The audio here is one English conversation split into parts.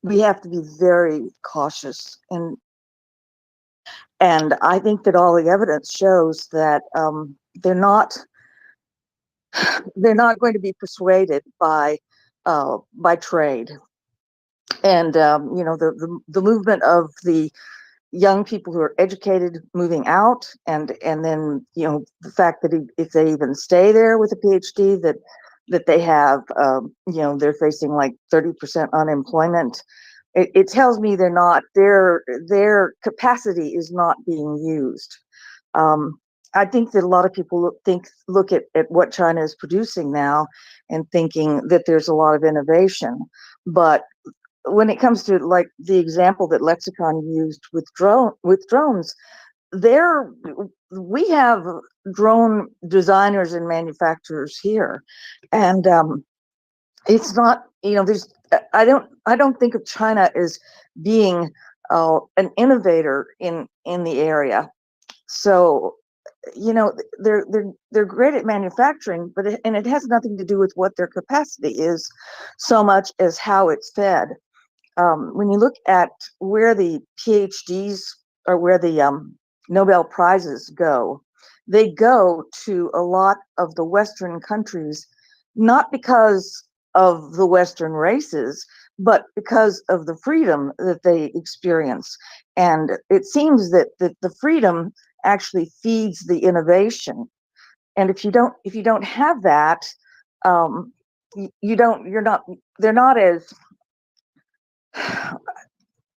we have to be very cautious, and I think that all the evidence shows that they're not they're not going to be persuaded by trade. And the movement of the young people who are educated moving out, and then the fact that if they even stay there with a PhD, that they have they're facing like 30% unemployment. It tells me their capacity is not being used. um, I think that a lot of people look at what China is producing now and thinking that there's a lot of innovation, but when it comes to like the example that Lexicon used with drones, there we have drone designers and manufacturers here, and it's not there's I don't think of China as being an innovator in the area. So they're great at manufacturing, but it has nothing to do with what their capacity is so much as how it's fed. When you look at where the PhDs or where the Nobel Prizes go, they go to a lot of the Western countries, not because of the Western races, but because of the freedom that they experience. And it seems that the freedom actually feeds the innovation. And if you don't have that, um, you don't you're not they're not as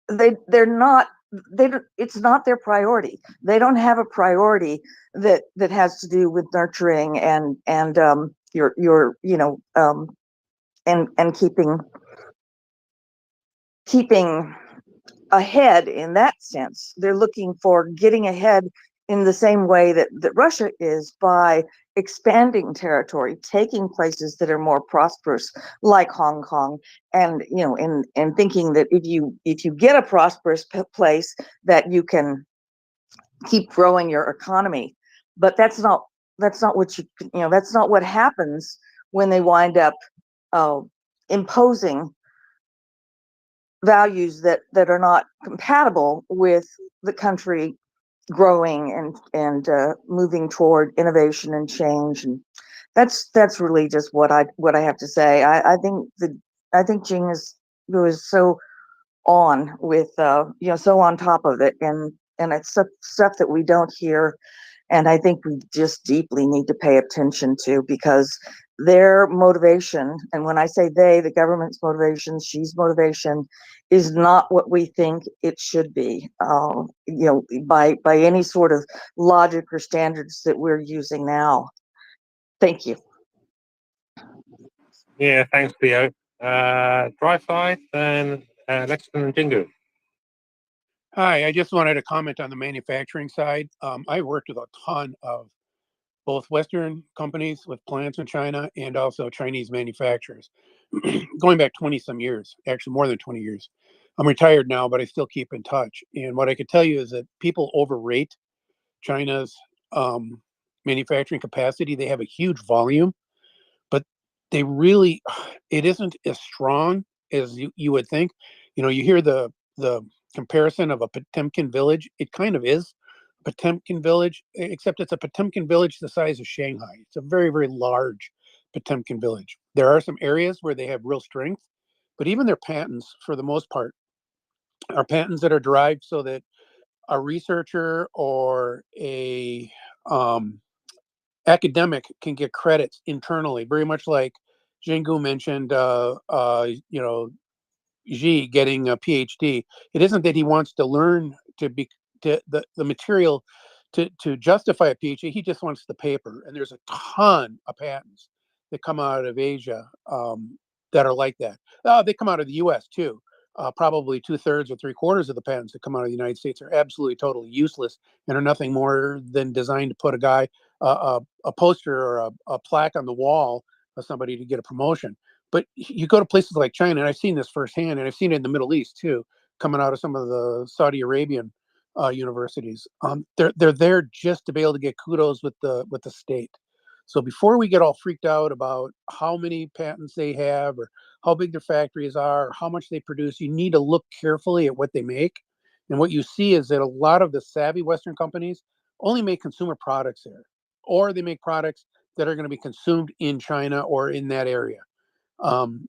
they're not they don't, it's not their priority. They don't have a priority that has to do with nurturing and your and keeping ahead in that sense. They're looking for getting ahead in the same way that Russia is, by expanding territory, taking places that are more prosperous, like Hong Kong, and and thinking that if you get a prosperous place, that you can keep growing your economy. But that's not what that's not what happens when they wind up uh, imposing values that are not compatible with the country growing and moving toward innovation and change. And that's really just what I have to say. I think Jing is who is so on with so on top of it, and it's stuff that we don't hear, and I think we just deeply need to pay attention to, because their motivation, and when I say they, the government's motivation, Xi's motivation, is not what we think it should be, by any sort of logic or standards that we're using now. Thank you. Yeah, thanks, Theo. Dry side, then Lexington and Jingu. Hi, I just wanted to comment on the manufacturing side. I worked with a ton of both Western companies with plants in China and also Chinese manufacturers, going back 20 some years, actually more than 20 years. I'm retired now, but I still keep in touch. And what I could tell you is that people overrate China's manufacturing capacity. They have a huge volume, but they really, it isn't as strong as you would think. You hear the comparison of a Potemkin village. It kind of is a Potemkin village, except it's a Potemkin village the size of Shanghai. It's a very, very large Potemkin village. There are some areas where they have real strength, but even their patents, for the most part, are patents that are derived so that a researcher or a academic can get credits internally, very much like Jingu mentioned, Xi getting a PhD. It isn't that he wants to learn the material to justify a PhD. He just wants the paper. And there's a ton of patents that come out of Asia that are like that. They come out of the U.S. too. Probably 2/3 or 3/4 of the patents that come out of the United States are absolutely totally useless and are nothing more than designed to put a poster or a plaque on the wall of somebody to get a promotion. But you go to places like China, and I've seen this firsthand, and I've seen it in the Middle East too, coming out of some of the Saudi Arabian universities. They're there just to be able to get kudos with the state. So before we get all freaked out about how many patents they have or how big their factories are, how much they produce. You need to look carefully at what they make. And what you see is that a lot of the savvy Western companies only make consumer products there, or they make products that are going to be consumed in China or in that area. Um,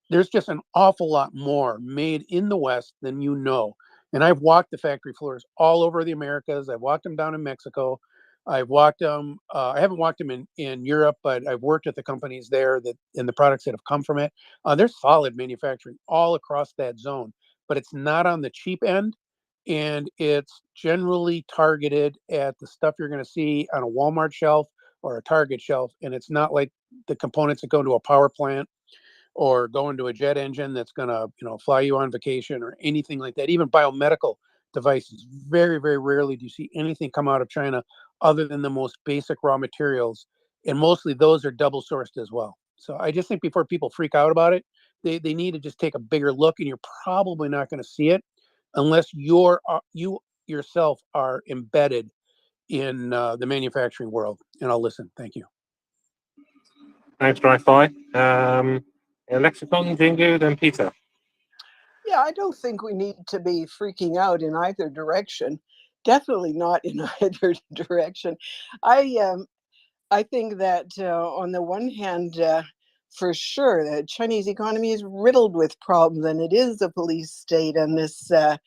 there's just an awful lot more made in the West than you know. And I've walked the factory floors all over the Americas. I've walked them down in Mexico. I've walked them. I haven't walked them in Europe, but I've worked at the companies there that and the products that have come from it. There's solid manufacturing all across that zone, but it's not on the cheap end, and it's generally targeted at the stuff you're going to see on a Walmart shelf or a Target shelf, and it's not like the components that go into a power plant or go into a jet engine that's going to, fly you on vacation or anything like that. Even biomedical devices, very, very rarely do you see anything come out of China other than the most basic raw materials. And mostly those are double sourced as well. So I just think before people freak out about it, they need to just take a bigger look, and you're probably not going to see it unless you yourself are embedded in the manufacturing world. And I'll listen. Thank you. Thanks, Dry-Fi. Lexicon, Jingu, then Peter. Yeah, I don't think we need to be freaking out in either direction. Definitely not in either direction. I think that on the one hand, for sure, the Chinese economy is riddled with problems, and it is a police state, and the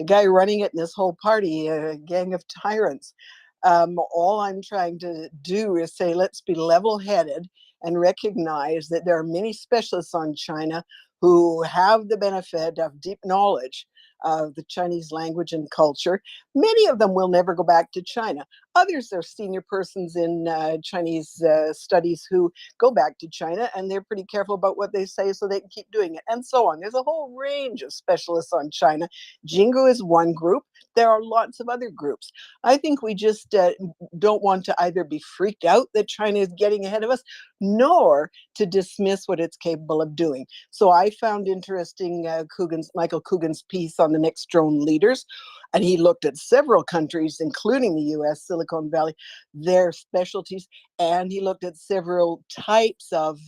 guy running it and this whole party, a gang of tyrants. All I'm trying to do is say, let's be level-headed and recognize that there are many specialists on China who have the benefit of deep knowledge of the Chinese language and culture. Many of them will never go back to China. Others are senior persons in Chinese studies who go back to China, and they're pretty careful about what they say so they can keep doing it, and so on. There's a whole range of specialists on China. Jingu is one group. There are lots of other groups. I think we just don't want to either be freaked out that China is getting ahead of us, nor to dismiss what it's capable of doing. So I found interesting Michael Coogan's piece on the next drone leaders, and he looked at several countries, including the US, Silicon Valley, their specialties, and he looked at several types of,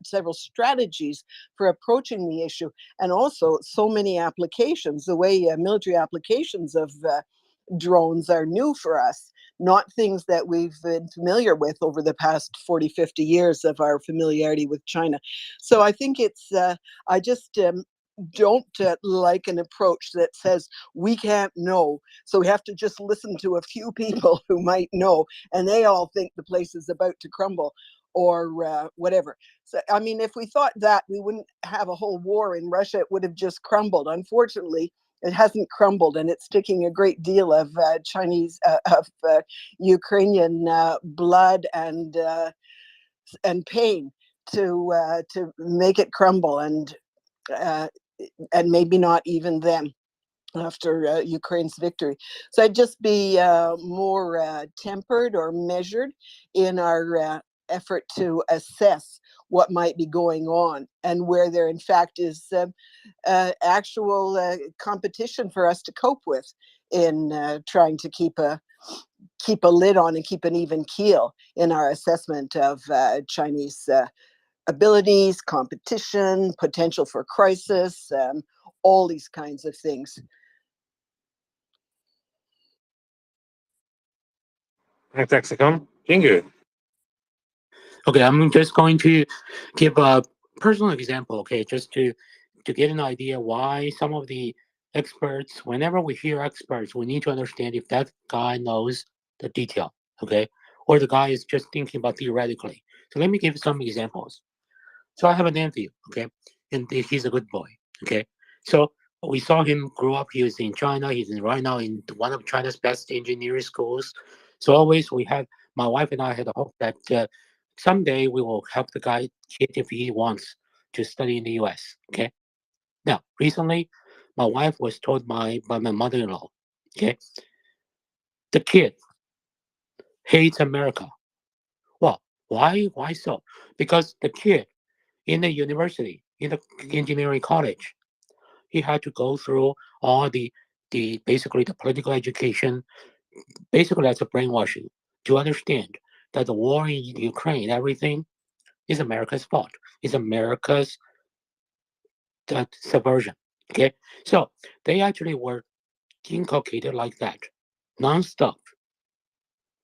several strategies for approaching the issue, and also so many applications, the way military applications of drones are new for us, not things that we've been familiar with over the past 40, 50 years of our familiarity with China. So I think I just don't like an approach that says we can't know, so we have to just listen to a few people who might know, and they all think the place is about to crumble or whatever. So, I mean, if we thought that, we wouldn't have a whole war in Russia. It would have just crumbled. Unfortunately, it hasn't crumbled, and it's taking a great deal of Ukrainian blood and pain to make it crumble, and maybe not even then after Ukraine's victory. So I'd just be more tempered or measured in our effort to assess what might be going on, and where there in fact is actual competition for us to cope with in trying to keep a lid on and keep an even keel in our assessment of Chinese abilities, competition, potential for crisis, all these kinds of things. Thanks, Lexicon. Jingu. Okay, I'm just going to give a personal example, okay, just to get an idea why some of the experts, whenever we hear experts, we need to understand if that guy knows the detail, okay, or the guy is just thinking about theoretically. So let me give some examples. So I have a nephew, okay, and he's a good boy, okay. So we saw him grow up. He was in China. Right now in one of China's best engineering schools. So always my wife and I had a hope that someday we will help the guy kid if he wants to study in the U.S. Okay. Now recently, my wife was told by my mother-in-law, okay, the kid hates America. Well, why? Why so? Because the kid in the university, in the engineering college, he had to go through all the basically the political education. Basically, that's a brainwashing to understand that the war in Ukraine, everything is America's fault. It's America's subversion. Okay, so they actually were inculcated like that, nonstop,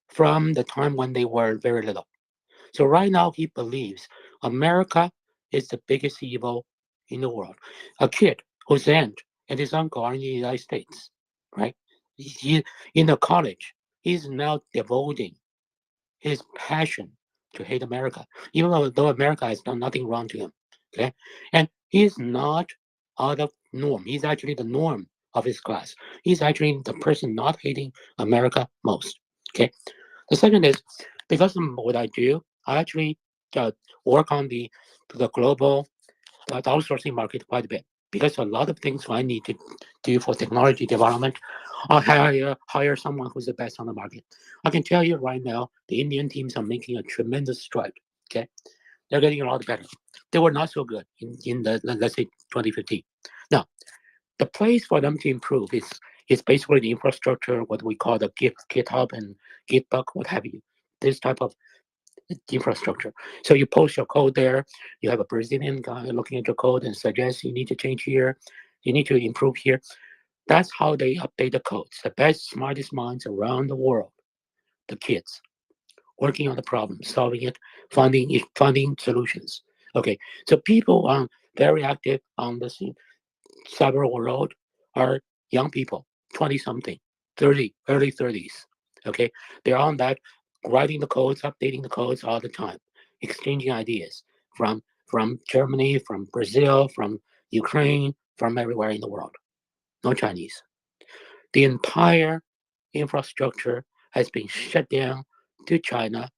from the time when they were very little. So right now he believes America is the biggest evil in the world. A kid whose aunt and his uncle are in the United States, right? He, in the college, he's now devoting his passion to hate America, even though America has done nothing wrong to him. Okay, and he's not out of norm. He's actually the norm of his class. He's actually the person not hating America most. Okay, the second is because of what I do, I actually uh, work on the global outsourcing market quite a bit because a lot of things I need to do for technology development, I hire someone who's the best on the market. I can tell you right now, the Indian teams are making a tremendous stride. Okay, they're getting a lot better. They were not so good in the let's say 2015. Now, the place for them to improve is basically the infrastructure, what we call the GitHub and Gitbug, what have you. This type of infrastructure. So you post your code there. You have a Brazilian guy looking at your code and suggests you need to change here, you need to improve here. That's how they update the codes. The best, smartest minds around the world, the kids, working on the problem, solving it, finding solutions. Okay, so people are very active on the cyber world are young people, 20 something, 30, early 30s. Okay, they're on that, writing the codes, updating the codes all the time, exchanging ideas from Germany, from Brazil, from Ukraine, from everywhere in the world. No Chinese. The entire infrastructure has been shut down to China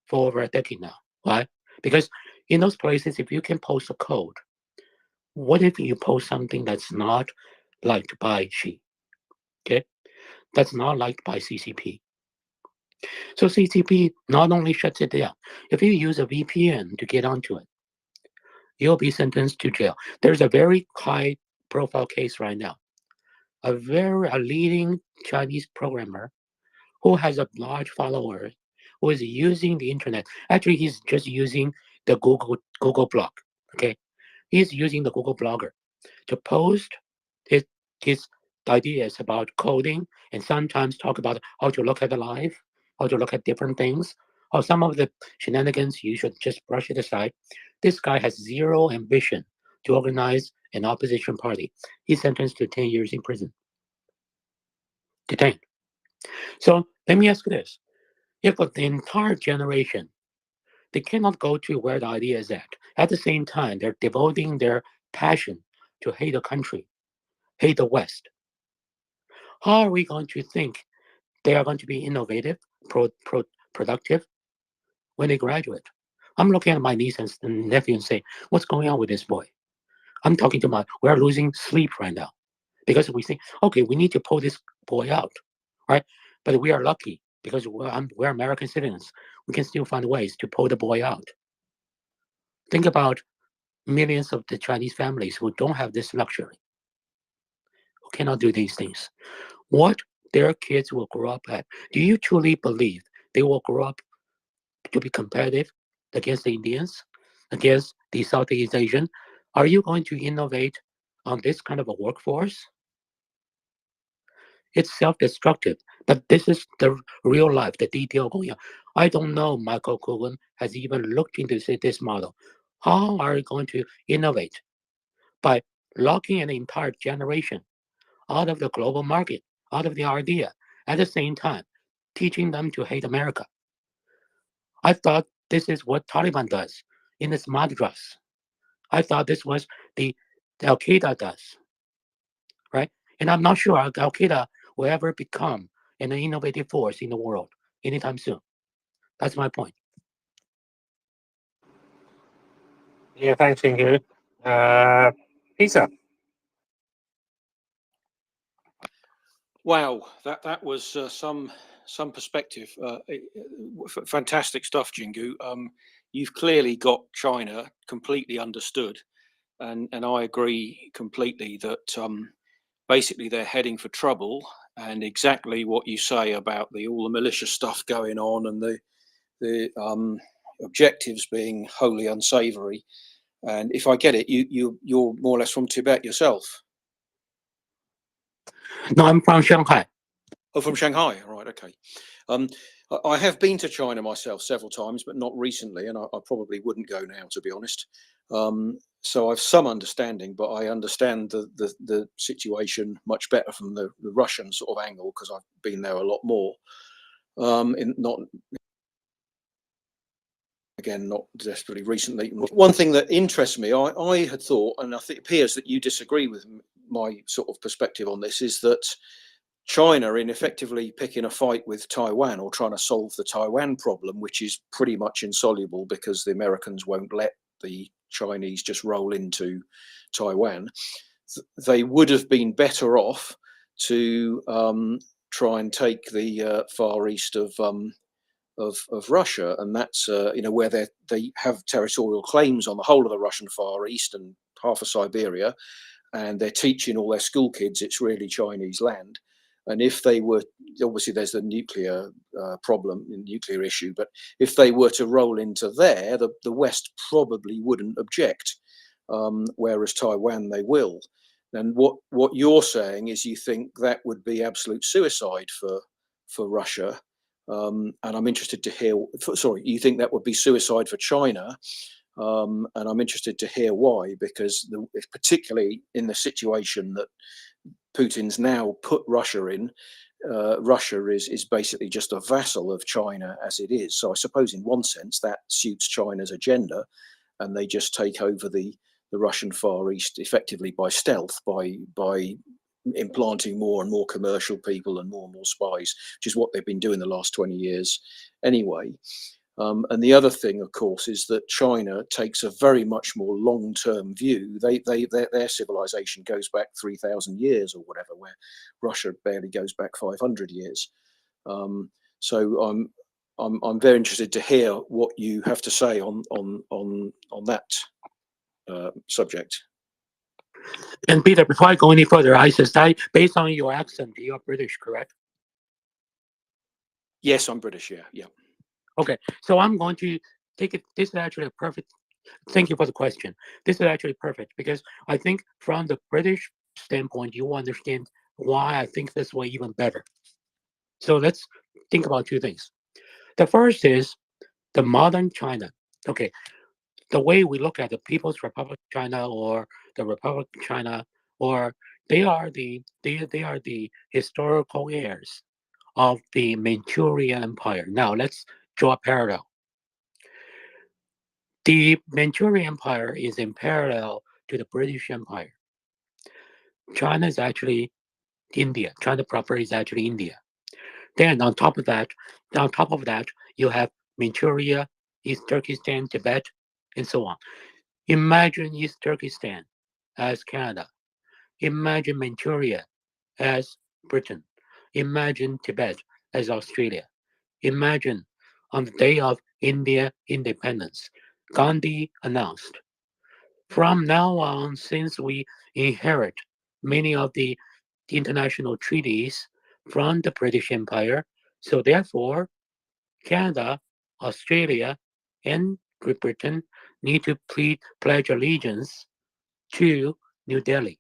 for over a decade now. Why? Because in those places, if you can post a code, what if you post something that's not liked by Xi? Okay, that's not liked by CCP. So CCP not only shuts it down, if you use a VPN to get onto it, you'll be sentenced to jail. There's a very high profile case right now. A leading Chinese programmer who has a large follower who is using the internet. Actually, he's just using the Google blog. Okay, he's using the Google Blogger to post his his ideas about coding and sometimes talk about how to look at the life, how to look at different things, how some of the shenanigans you should just brush it aside. This guy has zero ambition to organize an opposition party. He's sentenced to 10 years in prison. Detained. So let me ask you this. If the entire generation, they cannot go to where the idea is at the same time, they're devoting their passion to hate the country, hate the West. How are we going to think they are going to be innovative, productive when they graduate? I'm looking at my niece and nephew and say, what's going on with this boy? I'm talking to we're losing sleep right now because we think, okay, we need to pull this boy out, right? But we are lucky because we're American citizens. We can still find ways to pull the boy out. Think about millions of the Chinese families who don't have this luxury, who cannot do these things. What their kids will grow up at. Do you truly believe they will grow up to be competitive against the Indians, against the Southeast Asian? Are you going to innovate on this kind of a workforce? It's self-destructive, but this is the real life, the detail going on. I don't know Michael Cohen has even looked into this model. How are you going to innovate? By locking an entire generation out of the global market, out of the idea, at the same time, teaching them to hate America. I thought this is what Taliban does in its madras. I thought this was the Al Qaeda does, right? And I'm not sure Al Qaeda will ever become an innovative force in the world anytime soon. That's my point. Yeah, thanks, Jingu. Peter. Wow, that was some perspective. Fantastic stuff, Jingu. You've clearly got China completely understood, and I agree completely that basically they're heading for trouble. And exactly what you say about all the malicious stuff going on and the objectives being wholly unsavoury. And if I get it, you're more or less from Tibet yourself. No, I'm from Shanghai. Oh, from Shanghai, right? Okay. I have been to China myself several times, but not recently, and I probably wouldn't go now, to be honest. So I've some understanding, but I understand the situation much better from the Russian sort of angle because I've been there a lot more. Not again, not desperately recently. One thing that interests me, I had thought, and I think it appears that you disagree with my sort of perspective on this, is that China, in effectively picking a fight with Taiwan or trying to solve the Taiwan problem, which is pretty much insoluble because the Americans won't let the Chinese just roll into Taiwan, they would have been better off to try and take the Far East of Russia, and that's where they have territorial claims on the whole of the Russian Far East and half of Siberia, and they're teaching all their school kids it's really Chinese land. And if they were, obviously there's the nuclear problem, nuclear issue, but if they were to roll into there, the West probably wouldn't object, whereas Taiwan they will. And what you're saying is you think that would be absolute suicide for Russia. And I'm interested to hear, sorry, you think that would be suicide for China? And I'm interested to hear why, because particularly in the situation that Putin's now put Russia in, Russia is basically just a vassal of China as it is. So I suppose in one sense that suits China's agenda, and they just take over the Russian Far East effectively by stealth, by implanting more and more commercial people and more spies, which is what they've been doing the last 20 years anyway. And the other thing, of course, is that China takes a very much more long-term view. Their civilization goes back 3,000 years or whatever, where Russia barely goes back 500 years. So I'm very interested to hear what you have to say on that subject. And Peter, before I go any further, I suspect, based on your accent, you're British, correct? Yes, I'm British. Yeah. Okay, so I'm going to take it. This is actually a perfect. Thank you for the question. This is actually perfect because I think from the British standpoint, you understand why I think this way even better. So let's think about two things. The first is the modern China. Okay, the way we look at the People's Republic of China or the Republic of China, or they are the historical heirs of the Manchurian Empire. Now let's draw a parallel. The Manchurian Empire is in parallel to the British Empire. China is actually India. China proper is actually India. Then on top of that, you have Manchuria, East Turkestan, Tibet, and so on. Imagine East Turkestan as Canada. Imagine Manchuria as Britain. Imagine Tibet as Australia. Imagine on the day of India independence, Gandhi announced, from now on, since we inherit many of the international treaties from the British Empire, so therefore Canada, Australia, and Great Britain need to pledge allegiance to New Delhi.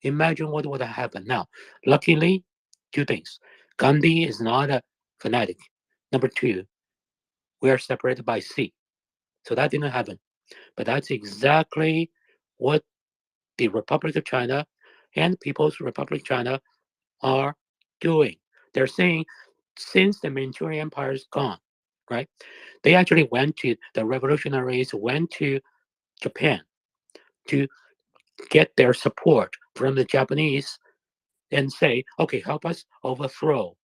Imagine what would have happened. Now, luckily, two things. Gandhi is not a fanatic. Number two, we are separated by sea. So that didn't happen. But that's exactly what the Republic of China and People's Republic of China are doing. They're saying, since the Manchurian Empire is gone, right? They actually the revolutionaries went to Japan to get their support from the Japanese and say, okay, help us overthrow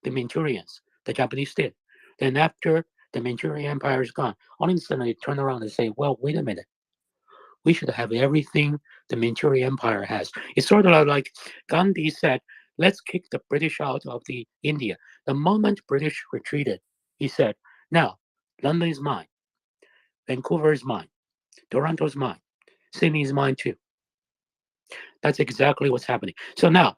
the Manchurians. The Japanese did. Then after the Manchurian Empire is gone, all of a sudden they turn around and say, well, wait a minute. We should have everything the Manchurian Empire has. It's sort of like Gandhi said, let's kick the British out of the India. The moment British retreated, he said, now, London is mine. Vancouver is mine. Toronto is mine. Sydney is mine too. That's exactly what's happening. So now,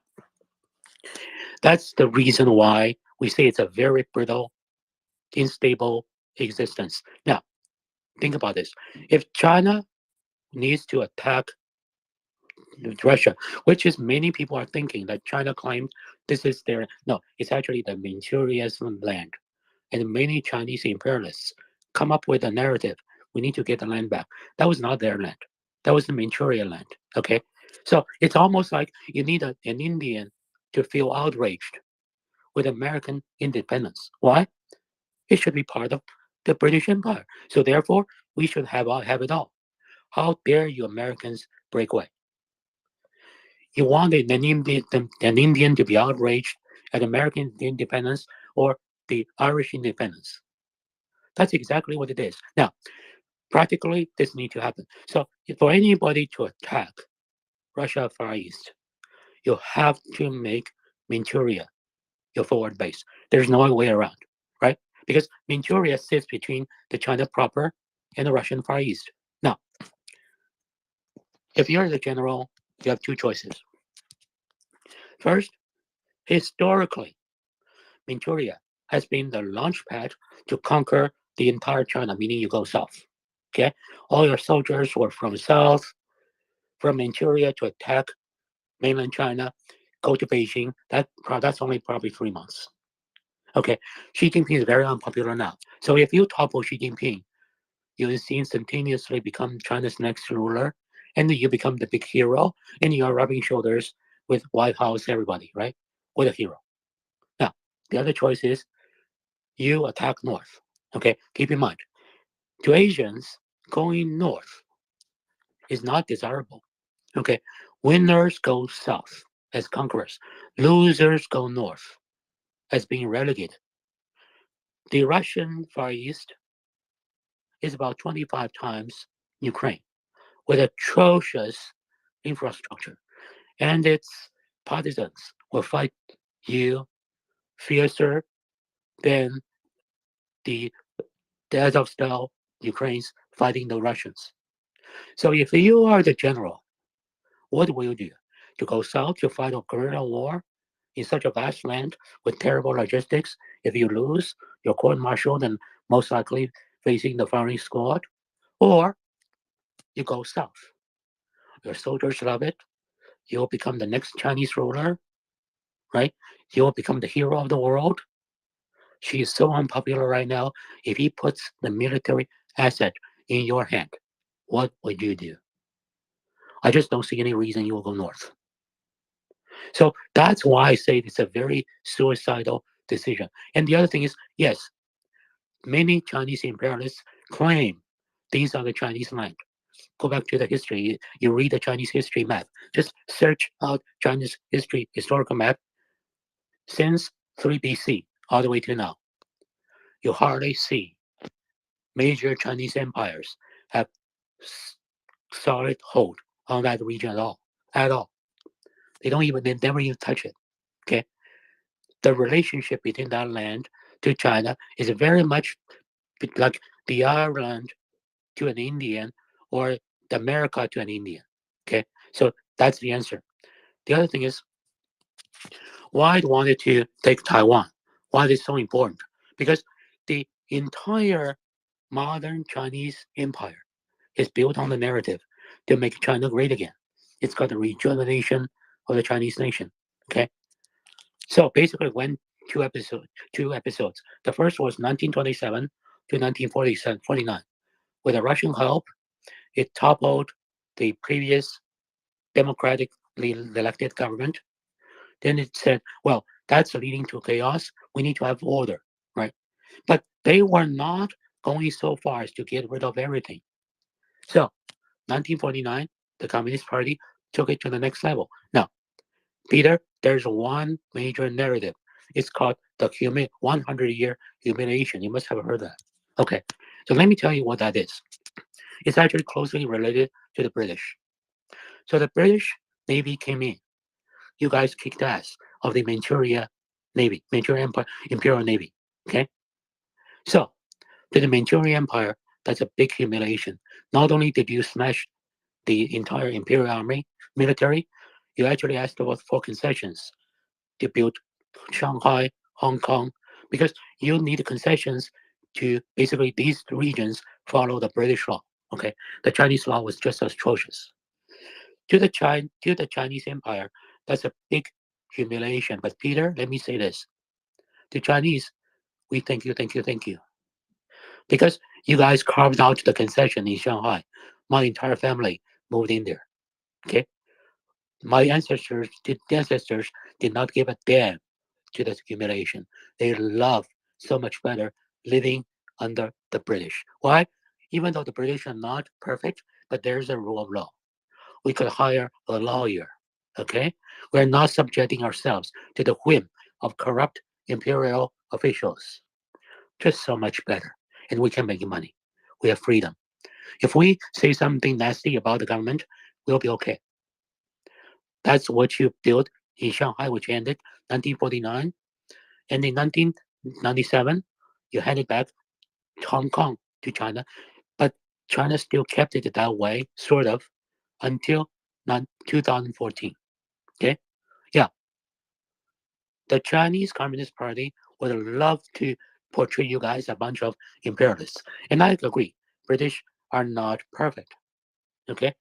that's the reason why we say it's a very brittle, unstable existence. Now, think about this. If China needs to attack Russia, which is many people are thinking that China claimed this is their, no, it's actually the Manchuria's land. And many Chinese imperialists come up with a narrative, we need to get the land back. That was not their land. That was the Manchuria land. Okay. So it's almost like you need an Indian to feel outraged with American independence. Why? It should be part of the British Empire. So therefore, we should have it all. How dare you Americans break away? You want an Indian to be outraged at American independence or the Irish independence. That's exactly what it is. Now, practically, this needs to happen. So for anybody to attack Russia Far East, you have to make Manchuria your forward base. There's no way around, right? Because Manchuria sits between the China proper and the Russian Far East. Now, if you're the general, you have two choices. First, historically, Manchuria has been the launch pad to conquer the entire China, meaning you go south. Okay, all your soldiers were from south, from Manchuria to attack mainland China, go to Beijing. That's only probably 3 months. Okay, Xi Jinping is very unpopular now. So if you topple Xi Jinping, you instantaneously become China's next ruler, and you become the big hero, and you are rubbing shoulders with White House, everybody, right? With a hero. Now, the other choice is you attack north. Okay, keep in mind, to Asians, going north is not desirable. Okay, winners go south as conquerors, losers go north as being relegated. The Russian Far East is about 25 times Ukraine with atrocious infrastructure, and its partisans will fight you fiercer than the Azov style Ukrainians fighting the Russians. So if you are the general, what will you do? To go south to fight a guerrilla war in such a vast land with terrible logistics? If you lose, you're court-martialed and most likely facing the firing squad. Or you go south. Your soldiers love it. You'll become the next Chinese ruler, right? You'll become the hero of the world. She is so unpopular right now. If he puts the military asset in your hand, what would you do? I just don't see any reason you will go north. So that's why I say it's a very suicidal decision. And the other thing is, yes, many Chinese imperialists claim these are the Chinese land. Go back to the history. You read the Chinese history map. Just search out Chinese history historical map since 3 BC all the way to now. You hardly see major Chinese empires have solid hold on that region at all. At all. They never even touch it. Okay. The relationship between that land to China is very much like the Ireland to an Indian or the America to an Indian. Okay. So that's the answer. The other thing is why I wanted to take Taiwan. Why is it so important? Because the entire modern Chinese empire is built on the narrative to make China great again. It's got the rejuvenation of the Chinese nation. Okay. So basically, when two episodes. The first was 1927 to 1949. With the Russian help, it toppled the previous democratically elected government. Then it said, well, that's leading to chaos. We need to have order, right? But they were not going so far as to get rid of everything. So 1949, the Communist Party took it to the next level. Now, Peter, there's one major narrative. It's called the 100-year humiliation. You must have heard that. Okay, so let me tell you what that is. It's actually closely related to the British. So the British Navy came in. You guys kicked ass of the Manchuria Navy, Manchurian Empire, Imperial Navy. Okay, so to the Manchurian Empire, that's a big humiliation. Not only did you smash the entire Imperial Army military, you actually asked for concessions to build Shanghai, Hong Kong, because you need concessions to basically these regions follow the British law. Okay, the Chinese law was just as atrocious. To the Chinese Empire, that's a big humiliation. But Peter, let me say this: the Chinese, we thank you, thank you, thank you, because you guys carved out the concession in Shanghai. My entire family moved in there. Okay, my ancestors did not give a damn to the humiliation. They love so much better living under the British. Why? Even though the British are not perfect, but there's a rule of law. We could hire a lawyer. Okay? We're not subjecting ourselves to the whim of corrupt imperial officials. Just so much better. And we can make money. We have freedom. If we say something nasty about the government, we'll be okay. That's what you built in Shanghai, which ended 1949. And in 1997, you handed back Hong Kong to China. But China still kept it that way, sort of, until 2014. Okay? Yeah. The Chinese Communist Party would love to portray you guys a bunch of imperialists. And I agree, British are not perfect. Okay?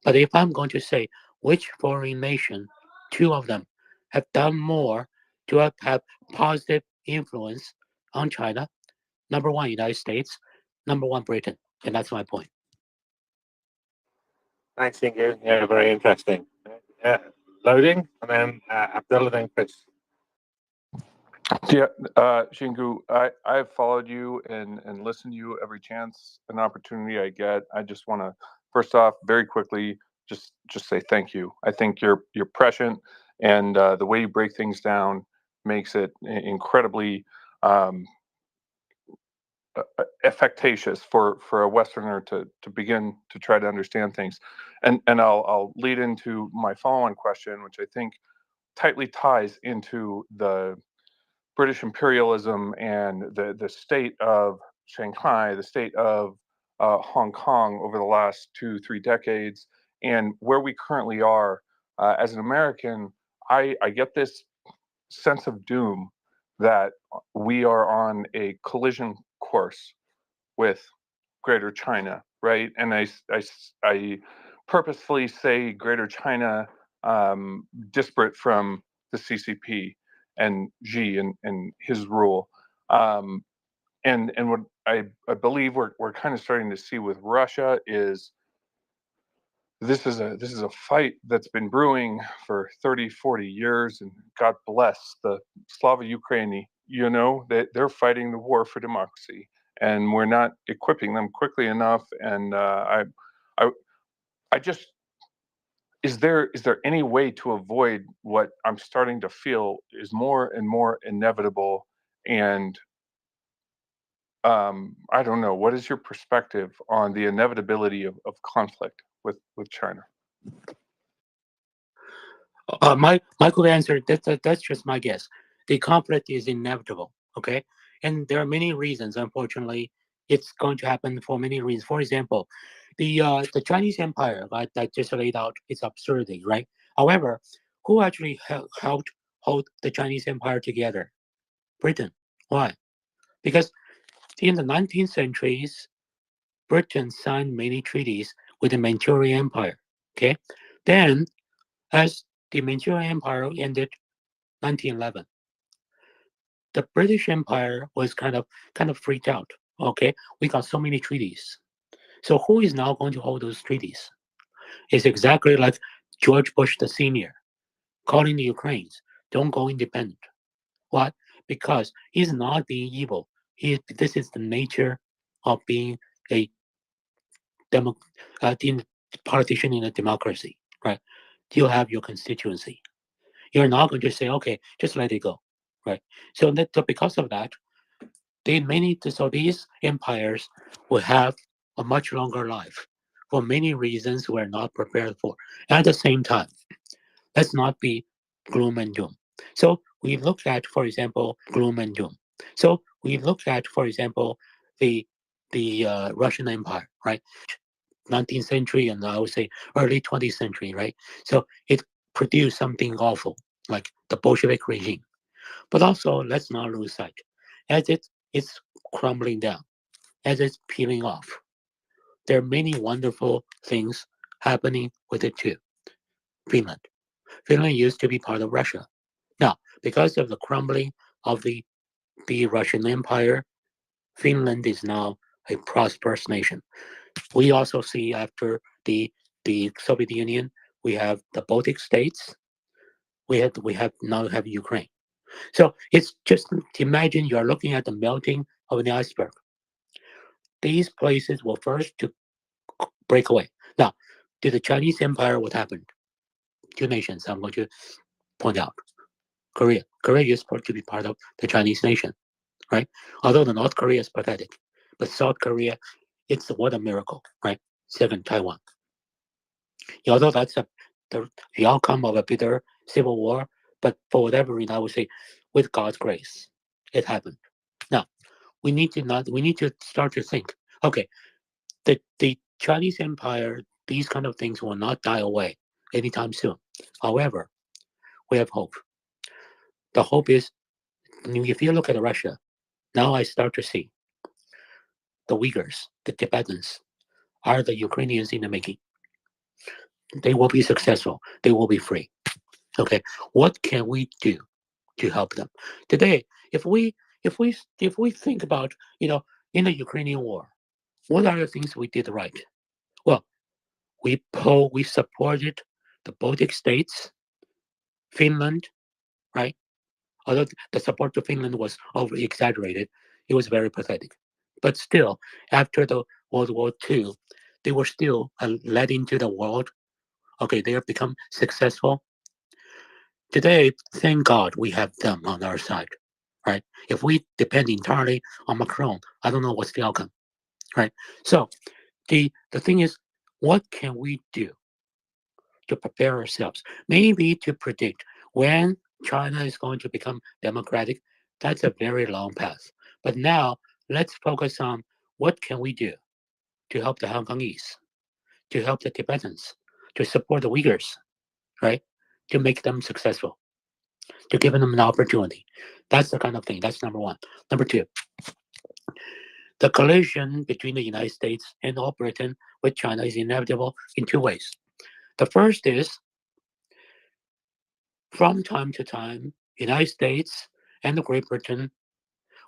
But if I'm going to say which foreign nation, two of them, have done more to have positive influence on China, number one, United States, number one, Britain. And that's my point. Thanks, Jingu. Yeah, very interesting. Yeah, loading, and then Abdullah, then Chris. Yeah, Shingu, I've followed you and listened to you every chance and opportunity I get. I just want to, first off, very quickly, just say thank you. I think you're prescient, and the way you break things down makes it incredibly affectatious for a Westerner to begin to try to understand things. And I'll lead into my follow-on question, which I think tightly ties into the British imperialism and the state of Shanghai, the state of Hong Kong over the last 2-3 decades, and where we currently are. As an American, I get this sense of doom that we are on a collision course with Greater China, right? And I purposefully say Greater China disparate from the CCP and Xi and his rule. And what I believe we're kind of starting to see with Russia is this is a fight that's been brewing for 30-40 years, and God bless the Slava Ukraini. You know, they're fighting the war for democracy, and we're not equipping them quickly enough. And I just, is there any way to avoid what I'm starting to feel is more and more inevitable? And I don't know, what is your perspective on the inevitability of conflict with China? Michael answered that's just my guess. The conflict is inevitable, okay? And there are many reasons. Unfortunately, it's going to happen for many reasons. For example, the Chinese Empire, like that just laid out, it's absurdity, right? However, who actually helped hold the Chinese Empire together? Britain. Why? Because in the 19th centuries, Britain signed many treaties with the Manchurian Empire. Okay, then as the Manchurian Empire ended 1911, the British Empire was kind of freaked out. Okay, we got so many treaties. So who is now going to hold those treaties? It's exactly like George Bush the senior calling the Ukrainians, don't go independent. Why? Because he's not being evil. This is the nature of being a politician in a democracy, right? You have your constituency. You're not going to say, okay, just let it go, right? So because of that, these empires will have a much longer life for many reasons we're not prepared for. At the same time, let's not be gloom and doom. So we looked at, for example, gloom and doom. So we looked at, for example, the Russian Empire, right? 19th century and I would say early 20th century, right? So it produced something awful, like the Bolshevik regime. But also, let's not lose sight, as it's crumbling down, as it's peeling off, there are many wonderful things happening with it too. Finland. Finland used to be part of Russia. Now, because of the crumbling of the Russian Empire, Finland is now a prosperous nation. We also see after the Soviet Union, we have the Baltic states. We now have Ukraine. So it's just imagine you're looking at the melting of the iceberg. These places will first to break away. Now, to the Chinese Empire, what happened? Two nations I'm going to point out. Korea. Korea is supposed to be part of the Chinese nation, right? Although the North Korea is pathetic, but South Korea, it's what a miracle, right? Second, Taiwan. Although that's the outcome of a bitter civil war, but for whatever reason, I would say, with God's grace, it happened. Now, we need to start to think. Okay, the Chinese Empire, these kind of things will not die away anytime soon. However, we have hope. The hope is, if you look at Russia, now I start to see the Uyghurs, the Tibetans, are the Ukrainians in the making. They will be successful. They will be free. Okay, what can we do to help them today? If we think about, in the Ukrainian war, what are the things we did right? Well, we supported the Baltic states, Finland, right? Although the support to Finland was over exaggerated, it was very pathetic. But still, after the World War II, they were still led into the world. Okay, they have become successful. Today, thank God we have them on our side, right? If we depend entirely on Macron, I don't know what's the outcome, right? So the thing is, what can we do to prepare ourselves? Maybe to predict when China is going to become democratic. That's a very long path. But now let's focus on what can we do to help the Hongkongese, to help the Tibetans, to support the Uyghurs, right? To make them successful, to give them an opportunity. That's the kind of thing. That's number one. Number two, the collision between the United States and all Britain with China is inevitable in two ways. The first is, from time to time, United States and Great Britain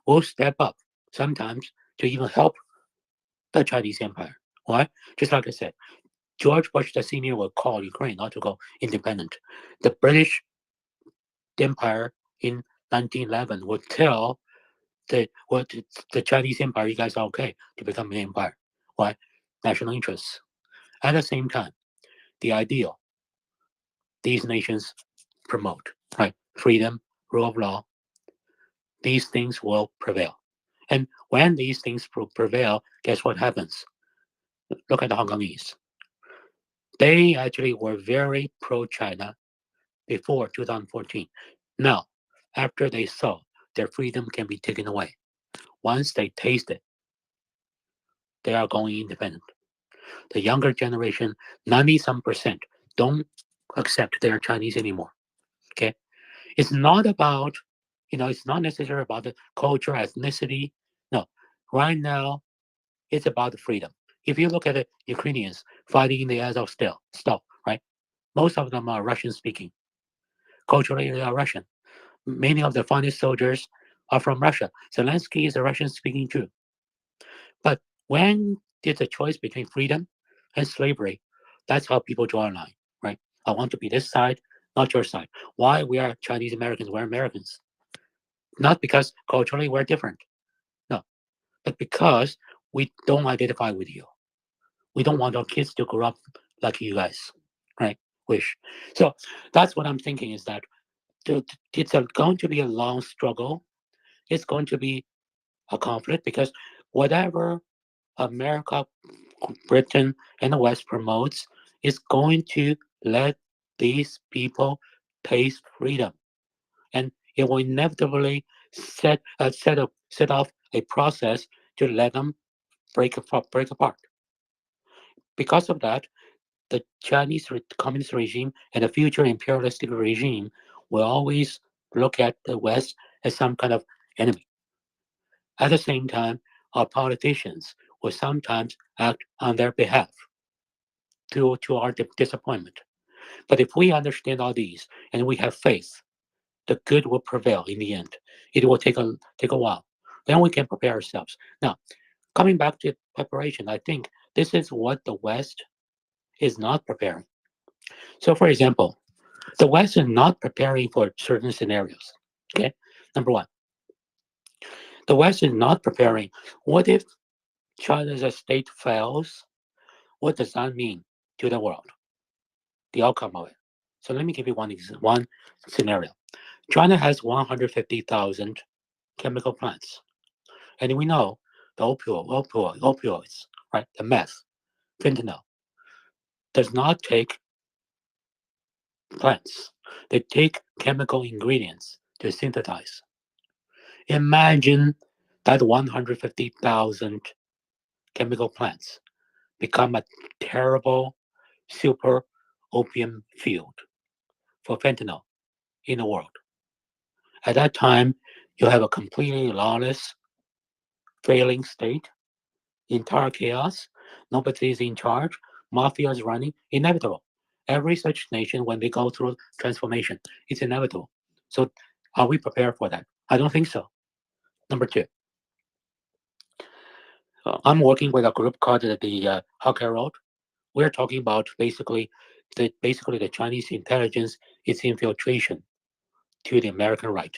will step up sometimes to even help the Chinese Empire. Why? Just like I said, George Bush the senior will call Ukraine not to go independent. The British Empire in 1911 would tell the Chinese Empire, you guys are okay to become an empire. Why? National interests. At the same time, the ideal these nations promote, right? Freedom, rule of law, these things will prevail. And when these things prevail, guess what happens? Look at the Hongkongese. They actually were very pro-China before 2014. Now, after they saw their freedom can be taken away, once they taste it, they are going independent. The younger generation, 90-some%, don't accept they are Chinese anymore. Okay? It's not about, it's not necessarily about the culture, ethnicity. No. Right now, it's about the freedom. If you look at the Ukrainians fighting in the Azov steppe, right? Most of them are Russian speaking. Culturally, they are Russian. Many of the finest soldiers are from Russia. Zelensky is a Russian speaking Jew. But when there's a choice between freedom and slavery, that's how people draw a line, right? I want to be this side, not your side. Why we are Chinese Americans, we're Americans. Not because culturally we're different. No. But because we don't identify with you. We don't want our kids to grow up like you guys, right? Wish. So that's what I'm thinking is that it's going to be a long struggle. It's going to be a conflict because whatever America, Britain, and the West promotes is going to let these people taste freedom, and it will inevitably set off a process to let them break apart. Because of that, the Chinese communist regime and the future imperialistic regime will always look at the West as some kind of enemy. At the same time, our politicians will sometimes act on their behalf to our disappointment. But if we understand all these and we have faith, the good will prevail in the end. It will take a while. Then we can prepare ourselves. Now, coming back to preparation, I think this is what the West is not preparing. So, for example, the West is not preparing for certain scenarios. Okay, number one, the West is not preparing. What if China as a state fails? What does that mean to the world? The outcome of it. So let me give you one scenario. China has 150,000 chemical plants, and we know the opioids, right? The meth, fentanyl, does not take plants. They take chemical ingredients to synthesize. Imagine that 150,000 chemical plants become a terrible super opium field for fentanyl in the world. At that time, you have a completely lawless, failing state, entire chaos, nobody is in charge, mafia is running, inevitable. Every such nation, when they go through transformation, it's inevitable. So, are we prepared for that? I don't think so. Number two, I'm working with a group called the Hawker Road. We're talking about basically the Chinese intelligence, its infiltration to the American right?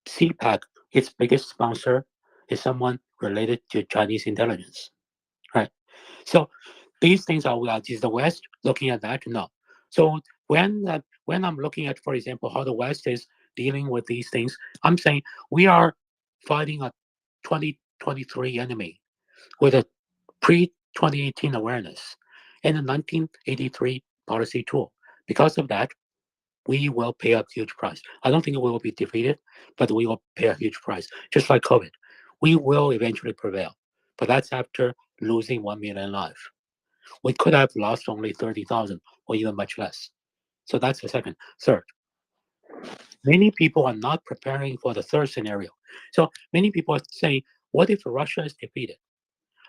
CPAC, its biggest sponsor, is someone related to Chinese intelligence, right? So these things is the West looking at that? No. So when I'm looking at, for example, how the West is dealing with these things, I'm saying we are fighting a 2023 enemy with a pre-2018 awareness and a 1983 policy tool. Because of that, we will pay a huge price. I don't think we will be defeated, but we will pay a huge price. Just like COVID, we will eventually prevail, but that's after losing 1 million lives. We could have lost only 30,000 or even much less. So that's the second. Third, many people are not preparing for the third scenario. So many people are saying, what if Russia is defeated?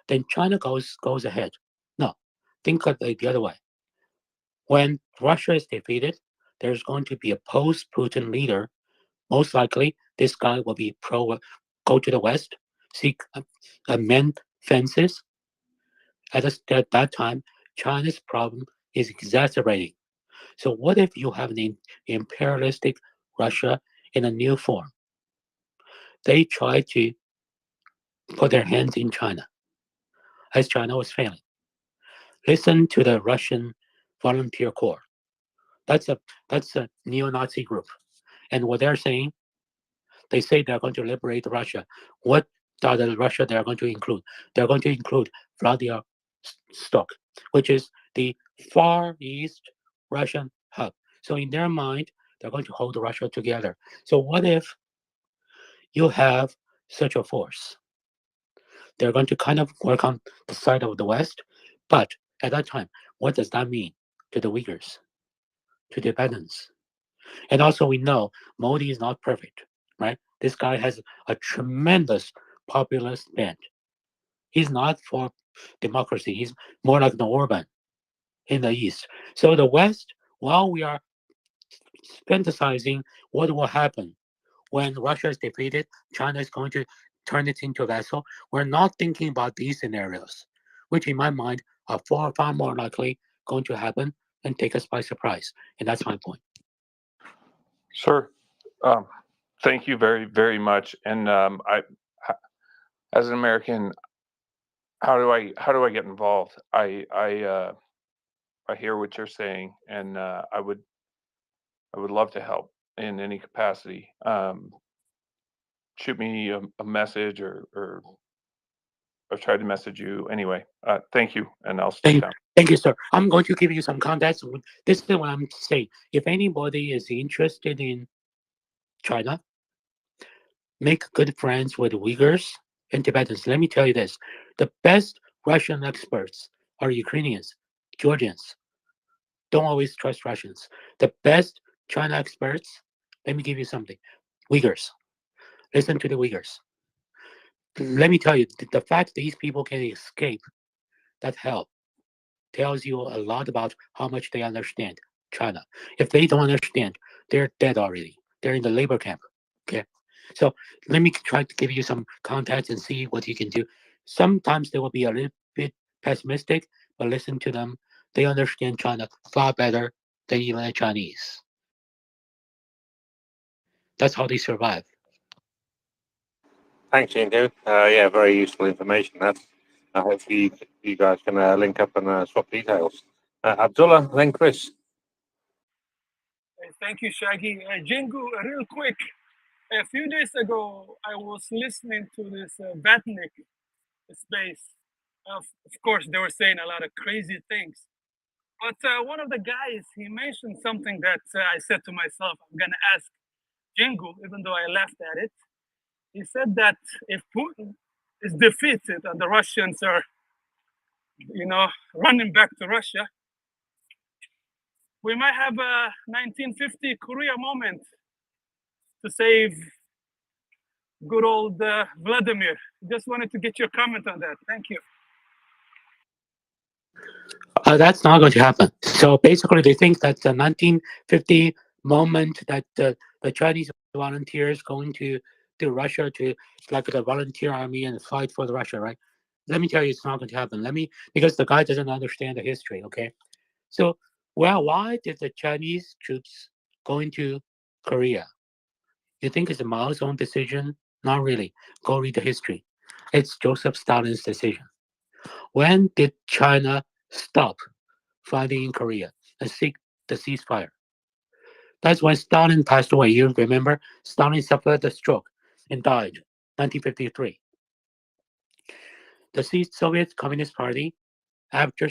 Then China goes ahead. No, think of it the other way. When Russia is defeated, there's going to be a post-Putin leader. Most likely, this guy will be go to the West, seek amend fences. At that time, China's problem is exacerbating. So what if you have an imperialistic Russia in a new form? They try to put their hands in China, as China was failing. Listen to the Russian Volunteer Corps. That's a neo-Nazi group, and what they're saying, they say they're going to liberate Russia. What are the Russia they are going to include? They're going to include Vladivostok, which is the Far East Russian hub. So in their mind, they're going to hold Russia together. So what if you have such a force? They're going to kind of work on the side of the West, but at that time, what does that mean to the Uyghurs, to the Tibetans? And also, we know Modi is not perfect, right? This guy has a tremendous populist bent. He's not for democracy. He's more like the Orban in the East. So the West, while we are fantasizing what will happen when Russia is defeated, China is going to turn it into a vessel, we're not thinking about these scenarios, which in my mind are far more likely going to happen and take us by surprise. And that's my point. Sir, thank you very, very much. And as an American, how do I get involved? I hear what you're saying, and I would love to help in any capacity. Shoot me a message, or I've tried to message you anyway. Thank you, and I'll stay down. Thank you, sir. I'm going to give you some context. This is what I'm saying. If anybody is interested in China, make good friends with Uyghurs and Tibetans. Let me tell you this. The best Russian experts are Ukrainians, Georgians. Don't always trust Russians. The best China experts, let me give you something. Uyghurs. Listen to the Uyghurs. let me tell you, the fact these people can escape that hell tells you a lot about how much they understand China. If they don't understand, they're dead already. They're in the labor camp. Okay. So let me try to give you some context and see what you can do. Sometimes they will be a little bit pessimistic, but listen to them. They understand China far better than even the Chinese. That's how they survive. Thanks, Jingu. Yeah, very useful information. That's. Hopefully, you guys can link up and swap details. Abdullah, then Chris. Thank you, Shaggy. Jingu, real quick. A few days ago, I was listening to this Vatnik space. Of course, they were saying a lot of crazy things. But one of the guys, he mentioned something that I said to myself, I'm going to ask Jingu, even though I laughed at it. He said that if Putin is defeated and the Russians are, running back to Russia, we might have a 1950 Korea moment to save good old Vladimir. Just wanted to get your comment on that. Thank you. That's not going to happen. So basically, they think that the 1950 moment that the Chinese volunteers going to Russia to like the volunteer army and fight for the Russia, right? Let me tell you, it's not going to happen. Because the guy doesn't understand the history. Okay, so why did the Chinese troops go into Korea? You think it's Mao's own decision? Not really. Go read the history. It's Joseph Stalin's decision. When did China stop fighting in Korea and seek the ceasefire? That's when Stalin passed away. You remember? Stalin suffered a stroke and died 1953. The Soviet Communist Party, after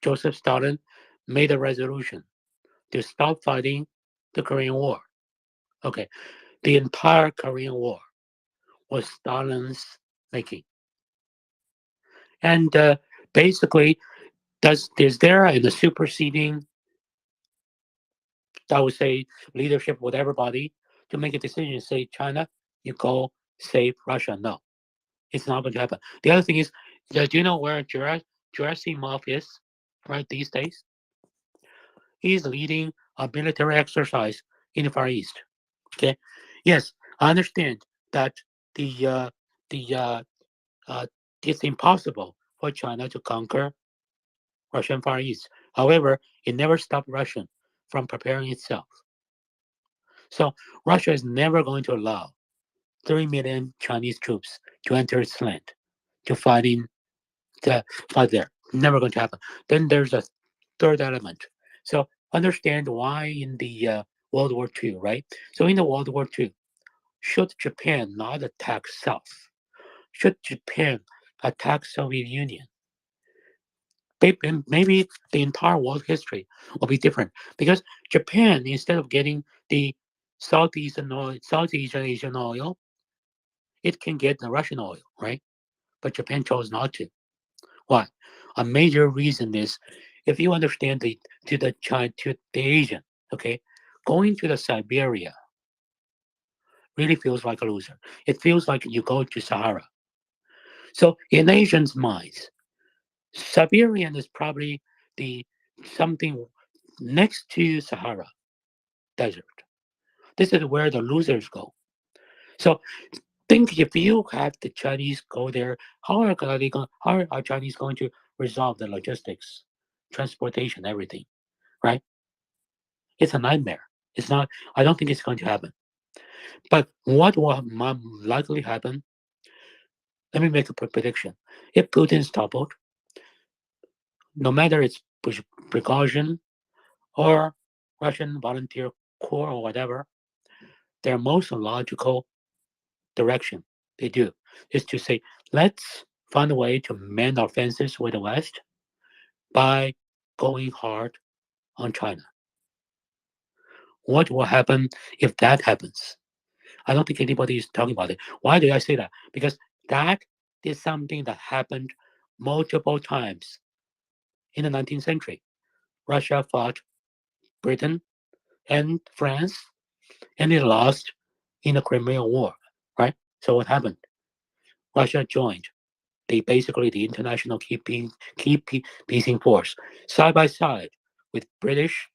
Joseph Stalin, made a resolution to stop fighting the Korean War. Okay, the entire Korean War was Stalin's making. And basically, is there in the superseding, I would say, leadership with everybody to make a decision, say, China, you go save Russia? No, it's not going to happen. The other thing is, do you know where Gerasimov is right these days? He's leading a military exercise in the Far East. Okay, yes, I understand that the uh, the it's impossible for China to conquer Russian Far East. However, it never stopped Russia from preparing itself. So Russia is never going to allow 3 million Chinese troops to enter its land to fight there. Never going to happen. Then there's a third element. So understand why in the World War II, right? So in the World War II, should Japan not attack South? Should Japan attack Soviet Union? Maybe the entire world history will be different because Japan, instead of getting the Southeast Asian oil, it can get the Russian oil, right? But Japan chose not to. Why? A major reason is if you understand to the Asian, okay, going to the Siberia really feels like a loser. It feels like you go to Sahara. So in Asians' minds, Siberian is probably the something next to Sahara desert. This is where the losers go. So think if you have the Chinese go there, how are Chinese going to resolve the logistics, transportation, everything, right? It's a nightmare. It's not. I don't think it's going to happen. But what will likely happen? Let me make a prediction. If Putin is toppled, no matter it's precaution or Russian volunteer corps or whatever, their most logical direction they do is to say, let's find a way to mend our fences with the West by going hard on China. What will happen if that happens? I don't think anybody is talking about it. Why do I say that? Because that is something that happened multiple times in the 19th century. Russia fought Britain and France, and it lost in the Crimean War, right? So what happened? Russia joined basically the international peacing force side by side with British,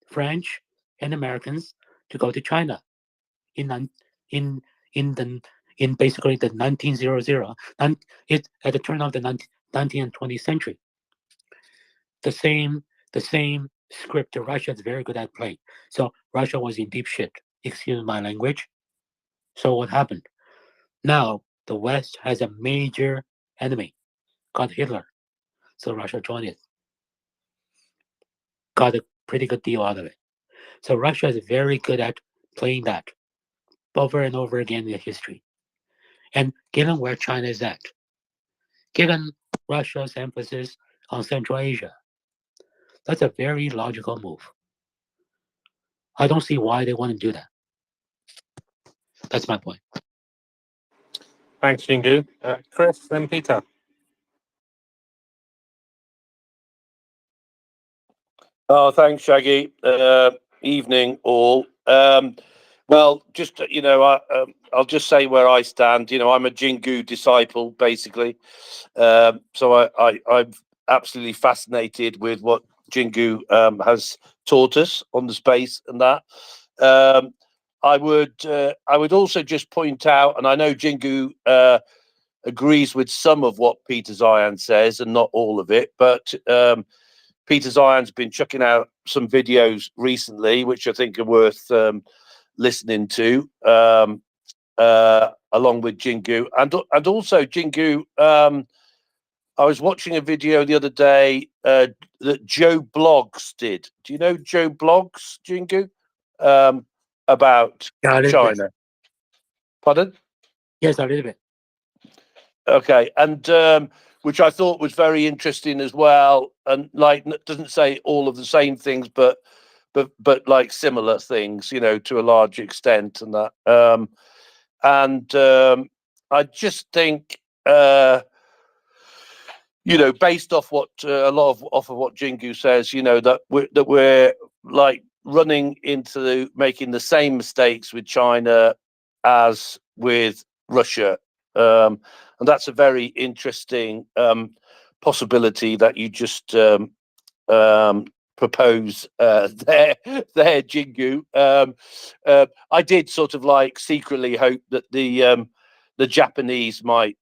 French, and Americans to go to China in in basically the 1900 at the turn of the 19th and 20th century. The same script that Russia is very good at playing. So Russia was in deep shit. Excuse my language. So what happened? Now the West has a major enemy called Hitler. So Russia joined it. Got a pretty good deal out of it. So Russia is very good at playing that over and over again in history. And given where China is at, given Russia's emphasis on Central Asia, that's a very logical move. I don't see why they want to do that. That's my point. Thanks, Jingu. Chris, then Peter. Oh, thanks, Shaggy. Evening, all. Well, just I'll just say where I stand. I'm a Jingu disciple, basically. So I'm absolutely fascinated with what Jingu has taught us on the space and that. I would also just point out, and I know Jingu agrees with some of what Peter Zion says, and not all of it, but Peter Zion's been chucking out some videos recently, which I think are worth listening to, along with Jingu. And also Jingu, I was watching a video the other day that Joe Blogs did. Do you know Joe Blogs, Jingu? About China. Pardon? Yes, a little bit. Okay, and which I thought was very interesting as well, and like doesn't say all of the same things, but like similar things, to a large extent, and that. I just think, based off what off of what Jingu says, that we're like running into making the same mistakes with China as with Russia. And that's a very interesting possibility that you just propose there, Jingu. I did sort of like secretly hope that the Japanese might,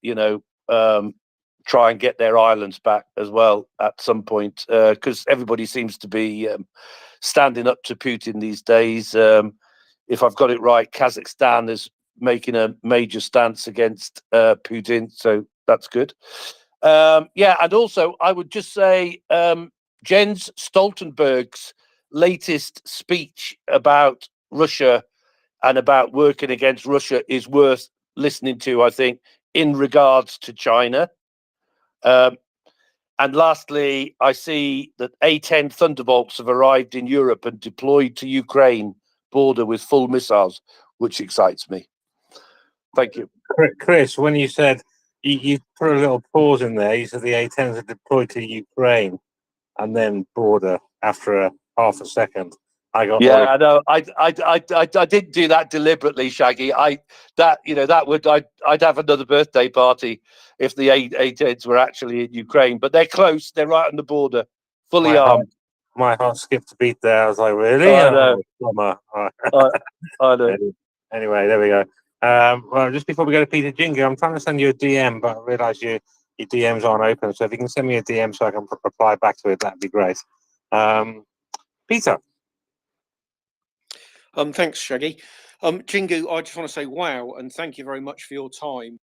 try and get their islands back as well at some point, because everybody seems to be standing up to Putin these days. If I've got it right, Kazakhstan is making a major stance against Putin, so that's good. And also I would just say Jens Stoltenberg's latest speech about Russia and about working against Russia is worth listening to, I think, in regards to China. And lastly, I see that A-10 Thunderbolts have arrived in Europe and deployed to Ukraine border with full missiles, which excites me. Thank you. Chris, when you said, you put a little pause in there, you said the A-10s are deployed to Ukraine and then border after half a second. I got I know. I didn't do that deliberately, Shaggy. I'd have another birthday party if the A-10s were actually in Ukraine. But they're close. They're right on the border, fully armed. My heart skipped a beat there. I was like, really? I know. I know. Anyway, there we go. Well, just before we go to Peter Jingu, I'm trying to send you a DM, but I realise your DMs aren't open. So if you can send me a DM so I can reply back to it, that'd be great. Peter. Thanks, Shaggy. Jingu, I just want to say wow, and thank you very much for your time.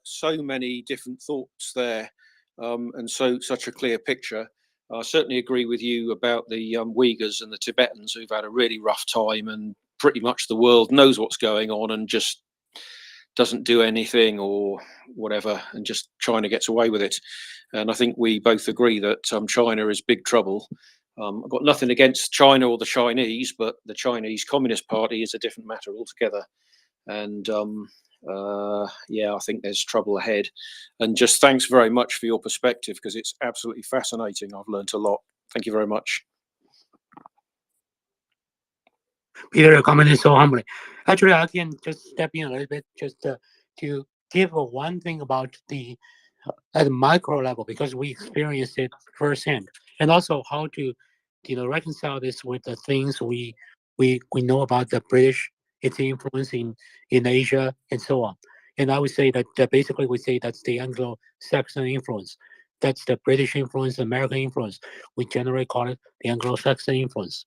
So many different thoughts there, and such a clear picture. I certainly agree with you about the Uyghurs and the Tibetans who've had a really rough time, and pretty much the world knows what's going on and just doesn't do anything or whatever, and just China gets away with it. And I think we both agree that China is big trouble. I've got nothing against China or the Chinese, but the Chinese Communist Party is a different matter altogether. And I think there's trouble ahead. And just thanks very much for your perspective, because it's absolutely fascinating. I've learned a lot. Thank you very much. Peter, your comment is so humbling. Actually, I can just step in a little bit just to give one thing about the at the micro level because we experienced it firsthand, and also how to, reconcile this with the things we know about the British, its influence in Asia and so on. And I would say that basically we say that's the Anglo-Saxon influence. That's the British influence, American influence. We generally call it the Anglo-Saxon influence.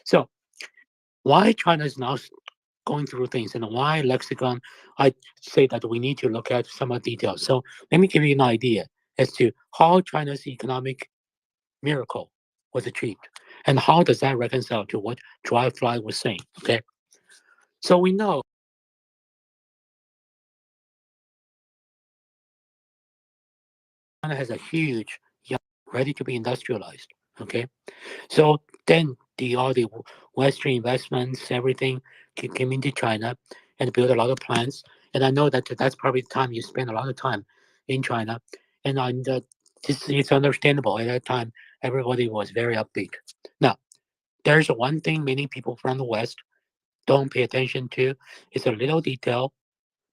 So why China is now going through things and why lexicon, I say that we need to look at some of the details. So let me give you an idea as to how China's economic miracle was achieved and how does that reconcile to what Dryfly was saying. Okay, so we know China has a huge young ready to be industrialized. Okay, so then all the Western investments, everything came into China and built a lot of plants. And I know that that's probably the time you spend a lot of time in China. And it's understandable at that time. Everybody was very upbeat. Now, there's one thing many people from the West don't pay attention to. It's a little detail,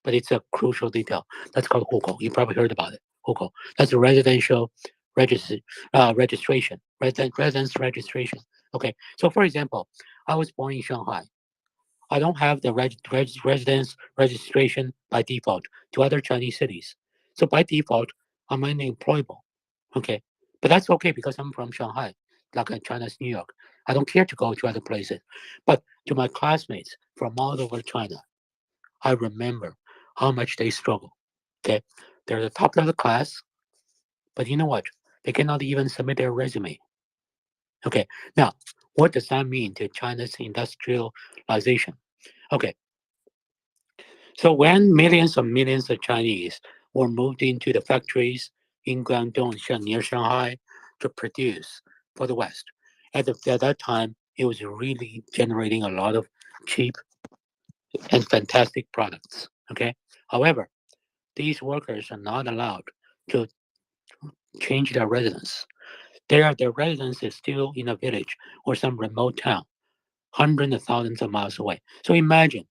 but it's a crucial detail. That's called hukou. You probably heard about it. Hukou. That's a residential registration, residence registration. Okay. So, for example, I was born in Shanghai. I don't have the residence registration by default to other Chinese cities. So by default, I'm unemployable. Okay. But that's okay because I'm from Shanghai, like China's New York. I don't care to go to other places. But to my classmates from all over China, I remember how much they struggle. Okay. They're the top of the class, but you know what? They cannot even submit their resume. Okay. Now, what does that mean to China's industrialization? Okay. So when millions and millions of Chinese were moved into the factories in Guangdong, near Shanghai, to produce for the West, at that time, it was really generating a lot of cheap and fantastic products. Okay. However, these workers are not allowed to change their residence. Their residence is still in a village or some remote town, hundreds of thousands of miles away. So imagine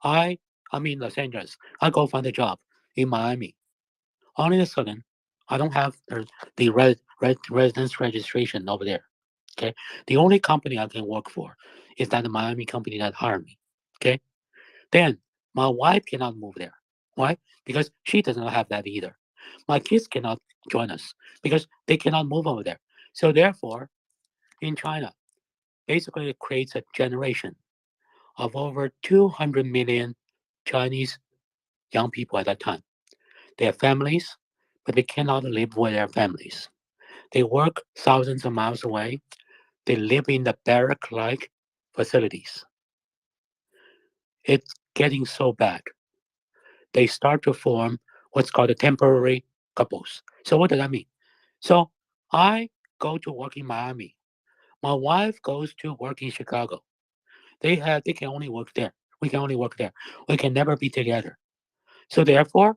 I'm in Los Angeles. I go find a job in Miami. All of a sudden, I don't have the residence registration over there. Okay, the only company I can work for is that Miami company that hired me. Okay, then my wife cannot move there. Why? Because she does not have that either. My kids cannot join us because they cannot move over there. So therefore, in China, basically it creates a generation of over 200 million Chinese young people at that time. They have families, but they cannot live with their families. They work thousands of miles away. They live in the barrack-like facilities. It's getting so bad. They start to form what's called a temporary couples. So what does that mean? So I go to work in Miami. My wife goes to work in Chicago. They can only work there. We can only work there. We can never be together. So therefore,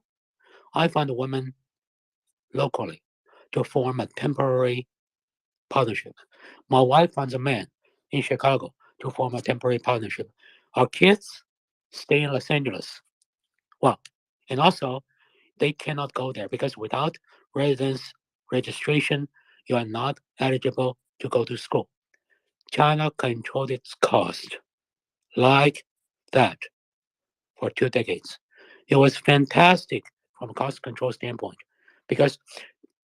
I find a woman locally to form a temporary partnership. My wife finds a man in Chicago to form a temporary partnership. Our kids stay in Los Angeles. Well, and also they cannot go there because without residence registration, you are not eligible to go to school. China controlled its cost like that for 2 decades. It was fantastic from a cost control standpoint because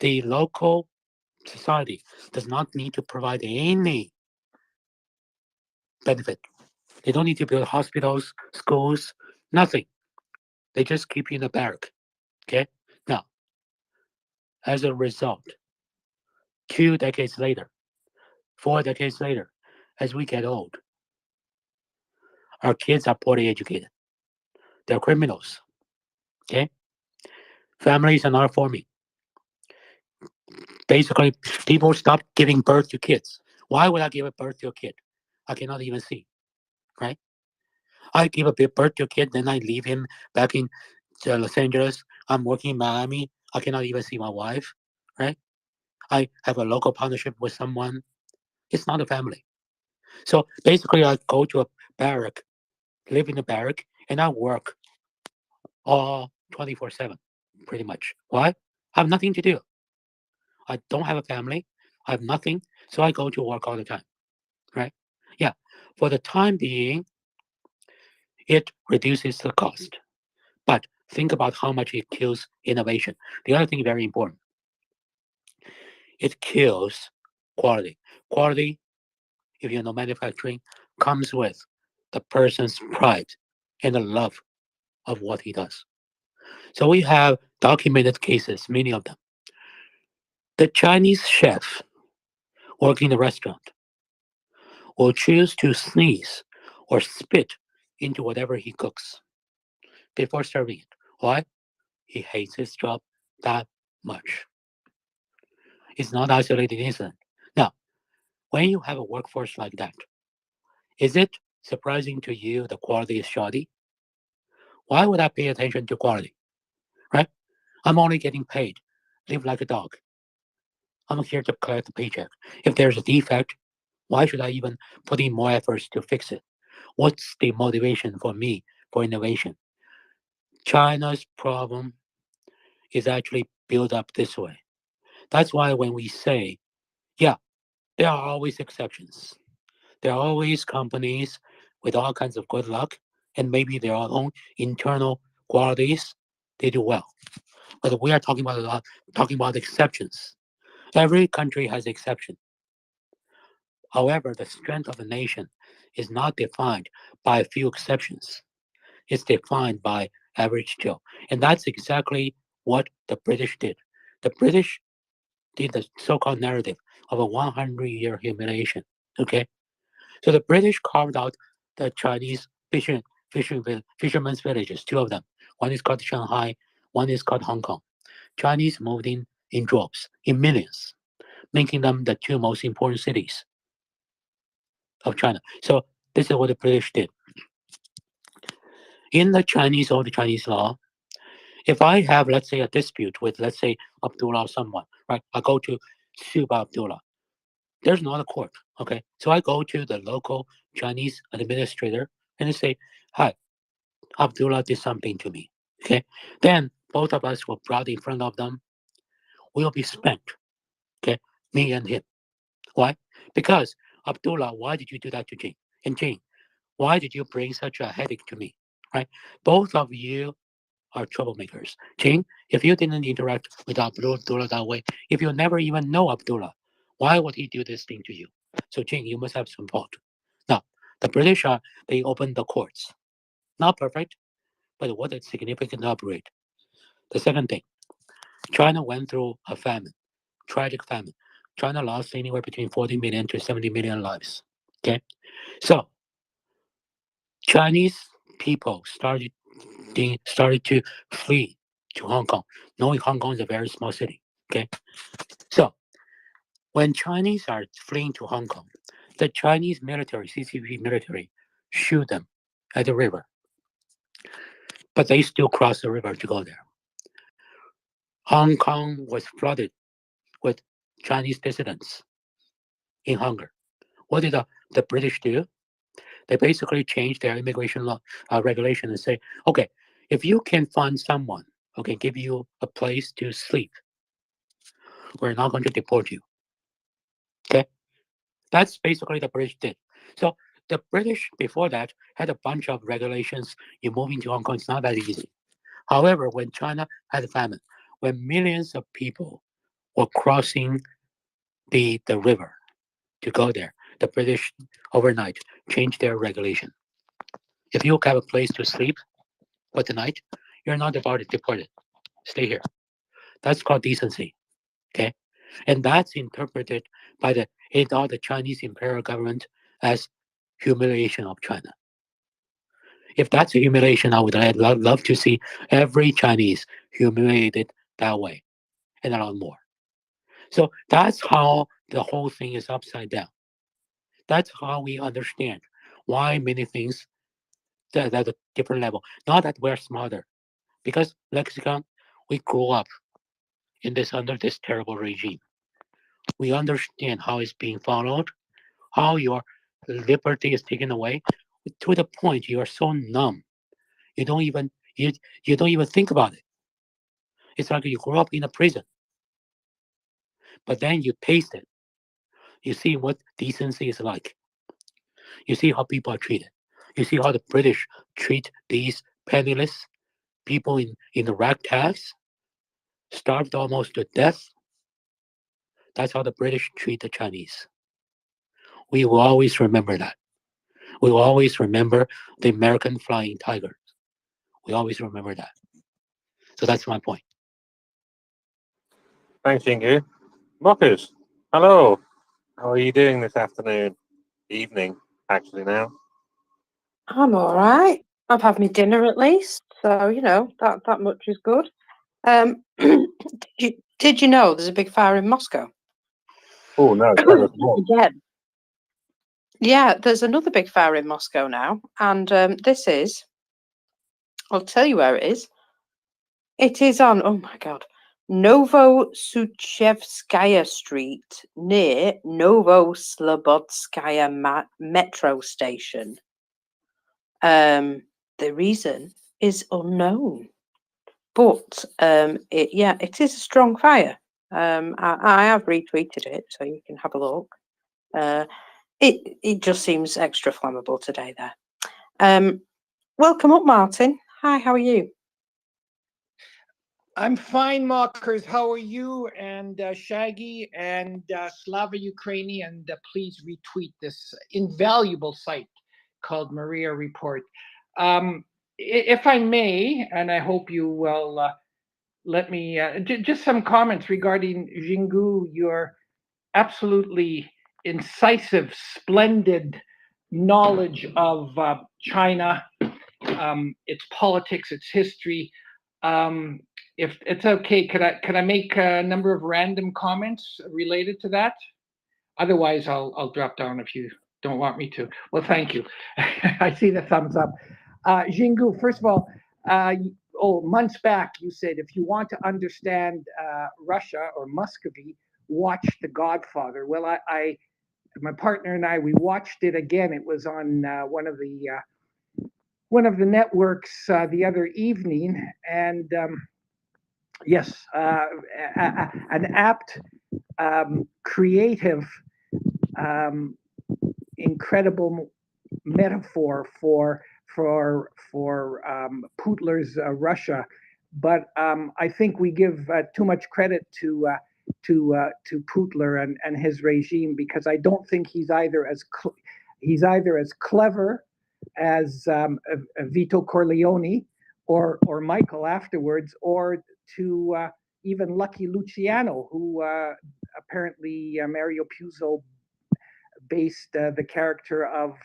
the local society does not need to provide any benefit. They don't need to build hospitals, schools, nothing. They just keep you in a barrack. Okay? Now, as a result, 2 decades later, 4 decades later, as we get old, our kids are poorly educated. They're criminals. Okay? Families are not forming. Basically, people stop giving birth to kids. Why would I give a birth to a kid? I cannot even see, right? I give a birth to a kid, then I leave him back in Los Angeles. I'm working in Miami. I cannot even see my wife, right? I have a local partnership with someone. It's not a family. So basically, I go to a barrack, live in a barrack, and I work all 24/7, pretty much. Why? I have nothing to do. I don't have a family. I have nothing, so I go to work all the time, right? Yeah. For the time being, it reduces the cost. But think about how much it kills innovation. The other thing very important, it kills quality. Quality, if you know manufacturing, comes with the person's pride and the love of what he does. So we have documented cases, many of them. The Chinese chef working in the restaurant will choose to sneeze or spit into whatever he cooks before serving it. Why? He hates his job that much. It's not isolated incident. Now, when you have a workforce like that, is it surprising to you the quality is shoddy? Why would I pay attention to quality? Right? I'm only getting paid. Live like a dog. I'm here to collect the paycheck. If there's a defect, why should I even put in more efforts to fix it? What's the motivation for me for innovation? China's problem is actually built up this way. That's why when we say, yeah, there are always exceptions. There are always companies with all kinds of good luck and maybe their own internal qualities, they do well. But we are talking about exceptions. Every country has exception. However, the strength of a nation is not defined by a few exceptions. It's defined by average Joe. And that's exactly what the British did. The British did the so-called narrative of a 100-year humiliation. Okay, so the British carved out the Chinese fishermen's villages, two of them. One is called Shanghai, one is called Hong Kong. Chinese moved in droves, in millions, making them the two most important cities of China. So this is what the British did. In the Chinese or the Chinese law, if I have, let's say, a dispute with, let's say, Abdullah or someone, right? I go to sue Abdullah. There's not a court, okay? So I go to the local Chinese administrator and I say, hi, Abdullah did something to me, okay? Then both of us were brought in front of them. We'll be spanked, okay? Me and him. Why? Because Abdullah, why did you do that to Jane? And Jane, why did you bring such a headache to me, right? Both of you are troublemakers. Jane, if you didn't interact with Abdullah that way, if you never even know Abdullah, why would he do this thing to you? So Jane, you must have some fault. Now, the British they opened the courts. Not perfect, but what a significant upgrade. The second thing, China went through a famine, tragic famine. China lost anywhere between 40 million to 70 million lives. Okay, so Chinese people started to flee to Hong Kong, knowing Hong Kong is a very small city. Okay, so when Chinese are fleeing to Hong Kong, the Chinese military, CCP military, shoot them at the river, but they still cross the river to go there. Hong Kong was flooded with Chinese dissidents in hunger. What did the British do? They basically changed their immigration law regulation and say, okay, if you can find someone who can give you a place to sleep, we're not going to deport you. Okay, that's basically the British did. So the British before that had a bunch of regulations. You moving to Hong Kong, it's not that easy. However, when China had a famine, when millions of people were crossing the river to go there, the British overnight changed their regulation. If you have a place to sleep for the night, you're not deported. Stay here. That's called decency. Okay, and that's interpreted by the Chinese imperial government as humiliation of China. If that's a humiliation, I would love to see every Chinese humiliated that way and a lot more. So that's how the whole thing is upside down. That's how we understand why many things that at a different level. Not that we're smarter, because lexicon, we grew up in this under this terrible regime. We understand how it's being followed, how your liberty is taken away to the point you are so numb. You don't even You don't even think about it. It's like you grow up in a prison, but then you taste it. You see what decency is like. You see how people are treated. You see how the British treat these penniless people in the ragtags, starved almost to death. That's how the British treat the Chinese. We will always remember that. We will always remember the American flying tigers. We always remember that. So that's my point. Thanks, Jingu. Marcus, hello. How are you doing this afternoon? Evening, actually, now. I'm all right. I've had my dinner at least, so you know that much is good. Did you know there's a big fire in Moscow? Oh, no, tell us more. Again. Yeah, there's another big fire in Moscow now, and this is. I'll tell you where it is. It is on. Oh my God. Novosuchevskaya Street near Novoslobodskaya metro station. The reason is unknown, but it is a strong fire. I have retweeted it, so you can have a look. It just seems extra flammable today there. Welcome up, Martin. Hi, how are you? I'm fine, Markers. How are you? And Shaggy and Slava Ukraini, and please retweet this invaluable site called MriyaReport. If I may, and I hope you will let me, just some comments regarding Jingu, your absolutely incisive, splendid knowledge of China, its politics, its history. If it's okay, could I make a number of random comments related to that? Otherwise, I'll drop down if you don't want me to. Well, thank you. I see the thumbs up. Jingu, first of all, months back you said if you want to understand Russia or Muscovy, watch The Godfather. Well, my partner and I, we watched it again. It was on one of the networks the other evening, and yes, an apt, creative, incredible metaphor for Putler's Russia, but I think we give too much credit to Putler and his regime, because I don't think he's either as clever as Vito Corleone or Michael afterwards, or to even Lucky Luciano, who apparently Mario Puzo based the character of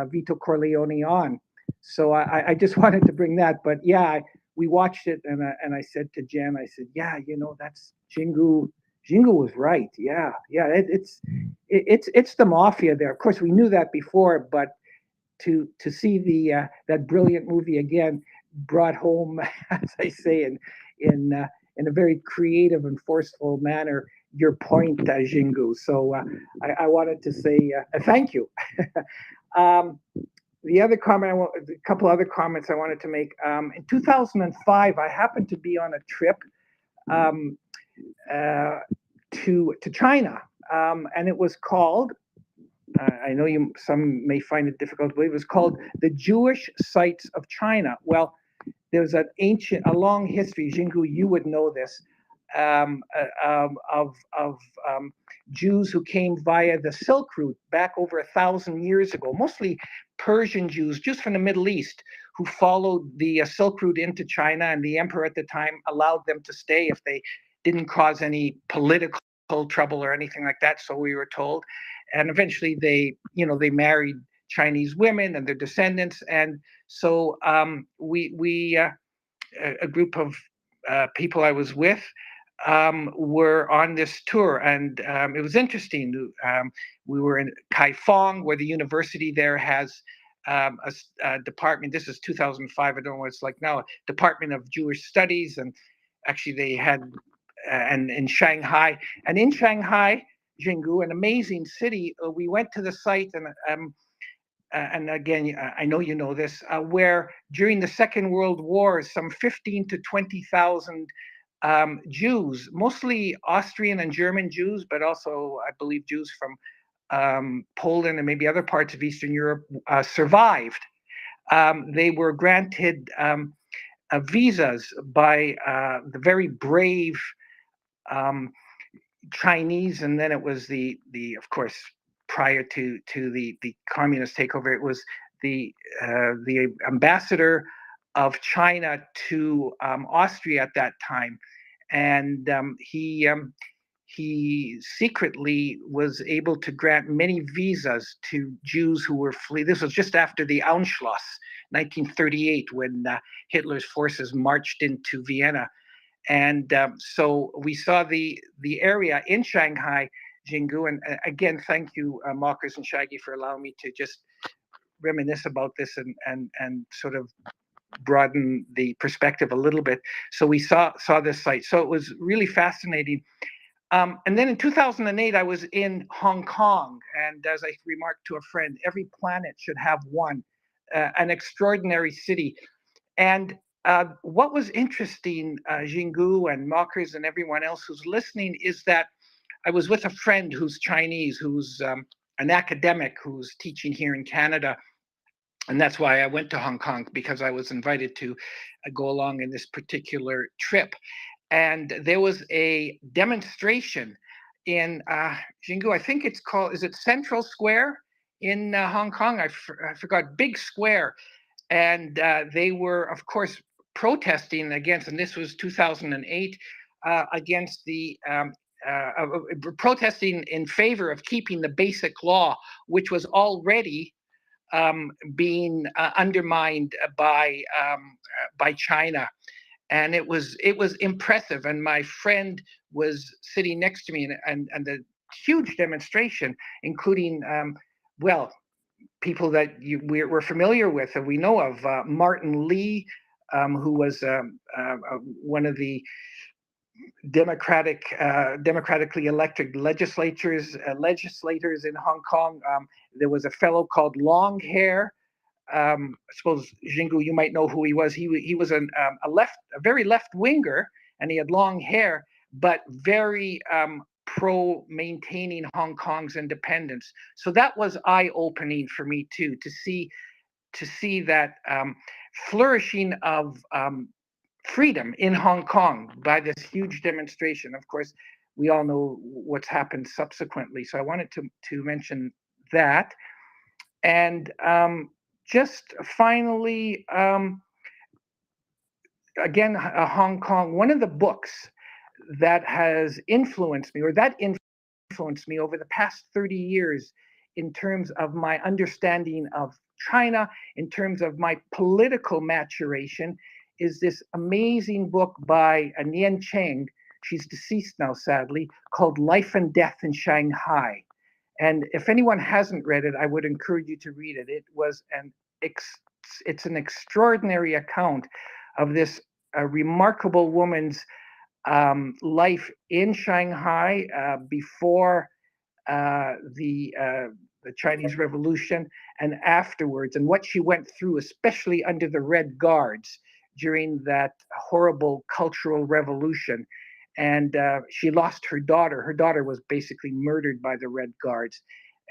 Vito Corleone on. So I just wanted to bring that. But yeah, we watched it, and I said to Jen, I said, yeah, that's Jingu. Jingu was right. Yeah, it's the mafia there. Of course, we knew that before, but to see that brilliant movie again brought home, as I say, in a very creative and forceful manner, your point, Jingu. So I wanted to say thank you. The other comment, a couple other comments I wanted to make. In 2005, I happened to be on a trip to China, and it was called. I know some may find it difficult to believe. It was called the Jewish Sites of China. Well, there's a long history. Jingu, you would know this, of Jews who came via the Silk Route back over 1,000 years ago, mostly Persian Jews, just from the Middle East, who followed the Silk Route into China, and the emperor at the time allowed them to stay if they didn't cause any political trouble or anything like that, so we were told. And eventually they married Chinese women and their descendants, and so we a group of people I was with were on this tour, and it was interesting. We were in Kaifeng, where the university there has a department. This is 2005. I don't know what it's like now. A Department of Jewish Studies, and actually they had and in Shanghai. And in Shanghai, Jingu, an amazing city, we went to the site, and and again, I know you know this, where during the Second World War, some 15 to 20,000 Jews, mostly Austrian and German Jews, but also, I believe, Jews from Poland and maybe other parts of Eastern Europe survived. They were granted visas by the very brave Chinese, and then it was the of course, prior to the communist takeover, it was the ambassador of China to Austria at that time, and he secretly was able to grant many visas to Jews who were fleeing. This was just after the Anschluss, 1938, when Hitler's forces marched into Vienna. And so we saw the area in Shanghai, Jingu, and again, thank you, Mockers and Shaggy, for allowing me to just reminisce about this and sort of broaden the perspective a little bit. So we saw this site. So it was really fascinating. And then in 2008, I was in Hong Kong, and as I remarked to a friend, every planet should have one, an extraordinary city. And what was interesting, Jingu and Mockers and everyone else who's listening, is that I was with a friend who's Chinese, who's an academic who's teaching here in Canada. And that's why I went to Hong Kong, because I was invited to go along in this particular trip. And there was a demonstration in Jingu, I think it's called, is it Central Square in Hong Kong? I forgot, big square. And they were, of course, protesting against, and this was 2008, against the, protesting in favor of keeping the basic law, which was already being undermined by China. And it was impressive. And my friend was sitting next to me, and the huge demonstration, including, well, people that we're familiar with and we know of, Martin Lee, who was one of the democratically elected legislators in Hong Kong. There was a fellow called Long Hair. I suppose, Jingu, you might know who he was. He was a very left winger, and he had long hair, but very pro maintaining Hong Kong's independence. So that was eye-opening for me too, to see that flourishing of freedom in Hong Kong by this huge demonstration. Of course, we all know what's happened subsequently. So I wanted to mention that. And just finally, again, Hong Kong, one of the books that has influenced me, or that influenced me over the past 30 years in terms of my understanding of China, in terms of my political maturation, is this amazing book by Nian Cheng, she's deceased now sadly, called Life and Death in Shanghai. And if anyone hasn't read it, I would encourage you to read it. It was it's an extraordinary account of this remarkable woman's life in Shanghai before the Chinese Revolution and afterwards, and what she went through, especially under the Red Guards during that horrible cultural revolution. And she lost her daughter. Her daughter was basically murdered by the Red Guards,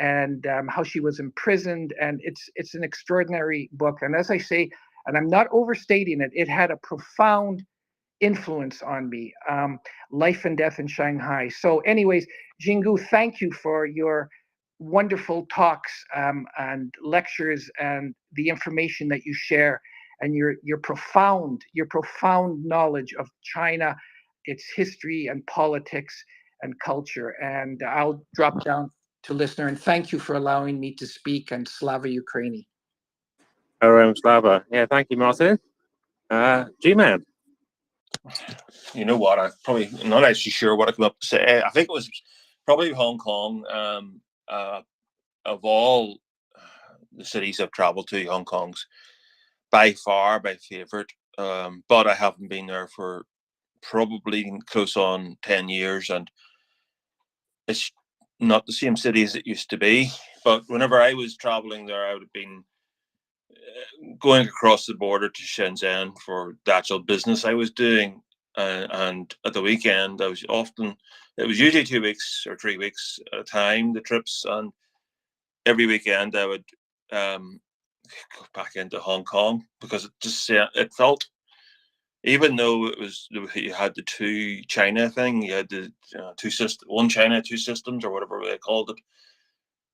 and how she was imprisoned. And it's an extraordinary book. And as I say, and I'm not overstating it, it had a profound influence on me. Life and Death in Shanghai. So anyways, Jingu, thank you for your wonderful talks and lectures and the information that you share, and your profound knowledge of China, its history and politics and culture. And I'll drop down to listener, and thank you for allowing me to speak, and Slava Ukraini. Slava. Yeah, thank you, Martin. G-Man. You know what? I'm probably not actually sure what I come up to say. I think it was probably Hong Kong. Of all the cities I've traveled to, Hong Kong's by far my favorite. But I haven't been there for probably close on 10 years, and it's not the same city as it used to be. But whenever I was traveling there, I would have been going across the border to Shenzhen for the actual business I was doing. And at the weekend, it was usually 2 weeks or 3 weeks at a time, the trips. And every weekend I would go back into Hong Kong, because it felt, even though you had the two China thing, you had the one China, two systems, or whatever they called it,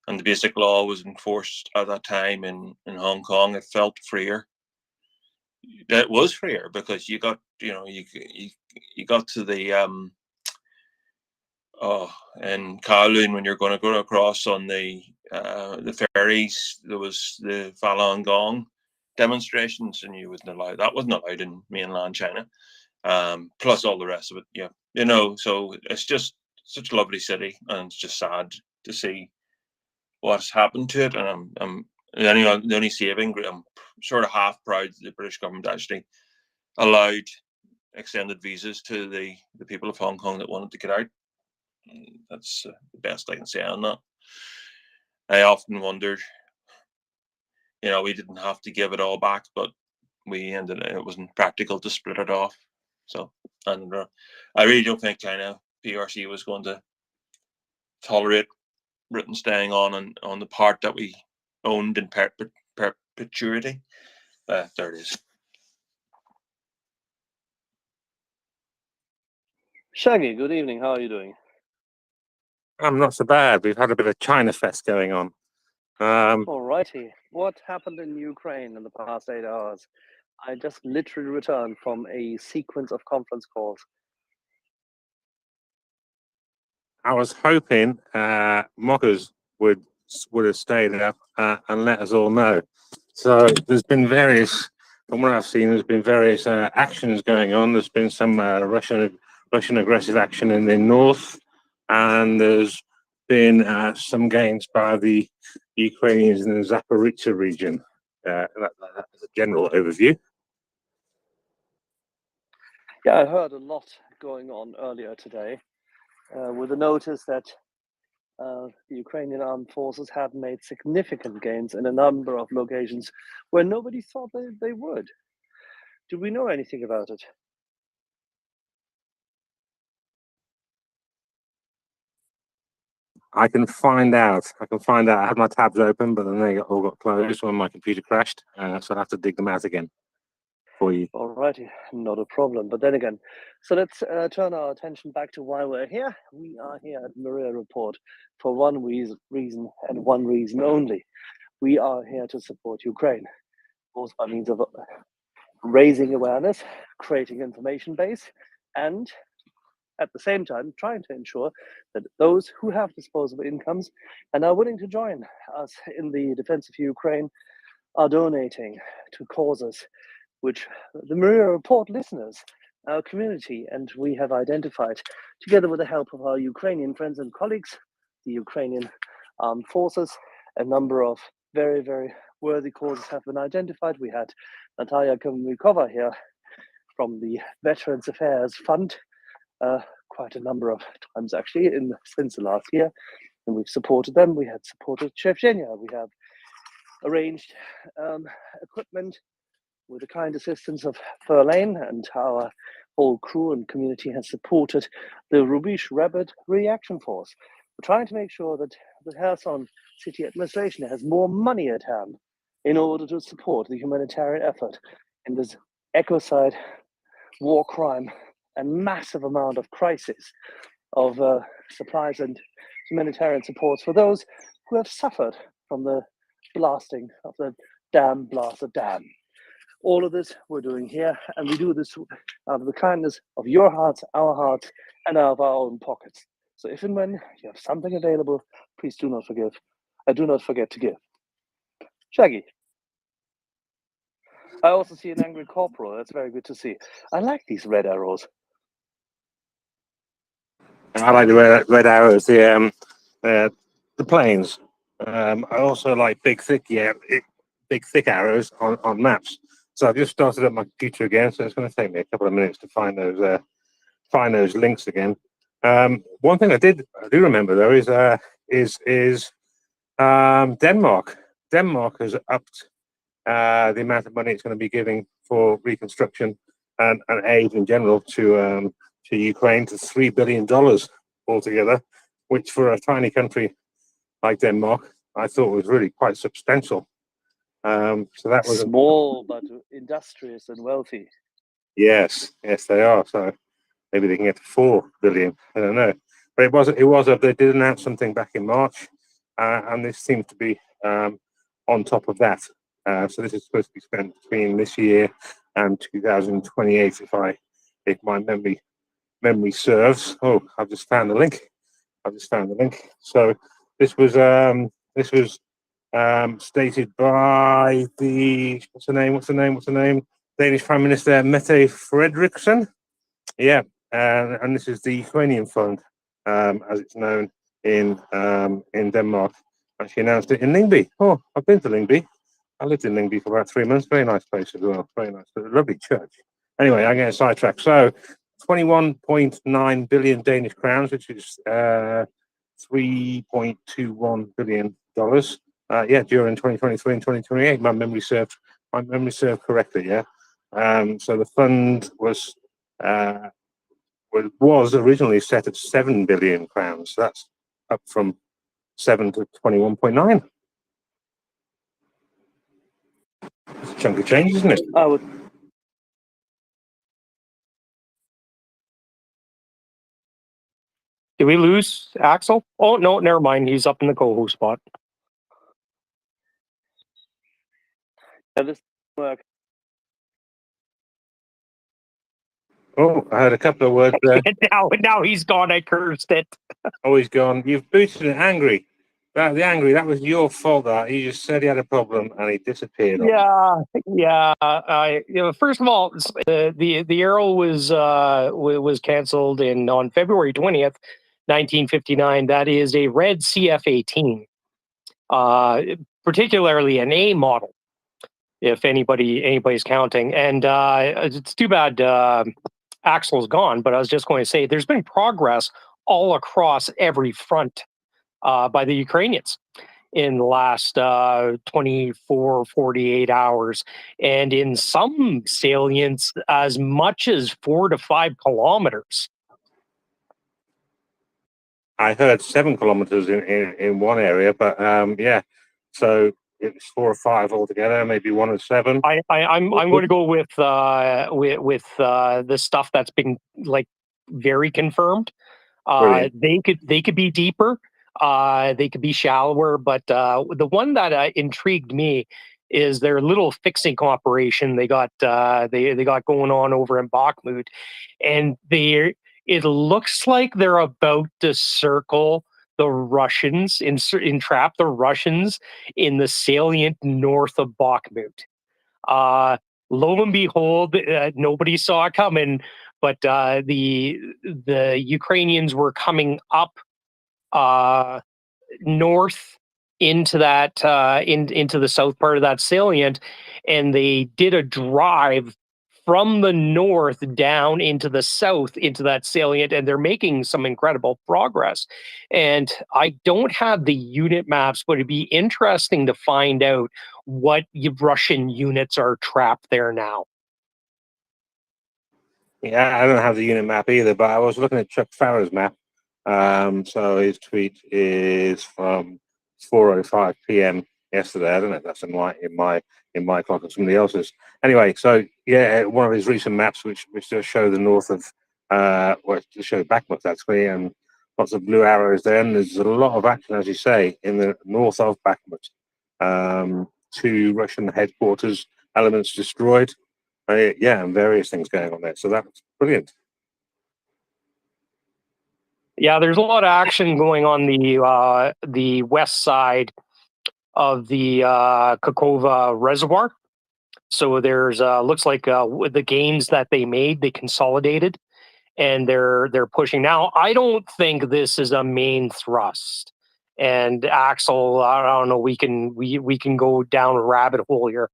and the basic law was enforced at that time in Hong Kong. It felt freer. It was freer because you got you got to the in Kowloon, when you're going to go across on the ferries, there was the Falun Gong demonstrations, and that wasn't allowed in mainland China. Plus all the rest of it, so it's just such a lovely city, and it's just sad to see what's happened to it. And I'm the only saving, I'm sort of half proud that the British government actually allowed extended visas to the people of Hong Kong that wanted to get out. That's the best I can say on that. I often wondered, we didn't have to give it all back, but it wasn't practical to split it off. So, and I really don't think China PRC was going to tolerate Britain staying on the part that we owned in perpetuity. There it is. Shaggy, good evening. How are you doing? I'm not so bad. We've had a bit of China Fest going on. All righty. What happened in Ukraine in the past 8 hours? I just literally returned from a sequence of conference calls. I was hoping mockers would have stayed up and let us all know. So there's been various, from what I've seen, there's been various actions going on. There's been some Russian aggressive action in the north, and there's been some gains by the Ukrainians in the Zaporizhzhia region. That's a general overview. Yeah, I heard a lot going on earlier today, with the notice that the Ukrainian armed forces had made significant gains in a number of locations where nobody thought they would. Do we know anything about it? I can find out. I had my tabs open, but then they all got closed when my computer crashed. So I'll have to dig them out again for you. All righty, not a problem. But then again, so let's turn our attention back to why we're here. We are here at MriyaReport for one reason and one reason only. We are here to support Ukraine, both by means of raising awareness, creating information base, and at the same time trying to ensure that those who have disposable incomes and are willing to join us in the defense of Ukraine are donating to causes which the MriyaReport listeners, our community, and we have identified, together with the help of our Ukrainian friends and colleagues, the Ukrainian armed forces. A number of very, very worthy causes have been identified. We had Natalia Kamikova here from the Veterans Affairs Fund, quite a number of times actually since the last year, and we've supported them. We had supported Chevchenia. We have arranged equipment with the kind assistance of Verlaine, and our whole crew and community has supported the Rubish Rapid Reaction Force. We're trying to make sure that the Kherson city administration has more money at hand in order to support the humanitarian effort in this ecocide, war crime, and massive amount of crisis of supplies and humanitarian supports for those who have suffered from the blasting of the blasted dam. All of this we're doing here, and we do this out of the kindness of your hearts, our hearts, and out of our own pockets. So if and when you have something available, please do not forget to give. Shaggy. I also see an angry corporal. That's very good to see. I like these red arrows. I like the red arrows, the planes. I also like big thick arrows on maps. So I've just started up my computer again, so it's going to take me a couple of minutes to find those links again. One thing I do remember though is is Denmark. Denmark has upped the amount of money it's going to be giving for reconstruction and aid in general to Ukraine to $3 billion altogether, which for a tiny country like Denmark, I thought was really quite substantial. So that was small but industrious and wealthy. Yes, they are. So maybe they can get to 4 billion. I don't know, but it was they did announce something back in March, and this seems to be on top of that. So this is supposed to be spent between this year and 2028, if my memory serves. Oh, I've just found the link. So this was stated by the what's the name? Danish Prime Minister Mette Frederiksen. Yeah, and this is the Ukrainian Fund, as it's known in Denmark. And she announced it in Lyngby. Oh, I've been to Lyngby. I lived in Lyngby for about 3 months. Very nice place as well. Very nice. But a lovely church. Anyway, I'm getting sidetracked. So 21.9 billion Danish crowns, which is $3.21 billion. During 2023 and 2028, my memory served correctly. Yeah. So the fund was originally set at 7 billion crowns. So that's up from 7 to 21.9. It's a chunk of change, isn't it? I would. Did we lose Axel? Oh no, never mind. He's up in the co-host spot. Yeah, this work. Oh, I heard a couple of words there. now he's gone. I cursed it. Oh, he's gone. You've booted it angry. That was your fault. That he just said he had a problem and he disappeared. Yeah. First of all, the Arrow was canceled on February 20th, 1959. That is a red CF-18, particularly an A model, if anybody's counting. And it's too bad Axel's gone. But I was just going to say, there's been progress all across every front by the Ukrainians in the last 24, 48 hours. And in some salients, as much as 4 to 5 kilometers. I heard 7 kilometers in one area, but yeah. So it's 4 or 5 altogether, maybe 1 or 7. I'm going to go with the stuff that's been like very confirmed. They could be deeper. They could be shallower, but the one that intrigued me is their little fixing operation they got going on over in Bakhmut, and it looks like they're about to circle the Russians, entrap the Russians in the salient north of Bakhmut. Lo and behold, nobody saw it coming, but the Ukrainians were coming up north into that into the south part of that salient, and they did a drive from the north down into the south into that salient, and they're making some incredible progress. And I don't have the unit maps, but it'd be interesting to find out what Russian units are trapped there now. Yeah, I don't have the unit map either, but I was looking at Chuck Farrer's map. So his tweet is from 4:05 p.m. yesterday. I don't know if that's in my clock or somebody else's. Anyway, so yeah, one of his recent maps, which does show the north of, to show Bakhmut actually, and lots of blue arrows there. And there's a lot of action, as you say, in the north of Bakhmut. 2 Russian headquarters elements destroyed. And various things going on there. So that's brilliant. Yeah, there's a lot of action going on the west side of the Kakova Reservoir. So there's looks like the gains that they made, they consolidated, and they're pushing now. I don't think this is a main thrust. And Axel, I don't know, we can go down a rabbit hole here,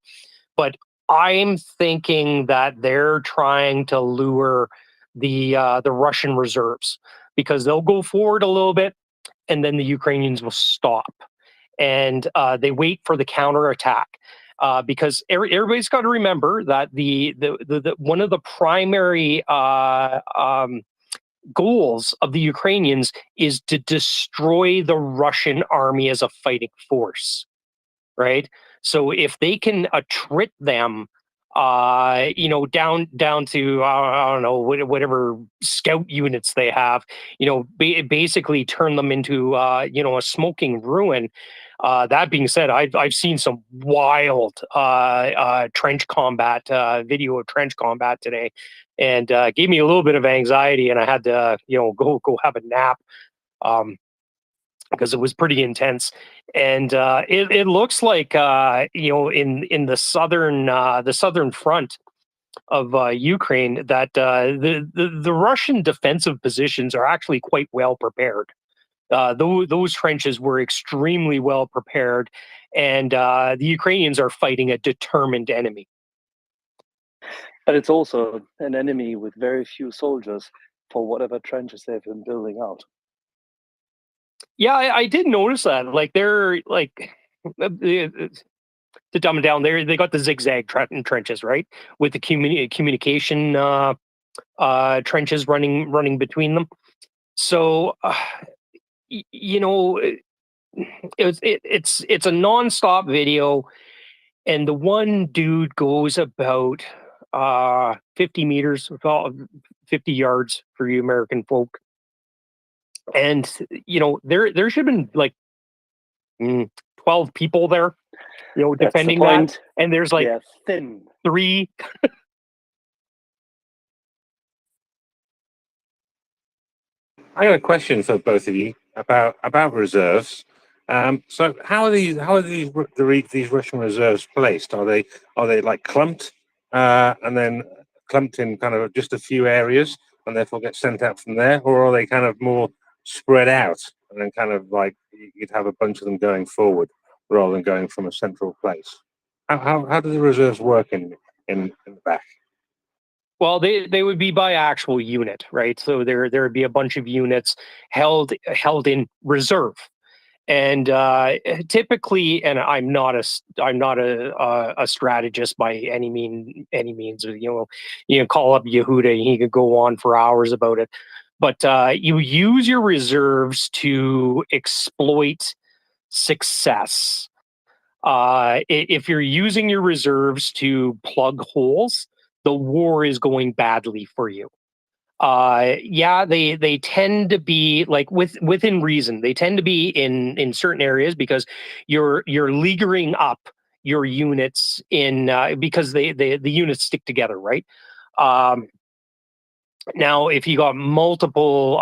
but I'm thinking that they're trying to lure the Russian reserves, because they'll go forward a little bit and then the Ukrainians will stop, and they wait for the counterattack. Because everybody's got to remember that the one of the primary goals of the Ukrainians is to destroy the Russian army as a fighting force, right? So if they can attrit them, down to I don't know, whatever scout units they have, basically turn them into a smoking ruin. That being said, I've seen some wild trench combat video of trench combat today, and gave me a little bit of anxiety, and I had to go have a nap. Because it was pretty intense, and it looks like in the southern front of Ukraine that the Russian defensive positions are actually quite well prepared. Those trenches were extremely well prepared, and the Ukrainians are fighting a determined enemy. But it's also an enemy with very few soldiers for whatever trenches they've been building out. Yeah, I did notice that. Like they're like to dumb it down, they got the zigzag trenches, right, with the communication trenches running between them. So it's a nonstop video, and the one dude goes about 50 meters, about 50 yards for you American folk. And there should have been like 12 people there, defending that, and there's like thin. 3. I got a question for both of you about reserves. So how are these Russian reserves placed? Are they like clumped and then clumped in kind of just a few areas and therefore get sent out from there, or are they kind of more spread out and then kind of like you'd have a bunch of them going forward rather than going from a central place? How do the reserves work in the back? Well, they would be by actual unit, right? So there would be a bunch of units held in reserve, and typically, and I'm not a strategist by any means. You can call up Yehuda, he could go on for hours about it, but you use your reserves to exploit success. If you're using your reserves to plug holes, the war is going badly for you. They tend to be like within reason. They tend to be in certain areas because you're leaguering up your units in because the units stick together, right? Now, if you got multiple,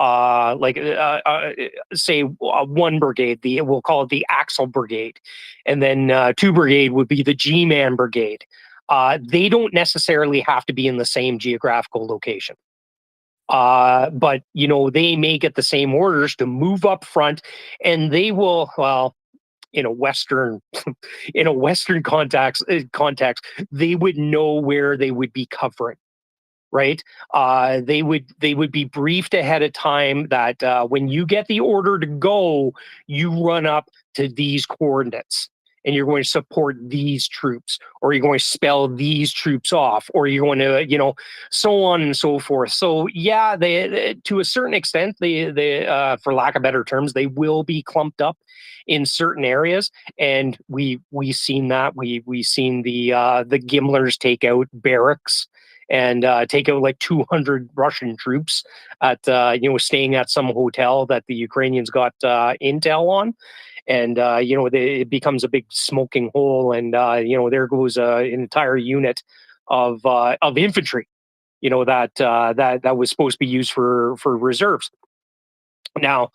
say one brigade, we'll call it the Axle Brigade, and then 2 brigade would be the G-Man Brigade. They don't necessarily have to be in the same geographical location. But they may get the same orders to move up front, and they will, well, in a Western context, they would know where they would be covering. Right? They would be briefed ahead of time that when you get the order to go, you run up to these coordinates and you're going to support these troops, or you're going to spell these troops off, or you're going to, so on and so forth. So yeah, they to a certain extent, they for lack of better terms, they will be clumped up in certain areas, and we've seen that. We've seen the Gimlers take out barracks and take out like 200 Russian troops at staying at some hotel that the Ukrainians got intel on, and it becomes a big smoking hole, and there goes an entire unit of infantry, that was supposed to be used for reserves. Now,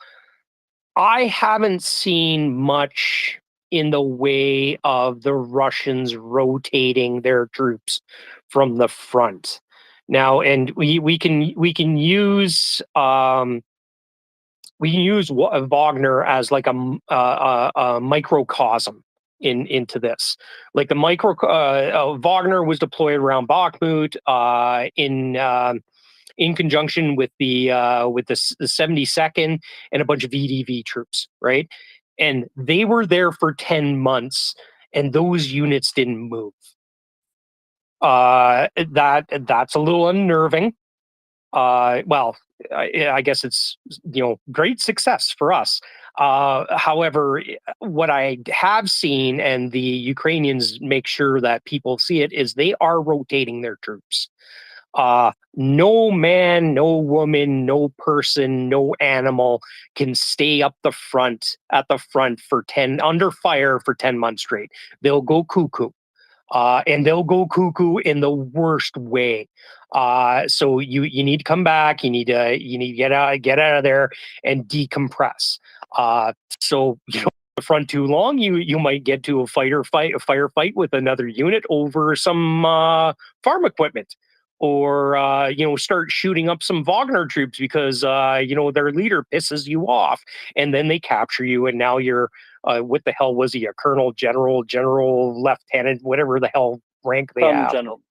I haven't seen much in the way of the Russians rotating their troops from the front. Now, and we can use Wagner as like a microcosm into this. Like the Wagner was deployed around Bakhmut in in conjunction with the 72nd and a bunch of VDV troops, right? And they were there for 10 months, and those units didn't move. That's a little unnerving. Well, I guess it's, you know, great success for us. However, what I have seen, and the Ukrainians make sure that people see it, is they are rotating their troops. No man, no woman, no person, no animal can stay at the front for 10 under fire for 10 months straight. They'll go cuckoo. And they'll go cuckoo in the worst way. So you need to come back. You need to get out of there and decompress. So you know, the front too long, you might get to a firefight with another unit over some farm equipment, or you know, start shooting up some Wagner troops because you know, their leader pisses you off, and then they capture you, and now you're what the hell was he, a colonel, general, lieutenant, whatever the hell rank they have. General.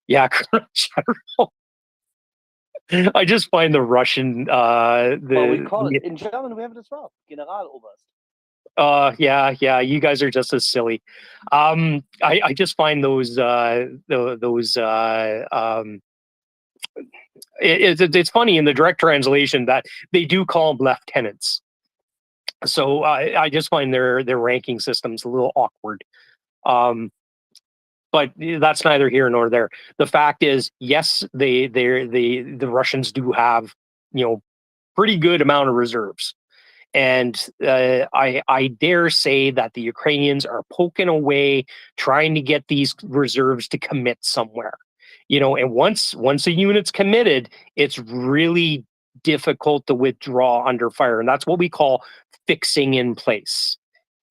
Yeah, colonel general. I just find the Russian Well, we call it in German. We have it as well, Generaloberst. Yeah, you guys are just as silly. I just find those it's funny in the direct translation that they do call them lieutenants. So I just find their ranking systems a little awkward. But that's neither here nor there. The fact is, yes, the Russians do have, you know, pretty good amount of reserves. And I dare say that the Ukrainians are poking away, trying to get these reserves to commit somewhere. You know, and once a unit's committed, it's really difficult to withdraw under fire. And that's what we call fixing in place.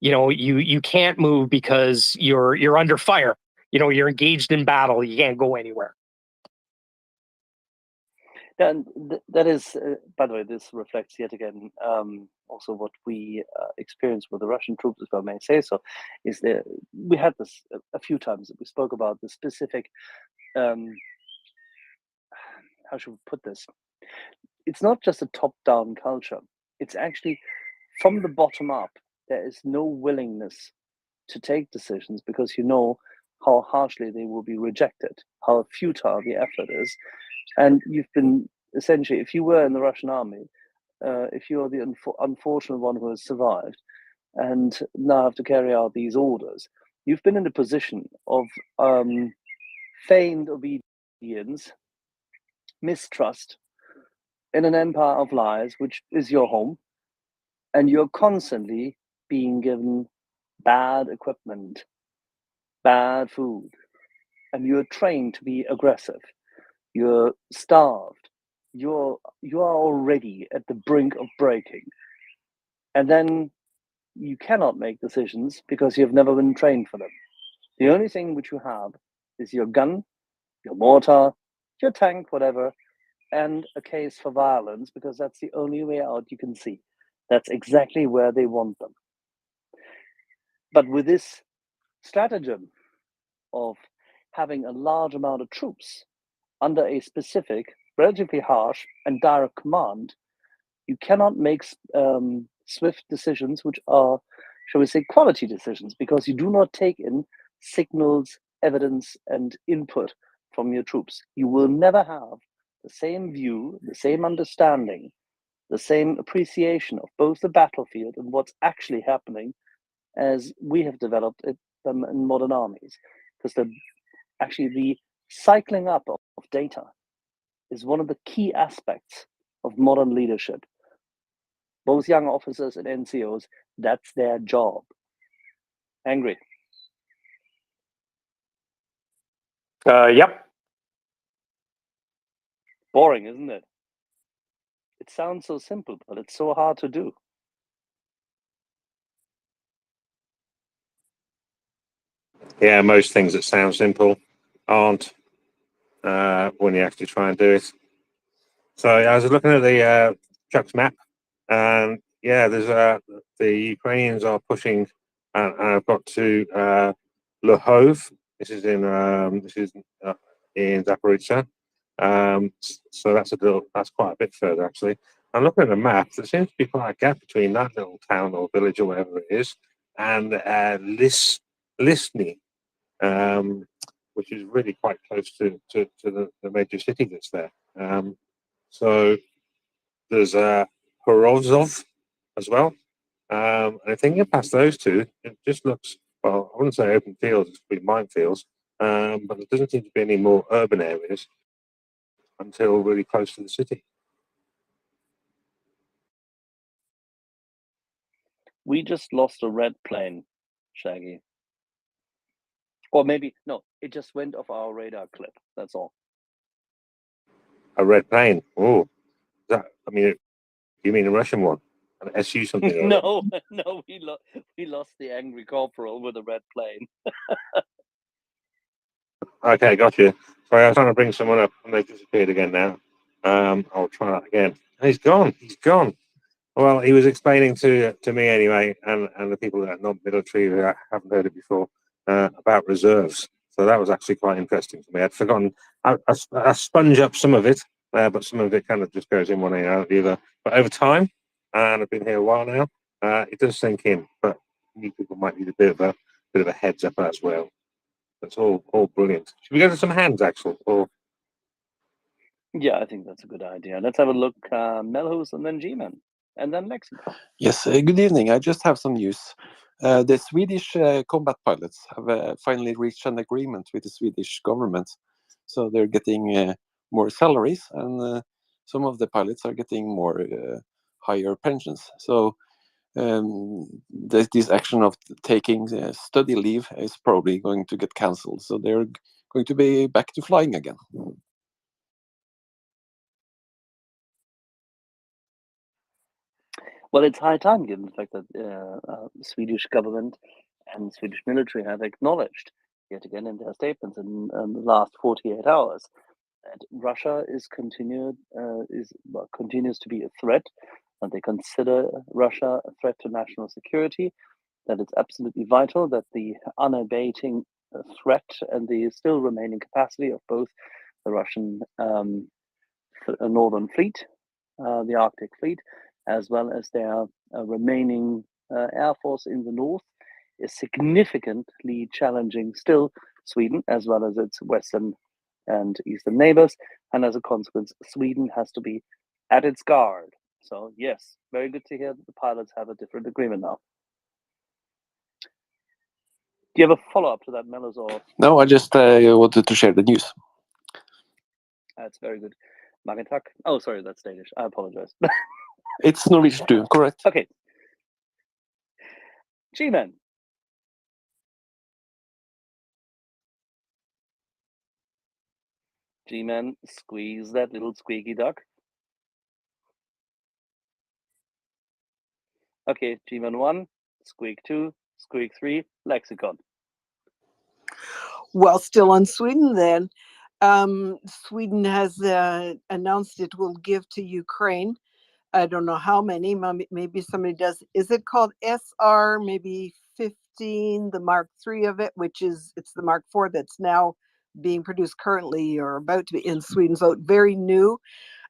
You know, you can't move because you're under fire. You know, you're engaged in battle. You can't go anywhere. And that is, by the way, this reflects yet again also what we experienced with the Russian troops, if I may say so. Is there? We had this a few times. We spoke about the specific. How should we put this? It's not just a top-down culture. It's actually from the bottom up. There is no willingness to take decisions because you know how harshly they will be rejected, how futile the effort is. And you've been essentially, if you were in the Russian army, if you're the unfortunate one who has survived and now have to carry out these orders, you've been in a position of feigned obedience, mistrust, in an empire of lies, which is your home, and you're constantly being given bad equipment, bad food, and you're trained to be aggressive. You're starved. You are already at the brink of breaking, and then you cannot make decisions because you've never been trained for them. The only thing which you have is your gun, your mortar, your tank, whatever, and a case for violence, because that's the only way out you can see. That's exactly where they want them. But with this stratagem of having a large amount of troops under a specific, relatively harsh and direct command, you cannot make swift decisions which are, shall we say, quality decisions, because you do not take in signals, evidence, and input from your troops. You will never have the same view, the same understanding, the same appreciation of both the battlefield and what's actually happening as we have developed them in modern armies. Because the cycling up of data is one of the key aspects of modern leadership. Both young officers and NCOs, that's their job. Angry. Yep. Boring, isn't it? It sounds so simple, but it's so hard to do. Yeah, most things that sound simple aren't when you actually try and do it. So I was looking at the Chuck's map, and yeah, there's the Ukrainians are pushing, and I've got to Lhov. This is in Zaporizhzhia, So that's quite a bit further actually. I'm looking at the map. There seems to be quite a gap between that little town or village or whatever it is and Lisny, which is really quite close to the major city that's there. So there's Horozov as well. And I think you pass those two, it just looks, well, I wouldn't say open fields, it's pretty minefields, but there doesn't seem to be any more urban areas until really close to the city. We just lost a red plane, Shaggy. Or maybe, no, it just went off our radar clip. That's all. A red plane? Oh, I mean, you mean a Russian one? An SU something? No, no, we lost the angry corporal with a red plane. Okay, got you. Sorry, I was trying to bring someone up and they've disappeared again now. I'll try that again. He's gone. He's gone. Well, he was explaining to me anyway, and the people that are not military who haven't heard it before, about reserves. So that was actually quite interesting for me. I'd forgotten. I sponge up some of it, but some of it kind of just goes in one ear out the other. But over time, and I've been here a while now, it does sink in. But new people might need a bit of a heads up as well. That's all brilliant. Should we go to some hands, Axel? Or Yeah, I think that's a good idea. Let's have a look. Melhouse and then G-Man. And then Lexicon. Yes, good evening. I just have some news. The Swedish combat pilots have finally reached an agreement with the Swedish government. So they're getting more salaries, and some of the pilots are getting more higher pensions. So this action of taking study leave is probably going to get cancelled. So they're going to be back to flying again. Well, it's high time, given the fact that the Swedish government and Swedish military have acknowledged, yet again in their statements in the last 48 hours, that Russia continues to be a threat, and they consider Russia a threat to national security, that it's absolutely vital that the unabating threat and the still remaining capacity of both the Russian Northern Fleet, the Arctic Fleet, as well as their remaining air force in the north, is significantly challenging still Sweden as well as its western and eastern neighbors, and as a consequence, Sweden has to be at its guard. So yes, very good to hear that the pilots have a different agreement now. Do you have a follow-up to that, Melos? Or No, I just wanted to share the news. That's very good. Magentak. Oh, sorry, that's Danish. I apologize. It's Norwegian too, correct? Okay. G-Man. G-Man, squeeze that little squeaky duck. Okay, G-Man 1, squeak 2, squeak 3, Lexicon. Well, still on Sweden then. Sweden has announced it will give to Ukraine. I don't know how many, maybe somebody does. Is it called SR maybe 15, the Mark III of it, it's the Mark IV that's now being produced currently or about to be in Sweden. So very new.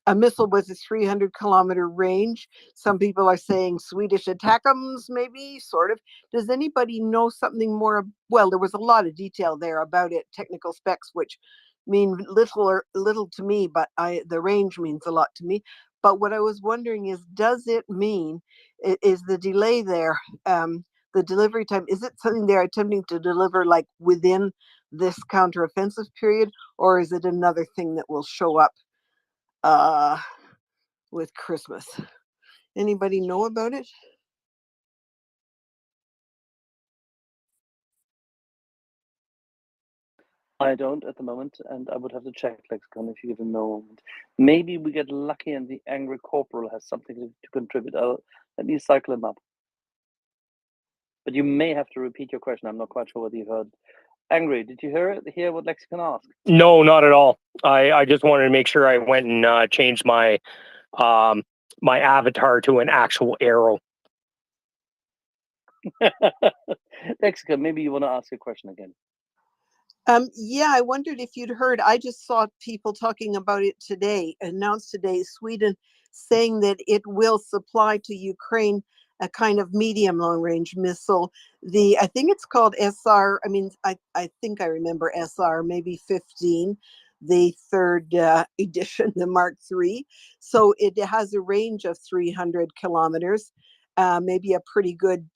A missile with a 300-kilometer range. Some people are saying Swedish attackums, maybe, sort of. Does anybody know something more? Well, there was a lot of detail there about it, technical specs, which mean little to me, but the range means a lot to me. But what I was wondering is, does it mean, is the delay there, the delivery time, is it something they're attempting to deliver like within this counteroffensive period, or is it another thing that will show up with Christmas? Anybody know about it? I don't at the moment, and I would have to check Lexicon if you give a moment. Maybe we get lucky and the angry corporal has something to contribute. Let me cycle him up. But you may have to repeat your question. I'm not quite sure whether you heard. Angry, did you hear what Lexicon asked? No, not at all. I just wanted to make sure I went and changed my my avatar to an actual arrow. Lexicon, maybe you want to ask your question again. Yeah, I wondered if you'd heard. I just saw people talking about it today, announced today, Sweden saying that it will supply to Ukraine a kind of medium long range missile. I think it's called SR. I mean, I think I remember SR, maybe 15, the third edition, the Mark III. So it has a range of 300 kilometers. Maybe a pretty good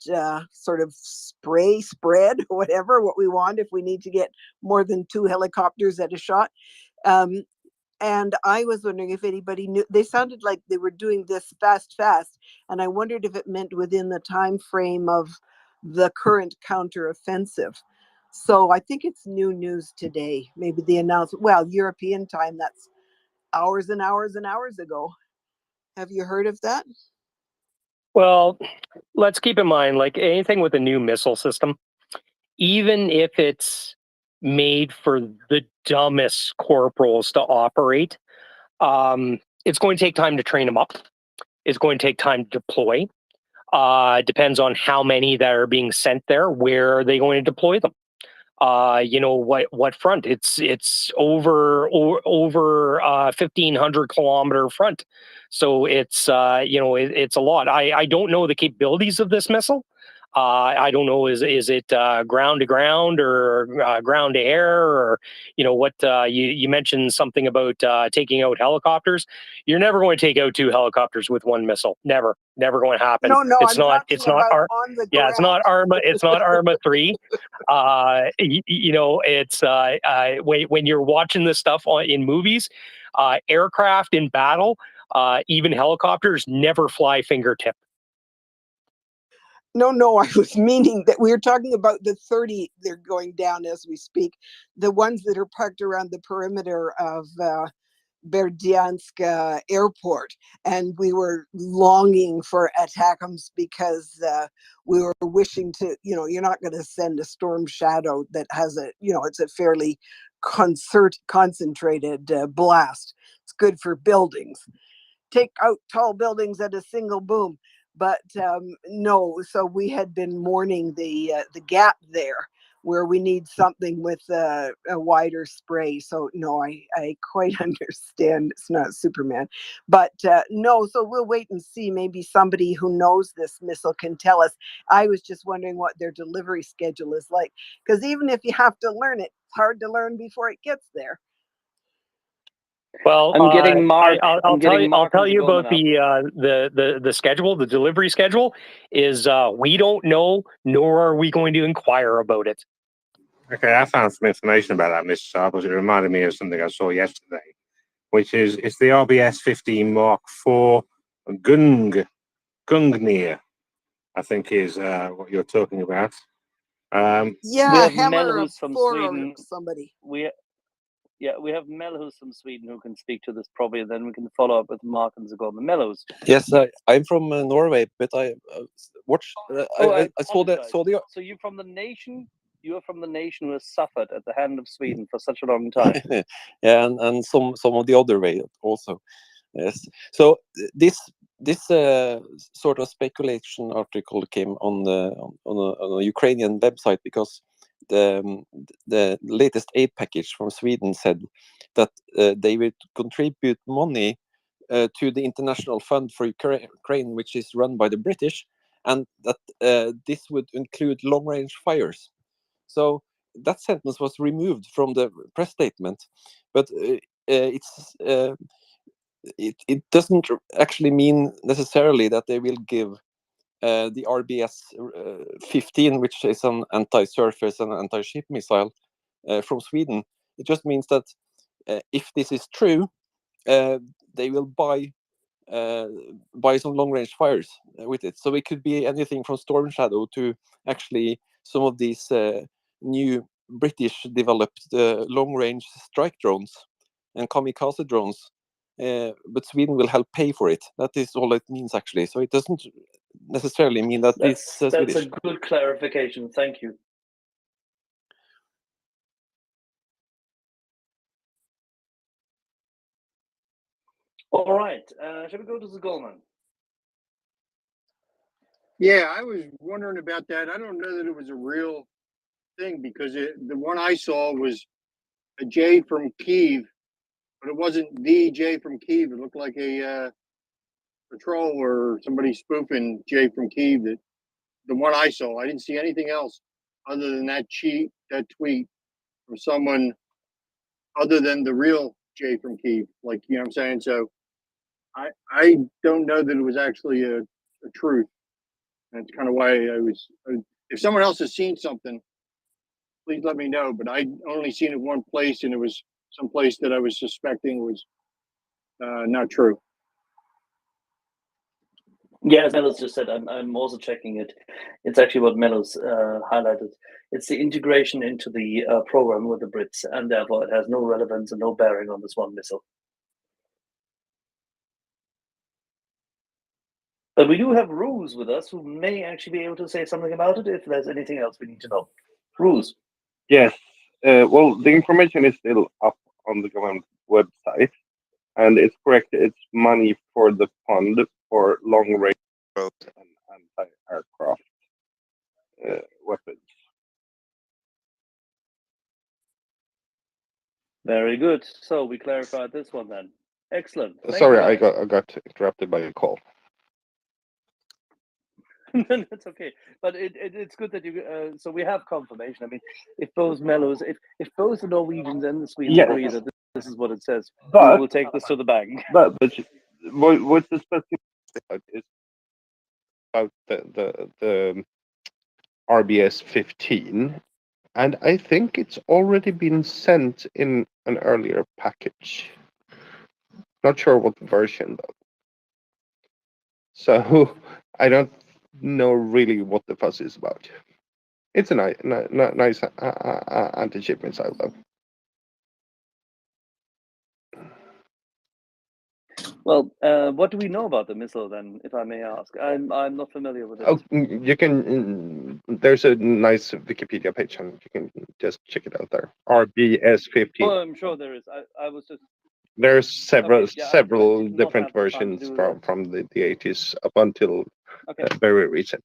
sort of spread, whatever, what we want if we need to get more than 2 helicopters at a shot. Um, and I was wondering if anybody knew. They sounded like they were doing this fast, and I wondered if it meant within the time frame of the current counteroffensive. So I think it's new news today. Maybe the announcement, well, European time, that's hours and hours and hours ago. Have you heard of that? Well, let's keep in mind, like anything with a new missile system, even if it's made for the dumbest corporals to operate, it's going to take time to train them up. It's going to take time to deploy. Depends on how many that are being sent there. Where are they going to deploy them? You know what front? It's over 1,500 kilometer front, so it's it's a lot. I don't know the capabilities of this missile. I don't know, is it ground to ground or ground to air, or what you mentioned something about taking out helicopters. You're never going to take out 2 helicopters with 1 missile. Never going to happen. No, It's I'm not. talking It's not. about on the Yeah, it's not ground. Arma. It's not Arma 3. It's when you're watching this stuff in movies, aircraft in battle, even helicopters never fly fingertip. No, I was meaning that we were talking about the 30, they're going down as we speak, the ones that are parked around the perimeter of Berdiansk airport. And we were longing for ATACMS because we were wishing to, you're not going to send a Storm Shadow that has it's a fairly concentrated blast. It's good for buildings. Take out tall buildings at a single boom. But no, so we had been mourning the gap there where we need something with a wider spray. So no, I quite understand it's not Superman. But no, so we'll wait and see. Maybe somebody who knows this missile can tell us. I was just wondering what their delivery schedule is like. Because even if you have to learn it, it's hard to learn before it gets there. Well, I'm getting Mark. I'll tell you. I'll tell and you about Zagorna the schedule. The delivery schedule is we don't know, nor are we going to inquire about it. Okay, I found some information about that, Mr. Sharp, it reminded me of something I saw yesterday, which is it's the RBS 15 Mark IV Gungnir, I think is what you're talking about. We Yeah, have Hammer Mel, of who's from Thor or Sweden. somebody. We have Mel, who's from Sweden, who can speak to this probably, and then we can follow up with Mark and Zagorna. Mellows. Yes, I'm from Norway, but I watched. I saw the. So you're from the nation. You are from the nation who has suffered at the hand of Sweden for such a long time. Yeah, and some of the other way also. Yes. So this sort of speculation article came on a Ukrainian website because the latest aid package from Sweden said that they would contribute money to the International Fund for Ukraine, which is run by the British, and that this would include long-range fires. So that sentence was removed from the press statement, but it doesn't actually mean necessarily that they will give the RBS 15, which is an anti-surface and anti-ship missile from Sweden. It just means that if this is true, they will buy some long-range fires with it. So it could be anything from Storm Shadow to actually some of these new British-developed long-range strike drones and kamikaze drones. But Sweden will help pay for it. That is all it means, actually. So it doesn't necessarily mean that it's That's Swedish. a good clarification. Thank you. All right. Shall we go to Zagorna? Yeah, I was wondering about that. I don't know that it was a real thing because the one I saw was a J from Kiev, but it wasn't the J from Kiev. It looked like a patrol or somebody spoofing J from Kiev. That the one I saw, I didn't see anything else other than that tweet from someone other than the real J from Kiev. Like, you know what I'm saying? So I don't know that it was actually a truth. That's kind of why if someone else has seen something, please let me know. But I only seen it one place, and it was some place that I was suspecting was not true. Yeah, as Melos just said, I'm also checking it. It's actually what Melos highlighted. It's the integration into the program with the Brits, and therefore it has no relevance and no bearing on this one missile. But we do have Ruse with us, who may actually be able to say something about it if there's anything else we need to know. Ruse. Yes. Well, the information is still up on the government website, and it's correct. It's money for the fund for long-range and anti-aircraft weapons. Very good. So we clarified this one then. Excellent. Thank Sorry, you, I got interrupted by a call. That's okay, but it's good that you. So we have confirmation. I mean, if both Mellows, if both the Norwegians and the Swedes agree that this is what it says, we But will take this to the bank. but what's the specific is about the RBS 15, and I think it's already been sent in an earlier package. Not sure what version though. So I don't know really what the fuss is about. It's a nice anti-ship missile though. Well, what do we know about the missile then, if I may ask? I'm not familiar with it. Oh, you can. There's a nice Wikipedia page, and you can just check it out there. RBS 15. Oh, I'm sure there is. I was just. There's several Okay, yeah, several I did not different have the time to versions do from the 80s up until Okay. very recent.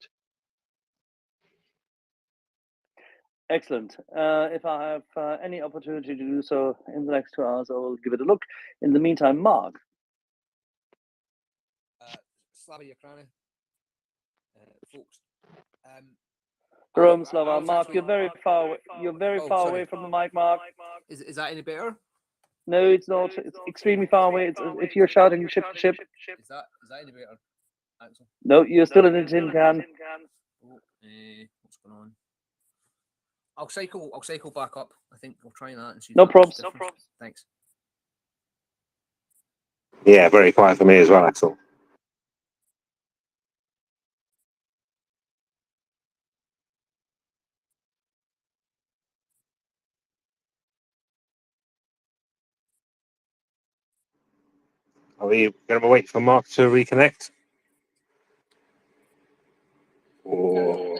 Excellent. If I have any opportunity to do so in the next 2 hours, I will give it a look. In the meantime, Mark. Slava Ukraine, folks. Jerome Slava, Mark, you're very far away. You're very Oh, far sorry. away from the mic, Mark. Is that any better? No, it's not. It's extremely far away. It's, if you're shouting, you ship to ship. Is that any better, Axel? No, you're still in a tin can. Oh, what's going on? I'll cycle back up. I think we'll try that and see. No probs. No probs. Thanks. Yeah, very quiet for me as well, Axel. Are we going to wait for Mark to reconnect? Or...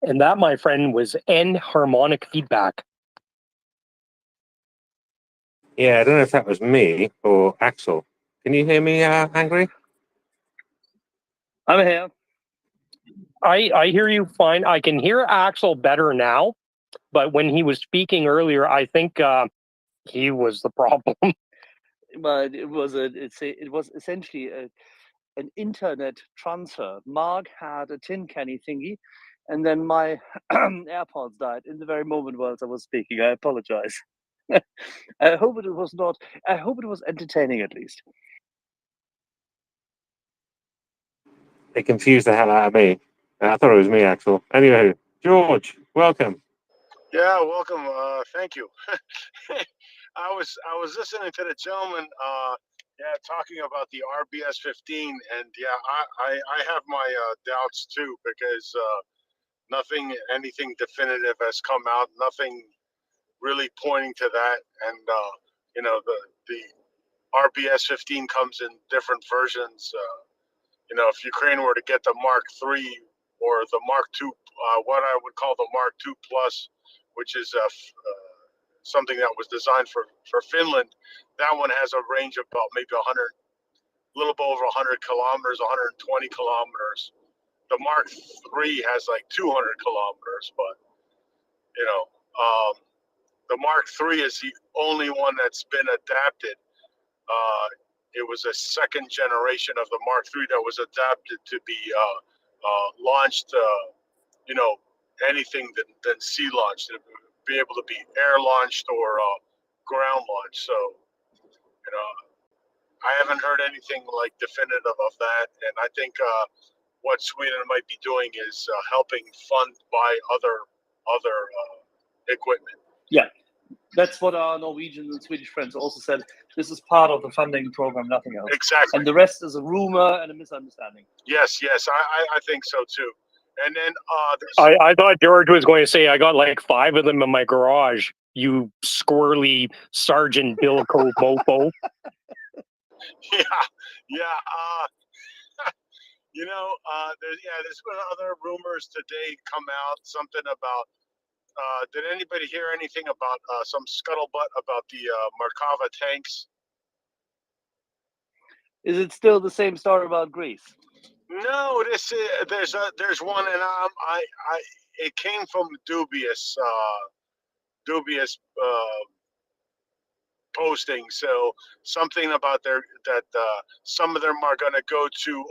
And that, my friend, was N harmonic feedback. Yeah, I don't know if that was me or Axel. Can you hear me, Angry? I'm here. I hear you fine. I can hear Axel better now, but when he was speaking earlier, I think he was the problem. But it was essentially an internet transfer. Mark had a tin canny thingy, and then my AirPods died in the very moment whilst I was speaking. I apologize. I hope it was not. I hope it was entertaining at least. They confused the hell out of me. I thought it was me, Axel. Anyway, George, welcome. Yeah, welcome. Thank you. I was listening to the gentleman, talking about the RBS 15, and I have my doubts too because anything definitive has come out. Nothing really pointing to that, and the RBS 15 comes in different versions. If Ukraine were to get the Mark III or the Mark II, what I would call the Mark II Plus, which is something that was designed for Finland. That one has a range of about maybe 100, a little bit over 100 kilometers, 120 kilometers. The Mark III has like 200 kilometers, but the Mark III is the only one that's been adapted. It was a second generation of the Mark III that was adapted to be launched, anything than sea launched, to be able to be air launched or ground launched. So, I haven't heard anything like definitive of that, and I think what Sweden might be doing is helping fund buy other equipment. Yeah, that's what our Norwegian and Swedish friends also said. This is part of the funding program, nothing else. Exactly. And the rest is a rumor and a misunderstanding. Yes, I think so too. And then I thought George was going to say I got like 5 of them in my garage. You squirrely Sergeant Bilko mofo. Yeah. There's been other rumors today come out. Something about. Did anybody hear anything about some scuttlebutt about the Merkava tanks? Is it still the same story about Greece? No, there's one, and it came from dubious posting. So something about some of them are going to go to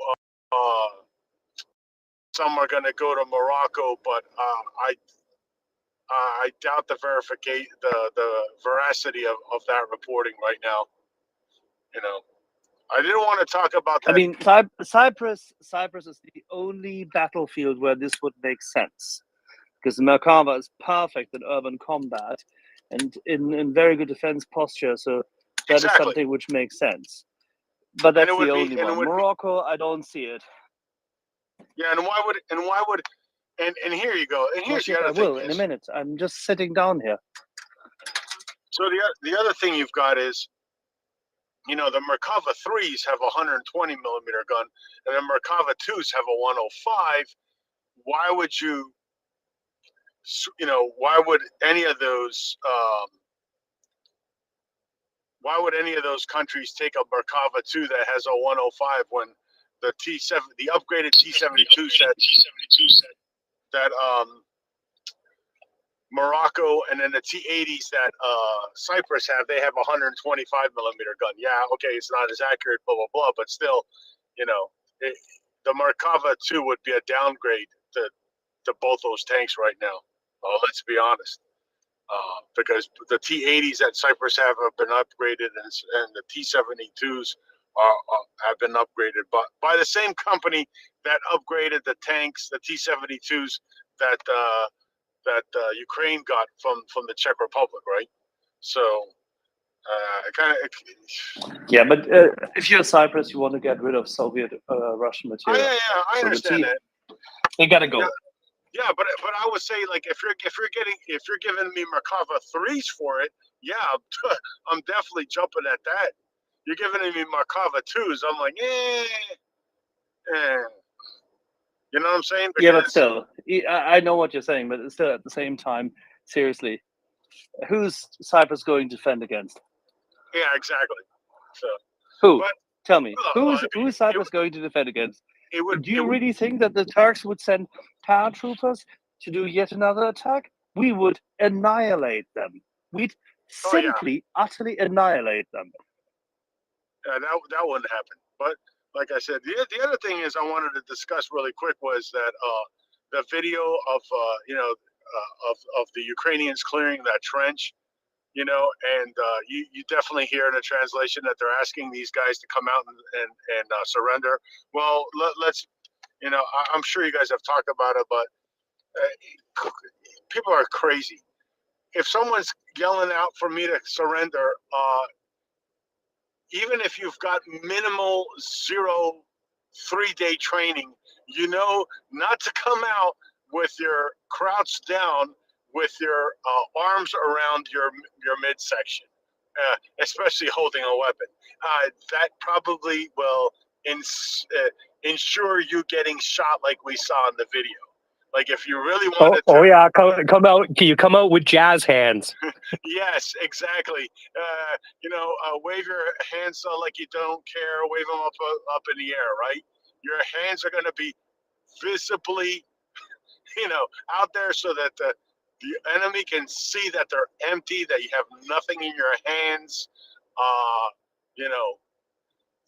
some are going to go to Morocco, but I doubt the veracity of that reporting right now. I didn't want to talk about that. I mean, Cyprus is the only battlefield where this would make sense, because the Merkava is perfect in urban combat and in very good defense posture. So that is something which makes sense. But that's the only one. Morocco, I don't see it. Yeah, and why would and here you go. And here's the other thing. I will in a minute. I'm just sitting down here. So the other thing you've got is, the Merkava 3s have a 120 millimeter gun, and the Merkava 2s have a 105. Why would why would any of those countries take a Merkava 2 that has a 105 when the the upgraded T-72 set that Morocco and then the T-80s that Cyprus have, they have a 125 millimeter gun. Yeah, okay, it's not as accurate, blah blah blah, but still, the Merkava 2 would be a downgrade to both those tanks right now. Let's be honest, because the T-80s that Cyprus have been upgraded, and the T-72s have been upgraded, but by the same company that upgraded the tanks, the T-72s that Ukraine got from the Czech Republic, right? So, Yeah, but if you're Cyprus, you want to get rid of Soviet Russian material. I understand that. They gotta go. Yeah, but I would say, like, if you're giving me Merkava 3s for it, yeah, I'm definitely jumping at that. You're giving me Merkava 2s, I'm like, You know what I'm saying? Yeah, but still, I know what you're saying, but still, at the same time, seriously, who's Cyprus going to defend against? Yeah, exactly. So who? But, Tell me, well, who is Cyprus going to defend against? Do you really think that the Turks would send paratroopers to do yet another attack? We would annihilate them. We'd simply, utterly annihilate them. Yeah, that wouldn't happen. But like I said, the other thing is I wanted to discuss really quick was that the video of of the Ukrainians clearing that trench, and you definitely hear in the translation that they're asking these guys to come out and surrender. Well, let's, I'm sure you guys have talked about it, but people are crazy. If someone's yelling out for me to surrender, even if you've got minimal 3-day training, not to come out with your crouched down with your arms around your midsection, especially holding a weapon. That probably will ensure you getting shot like we saw in the video. Like if you really Oh, wanted oh to, yeah, come out. Can you come out with jazz hands? yes, exactly. Wave your hands like you don't care. Wave them up in the air, right? Your hands are going to be visibly, out there so that the enemy can see that they're empty, that you have nothing in your hands. You know,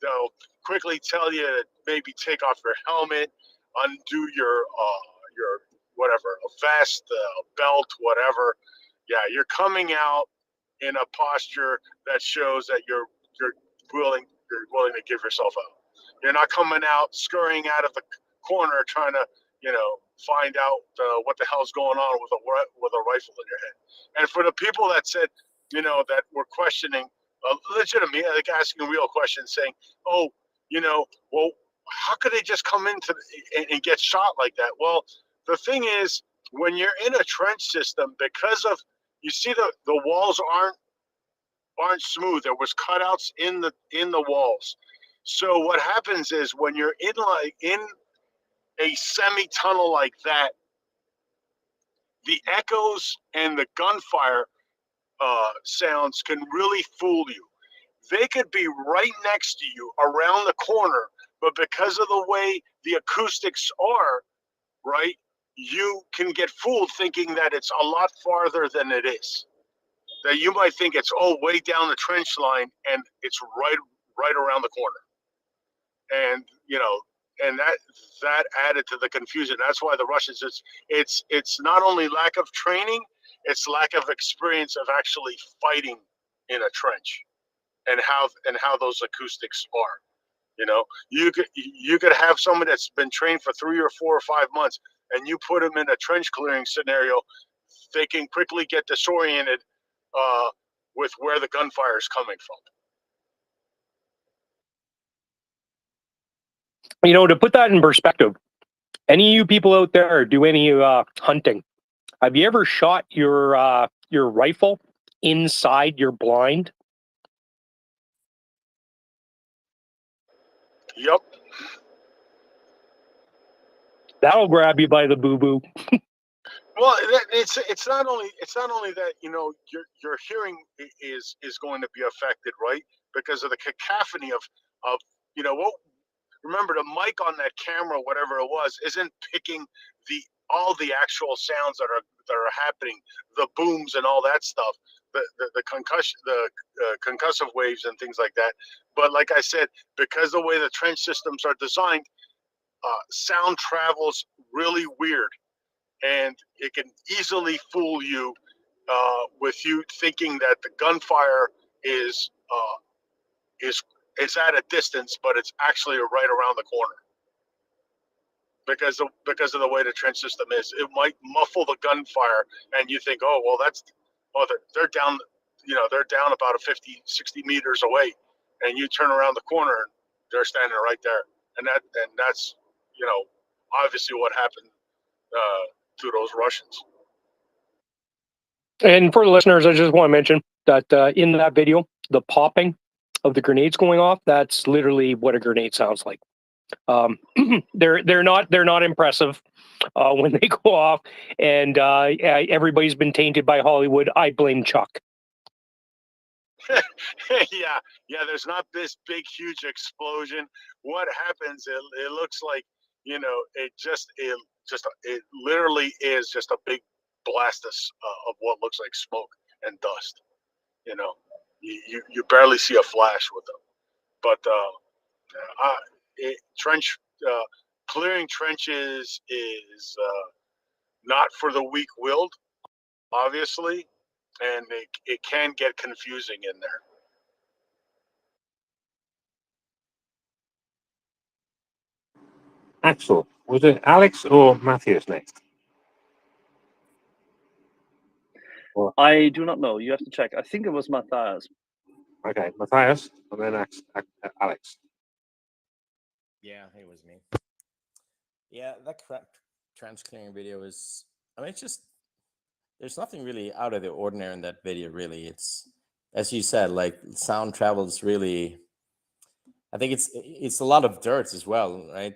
they'll quickly tell you to maybe take off your helmet, undo your whatever, a vest, a belt, whatever. Yeah, you're coming out in a posture that shows that you're willing to give yourself up. You're not coming out scurrying out of the corner trying to find out what the hell's going on with a rifle in your head. And for the people that said that were questioning, legitimately, like asking real questions, saying, "Oh, well, how could they just come into and get shot like that?" Well, the thing is, when you're in a trench system, because of you see the walls aren't smooth. There was cutouts in the walls. So what happens is when you're in a semi tunnel like that, the echoes and the gunfire sounds can really fool you. They could be right next to you around the corner, but because of the way the acoustics are, right, you can get fooled thinking that it's a lot farther than it is. That you might think it's way down the trench line and it's right around the corner. And and that added to the confusion. That's why the Russians, it's not only lack of training, it's lack of experience of actually fighting in a trench and how those acoustics are. You could have someone that's been trained for 3 or 4 or 5 months, and you put them in a trench clearing scenario, they can quickly get disoriented with where the gunfire is coming from. To put that in perspective, any of you people out there do any hunting? Have you ever shot your rifle inside your blind? Yep. That'll grab you by the boo boo. Well, it's not only that your hearing is going to be affected, right? Because of the cacophony of what. Remember, the mic on that camera, whatever it was, isn't picking all the actual sounds that are happening, the booms and all that stuff, the concussion, the concussive waves and things like that. But like I said, because the way the trench systems are designed, sound travels really weird, and it can easily fool you with you thinking that the gunfire is at a distance, but it's actually right around the corner. Because of the way the trench system is, it might muffle the gunfire, and you think, oh well, they're down, they're down about 50, 60 meters away, and you turn around the corner and they're standing right there, and that's obviously what happened to those Russians. And for the listeners, I just want to mention that in that video, the popping of the grenades going off, that's literally what a grenade sounds like. They're not impressive when they go off, and everybody's been tainted by Hollywood. I blame Chuck. yeah. There's not this big, huge explosion. What happens? It looks like it literally is just a big blast of what looks like smoke and dust. You barely see a flash with them, but clearing trenches is not for the weak-willed, obviously, and it can get confusing in there. Axel, was it Alex or Matthias next? I do not know. You have to check. I think it was Matthias. Okay, Matthias, and then Alex. Yeah, it was me. Yeah, that trench clearing video is. I mean, it's just there's nothing really out of the ordinary in that video. Really, it's as you said, like sound travels really. I think it's a lot of dirt as well, right?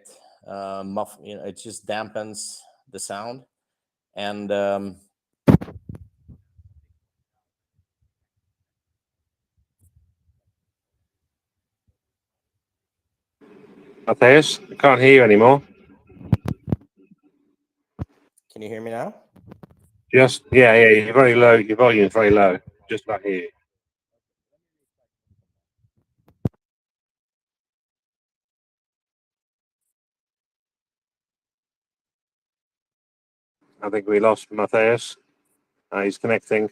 It just dampens the sound. And Matthias, I can't hear you anymore. can you hear me now? Just yeah, you're very low. Your volume's very low. Just about here. I think we lost Matthias. He's connecting.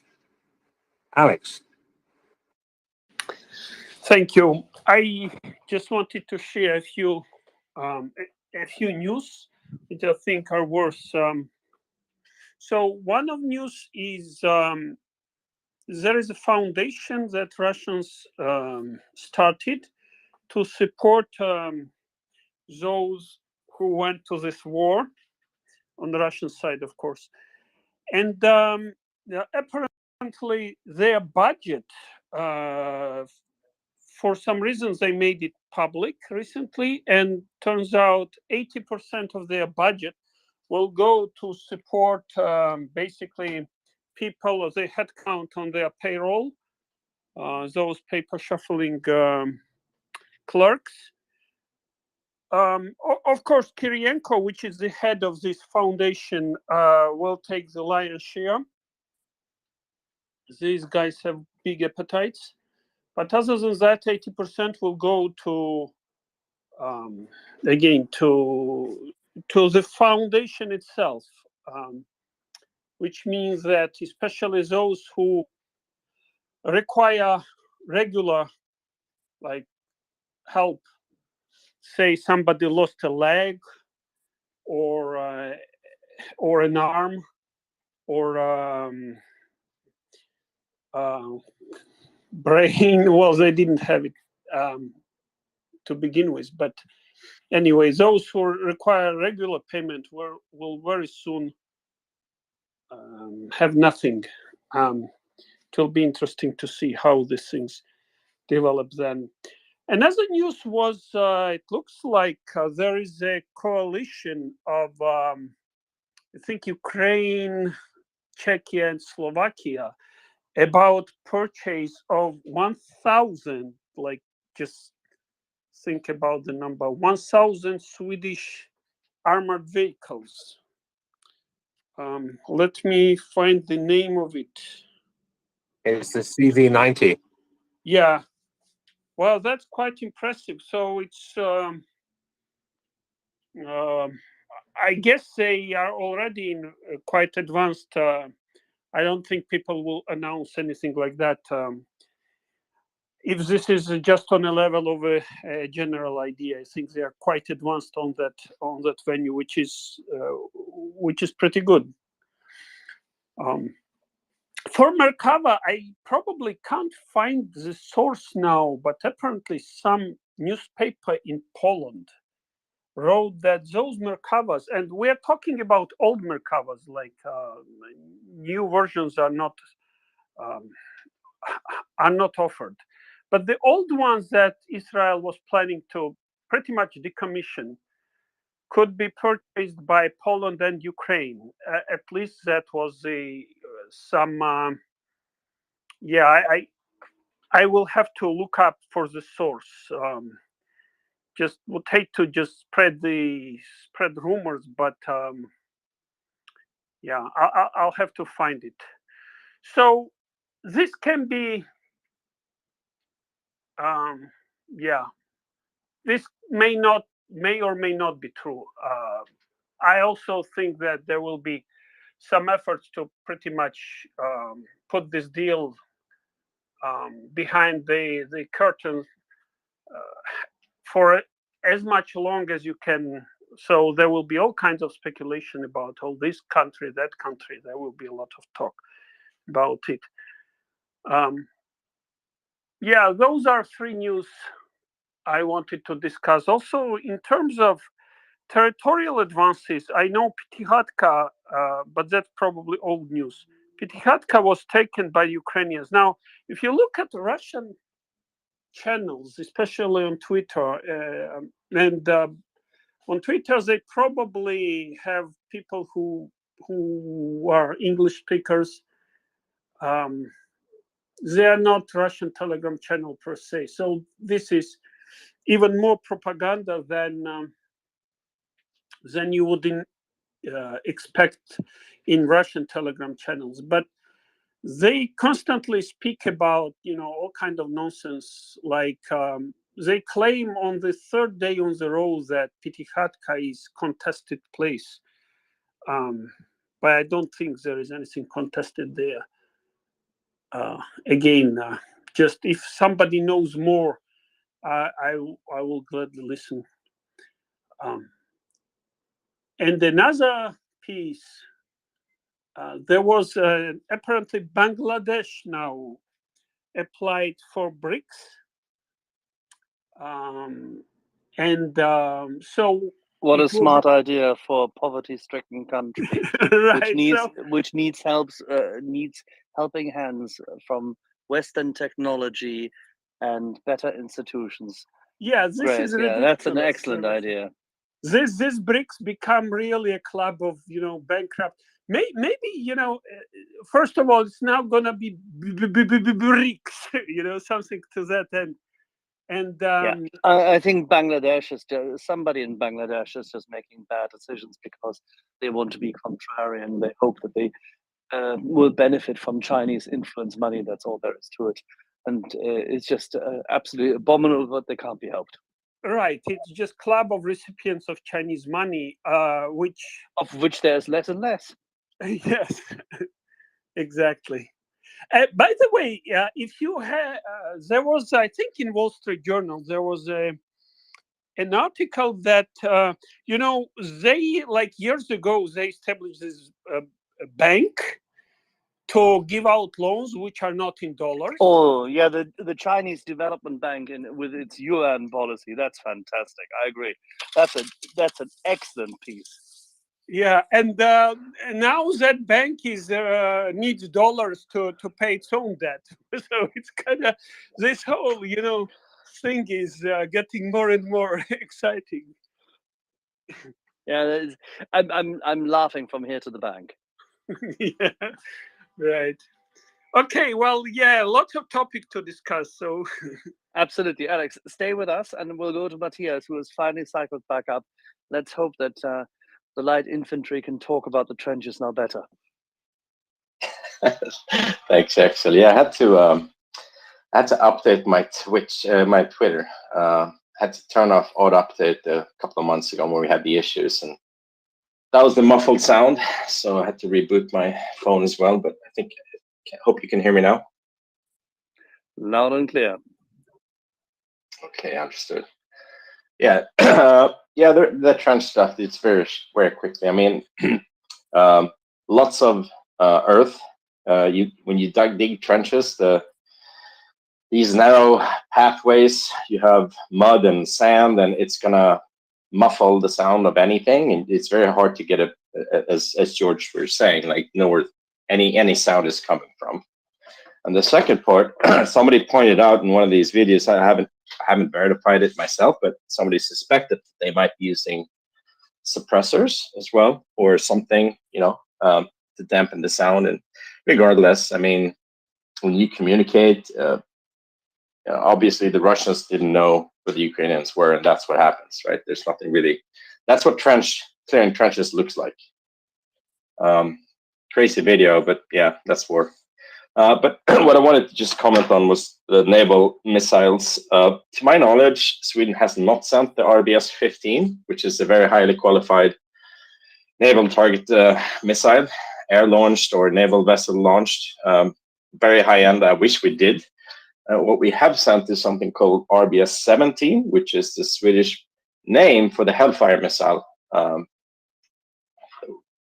Alex. Thank you. I just wanted to share a few news that I think are worth. So one of news is there is a foundation that Russians started to support those who went to this war on the Russian side, of course. And apparently their budget, for some reasons, they made it public recently, and turns out 80% of their budget will go to support basically people as a headcount on their payroll, those paper shuffling clerks. Of course, Kirienko, which is the head of this foundation, will take the lion's share. These guys have big appetites. But other than that, 80% will go to, again, to the foundation itself, which means that especially those who require regular, like, help, say somebody lost a leg or an arm or brain. Well, they didn't have it to begin with, but anyway, those who require regular payment will very soon have nothing. It will be interesting to see how these things develop then. Another news was it looks like there is a coalition of I think Ukraine, Czechia, and Slovakia about purchase of 1,000, like, just think about the number, 1,000 Swedish armored vehicles. Let me find the name of it. It's the CV90. Yeah, well, that's quite impressive. So it's, I guess they are already in quite advanced. I don't think people will announce anything like that. If this is just on a level of a general idea, I think they are quite advanced on that venue, which is pretty good. For Merkava, I probably can't find the source now, but apparently some newspaper in Poland wrote that those Merkavas, and we're talking about old Merkavas, like new versions are not offered. But the old ones that Israel was planning to pretty much decommission could be purchased by Poland and Ukraine. At least that was I will have to look up for the source. Just would hate to just spread rumors, but I'll have to find it. So this can be, this may or may not be true. I also think that there will be some efforts to pretty much put this deal behind the curtain for as much long as you can. So there will be all kinds of speculation about this country, that country. There will be a lot of talk about it. Those are three news I wanted to discuss. Also, in terms of territorial advances, I know Pitihatka, but that's probably old news. Pitihatka was taken by Ukrainians. Now, if you look at Russian channels, especially on Twitter, and on Twitter, they probably have people who are English speakers. They are not Russian Telegram channel per se. So this is even more propaganda than you would expect in Russian Telegram channels. But they constantly speak about, all kind of nonsense. Like they claim on the third day on the row that Pятихатка is contested place. But I don't think there is anything contested there. Again, just if somebody knows more, I will gladly listen. And another piece, there was apparently Bangladesh now applied for BRICS. So what a it smart idea for a poverty-stricken country, right, which needs helping hands from Western technology and better institutions. Yeah, this Great. is Yeah, that's an ridiculous. excellent idea. This BRICS become really a club of bankrupt. Maybe first of all, it's now gonna be BRICS, something to that end. And yeah, I think Bangladesh is somebody in Bangladesh is just making bad decisions because they want to be contrarian. They hope that they will benefit from Chinese influence money. That's all there is to it, and it's just absolutely abominable, but they can't be helped. Right, it's just club of recipients of Chinese money, of which there's less and less. Yes, exactly. By the way, if you have, there was, I think, in Wall Street Journal, there was an article that they, like years ago, they established this bank to give out loans which are not in dollars. Oh yeah, the Chinese Development Bank with its yuan policy. That's fantastic. I agree. That's an excellent piece. Yeah, and now that bank needs dollars to pay its own debt. So it's kind of this whole thing is getting more and more exciting. Yeah, I'm laughing from here to the bank. Yeah, right. Okay, well, yeah, lots of topic to discuss. So absolutely, Alex, stay with us, and we'll go to Matthias, who has finally cycled back up. Let's hope that the light infantry can talk about the trenches now better. Thanks, Axel. Yeah, I had to update my Twitter. Had to turn off auto update a couple of months ago when we had the issues, and that was the muffled sound. So I had to reboot my phone as well. But I hope you can hear me now. Loud and clear. Okay, understood. Yeah, yeah, the trench stuff, it's very quickly. I mean, lots of earth. When you dig trenches, these narrow pathways, you have mud and sand, and it's gonna muffle the sound of anything, and it's very hard to get as George was saying, like know where any sound is coming from. And the second part, somebody pointed out in one of these videos, I haven't verified it myself, but somebody suspected they might be using suppressors as well, or something, to dampen the sound. And regardless, I mean, when you communicate, obviously the Russians didn't know where the Ukrainians were, and that's what happens, right? There's nothing really. That's what clearing trenches looks like. Crazy video, but yeah, that's war. But what I wanted to just comment on was the naval missiles. To my knowledge, Sweden has not sent the RBS-15, which is a very highly qualified naval target missile, air-launched or naval vessel-launched. Very high-end. I wish we did. What we have sent is something called RBS-17, which is the Swedish name for the Hellfire missile.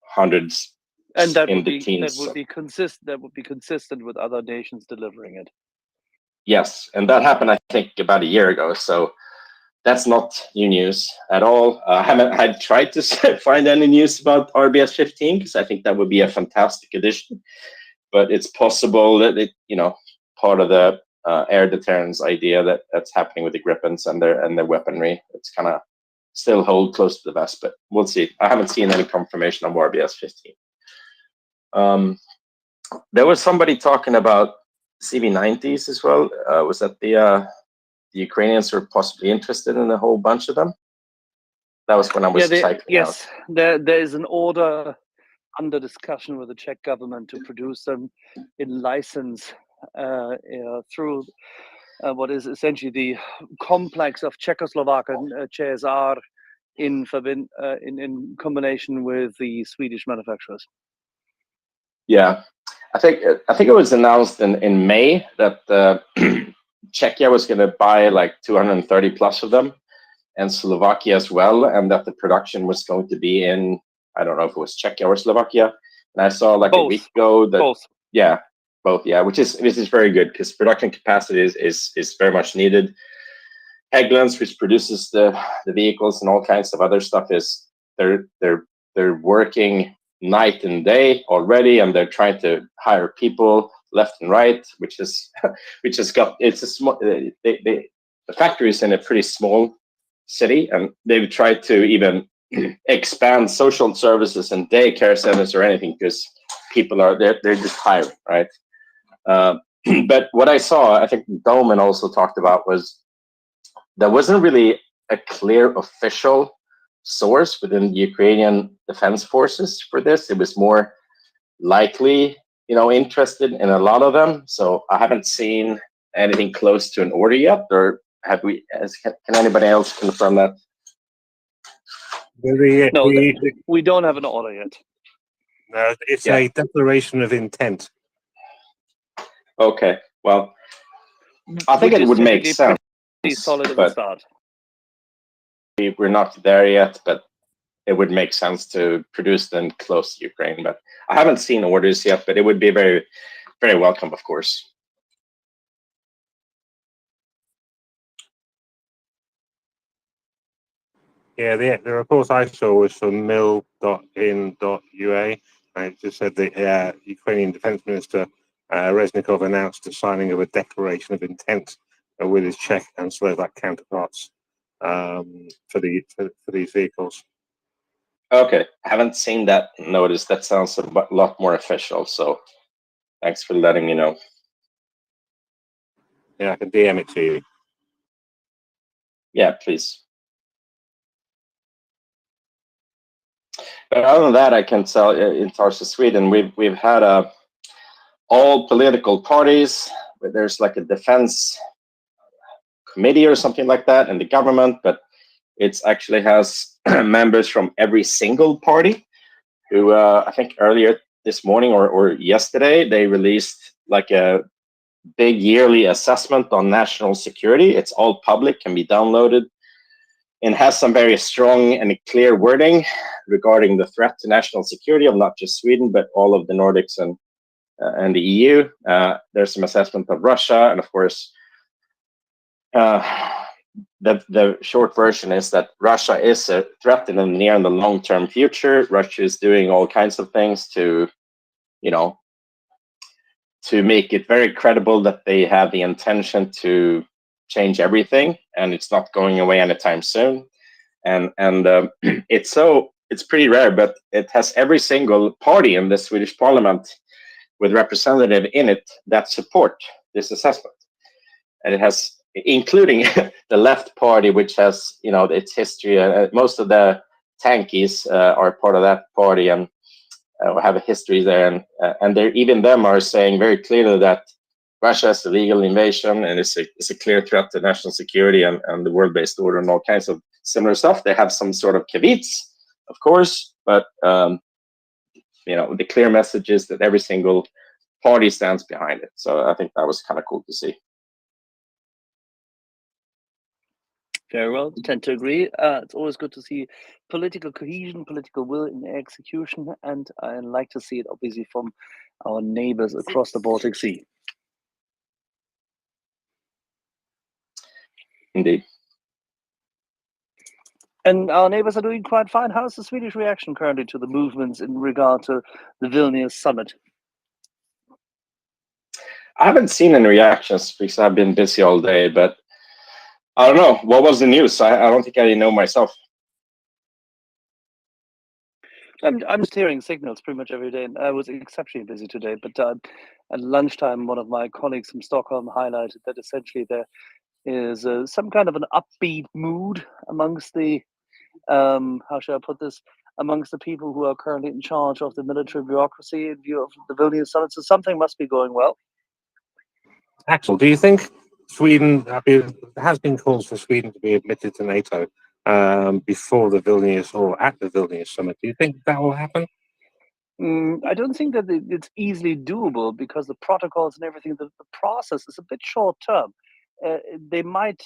Hundreds. And that would be consistent with other nations delivering it. Yes, and that happened, I think, about a year ago. So that's not new news at all. I tried to find any news about RBS-15 because I think that would be a fantastic addition. But it's possible that part of the air deterrence idea that's happening with the Gripens and their weaponry. It's kind of still hold close to the vest, but we'll see. I haven't seen any confirmation on RBS 15. There was somebody talking about CV90s as well. Was that the Ukrainians were possibly interested in a whole bunch of them? That was when I was typing yes, out. there is an order under discussion with the Czech government to produce them in license through what is essentially the complex of Czechoslovak and CSR in combination with the Swedish manufacturers. Yeah, I think it was announced in May that Czechia was going to buy like 230 plus of them, and Slovakia as well, and that the production was going to be in, I don't know if it was Czechia or Slovakia. And I saw like a week ago that both, which is very good because production capacity is very much needed. Hägglunds, which produces the vehicles and all kinds of other stuff, is they're working night and day already, and they're trying to hire people left and right, which has got, it's a small, the factory is in a pretty small city, and they've tried to even expand social services and daycare centers or anything because people are they're just hiring, right? But what I saw, I think Doman also talked about, was there wasn't really a clear official source within the Ukrainian defense forces for this. It was more likely, interested in a lot of them. So I haven't seen anything close to an order yet, or have we? Can anybody else confirm that? No, we don't have an order yet. No, it's a declaration of intent. Okay, well, I think it would make sense. Pretty solid at the but start. We're not there yet, but it would make sense to produce them close to Ukraine. But I haven't seen orders yet, but it would be very, very welcome, of course. Yeah, the report I saw was from mil.in.ua, and it just said the Ukrainian Defense Minister Reznikov announced the signing of a declaration of intent with his Czech and Slovak counterparts for these vehicles. Okay, I haven't seen that notice. That sounds a lot more official. So, thanks for letting me know. Yeah, I can DM it to you. Yeah, please. But other than that, I can tell in Tarsus, Sweden, we've had all political parties. There's like a defense committee or something like that in the government, but it actually has members from every single party. Who I think earlier this morning or yesterday they released like a big yearly assessment on national security. It's all public, can be downloaded, and has some very strong and clear wording regarding the threat to national security of not just Sweden, but all of the Nordics and the EU. There's some assessment of Russia, and of course, the short version is that Russia is a threat in the near and the long-term future. Russia is doing all kinds of things to, to make it very credible that they have the intention to change everything, and it's not going away anytime soon. And it's pretty rare, but it has every single party in the Swedish parliament with representative in it that support this assessment, and it has, including the left party, which has its history. Most of the tankies are part of that party and have a history there, and they even them are saying very clearly that Russia is a legal invasion and it's a clear threat to national security and the world-based order and all kinds of similar stuff. They have some sort of caveats, of course, but the clear message is that every single party stands behind it. So I think that was kind of cool to see. Very well, tend to agree. It's always good to see political cohesion, political will in execution, and I like to see it obviously from our neighbors across the Baltic Sea. Indeed. And our neighbors are doing quite fine. How's the Swedish reaction currently to the movements in regard to the Vilnius summit? I haven't seen any reactions because I've been busy all day, but I don't know. What was the news? I don't think I know myself. I'm just hearing signals pretty much every day, and I was exceptionally busy today. But at lunchtime, one of my colleagues from Stockholm highlighted that essentially there is some kind of an upbeat mood amongst the how should I put this, amongst the people who are currently in charge of the military bureaucracy in view of the Vilnius summit. So something must be going well. Axel, do you think Sweden, there has been calls for Sweden to be admitted to NATO before the Vilnius or at the Vilnius summit? Do you think that will happen? I don't think that it's easily doable because the protocols and everything, the process is a bit short term. They might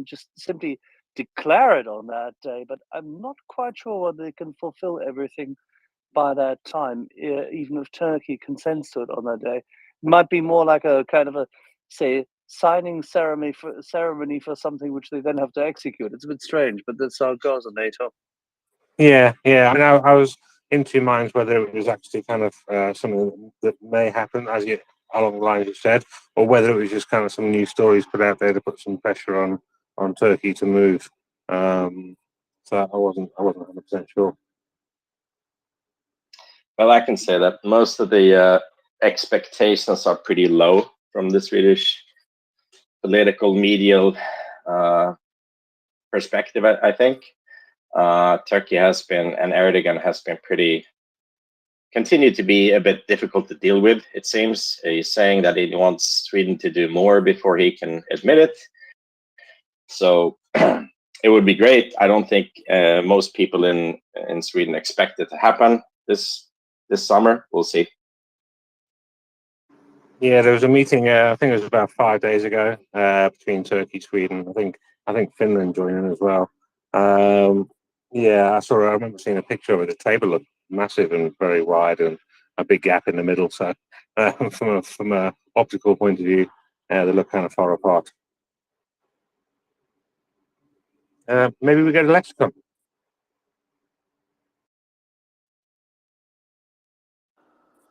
just simply declare it on that day, but I'm not quite sure whether they can fulfill everything by that time, even if Turkey consents to it on that day. It might be more like a kind of a, say, signing ceremony for something which they then have to execute. It's a bit strange, but that's how it goes on NATO. Yeah. I mean, I was in two minds whether it was actually kind of something that may happen, as you along the lines you said, or whether it was just kind of some new stories put out there to put some pressure on Turkey to move. So I wasn't 100% sure. Well, I can say that most of the expectations are pretty low from the Swedish political medial perspective, I think. Turkey has been, and Erdogan has been continued to be a bit difficult to deal with, it seems. He's saying that he wants Sweden to do more before he can admit it. So it would be great. I don't think most people in Sweden expect it to happen this summer. We'll see. Yeah, there was a meeting. I think it was about 5 days ago between Turkey, Sweden. I think Finland joined in as well. Yeah, I remember seeing a picture of it. The table looked massive and very wide, and a big gap in the middle. So, from a optical point of view, they look kind of far apart. Maybe we go to Lexicon.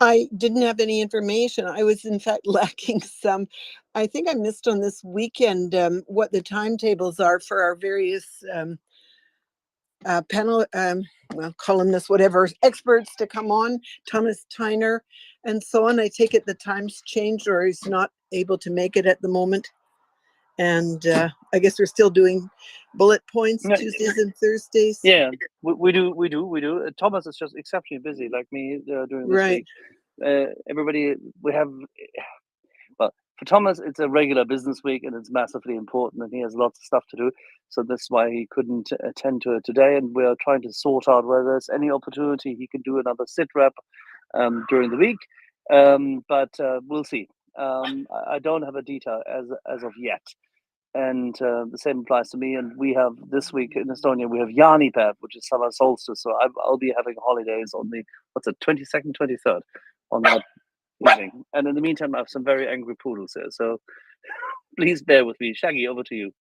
I didn't have any information. I was, in fact, lacking some. I think I missed on this weekend what the timetables are for our various panel, columnists, whatever, experts to come on, Thomas Tyner and so on. I take it the time's changed, or he's not able to make it at the moment. And I guess we're still doing bullet points Tuesdays and Thursdays. Yeah, we do. Thomas is just exceptionally busy, like me, during this week. Everybody, we have, well, for Thomas, it's a regular business week and it's massively important and he has lots of stuff to do. So that's why he couldn't attend to it today. And we're trying to sort out whether there's any opportunity he can do another sit rep during the week. But we'll see. I don't have a detail as of yet. And the same applies to me. And we have this week in Estonia, we have Jaanipäev, which is summer solstice. So I'll be having holidays on the, 22nd, 23rd on that evening. And in the meantime, I have some very angry poodles here. So please bear with me. Shaggy, over to you.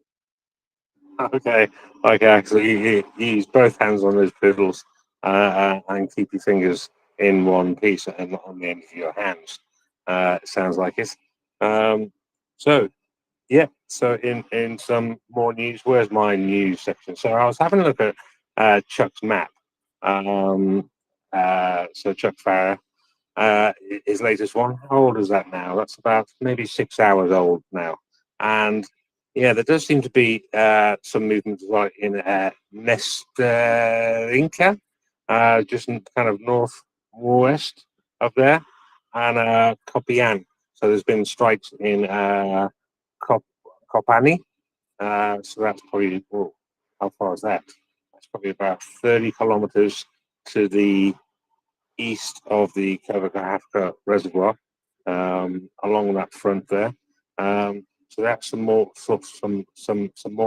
Okay. So you use both hands on those poodles and keep your fingers in one piece and not on the end of your hands. It sounds like it. So in some more news, where's my news section? So I was having a look at Chuck's map. So Chuck Farrer, his latest one, how old is that now? That's about maybe 6 hours old now. And yeah, there does seem to be some movement like in Nesterinka, just kind of northwest of there, and Kopian. So there's been strikes in Kopani. So that's probably, how far is that? That's probably about 30 kilometers to the east of the Kavakahafka reservoir, along that front there. So that's some more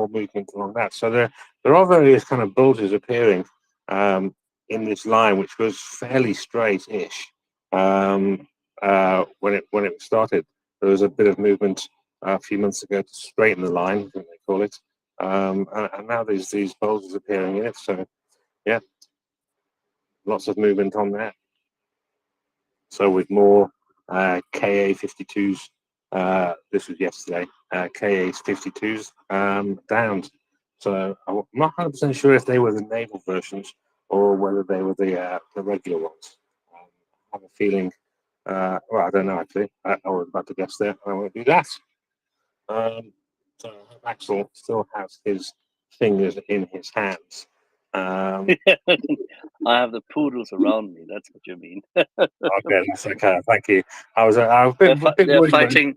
movement along that. So there are various kind of bulges appearing in this line, which was fairly straight-ish when it started. There was a bit of movement a few months ago to straighten the line, I think they call it, and now there's these bulges appearing in it. So yeah, lots of movement on that. So with more KA-52s, this was yesterday, KA-52s downed. So I'm not 100% sure if they were the naval versions or whether they were the regular ones. I have a feeling. Well, I don't know actually. I was about to guess there. I won't do that. So Axel still has his fingers in his hands. I have the poodles around me. That's what you mean. Okay, that's okay. Thank you. I was a bit They're worried about. fighting.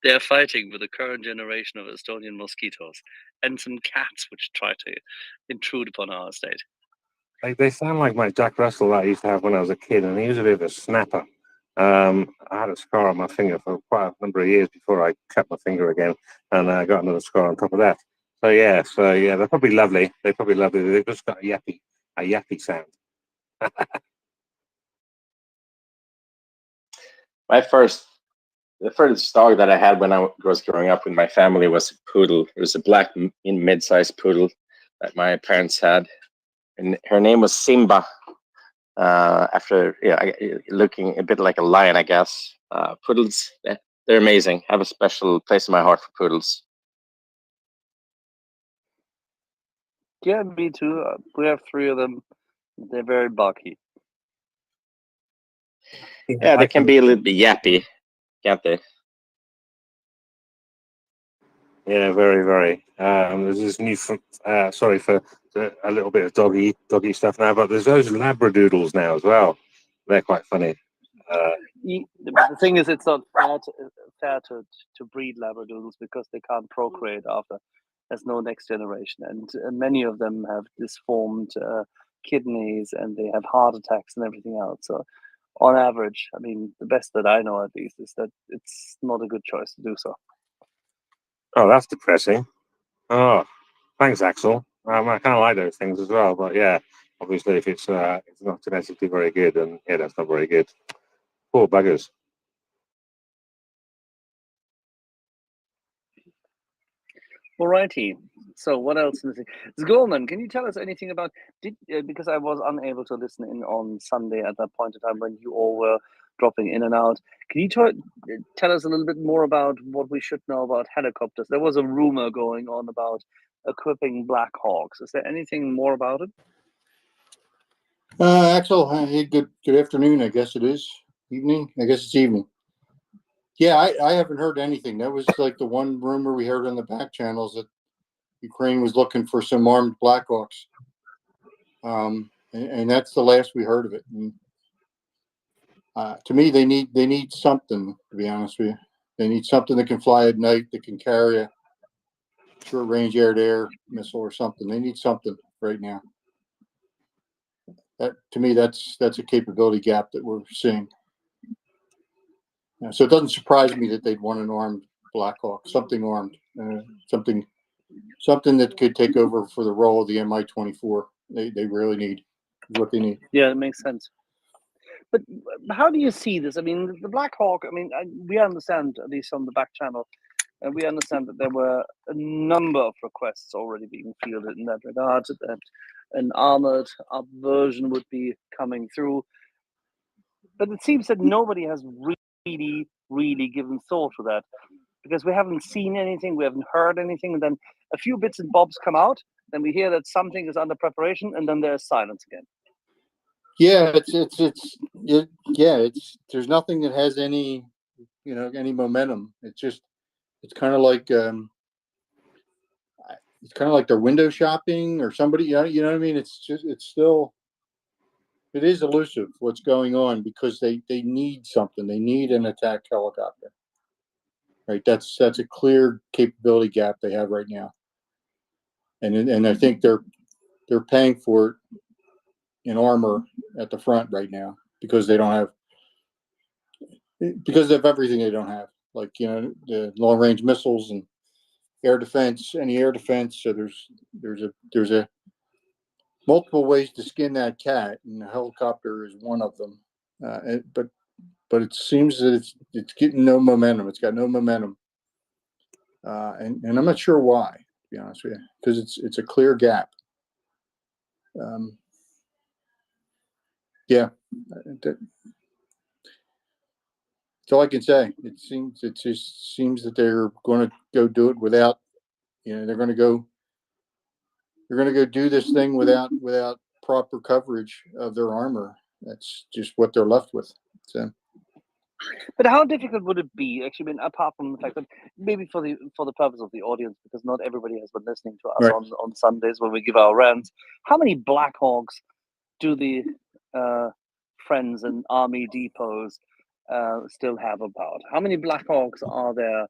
They're fighting with the current generation of Estonian mosquitoes and some cats which try to intrude upon our estate. They sound like my Jack Russell that I used to have when I was a kid, and he was a bit of a snapper. I had a scar on my finger for quite a number of years before I cut my finger again, and I got another scar on top of that. So yeah, they're probably lovely. They're probably lovely. They've just got a yappy sound. The first dog that I had when I was growing up with my family was a poodle. It was a black mid-sized poodle that my parents had, and her name was Simba. After looking a bit like a lion, I guess. Poodles, they're amazing. I have a special place in my heart for poodles. Yeah, me too. We have 3 of them. They're very barky. Yeah, they can be a little bit yappy, can't they? Yeah, very, very. There's this new, sorry for a little bit of doggy stuff now, but there's those Labradoodles now as well. They're quite funny. The thing is, it's not fair to breed Labradoodles because they can't procreate after. There's no next generation, and many of them have disformed kidneys, and they have heart attacks and everything else. So, on average, I mean, the best that I know at least is that it's not a good choice to do so. Oh, that's depressing. Oh, thanks, Axel. I kind of like those things as well, but yeah, obviously, if it's not genetically very good, then yeah, that's not very good. Poor buggers. Alrighty. So what else? Zgorman, can you tell us anything about because I was unable to listen in on Sunday at that point in time when you all were dropping in and out. Can you tell us a little bit more about what we should know about helicopters? There was a rumor going on about equipping Black Hawks. Is there anything more about it? Axel, hey, good afternoon. I guess it is evening. I guess it's evening. Yeah, I haven't heard anything. That was like the one rumor we heard on the back channels that Ukraine was looking for some armed Blackhawks. And that's the last we heard of it. And, to me, they need something, to be honest with you. They need something that can fly at night, that can carry a short-range air-to-air missile or something. They need something right now. To me, that's a capability gap that we're seeing. So it doesn't surprise me that they'd want an armed Black Hawk, something armed, something that could take over for the role of the Mi-24. They really need what they need. Yeah, it makes sense. But how do you see this? I mean, the Black Hawk, I mean, we understand, at least on the back channel, and we understand that there were a number of requests already being fielded in that regard, that an armored up version would be coming through. But it seems that nobody has really given thought to that, because we haven't seen anything, we haven't heard anything, and then a few bits and bobs come out, then we hear that something is under preparation, and then there's silence again. Yeah, there's nothing that has any momentum. It's kind of like they're window shopping or somebody, you know what I mean? It is elusive what's going on because they need something. They need an attack helicopter. Right? That's a clear capability gap they have right now. And I think they're paying for it in armor at the front right now because of everything they don't have, like the long range missiles and air defense, any air defense. So there's a multiple ways to skin that cat, and the helicopter is one of them. But it seems that it's getting no momentum. It's got no momentum, and I'm not sure why, to be honest with you, because it's a clear gap. Yeah, that's all I can say. It just seems that they're going to go do it without, they're going to go do this thing without proper coverage of their armor. That's just what they're left with. So. But how difficult would it be, actually, I mean, apart from the fact that maybe for the purpose of the audience, because not everybody has been listening to us Right. on Sundays when we give our rants, how many Blackhawks do the friends and army depots still have about? How many Blackhawks are there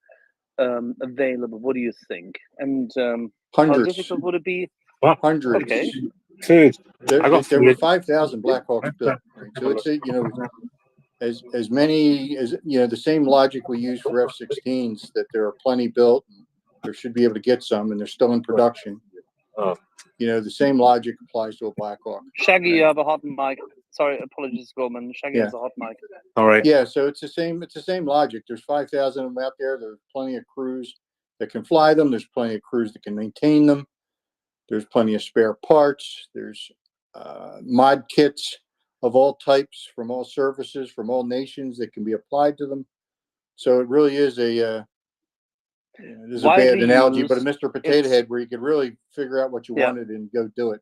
available? What do you think? And how Hundreds. difficult would it be? Hundreds. Okay. There were 5,000 Blackhawks built. Right? So it's as many as the same logic we use for F-16s, that there are plenty built. There should be able to get some, and they're still in production. The same logic applies to a Blackhawk. Shaggy, you have a hot mic. Sorry, apologies, Gorman. Shaggy has a hot mic. All right. Yeah, so it's the same logic. There's 5,000 of them out there. There's plenty of crews that can fly them. There's plenty of crews that can maintain them. There's plenty of spare parts. There's mod kits of all types, from all services, from all nations, that can be applied to them. So it really is this is a bad analogy, but a Mr. Potato Head, where you could really figure out what you wanted and go do it.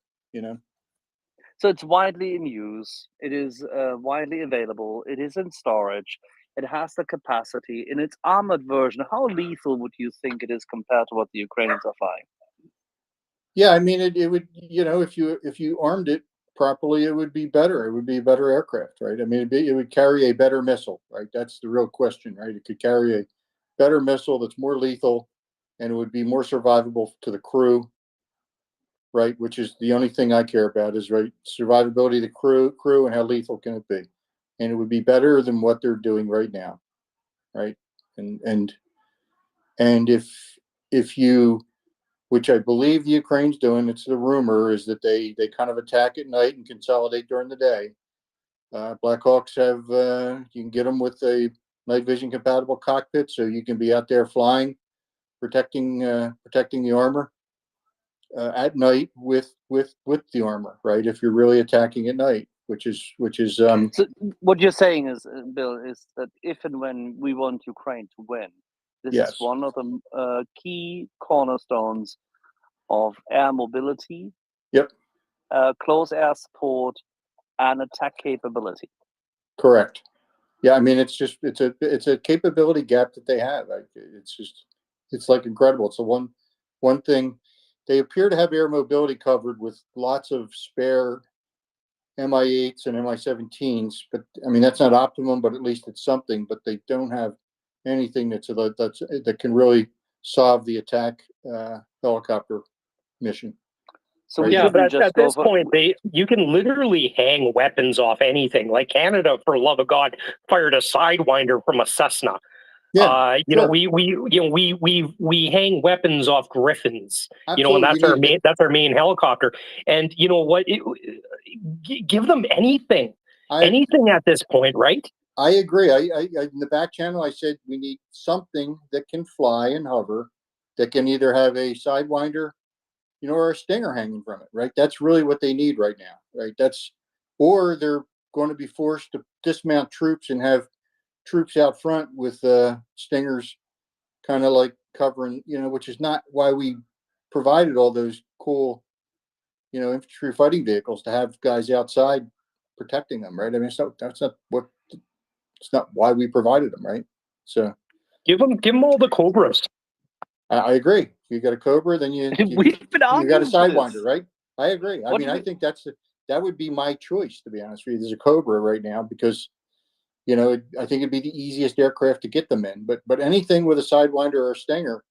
So it's widely in use. It is widely available. It is in storage. It has the capacity. In its armored version, how lethal would you think it is compared to what the Ukrainians are flying? Yeah, I mean, it would, if you armed it properly, it would be better. It would be a better aircraft, right? I mean, it would carry a better missile, right? That's the real question, right? It could carry a better missile that's more lethal, and it would be more survivable to the crew, right? Which is the only thing I care about, is survivability of the crew, and how lethal can it be? And it would be better than what they're doing right now, right? And if you, which I believe the Ukraine's doing, it's the rumor, is that they kind of attack at night and consolidate during the day. Blackhawks have, you can get them with a night vision compatible cockpit, so you can be out there flying, protecting the armor at night with the armor, right? If you're really attacking at night, which is. So what you're saying is, Bill, is that if and when we want Ukraine to win, this is one of the key cornerstones of air mobility, close air support, and attack capability. Correct. Yeah, I mean, it's a capability gap that they have. It's like incredible. It's the one thing. They appear to have air mobility covered with lots of spare Mi-8s and Mi-17s, but I mean, that's not optimum, but at least it's something. But they don't have anything that can really solve the attack helicopter mission. So yeah, but at this point, you can literally hang weapons off anything. Like Canada, for love of God, fired a Sidewinder from a Cessna. Yeah, we hang weapons off Griffins. Absolutely, and that's our main helicopter. And you know what? Give them anything at this point, right? I agree. I in the back channel, I said we need something that can fly and hover, that can either have a Sidewinder, or a Stinger hanging from it, right? That's really what they need right now, right? Or they're going to be forced to dismount troops and have troops out front with Stingers, kind of like covering, which is not why we provided all those cool, infantry fighting vehicles, to have guys outside protecting them, right? I mean, it's not why we provided them, right? So give them all the Cobras. I agree. You got a Cobra, then you got a Sidewinder, right? I agree. I think that would be my choice, to be honest with you. There's a Cobra right now because, I think it'd be the easiest aircraft to get them in. But anything with a Sidewinder or a Stinger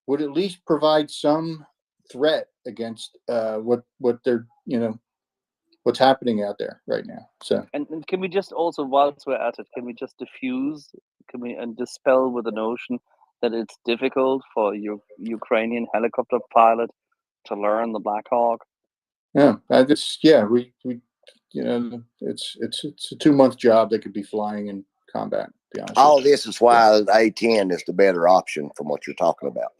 would at least provide some threat against what they're, what's happening out there right now. So and can we just also, whilst we're at it, can we just diffuse, and dispel with the notion that it's difficult for Ukrainian helicopter pilot to learn the Black Hawk? Yeah, we it's a 2-month job. They could be flying in combat. To be honest. All this is why the A-10 is the better option from what you're talking about.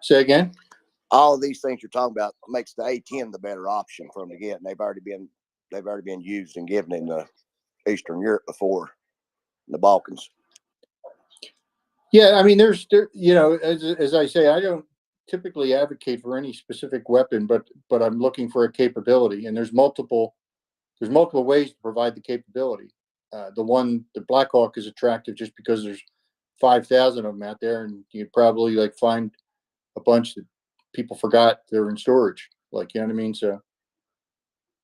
Say again. All of these things you're talking about makes the A-10 the better option for them to get, and they've already been used and given in the Eastern Europe before, in the Balkans. Yeah, I mean, as I say, I don't typically advocate for any specific weapon, but I'm looking for a capability, and there's multiple ways to provide the capability. The Black Hawk is attractive just because there's 5,000 of them out there, and you probably like find a bunch that people forgot they're in storage. Like, you know what I mean? So,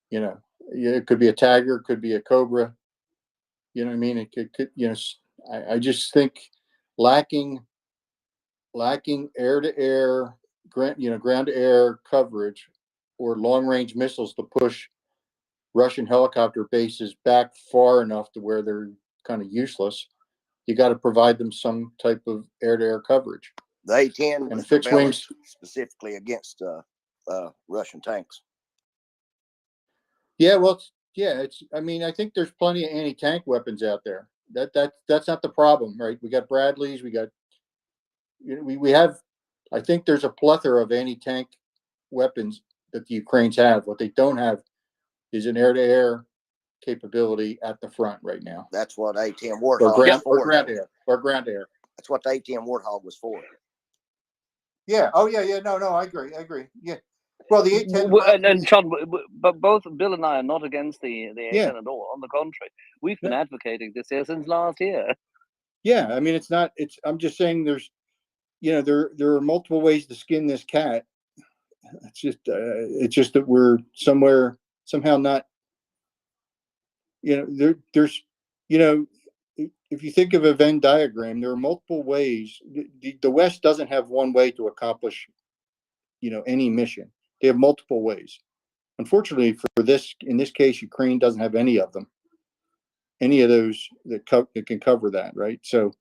you know, it could be a Tiger, it could be a Cobra. You know what I mean? It could you know, I just think lacking air-to-air, ground-to-air coverage or long-range missiles to push Russian helicopter bases back far enough to where they're kind of useless. You got to provide them some type of air-to-air coverage. The A-10 and was fixed wings developed specifically against Russian tanks. Yeah, well, it's. I mean, I think there's plenty of anti-tank weapons out there. That's not the problem, right? We got Bradleys, we got, we have. I think there's a plethora of anti-tank weapons that the Ukrainians have. What they don't have is an air-to-air capability at the front right now. That's what A-10 Warthog Or was for. ground air. That's what the A-10 Warthog was for. Yeah. Oh, yeah. No, I agree. Yeah. Well, the A-10 and John, but both Bill and I are not against the A-10 Yeah. at all. On the contrary, we've been advocating this here since last year. Yeah, I mean, it's not. It's. I'm just saying, there's, there are multiple ways to skin this cat. It's just that we're somehow not. There's, if you think of a Venn diagram, there are multiple ways. The West doesn't have one way to accomplish, any mission. They have multiple ways. Unfortunately, in this case, Ukraine doesn't have any of them. Any of those that can cover that, right? So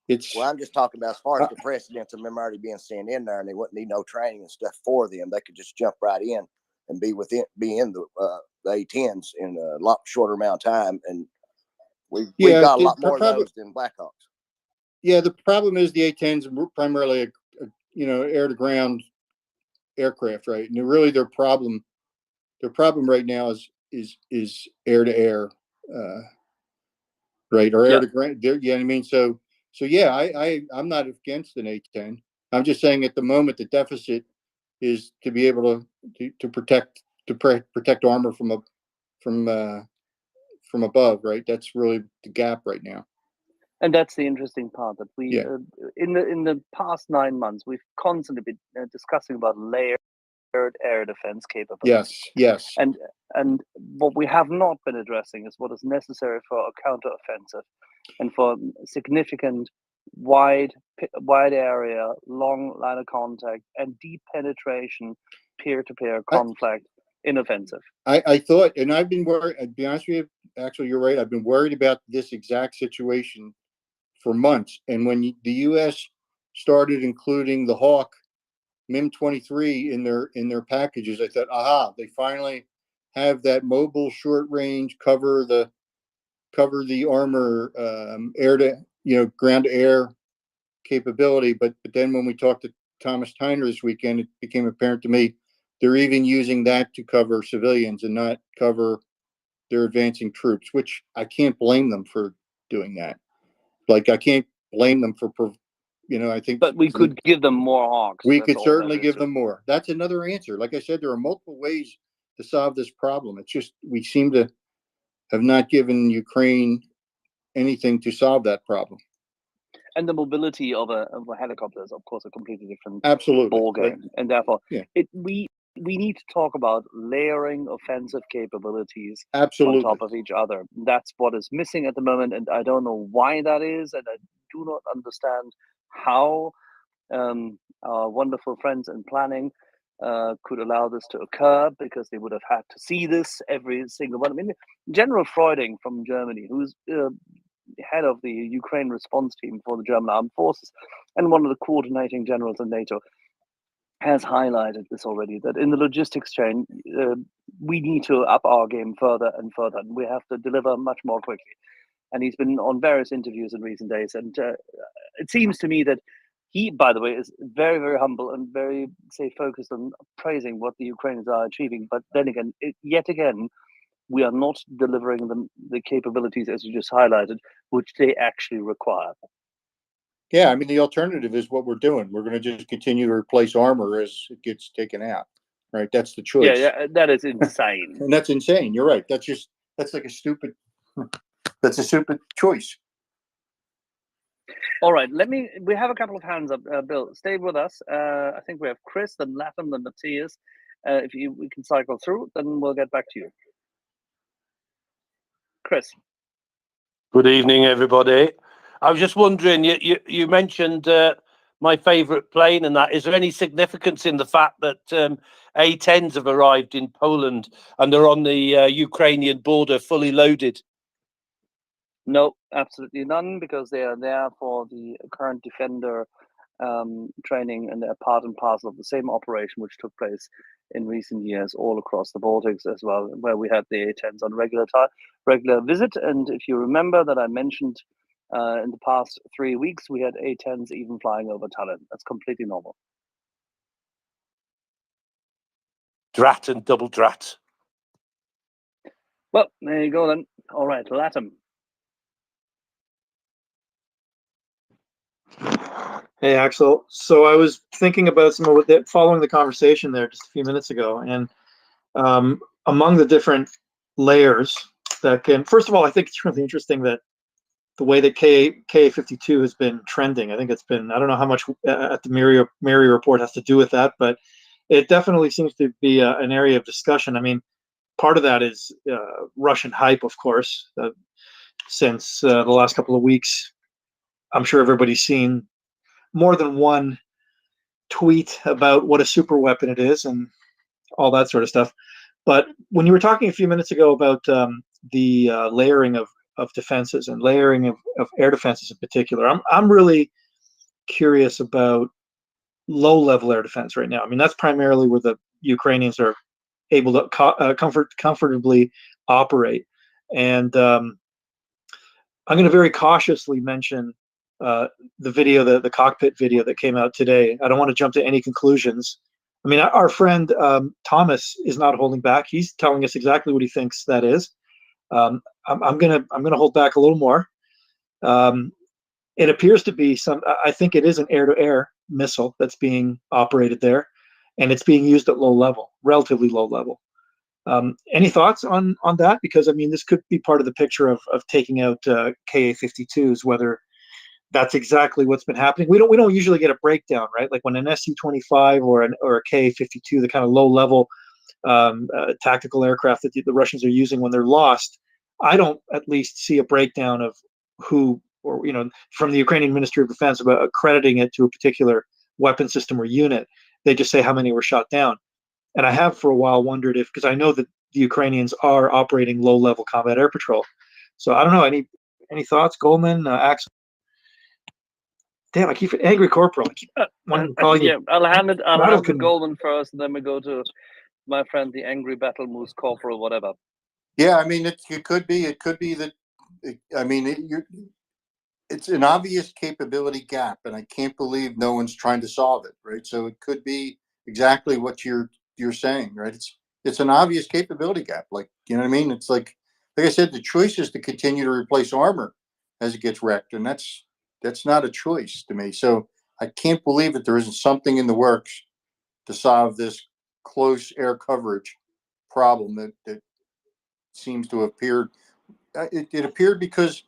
Well, I'm just talking about as far as the precedents of them already being sent in there, and they wouldn't need no training and stuff for them. They could just jump right in and be in the A-10s in a lot shorter amount of time, and we've got a lot more of those than Blackhawks. Yeah, the problem is the A-10s are primarily air to ground aircraft, right? And really their problem right now is air to air, right? Or air to ground. Yeah, I mean, so yeah, I'm not against an A-10. I'm just saying at the moment the deficit is to be able to protect armor from above, right? That's really the gap right now. And that's the interesting part, that we in the past 9 months we've constantly been discussing about layered air defense capabilities. Yes. And what we have not been addressing is what is necessary for a counteroffensive and for significant wide area, long line of contact, and deep penetration, peer-to-peer conflict in offensive. I thought, and I've been worried. I'd be honest with you. Actually, you're right. I've been worried about this exact situation for months. And when the U.S. started including the Hawk MIM-23 in their packages, I thought, aha, they finally have that mobile short range cover the armor, air to ground to air capability. But then when we talked to Thomas Tyner this weekend, it became apparent to me they're even using that to cover civilians and not cover their advancing troops, which I can't blame them for doing that. Like, I can't blame them for, I think. But we could give them more Hawks. We could certainly give them more. That's another answer. Like I said, there are multiple ways to solve this problem. It's just we seem to have not given Ukraine anything to solve that problem. And the mobility of a helicopter is, of course, a completely different Absolutely ball game, and therefore, yeah. We need to talk about layering offensive capabilities Absolutely on top of each other. That's what is missing at the moment, and I don't know why that is, and I do not understand how our wonderful friends in planning could allow this to occur, because they would have had to see this every single one. I mean, General Freuding from Germany, who's head of the Ukraine response team for the German armed forces and one of the coordinating generals in NATO, has highlighted this already, that in the logistics chain, we need to up our game further and further, and we have to deliver much more quickly. And he's been on various interviews in recent days, and it seems to me that he, by the way, is very, very humble and very, focused on praising what the Ukrainians are achieving. But then again, yet again, we are not delivering them the capabilities, as you just highlighted, which they actually require. Yeah, I mean, the alternative is what we're doing. We're going to just continue to replace armor as it gets taken out, right? That's the choice. Yeah, that is insane. And that's insane. You're right. That's like a stupid. That's a stupid choice. All right, we have a couple of hands up. Bill, stay with us. I think we have Chris, then Latham, then Matthias. If we can cycle through, then we'll get back to you. Chris. Good evening, everybody. I was just wondering, you mentioned my favourite plane and that. Is there any significance in the fact that A-10s have arrived in Poland and they're on the Ukrainian border fully loaded? No, absolutely none, because they are there for the current Defender training, and they're part and parcel of the same operation which took place in recent years all across the Baltics as well, where we had the A-10s on regular visit. And if you remember that I mentioned in the past 3 weeks, we had A-10s even flying over Tallinn. That's completely normal. Drat and double drat. Well, there you go then. All right, Latham. Hey, Axel. So I was thinking about some of that, following the conversation there just a few minutes ago, and among the different layers that can, first of all, I think it's really interesting that the way that KA52 has been trending. I think it's been, I don't know how much at the MriyaReport has to do with that, but it definitely seems to be an area of discussion. I mean, part of that is Russian hype, of course, since the last couple of weeks. I'm sure everybody's seen more than one tweet about what a super weapon it is and all that sort of stuff. But when you were talking a few minutes ago about the layering of defenses and layering of air defenses in particular, I'm really curious about low-level air defense right now. I mean, that's primarily where the Ukrainians are able to comfortably operate. And I'm going to very cautiously mention the video, the cockpit video that came out today. I don't want to jump to any conclusions. I mean, our friend Thomas is not holding back. He's telling us exactly what he thinks that is. I'm gonna hold back a little more. It appears to be I think it is an air-to-air missile that's being operated there, and it's being used at low level, relatively low level. Any thoughts on that? Because I mean, this could be part of the picture of taking out KA-52s, whether that's exactly what's been happening. We don't usually get a breakdown, right? Like when an Su-25 or a KA-52, the kind of low level tactical aircraft that the Russians are using when they're lost, I don't at least see a breakdown of who, or from the Ukrainian Ministry of Defense about accrediting it to a particular weapon system or unit. They just say how many were shot down. And I have for a while wondered if, because I know that the Ukrainians are operating low level combat air patrol. So I don't know, any thoughts, Goldman, Axel? Damn, I keep it Angry Corporal. I keep wanting to call you. Yeah, I'll hand it to Goldman first, and then we go to my friend, the Angry Battle Moose Corporal, whatever. Yeah, I mean, it could be that. I mean, it's an obvious capability gap, and I can't believe no one's trying to solve it. Right, so it could be exactly what you're saying. Right, it's an obvious capability gap. Like, you know what I mean? It's like I said, the choice is to continue to replace armor as it gets wrecked, and that's not a choice to me. So I can't believe that there isn't something in the works to solve this close air coverage problem that seems to have appeared. It appeared because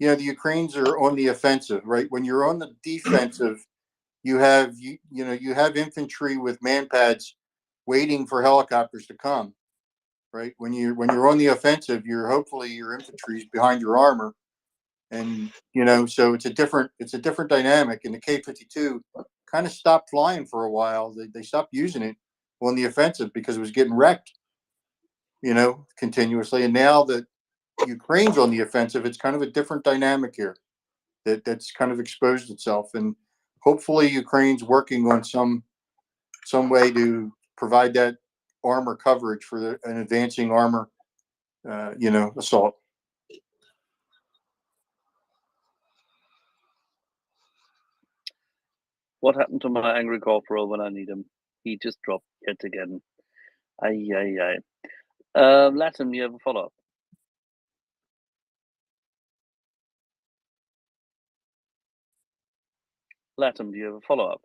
the Ukrainians are on the offensive, right? When you're on the defensive, you have infantry with manpads waiting for helicopters to come, right? When you're on the offensive, hopefully your infantry is behind your armor. And so it's a different dynamic. And the K-52 kind of stopped flying for a while. They stopped using it on the offensive because it was getting wrecked, continuously. And now that Ukraine's on the offensive, it's kind of a different dynamic here that's kind of exposed itself. And hopefully Ukraine's working on some way to provide that armor coverage for an advancing armor, assault. What happened to my Angry Corporal when I need him? He just dropped yet again. Aye. Latin, you have a follow-up? Latham, do you have a follow up?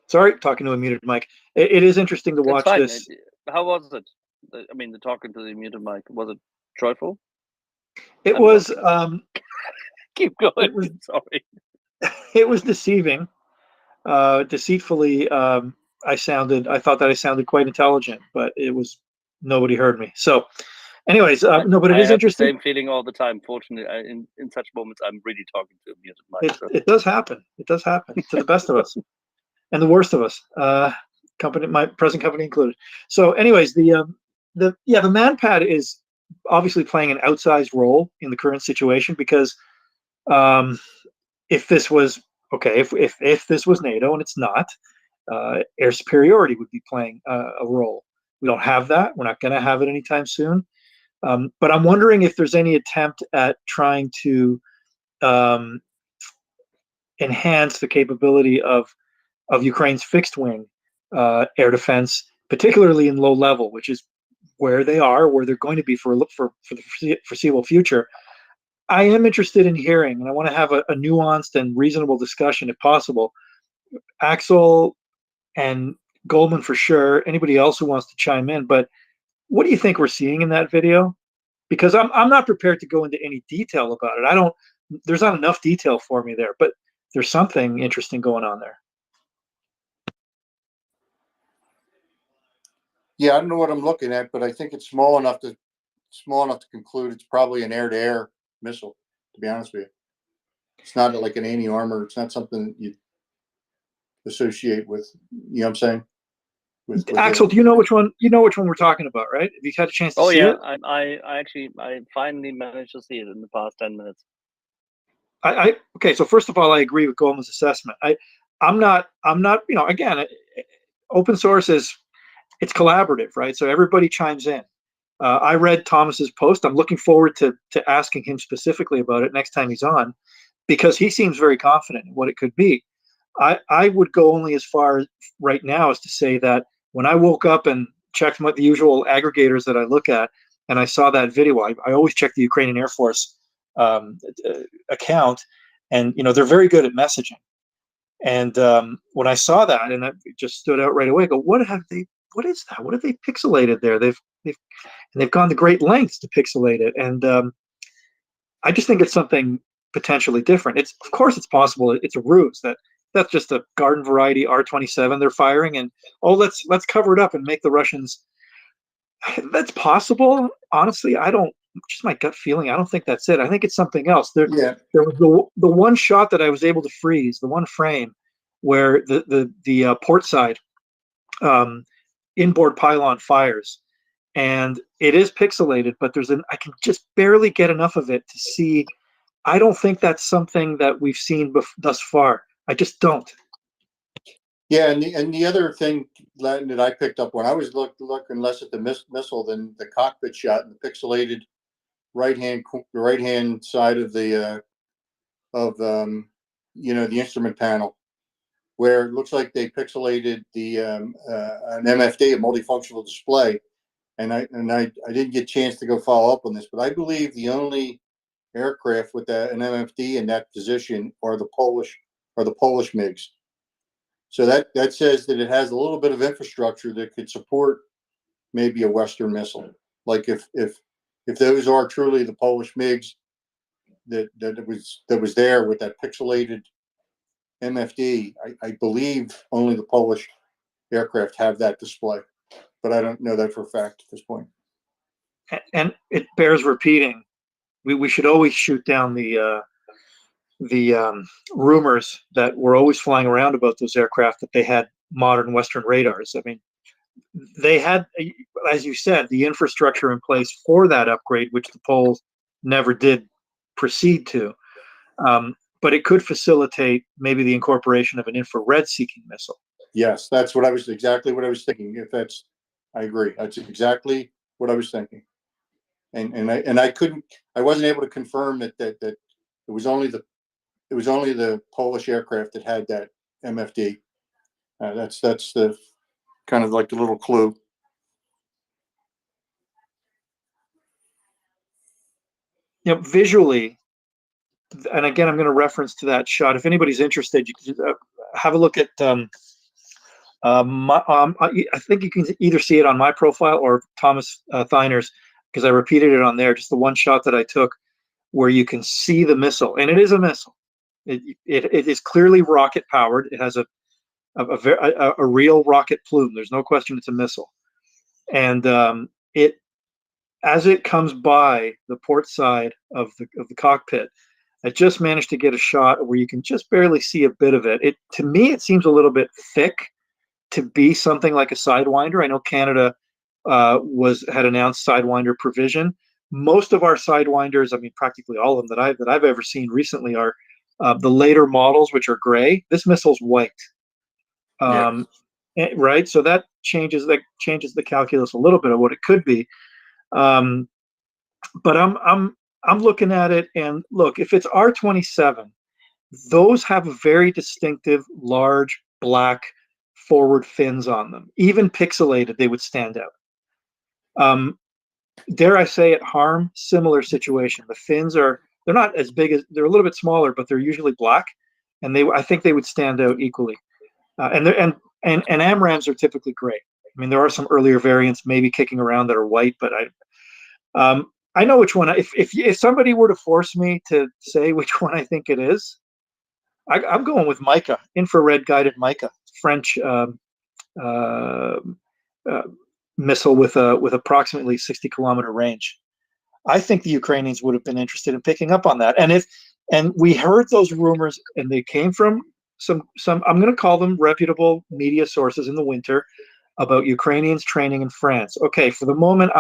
Sorry, talking to a muted mic. It is interesting to It's watch fine. this. How was it? I mean, the talking to the muted mic, was it joyful? It I'm was joking. Keep going. it was Sorry. it was deceiving. Deceitfully, I thought that I sounded quite intelligent, but it was nobody heard me. So, anyways, no, but it I is have the interesting. same feeling all the time. Fortunately, in such moments, I'm really talking to a muted mic. So. It does happen. It does happen to the best of us and the worst of us. Company, my present company included. So, anyways, the manpad is obviously playing an outsized role in the current situation because if this was okay, if this was NATO and it's not, air superiority would be playing a role. We don't have that. We're not going to have it anytime soon. But I'm wondering if there's any attempt at trying to enhance the capability of Ukraine's fixed wing air defense, particularly in low level, which is where they are, where they're going to be for the foreseeable future. I am interested in hearing, and I want to have a nuanced and reasonable discussion, if possible. Axel and Goldman for sure. Anybody else who wants to chime in, but what do you think we're seeing in that video? Because I'm not prepared to go into any detail about it. There's not enough detail for me there, but there's something interesting going on there. Yeah, I don't know what I'm looking at, but I think it's small enough to conclude it's probably an air-to-air missile. To be honest with you, it's not like an anti-armor. It's not something that you associate with. You know what I'm saying? With Axel, do you know which one? You know which one we're talking about, right? Have you had a chance to see it? I finally managed to see it in the past 10 minutes. Okay. So first of all, I agree with Goldman's assessment. I'm not. Again, open source it's collaborative, right? So everybody chimes in. I read Thomas's post. I'm looking forward to asking him specifically about it next time he's on, because he seems very confident in what it could be. I would go only as far right now as to say that when I woke up and checked the usual aggregators that I look at, and I saw that video, I always check the Ukrainian Air Force account, and they're very good at messaging. And when I saw that, and it just stood out right away, I go, what is that? What have they pixelated there? They've gone to great lengths to pixelate it, and I just think it's something potentially different. Of course it's possible it's a ruse. That's just a garden variety R-27 they're firing, and let's cover it up and make the Russians. That's possible. Honestly, just my gut feeling, I don't think that's it. I think it's something else. There was the one shot that I was able to freeze, the one frame where the port side inboard pylon fires, and it is pixelated, but I can just barely get enough of it to see. I don't think that's something that we've seen thus far. I just don't. Yeah, and the other thing that I picked up when I was looking less at the missile than the cockpit shot and the pixelated right hand side of the the instrument panel, where it looks like they pixelated an MFD, a multifunctional display, and I didn't get a chance to go follow up on this, but I believe the only aircraft with an MFD in that position are the Polish MiGs. So that says that it has a little bit of infrastructure that could support maybe a Western missile. Like if those are truly the Polish MiGs that was there with that pixelated MFD, I believe only the Polish aircraft have that display, but I don't know that for a fact at this point. And it bears repeating. We should always shoot down the rumors that were always flying around about those aircraft that they had modern Western radars. I mean, they had, as you said, the infrastructure in place for that upgrade, which the Poles never did proceed to. But it could facilitate maybe the incorporation of an infrared seeking missile. Yes, that's exactly what I was thinking. I agree. That's exactly what I was thinking. And I wasn't able to confirm that it was only the Polish aircraft that had that MFD. That's the kind of like the little clue. Visually, and again, I'm going to reference to that shot. If anybody's interested, you can have a look at. I think you can either see it on my profile or Thomas Thiner's, because I repeated it on there. Just the one shot that I took, where you can see the missile, and it is a missile. It is clearly rocket powered. It has a real rocket plume. There's no question it's a missile, and as it comes by the port side of the cockpit, I just managed to get a shot where you can just barely see a bit of it. To me, it seems a little bit thick to be something like a Sidewinder. I know Canada had announced Sidewinder provision. Most of our Sidewinders, I mean, practically all of them that I've ever seen recently are the later models, which are gray. This missile's white. Right, so that changes the calculus a little bit of what it could be. But I'm looking at it, and look, if it's R-27, those have a very distinctive large black forward fins on them. Even pixelated, they would stand out. Dare I say it, Harm, similar situation. The fins they're not as big as, they're a little bit smaller, but they're usually black, and I think they would stand out equally. And AMRAAMs are typically gray. I mean, there are some earlier variants maybe kicking around that are white, but I know which one. If somebody were to force me to say which one I think it is, I'm going with Mica, infrared guided Mica, French missile with approximately 60-kilometer range. I think the Ukrainians would have been interested in picking up on that. And we heard those rumors, and they came from some I'm going to call them reputable media sources in the winter about Ukrainians training in France. Okay, for the moment,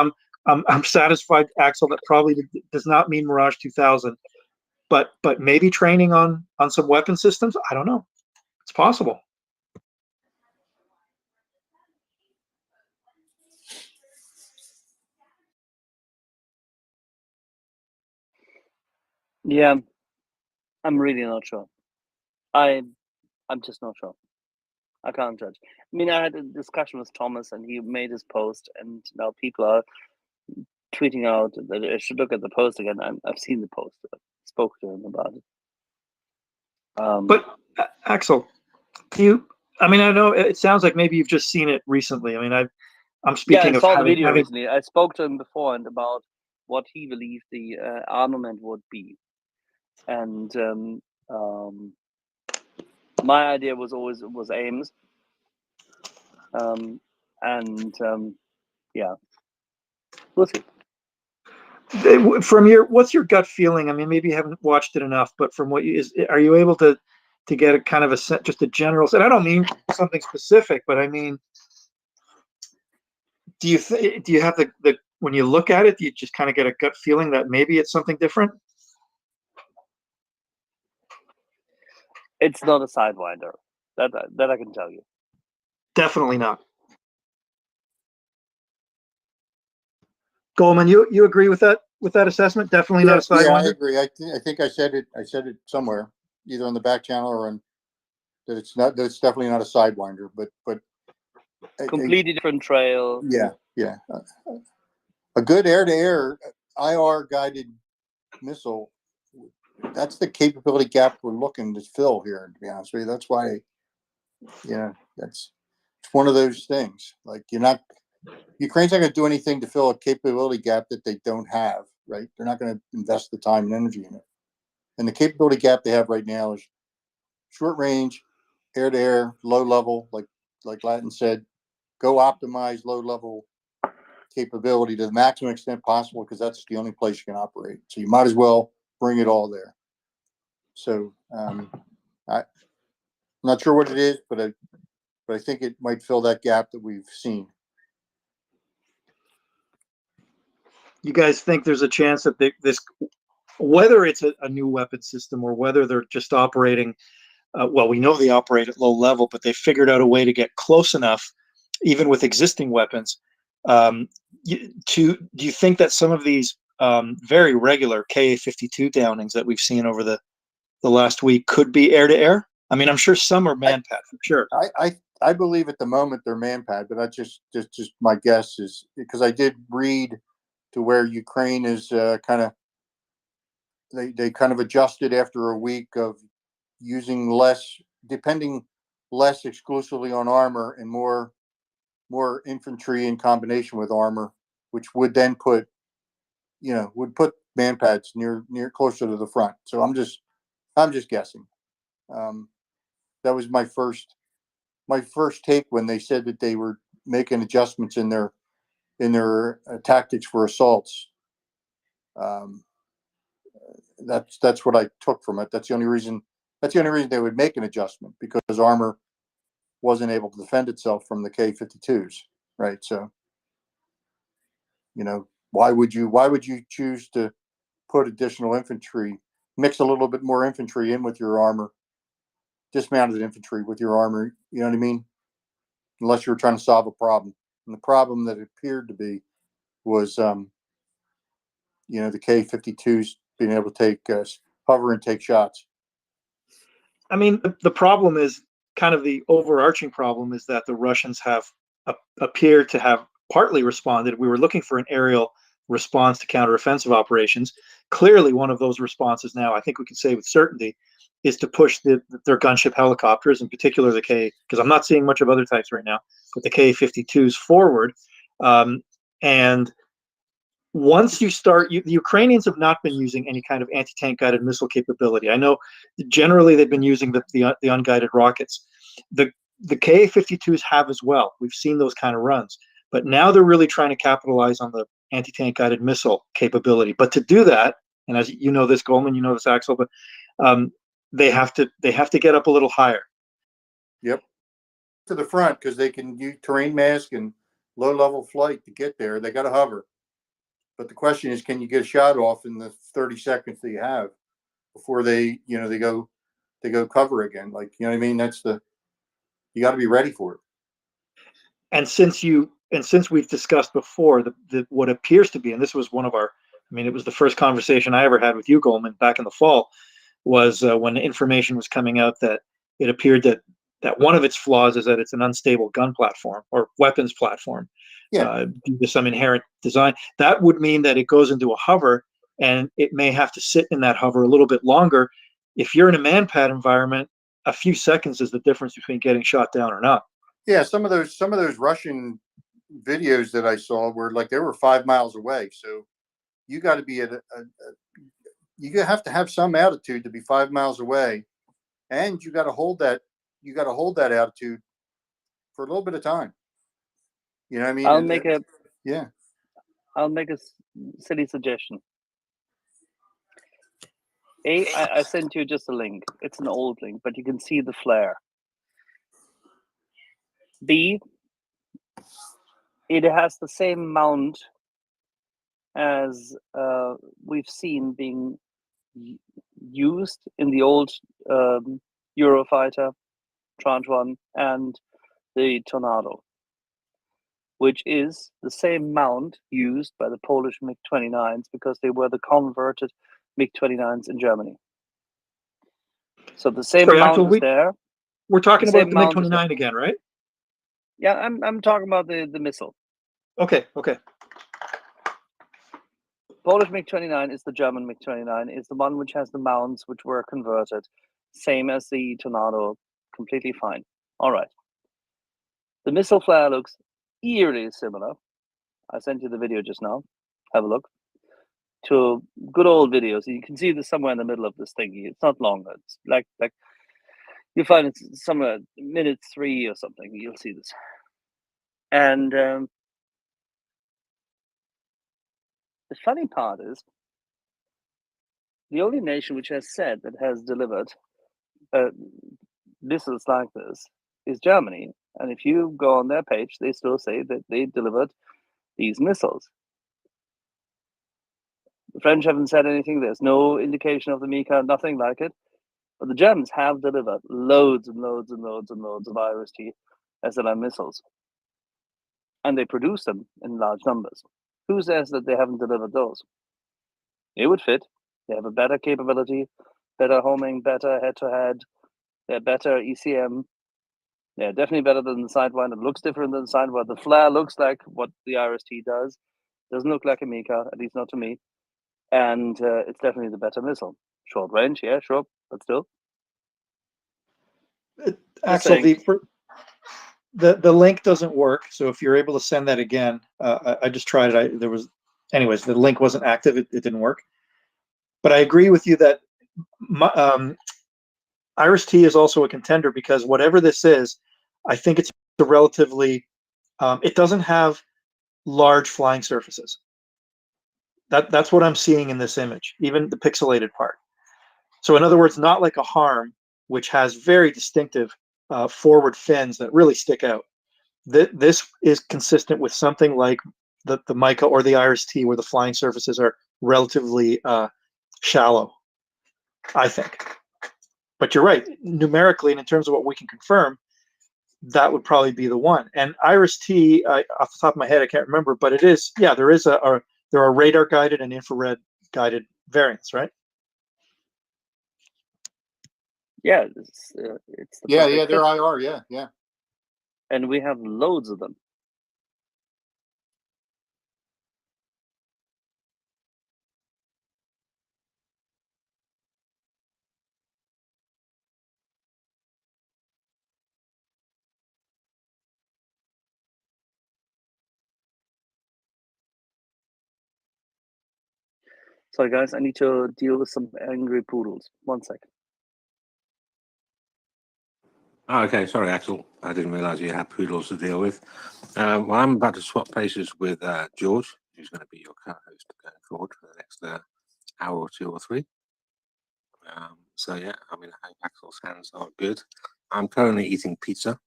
I'm satisfied, Axel. That probably does not mean Mirage 2000, but maybe training on some weapon systems. I don't know. It's possible. Yeah, I'm really not sure. I'm just not sure. I can't judge. I mean, I had a discussion with Thomas, and he made his post, and now people are tweeting out that I should look at the post again. I've seen the post. I spoke to him about it. But Axel, I mean, I know it sounds like maybe you've just seen it recently. I mean, I'm speaking I of saw having, the video recently. I spoke to him before and about what he believed the armament would be, and my idea was always AIMS, yeah, we'll see. From what's your gut feeling? I mean, maybe you haven't watched it enough, but from what are you able to get a kind of just a general? And I don't mean something specific, but I mean, do you have the when you look at it, do you just kind of get a gut feeling that maybe it's something different? It's not a Sidewinder. That I can tell you. Definitely not. Goldman, you agree with that assessment? Definitely not a Sidewinder. Yeah, I agree. I think I said it. I said it somewhere, either on the back channel or on that. It's not. That it's definitely not a Sidewinder, but completely different trail. Yeah. A good air-to-air IR guided missile. That's the capability gap we're looking to fill here. To be honest with you, that's why. It's one of those things. Like Ukraine's not going to do anything to fill a capability gap that they don't have. Right? They're not going to invest the time and energy in it. And the capability gap they have right now is short range, air-to-air, low level. Like Latin said, go optimize low level capability to the maximum extent possible, because that's the only place you can operate. So you might as well bring it all there. So I'm not sure what it is, but I think it might fill that gap that we've seen. You guys think there's a chance that this, whether it's a new weapon system or whether they're just operating, well, we know they operate at low level, but they figured out a way to get close enough, even with existing weapons. Do you think that some of these very regular KA-52 downings that we've seen over the last week could be air-to-air? I mean, I'm sure some are man-pad for sure. I believe at the moment they're man-pad, but that's just my guess, is because I did read to where Ukraine is kind of they kind of adjusted after a week of using depending less exclusively on armor and more infantry in combination with armor, which would then put man pads near closer to the front. So I'm just guessing. That was my first take when they said that they were making adjustments in their tactics for assaults. That's what I took from it. That's the only reason they would make an adjustment, because armor wasn't able to defend itself from the K-52s, right? So, why would you choose to put additional infantry, mix a little bit more infantry in with your armor, dismounted infantry with your armor? You know what I mean? Unless you were trying to solve a problem, and the problem that it appeared to be was, the K-52s being able to take hover and take shots. I mean, the problem is kind of the overarching problem is that the Russians have appeared to have partly responded. We were looking for an aerial response to counteroffensive operations. Clearly, one of those responses now, I think we can say with certainty, is to push their gunship helicopters, in particular the because I'm not seeing much of other types right now, but the K-52s forward. And once you start, the Ukrainians have not been using any kind of anti-tank guided missile capability. I know generally they've been using the unguided rockets. The Ka-52s have as well. We've seen those kind of runs, but now they're really trying to capitalize on the anti-tank guided missile capability. But to do that, and as you know this, Goldman, you know this, Axel, but they have to get up a little higher. Yep, to the front, because they can use terrain mask and low level flight to get there. They got to hover. But the question is, can you get a shot off in the 30 seconds that you have before they go cover again? Like, you know what I mean? You got to be ready for it. And since we've discussed before what appears to be, and this was it was the first conversation I ever had with you, Goldman, back in the fall, was when the information was coming out that it appeared that one of its flaws is that it's an unstable gun platform or weapons platform. Due to some inherent design. That would mean that it goes into a hover, and it may have to sit in that hover a little bit longer. If you're in a man-pad environment, a few seconds is the difference between getting shot down or not. Yeah, some of those Russian videos that I saw were like they were 5 miles away. So you got to be you have to have some altitude to be 5 miles away, and you got to hold that altitude for a little bit of time. You know what I mean? I'll make a silly suggestion. I sent you just a link. It's an old link, but you can see the flare. B, it has the same mount as we've seen being used in the old Eurofighter, Tranche 1, and the Tornado, which is the same mount used by the Polish MiG-29s because they were the converted MiG-29s in Germany. So the same mount is there. We're talking about the MiG-29 again, right? Yeah, I'm talking about the missile. Okay. Polish MiG-29 is the German MiG-29. It's the one which has the mounts which were converted, same as the Tornado, completely fine. All right. The missile flare looks eerily similar. I sent you the video just now. Have a look. To good old videos. You can see this somewhere in the middle of this thing. It's not long. It's like you find it somewhere minute 3 or something. You'll see this. And the funny part is the only nation which has said that has delivered missiles like this is Germany. And if you go on their page, they still say that they delivered these missiles. The French haven't said anything. There's no indication of the Mika, nothing like it. But the Germans have delivered loads and loads and loads and loads of IRST SLM missiles. And they produce them in large numbers. Who says that they haven't delivered those? It would fit. They have a better capability, better homing, better head-to-head. They're better ECM. They're definitely better than the Sidewinder. It looks different than the Sidewinder. The flare looks like what the IRST does. Doesn't look like a Mika, at least not to me. and it's definitely the better missile. Short range, yeah, sure, but still. Axel, saying. the link doesn't work. So if you're able to send that again, I just tried it. Anyways, the link wasn't active. It didn't work. But I agree with you that Iris T is also a contender because whatever this is, I think it's a relatively. It doesn't have large flying surfaces. That's what I'm seeing in this image, even the pixelated part. So in other words, not like a harm, which has very distinctive forward fins that really stick out. This is consistent with something like the Mica or the Iris T, where the flying surfaces are relatively shallow, I think. But you're right, numerically, and in terms of what we can confirm, that would probably be the one. And Iris T, off the top of my head, I can't remember, but it is, yeah, there are radar guided and infrared guided variants, right? Yeah, it's the Yeah, perfect they're fit. IR, yeah. And we have loads of them. Sorry, guys, I need to deal with some angry poodles. 1 second. Oh, okay, sorry, Axel. I didn't realise you had poodles to deal with. Well, I'm about to swap places with George, who's going to be your co-host going forward for the next hour or 2 or 3. So yeah, I mean, I hope Axel's hands are good. I'm currently eating pizza,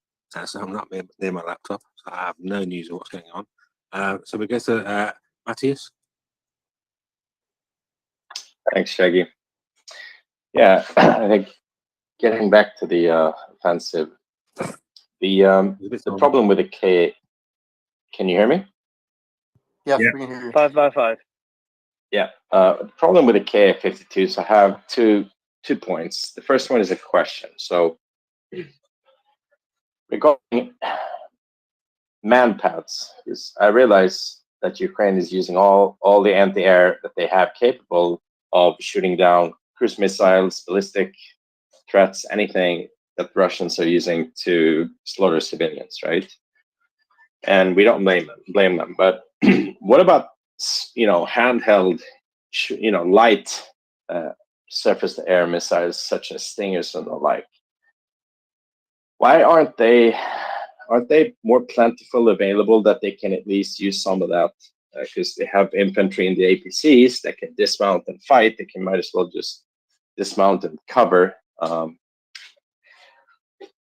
so I'm not near my laptop, so I have no news of what's going on. So we go to Matthias. Thanks, Shaggy. Yeah, I think getting back to the offensive, the problem with the K. Can you hear me? Yes, we can hear you. 555. Yeah, the problem with the Ka-52s, I have two points. The first one is a question. So regarding man-pads, I realize that Ukraine is using all the anti-air that they have capable of shooting down cruise missiles, ballistic threats, anything that the Russians are using to slaughter civilians, right? And we don't blame them. But what about, handheld, light surface-to-air missiles such as Stingers and the like? Why aren't they more plentiful available that they can at least use some of that? Because they have infantry in the APCs that can dismount and fight. They might as well just dismount and cover a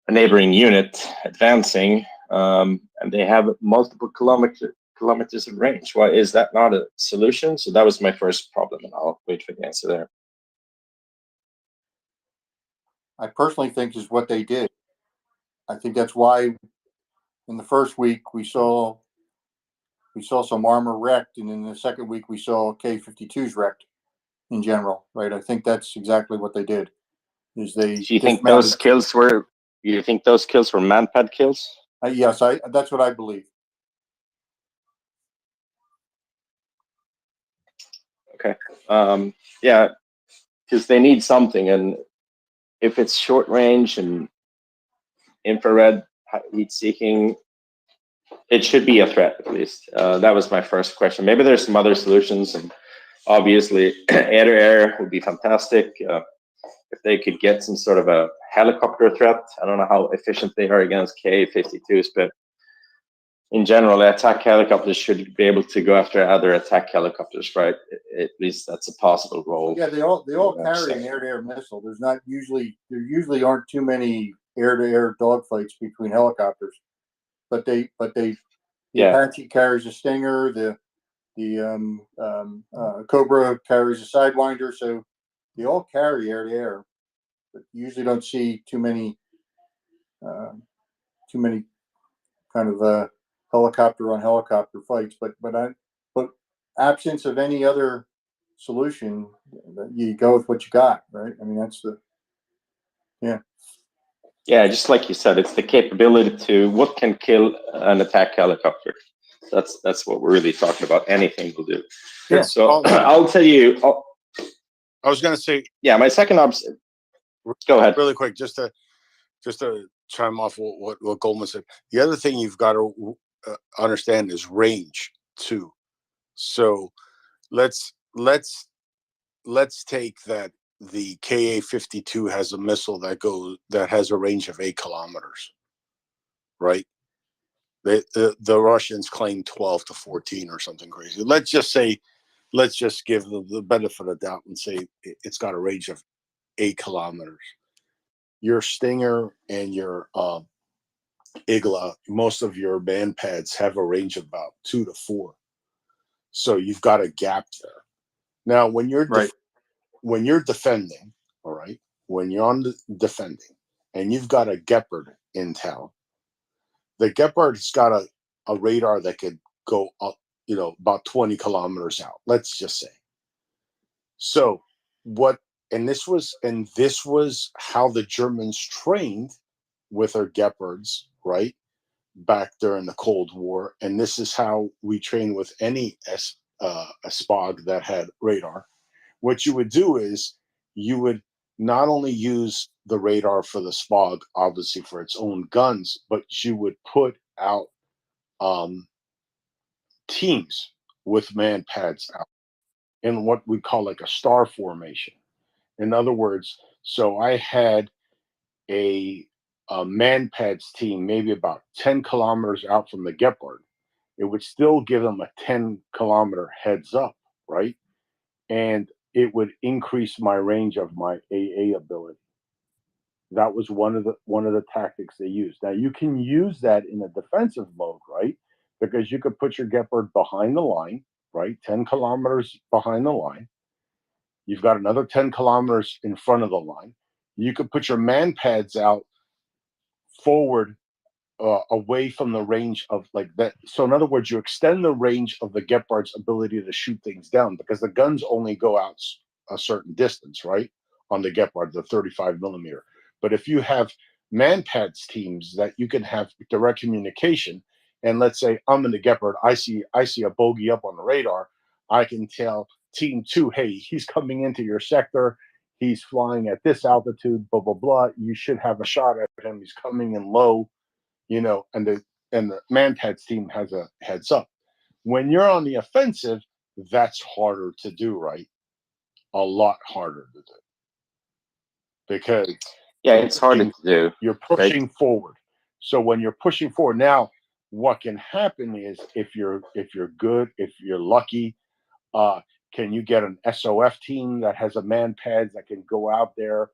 neighboring unit advancing, and they have multiple kilometers of range. Why is that not a solution? So that was my first problem, and I'll wait for the answer there. I personally think is what they did. I think that's why in the first week we saw some armor wrecked, and in the second week we saw K-52s wrecked in general, right? I think that's exactly what they did. Is they Do you think those kills were? You think those kills were man-pad kills? Yes, that's what I believe. Okay. Yeah, because they need something, and if it's short range and infrared heat seeking, it should be a threat at least. That was my first question. Maybe there's some other solutions, and obviously air-to-air would be fantastic. If they could get some sort of a helicopter threat, I don't know how efficient they are against Ka-52s, but in general, attack helicopters should be able to go after other attack helicopters, right? At least that's a possible role. Yeah, they all carry an air-to-air missile. There usually aren't too many air-to-air dogfights between helicopters, but the Apache carries a Stinger, the Cobra carries a Sidewinder, so they all carry air-to-air, but you usually don't see too many kind of helicopter on helicopter fights. But absence of any other solution, you go with what you got, right? I mean, that's Yeah, just like you said, it's the capability to what can kill an attack helicopter. That's what we're really talking about. Anything will do. Yeah. So I'll tell you. I was going to say, yeah, my second Go ahead. really quick, just to chime off what Goldman said. The other thing you've got to understand is range too. So let's take that the Ka-52 has a missile that has a range of 8 kilometers, right? The Russians claim 12 to 14 or something crazy. Let's just give the benefit of the doubt and say it's got a range of 8 kilometers. Your Stinger and your Igla, most of your man pads have a range of about 2 to 4. So you've got a gap there. Now, when you're defending, all right, when you're on the defending, and you've got a Gepard in town, the Gepard's got a radar that could go up, about 20 kilometers out. Let's just say. So this was how the Germans trained with their Gepards, right? Back during the Cold War, and this is how we train with any SPOG that had radar. What you would do is you would not only use the radar for the SPOG, obviously for its own guns, but you would put out teams with man pads out in what we call like a star formation. In other words, so I had a man pads team maybe about 10 kilometers out from the Gepard. It would still give them a 10-kilometer heads up, right? And it would increase my range of my AA ability. That was one of the tactics they used. Now you can use that in a defensive mode, right? Because you could put your Gepard behind the line, right? 10 kilometers behind the line. You've got another 10 kilometers in front of the line. You could put your man pads out forward, away from the range of like that. So in other words, you extend the range of the Gepard's ability to shoot things down, because the guns only go out a certain distance, right? On the Gepard, the 35 millimeter. But if you have man pads teams that you can have direct communication, and let's say I'm in the Gepard, I see a bogey up on the radar, I can tell team 2, hey, he's coming into your sector, he's flying at this altitude, blah blah blah. You should have a shot at him. He's coming in low, and the man pads team has a heads up. When you're on the offensive, that's harder to do, right? A lot harder to do, because it's harder to do. You're pushing forward. So when you're pushing forward, now what can happen is if you're good, if you're lucky, can you get an SOF team that has a man pads that can go out there,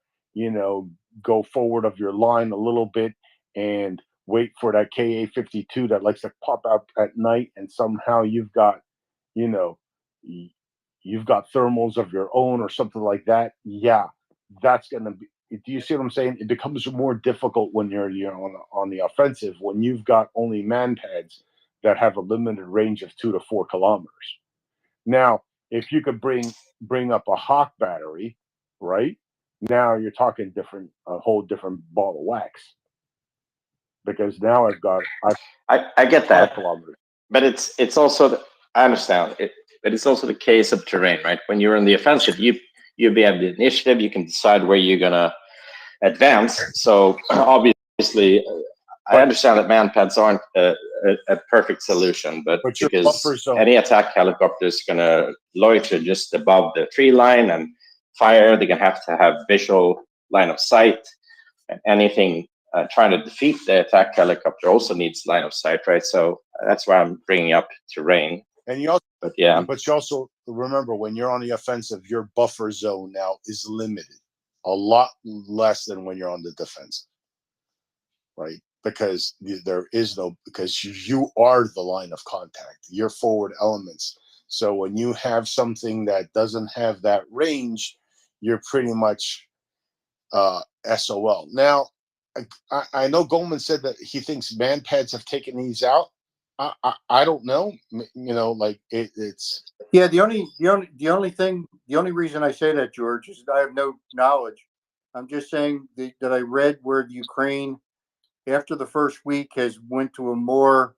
go forward of your line a little bit and wait for that Ka-52 that likes to pop out at night, and somehow you've got thermals of your own or something like that. Yeah, that's gonna be. Do you see what I'm saying? It becomes more difficult when you're on the offensive, when you've got only man pads that have a limited range of 2 to 4 kilometers. Now, if you could bring up a Hawk battery, right? Now you're talking a whole different ball of wax. Because now I get that, kilometers. But it's also I understand it, but it's also the case of terrain, right? When you're in the offensive, you have the initiative, you can decide where you're gonna advance. So obviously, I understand that man pads aren't a perfect solution, but because any attack helicopter is gonna loiter just above the tree line and fire, they're gonna have to have visual line of sight. And anything trying to defeat the attack helicopter also needs line of sight, right? So that's why I'm bringing up terrain. And you also, but you also remember, when you're on the offensive, your buffer zone now is limited, a lot less than when you're on the defensive, right? Because because you are the line of contact, you're forward elements. So when you have something that doesn't have that range, you're pretty much SOL. Now, I know Goldman said that he thinks man pads have taken these out. I don't know. It's yeah. The only reason I say that, George, is I have no knowledge. I'm just saying that I read where the Ukraine, after the first week, has went to a more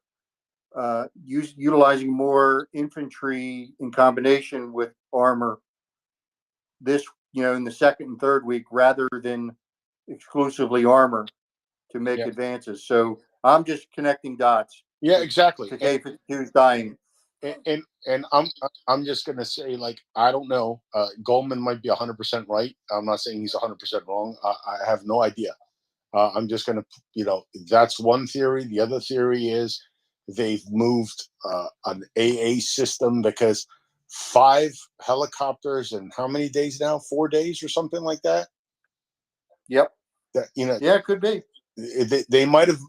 utilizing more infantry in combination with armor this, in the second and third week rather than exclusively armor to make Yeah. advances. So I'm just connecting dots. Yeah, exactly. To K-52's dying. And I'm just gonna say, like, I don't know. Goldman might be 100% right. I'm not saying he's 100% wrong. I have no idea. I'm just gonna, that's one theory. The other theory is they've moved an AA system because 5 helicopters in how many days now? 4 days or something like that. Yep. That, yeah, it could be. They might have.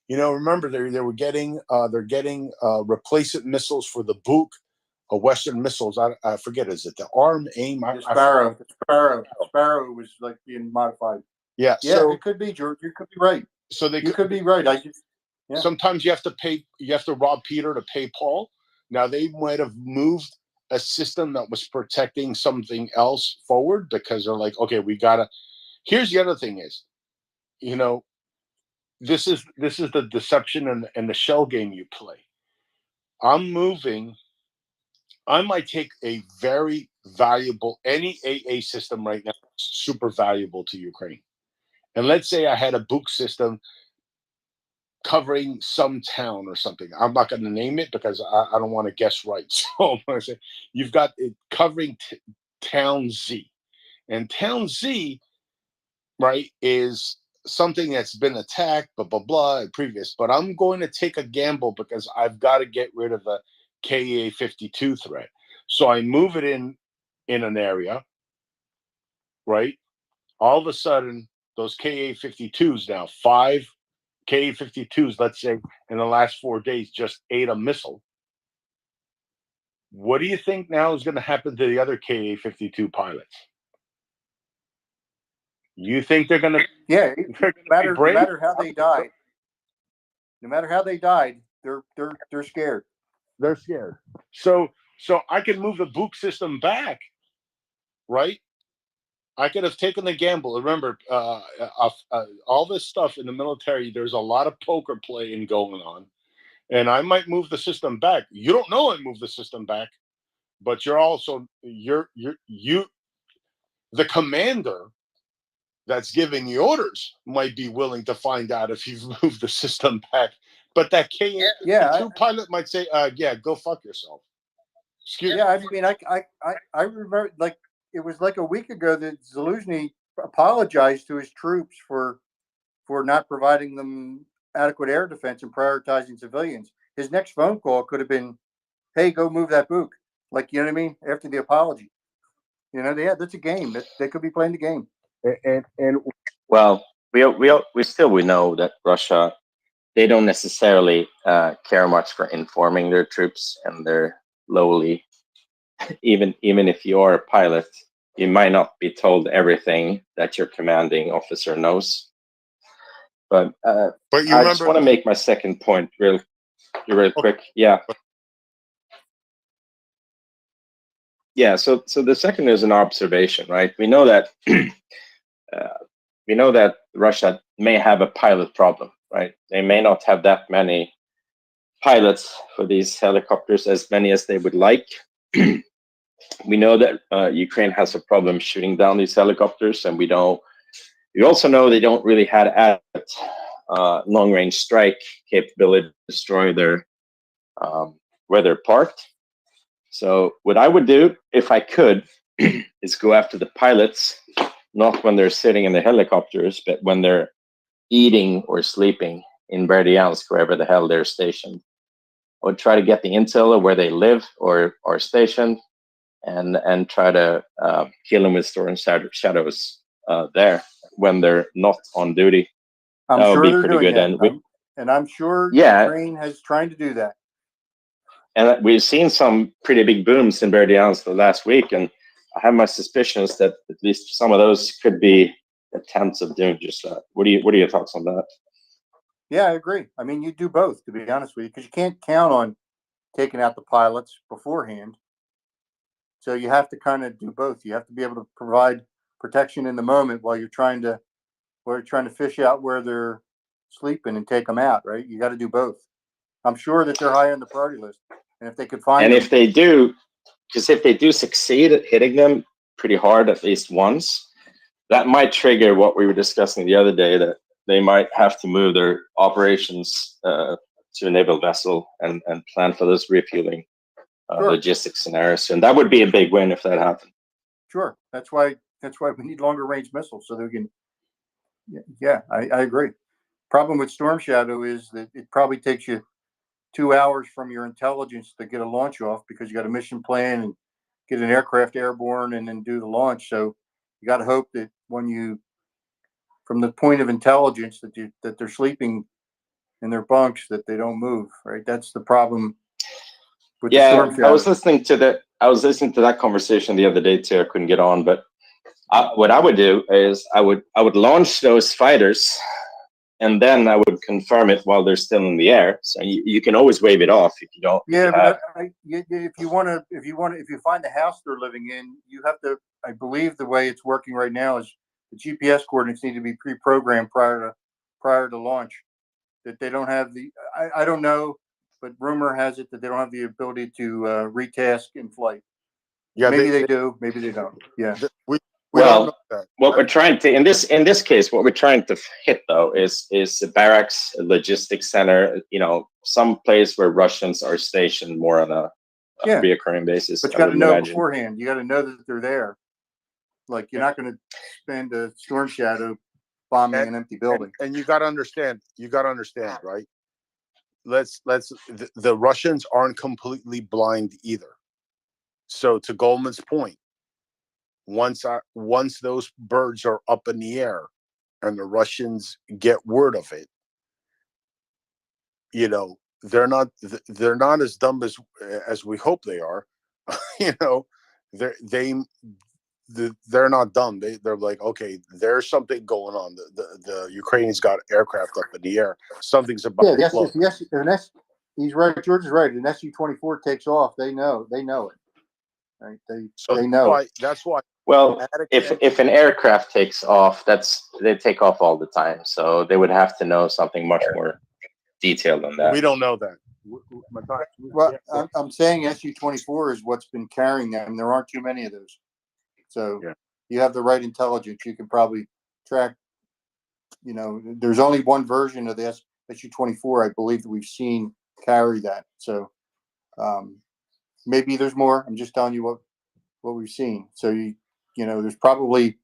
Remember they were getting replacement missiles for the Buk, Western missiles. I forget, is it the ARM, AIM? Sparrow was like being modified. Yeah, yeah, so it could be, George. You could be right. So you could be right. Sometimes you have to rob Peter to pay Paul. Now they might have moved a system that was protecting something else forward because they're like, okay, we gotta. Here's the other thing is, this is the deception and the shell game you play. I might take a very valuable, any AA system right now, super valuable to Ukraine. And let's say I had a Buk system covering some town or something. I'm not going to name it because I don't want to guess right. So I'm going to say you've got it covering town Z. And town Z, right, is something that's been attacked, blah, blah, blah, previous. But I'm going to take a gamble because I've got to get rid of the KA-52 threat. So I move it in an area, right? All of a sudden, those KA-52s now, 5 KA-52s, let's say, in the last 4 days, just ate a missile. What do you think now is going to happen to the other KA-52 pilots? You think they're going to? Yeah, no matter how they died. No matter how they died, they're scared. They're scared. So I can move the Buk system back, right? I could have taken the gamble. Remember, all this stuff in the military, there's a lot of poker playing going on. And I might move the system back. You don't know I moved the system back, but you're also, the commander that's giving the orders might be willing to find out if you've moved the system back. But that KA-52 pilot might say, yeah, go fuck yourself. Excuse me. I mean, I remember, like, it was like a week ago that Zaluzny apologized to his troops for not providing them adequate air defense and prioritizing civilians. His next phone call could have been, hey, go move that Buk. Like, you know what I mean? After the apology. That's a game. They could be playing the game. And well, we know that Russia, they don't necessarily care much for informing their troops, and they're lowly. Even if you're a pilot, you might not be told everything that your commanding officer knows. But I just want to make my second point real quick. Yeah. Yeah. So the second is an observation, right? We know that Russia may have a pilot problem, right? They may not have that many pilots for these helicopters, as many as they would like. We know that Ukraine has a problem shooting down these helicopters, and we also know they don't really have adequate long-range strike capability to destroy their where they're parked. So what I would do, if I could, is go after the pilots, not when they're sitting in the helicopters, but when they're eating or sleeping in Berdyansk, wherever the hell they're stationed. I would try to get the intel of where they live or are stationed, and try to kill them with storm shadows there when they're not on duty. I'm that sure would be they're pretty doing good. that. And I'm sure Yeah. Ukraine has trying to do that. And we've seen some pretty big booms in Berdyansk the last week, and I have my suspicions that at least some of those could be attempts of doing just that. What are your thoughts on that? Yeah, I agree. I mean, you do both, to be honest with you, because you can't count on taking out the pilots beforehand. So you have to kind of do both. You have to be able to provide protection in the moment while you're trying to fish out where they're sleeping and take them out, right? You got to do both. I'm sure that they're high on the priority list. And if they could find And them, if they do, because if they do succeed at hitting them pretty hard at least once, that might trigger what we were discussing the other day, that they might have to move their operations to a naval vessel and plan for those refueling Sure. logistics scenarios. And that would be a big win if that happened. sure. That's why we need longer range missiles so that we can. Yeah, I agree. Problem with Storm Shadow is that it probably takes you 2 hours from your intelligence to get a launch off, because you got a mission plan and get an aircraft airborne and then do the launch. So you got to hope that when you, from the point of intelligence, that they're sleeping in their bunks, that they don't move. Right. That's the problem with the Storm Shadow. I was listening to that conversation the other day too. I couldn't get on, but what I would do is I would launch those fighters, and then I would confirm it while they're still in the air. So you can always wave it off if you don't. Yeah, but if you find the house they're living in, you have to. I believe the way it's working right now is the GPS coordinates need to be pre-programmed prior to launch. That they don't have the. I don't know, but rumor has it that they don't have the ability to retask in flight. Yeah, maybe they do, maybe they don't. Yeah. Well, what we're trying to in this case, what we're trying to hit though is a barracks, a logistics center, some place where Russians are stationed more on a reoccurring basis. But you got to know beforehand. You got to know that they're there. Like you're not going to spend a Storm Shadow bombing an empty building. And you got to understand. Right? The Russians aren't completely blind either. So to Goldman's point, once those birds are up in the air and the Russians get word of it, they're not as dumb as we hope they are. They're not dumb. They're like, okay, there's something going on. The Ukrainians got aircraft up in the air. Something's about to blow. Yes. He's right. George is right. An Su-24 takes off. They know it. Right? They know. That's why. Well, if an aircraft takes off, they take off all the time. So they would have to know something much more detailed than that. We don't know that. Well, I'm saying Su-24 is what's been carrying them. There aren't too many of those. So you have the right intelligence. You can probably track. There's only one version of the Su-24, I believe, that we've seen carry that. So maybe there's more. I'm just telling you what we've seen. So there's probably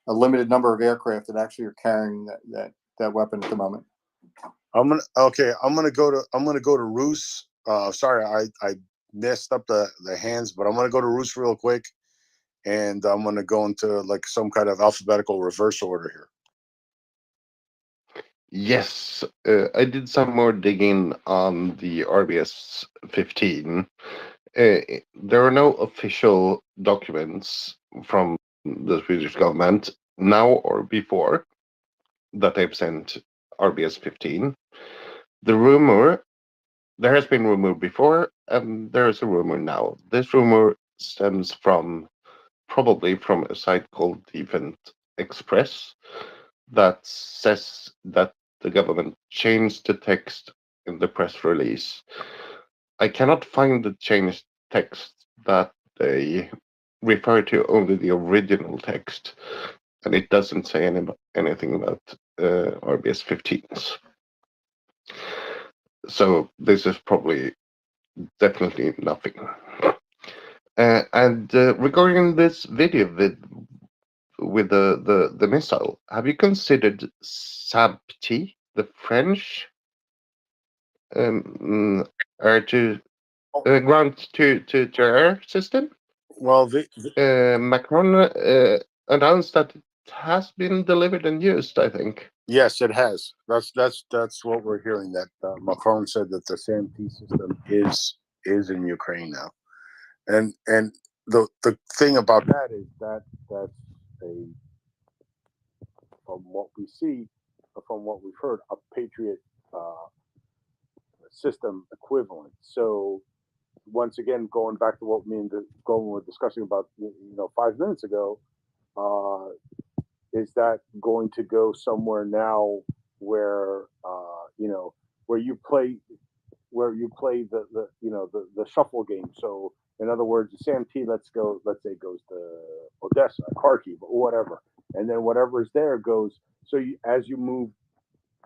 a limited number of aircraft that actually are carrying that weapon at the moment. I'm gonna go to Rus. Sorry, I messed up the hands, but I'm gonna go to Rus real quick, and I'm gonna go into like some kind of alphabetical reverse order here. Yes, I did some more digging on the RBS 15. There are no official documents from the Swedish government now or before that they've sent RBS 15. There has been rumor before, and there is a rumor now. This rumor stems probably from a site called Defense Express that says that the government changed the text in the press release. I cannot find the changed text that they refer to, only the original text, and it doesn't say anything about RBS 15s. So this is definitely nothing. And regarding this video with the missile, have you considered SAB-T, the French ground to air system? Well, Macron announced that it has been delivered and used, I think. Yes, it has. That's what we're hearing. That Macron said that the SAM-T system is in Ukraine now, and the thing about that is that's from what we see, from what we've heard, a Patriot system equivalent. So once again, going back to what me and Golan were discussing about 5 minutes ago, is that going to go somewhere now where where you play, where you play the shuffle game. So in other words, the Sam T, let's say goes to Odessa, Kharkiv, or whatever, and then whatever's there goes. So as you move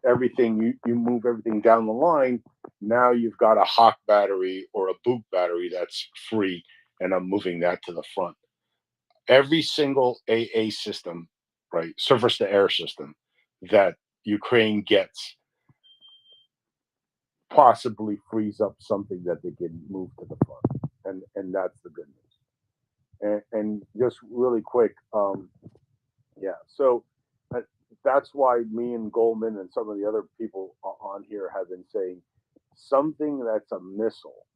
everything, you move everything down the line. Now you've got a Hawk battery or a Buk battery that's free, and I'm moving that to the front. Every single AA system, right, surface to air system that Ukraine gets possibly frees up something that they can move to the front, and that's the good news. And just really quick, so that's why me and Goldman and some of the other people on here have been saying something that's a missile,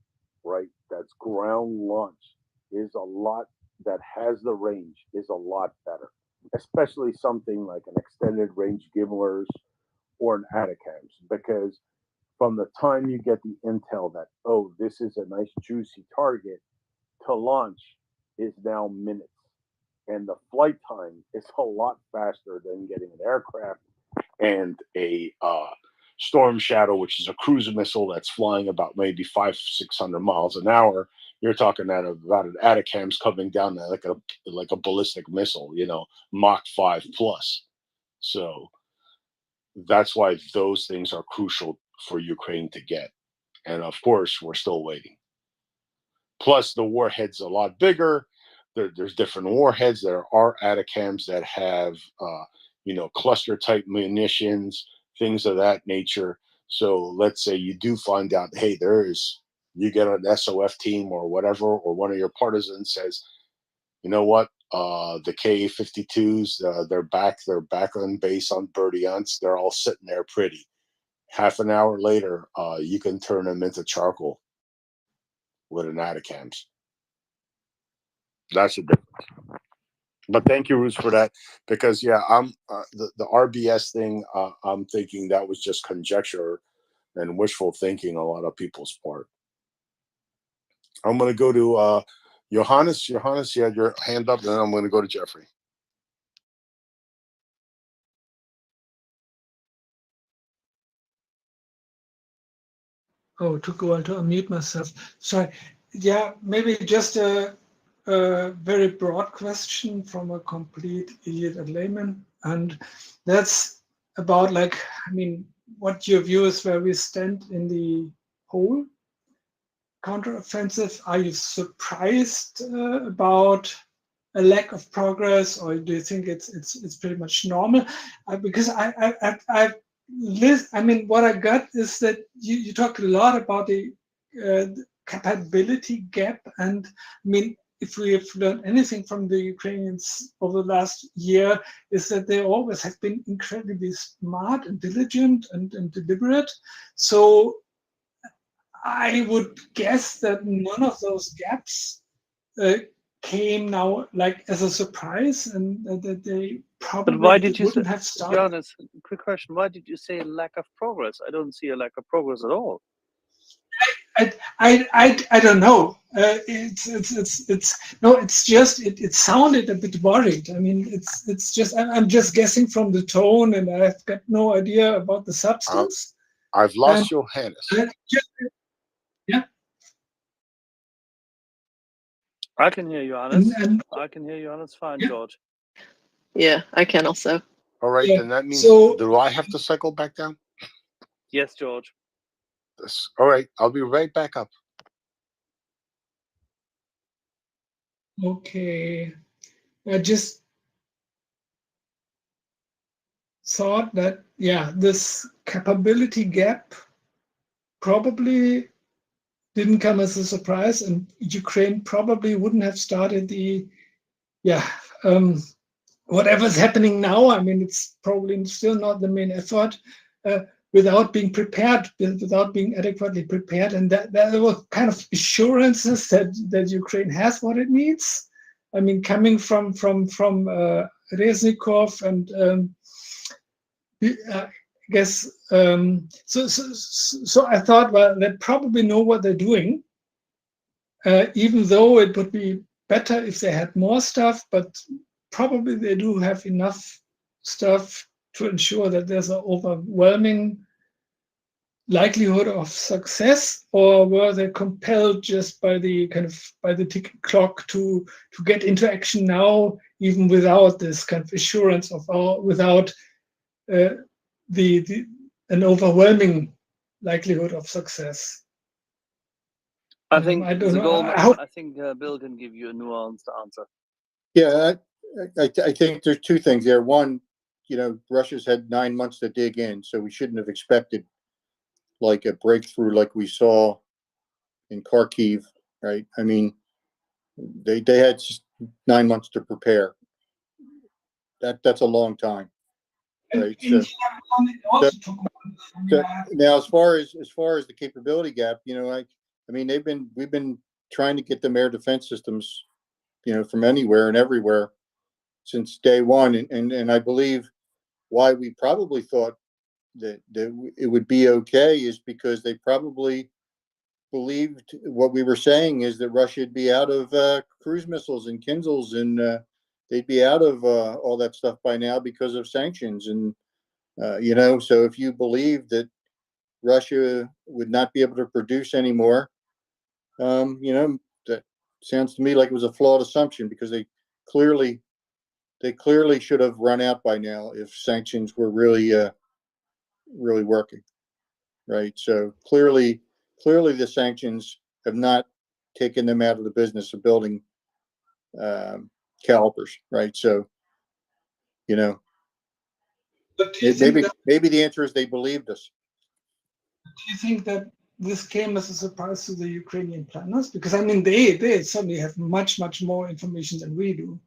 right, that's ground launched is a lot, that has the range is a lot better, especially something like an extended range Gimlers or an Atacams, because from the time you get the intel that, oh, this is a nice juicy target, to launch is now minutes. And the flight time is a lot faster than getting an aircraft and a Storm Shadow, which is a cruise missile that's flying about maybe 500-600 miles an hour. You're talking about an Atacams coming down like a ballistic missile, Mach 5 plus. So that's why those things are crucial for Ukraine to get. And of course, we're still waiting. Plus, the warhead's a lot bigger. There's different warheads. There are Atacams that have, cluster type munitions, things of that nature. So let's say you do find out, hey, you get an SOF team or whatever, or one of your partisans says, you know what, the Ka-52s, they're back on base on Berdyansk. They're all sitting there pretty. Half an hour later, you can turn them into charcoal with an Atacams. That's the difference. But thank you, Roots, for that, because I'm the RBS thing. I'm thinking that was just conjecture and wishful thinking on a lot of people's part. I'm going to go to Johannes. Johannes, you had your hand up, and then I'm going to go to Jeffrey. Oh, took a while to unmute myself. Sorry. Yeah, maybe just a very broad question from a complete idiot and layman, and that's about what your view is where we stand in the whole counteroffensive. Are you surprised about a lack of progress, or do you think it's pretty much normal? Because what I got is that you talked a lot about the capability gap, and if we have learned anything from the Ukrainians over the last year, is that they always have been incredibly smart and diligent and deliberate. So I would guess that none of those gaps came now as a surprise, and that they probably But why did you wouldn't say, have started. Johannes, quick question, why did you say a lack of progress? I don't see a lack of progress at all. I don't know. It's just it sounded a bit worried. It's just I'm just guessing from the tone, and I've got no idea about the substance. I've lost Johannes. Yeah. I can hear you, Johannes. I can hear you, Johannes. Fine, George. Yeah, I can also. All right, Yeah. then that means, So- do I have to cycle back down? Yes, George. All right, I'll be right back up. Okay. I just thought that, this capability gap probably didn't come as a surprise, and Ukraine probably wouldn't have started the, whatever's happening now. It's probably still not the main effort without being prepared, without being adequately prepared, and that there were kind of assurances that Ukraine has what it needs. Coming from Reznikov and I guess so I thought, well, they probably know what they're doing, even though it would be better if they had more stuff, but probably they do have enough stuff to ensure that there's an overwhelming likelihood of success, or were they compelled just by the ticking clock to get into action now, even without this kind of assurance of without an overwhelming likelihood of success? I think I don't know. I think Bill can give you a nuanced answer. Yeah, I think there's two things there. One, Russia's had 9 months to dig in, so we shouldn't have expected like a breakthrough like we saw in Kharkiv, right? I mean, they had just 9 months to prepare. That's a long time, right? So now, as far as the capability gap, I mean, we've been trying to get them air defense systems, from anywhere and everywhere since day one, and I believe why we probably thought that it would be okay is because they probably believed what we were saying is that Russia would be out of cruise missiles and Kinzhals, and they'd be out of all that stuff by now because of sanctions. And so if you believe that Russia would not be able to produce anymore, that sounds to me like it was a flawed assumption, because they clearly should have run out by now if sanctions were really working, right? So clearly the sanctions have not taken them out of the business of building calipers, right? So But do you think maybe the answer is they believed us. Do you think that this came as a surprise to the Ukrainian planners? Because I mean, they certainly have much more information than we do.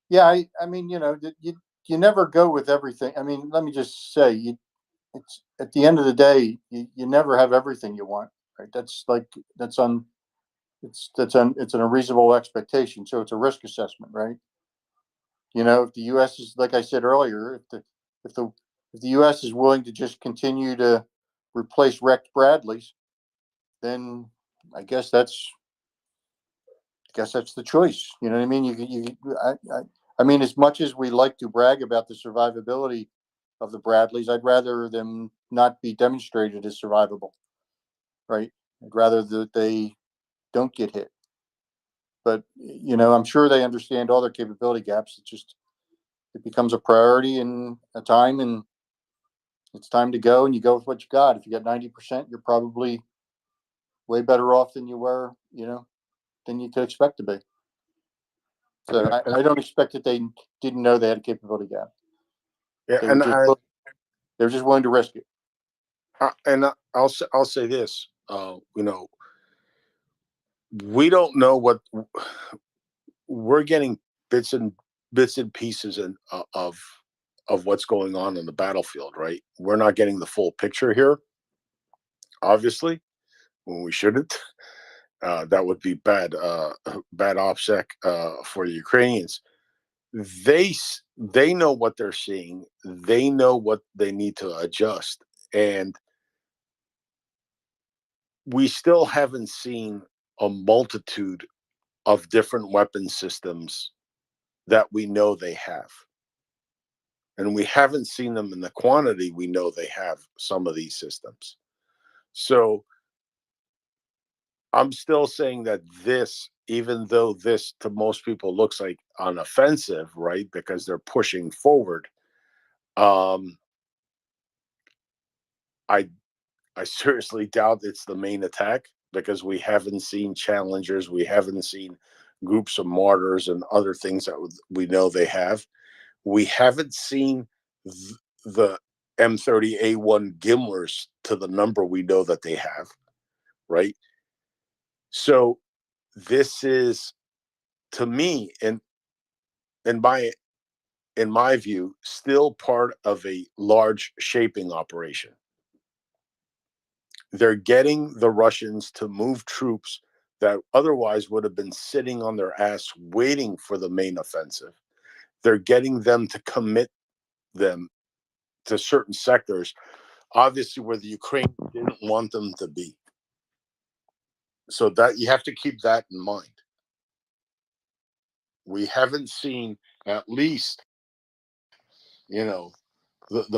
Yeah, I mean, you never go with everything. I mean, let me just say, it's at the end of the day, you never have everything you want, right? It's an unreasonable expectation. So it's a risk assessment, right? If the U.S. is, like I said earlier, if the U.S. is willing to just continue to replace wrecked Bradleys, then I guess that's the choice. You know what I mean? I mean, as much as we like to brag about the survivability of the Bradleys, I'd rather them not be demonstrated as survivable, right? I'd rather that they don't get hit. But I'm sure they understand all their capability gaps. It becomes a priority in a time, and it's time to go, and you go with what you got. If you got 90%, you're probably way better off than you were, than you could expect to be. So I don't expect that they didn't know they had a capability gap. Yeah, They're just willing to risk it. And I'll say this, we don't know what we're getting bits and pieces of what's going on in the battlefield, right? We're not getting the full picture here, obviously, when we shouldn't. That would be bad OPSEC for the Ukrainians. They know what they're seeing. They know what they need to adjust, and we still haven't seen a multitude of different weapon systems that we know they have. And we haven't seen them in the quantity we know they have some of these systems. So I'm still saying that this, even though this to most people looks like an offensive, right? Because they're pushing forward. I seriously doubt it's the main attack, because we haven't seen Challengers, we haven't seen groups of Martyrs and other things that we know they have. We haven't seen the M30A1 Gimlers to the number we know that they have, right? So this is, to me, in my view, still part of a large shaping operation. They're getting the Russians to move troops that otherwise would have been sitting on their ass waiting for the main offensive. They're getting them to commit them to certain sectors, obviously where the Ukraine didn't want them to be. So that you have to keep that in mind. We haven't seen at least, the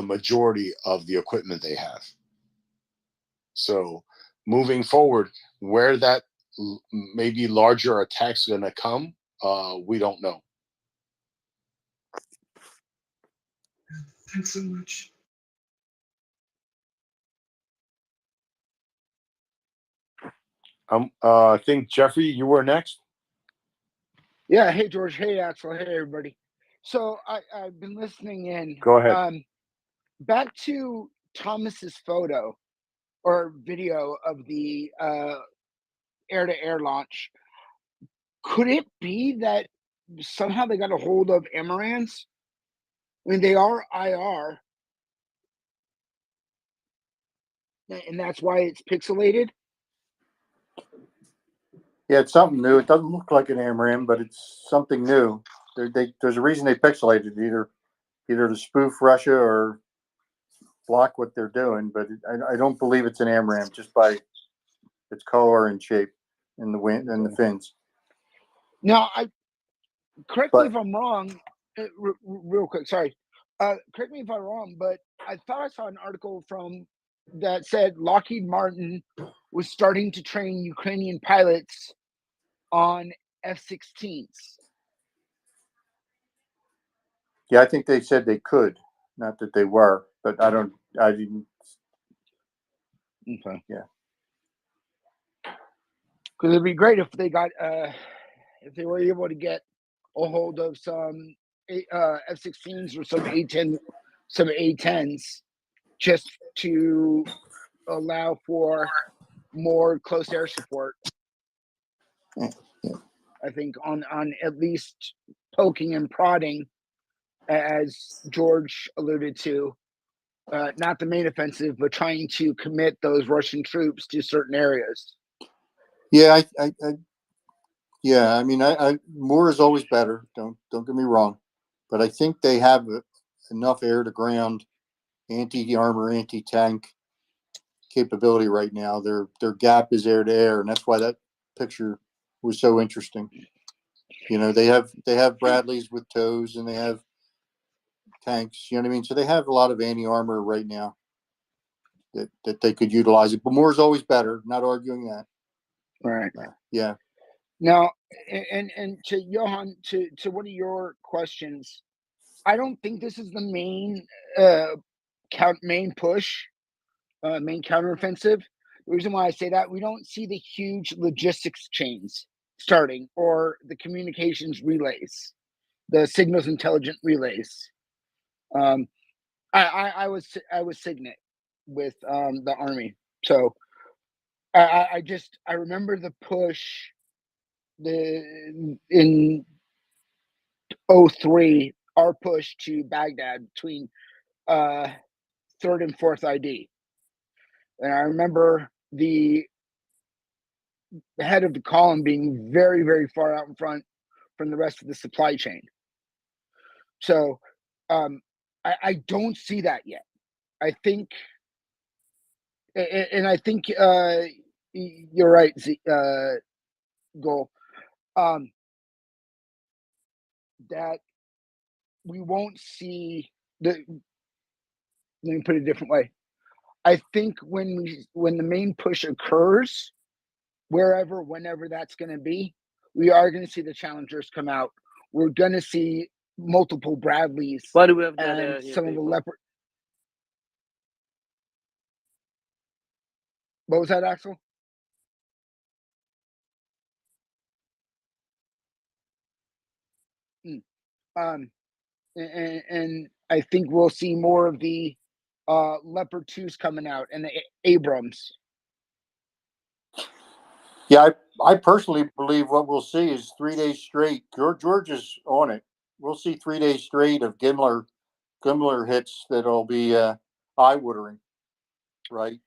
majority of the equipment they have. So moving forward, where that maybe larger attacks going to come, we don't know. Thanks so much. I think Jeffrey, you were next. Yeah. Hey, George. Hey, Axel. Hey, everybody. So I've been listening in. Go ahead. Back to Thomas's photo or video of the air-to-air launch. Could it be that somehow they got a hold of Amarans? I mean, they are IR, and that's why it's pixelated. Yeah, it's something new. It doesn't look like an AMRAM, but it's something new. There's a reason they pixelated it, either to spoof Russia or block what they're doing. But I don't believe it's an AMRAM just by its color and shape and the wind and the fins. Now, correct me if I'm wrong. Real quick, sorry. Correct me if I'm wrong, but I thought I saw an article that said Lockheed Martin was starting to train Ukrainian pilots on F-16s. Yeah, I think they said they could, not that they were, but I didn't. Okay. Yeah. Because it'd be great if they got, if they were able to get a hold of some F-16s or some A-10s, just to allow for more close air support. I think on at least poking and prodding, as George alluded to, not the main offensive, but trying to commit those Russian troops to certain areas. Yeah, I mean, more is always better. Don't get me wrong, but I think they have enough air-to-ground, anti-armor, anti-tank capability right now. Their gap is air-to-air, and that's why that picture was so interesting. You know, they have Bradleys with tows, and they have tanks. You know what I mean? So they have a lot of anti-armor right now that they could utilize it. But more is always better. Not arguing that. Right. Yeah. Now, and to Johan, to one of your questions, I don't think this is the main main push, main counteroffensive. The reason why I say that, we don't see the huge logistics chains starting or the communications relays, the signals intelligent relays. I was Signet with the Army, so I remember the push in 03, our push to Baghdad between 3rd and 4th ID, and I remember the head of the column being very, very far out in front from the rest of the supply chain. So I don't see that yet. I think, and I think you're right, Goal, that we won't see let me put it a different way. I think when the main push occurs, whenever that's going to be, we are going to see the challengers come out. We're going to see multiple Bradleys. Why do we have that and here, some of the people? Leopard? What was that, Axel? And I think we'll see more of the Leopard 2s coming out and the Abrams. Yeah, I personally believe what we'll see is 3 days straight. George is on it. We'll see 3 days straight of Gimler hits that'll be eye-watering, right?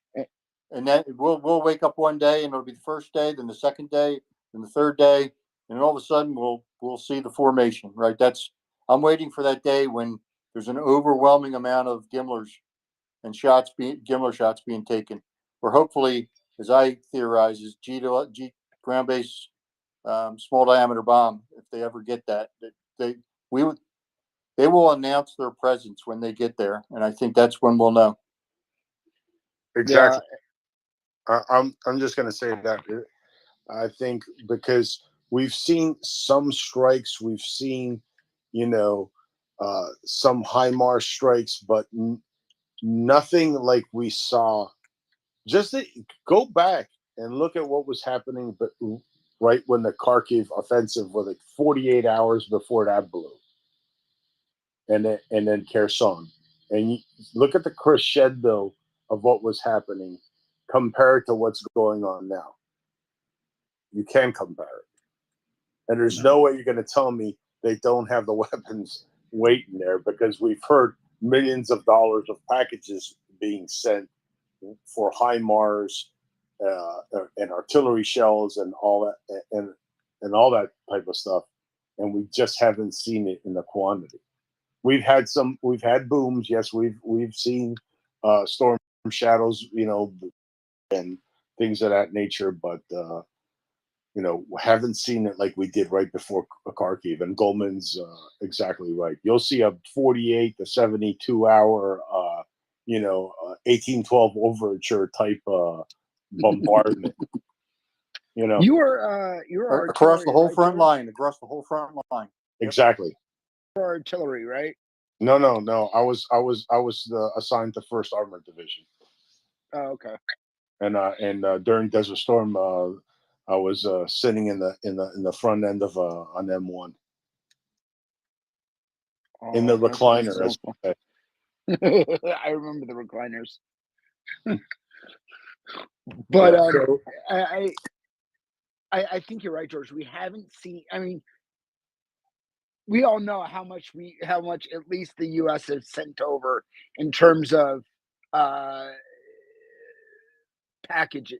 And then we'll wake up one day and it'll be the first day, then the second day, then the third day, and all of a sudden we'll see the formation, right? I'm waiting for that day when there's an overwhelming amount of Gimler shots being taken, or hopefully, as I theorize, is G ground-based small diameter bomb. If they ever get that, they will announce their presence when they get there, and I think that's when we'll know. Exactly. I'm just going to say that I think because we've seen some strikes, we've seen, some HIMARS strikes, but nothing like we saw. Just go back and look at what was happening, but right when the Kharkiv offensive was like 48 hours before that blew, and then Kherson, and you look at the crescendo of what was happening compared to what's going on now. You can't compare it. And there's no way you're going to tell me they don't have the weapons waiting there, because we've heard millions of dollars of packages being sent for HIMARS and artillery shells and all that and all that type of stuff, and we just haven't seen it in the quantity. We've had booms, yes. We've seen storm shadows, and things of that nature, but haven't seen it like we did right before Kharkiv. And Goldman's exactly right. You'll see a 48 to 72 hour, 1812 overture type bombardment. You were across the whole right, front George? line. Across the whole front line. Exactly. You were artillery, right? No. I was assigned to First Armored Division. Oh, okay. And during Desert Storm, I was sitting in the front end of an M1 in the recliner. As I remember the recliners. But yeah, so, I think you're right, George. We haven't seen. I mean, we all know how much at least the U.S. has sent over in terms of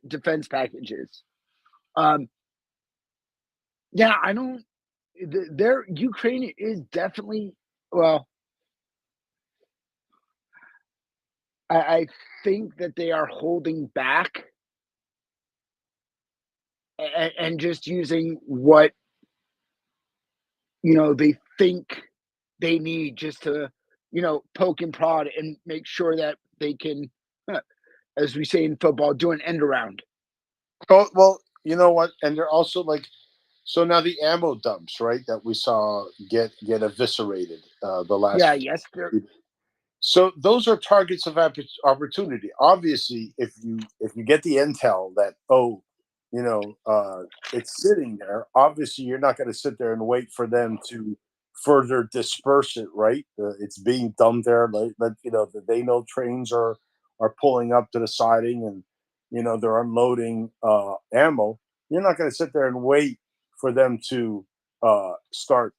defense packages. Yeah, I don't. Ukraine is definitely, well, I think that they are holding back and just using what they think they need, just to poke and prod and make sure that they can, as we say in football, do an end around. oh well, you know what? And they're also like, so now the ammo dumps, right, that we saw get eviscerated the last. Yeah. Yes. So those are targets of opportunity. Obviously, if you get the intel that it's sitting there, obviously you're not going to sit there and wait for them to further disperse it, right? It's being dumped there. They know trains are pulling up to the siding, and they're unloading ammo. You're not going to sit there and wait for them to start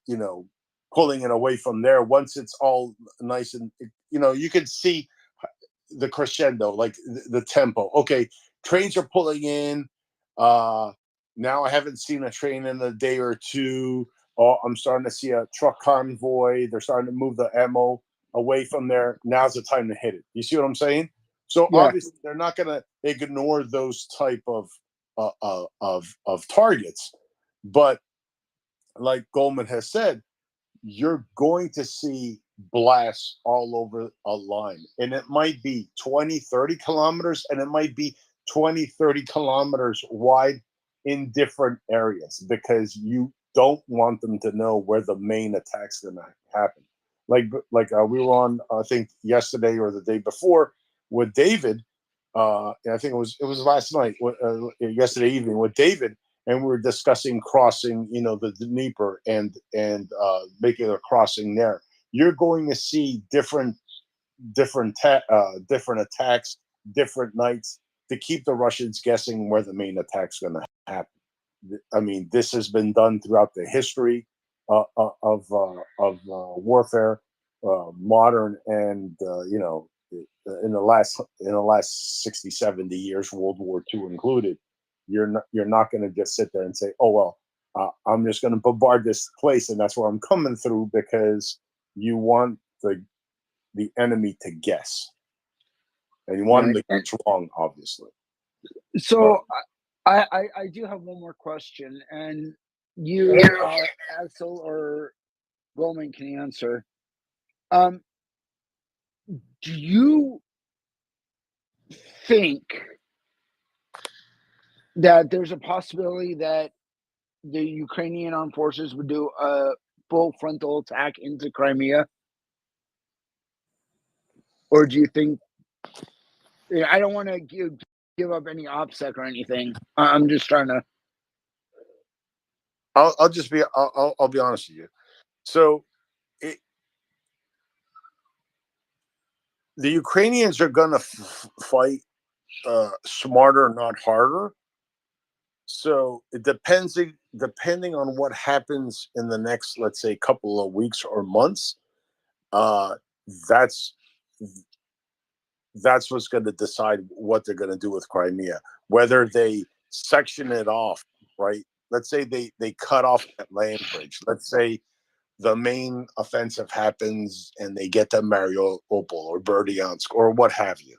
pulling it away from there. Once it's all nice and you can see the crescendo, like the tempo. Okay, trains are pulling in. Now I haven't seen a train in a day or two. Oh, I'm starting to see a truck convoy. They're starting to move the ammo away from there. Now's the time to hit it. You see what I'm saying? So Yeah. obviously they're not going to ignore those type of targets, but like Goldman has said, you're going to see blasts all over a line, and it might be 20-30 kilometers, and it might be 20-30 kilometers wide in different areas, because you don't want them to know where the main attack's going to happen. Like we were on, I think yesterday or the day before, with David. I think it was last night, yesterday evening with David, and we were discussing crossing, the Dnieper and making a crossing there. You're going to see different attacks, different nights, to keep the Russians guessing where the main attack's going to happen. I mean, this has been done throughout the history of warfare, modern and in the last 60, 70 years, World War II included. You're not going to just sit there and say, oh well, I'm just going to bombard this place and that's where I'm coming through, because you want the enemy to guess, and you want them to guess wrong, obviously. So I do have one more question, and you, Axel or Goldman, can answer. Do you think that there's a possibility that the Ukrainian armed forces would do a full frontal attack into Crimea? Or do you think, I don't want to give up any OPSEC or anything. I'm just trying to. I'll just be I'll be honest with you. So the Ukrainians are going to fight smarter, not harder. So it depending on what happens in the next, let's say, couple of weeks or months. That's what's going to decide what they're going to do with Crimea. Whether they section it off, right? Let's say they cut off that land bridge. Let's say the main offensive happens and they get to Mariupol or Berdyansk or what have you.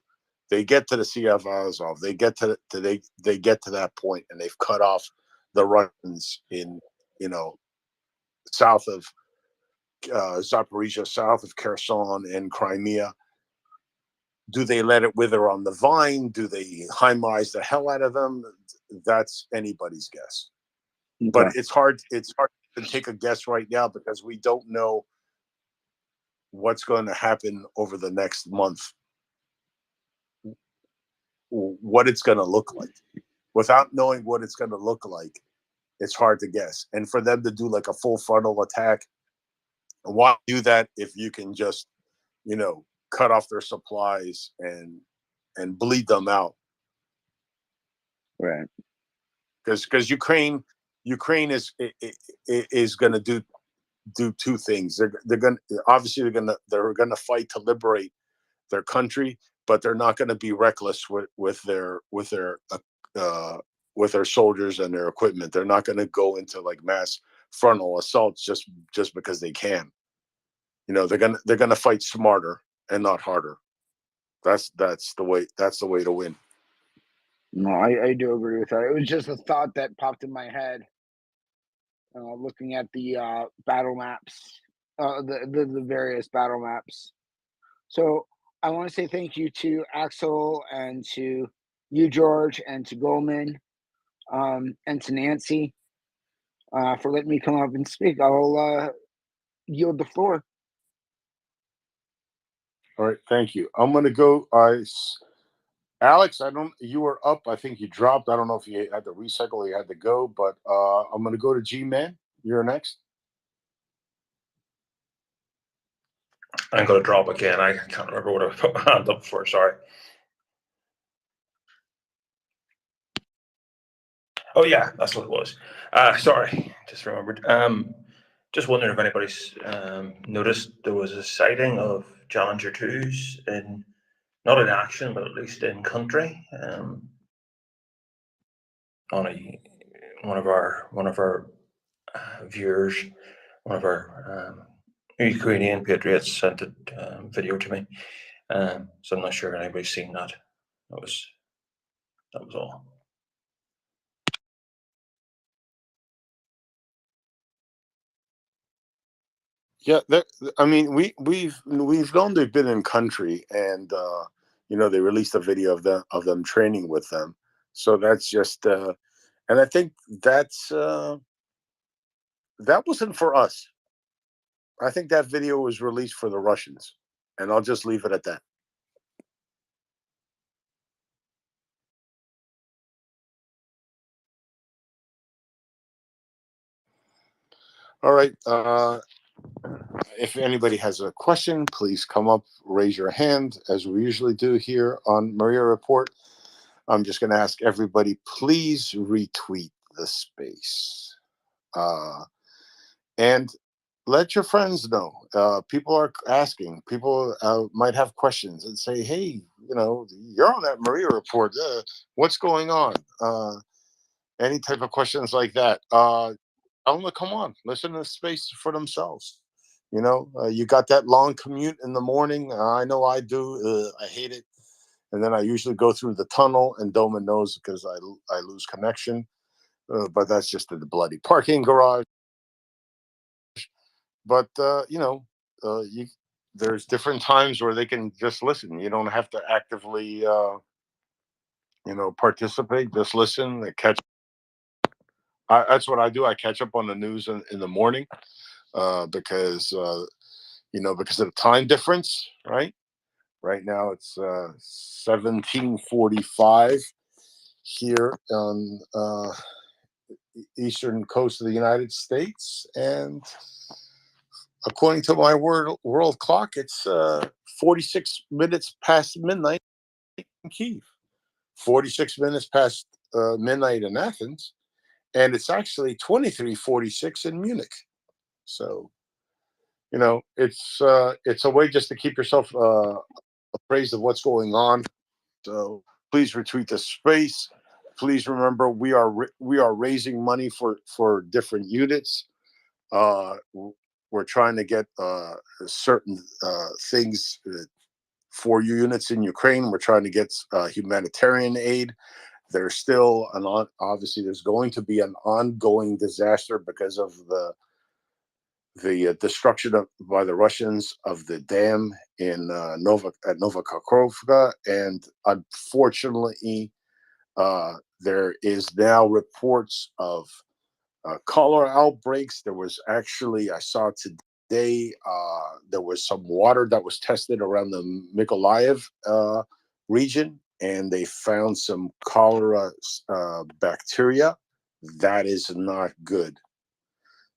They get to the Sea of Azov. They get to they get to that point and they've cut off the Russians in, south of Zaporizhia, south of Kherson and Crimea. Do they let it wither on the vine? Do they Heimerize the hell out of them? That's anybody's guess. Okay. But it's hard to take a guess right now because we don't know what's going to happen over the next month, what it's going to look like. Without knowing what it's going to look like, it's hard to guess. And for them to do like a full frontal attack, why do that if you can just, cut off their supplies and bleed them out? Right. Because Ukraine is going to do two things. They're going to fight to liberate their country, but they're not going to be reckless with their soldiers and their equipment. They're not going to go into like mass frontal assaults just because they can. They're going to fight smarter and not harder. That's the way to win. No, I do agree with that. It was just a thought that popped in my head, looking at the battle maps, the various battle maps. So I want to say thank you to Axel and to you, George, and to Goldman, and to Nancy, for letting me come up and speak. I'll yield the floor. All right, thank you. I'm gonna go. Alex, you were up. I think you dropped. I don't know if you had to recycle or you had to go, but I'm gonna go to G-Man. You're next. I'm going to drop again. I can't remember what I put my hand up for. Sorry. Oh yeah, that's what it was. Sorry, just remembered. Just wondering if anybody's noticed there was a sighting of Challenger 2s in, not in action, but at least in country. On one of our viewers, one of our Ukrainian patriots sent a video to me. So I'm not sure if anybody's seen that. That was all. Yeah, I mean, we've known they've been in country, and they released a video of them training with them. So that's just, and I think that wasn't for us. I think that video was released for the Russians, and I'll just leave it at that. All right. If anybody has a question, please come up, raise your hand, as we usually do here on MriyaReport. I'm just going to ask everybody, please retweet the space. And let your friends know. People are asking. People might have questions and say, hey, you're on that MriyaReport. What's going on? Any type of questions like that. Tell them to come on, listen to the space for themselves. You got that long commute in the morning. I know I do. I hate it. And then I usually go through the tunnel, and Doman knows because I lose connection. But that's just in the bloody parking garage. But there's different times where they can just listen. You don't have to actively participate, just listen, and catch. That's what I do. I catch up on the news in the morning because because of the time difference, right? Right now it's 17:45 here on eastern coast of the United States, and according to my world clock, it's 46 minutes past midnight in Kyiv, 46 minutes past midnight in Athens, and it's actually 23:46 in Munich. So, it's a way just to keep yourself appraised of what's going on. So please retweet the space. Please remember we are raising money for different units. We're trying to get certain things for units in Ukraine. We're trying to get humanitarian aid. There's still obviously there's going to be an ongoing disaster because of the destruction by the Russians of the dam in Novokakhovka, and unfortunately, there is now reports of cholera outbreaks. There was actually, I saw today, there was some water that was tested around the Mykolaiv region, and they found some cholera bacteria. That is not good.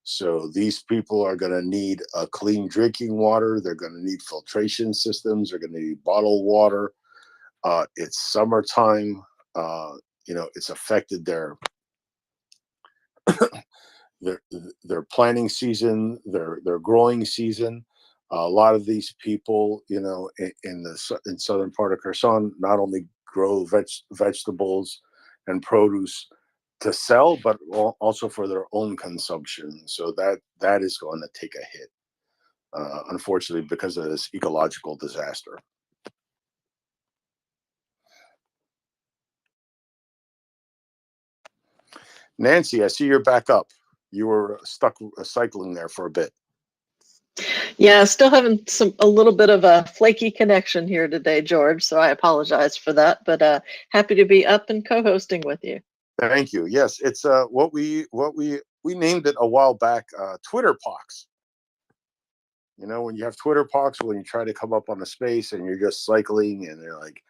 So these people are going to need clean drinking water. They're going to need filtration systems. They're going to need bottled water. It's summertime. It's affected their planting season, their growing season. A lot of these people, in southern part of Kherson, not only grow vegetables and produce to sell, but also for their own consumption. So that is going to take a hit, unfortunately, because of this ecological disaster. Nancy, I see you're back up. You were stuck cycling there for a bit. Yeah, still having a little bit of a flaky connection here today, George. So I apologize for that, but happy to be up and co-hosting with you. Thank you. Yes, it's what we named it a while back, Twitter pox. When you have Twitter pox, when you try to come up on a space and you're just cycling and you're like,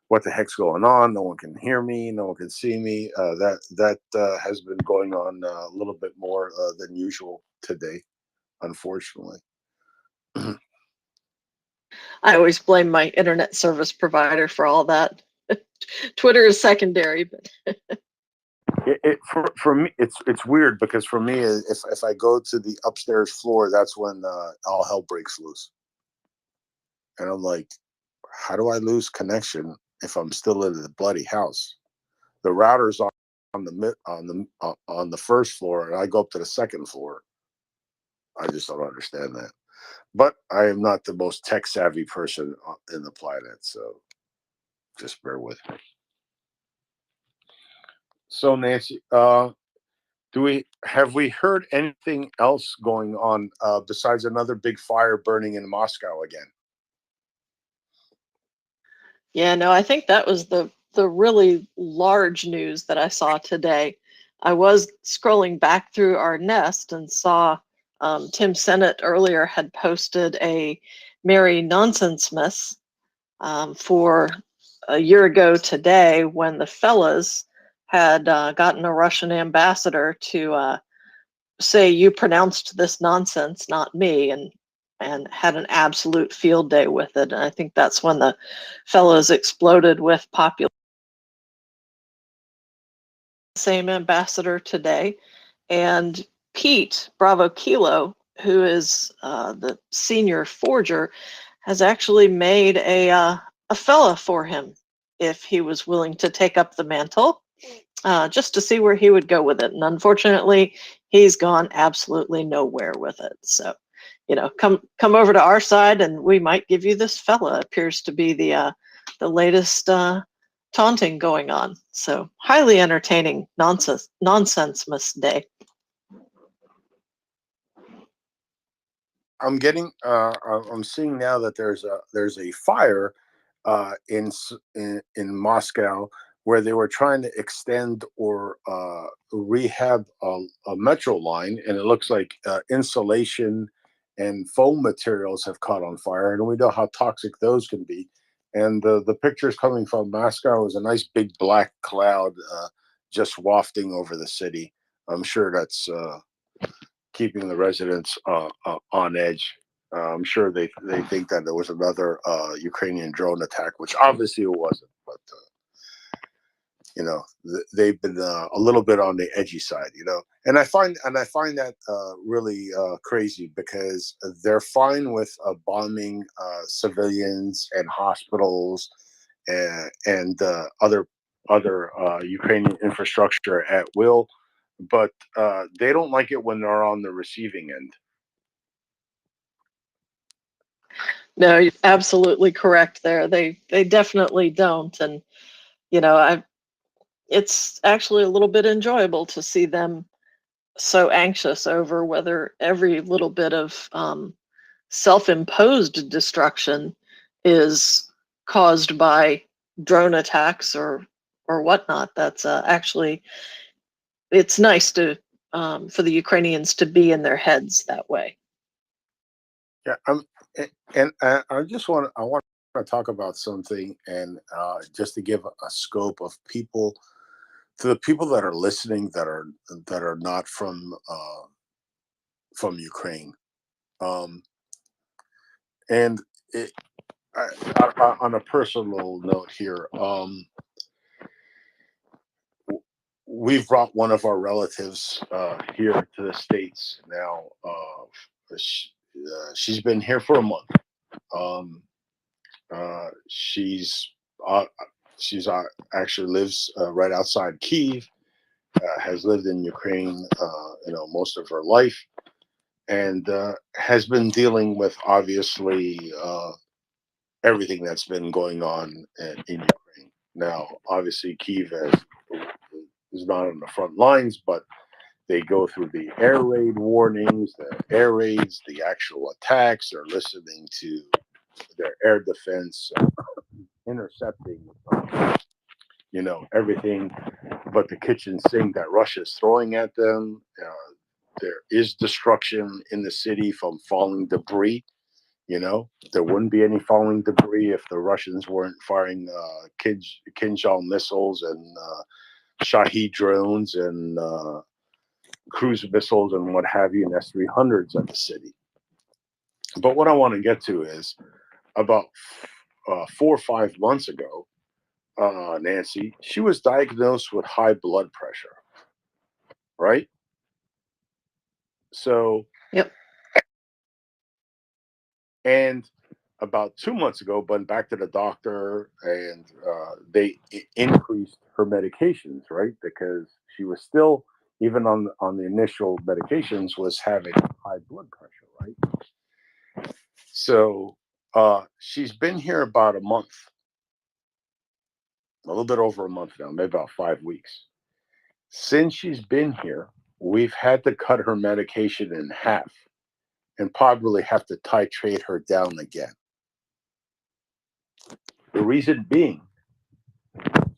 what the heck's going on? No one can hear me. No one can see me. That has been going on a little bit more than usual today, unfortunately. I always blame my internet service provider for all that. Twitter is secondary, but for me, it's weird because for me, if I go to the upstairs floor, that's when all hell breaks loose, and I'm like, how do I lose connection if I'm still in the bloody house? The router's on the first floor, and I go up to the second floor. I just don't understand that. But I am not the most tech savvy person in the planet, so just bear with me. So Nancy, have we heard anything else going on besides another big fire burning in Moscow again? yeah, no, I think that was the really large news that I saw today. I was scrolling back through our nest and saw Tim Sennett earlier had posted a Merry Nonsense Miss for a year ago today when the fellas had gotten a Russian ambassador to say, you pronounced this nonsense, not me, and had an absolute field day with it. And I think that's when the fellows exploded with popular. Same ambassador today. And Pete Bravo Kilo, who is the senior forger, has actually made a fella for him if he was willing to take up the mantle, just to see where he would go with it. And unfortunately, he's gone absolutely nowhere with it. So, come over to our side and we might give you this fella. Appears to be the latest taunting going on. So highly entertaining nonsense Miss Day. I'm seeing now that there's a fire in Moscow where they were trying to extend or rehab a metro line, and it looks like insulation and foam materials have caught on fire, and we know how toxic those can be. And the pictures coming from Moscow is a nice big black cloud just wafting over the city. I'm sure that's keeping the residents on edge. I'm sure they think that there was another Ukrainian drone attack, which obviously it wasn't. But you know, they've been a little bit on the edgy side, you know, and I find that really crazy, because they're fine with bombing civilians and hospitals and other Ukrainian infrastructure at will, but they don't like it when they're on the receiving end. No, you're absolutely correct there. They definitely don't, and you know, it's actually a little bit enjoyable to see them so anxious over whether every little bit of self-imposed destruction is caused by drone attacks or whatnot. That's actually, it's nice to for the Ukrainians to be in their heads that way. Yeah, I want to talk about something, and just to give a scope of people, to the people that are listening that are not from Ukraine, and on a personal note here, we've brought one of our relatives here to the States now. She's been here for a month. She's actually lives right outside Kyiv. Has lived in Ukraine, you know, most of her life, and has been dealing with obviously everything that's been going on in Ukraine. Now, obviously, Kyiv is not on the front lines, but they go through the air raid warnings, the air raids, the actual attacks. They're listening to their air defense, intercepting, you know, everything but the kitchen sink that Russia's throwing at them. There is destruction in the city from falling debris. You know, there wouldn't be any falling debris if the Russians weren't firing Kinjal missiles and Shahed drones and cruise missiles and what have you, and S-300s at the city. But what I want to get to is about 4 or 5 months ago, Nancy, she was diagnosed with high blood pressure, right? So, yep. And about 2 months ago, went back to the doctor, and they increased her medications, right? Because she was still, even on the initial medications, was having high blood pressure, right? So she's been here about a month, a little bit over a month now, maybe about 5 weeks. Since she's been here, we've had to cut her medication in half and probably have to titrate her down again. The reason being,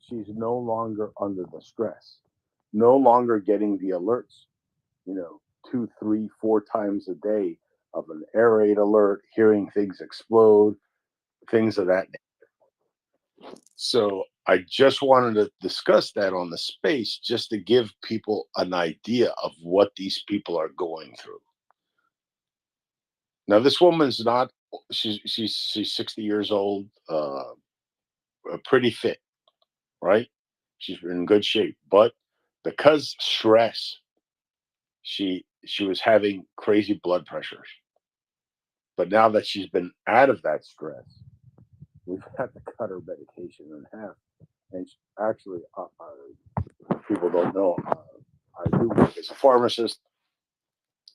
she's no longer under the stress, no longer getting the alerts, you know, 2, 3, 4 times a day of an air raid alert, hearing things explode, things of that nature. So I just wanted to discuss that on the space, just to give people an idea of what these people are going through. Now, this woman's not, she's 60 years old, pretty fit, right? She's in good shape, but because stress, she was having crazy blood pressures. But now that she's been out of that stress, we've had to cut her medication in half. And actually, people don't know, I do work as a pharmacist,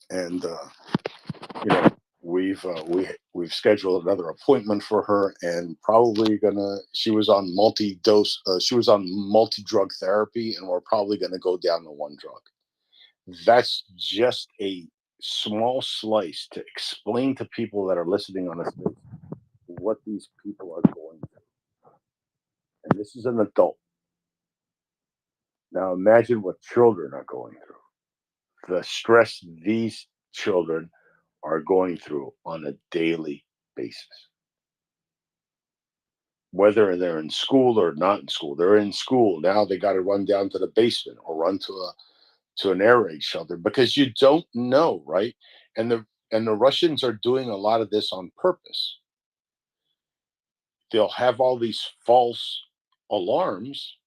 and you know, we've scheduled another appointment for her, and probably she was on multi-drug therapy, and we're probably gonna go down to one drug. That's just a small slice to explain to people that are listening on this space what these people are going through. And this is an adult. Now imagine what children are going through. The stress these children are going through on a daily basis. Whether they're in school or not in school, they're in school. Now they got to run down to the basement or run to an air raid shelter because you don't know, right? And the Russians are doing a lot of this on purpose. They'll have all these false alarms,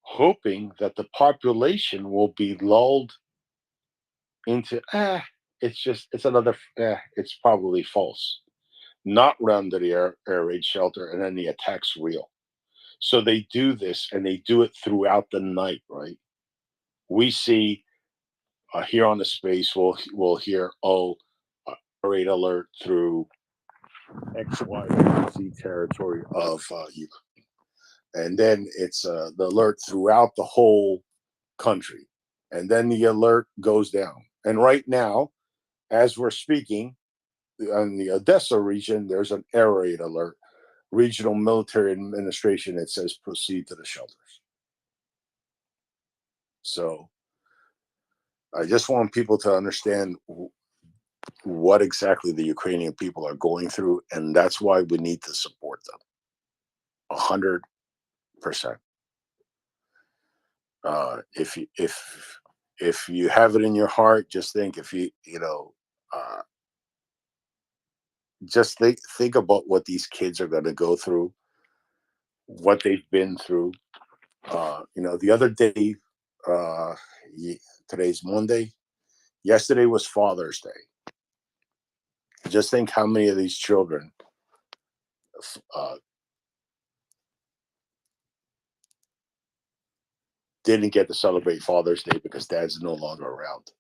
hoping that the population will be lulled into it's probably false. Not run to the air raid shelter, and then the attack's real. So they do this, and they do it throughout the night, right? We see here on the space, we'll hear, air raid alert through X, Y, and Z territory of Ukraine. And then it's the alert throughout the whole country. And then the alert goes down. And right now, as we're speaking, in the Odessa region, there's an air raid alert. Regional Military Administration, it says proceed to the shelters. So I just want people to understand what exactly the Ukrainian people are going through, and that's why we need to support them 100%. If you have it in your heart, just think just think about what these kids are going to go through, what they've been through. The other day, today's Monday. Yesterday was Father's Day. Just think how many of these children didn't get to celebrate Father's Day because Dad's no longer around.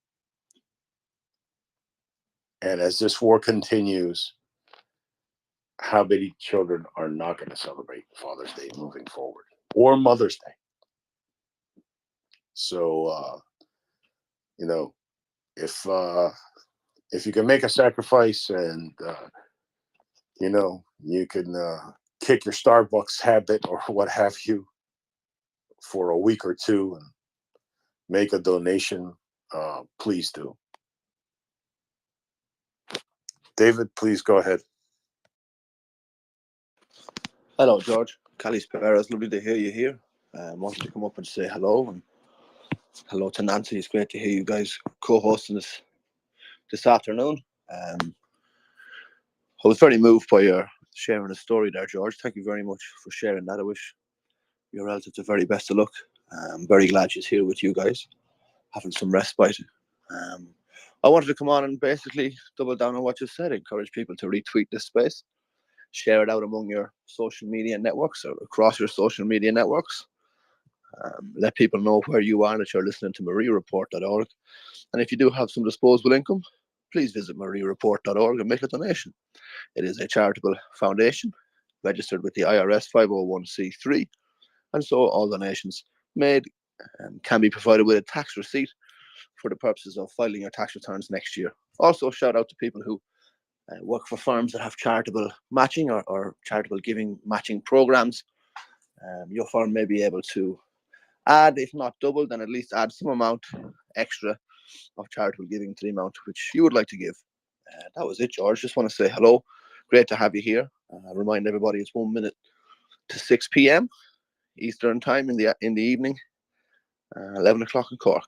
And as this war continues, how many children are not going to celebrate Father's Day moving forward, or Mother's Day? So, if you can make a sacrifice and you can kick your Starbucks habit or what have you for a week or two and make a donation, please do. David, please go ahead. Hello, George. Kalispera. It's lovely to hear you here. Wanted to come up and say hello, and hello to Nancy. It's great to hear you guys co-hosting this afternoon. I was very moved by your sharing the story there, George. Thank you very much for sharing that. I wish your relative the very best of luck. I'm very glad she's here with you guys, having some respite. I wanted to come on and basically double down on what you said, encourage people to retweet this space, share it out among your social media networks or across your social media networks. Let people know where you are, that you're listening to MriyaReport.org. And if you do have some disposable income, please visit MriyaReport.org and make a donation. It is a charitable foundation registered with the IRS 501c3, and so all donations made can be provided with a tax receipt for the purposes of filing your tax returns next year. Also, shout out to people who work for firms that have charitable matching or charitable giving matching programs. Your firm may be able to add, if not double, then at least add some amount extra of charitable giving to the amount which you would like to give. That was it, George. Just want to say hello. Great to have you here. Remind everybody it's 1 minute to 6 p.m. Eastern time in the evening, 11 o'clock in Cork.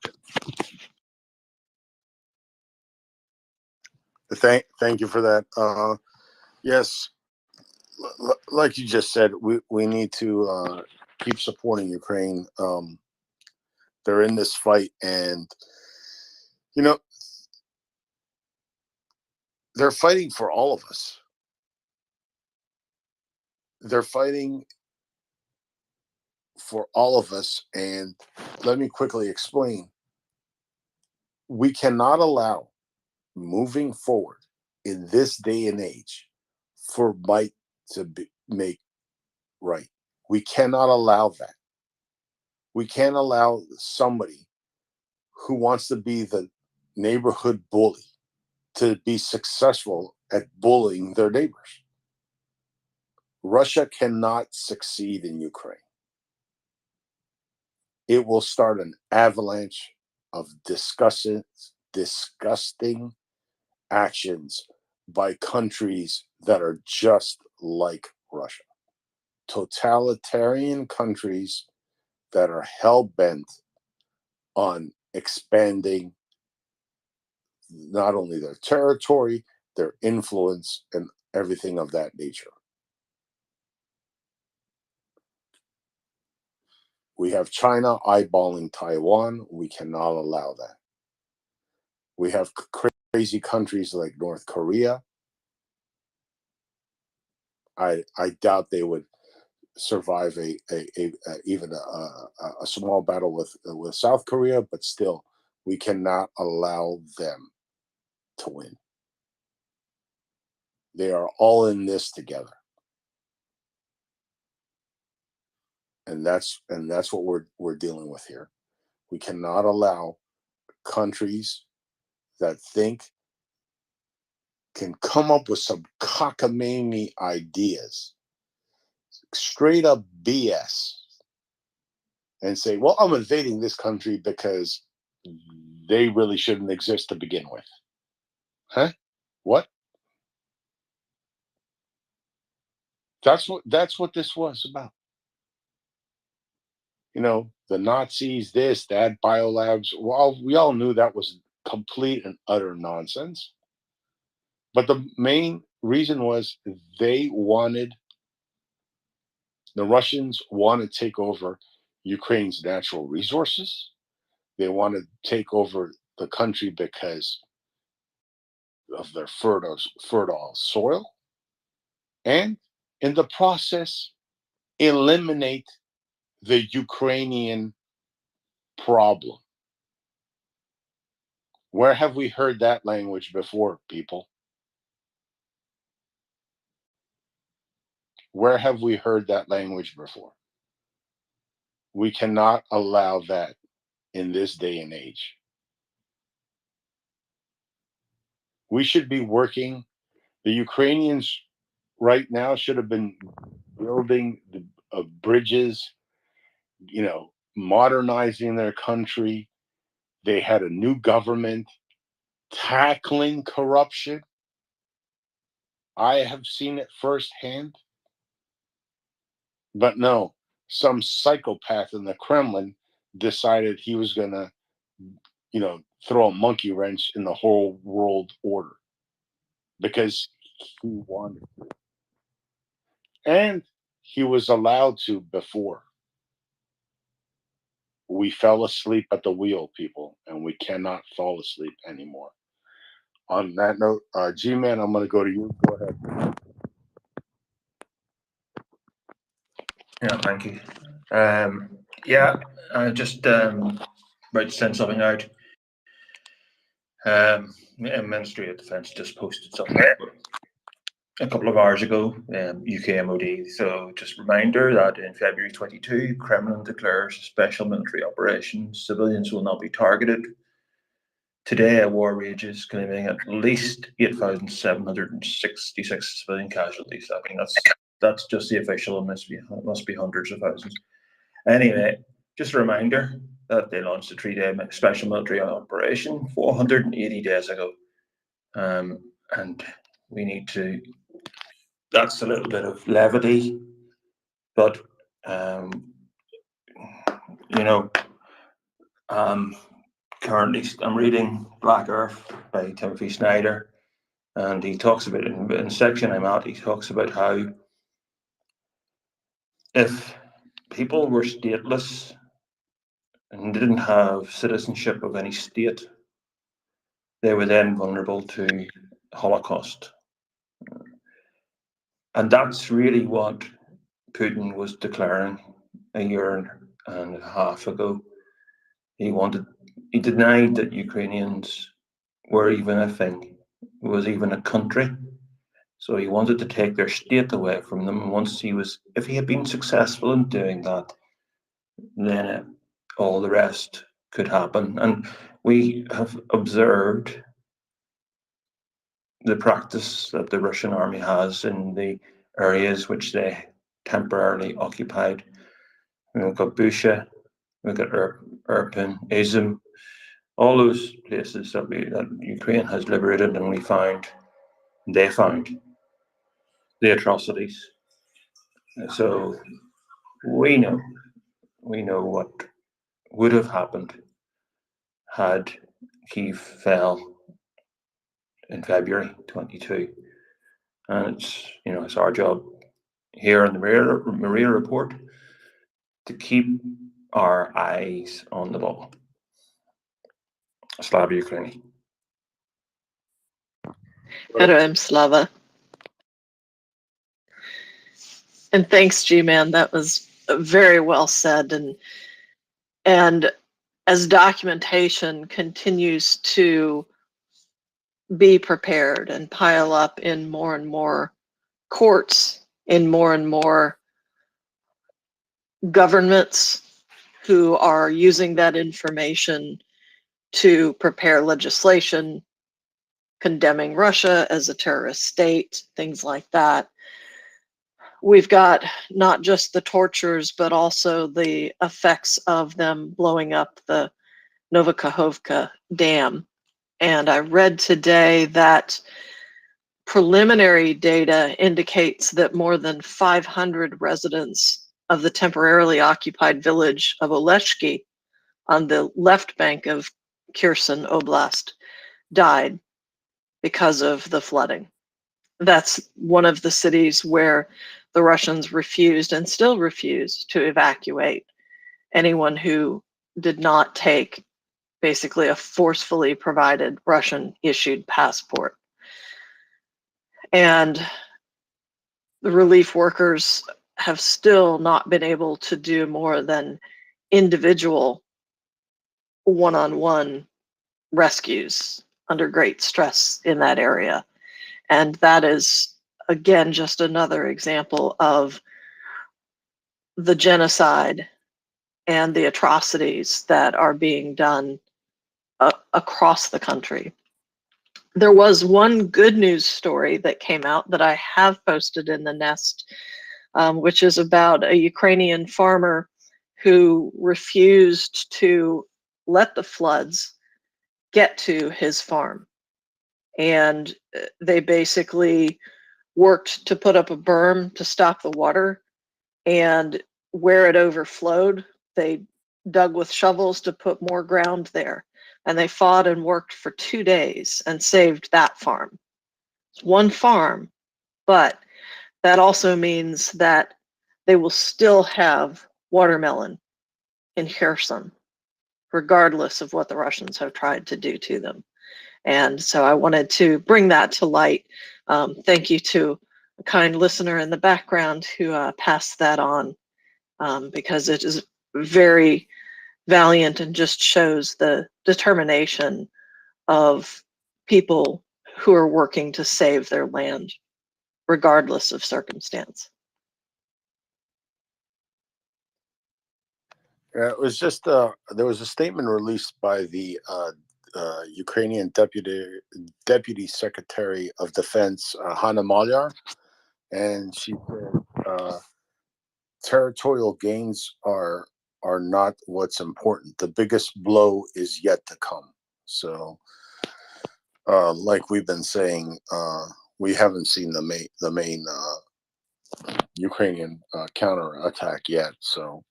Thank you for that. Yes, like you just said, we need to keep supporting Ukraine. They're in this fight, and they're fighting for all of us. They're fighting for all of us, and let me quickly explain. We cannot allow, moving forward in this day and age, for might to make right. We cannot allow that. We can't allow somebody who wants to be the neighborhood bully to be successful at bullying their neighbors. Russia cannot succeed in Ukraine. it will start an avalanche of disgusting actions by countries that are just like Russia. Totalitarian countries that are hell-bent on expanding not only their territory, their influence, and everything of that nature. We have China eyeballing Taiwan. We cannot allow that. We have crazy countries like North Korea. I doubt they would survive even a small battle with South Korea, but still, we cannot allow them to win. They are all in this together, and that's what we're dealing with here. We cannot allow countries that think can come up with some cockamamie ideas, straight up BS, and say, well, I'm invading this country because they really shouldn't exist to begin with. Huh? What? That's what this was about. You know, the Nazis, this, that, biolabs. Well, we all knew that was complete and utter nonsense. But the main reason was the Russians want to take over Ukraine's natural resources. They want to take over the country because of their fertile soil. And in the process, eliminate the Ukrainian problem. Where have we heard that language before, people? Where have we heard that language before? We cannot allow that in this day and age. We should be working. The Ukrainians right now should have been building bridges, you know, modernizing their country. They had a new government tackling corruption. I have seen it firsthand. But no, some psychopath in the Kremlin decided he was going to, you know, throw a monkey wrench in the whole world order because he wanted to. And he was allowed to before. We fell asleep at the wheel, people, and we cannot fall asleep anymore. On that note, G-Man, I'm going to go to you. Go ahead. Yeah, thank you. Yeah, I just about to send something out. Ministry of Defence just posted something a couple of hours ago, UK MOD. So just a reminder that in February 22, Kremlin declares special military operations. Civilians will not be targeted. Today, a war rages, claiming at least 8,766 civilian casualties. I mean, that's just the official. It must be hundreds of thousands. Anyway, just a reminder that they launched a 3-day special military operation 480 days ago. And we need to, that's a little bit of levity, but, you know, currently I'm reading Black Earth by Timothy Snyder, and he talks about, in the section I'm at, he talks about how if people were stateless and didn't have citizenship of any state, they were then vulnerable to Holocaust. And that's really what Putin was declaring a year and a half ago. He denied that Ukrainians were even a thing, was even a country. So he wanted to take their state away from them. If he had been successful in doing that, then all the rest could happen. And we have observed the practice that the Russian army has in the areas which they temporarily occupied. We've got Busha, look at Irpin, Izum, all those places that Ukraine has liberated, and they found the atrocities. So we know what would have happened had Kyiv fell in February 22, and it's our job here on the Maria Report to keep our eyes on the ball. Slava Ukraini. Heroem Slava. And thanks, G-Man. That was very well said. And as documentation continues to be prepared and pile up in more and more courts, in more and more governments who are using that information to prepare legislation condemning Russia as a terrorist state, things like that. We've got not just the tortures, but also the effects of them blowing up the Novokhovka Dam. And I read today that preliminary data indicates that more than 500 residents of the temporarily occupied village of Oleshki on the left bank of Kherson Oblast died because of the flooding. That's one of the cities where the Russians refused and still refuse to evacuate anyone who did not take basically a forcefully provided Russian issued passport. And the relief workers have still not been able to do more than individual one-on-one rescues under great stress in that area. And that is, again, just another example of the genocide and the atrocities that are being done across the country. There was one good news story that came out that I have posted in the Nest, which is about a Ukrainian farmer who refused to let the floods get to his farm. And they basically worked to put up a berm to stop the water, and where it overflowed, they dug with shovels to put more ground there. And they fought and worked for 2 days and saved that farm. It's one farm, but that also means that they will still have watermelon in Kherson, regardless of what the Russians have tried to do to them. And so I wanted to bring that to light. Thank you to a kind listener in the background who passed that on, because it is very valiant and just shows the determination of people who are working to save their land, regardless of circumstance. It was just there was a statement released by the Ukrainian Deputy Secretary of Defense, Hanna Maliar, and she said territorial gains are not what's important. The biggest blow is yet to come. So, like we've been saying, we haven't seen the main Ukrainian counterattack yet. So,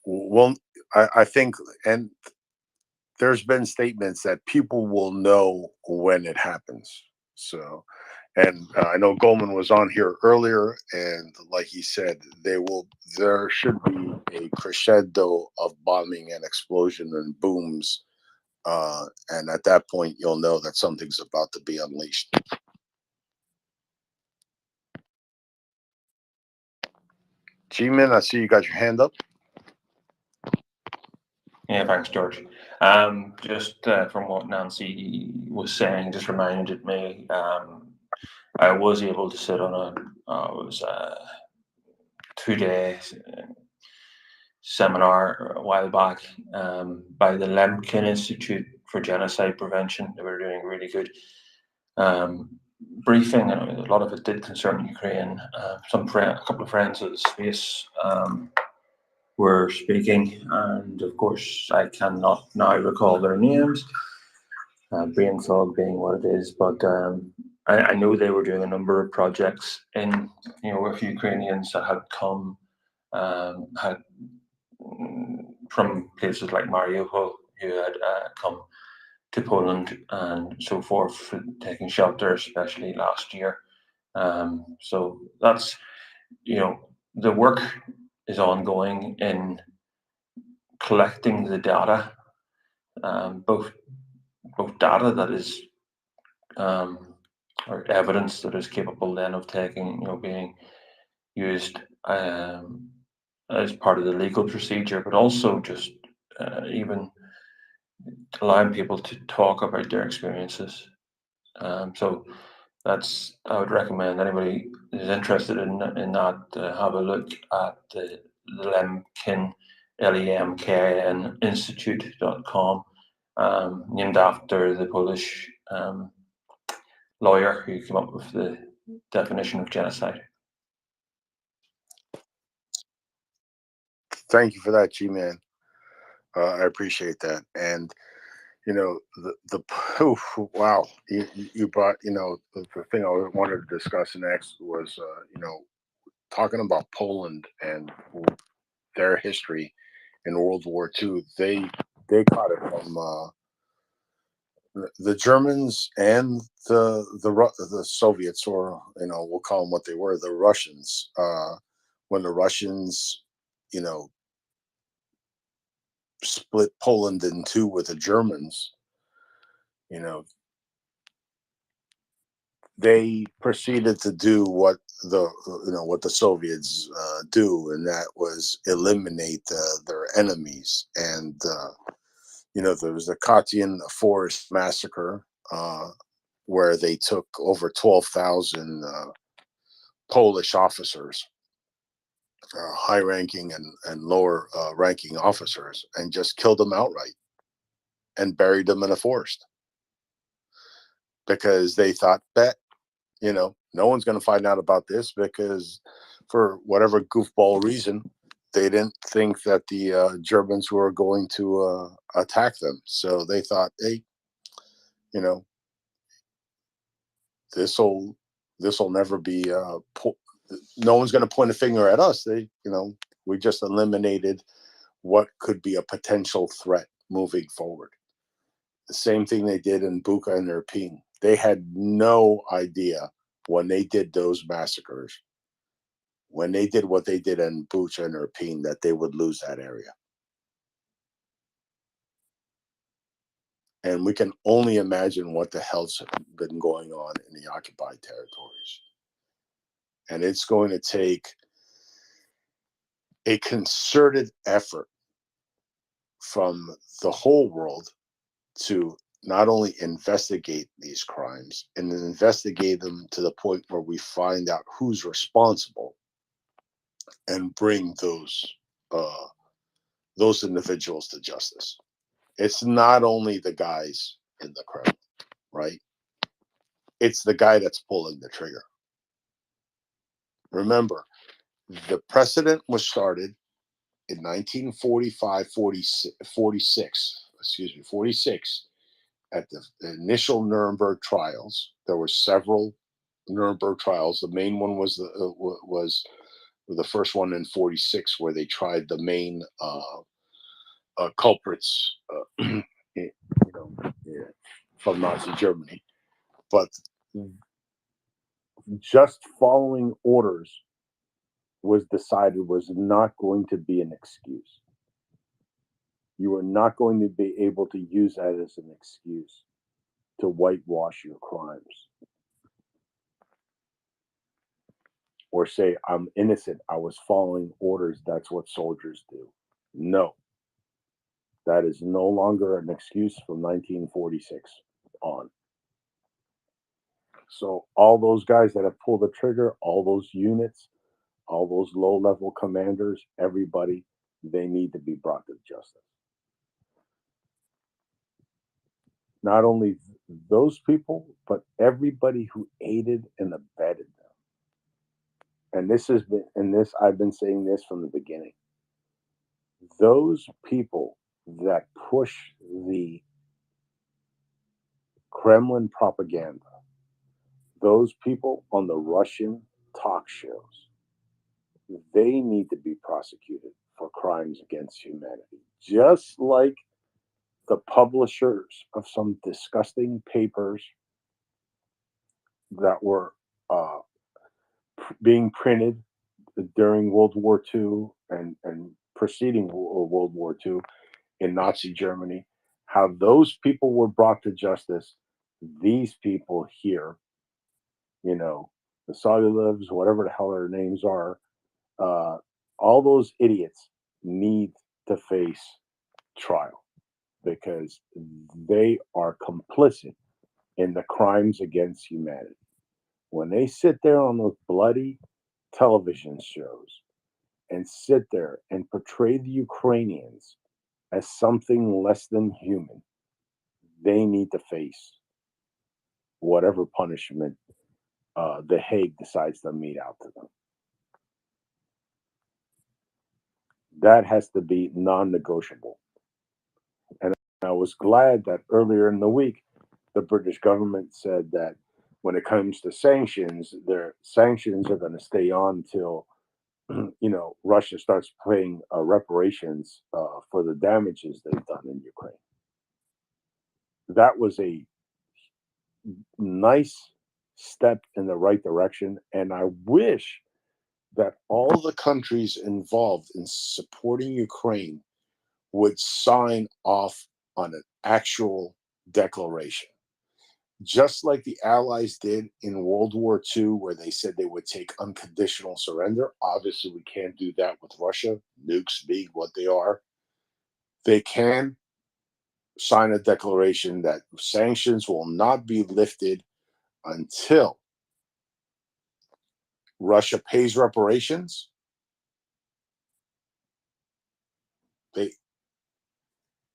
well, I think, and there's been statements that people will know when it happens. So, and I know Goldman was on here earlier, and like he said, there should be a crescendo of bombing and explosion and booms, and at that point, you'll know that something's about to be unleashed. G-Man, I see you got your hand up. Yeah, thanks, George. Just from what Nancy was saying, just reminded me, I was able to sit on a 2-day seminar a while back by the Lemkin Institute for Genocide Prevention. They were doing really good briefing, and a lot of it did concern Ukraine. A couple of friends of the space were speaking, and of course I cannot now recall their names, brain fog being what it is, but I know they were doing a number of projects in, with Ukrainians that had come, had from places like Mariupol, who had come to Poland and so forth, taking shelter, especially last year. So that's, the work is ongoing in collecting the data, both data that is or evidence that is capable then of taking, being used as part of the legal procedure, but also just even allowing people to talk about their experiences. So I would recommend anybody who's interested in that have a look at the Lemkin, Lemkin Institute.com, named after the Polish lawyer who came up with the definition of genocide. Thank you for that, G-Man. I appreciate that. And wow, you brought, the thing I wanted to discuss next was talking about Poland and their history in World War II. They caught it from the Germans and the Soviets, or we'll call them what they were, the Russians. When the Russians, split Poland in two with the Germans, they proceeded to do what the Soviets do, and that was eliminate their enemies. And there was the Katyn Forest massacre, where they took over 12,000 Polish officers, high-ranking and lower-ranking officers, and just killed them outright and buried them in a forest, because they thought that no one's going to find out about this, because for whatever goofball reason, they didn't think that the Germans were going to attack them. So they thought, hey, this will never be. No one's going to point a finger at us. We just eliminated what could be a potential threat moving forward. The same thing they did in Bucha and Irpin. They had no idea when they did those massacres, when they did what they did in Bucha and Irpin, that they would lose that area. And we can only imagine what the hell's been going on in the occupied territories. And it's going to take a concerted effort from the whole world to not only investigate these crimes and then investigate them to the point where we find out who's responsible and bring those individuals to justice. It's not only the guys in the Kremlin, right? It's the guy that's pulling the trigger. Remember, the precedent was started in 1945, 46, at the initial Nuremberg trials. There were several Nuremberg trials. The main one was the first one in 46, where they tried the main culprits, from Nazi Germany. But just following orders was decided was not going to be an excuse. You are not going to be able to use that as an excuse to whitewash your crimes, or say, I'm innocent, I was following orders, that's what soldiers do. No, that is no longer an excuse from 1946 on. So all those guys that have pulled the trigger, all those units, all those low-level commanders, everybody, they need to be brought to justice. Not only those people, but everybody who aided and abetted them. And I've been saying this from the beginning. those people that push the Kremlin propaganda, those people on the Russian talk shows, they need to be prosecuted for crimes against humanity, just like the publishers of some disgusting papers that were being printed during World War II and preceding World War II in Nazi Germany, how those people were brought to justice. These people here, you know, the Solulevs, whatever the hell their names are, all those idiots need to face trial because they are complicit in the crimes against humanity. When they sit there on those bloody television shows and sit there and portray the Ukrainians as something less than human, they need to face whatever punishment the Hague decides to mete out to them. That has to be non-negotiable. And I was glad that earlier in the week, the British government said that when it comes to sanctions, their sanctions are going to stay on till Russia starts paying reparations for the damages they've done in Ukraine. That was a nice step in the right direction, and I wish that all the countries involved in supporting Ukraine would sign off on an actual declaration. Just like the Allies did in World War II, where they said they would take unconditional surrender. Obviously, we can't do that with Russia. Nukes being what they are. They can sign a declaration that sanctions will not be lifted until Russia pays reparations.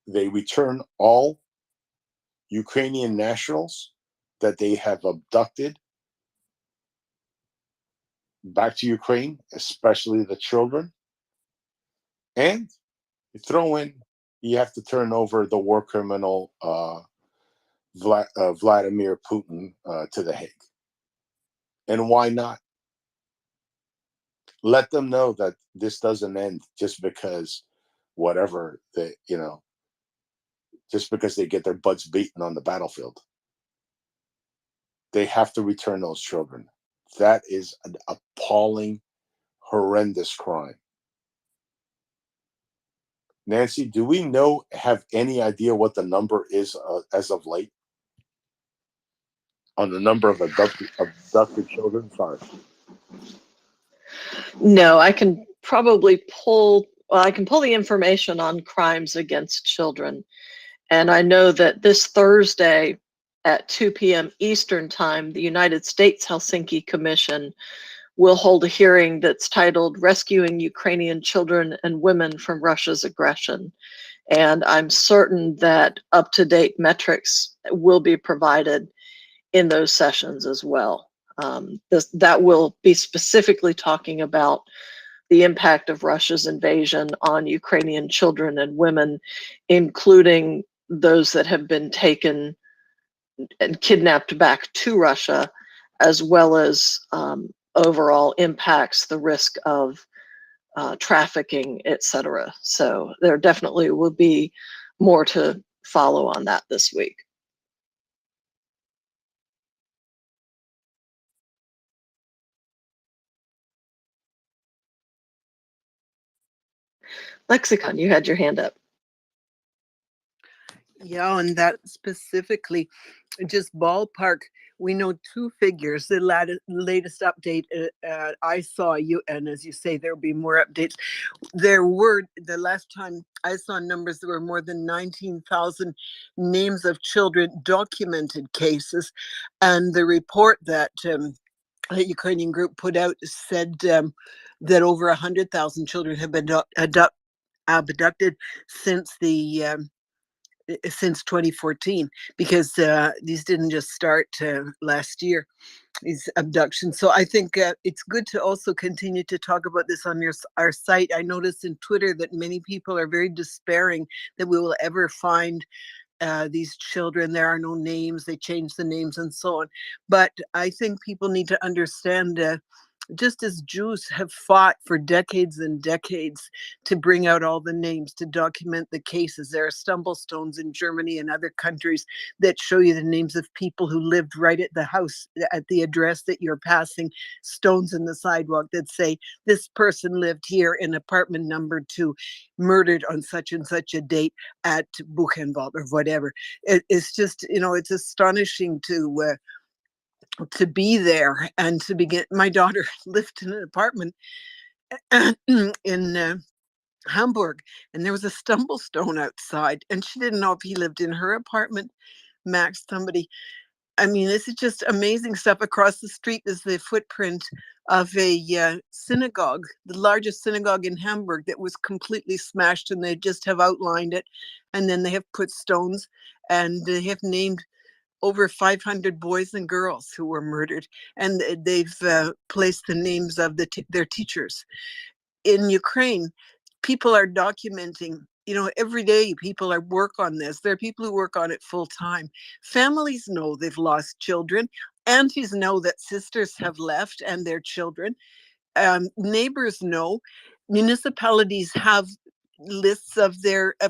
They return all Ukrainian nationals that they have abducted back to Ukraine, especially the children. And you throw in, you have to turn over the war criminal Vladimir Putin to the Hague. And why not? Let them know that this doesn't end just because whatever they, just because they get their butts beaten on the battlefield. They have to return those children. That is an appalling, horrendous crime. Nancy, do we have any idea what the number is as of late on the number of abducted children? Sorry. No, I can probably pull the information on crimes against children. And I know that this Thursday at 2 p.m. Eastern Time, the United States Helsinki Commission will hold a hearing that's titled Rescuing Ukrainian Children and Women from Russia's Aggression. And I'm certain that up-to-date metrics will be provided in those sessions as well. That will be specifically talking about the impact of Russia's invasion on Ukrainian children and women, including those that have been taken and kidnapped back to Russia, as well as overall impacts, the risk of trafficking, etc. So there definitely will be more to follow on that this week. Lexicon, you had your hand up. Yeah, and that specifically, just ballpark, we know two figures. The latest update I saw you, and as you say, there'll be more updates. There were, the last time I saw numbers, there were more than 19,000 names of children, documented cases. And the report that a Ukrainian group put out said that over 100,000 children have been abducted since the since 2014, because these didn't just start last year, these abductions. So I think it's good to also continue to talk about this on our site. I noticed in Twitter that many people are very despairing that we will ever find these children. There are no names, they change the names and so on. But I think people need to understand, just as Jews have fought for decades and decades to bring out all the names, to document the cases. There are stumble stones in Germany and other countries that show you the names of people who lived right at the house, at the address that you're passing, stones in the sidewalk that say, this person lived here in apartment number 2, murdered on such and such a date at Buchenwald or whatever. It's just, it's astonishing to be there and to begin. My daughter lived in an apartment in Hamburg, and there was a stumble stone outside, and she didn't know if he lived in her apartment. Max, somebody. I mean, this is just amazing stuff. Across the street is the footprint of a synagogue, the largest synagogue in Hamburg, that was completely smashed, and they just have outlined it, and then they have put stones, and they have named over 500 boys and girls who were murdered, and they've placed the names of their teachers. In Ukraine, people are documenting, every day people are work on this. There are people who work on it full time. Families know they've lost children. Aunties know that sisters have left and their children. Neighbors know. Municipalities have lists of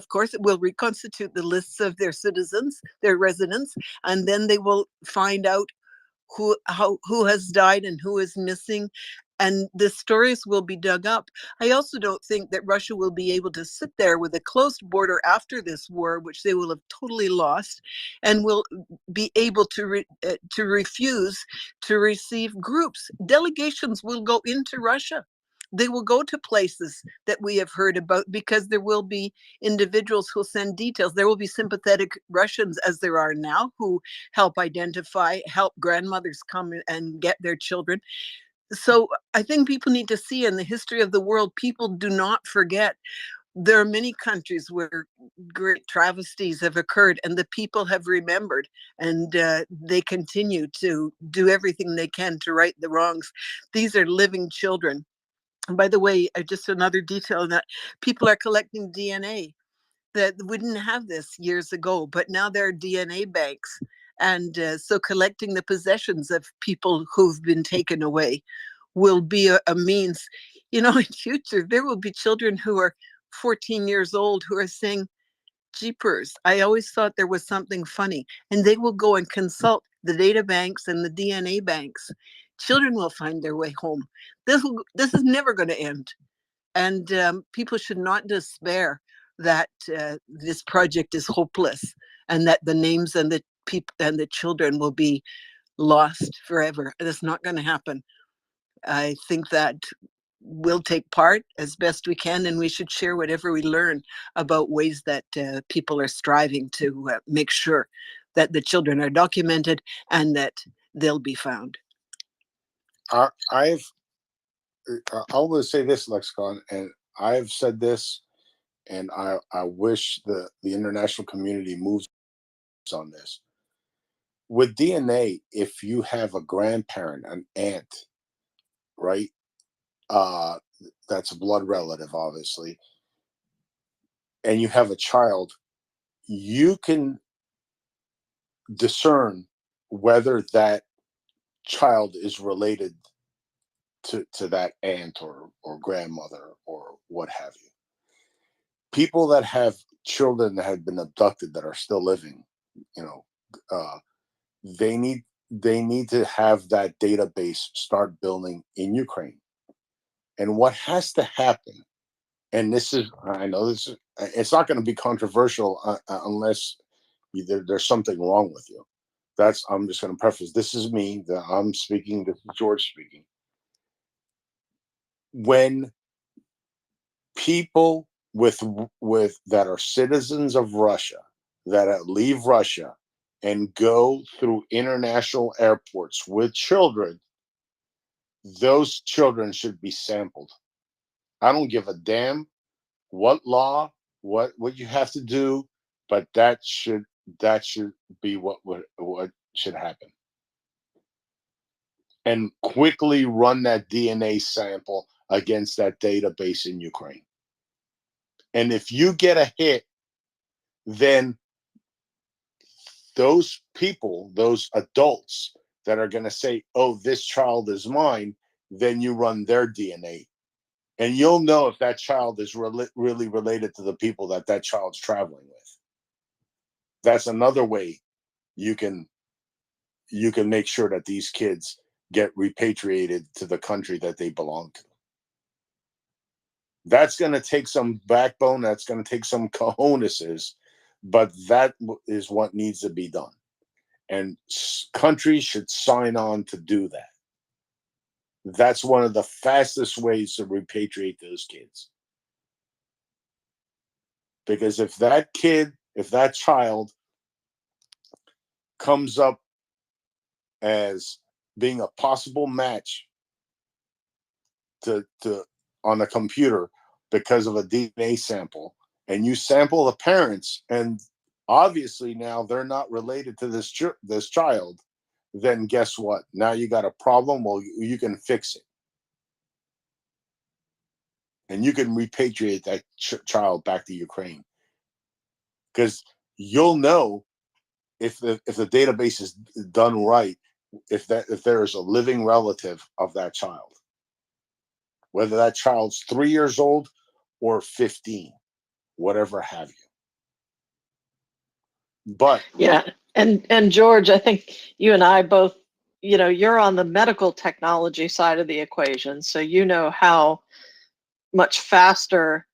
course, it will reconstitute the lists of their citizens, their residents, and then they will find out who has died and who is missing, and the stories will be dug up. I also don't think that Russia will be able to sit there with a closed border after this war, which they will have totally lost, and will be able to refuse to receive groups. Delegations will go into Russia. They will go to places that we have heard about, because there will be individuals who'll send details. There will be sympathetic Russians, as there are now, who help grandmothers come and get their children. So I think people need to see, in the history of the world, people do not forget. There are many countries where great travesties have occurred, and the people have remembered, and they continue to do everything they can to right the wrongs. These are living children. And by the way, just another detail that people are collecting DNA that we didn't have this years ago, but now there are DNA banks. And so collecting the possessions of people who've been taken away will be a means. In future, there will be children who are 14 years old who are saying, jeepers, I always thought there was something funny. And they will go and consult the data banks and the DNA banks. Children will find their way home. This is never going to end. And people should not despair that this project is hopeless, and that the names and the people and the children will be lost forever. That's not going to happen. I think that we'll take part as best we can, and we should share whatever we learn about ways that people are striving to make sure that the children are documented and that they'll be found. I will say this, Lexicon, and I've said this, and I wish the international community moves on this. With DNA, if you have a grandparent, an aunt, right? That's a blood relative, obviously, and you have a child, you can discern whether that child is related to that aunt or grandmother or what have you. People that have children that have been abducted that are still living, they need to have that database start building in Ukraine. And what has to happen, and this is, I know this is, it's not going to be controversial unless there's something wrong with you. I'm just going to preface, this is me, that I'm speaking, this is George speaking. When people with that are citizens of Russia, that leave Russia and go through international airports with children, those children should be sampled. I don't give a damn what law, what you have to do. But that should be what should happen. And quickly run that DNA sample against that database in Ukraine. And if you get a hit, then those people, those adults that are going to say, oh, this child is mine, then you run their DNA. And you'll know if that child is really related to the people that child's traveling with. That's another way you can make sure that these kids get repatriated to the country that they belong to. That's going to take some backbone. That's going to take some cojones, but that is what needs to be done. And countries should sign on to do that. That's one of the fastest ways to repatriate those kids. Because if that child comes up as being a possible match to on a computer because of a DNA sample, and you sample the parents, and obviously now they're not related to this child, then guess what? Now you got a problem. Well, you can fix it, and you can repatriate that child back to Ukraine, because you'll know if the database is done right, if there is a living relative of that child, whether that child's 3 years old or 15, whatever have you. But yeah, and George, I think you and I both, you're on the medical technology side of the equation, so you know how much faster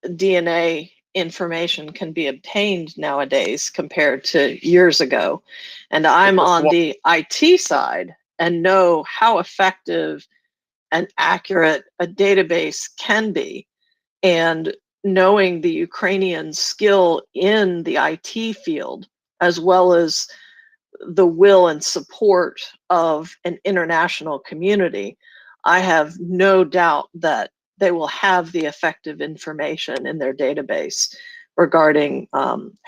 DNA information can be obtained nowadays compared to years ago. And I'm on the IT side and know how effective and accurate a database can be. And knowing the Ukrainian skill in the IT field, as well as the will and support of an international community, I have no doubt that they will have the effective information in their database regarding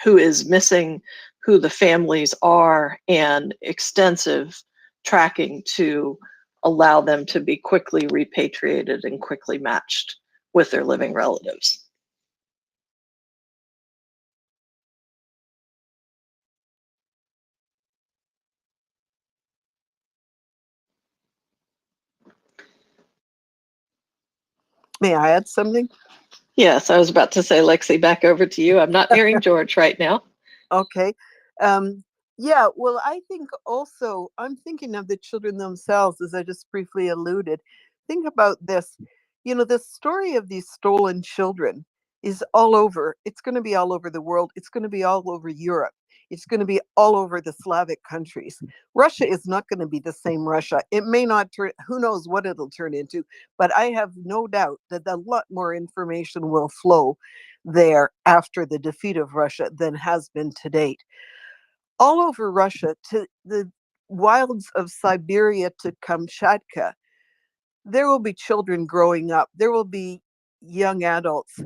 who is missing, who the families are, and extensive tracking to allow them to be quickly repatriated and quickly matched with their living relatives. May I add something? Yes, I was about to say, Lexi, back over to you. I'm not hearing George right now. Okay. Yeah, well, I think also, I'm thinking of the children themselves, as I just briefly alluded. Think about this. The story of these stolen children is all over. It's going to be all over the world. It's going to be all over Europe. It's going to be all over the Slavic countries. Russia is not going to be the same Russia. It may not turn, who knows what it'll turn into, but I have no doubt that a lot more information will flow there after the defeat of Russia than has been to date. All over Russia, to the wilds of Siberia to Kamchatka, there will be children growing up. There will be young adults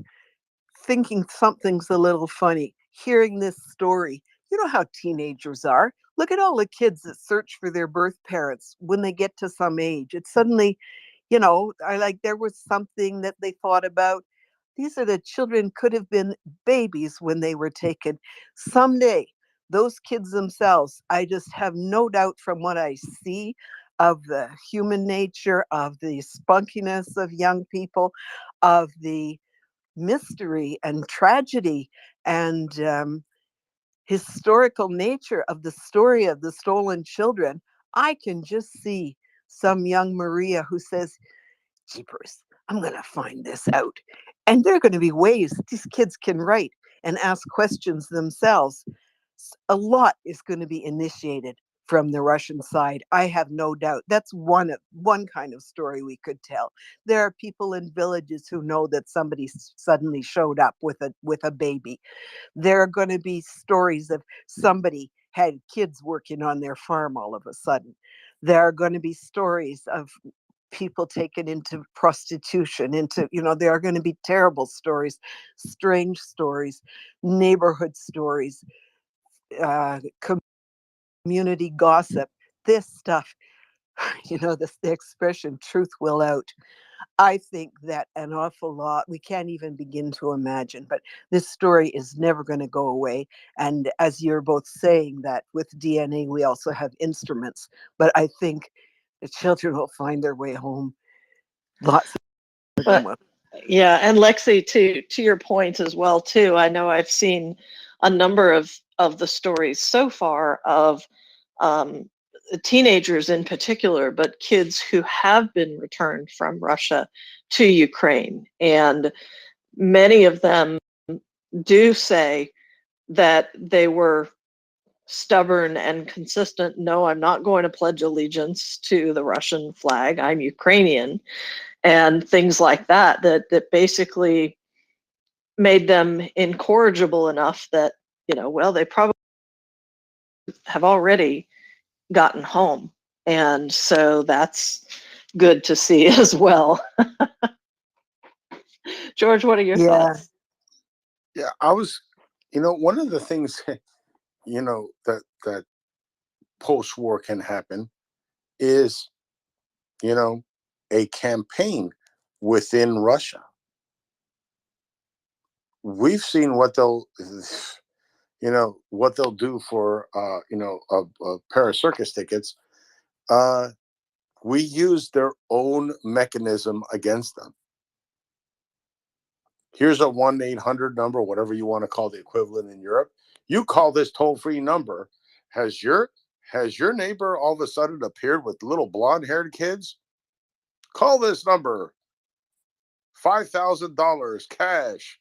thinking something's a little funny, hearing this story. You know how teenagers are. Look at all the kids that search for their birth parents when they get to some age. It's suddenly, there was something that they thought about. These are the children, could have been babies when they were taken. Someday, those kids themselves, I just have no doubt from what I see of the human nature, of the spunkiness of young people, of the mystery and tragedy and historical nature of the story of the stolen children. I can just see some young Maria who says, jeepers, I'm going to find this out. And there are going to be ways that these kids can write and ask questions themselves. A lot is going to be initiated from the Russian side. I have no doubt. That's one kind of story we could tell. There are people in villages who know that somebody suddenly showed up with a baby. There are going to be stories of somebody had kids working on their farm all of a sudden. There are going to be stories of people taken into prostitution, into, there are going to be terrible stories, strange stories, neighborhood stories, community gossip, this stuff, the expression truth will out. I think that an awful lot, we can't even begin to imagine, but this story is never going to go away. And as you're both saying, that with DNA, we also have instruments, but I think the children will find their way home. Lots of them will. Yeah, and Lexi, to your point as well, too, I know I've seen a number of the stories so far of teenagers in particular, but kids who have been returned from Russia to Ukraine. And many of them do say that they were stubborn and consistent. No, I'm not going to pledge allegiance to the Russian flag. I'm Ukrainian. And things like that, that basically made them incorrigible enough that, well, they probably have already gotten home. And so that's good to see as well. George, what are your thoughts? Yeah, I was, one of the things, that post-war can happen is, a campaign within Russia. We've seen what they'll do for, a pair of circus tickets. We use their own mechanism against them. Here's a 1-800 number, whatever you want to call the equivalent in Europe. You call this toll-free number. Has your neighbor all of a sudden appeared with little blonde-haired kids? Call this number. $5,000 cash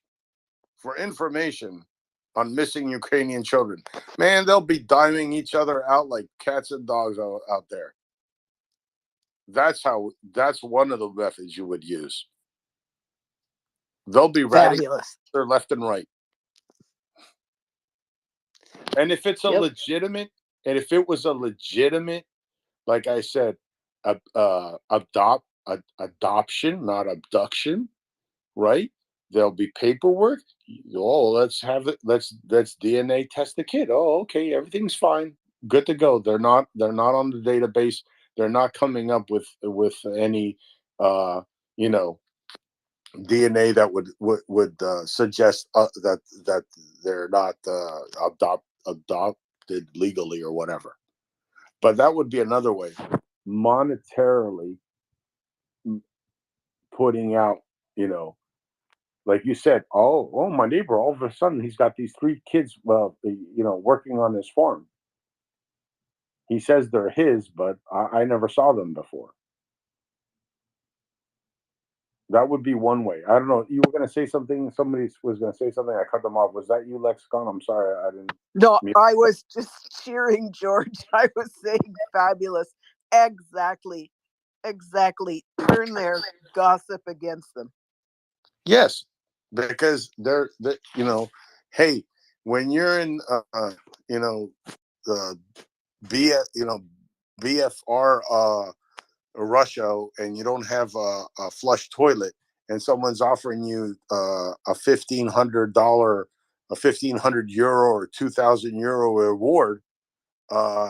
for information on missing Ukrainian children. Man, they'll be diming each other out like cats and dogs out there. That's one of the methods you would use. They'll be ratting their left and right. And if it's legitimate, and if it was a legitimate, like I said, adoption, not abduction, right? There'll be paperwork. Oh, let's have it. Let's DNA test the kid. Oh, okay, everything's fine, good to go. They're not on the database. They're not coming up with any, DNA that would suggest that they're not adopted legally or whatever. But that would be another way, monetarily putting out, like you said, oh, my neighbor, all of a sudden he's got these 3 kids, working on his farm. He says they're his, but I never saw them before. That would be one way. I don't know. You were going to say something. Somebody was going to say something. I cut them off. Was that you, Lexicon? I'm sorry. I didn't. No, I was just cheering, George. I was saying fabulous. Exactly. Turn their gossip against them. Yes, because they're hey, when you're in, the BFR, Russia, and you don't have a flush toilet, and someone's offering you a $1,500, a 1,500 euro or 2,000 euro reward, why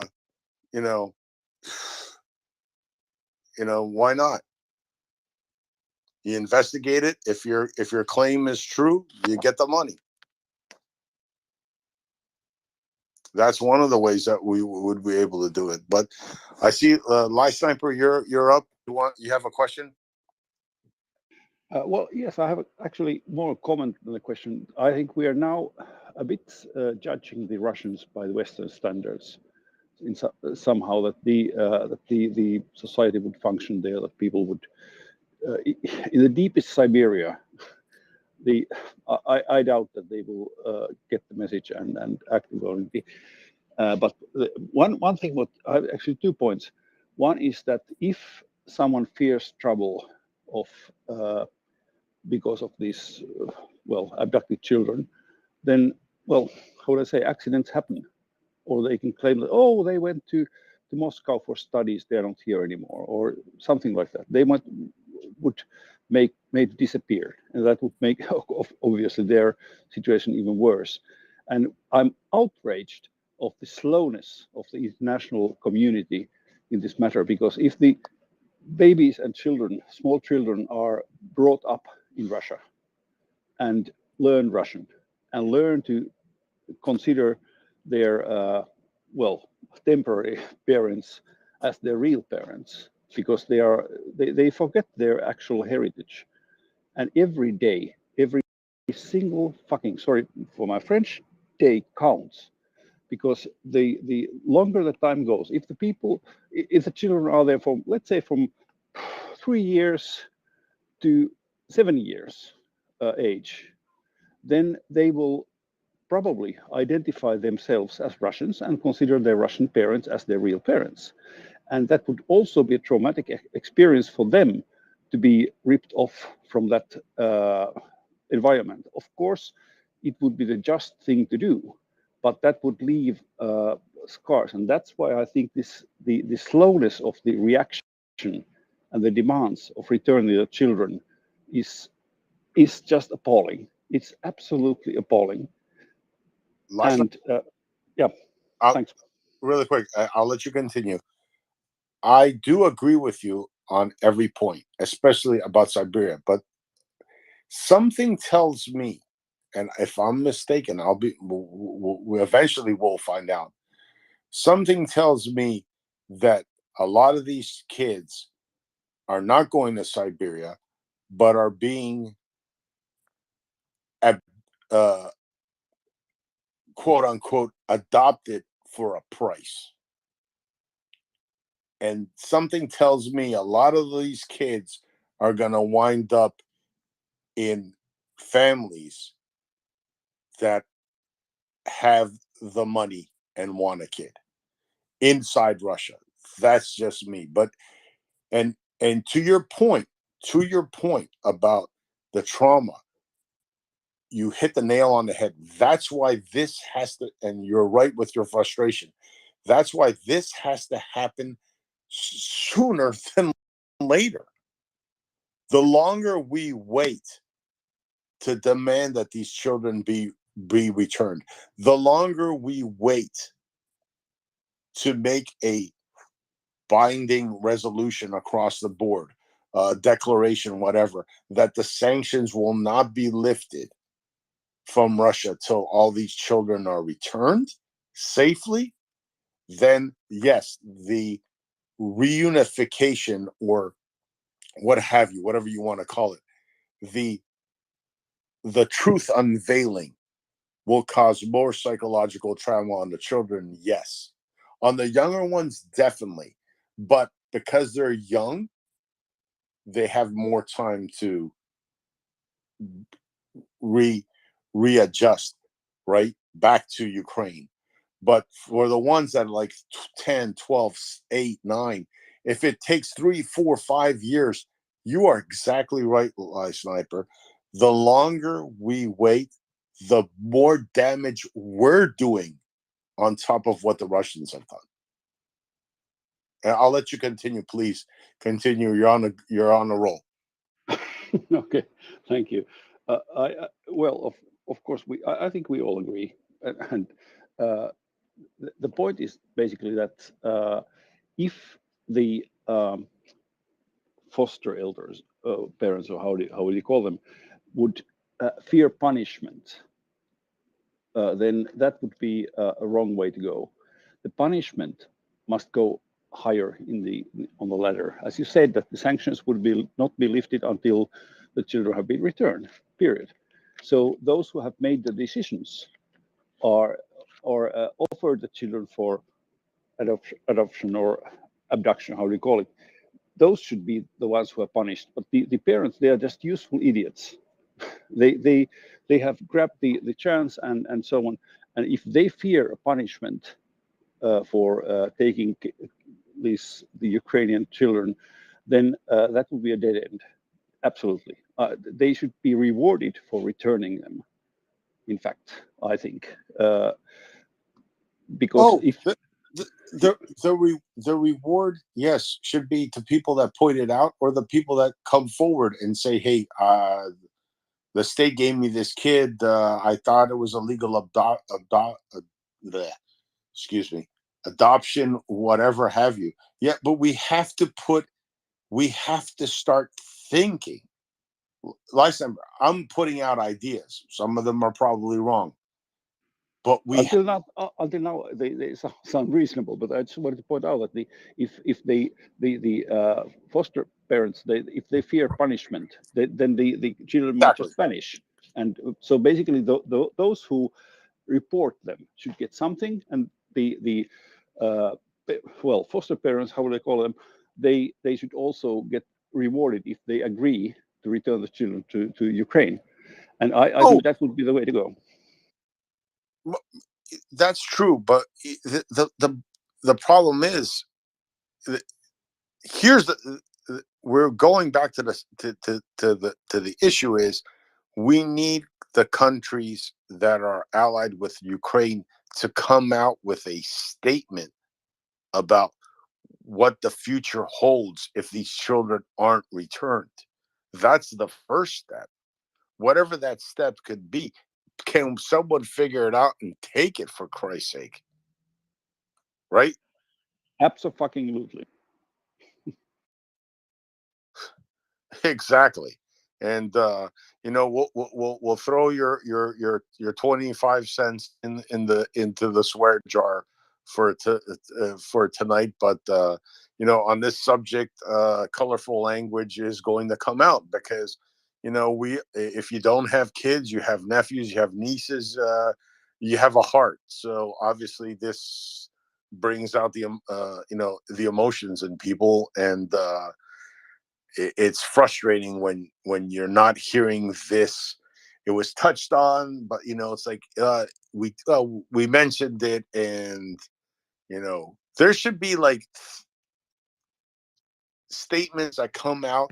not? You investigate it. If your claim is true, you get the money. That's one of the ways that we would be able to do it. But I see, Live Sniper, you're up. You have a question? Well, yes, I have actually more a comment than a question. I think we are now a bit judging the Russians by the Western standards. Somehow that the society would function there, that people would in the deepest Siberia. I doubt that they will get the message and act accordingly. But one thing, actually 2 points. One is that if someone fears trouble because of these abducted children, then how would I say, accidents happen, or they can claim that they went to to Moscow for studies, they're not here anymore, or something like that. They would make disappear, and that would make obviously their situation even worse. And I'm outraged of the slowness of the international community in this matter, because if the babies and children, small children, are brought up in Russia and learn Russian and learn to consider their temporary parents as their real parents, because they forget their actual heritage. And every day, every single fucking, sorry for my French, day counts, because the longer the time goes, if the children are there from, let's say, from 3 years to 7 years age, then they will probably identify themselves as Russians and consider their Russian parents as their real parents. And that would also be a traumatic experience for them to be ripped off from that environment. Of course, it would be the just thing to do, but that would leave scars. And that's why I think the slowness of the reaction and the demands of returning the children is just appalling. It's absolutely appalling. And thanks. Really quick, I'll let you continue. I do agree with you on every point, especially about Siberia, but something tells me, and if I'm mistaken, we eventually will find out. Something tells me that a lot of these kids are not going to Siberia, but are being quote unquote adopted for a price. And something tells me a lot of these kids are going to wind up in families that have the money and want a kid inside Russia. That's just me. But and to your point about the trauma, you hit the nail on the head. That's why this has to, and you're right with your frustration. That's why this has to happen sooner than later. The longer we wait to demand that these children be returned, the longer we wait to make a binding resolution across the board, declaration, whatever, that the sanctions will not be lifted from Russia till all these children are returned safely, then yes, the reunification, or what have you, whatever you want to call it, the truth unveiling will cause more psychological trauma on the children, yes. On the younger ones, definitely. But because they're young, they have more time to readjust, right, back to Ukraine. But for the ones that are like 10, 12, 8, 9, if it takes 3, 4, 5 years, you are exactly right, Sniper. The longer we wait, the more damage we're doing on top of what the Russians have done. And I'll let you continue, please. Continue. You're on a roll. Okay, thank you. Of course, I think we all agree, and the point is basically that if the foster elders, parents, or how do you call them, would fear punishment, then that would be a wrong way to go. The punishment must go higher on the ladder. As you said, that the sanctions would not be lifted until the children have been returned, period. So those who have made the decisions are offered the children for adoption or abduction, how do you call it? Those should be the ones who are punished. But the parents, they are just useful idiots. They have grabbed the chance and so on. And if they fear a punishment for taking the Ukrainian children, then that would be a dead end. Absolutely. They should be rewarded for returning them. In fact, I think. Because the reward, yes, should be to people that point it out, or the people that come forward and say, hey, the state gave me this kid, I thought it was a legal adoption, whatever have you. Yeah, but we have to start thinking. Listen, I'm putting out ideas. Some of them are probably wrong, but until now they sound reasonable. But I just wanted to point out that if the foster parents, if they fear punishment, then the children might just vanish. And so basically, those who report them should get something, and the foster parents, how would I call them, they should also get rewarded if they agree to return the children to Ukraine. And I think that would be the way to go. That's true, but the problem is, we're going back to the issue is, we need the countries that are allied with Ukraine to come out with a statement about what the future holds if these children aren't returned. That's the first step. Whatever that step could be, can someone figure it out and take it, for Christ's sake? Right? Absolutely. Exactly. And we'll throw your 25 cents into the swear jar for tonight. But on this subject, colorful language is going to come out, because if you don't have kids, you have nephews, you have nieces, you have a heart. So obviously this brings out the emotions in people, and it's frustrating when you're not hearing this. It was touched on, but it's like we mentioned it, and there should be like statements that come out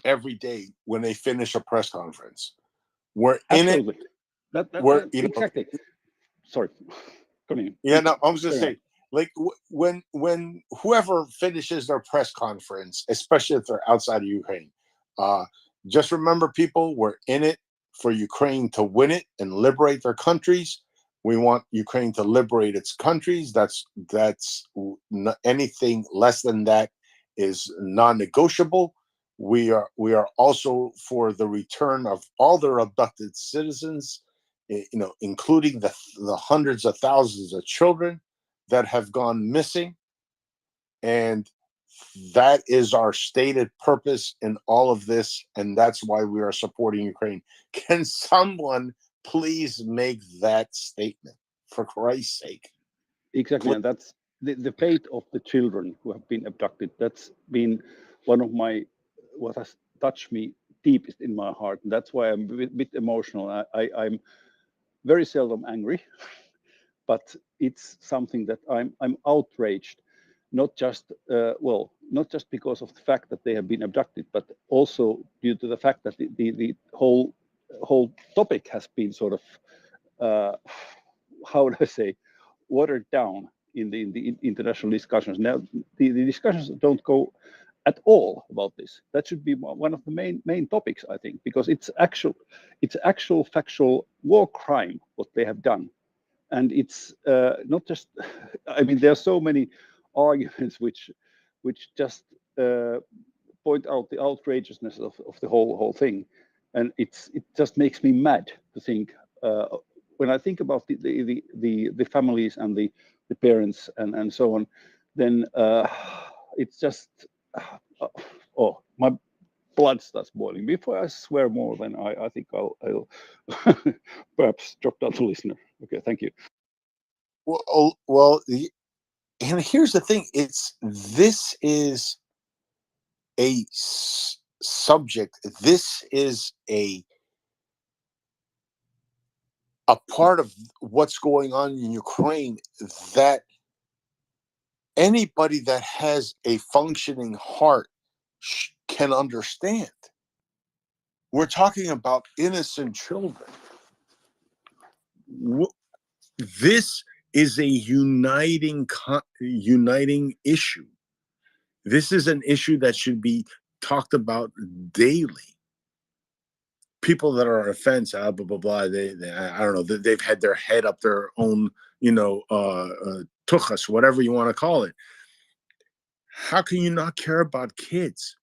every day when they finish a press conference. We're Absolutely. in it. Exactly. Sorry. Yeah, no, I was just saying, like when whoever finishes their press conference, especially if they're outside of Ukraine, just remember, people, we're in it for Ukraine to win it and liberate their countries. We want Ukraine to liberate its countries. That's anything less than that is non-negotiable. We are also for the return of all their abducted citizens, including the hundreds of thousands of children that have gone missing. And that is our stated purpose in all of this, and that's why we are supporting Ukraine. Can someone please make that statement, for Christ's sake? Exactly, and that's the fate of the children who have been abducted. That's been one of what has touched me deepest in my heart, and that's why I'm a bit emotional. I'm very seldom angry, but it's something that I'm outraged, not just because of the fact that they have been abducted, but also due to the fact that the whole topic has been sort of how would I say, watered down in the international discussions. Now the discussions don't go at all about this. That should be one of the main topics, I think, because it's actual factual war crime what they have done. And it's not just, I mean, there are so many arguments which just point out the outrageousness of the whole thing. And it just makes me mad to think, when I think about the families and the parents and so on, then it's just, my blood starts boiling. Before I swear more, then I think I'll perhaps drop down to listener. Okay, thank you. Well, and here's the thing: this is a subject. This is a part of what's going on in Ukraine that anybody that has a functioning heart can understand. We're talking about innocent children. This is a uniting issue. This is an issue that should be talked about daily. People that are on the fence, blah blah blah. I don't know. They've had their head up their own, tuchas, whatever you want to call it. How can you not care about kids,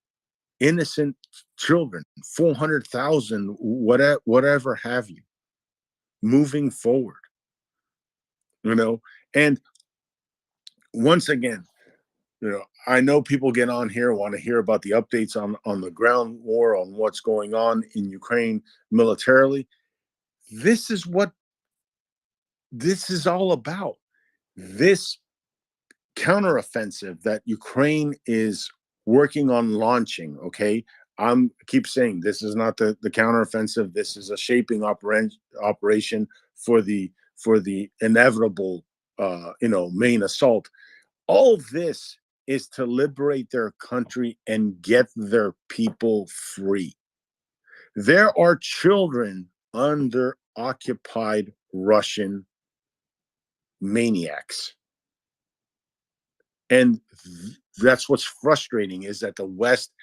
innocent children, 400,000, whatever have you, moving forward? And once again, I know people get on here, want to hear about the updates on the ground war, on what's going on in Ukraine militarily. This is what this is all about. This counteroffensive that Ukraine is working on launching, okay? Keep saying this is not the counteroffensive. This is a shaping operation for the inevitable, main assault. All this is to liberate their country and get their people free. There are children under occupied Russian maniacs. And that's what's frustrating, is that the West,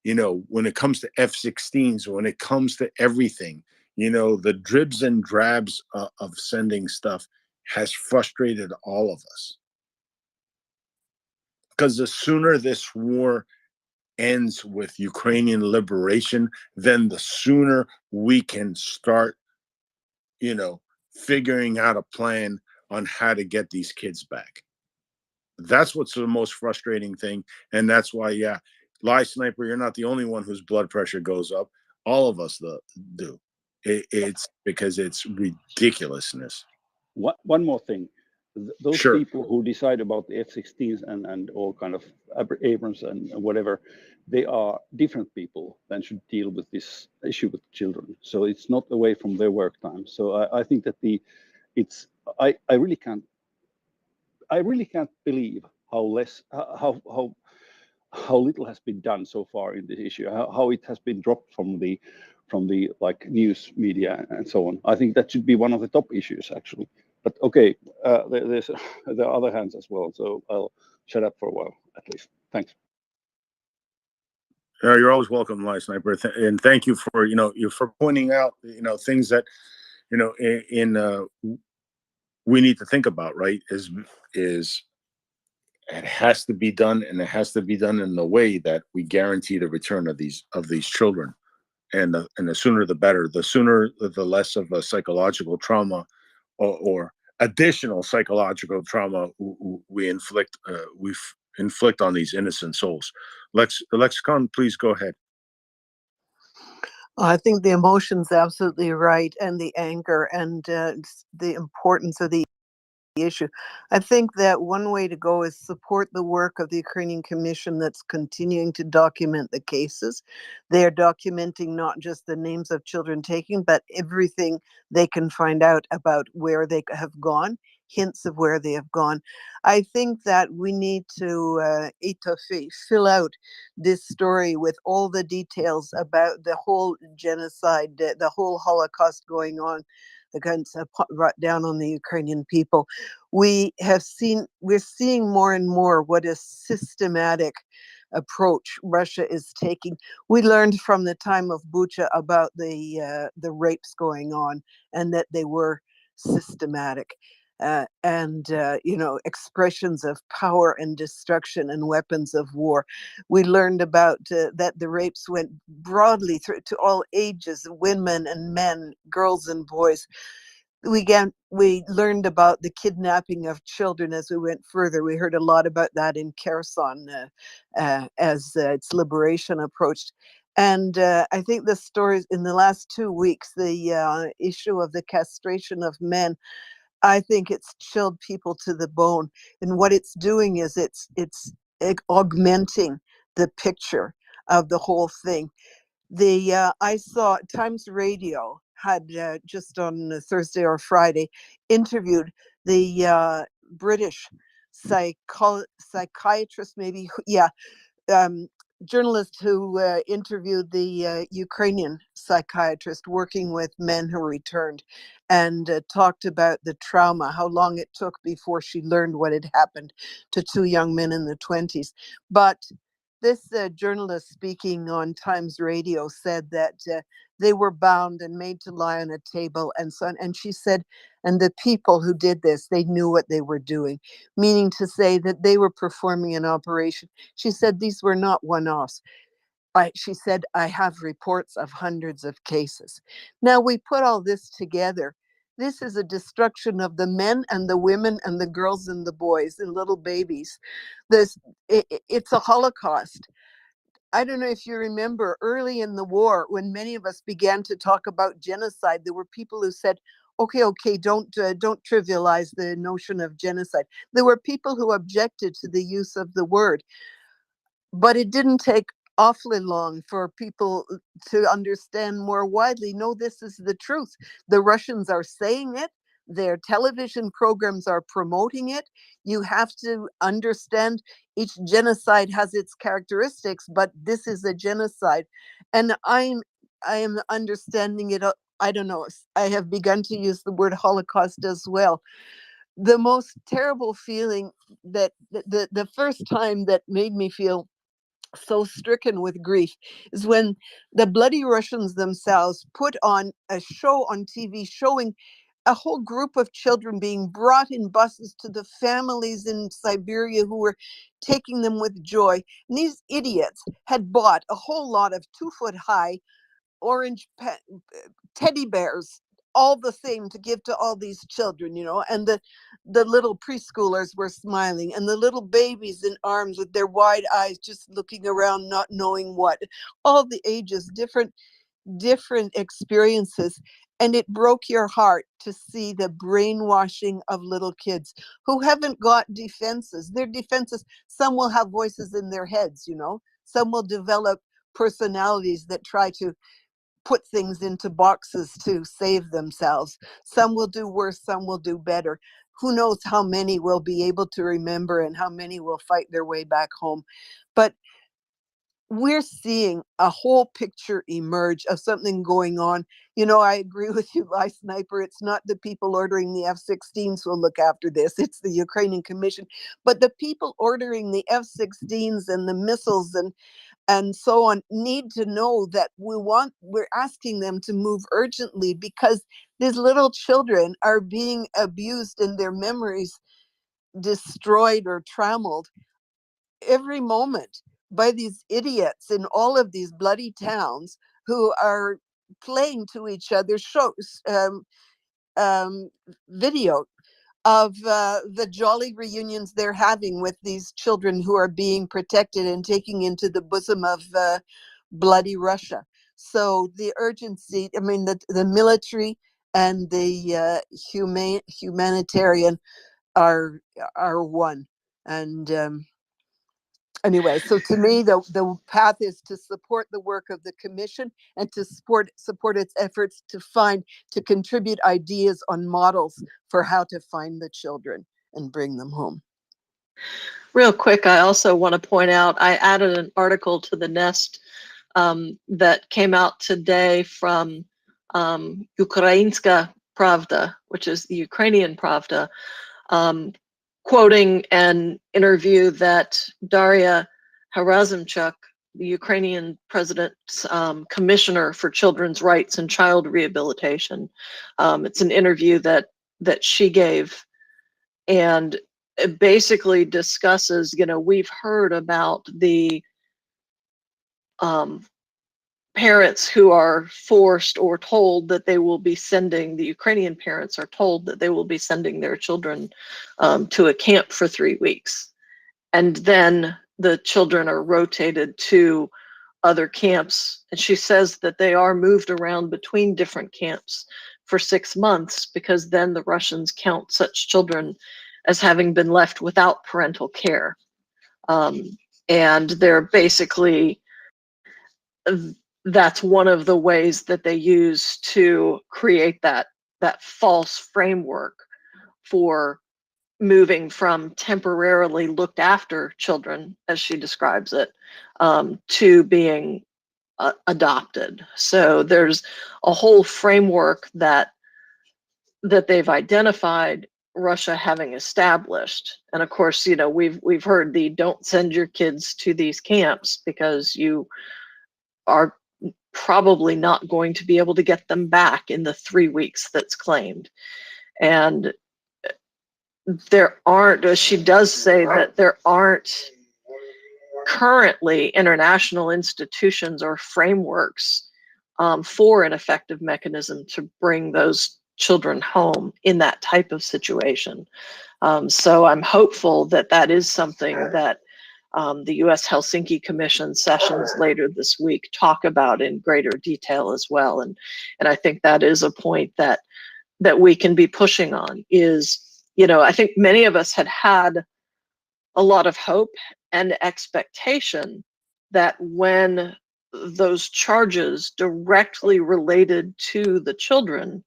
when it comes to F-16s, when it comes to everything, the dribs and drabs of sending stuff has frustrated all of us. Because the sooner this war ends with Ukrainian liberation, then the sooner we can start, figuring out a plan on how to get these kids back. That's what's the most frustrating thing. And that's why, Lie Sniper, you're not the only one whose blood pressure goes up. All of us do. It's because it's ridiculousness. One more thing. Those Sure. people who decide about the F-16s and all kind of Abrams and whatever, they are different people that should deal with this issue with children. So it's not away from their work time. So I think that I really can't believe how little has been done so far in this issue, how it has been dropped from the like news media and so on. I think that should be one of the top issues, actually. But okay, there are other hands as well, so I'll shut up for a while at least. Thanks. You're always welcome, Lie Sniper, and thank you for for pointing out things that we need to think about. Right? Is it has to be done, and it has to be done in the way that we guarantee the return of these children, and the sooner the better. The sooner, the less of a psychological trauma or additional psychological trauma we inflict on these innocent souls. Lexicon, please go ahead. I think the emotion's absolutely right, and the anger, and the importance of the issue. I think that one way to go is support the work of the Ukrainian Commission that's continuing to document the cases. They are documenting not just the names of children taken, but everything they can find out about where they have gone, hints of where they have gone. I think that we need to fill out this story with all the details about the whole genocide, the whole Holocaust going on against brought down on the Ukrainian people. We're seeing more and more what a systematic approach Russia is taking. We learned from the time of Bucha about the rapes going on, and that they were systematic. Expressions of power and destruction and weapons of war. We learned about that the rapes went broadly through to all ages, women and men, girls and boys. We learned about the kidnapping of children as we went further. We heard a lot about that in Kherson as its liberation approached. And I think the stories in the last 2 weeks, the issue of the castration of men, I think it's chilled people to the bone. And what it's doing is it's augmenting the picture of the whole thing. I saw Times Radio had just on Thursday or Friday interviewed the British psychiatrist, maybe, journalist who interviewed the Ukrainian psychiatrist working with men who returned, and talked about the trauma, how long it took before she learned what had happened to two young men in the 20s. But this journalist speaking on Times Radio said that they were bound and made to lie on a table and so on. And she said, and the people who did this, they knew what they were doing, meaning to say that they were performing an operation. She said these were not one-offs. She said, I have reports of hundreds of cases. Now we put all this together. This is a destruction of the men and the women and the girls and the boys and little babies. It's a Holocaust. I don't know if you remember early in the war, when many of us began to talk about genocide, there were people who said, okay, don't trivialize the notion of genocide. There were people who objected to the use of the word, but it didn't take awfully long for people to understand more widely, no, this is the truth. The Russians are saying it. Their television programs are promoting it. You have to understand each genocide has its characteristics, but this is a genocide. And I am understanding it. I don't know. I have begun to use the word Holocaust as well. The most terrible feeling that the first time that made me feel so stricken with grief is when the bloody Russians themselves put on a show on TV showing a whole group of children being brought in buses to the families in Siberia who were taking them with joy. And these idiots had bought a whole lot of 2-foot high orange teddy bears, all the same, to give to all these children, and the little preschoolers were smiling, and the little babies in arms with their wide eyes just looking around, not knowing what. All the ages, different experiences. And it broke your heart to see the brainwashing of little kids who haven't got defenses. Their defenses, some will have voices in their heads, some will develop personalities that try to put things into boxes to save themselves. Some will do worse, some will do better. Who knows how many will be able to remember and how many will fight their way back home. But we're seeing a whole picture emerge of something going on. I agree with you, Live Sniper. It's not the people ordering the F-16s who will look after this. It's the Ukrainian Commission. But the people ordering the F-16s and the missiles and so on need to know that we're asking them to move urgently, because these little children are being abused and their memories destroyed or trammeled every moment by these idiots in all of these bloody towns who are playing to each other shows, video of the jolly reunions they're having with these children who are being protected and taking into the bosom of bloody Russia. So the urgency, the military and the humanitarian are one. And anyway, so to me, the path is to support the work of the commission and to support its efforts to contribute ideas on models for how to find the children and bring them home. Real quick, I also want to point out, I added an article to the Nest that came out today from Ukrainska Pravda, which is the Ukrainian Pravda, quoting an interview that Daria Harazimchuk, the Ukrainian president's commissioner for children's rights and child rehabilitation. It's an interview that she gave, and it basically discusses, we've heard about the parents who are forced or told that they will be sending, the Ukrainian parents are told that they will be sending their children to a camp for 3 weeks. And then the children are rotated to other camps. And she says that they are moved around between different camps for 6 months, because then the Russians count such children as having been left without parental care. And they're basically, that's one of the ways that they use to create that false framework for moving from temporarily looked after children, as she describes it, to being adopted. So there's a whole framework that they've identified Russia having established. And of course, you know, we've heard the don't send your kids to these camps because you are probably not going to be able to get them back in the 3 weeks that's claimed. And there aren't, she does say that there aren't currently international institutions or frameworks for an effective mechanism to bring those children home in that type of situation. So I'm hopeful that that is something that the US Helsinki Commission sessions later this week talk about in greater detail as well. And I think that is a point that we can be pushing on is, you know, I think many of us had a lot of hope and expectation that when those charges directly related to the children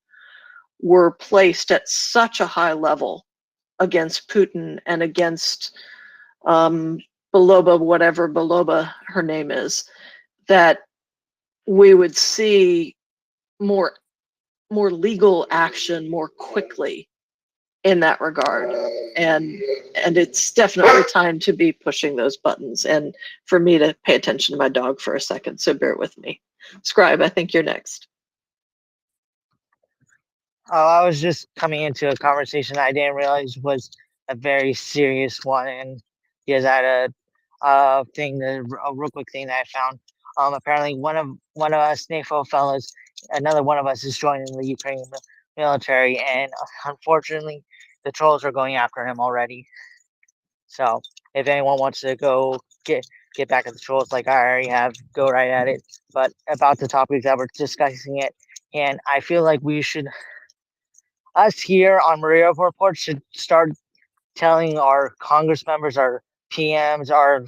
were placed at such a high level against Putin and against Beloba, whatever Beloba her name is, that we would see more legal action more quickly in that regard. And it's definitely time to be pushing those buttons and for me to pay attention to my dog for a second, so bear with me. Scribe, I think you're next. Oh, I was just coming into a conversation I didn't realize was a very serious one, and because I had a real quick thing that I found. Apparently, one of us NAFO fellows, another one of us is joining the Ukrainian military, and unfortunately, the trolls are going after him already. So, if anyone wants to go get back at the trolls, like I already have, go right at it. But about the topics that we're discussing it, and I feel like we should. Us here on MriyaReport should start telling our Congress members, our PMs, our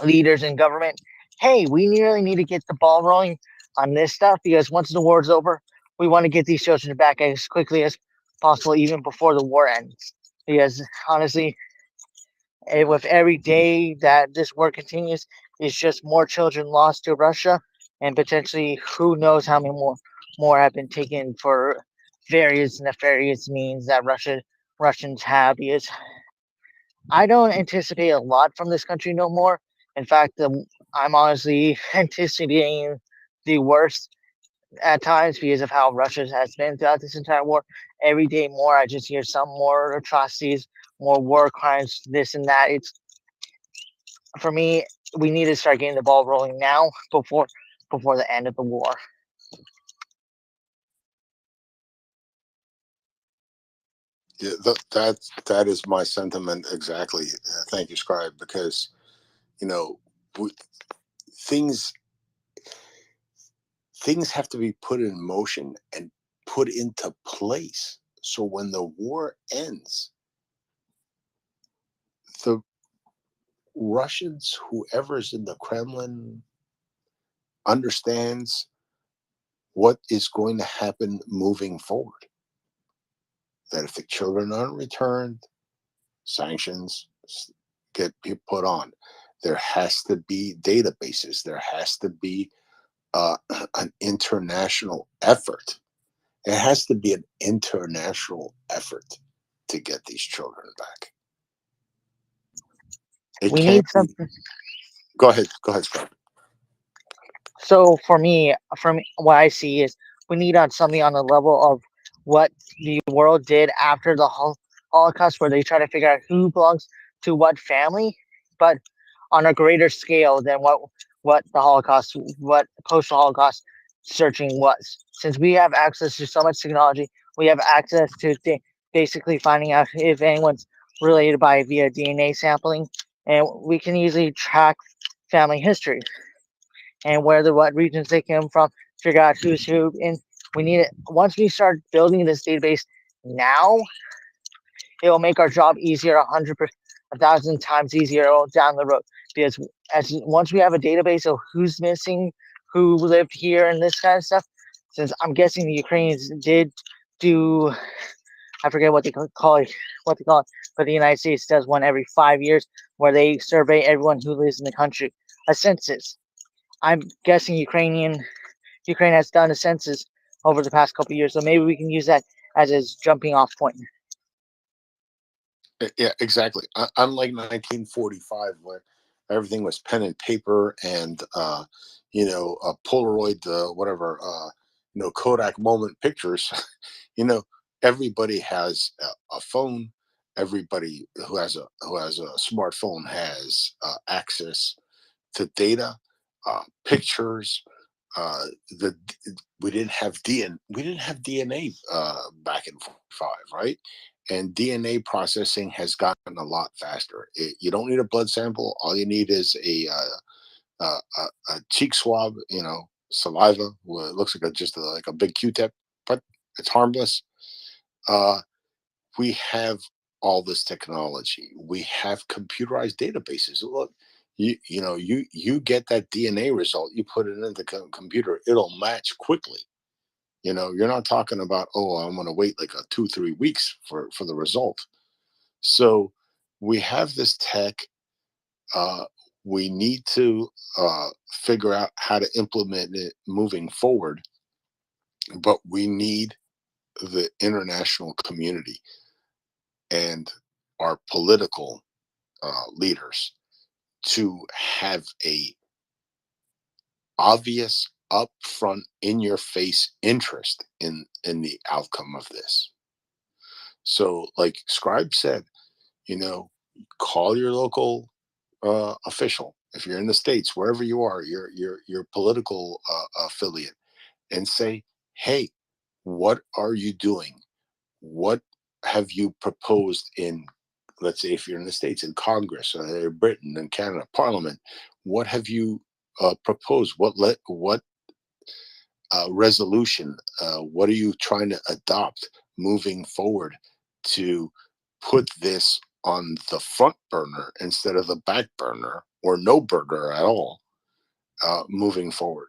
leaders in government, hey, we really need to get the ball rolling on this stuff because once the war's over, we want to get these children back as quickly as possible, even before the war ends. Because honestly, with every day that this war continues, it's just more children lost to Russia, and potentially who knows how many more have been taken for various nefarious means that Russians have. Because I don't anticipate a lot from this country no more. In fact, I'm honestly anticipating the worst at times because of how Russia has been throughout this entire war. Every day more, I just hear some more atrocities, more war crimes, this and that. It's, for me, we need to start getting the ball rolling now before the end of the war. Yeah, that is my sentiment exactly. Thank you, Scribe, because you know things have to be put in motion and put into place. So when the war ends, the Russians, whoever's in the Kremlin, understands what is going to happen moving forward. That if the children aren't returned, sanctions get put on. There has to be databases. There has to be an international effort. It has to be an international effort to get these children back. We need something. Go ahead, Scott. So for me, what I see is we need something on the level of what the world did after the Holocaust, where they try to figure out who belongs to what family, but on a greater scale than what the Holocaust, what post-Holocaust searching was. Since we have access to so much technology, we have access to basically finding out if anyone's related via DNA sampling, and we can easily track family history and what regions they came from, figure out who's who. And we need it. Once we start building this database now, it will make our job easier 1,000 times easier down the road. Because once we have a database of who's missing, who lived here, and this kind of stuff, since I'm guessing the Ukrainians did do I forget what they call it, but the United States does one every 5 years where they survey everyone who lives in the country, a census. I'm guessing Ukraine has done a census over the past couple of years, so maybe we can use that as a jumping off point. Yeah, exactly. Unlike 1945, where everything was pen and paper and a Polaroid, whatever, Kodak moment pictures. Everybody has a phone. Everybody who has a smartphone has access to data, pictures. The we didn't have DNA back in 45, right? And DNA processing has gotten a lot faster. You don't need a blood sample. All you need is a cheek swab, saliva. Well, it looks like just like a big Q-tip, but it's harmless. We have all this technology. We have computerized databases. Look, you get that DNA result, you put it into the computer, it'll match quickly. You're not talking about, oh, I'm going to wait like 2-3 weeks for the result. So we have this tech. We need to figure out how to implement it moving forward, but we need the international community and our political leaders to have a obvious, upfront, in your face interest in the outcome of this. So like Scribe said, call your local official. If you're in the States, wherever you are, your political affiliate, and say, hey, what are you doing? What have you proposed in, let's say if you're in the States, in Congress, or Britain and Canada, Parliament? What have you proposed? What resolution? What are you trying to adopt moving forward to put this on the front burner instead of the back burner, or no burner at all, moving forward?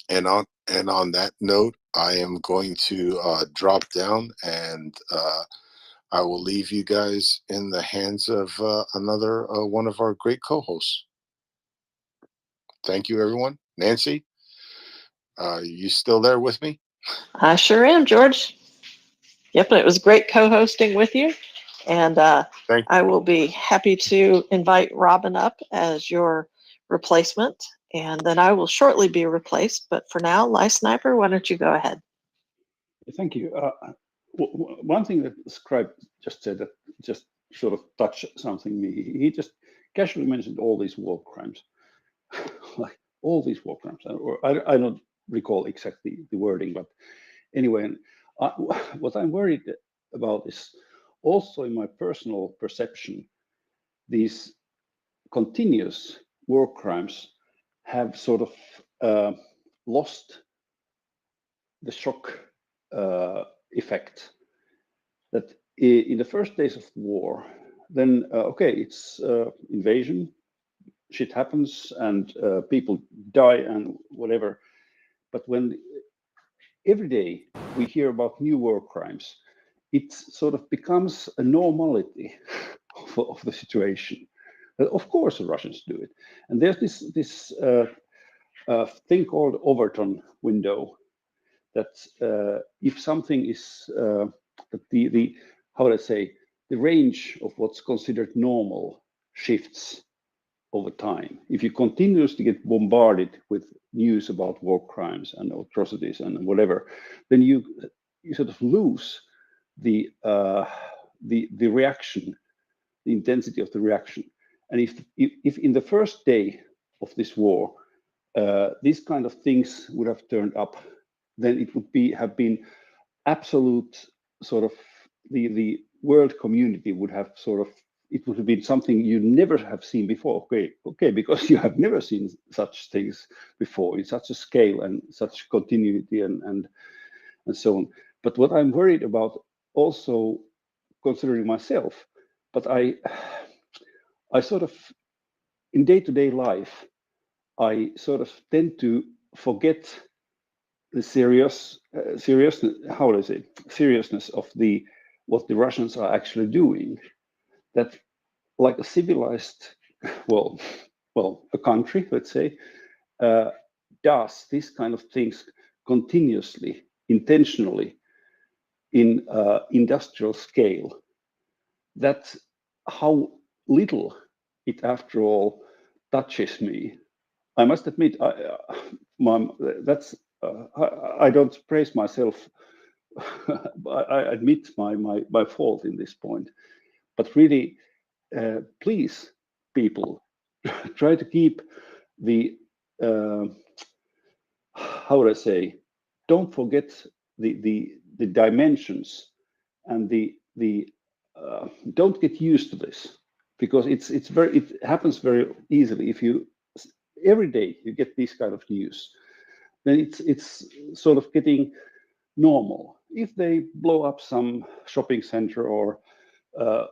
And on that note, I am going to drop down, and I will leave you guys in the hands of another one of our great co-hosts. Thank you, everyone. Nancy, you still there with me? I sure am, George. Yep, and it was great co-hosting with you. And I will be happy to invite Robin up as your replacement. And then I will shortly be replaced. But for now, Live Sniper, why don't you go ahead? Thank you. One thing that Scribe just said that just sort of touched something me. He just casually mentioned all these war crimes, like all these war crimes. Or I don't recall exactly the wording, but anyway, what I'm worried about is also in my personal perception, these continuous war crimes have sort of lost the shock effect. That in the first days of war, then okay, it's invasion, shit happens, and people die and whatever. But when every day we hear about new war crimes, it sort of becomes a normality of the situation. Of course, the Russians do it, and there's this thing called Overton window. That if something is the how would I say, the range of what's considered normal shifts over time. If you continuously get bombarded with news about war crimes and atrocities and whatever, then you sort of lose the reaction, the intensity of the reaction. And if in the first day of this war, these kind of things would have turned up, then it would have been absolute sort of the world community would have sort of, it would have been something you never have seen before. Okay, because you have never seen such things before in such a scale and such continuity and so on. But what I'm worried about, also considering myself, but I sort of, in day-to-day life, I sort of tend to forget the seriousness of the what the Russians are actually doing. That, like a civilized, well, a country, let's say, does these kind of things continuously, intentionally, in industrial scale. That's how little it, after all, touches me. I must admit, I don't praise myself. I admit my fault in this point. But really, please, people, try to keep the how would I say? Don't forget the dimensions and the don't get used to this, because it happens very easily. If you every day you get this kind of news, then it's sort of getting normal. If they blow up some shopping center or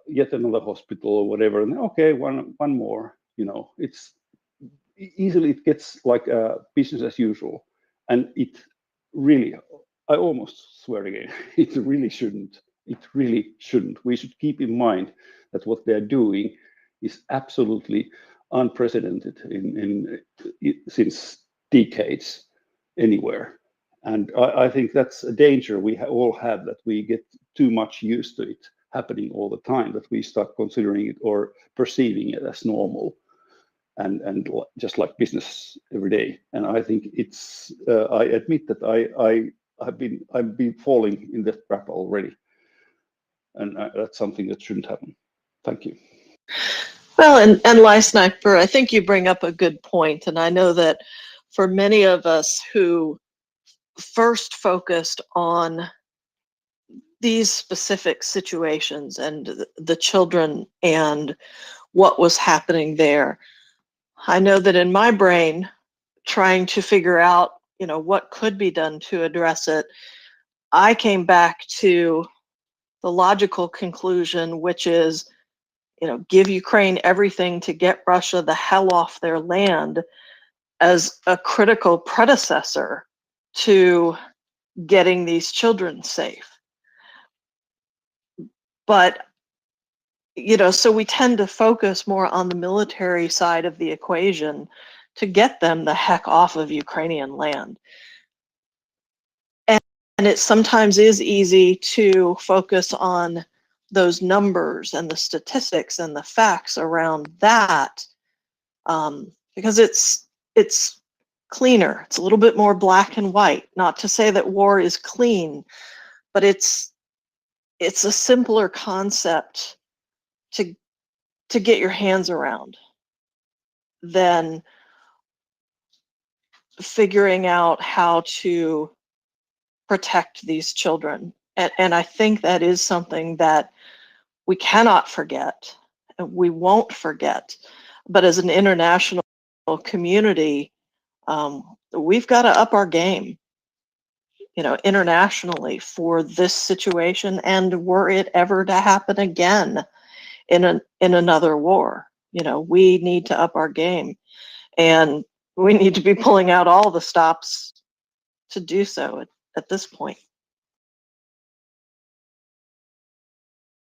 yet another hospital or whatever, and okay, one more, it's easily, it gets like business as usual. And it really, I almost swear again, it really shouldn't. It really shouldn't. We should keep in mind that what they're doing is absolutely unprecedented since decades anywhere. And I think that's a danger we all have, that we get too much used to it happening all the time, that we start considering it or perceiving it as normal and just like business every day. And I think it's, I admit that I've been falling in that trap already. And that's something that shouldn't happen. Thank you. Well, and Lie Sniper, I think you bring up a good point, and I know that for many of us who first focused on these specific situations and the children and what was happening there, I know that in my brain, trying to figure out, what could be done to address it, I came back to the logical conclusion, which is, give Ukraine everything to get Russia the hell off their land, as a critical predecessor to getting these children safe. But, so we tend to focus more on the military side of the equation to get them the heck off of Ukrainian land. And it sometimes is easy to focus on those numbers and the statistics and the facts around that, because it's cleaner. It's a little bit more black and white. Not to say that war is clean, but it's a simpler concept to get your hands around than figuring out how to protect these children. And I think that is something that we cannot forget, and we won't forget. But as an international community, we've got to up our game, internationally for this situation, and were it ever to happen again in another war, we need to up our game, and we need to be pulling out all the stops to do so at this point.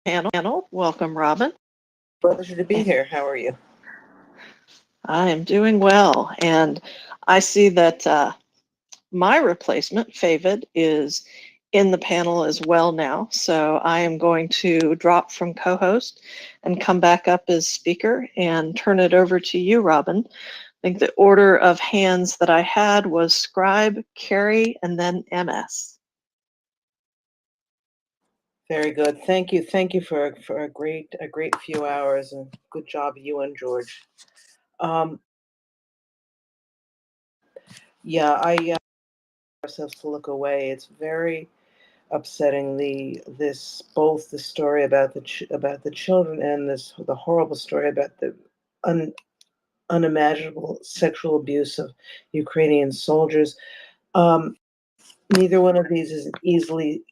Panel, welcome, Robin. Pleasure to be here. How are you? I am doing well, and I see that my replacement, Favid, is in the panel as well now. So I am going to drop from co-host and come back up as speaker and turn it over to you, Robin. I think the order of hands that I had was Scribe, Carrie, and then MS. Very good. Thank you. Thank you for a great few hours, and good job, you and George. Yeah, I ourselves to look away. It's very upsetting. Both the story about the children and the horrible story about the unimaginable sexual abuse of Ukrainian soldiers. Neither one of these is easily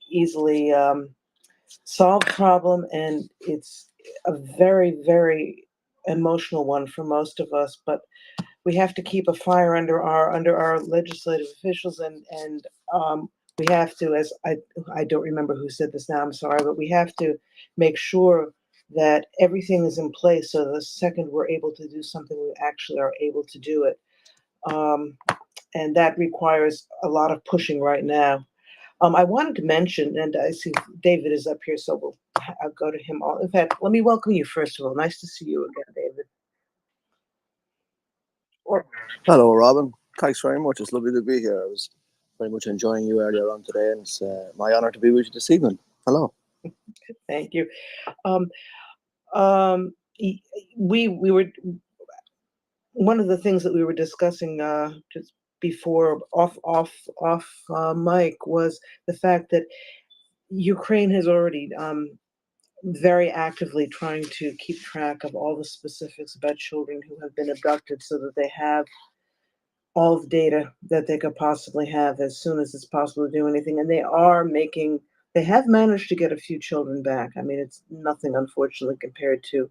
solved problem, and it's a very, very emotional one for most of us. But we have to keep a fire under our legislative officials, and we have to, as I don't remember who said this now, I'm sorry, but we have to make sure that everything is in place so the second we're able to do something, we actually are able to do it. And that requires a lot of pushing right now. I wanted to mention, and I see David is up here, so I'll go to him. In fact, let me welcome you first of all. Nice to see you again, David. Hello, Robin. Thanks very much. It's lovely to be here. I was very much enjoying you earlier on today, and it's my honor to be with you this evening. Hello. Thank you. We were, one of the things that we were discussing just before off mic was the fact that Ukraine has already very actively trying to keep track of all the specifics about children who have been abducted so that they have all the data that they could possibly have as soon as it's possible to do anything. And they have managed to get a few children back. I mean, it's nothing, unfortunately, compared to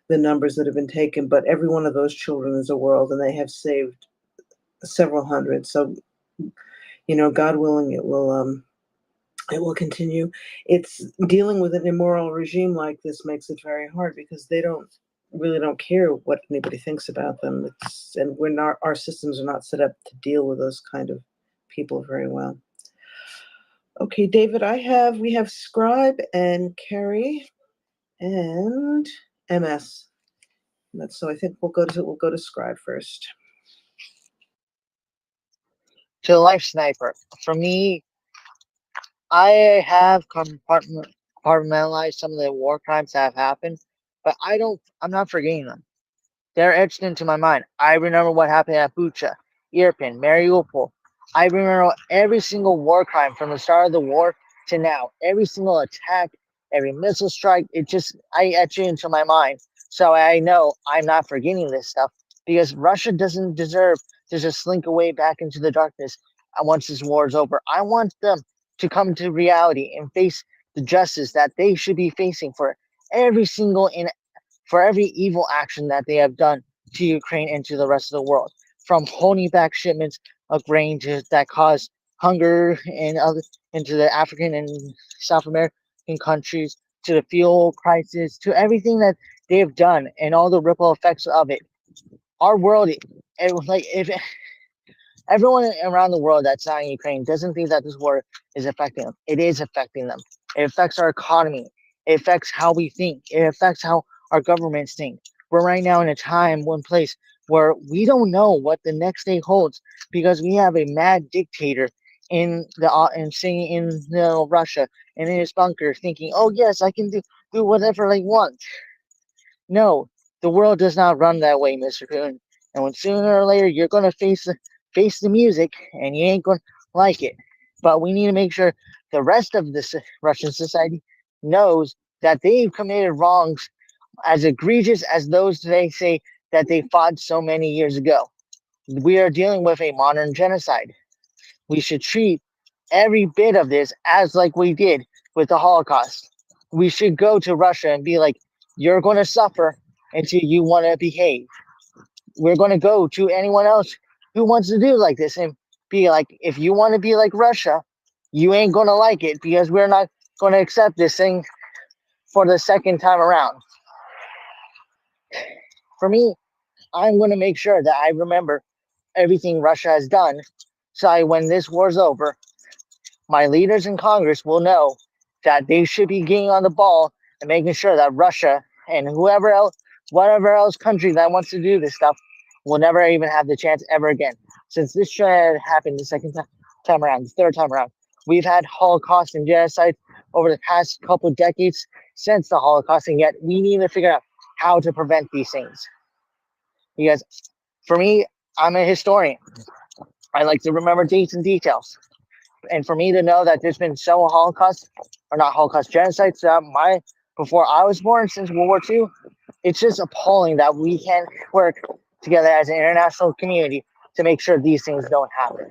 the numbers that have been taken, but every one of those children is a world, and they have saved several hundred. So, God willing, it will continue. It's dealing with an immoral regime like this makes it very hard because they really don't care what anybody thinks about them. And our systems are not set up to deal with those kind of people very well. Okay, David, we have Scribe and Carrie and MS. So I think we'll go to Scribe first. To Life Sniper, for me, I have compartmentalized some of the war crimes that have happened, but I'm not forgetting them. They're etched into my mind. I remember what happened at Bucha, Irpin, Mariupol. I remember every single war crime from the start of the war to now. Every single attack, every missile strike, I etch it into my mind. So I know I'm not forgetting this stuff because Russia doesn't deserve to just slink away back into the darkness once this war is over. I want them to come to reality and face the justice that they should be facing for every evil action that they have done to Ukraine and to the rest of the world, from holding back shipments of grain that cause hunger into the African and South American countries, to the fuel crisis, to everything that they have done and all the ripple effects of it. Our world, if everyone around the world that's not in Ukraine doesn't think that this war is affecting them. It is affecting them. It affects our economy. It affects how we think. It affects how our governments think. We're right now in a time, one place where we don't know what the next day holds because we have a mad dictator in Russia and in his bunker thinking, oh yes, I can do whatever I want. No, the world does not run that way, Mr. Putin. And when sooner or later you're gonna face the music, and you ain't gonna like it. But we need to make sure the rest of this Russian society knows that they've committed wrongs as egregious as those they say that they fought so many years ago. We are dealing with a modern genocide. We should treat every bit of this as like we did with the Holocaust. We should go to Russia and be like, you're going to suffer until you want to behave. We're going to go to anyone else who wants to do like this and be like, if you want to be like Russia, you ain't going to like it because we're not going to accept this thing for the second time around. For me, I'm going to make sure that I remember everything Russia has done. So when this war's over, my leaders in Congress will know that they should be getting on the ball and making sure that Russia and whatever else country that wants to do this stuff will never even have the chance ever again. Since this should happen the third time around, we've had Holocaust and genocide over the past couple of decades since the Holocaust, and yet we need to figure out how to prevent these things. Because for me, I'm a historian. I like to remember dates and details. And for me to know that there's been several genocides before I was born since World War II, it's just appalling that we can't work together as an international community to make sure these things don't happen.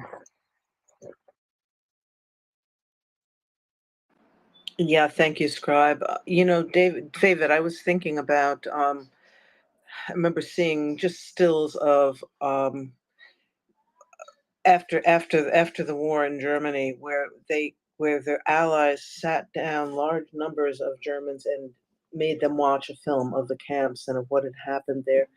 Yeah, thank you, Scribe. David, I was thinking about, I remember seeing just stills of after the war in Germany, where their allies sat down large numbers of Germans and made them watch a film of the camps and of what had happened there.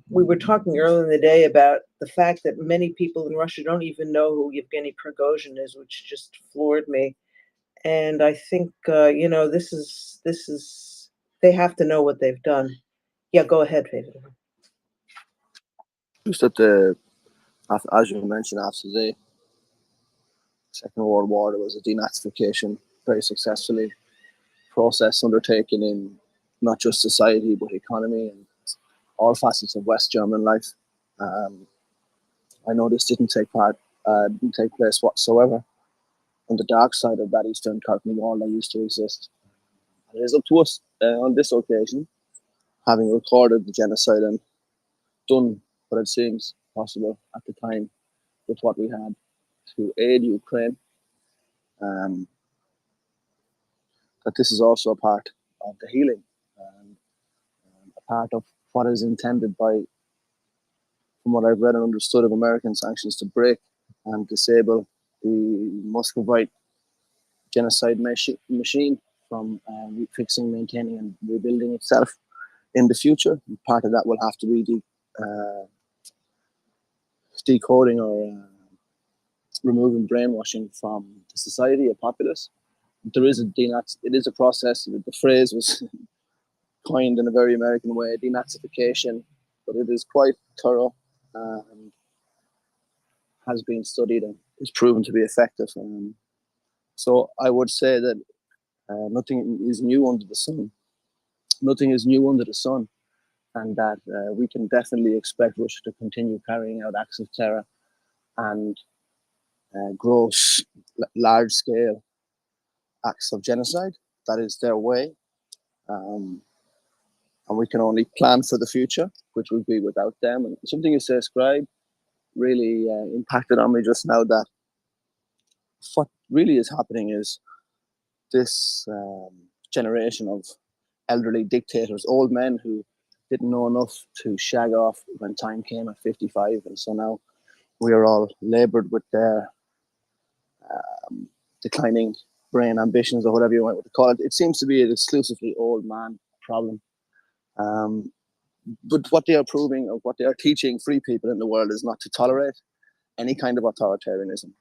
We were talking earlier in the day about the fact that many people in Russia don't even know who Yevgeny Prigozhin is, which just floored me. And I think this is they have to know what they've done. Yeah, go ahead, David. Just that as you mentioned, after the Second World War, there was a denazification, very successfully process undertaken in not just society but economy and all facets of West German life. I know this didn't take place whatsoever on the dark side of that Eastern Curtain Wall that used to exist. It is up to us on this occasion, having recorded the genocide and done what it seems possible at the time with what we had to aid Ukraine, that this is also a part of the healing and a part of what is intended by, from what I've read and understood, of American sanctions to break and disable the Muscovite genocide machine from fixing, maintaining, and rebuilding itself in the future. Part of that will have to be decoding or removing brainwashing from the society, a populace. There is it is a process. The phrase was coined in a very American way, denazification, but it is quite thorough and has been studied and is proven to be effective. So I would say that nothing is new under the sun. Nothing is new under the sun, and that we can definitely expect Russia to continue carrying out acts of terror and gross, large-scale acts of genocide. That is their way. And we can only plan for the future, which would be without them. And something you say, Scribe, really impacted on me just now, that what really is happening is this generation of elderly dictators, old men who didn't know enough to shag off when time came at 55. And so now we are all labored with their declining brain ambitions, or whatever you want to call it. It seems to be an exclusively old man problem. But what they are proving, or what they are teaching free people in the world, is not to tolerate any kind of authoritarianism.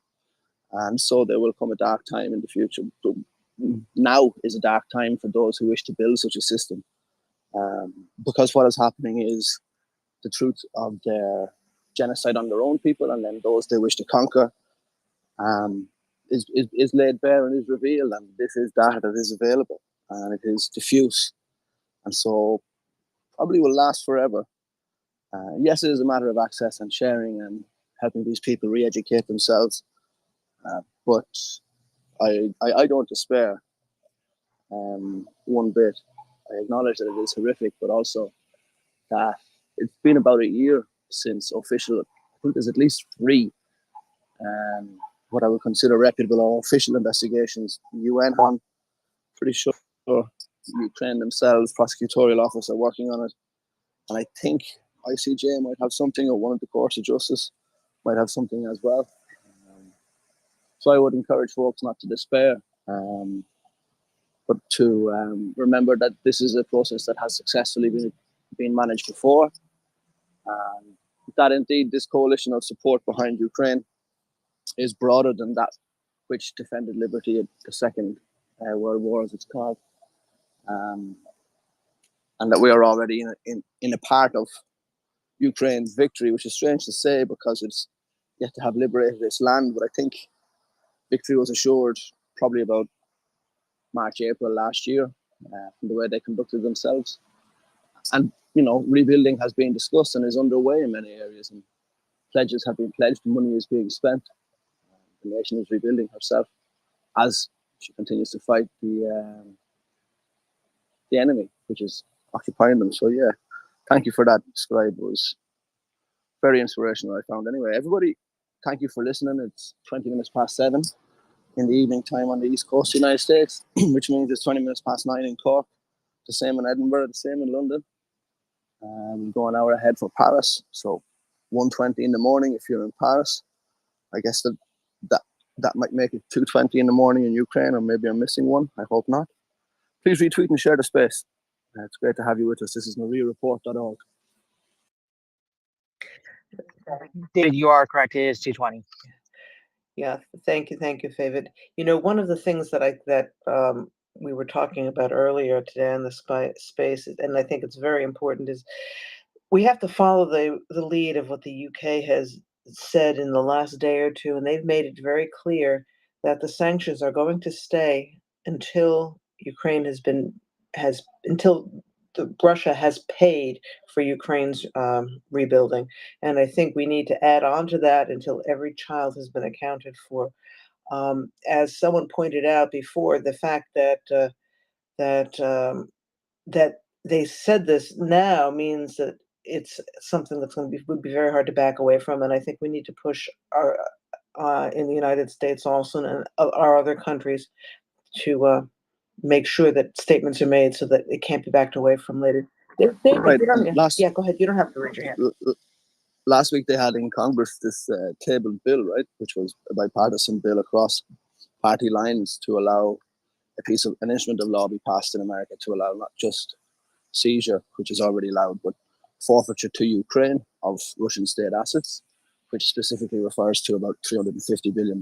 And so there will come a dark time in the future. But now is a dark time for those who wish to build such a system. Because what is happening is the truth of their genocide on their own people, and then those they wish to conquer, is laid bare and is revealed. And this is data that is available, and it is diffuse. And so probably will last forever. Yes, it is a matter of access and sharing and helping these people re-educate themselves. But I don't despair one bit. I acknowledge that it is horrific, but also that it's been about a year since official, I think there's at least 3 what I would consider reputable or official investigations. UN on, pretty sure Ukraine themselves, prosecutorial office are working on it. And I think ICJ might have something, or one of the courts of justice might have something as well. So I would encourage folks not to despair, but to remember that this is a process that has successfully been managed before. That indeed this coalition of support behind Ukraine is broader than that which defended liberty at the Second World War, as it's called. And that we are already in a part of Ukraine's victory, which is strange to say because it's yet to have liberated its land. But I think victory was assured probably about March, April last year, from the way they conducted themselves. And, rebuilding has been discussed and is underway in many areas, and pledges have been pledged, money is being spent. The nation is rebuilding herself as she continues to fight the enemy, which is occupying them. So, yeah, thank you for that, Scribe. It was very inspirational, I found. Anyway, everybody, thank you for listening. It's 20 minutes past 7 in the evening time on the East Coast of the United States, which means it's 20 minutes past 9 in Cork, the same in Edinburgh, the same in London. We go an hour ahead for Paris, so 1:20 in the morning if you're in Paris. I guess that might make it 2:20 in the morning in Ukraine, or maybe I'm missing one. I hope not. Please retweet and share the space. It's great to have you with us. This is MriyaReport.org. David, you are correct. It is 2:20. Yeah, thank you, Favid. You know, one of the things that we were talking about earlier today in the space, and I think it's very important, is we have to follow the lead of what the UK has said in the last day or two, and they've made it very clear that the sanctions are going to stay until Ukraine until Russia has paid for Ukraine's rebuilding. And I think we need to add on to that until every child has been accounted for. As someone pointed out before, the fact that they said this now means that it's something that's would be very hard to back away from, and I think we need to push our in the United States also and our other countries to make sure that statements are made so that it can't be backed away from later. David, Right. yeah, go ahead. You don't have to raise your hand. Last week they had in Congress this tabled bill, right, which was a bipartisan bill across party lines to allow an instrument of law be passed in America to allow not just seizure, which is already allowed, but forfeiture to Ukraine of Russian state assets, which specifically refers to about $350 billion,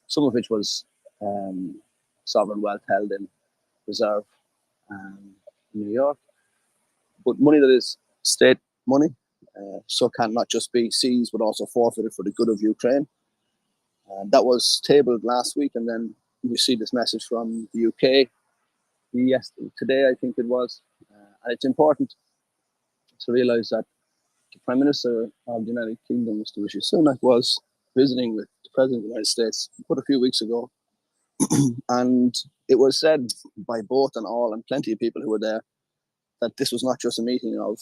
some of which was sovereign wealth held in reserve in New York. But money that is state money, so can not just be seized, but also forfeited for the good of Ukraine. That was tabled last week, and then you see this message from the UK today, I think it was. And it's important to realise that the Prime Minister of the United Kingdom, Mr. Rishi Sunak, was visiting with the President of the United States a few weeks ago. And it was said by both and all, and plenty of people who were there, that this was not just a meeting of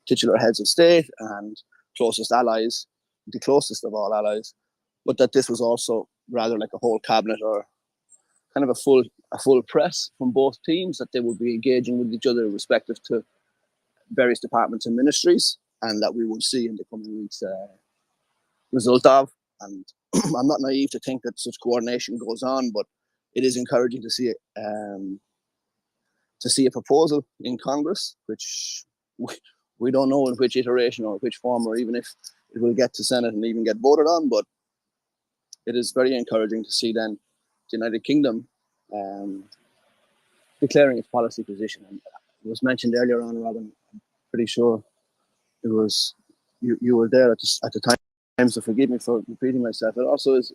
titular heads of state and closest allies, the closest of all allies, but that this was also rather like a whole cabinet or kind of a full press from both teams, that they would be engaging with each other respective to various departments and ministries, and that we would see in the coming weeks result of. And I'm not naive to think that such coordination goes on, but it is encouraging to see a proposal in Congress, which we don't know in which iteration or which form, or even if it will get to Senate and even get voted on. But it is very encouraging to see then the United Kingdom declaring its policy position. And it was mentioned earlier on, Robin, I'm pretty sure it was you were there at the time, so forgive me for repeating myself. It also is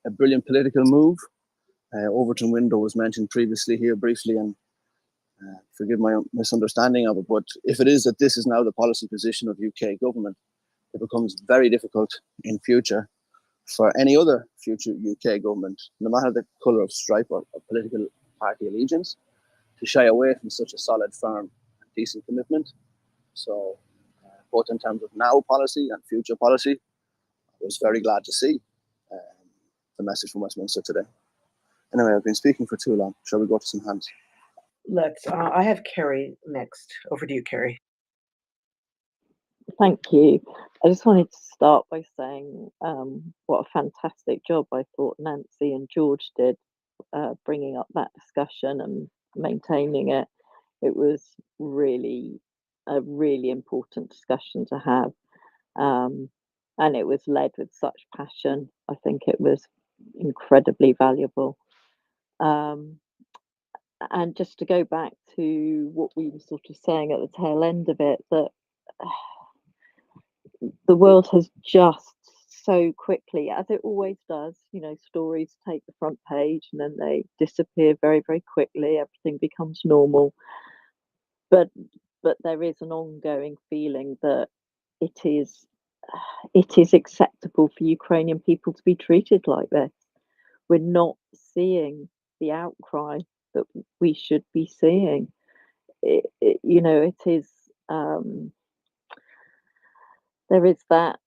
a brilliant political move. Overton window was mentioned previously here briefly, and forgive my misunderstanding of it, but if it is that this is now the policy position of UK government, it becomes very difficult in future for any other future UK government, no matter the colour of stripe or political party allegiance, to shy away from such a solid, firm, and decent commitment. So, both in terms of now policy and future policy, I was very glad to see the message from Westminster today. Anyway, I've been speaking for too long. Shall we go to some hands? Let's. I have Kerry next. Over to you, Kerry. Thank you. I just wanted to start by saying what a fantastic job I thought Nancy and George did bringing up that discussion and maintaining it. It was really a really important discussion to have. And it was led with such passion. I think it was incredibly valuable. And just to go back to what we were sort of saying at the tail end of it, that the world has just so quickly, as it always does, stories take the front page and then they disappear very, very quickly. Everything becomes normal. But there is an ongoing feeling that it is acceptable for Ukrainian people to be treated like this. We're not seeing the outcry that we should be seeing. It is there is that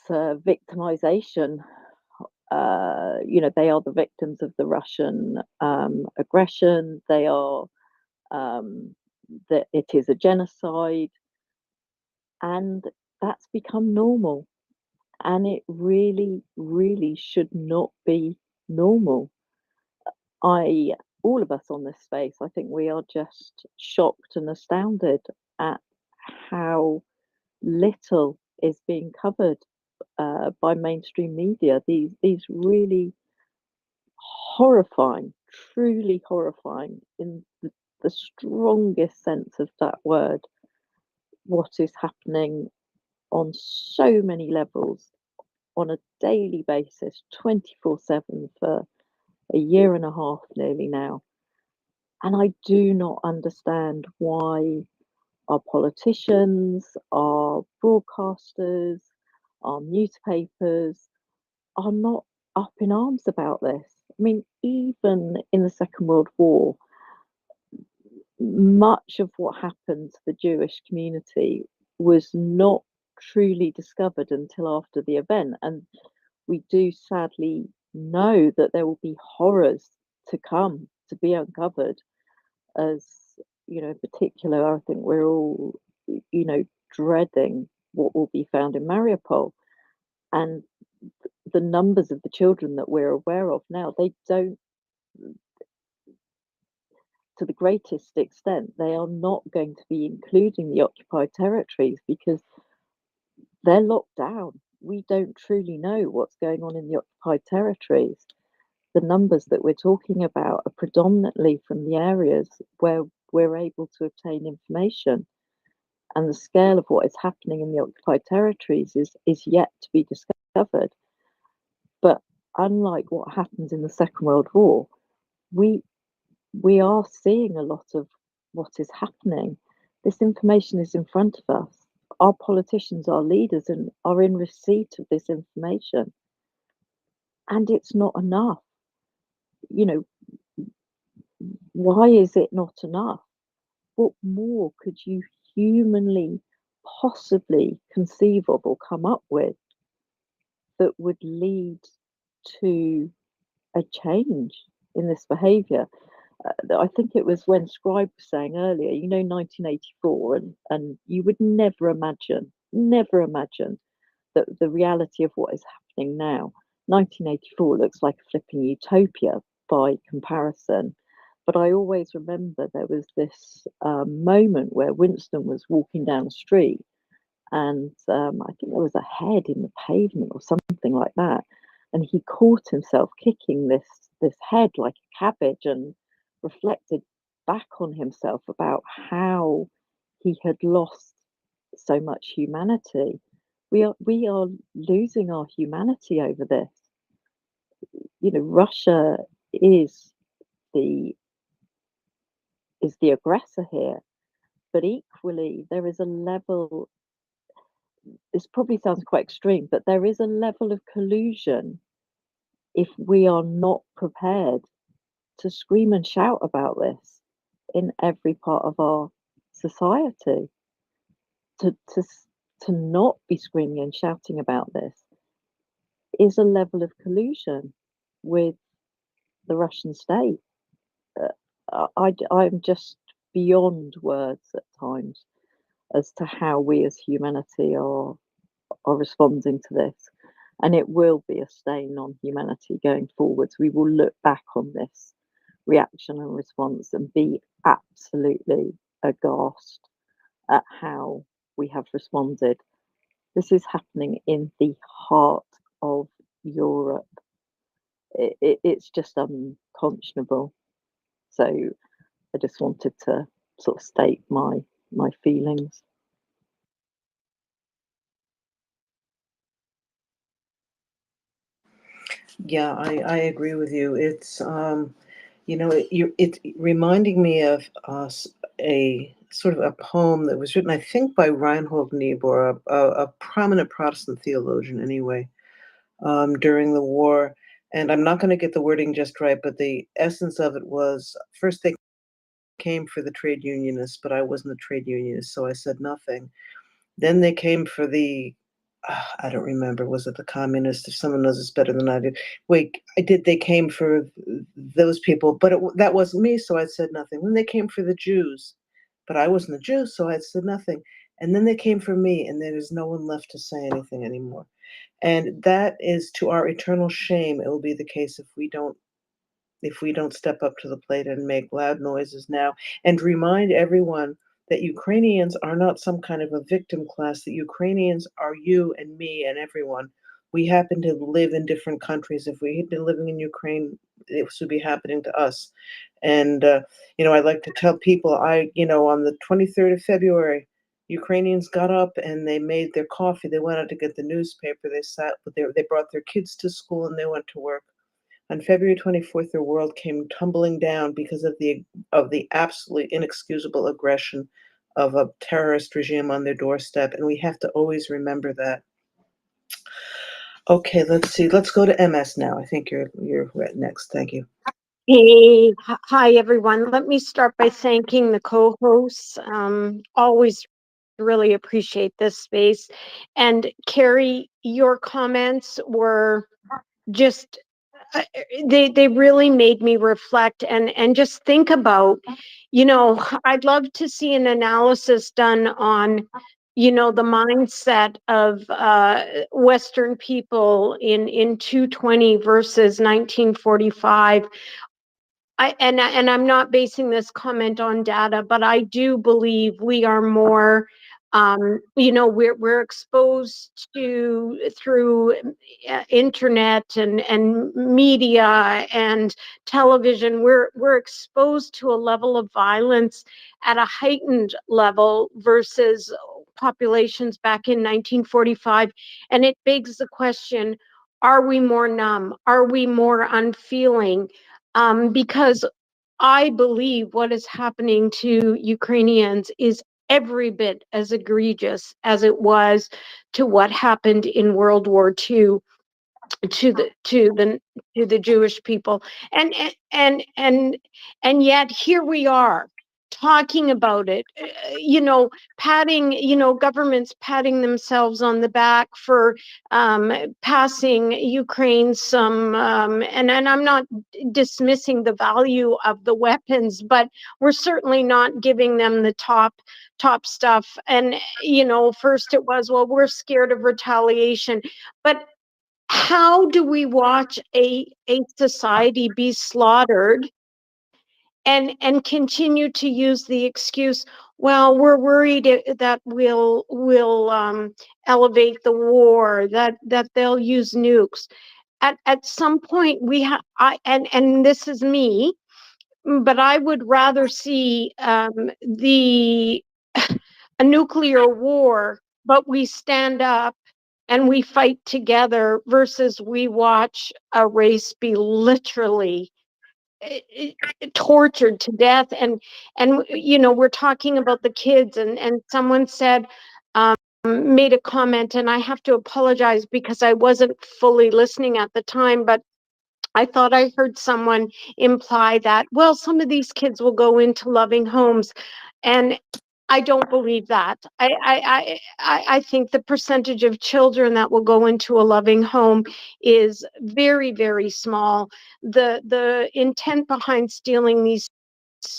victimization. They are the victims of the Russian aggression. They are that it is a genocide, and that's become normal. And it really, really should not be normal. All of us on this space, I think we are just shocked and astounded at how little is being covered by mainstream media. These really horrifying, truly horrifying, in the strongest sense of that word, what is happening on so many levels on a daily basis, 24/7 for a year and a half nearly now. And I do not understand why our politicians, our broadcasters, our newspapers are not up in arms about this. I mean, even in the Second World War, much of what happened to the Jewish community was not truly discovered until after the event. And we do sadly know that there will be horrors to come to be uncovered. As you know, in particular, I think we're all, dreading what will be found in Mariupol. And the numbers of the children that we're aware of now, they don't, to the greatest extent, they are not going to be including the occupied territories because they're locked down. We don't truly know what's going on in the occupied territories. The numbers that we're talking about are predominantly from the areas where we're able to obtain information. And the scale of what is happening in the occupied territories is yet to be discovered. But unlike what happened in the Second World War, we are seeing a lot of what is happening. This information is in front of us. Our politicians, our leaders, and are in receipt of this information. And it's not enough. Why is it not enough? What more could you humanly possibly conceive of or come up with that would lead to a change in this behavior? I think it was when Scribe was saying earlier, 1984, and you would never imagine that the reality of what is happening now. 1984 looks like a flipping utopia by comparison. But I always remember there was this moment where Winston was walking down the street, and I think there was a head in the pavement or something like that, and he caught himself kicking this head like a cabbage, and reflected back on himself about how he had lost so much humanity. We are losing our humanity over this. Russia is the aggressor here, but equally there is a level, this probably sounds quite extreme, but there is a level of collusion if we are not prepared to scream and shout about this in every part of our society. To not be screaming and shouting about this is a level of collusion with the Russian state. I'm just beyond words at times as to how we as humanity are responding to this. And it will be a stain on humanity going forwards. We will look back on this reaction and response and be absolutely aghast at how we have responded. This is happening in the heart of Europe. It's just unconscionable. So I just wanted to sort of state my feelings. Yeah, I agree with you. It's it's reminding me of a sort of a poem that was written, I think, by Reinhold Niebuhr, a prominent Protestant theologian, anyway, during the war. And I'm not going to get the wording just right, but the essence of it was, first they came for the trade unionists, but I wasn't a trade unionist, so I said nothing. Then they came for the I don't remember. Was it the communists? If someone knows this better than I do. Wait, they came for those people, but that wasn't me, so I said nothing. Then they came for the Jews, but I wasn't a Jew, so I said nothing. And then they came for me, and there is no one left to say anything anymore. And that is to our eternal shame. It will be the case if we don't step up to the plate and make loud noises now and remind everyone that Ukrainians are not some kind of a victim class, that Ukrainians are you and me and everyone. We happen to live in different countries. If we had been living in Ukraine, this would be happening to us. And, I like to tell people, on the 23rd of February, Ukrainians got up and they made their coffee. They went out to get the newspaper. They brought their kids to school and they went to work. On February 24th, their world came tumbling down because of the absolutely inexcusable aggression of a terrorist regime on their doorstep, and we have to always remember that. Okay, let's see. Let's go to MS now. I think you're next. Thank you. Hey, hi everyone. Let me start by thanking the co-hosts. Always really appreciate this space. And Carrie, your comments were just they really made me reflect and just think about, I'd love to see an analysis done on, the mindset of Western people in 220 versus 1945. And I'm not basing this comment on data, but I do believe we are more, we're exposed to through internet and media and television. We're exposed to a level of violence at a heightened level versus populations back in 1945, and it begs the question: are we more numb? Are we more unfeeling? Because I believe what is happening to Ukrainians is every bit as egregious as it was to what happened in World War II to the Jewish people. And yet here we are talking about it, governments patting themselves on the back for passing Ukraine some, and I'm not dismissing the value of the weapons, but we're certainly not giving them the top stuff. And first it was, well, we're scared of retaliation, but how do we watch a society be slaughtered and continue to use the excuse, well, we're worried that we'll elevate the war, that they'll use nukes? At some point and this is me, but I would rather see a nuclear war, but we stand up and we fight together versus we watch a race be literally tortured to death. And we're talking about the kids, and someone said, made a comment, and I have to apologize because I wasn't fully listening at the time, but I thought I heard someone imply that, well, some of these kids will go into loving homes, and I don't believe that. I think the percentage of children that will go into a loving home is very, very small. The intent behind stealing these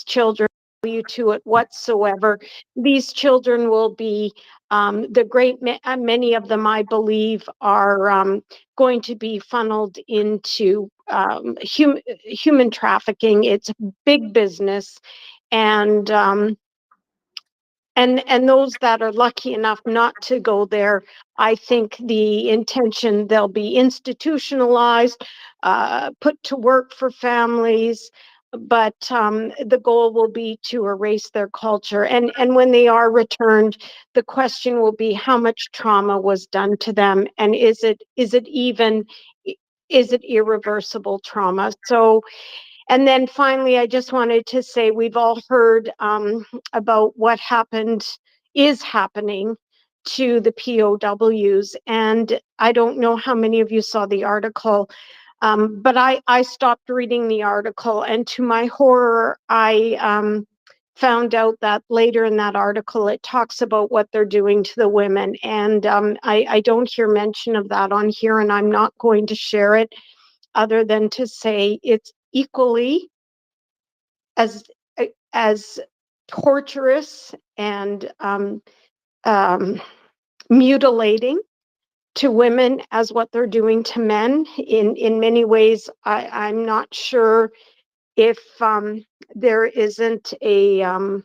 children, value to it whatsoever. These children will be many of them, I believe, are going to be funneled into human trafficking. It's big business, and those that are lucky enough not to go there, I think the intention, they'll be institutionalized, put to work for families, but the goal will be to erase their culture. And when they are returned, the question will be how much trauma was done to them, and is it irreversible trauma? So, and then finally, I just wanted to say, we've all heard about what is happening to the POWs. And I don't know how many of you saw the article, but I stopped reading the article. And to my horror, I found out that later in that article, it talks about what they're doing to the women. And I don't hear mention of that on here, and I'm not going to share it, other than to say it's equally as torturous and mutilating to women as what they're doing to men. In many ways, I'm not sure if there isn't a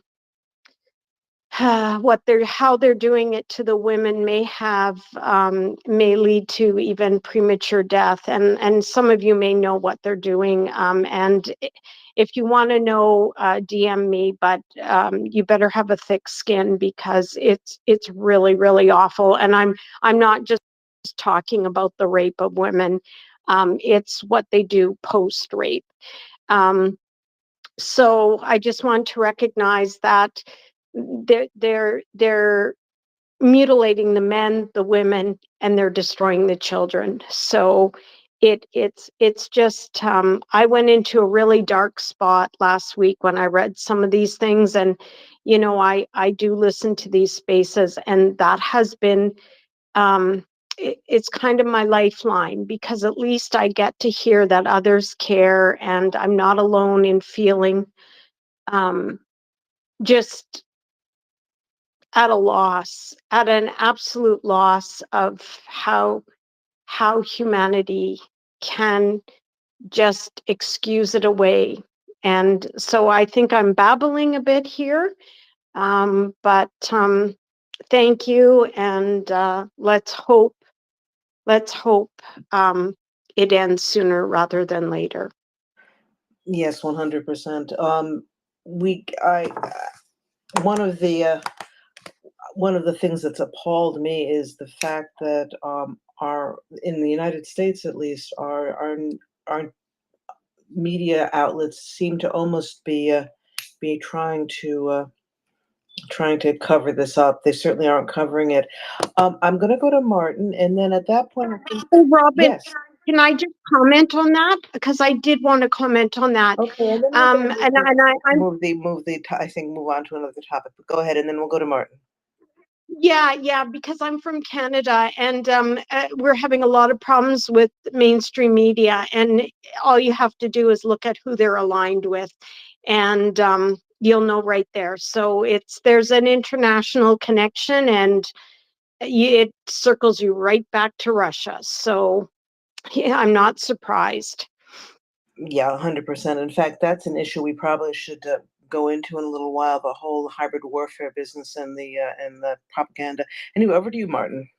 how they're doing it to the women may lead to even premature death, and some of you may know what they're doing, and if you want to know, DM me, but you better have a thick skin, because it's really, really awful. And I'm not just talking about the rape of women, it's what they do post rape. So I just want to recognize that they're mutilating the men, the women, and they're destroying the children. So it's just I went into a really dark spot last week when I read some of these things, and I do listen to these spaces, and that has been it's kind of my lifeline, because at least I get to hear that others care, and I'm not alone in feeling just at a loss, at an absolute loss of how humanity can just excuse it away. And so I think I'm babbling a bit here, but thank you, and let's hope it ends sooner rather than later. Yes, 100%. One of the things that's appalled me is the fact that in the United States, at least, our media outlets seem to almost be trying to cover this up. They certainly aren't covering it. I'm going to go to Martin, and then at that point, Oh, Robin, yes. can I just comment on that? Because I did want to comment on that. Okay, and then I'm move on to another topic. But go ahead, and then we'll go to Martin. Yeah, because I'm from Canada, and we're having a lot of problems with mainstream media, and all you have to do is look at who they're aligned with, and you'll know right there. So there's an international connection, and it circles you right back to Russia. So yeah, I'm not surprised. Yeah, 100%. In fact, that's an issue we probably should go into in a little while, the whole hybrid warfare business and the propaganda. Anyway, over to you, Martin.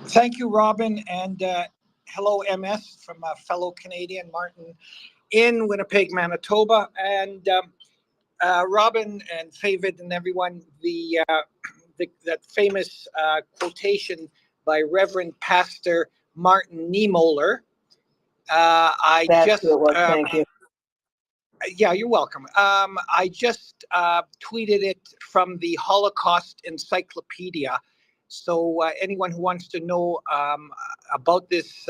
Thank you, Robin, and hello, MS, from a fellow Canadian, Martin, in Winnipeg, Manitoba. And Robin and Favid and everyone, that famous quotation by Reverend Pastor Martin Niemöller. Thank you. Yeah, you're welcome. I just tweeted it from the Holocaust Encyclopedia. So anyone who wants to know about this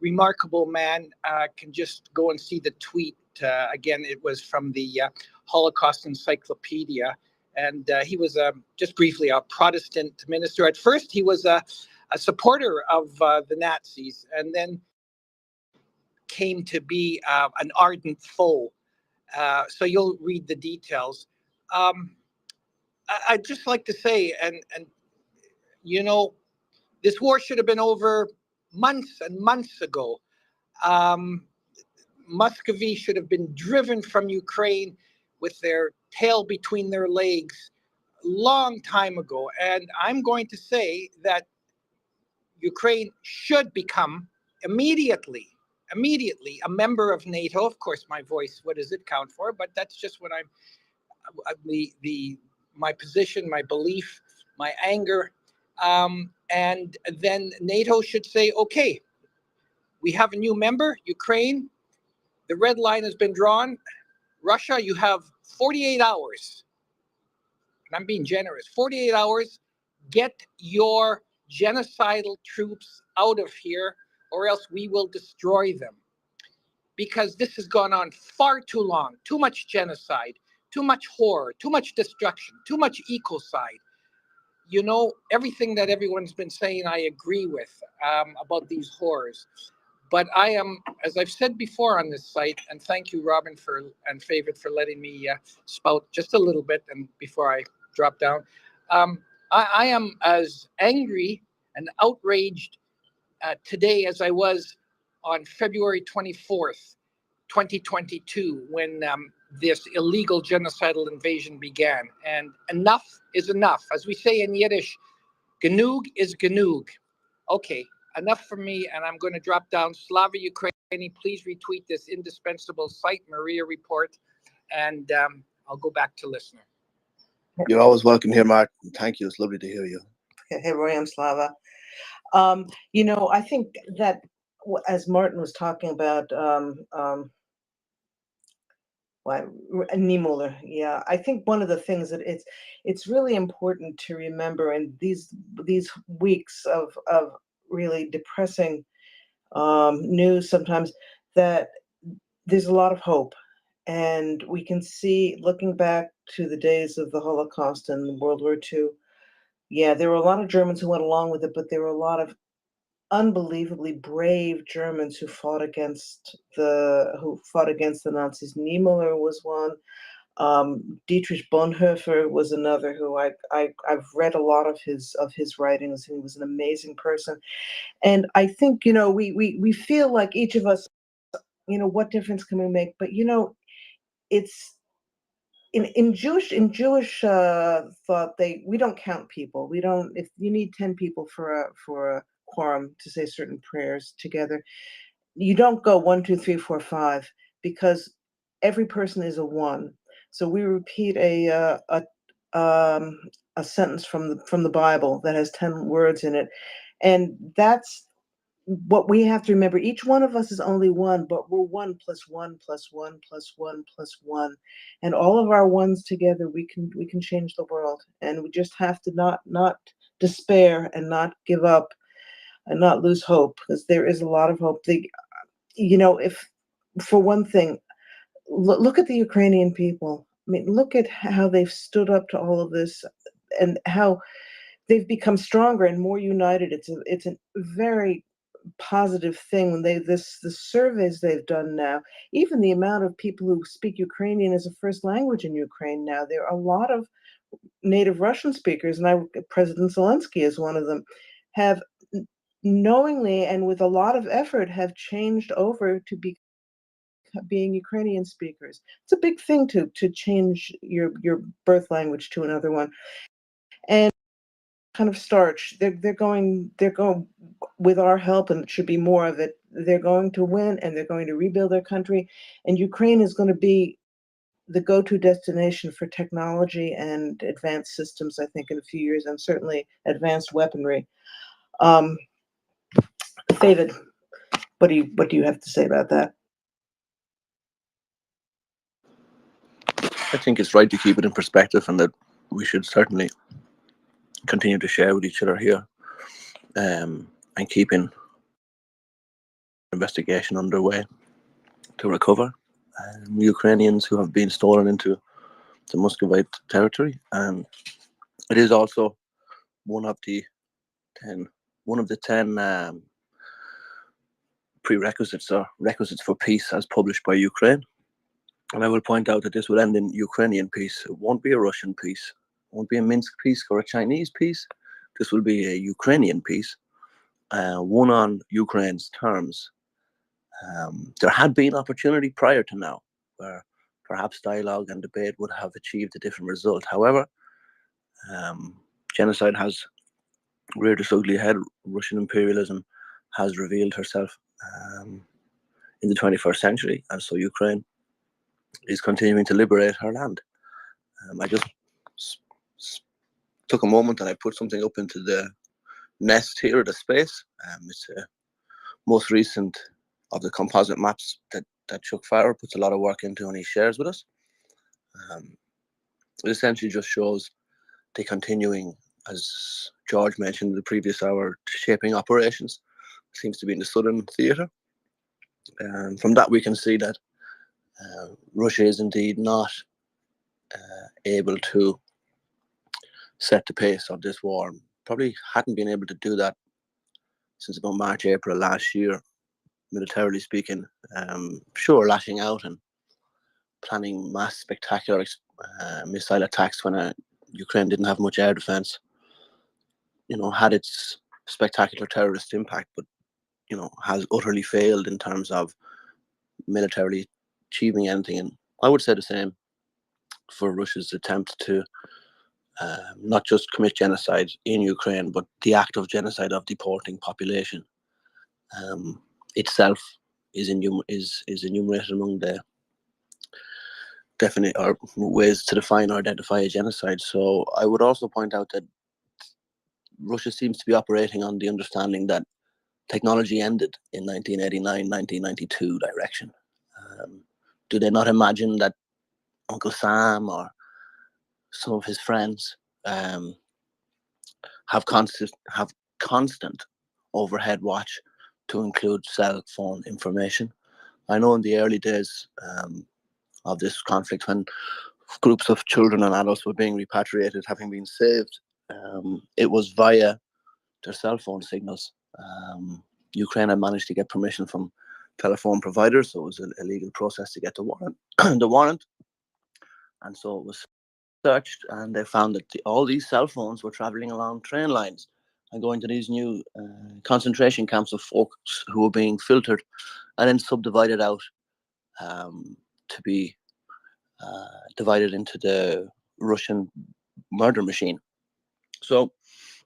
remarkable man can just go and see the tweet. Again, it was from the Holocaust Encyclopedia. And he was, just briefly, a Protestant minister. At first, he was a supporter of the Nazis, and then came to be an ardent foe. So you'll read the details. I'd just like to say, and this war should have been over months and months ago. Muscovy should have been driven from Ukraine with their tail between their legs long time ago. And I'm going to say that Ukraine should become immediately a member of NATO. Of course, my voice, what does it count for? But that's just what my position, my belief, my anger. And then NATO should say, okay, we have a new member, Ukraine. The red line has been drawn. Russia, you have 48 hours. And I'm being generous. 48 hours. Get your genocidal troops out of here, or else we will destroy them. Because this has gone on far too long. Too much genocide, too much horror, too much destruction, too much ecocide. Everything that everyone's been saying, I agree with about these horrors. But I am, as I've said before on this site, and thank you, Robin, and Favorite, for letting me spout just a little bit and before I drop down. I am as angry and outraged today as I was on February 24th, 2022, when this illegal genocidal invasion began. And enough is enough. As we say in Yiddish, genug is genug. Okay, enough from me, and I'm going to drop down. Slava Ukraini, please retweet this indispensable site, MriyaReport, and I'll go back to listener. You're always welcome here, Mark. Thank you. It's lovely to hear you. Hey, Roy, I'm Slava. I think that as Martin was talking about Niemöller, yeah, I think one of the things that it's really important to remember in these weeks of really depressing news sometimes, that there's a lot of hope. And we can see, looking back to the days of the Holocaust and World War II, yeah, there were a lot of Germans who went along with it, but there were a lot of unbelievably brave Germans who fought against the Nazis. Niemöller was one. Dietrich Bonhoeffer was another who I've read a lot of his writings. He was an amazing person, and I think we feel like each of us, what difference can we make? But it's in Jewish thought, we don't count people. We don't. If you need 10 people for a quorum to say certain prayers together, you don't go 1, 2, 3, 4, 5, because every person is a one. So we repeat a sentence from the Bible that has 10 words in it, and that's what we have to remember. Each one of us is only one, but we're 1 + 1 + 1 + 1 + 1, and all of our ones together, we can change the world. And we just have to not despair and not give up and not lose hope, because there is a lot of hope. If, for one thing, look at the Ukrainian people. I mean, look at how they've stood up to all of this, and how they've become stronger and more united. It's a very positive thing when the surveys they've done now, even the amount of people who speak Ukrainian as a first language in Ukraine now. There are a lot of native Russian speakers, and President Zelensky is one of them, have knowingly and with a lot of effort have changed over to being Ukrainian speakers. It's a big thing to change your birth language to another one. And kind of starch. They're going with our help, and it should be more of it. They're going to win, and they're going to rebuild their country. And Ukraine is going to be the go-to destination for technology and advanced systems, I think, in a few years, and certainly advanced weaponry. David, what do you have to say about that? I think it's right to keep it in perspective, and that we should certainly continue to share with each other here, and keeping investigation underway to recover Ukrainians who have been stolen into the Muscovite territory. And it is also one of the 10 prerequisites or requisites for peace as published by Ukraine. And I will point out that this will end in Ukrainian peace. It won't be a Russian peace. It won't be a Minsk peace or a Chinese peace. This will be a Ukrainian peace, won on Ukraine's terms. There had been opportunity prior to now where perhaps dialogue and debate would have achieved a different result. However, genocide has reared its ugly head. Russian imperialism has revealed herself in the 21st century, and so Ukraine is continuing to liberate her land. I just took a moment and I put something up into the nest here, the space. It's the most recent of the composite maps that Chuck Farrer puts a lot of work into and he shares with us. It essentially just shows the continuing, as George mentioned in the previous hour, shaping operations. Seems to be in the southern theatre. And from that we can see that Russia is indeed not able to set the pace of this war. Probably hadn't been able to do that since about March, April last year, militarily speaking. Sure, lashing out and planning mass spectacular missile attacks when Ukraine didn't have much air defense, had its spectacular terrorist impact, but has utterly failed in terms of militarily achieving anything. And I would say the same for Russia's attempt to not just commit genocide in Ukraine, but the act of genocide of deporting population itself is enumerated among the definite or ways to define or identify a genocide. So I would also point out that Russia seems to be operating on the understanding that technology ended in 1989, 1992 direction. Do they not imagine that Uncle Sam or some of his friends have constant overhead watch to include cell phone information? I know in the early days of this conflict, when groups of children and adults were being repatriated, having been saved, it was via their cell phone signals. Ukraine had managed to get permission from telephone providers, so it was a legal process to get the warrant. And so it was searched, and they found that all these cell phones were traveling along train lines and going to these new concentration camps of folks who were being filtered and then subdivided out to be divided into the Russian murder machine. So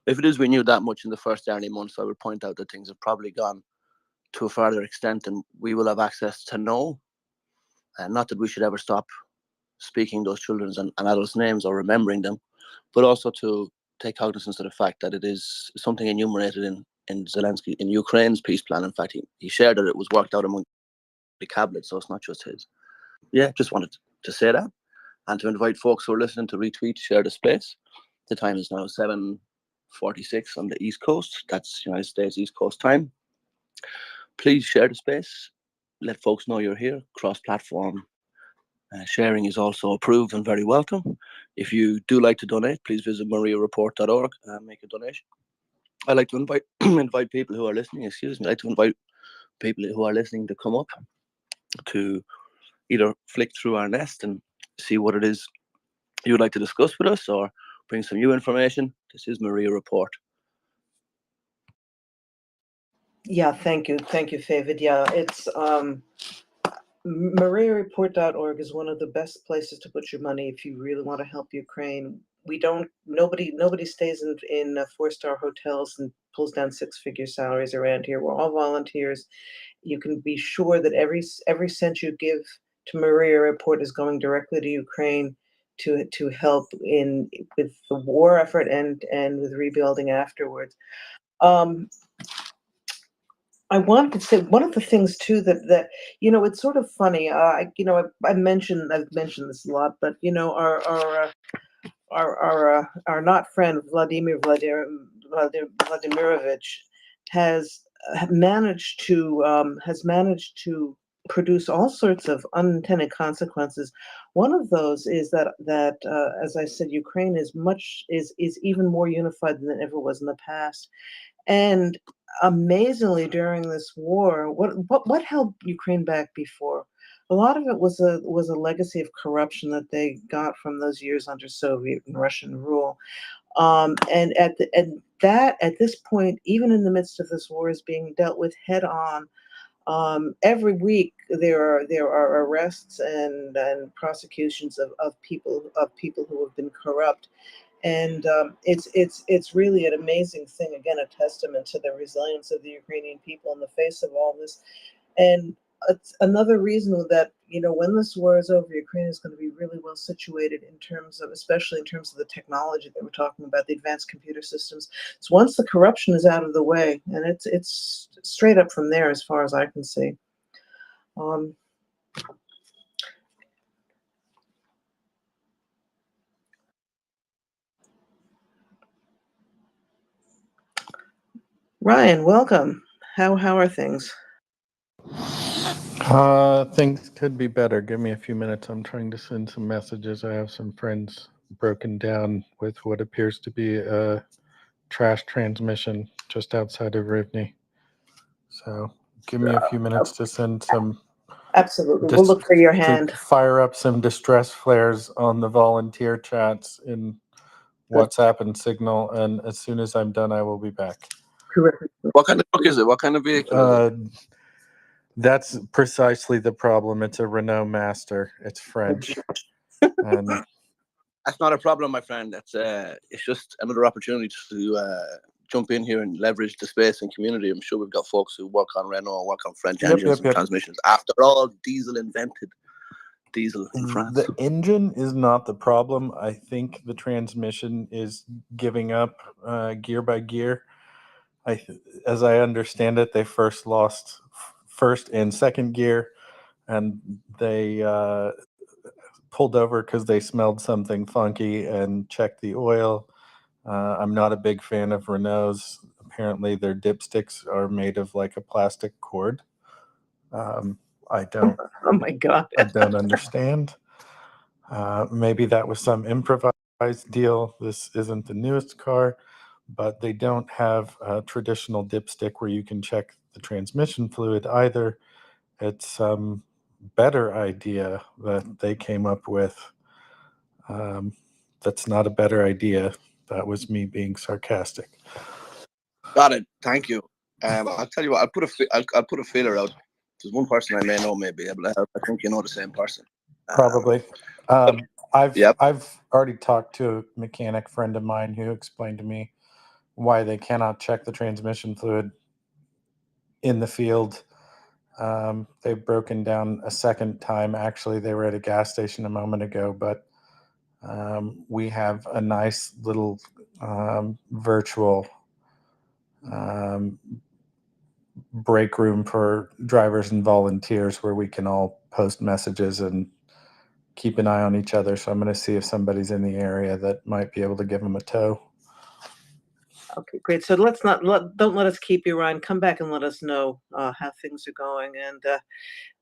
if it is we knew that much in the first early months, I would point out that things have probably gone to a further extent and we will have access to know. And not that we should ever stop speaking those children's and adults' names or remembering them, but also to take cognizance of the fact that it is something enumerated in Zelensky, in Ukraine's peace plan. In fact, he shared that it was worked out among the cabinet, so it's not just his. Yeah, just wanted to say that and to invite folks who are listening to retweet, share the space. The time is now 7:46 on the East Coast. That's United States East Coast time. Please share the space. Let folks know you're here. Cross-platform sharing is also approved and very welcome. If you do like to donate, please visit MriyaReport.org and make a donation. I'd like to invite people who are listening. I'd like to invite people who are listening to come up to either flick through our nest and see what it is you would like to discuss with us, or bring some new information. This is MriyaReport. Yeah, thank you, Favid. Yeah, it's MriyaReport.org is one of the best places to put your money if you really want to help Ukraine. Nobody stays in 4-star hotels and pulls down 6-figure salaries around here. We're all volunteers. You can be sure that every cent you give to MriyaReport is going directly to Ukraine to help with the war effort and with rebuilding afterwards. I wanted to say one of the things too that it's sort of funny. I've mentioned this a lot, but our not friend Vladimir Vladimirovich has managed to produce all sorts of unintended consequences. One of those is that as I said, Ukraine is even more unified than it ever was in the past. And amazingly, during this war, what held Ukraine back before? A lot of it was a legacy of corruption that they got from those years under Soviet and Russian rule. And at this point, even in the midst of this war, is being dealt with head on. Every week there are arrests and prosecutions of people who have been corrupt. And it's really an amazing thing. Again, a testament to the resilience of the Ukrainian people in the face of all this. And it's another reason that when this war is over, Ukraine is going to be really well situated especially in terms of the technology that we're talking about, the advanced computer systems. So once the corruption is out of the way, and it's straight up from there as far as I can see. Ryan, welcome. How are things? Things could be better. Give me a few minutes. I'm trying to send some messages. I have some friends broken down with what appears to be a trash transmission just outside of Rivne. So give me a few minutes to send some. Absolutely. We'll look for your hand. To fire up some distress flares on the volunteer chats in WhatsApp and Signal. And as soon as I'm done, I will be back. What kind of truck is it? What kind of vehicle is it? That's precisely the problem. It's a Renault Master. It's French. And That's not a problem, my friend. It's just another opportunity to jump in here and leverage the space and community. I'm sure we've got folks who work on Renault, work on French engines and transmissions. After all, diesel invented diesel in France. The engine is not the problem. I think the transmission is giving up gear by gear. As I understand it, they first lost first and second gear, and they pulled over because they smelled something funky and checked the oil. I'm not a big fan of Renault's. Apparently, their dipsticks are made of like a plastic cord. I don't. Oh my God. I don't understand. Maybe that was some improvised deal. This isn't the newest car, but they don't have a traditional dipstick where you can check the transmission fluid either. It's some better idea that they came up with. That's not a better idea. That was me being sarcastic. Got it. Thank you. I'll tell you what. I'll put a feeler out. There's one person I may know may be able to help. I think you know the same person. Probably. I've already talked to a mechanic friend of mine who explained to me why they cannot check the transmission fluid in the field. They've broken down a second time. Actually, they were at a gas station a moment ago, but we have a nice little virtual break room for drivers and volunteers where we can all post messages and keep an eye on each other. So I'm going to see if somebody's in the area that might be able to give them a tow. Okay, great. So don't let us keep you, Ryan. Come back and let us know how things are going, and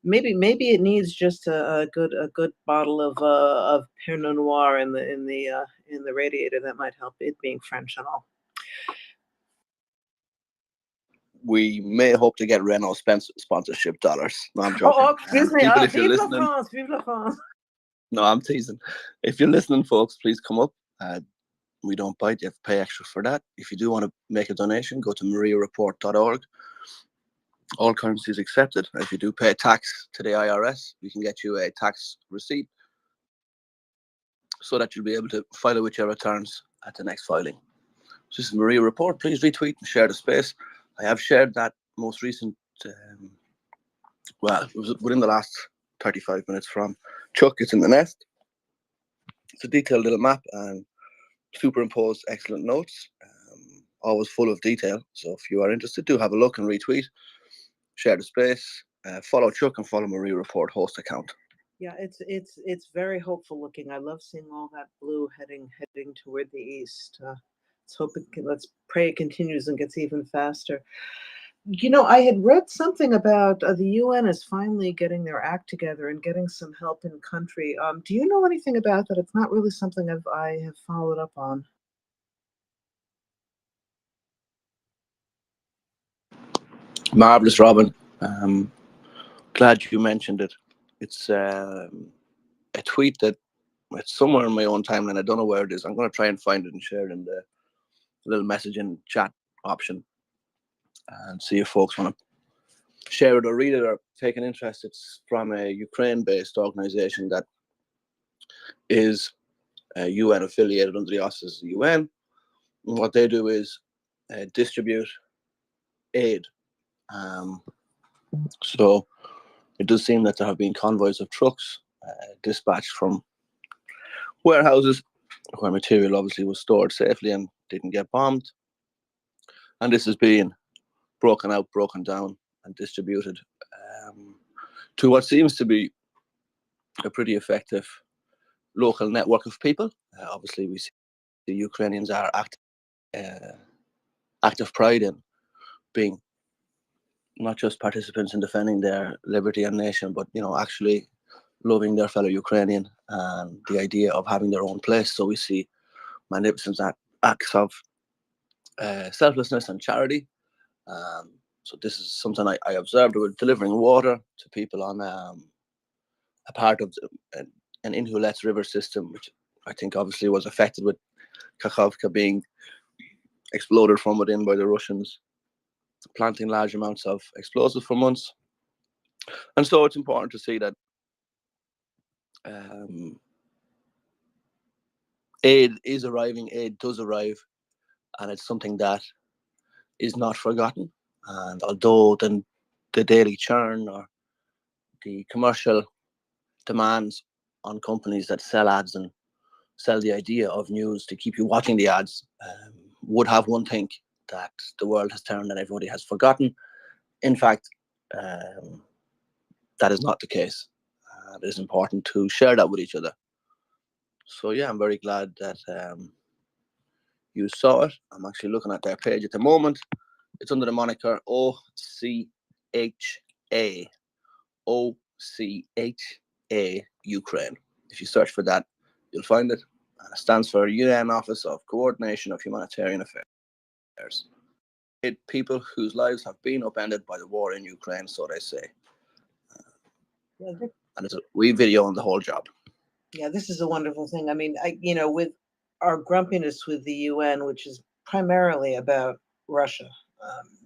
maybe it needs just a good bottle of Pinot Noir in the radiator. That might help, it being French and all. We may hope to get Renault sponsorship dollars. No, I'm joking. Oh, excuse me. People, if you're Vive la listening, France! Vive la France! no, I'm teasing. If you're listening, folks, please come up. We don't bite. You have to pay extra for that. If you do want to make a donation, go to MriyaReport.org. All currencies accepted. If you do pay tax to the IRS, we can get you a tax receipt so that you'll be able to file with your returns at the next filing. So this is Maria Report. Please retweet and share the space. I have shared that most recent, well, it was within the last 35 minutes from Chuck. It's in the nest. It's a detailed little map and superimposed excellent notes, always full of detail. So if you are interested, do have a look and retweet, share the space, follow Chuck and follow Maria Report host account. Yeah, it's very hopeful looking. I love seeing all that blue heading toward the east. Let's pray it continues and gets even faster. You know, I had read something about the UN is finally getting their act together and getting some help in country. Do you know anything about that? It's not really something I have followed up on. Marvelous, Robin. Glad you mentioned it. It's a tweet that it's somewhere in my own timeline. I don't know where it is. I'm going to try and find it and share it in the little messaging chat option and see if folks want to share it or read it or take an interest. It's from a Ukraine-based organization that is UN affiliated under the auspices of the UN. And what they do is distribute aid. So it does seem that there have been convoys of trucks dispatched from warehouses where material obviously was stored safely and didn't get bombed. And this is being broken out, broken down, and distributed to what seems to be a pretty effective local network of people. Obviously, we see the Ukrainians are active pride in being not just participants in defending their liberty and nation, but actually loving their fellow Ukrainian and the idea of having their own place. So we see magnificent acts of selflessness and charity. So this is something I observed. We were delivering water to people on a part of an Inhulets river system, which I think obviously was affected with Kakhovka being exploded from within by the Russians. planting large amounts of explosives for months. And so it's important to see that aid is arriving, aid does arrive, and it's something that is not forgotten. And although the daily churn or the commercial demands on companies that sell ads and sell the idea of news to keep you watching the ads would have one think that the world has turned and everybody has forgotten. In fact, that is not the case. It is important to share that with each other. So yeah, I'm very glad that you saw it. I'm actually looking at their page at the moment. It's under the moniker OCHA Ukraine. If you search for that, you'll find it. It stands for UN Office of Coordination of Humanitarian Affairs. People whose lives have been upended by the war in Ukraine, so they say. And it's a wee video on the whole job. Yeah, this is a wonderful thing. I mean, with our grumpiness with the UN, which is primarily about Russia,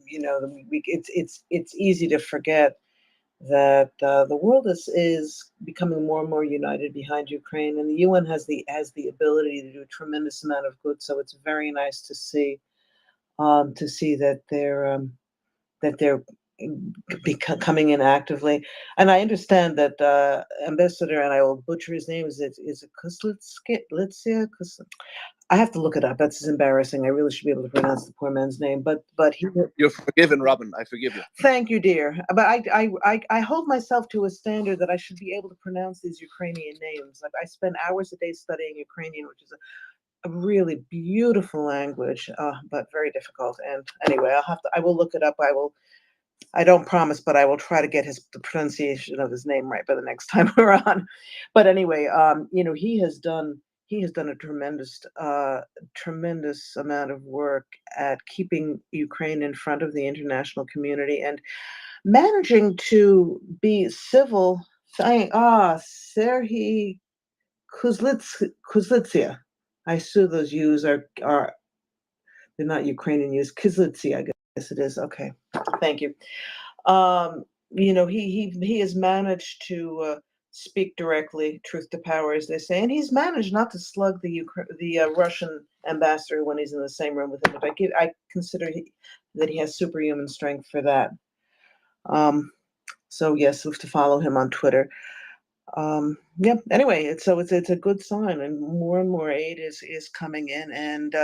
it's easy to forget that the world is becoming more and more united behind Ukraine, and the UN has the ability to do a tremendous amount of good. So it's very nice to see that they're coming in actively. And I understand that Ambassador, and I will butcher his name, is it Kuslitsia? I have to look it up. That's embarrassing. I really should be able to pronounce the poor man's name. But he. You're forgiven, Robin. I forgive you. Thank you, dear. But I hold myself to a standard that I should be able to pronounce these Ukrainian names. Like I spend hours a day studying Ukrainian, which is a really beautiful language, but very difficult. And anyway, I will look it up. I don't promise, but I will try to get the pronunciation of his name right by the next time we're on. But anyway, he has done a tremendous amount of work at keeping Ukraine in front of the international community and managing to be civil. Serhiy Kuslitsia. I assume those U's are they're not Ukrainian U's. Kuslitsia, I guess it is. Okay, thank you. He has managed to speak directly, truth to power, as they say, and he's managed not to slug the Russian ambassador when he's in the same room with him. But I consider that he has superhuman strength for that. So yes, we have to follow him on Twitter. Yeah. Anyway, it's a good sign, and more aid is coming in, and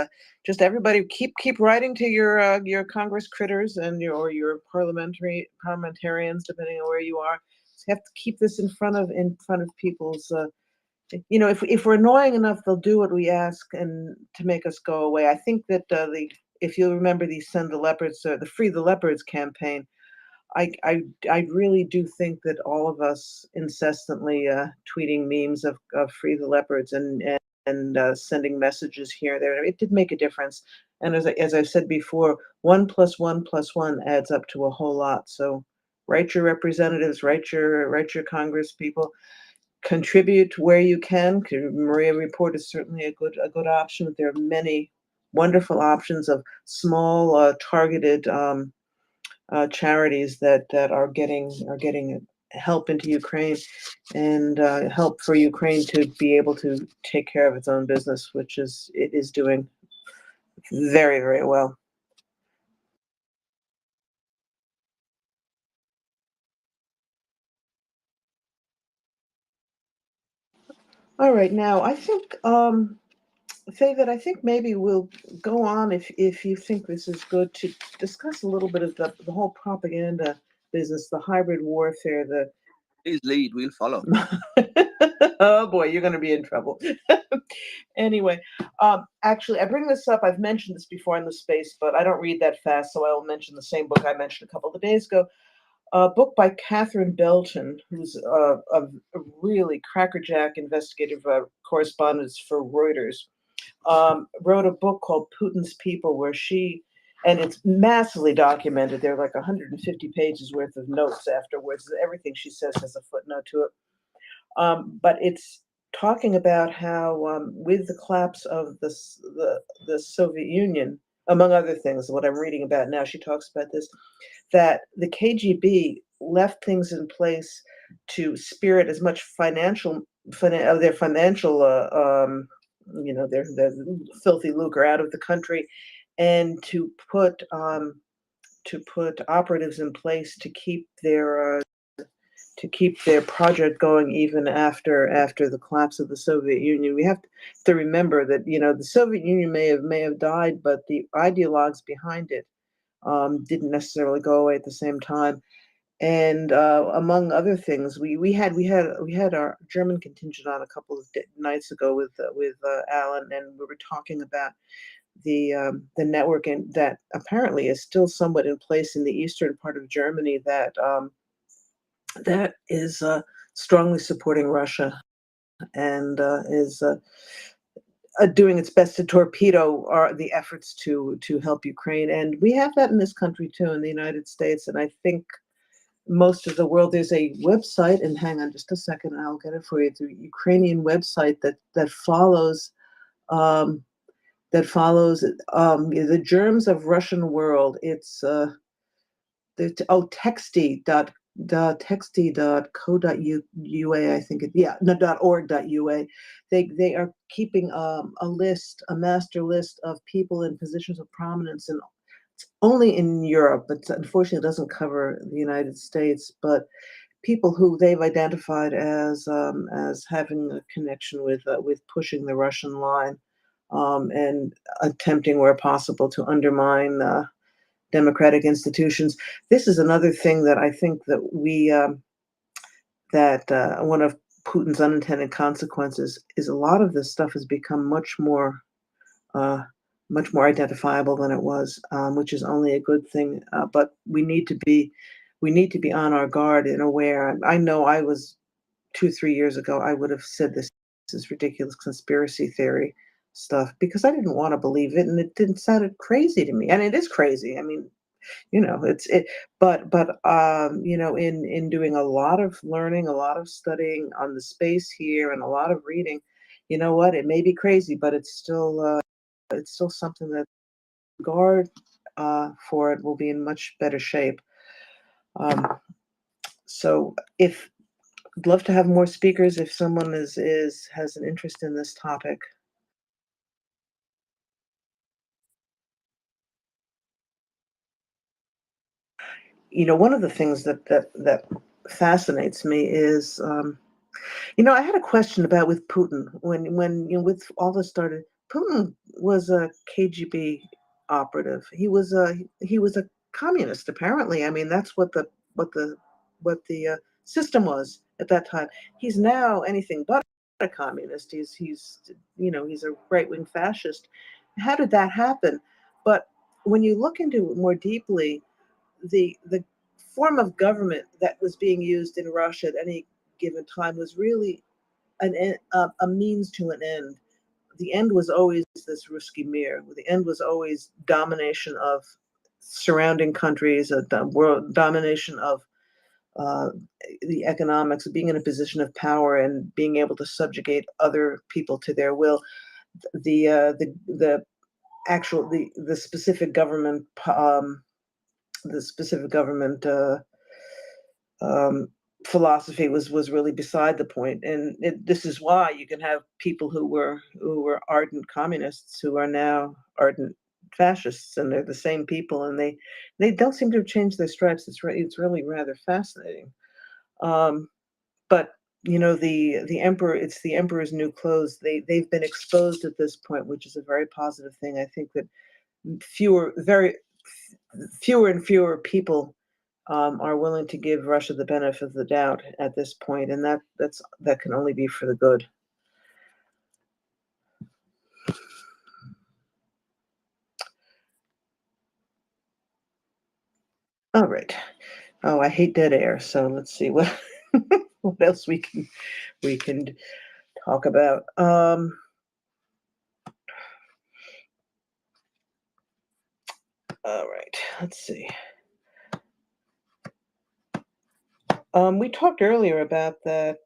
just everybody keep writing to your Congress critters and your parliamentarians, depending on where you are. You have to keep this in front of people's. If we're annoying enough, they'll do what we ask and to make us go away. I think that if you remember the Send the Leopards, the Free the Leopards campaign. I really do think that all of us incessantly tweeting memes of Free the Leopards and sending messages here and there, it did make a difference. And as I said before, 1 + 1 + 1 adds up to a whole lot. So write your representatives, write your Congress people, contribute where you can. MriyaReport is certainly a good option, but there are many wonderful options of small targeted charities that are getting help into Ukraine and help for Ukraine to be able to take care of its own business, which it is doing very, very well. All right, now I think David, I think maybe we'll go on if you think this is good to discuss a little bit of the whole propaganda business, the hybrid warfare, Please lead, we'll follow. Oh boy, you're going to be in trouble. Anyway, actually, I bring this up. I've mentioned this before in the space, but I don't read that fast, so I will mention the same book I mentioned a couple of days ago. A book by Catherine Belton, who's a really crackerjack investigative correspondent for Reuters. Wrote a book called Putin's People, and it's massively documented. There are like 150 pages worth of notes afterwards. Everything she says has a footnote to it. But it's talking about how with the collapse of the Soviet Union, among other things, what I'm reading about now, she talks about this, that the KGB left things in place to spirit as much their financial, their filthy lucre out of the country, and to put operatives in place to keep their project going even after the collapse of the Soviet Union. We have to remember that the Soviet Union may have died, but the ideologues behind it didn't necessarily go away at the same time. And among other things, we had our German contingent on a couple of nights ago with Alan, and we were talking about the network that apparently is still somewhat in place in the eastern part of Germany that is strongly supporting Russia and is doing its best to torpedo the efforts to help Ukraine. And we have that in this country too, in the United States. And I think most of the world, there's a website, and hang on just a second, I'll get it for you. It's a Ukrainian website that follows the germs of Russian world. It's texty.co.ua, I think .org.ua. They are keeping a master list of people in positions of prominence, and it's only in Europe, but unfortunately it doesn't cover the United States, but people who they've identified as having a connection with pushing the Russian line, and attempting where possible to undermine democratic institutions. This is another thing that I think that one of Putin's unintended consequences is a lot of this stuff has become much more identifiable than it was, which is only a good thing. But we need to be on our guard and aware. I know I was 2-3 years ago, I would have said this is ridiculous conspiracy theory stuff because I didn't want to believe it, and it didn't sound crazy to me. And it is crazy. I mean, but in doing a lot of learning, a lot of studying on the space here, and a lot of reading, you know what? It may be crazy, but it's still something that guard for it will be in much better shape. So if I'd love to have more speakers if someone has an interest in this topic. One of the things that fascinates me is, I had a question about with Putin when with all this started. Putin was a KGB operative. He was a communist, apparently. I mean, that's what the system was at that time. He's now anything but a communist. He's a right-wing fascist. How did that happen? But when you look into it more deeply, the form of government that was being used in Russia at any given time was really a means to an end. The end was always this Ruski Mir. The end was always domination of surrounding countries, world domination of the economics, being in a position of power and being able to subjugate other people to their will. The specific government philosophy was really beside the point. And this is why you can have people who were ardent communists who are now ardent fascists, and they're the same people, and they don't seem to have changed their stripes. It's really rather fascinating. But the emperor, it's the emperor's new clothes. They've been exposed at this point, which is a very positive thing. I think that fewer and fewer people are willing to give Russia the benefit of the doubt at this point, and that can only be for the good. All right. Oh, I hate dead air. So let's see what what else we can talk about. All right. Let's see. We talked earlier about that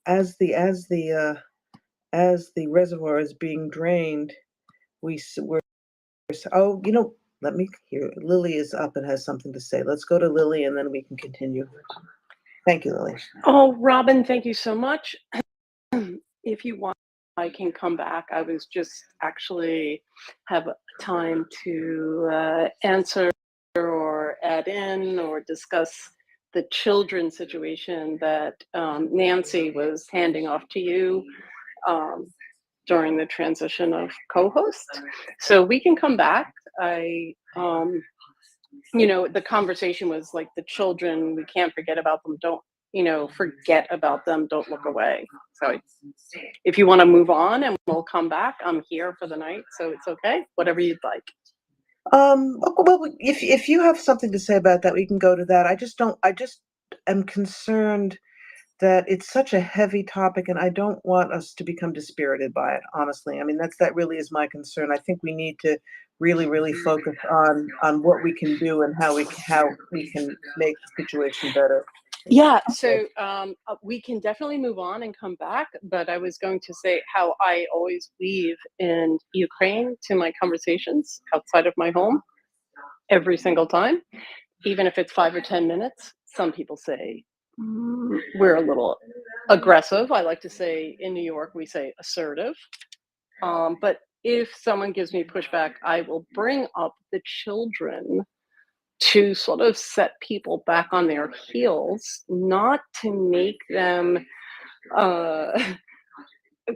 as the reservoir is being drained, we're oh, let me hear. Lily is up and has something to say. Let's go to Lily and then we can continue. Thank you, Lily. Oh, Robin, thank you so much. If you want, I can come back. I was just actually have time to answer or add in or discuss the children situation that Nancy was handing off to you during the transition of co-host. So we can come back. The conversation was like the children, we can't forget about them. Don't, forget about them. Don't look away. So if you want to move on and we'll come back, I'm here for the night. So it's okay. Whatever you'd like. Well, if you have something to say about that, we can go to that. I just am concerned that it's such a heavy topic and I don't want us to become dispirited by it, honestly. I mean, that really is my concern. I think we need to really focus on what we can do and how we can make the situation better. Yeah, so we can definitely move on and come back, but I was going to say how I always weave in Ukraine to my conversations outside of my home every single time, even if it's 5 or 10 minutes. Some people say we're a little aggressive. I like to say in New York, we say assertive. But if someone gives me pushback, I will bring up the children to sort of set people back on their heels, not to make them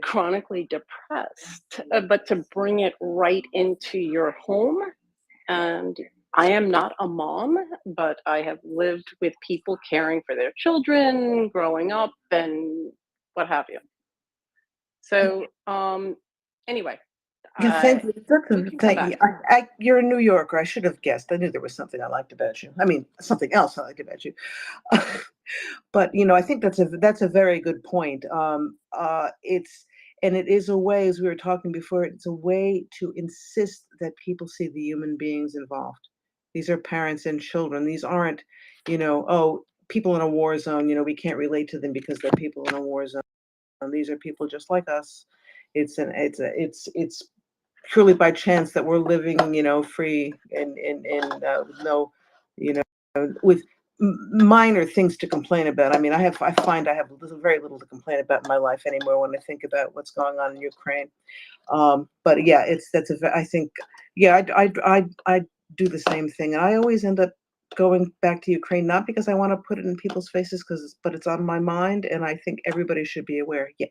chronically depressed, but to bring it right into your home. And I am not a mom, but I have lived with people caring for their children, growing up, and what have you. So anyway. Yeah, thank you. We can come Thank you. back. You're a New Yorker. I should have guessed. I knew there was something I liked about you. I mean, something else I liked about you. But I think that's a very good point. It is a way, as we were talking before, it's a way to insist that people see the human beings involved. These are parents and children. These aren't, people in a war zone. We can't relate to them because they're people in a war zone. These are people just like us. It's purely by chance that we're living, free and no, with minor things to complain about. I mean, I find I have very little to complain about in my life anymore when I think about what's going on in Ukraine. But yeah, I think, yeah, I do the same thing, and I always end up going back to Ukraine, not because I want to put it in people's faces, but it's on my mind, and I think everybody should be aware. Yeah.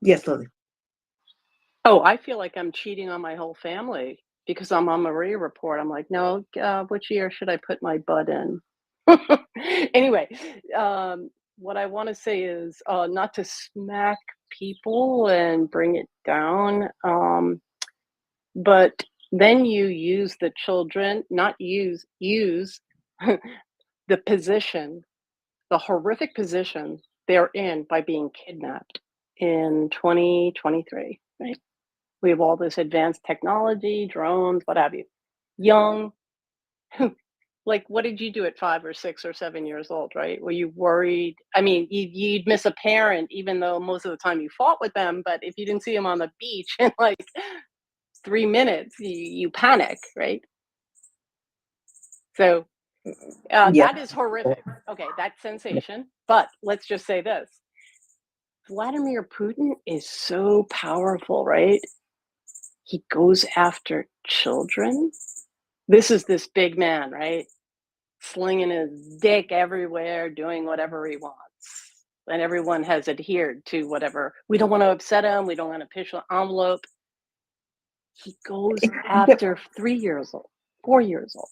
Yes, Lily. Oh, I feel like I'm cheating on my whole family because I'm on MriyaReport. I'm like, no, which year should I put my butt in? Anyway, what I want to say is not to smack people and bring it down, but then you use the children, not use the position, the horrific position they're in by being kidnapped in 2023, right? We have all this advanced technology, drones, what have you. Young, like, what did you do at 5 or 6 or 7 years old, right? Were you worried? I mean, you'd miss a parent, even though most of the time you fought with them. But if you didn't see them on the beach in like 3 minutes, you panic, right? So that is horrific. Okay, that's sensation. But let's just say this. Vladimir Putin is so powerful, right? He goes after children. This is this big man, right? Slinging his dick everywhere, doing whatever he wants. And everyone has adhered to whatever. We don't want to upset him. We don't want to push the envelope. He goes after 3 years old, 4 years old.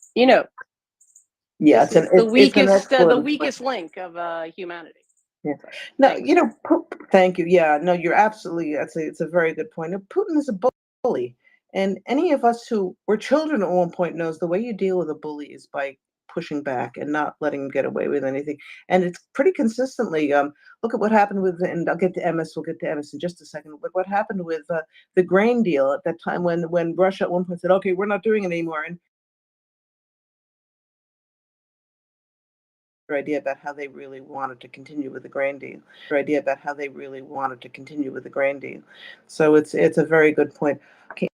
Yeah, this is the weakest link of humanity. Yeah. No, thank you. Yeah, no, you're absolutely. It's a very good point. Putin is a bully, and any of us who were children at one point knows the way you deal with a bully is by pushing back and not letting him get away with anything. And it's pretty consistently. Look at what happened with, and I'll get to MS. We'll get to MS in just a second. But what happened with the grain deal at that time when Russia at one point said, "Okay, we're not doing it anymore," and idea about how they really wanted to continue with the grain deal. So it's a very good point. Okay.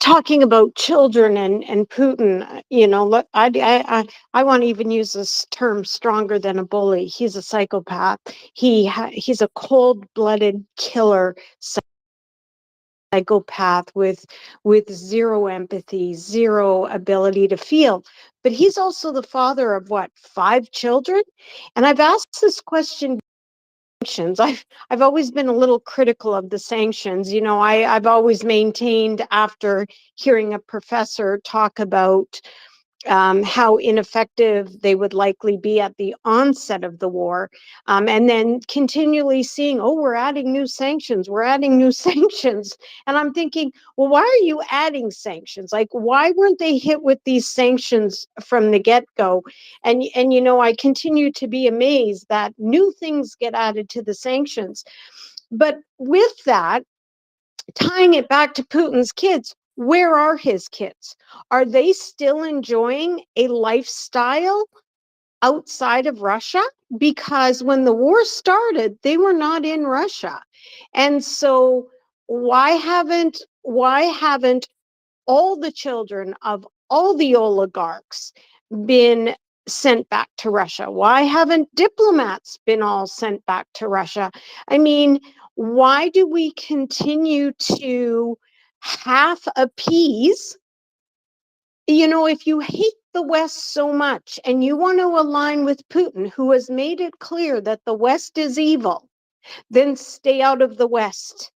talking about children and Putin, you know, look, I want to even use this term stronger than a bully. He's a psychopath. He's a cold-blooded killer psychopath with zero empathy, zero ability to feel. But he's also the father of what, 5 children? And I've asked this question. I've always been a little critical of the sanctions. You know, I've always maintained, after hearing a professor talk about how ineffective they would likely be at the onset of the war, and then continually seeing, oh, we're adding new sanctions, we're adding new sanctions. And I'm thinking, well, why are you adding sanctions? Like, why weren't they hit with these sanctions from the get-go? And you know, I continue to be amazed that new things get added to the sanctions. But with that, tying it back to Putin's kids, where are his kids? Are they still enjoying a lifestyle outside of Russia? Because when the war started, they were not in Russia. And so why haven't all the children of all the oligarchs been sent back to Russia? Why haven't diplomats been all sent back to Russia? I mean, why do we continue to half appease? You know, if you hate the West so much and you want to align with Putin, who has made it clear that the West is evil, then stay out of the West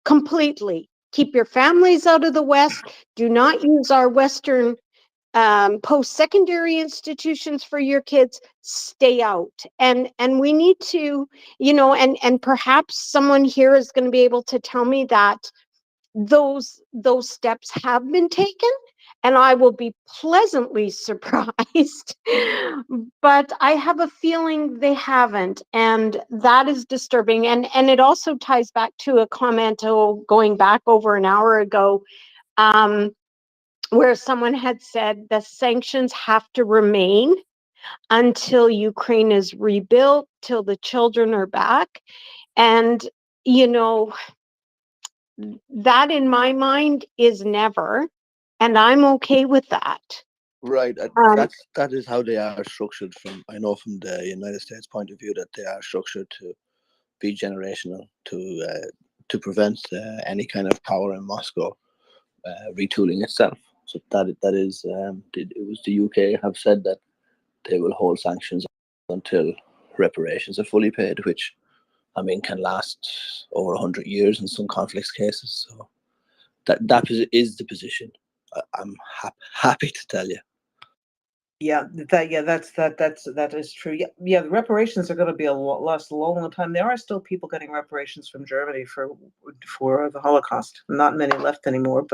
completely. Keep your families out of the West. Do not use our Western post-secondary institutions for your kids. Stay out. And we need to, you know, and perhaps someone here is going to be able to tell me that those steps have been taken, and I will be pleasantly surprised. But I have a feeling they haven't, and that is disturbing. And it also ties back to a comment going back over an hour ago, where someone had said the sanctions have to remain until Ukraine is rebuilt, till the children are back. And, you know, that in my mind is never, and I'm okay with that. Right. That is how they are structured. I know from the United States point of view that they are structured to be generational, to prevent any kind of power in Moscow retooling itself. So that is it was the UK have said that they will hold sanctions until reparations are fully paid, which, I mean, can last over 100 years in some conflicts cases. So that is the position. I'm happy to tell you. Yeah, that is true. Yeah, the reparations are going to be last a long time. There are still people getting reparations from Germany for the Holocaust. Not many left anymore,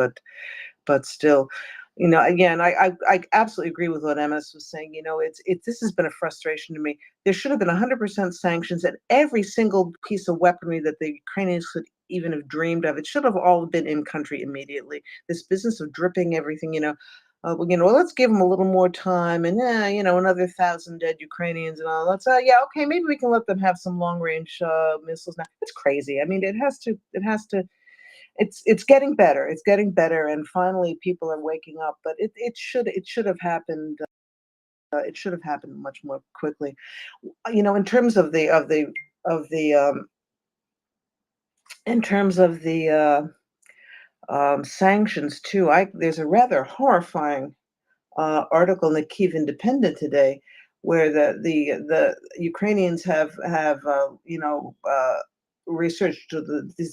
but still, you know, again, I absolutely agree with what Emma was saying. You know, this has been a frustration to me. There should have been 100% sanctions, and every single piece of weaponry that the Ukrainians could even have dreamed of, it should have all been in country immediately. This business of dripping everything, you know, let's give them a little more time, and you know, another 1,000 dead Ukrainians and all. Let's yeah, okay, maybe we can let them have some long range missiles now. It's crazy. I mean, it has to. It's getting better. It's getting better, and finally people are waking up. But it should have happened. It should have happened much more quickly. You know, in terms of the sanctions too. There's a rather horrifying article in the Kyiv Independent today, where the Ukrainians have researched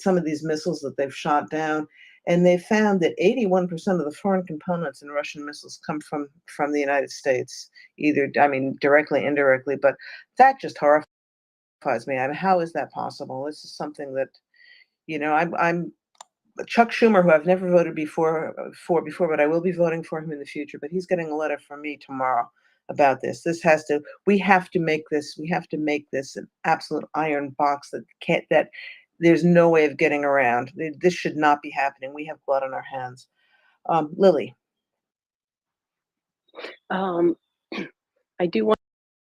some of these missiles that they've shot down, and they found that 81% of the foreign components in Russian missiles come from the United States, either, I mean, directly, indirectly. But that just horrifies me. I mean, how is that possible? This is something that, you know, I'm Chuck Schumer, who I've never voted before, but I will be voting for him in the future. But he's getting a letter from me tomorrow about this. We have to make this an absolute iron box that there's no way of getting around. This should not be happening. We have blood on our hands. Lily. I do want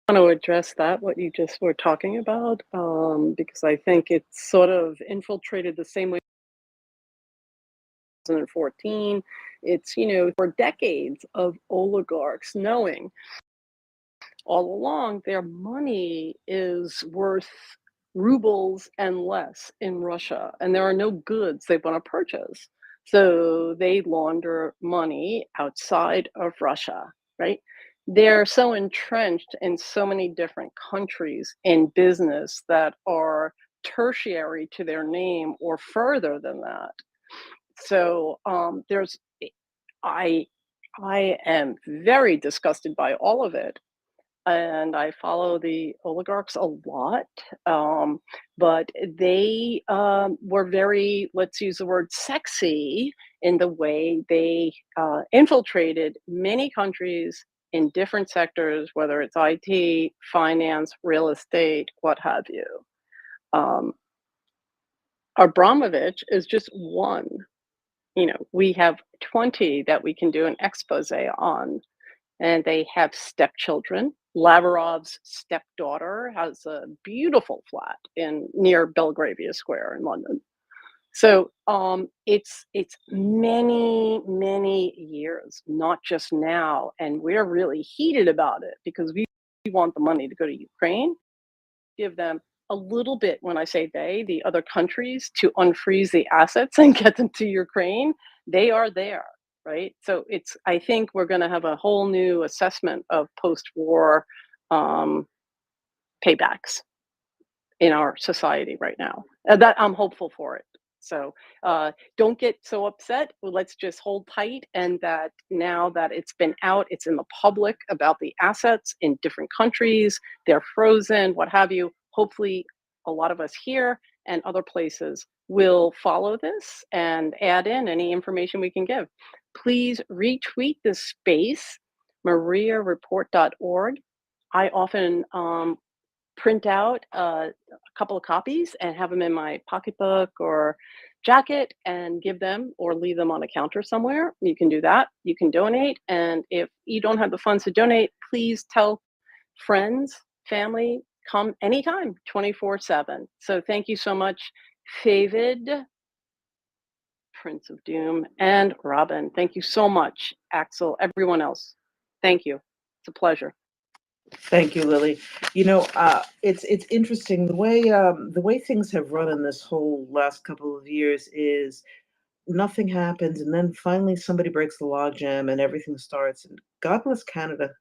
to address what you just were talking about, because I think it's sort of infiltrated the same way 2014. It's, you know, for decades of oligarchs knowing all along their money is worth rubles and less in Russia, and there are no goods they want to purchase. So they launder money outside of Russia, right? They're so entrenched in so many different countries in business that are tertiary to their name or further than that. So there's, I, I am very disgusted by all of it, and I follow the oligarchs a lot. But they were very, let's use the word sexy in the way they infiltrated many countries in different sectors, whether it's IT, finance, real estate, what have you. Abramovich is just one. You know, we have 20 that we can do an expose on, and they have stepchildren. Lavrov's stepdaughter has a beautiful flat in near Belgravia Square in London. So it's many years, not just now, and we're really heated about it because we want the money to go to Ukraine, give them a little bit, when I say they, the other countries, to unfreeze the assets and get them to Ukraine. They are there, right? So it's, I think we're going to have a whole new assessment of post-war paybacks in our society right now. That I'm hopeful for it. So don't get so upset. Let's just hold tight, and that now that it's been out, it's in the public about the assets in different countries, they're frozen, what have you. Hopefully a lot of us here and other places will follow this and add in any information we can give. Please retweet this space, MriyaReport.org. I often print out a couple of copies and have them in my pocketbook or jacket and give them or leave them on a counter somewhere. You can do that. You can donate. And if you don't have the funds to donate, please tell friends, family, come anytime, 24/7. So thank you so much, David, Prince of Doom, and Robin. Thank you so much, Axel, everyone else. Thank you. It's a pleasure. Thank you, Lily. You know, it's interesting the way things have run in this whole last couple of years is nothing happens, and then finally somebody breaks the logjam and everything starts. And God bless Canada.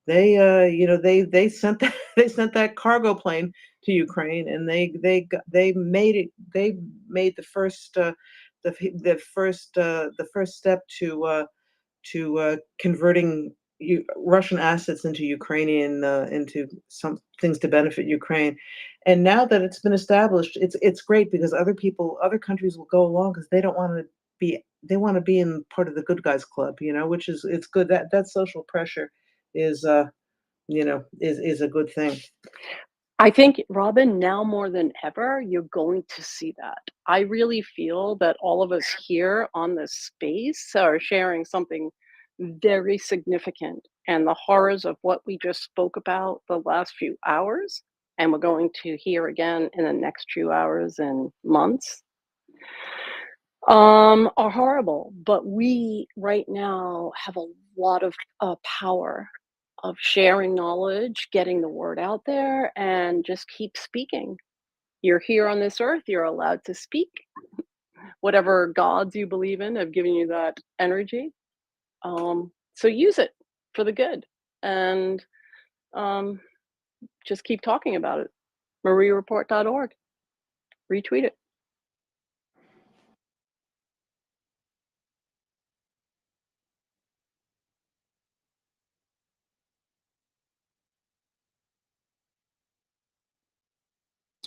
They, you know, they sent that they sent that cargo plane to Ukraine, and they made it. They made the first step to converting Russian assets into Ukrainian into some things to benefit Ukraine. And now that it's been established, it's great because other countries will go along because they don't want to be they want to be in part of the good guys club, you know, which is it's good that social pressure is you know is a good thing. I think, Robin, now more than ever, you're going to see that. I really feel that all of us here on this space are sharing something very significant, and the horrors of what we just spoke about the last few hours, and we're going to hear again in the next few hours and months, are horrible. But we right now have a lot of power of sharing knowledge, getting the word out there, and just keep speaking. You're here on this earth, you're allowed to speak. Whatever gods you believe in have given you that energy. So use it for the good, and just keep talking about it. MriyaReport.org. Retweet it.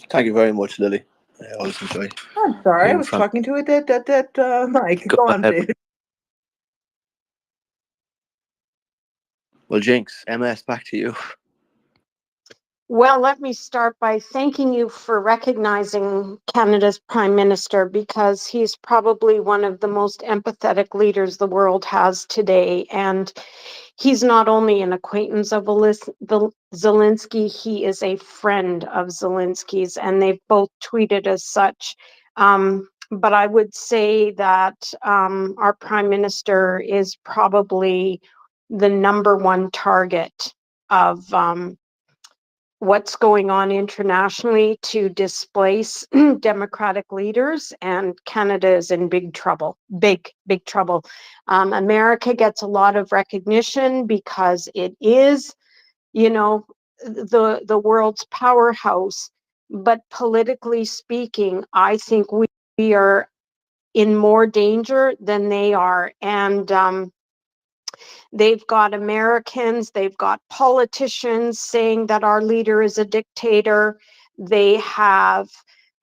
Thank you very much, Lily. I always enjoy I'm sorry, I hearing was from. talking to it that Mike. Go Go on, ahead. David. Well, Jinx, MS, back to you. Well, let me start by thanking you for recognizing Canada's Prime Minister, because he's probably one of the most empathetic leaders the world has today. And he's not only an acquaintance of Zelensky, he is a friend of Zelensky's, and they've both tweeted as such. but I would say that our prime minister is probably the #1 target of what's going on internationally to displace democratic leaders, and Canada is in big trouble, big trouble. America gets a lot of recognition because it is, the world's powerhouse, but politically speaking, I think we are in more danger than they are. And they've got Americans, they've got politicians saying that our leader is a dictator. They have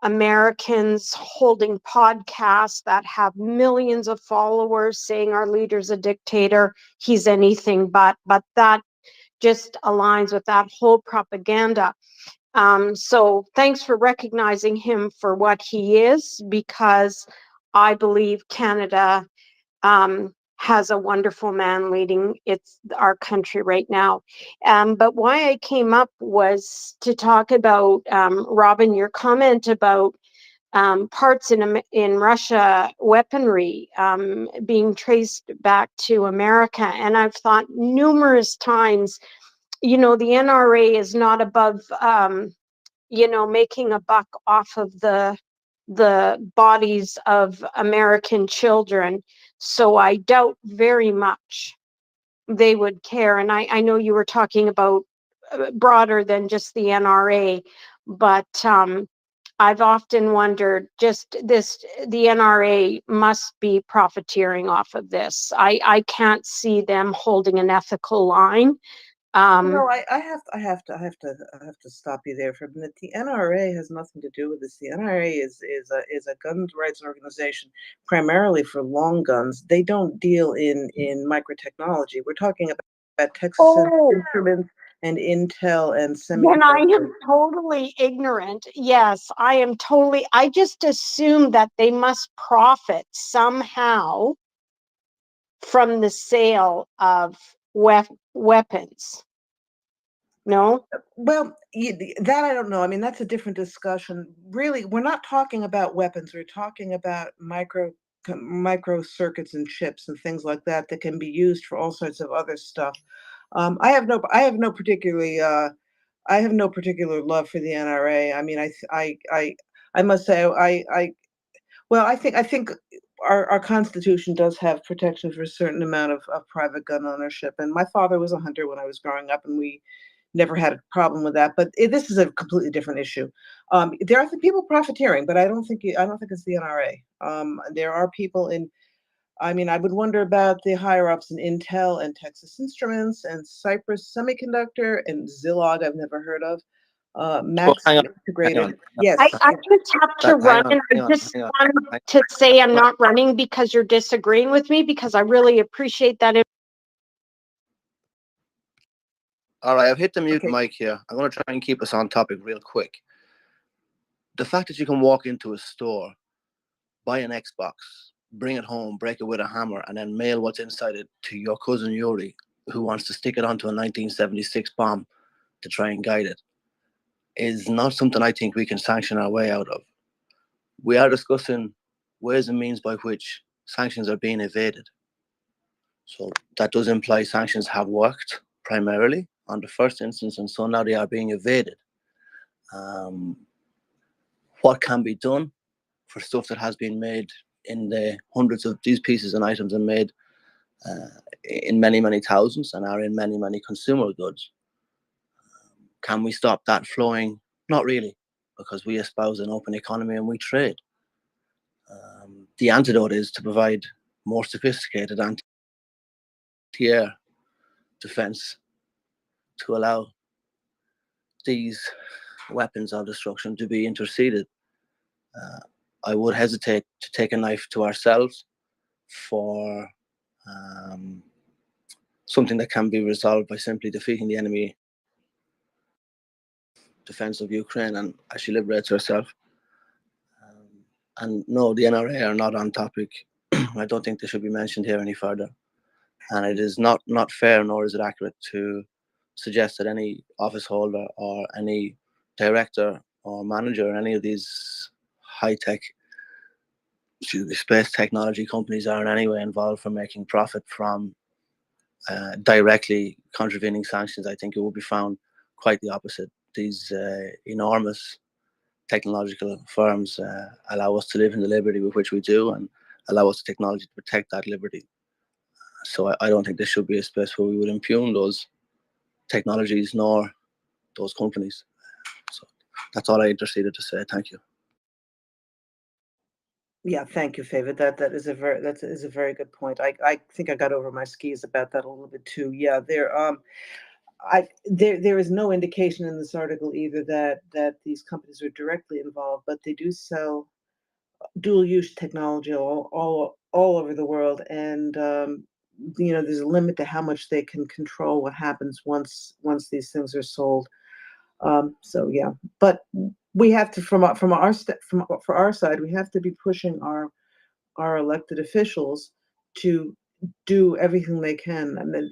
Americans holding podcasts that have millions of followers saying our leader's a dictator. He's anything but that just aligns with that whole propaganda. So thanks for recognizing him for what he is, because I believe Canada has a wonderful man leading our country right now. But why I came up was to talk about, Robin, your comment about parts in Russia weaponry being traced back to America. And I've thought numerous times, the NRA is not above, making a buck off of the bodies of American children. So I doubt very much they would care. And I know you were talking about broader than just the NRA, but I've often wondered, the NRA must be profiteering off of this. I can't see them holding an ethical line. I have to stop you there for a minute. The NRA has nothing to do with this. The NRA is a gun rights organization primarily for long guns. They don't deal in microtechnology. We're talking about Texas Instruments and Intel and Then I semiconductors. am totally ignorant. Yes, I just assume that they must profit somehow from the sale of weapons. No? Well, that I don't know. I mean, that's a different discussion. Really, we're not talking about weapons. We're talking about micro circuits and chips and things like that that can be used for all sorts of other stuff. I have no particular love for the NRA. I mean, I must say, I think our Constitution does have protection for a certain amount of private gun ownership. And my father was a hunter when I was growing up, and we never had a problem with that. But this is a completely different issue. There are people profiteering, but I don't think it's the NRA. There are people I would wonder about the higher ups in Intel and Texas Instruments and Cypress Semiconductor and Zilog. I've never heard of. Max Integrated. Yes. I just have to run, and I just wanted to say I'm not running because you're disagreeing with me, because I really appreciate that. All right, I've hit the mute mic here. I'm going to try and keep us on topic real quick. The fact that you can walk into a store, buy an Xbox, bring it home, break it with a hammer, and then mail what's inside it to your cousin Yuri, who wants to stick it onto a 1976 bomb to try and guide it, is not something I think we can sanction our way out of. We are discussing ways and means by which sanctions are being evaded. So that does imply sanctions have worked primarily on the first instance, and so now they are being evaded. What can be done for stuff that has been made in the hundreds of these pieces and items and made in many, many thousands and are in many, many consumer goods? Can we stop that flowing? Not really, because we espouse an open economy and we trade. The antidote is to provide more sophisticated anti-air defense to allow these weapons of destruction to be interceded. I would hesitate to take a knife to ourselves for something that can be resolved by simply defeating the enemy defense of Ukraine, and as she liberates herself. And no, the NRA are not on topic. I don't think they should be mentioned here any further. And it is not fair, nor is it accurate to suggest that any office holder or any director or manager or any of these high-tech space technology companies are in any way involved from making profit from directly contravening sanctions, I think it will be found quite the opposite. These enormous technological firms allow us to live in the liberty with which we do, and allow us technology to protect that liberty. So I don't think there should be a space where we would impugn those technologies nor those companies. So that's all I interceded to say. Thank you. Yeah, thank you, Favorite. That is a very good point. I think I got over my skis about that a little bit too. Yeah, there is no indication in this article either that these companies are directly involved, but they do sell dual use technology all over the world, and there's a limit to how much they can control what happens once these things are sold. So yeah, but we have to for our side, we have to be pushing our elected officials to do everything they can. I mean,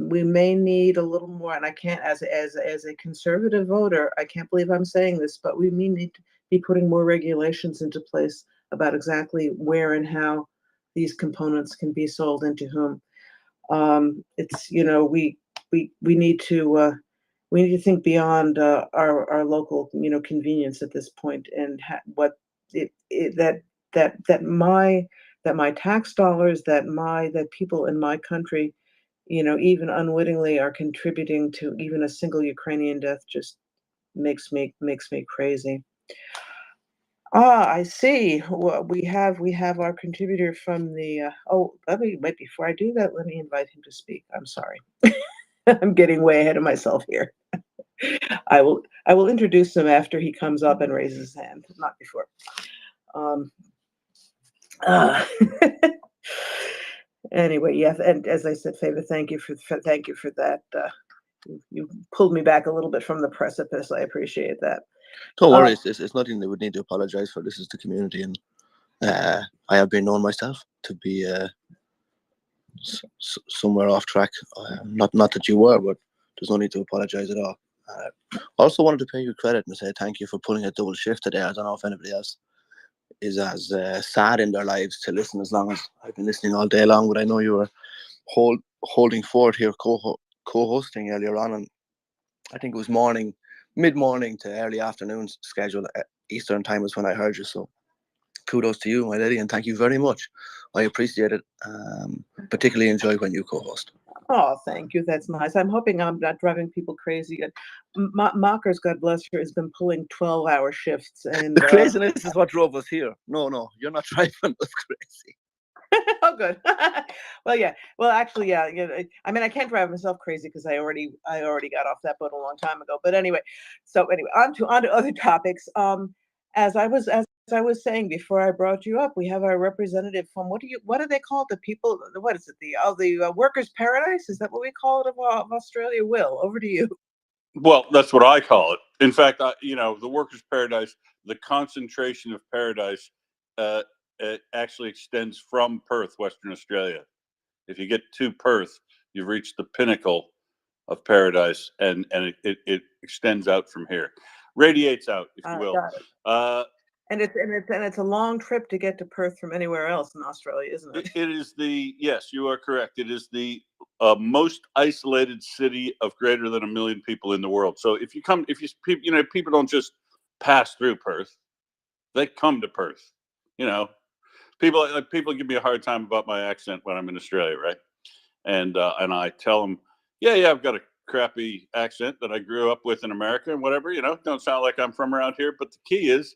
we may need a little more, and I can't, as a conservative voter, I can't believe I'm saying this, but we may need to be putting more regulations into place about exactly where and how these components can be sold and to whom. It's we need to think beyond our local convenience at this point, and what my tax dollars, that people in my country, even unwittingly, are contributing to even a single Ukrainian death just makes me crazy. I see. Well, we have our contributor from the. Wait, before I do that, let me invite him to speak. I'm sorry. I'm getting way ahead of myself here. I will introduce him after he comes up and raises his hand, not before. Anyway, yes, and as I said, Favor, thank you for that. You pulled me back a little bit from the precipice. I appreciate that. Don't worry, it's nothing they would need to apologize for. This is the community, and I have been known myself to be somewhere off track. Not that you were, but there's no need to apologize at all. Also wanted to pay you credit and say thank you for pulling a double shift today. I don't know if anybody else is as sad in their lives to listen as long as I've been listening all day long, but I know you were holding forward here, co-hosting earlier on, and I think it was mid-morning to early afternoon schedule. Eastern time was when I heard you, so kudos to you, my lady, and thank you very much. I appreciate it. Particularly enjoy when you co-host. Oh, thank you. That's nice. I'm hoping I'm not driving people crazy. Mockers, God bless her, has been pulling 12-hour shifts, and The craziness is what drove us here. No, you're not driving us crazy. Oh, good. Well, yeah. Well, actually, yeah. I mean, I can't drive myself crazy because I already got off that boat a long time ago. But anyway, on to other topics. As I was saying before I brought you up, we have our representative from what do they call it? The people? What is it? The workers' paradise? Is that what we call it of Australia? Will, over to you. Well, that's what I call it. In fact, the workers' paradise, the concentration of paradise, it actually extends from Perth, Western Australia. If you get to Perth, you've reached the pinnacle of paradise, and it extends out from here, radiates out, if you will. Got it. And it's a long trip to get to Perth from anywhere else in Australia, isn't it? It is yes, you are correct. It is the most isolated city of greater than 1 million people in the world. So people don't just pass through Perth; they come to Perth. People give me a hard time about my accent when I'm in Australia, right? And I tell them, yeah, I've got a crappy accent that I grew up with in America and whatever. Don't sound like I'm from around here. But the key is,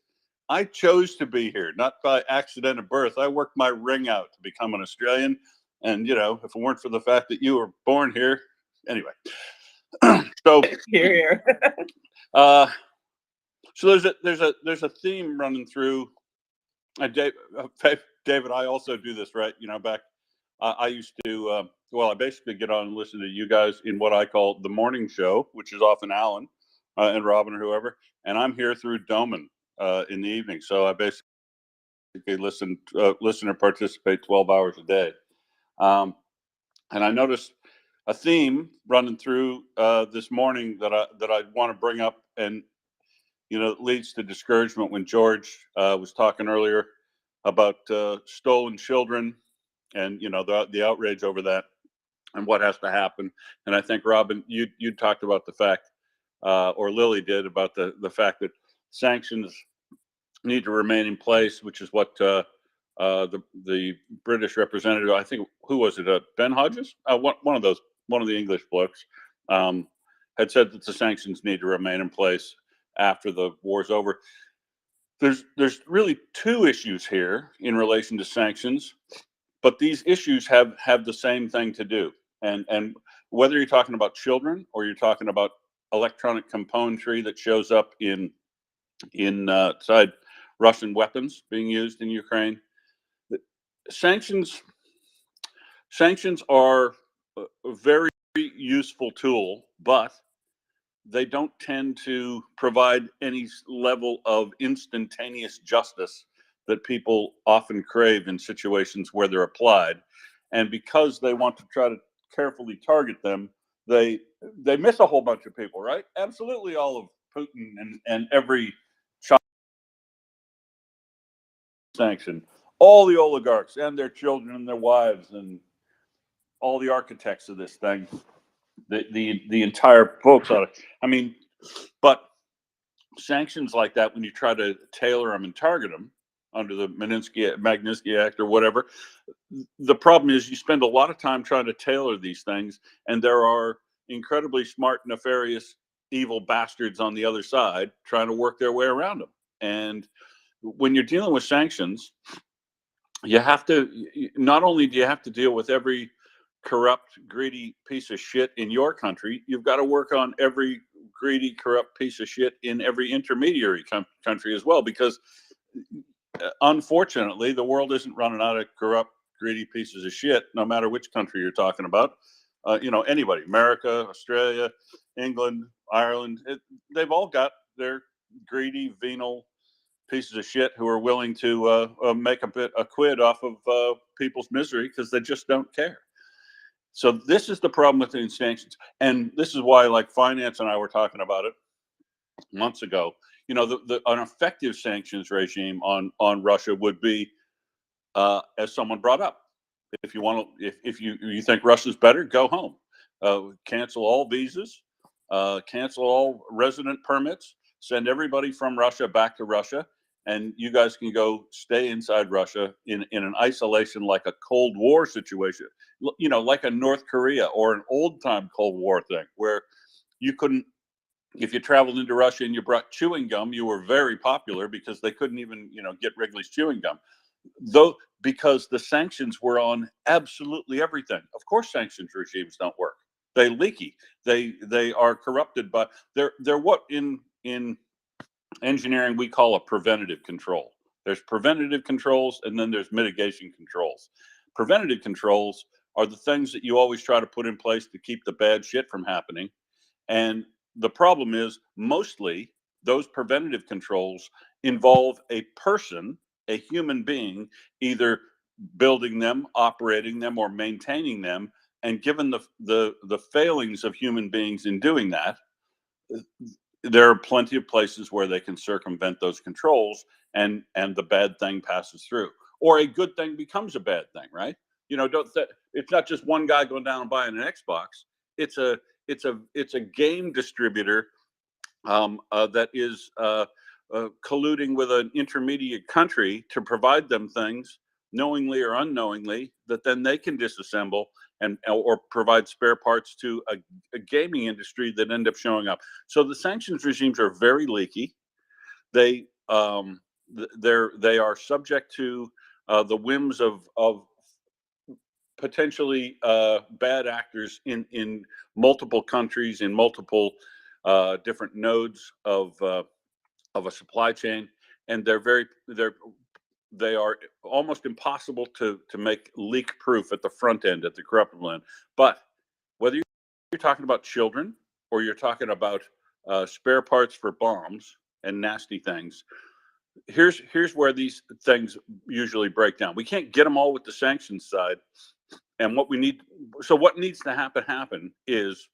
I chose to be here, not by accident of birth. I worked my ring out to become an Australian. And, if it weren't for the fact that you were born here, anyway. So here. So there's a theme running through. David, I also do this, right? Back I used to. I basically get on and listen to you guys in what I call the morning show, which is often Alan and Robin or whoever, and I'm here through Doman in the evening. So I basically listen or participate 12 hours a day. And I noticed a theme running through this morning that I want to bring up, and it leads to discouragement. When George was talking earlier about stolen children, and the outrage over that and what has to happen. And I think, Robin, you talked about the fact, or Lily did, about the fact that sanctions need to remain in place, which is what the British representative, I think, who was it, Ben Hodges, one of the English blokes, had said that the sanctions need to remain in place after the war's over. There's really two issues here in relation to sanctions, but these issues have the same thing to do. And whether you're talking about children or you're talking about electronic componentry that shows up inside Russian weapons being used in Ukraine, sanctions are a very useful tool, but they don't tend to provide any level of instantaneous justice that people often crave in situations where they're applied. And because they want to try to carefully target them, they miss a whole bunch of people, right? Absolutely all of Putin and every sanction, all the oligarchs and their children and their wives and all the architects of this thing, the entire folks on it. I mean, but sanctions like that, when you try to tailor them and target them under the Magnitsky Act or whatever, the problem is you spend a lot of time trying to tailor these things, and there are incredibly smart, nefarious, evil bastards on the other side trying to work their way around them. And when you're dealing with sanctions, you have to, not only do you have to deal with every corrupt, greedy piece of shit in your country, you've got to work on every greedy, corrupt piece of shit in every intermediary country as well, because unfortunately, the world isn't running out of corrupt, greedy pieces of shit, no matter which country you're talking about. Anybody, America, Australia, England, Ireland, they've all got their greedy, venal pieces of shit who are willing to make a quid off of people's misery because they just don't care. So this is the problem with the sanctions, and this is why, like, Finance and I were talking about it months ago. An effective sanctions regime on Russia would be, as someone brought up, if you want to, if you think Russia's better, go home, cancel all visas, cancel all resident permits, send everybody from Russia back to Russia, and you guys can go stay inside Russia in an isolation, like a Cold War situation, like a North Korea or an old time Cold War thing, where you couldn't, if you traveled into Russia and you brought chewing gum, you were very popular because they couldn't even, get Wrigley's chewing gum. Though, because the sanctions were on absolutely everything. Of course, sanctions regimes don't work. They leaky. They are corrupted by, they're what in engineering we call a preventative control. There's preventative controls, and then there's mitigation controls. Preventative controls are the things that you always try to put in place to keep the bad shit from happening. And the problem is, mostly those preventative controls involve a person, a human being, either building them, operating them, or maintaining them. And given the failings of human beings in doing that, there are plenty of places where they can circumvent those controls, and the bad thing passes through, or a good thing becomes a bad thing, right? It's not just one guy going down and buying an Xbox. It's a game distributor that is colluding with an intermediate country to provide them things, knowingly or unknowingly, that then they can disassemble or provide spare parts to a gaming industry that end up showing up. So the sanctions regimes are very leaky. They are subject to the whims of potentially bad actors in multiple countries, in multiple different nodes of a supply chain, and they are almost impossible to make leak proof at the front end, at the corruptible end. But whether you're talking about children or you're talking about spare parts for bombs and nasty things, here's where these things usually break down. We can't get them all with the sanctions side. And what needs to happen is,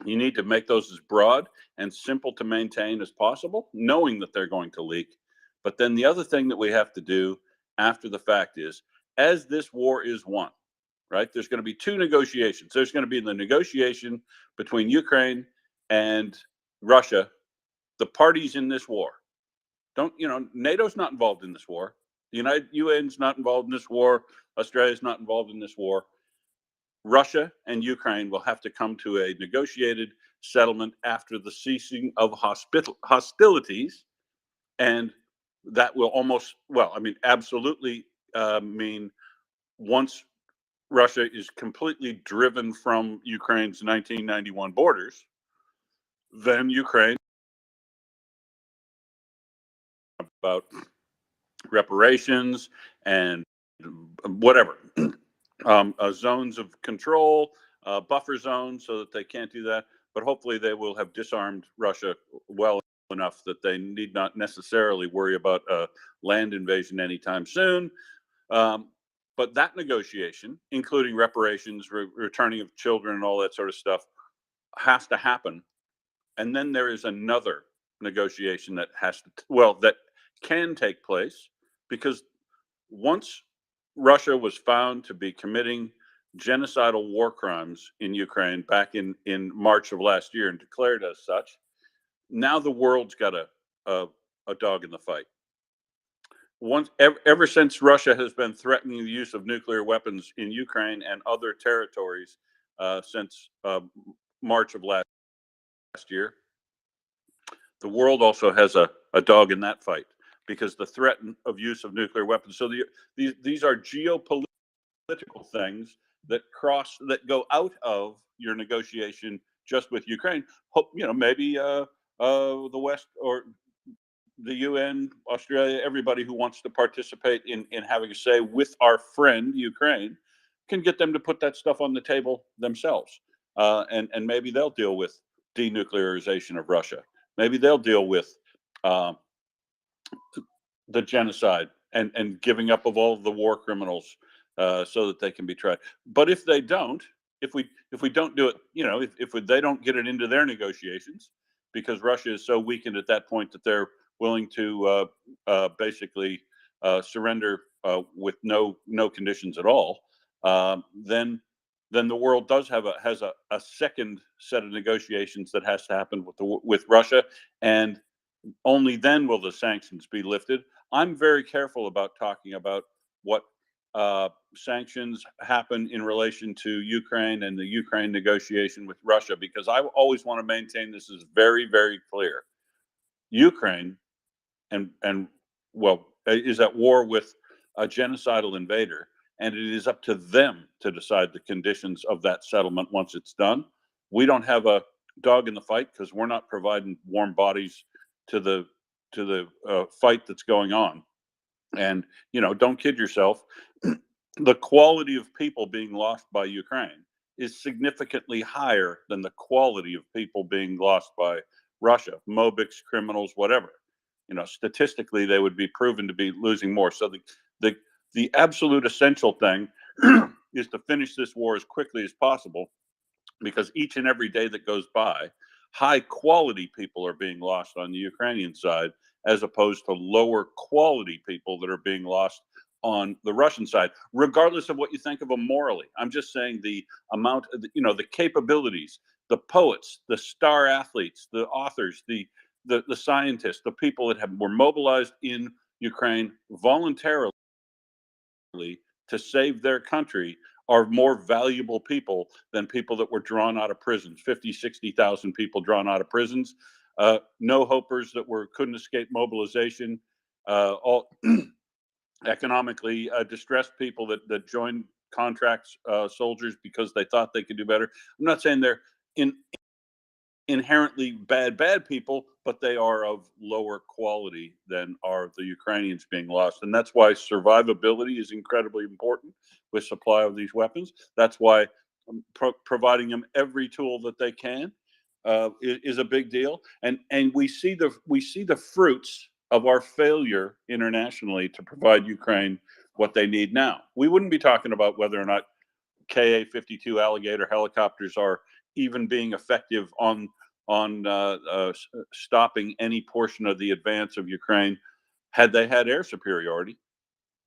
you need to make those as broad and simple to maintain as possible, knowing that they're going to leak. But then the other thing that we have to do after the fact is, as this war is won, right, there's going to be two negotiations. There's going to be the negotiation between Ukraine and Russia, the parties in this war. NATO's not involved in this war. The UN's not involved in this war. Australia's not involved in this war. Russia and Ukraine will have to come to a negotiated settlement after the ceasing of hostilities. And that will absolutely mean once Russia is completely driven from Ukraine's 1991 borders, then Ukraine about reparations and whatever, zones of control, buffer zones, so that they can't do that. But hopefully they will have disarmed Russia well enough that they need not necessarily worry about a land invasion anytime soon. But that negotiation, including reparations, returning of children, and all that sort of stuff, has to happen. And then there is another negotiation that that can take place, because once Russia was found to be committing genocidal war crimes in Ukraine back in March of last year and declared as such, now the world's got a dog in the fight. Ever since Russia has been threatening the use of nuclear weapons in Ukraine and other territories since March of last year, the world also has a dog in that fight, because the threat of use of nuclear weapons. So these are geopolitical things that go out of your negotiation just with Ukraine. Maybe the West or the UN, Australia, everybody who wants to participate in having a say with our friend Ukraine can get them to put that stuff on the table themselves. And maybe they'll deal with denuclearization of Russia. Maybe they'll deal with the genocide and giving up of all of the war criminals so that they can be tried. But if they don't, if we don't do it, if they don't get it into their negotiations, because Russia is so weakened at that point that they're willing to basically surrender with no conditions at all, then the world has a second set of negotiations that has to happen with Russia, and only then will the sanctions be lifted. I'm very careful about talking about what sanctions happen in relation to Ukraine and the Ukraine negotiation with Russia, because I always want to maintain this is very, very clear. Ukraine is at war with a genocidal invader, and it is up to them to decide the conditions of that settlement once it's done. We don't have a dog in the fight because we're not providing warm bodies to the fight that's going on. And don't kid yourself. The quality of people being lost by Ukraine is significantly higher than the quality of people being lost by Russia, Mobics, criminals, whatever. Statistically, they would be proven to be losing more. So the absolute essential thing is to finish this war as quickly as possible, because each and every day that goes by, high quality people are being lost on the Ukrainian side, as opposed to lower quality people that are being lost on the Russian side, regardless of what you think of them morally. I'm just saying the amount of, the capabilities, the poets, the star athletes, the authors, the scientists, the people that were mobilized in Ukraine voluntarily to save their country are more valuable people than people that were drawn out of prisons. 50, 60,000 people drawn out of prisons, no hopers that couldn't escape mobilization, all economically distressed people that joined contracts soldiers because they thought they could do better. I'm not saying they're inherently bad people, but they are of lower quality than are the Ukrainians being lost. And that's why survivability is incredibly important with supply of these weapons. That's why providing them every tool that they can is a big deal. And we see the fruits of our failure internationally to provide Ukraine what they need now. We wouldn't be talking about whether or not Ka-52 Alligator helicopters are even being effective on stopping any portion of the advance of Ukraine had they had air superiority.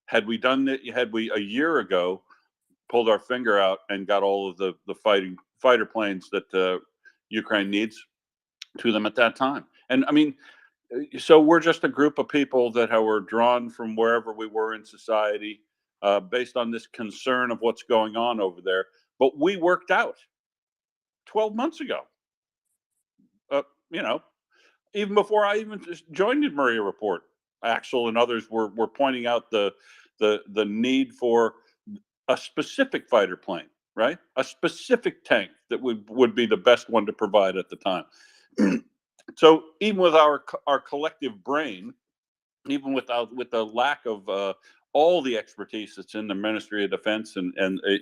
Had we done it, had we a year ago pulled our finger out and got all of the fighter planes that Ukraine needs to them at that time. And I mean, so we're just a group of people that were drawn from wherever we were in society based on this concern of what's going on over there. But we worked out 12 months ago. You know, even before I even just joined in MriyaReport, Axel and others were pointing out the need for a specific fighter plane, right? A specific tank that would be the best one to provide at the time. So even with our collective brain, even with the lack of all the expertise that's in the Ministry of Defense and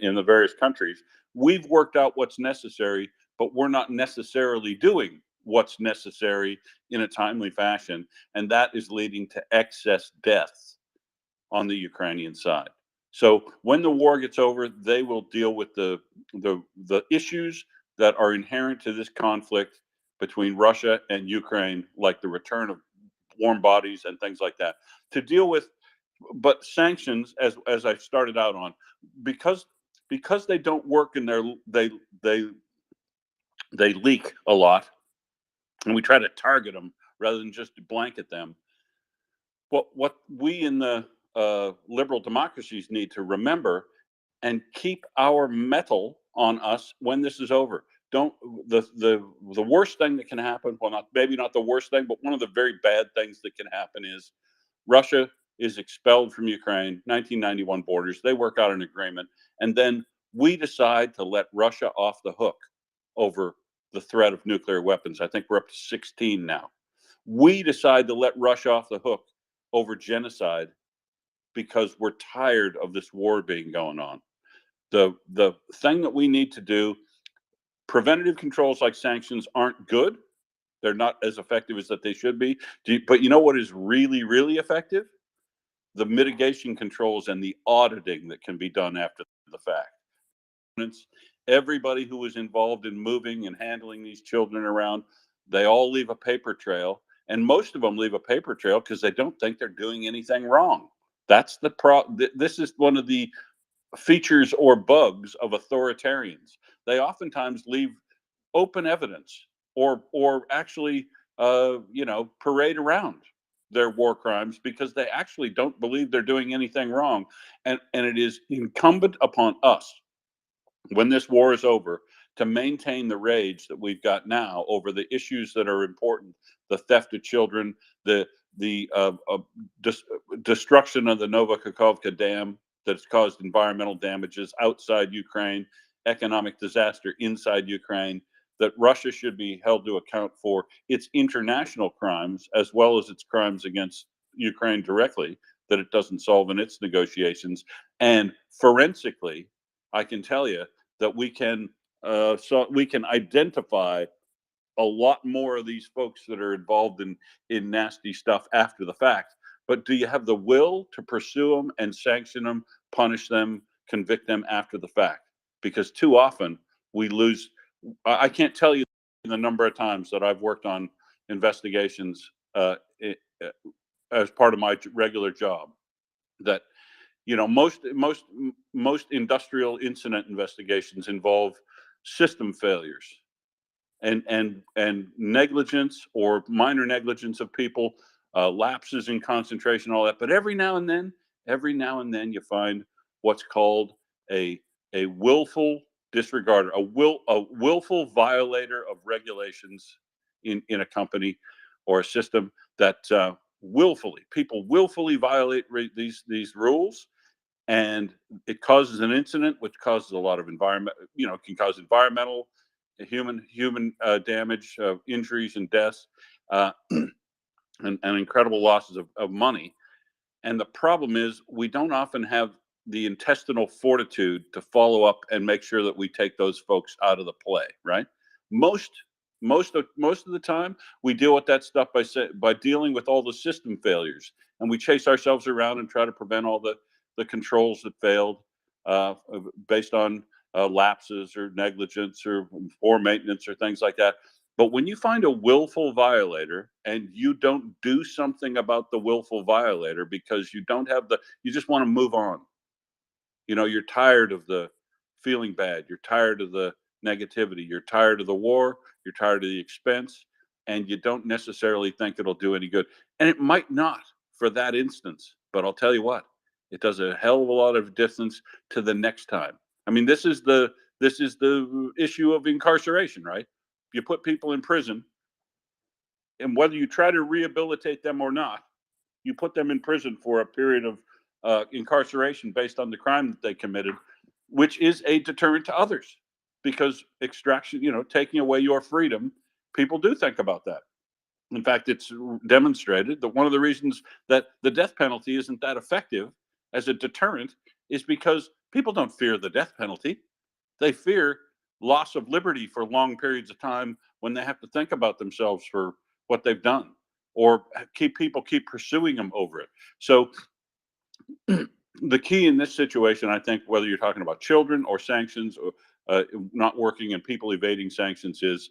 in the various countries, we've worked out what's necessary, but we're not necessarily doing what's necessary in a timely fashion, and that is leading to excess deaths on the Ukrainian side. So when the war gets over, they will deal with the issues that are inherent to this conflict between Russia and Ukraine, like the return of warm bodies and things like that, to deal with. But sanctions, as I started out on, because they don't work and they leak a lot, and we try to target them rather than just blanket them. What we in the liberal democracies need to remember and keep our mettle on us when this is over. Don't the worst thing that can happen, well, not maybe not the worst thing, but one of the very bad things that can happen is Russia is expelled from Ukraine, 1991 borders. They work out an agreement, and then we decide to let Russia off the hook over the threat of nuclear weapons. I think we're up to 16 now. We decide to let Russia off the hook over genocide because we're tired of this war being going on. The thing that we need to do, preventative controls like sanctions aren't good. They're not as effective as that they should be. But you know what is really, really effective? The mitigation controls and the auditing that can be done after the fact. Everybody who was involved in moving and handling these children around, they all leave a paper trail, and most of them leave a paper trail because they don't think they're doing anything wrong. That's the this is one of the features or bugs of authoritarians. They oftentimes leave open evidence or actually parade around their war crimes because they actually don't believe they're doing anything wrong. And it is incumbent upon us, when this war is over, to maintain the rage that we've got now over the issues that are important: the theft of children, the destruction of the Novakhovka Dam that's caused environmental damages outside Ukraine, economic disaster inside Ukraine, that Russia should be held to account for its international crimes as well as its crimes against Ukraine directly that it doesn't solve in its negotiations. And forensically, I can tell you that we can identify a lot more of these folks that are involved in nasty stuff after the fact. But do you have the will to pursue them and sanction them, punish them, convict them after the fact? Because too often we lose. I can't tell you the number of times that I've worked on investigations as part of my regular job that, you know, most industrial incident investigations involve system failures and negligence or minor negligence of people, lapses in concentration, all that. But every now and then you find what's called a willful disregarder, a willful violator of regulations in a company or a system that people willfully violate these rules, and it causes an incident which causes a lot of can cause environmental, human damage, injuries and deaths, and incredible losses of money. And the problem is we don't often have the intestinal fortitude to follow up and make sure that we take those folks out of the play, right? Most of the time we deal with that stuff by dealing with all the system failures, and we chase ourselves around and try to prevent all the controls that failed based on lapses or negligence or poor maintenance or things like that. But when you find a willful violator and you don't do something about the willful violator because you don't have you just want to move on. You know, you're tired of the feeling bad. You're tired of the negativity. You're tired of the war. You're tired of the expense. And you don't necessarily think it'll do any good. And it might not for that instance. But I'll tell you what, it does a hell of a lot of distance to the next time. I mean, this is the issue of incarceration, right? You put people in prison, and whether you try to rehabilitate them or not, you put them in prison for a period of incarceration based on the crime that they committed, which is a deterrent to others. Because extraction, taking away your freedom, people do think about that. In fact, it's demonstrated that one of the reasons that the death penalty isn't that effective as a deterrent is because people don't fear the death penalty. They fear loss of liberty for long periods of time when they have to think about themselves for what they've done, or people keep pursuing them over it. So the key in this situation, I think, whether you're talking about children or sanctions or not working and people evading sanctions, is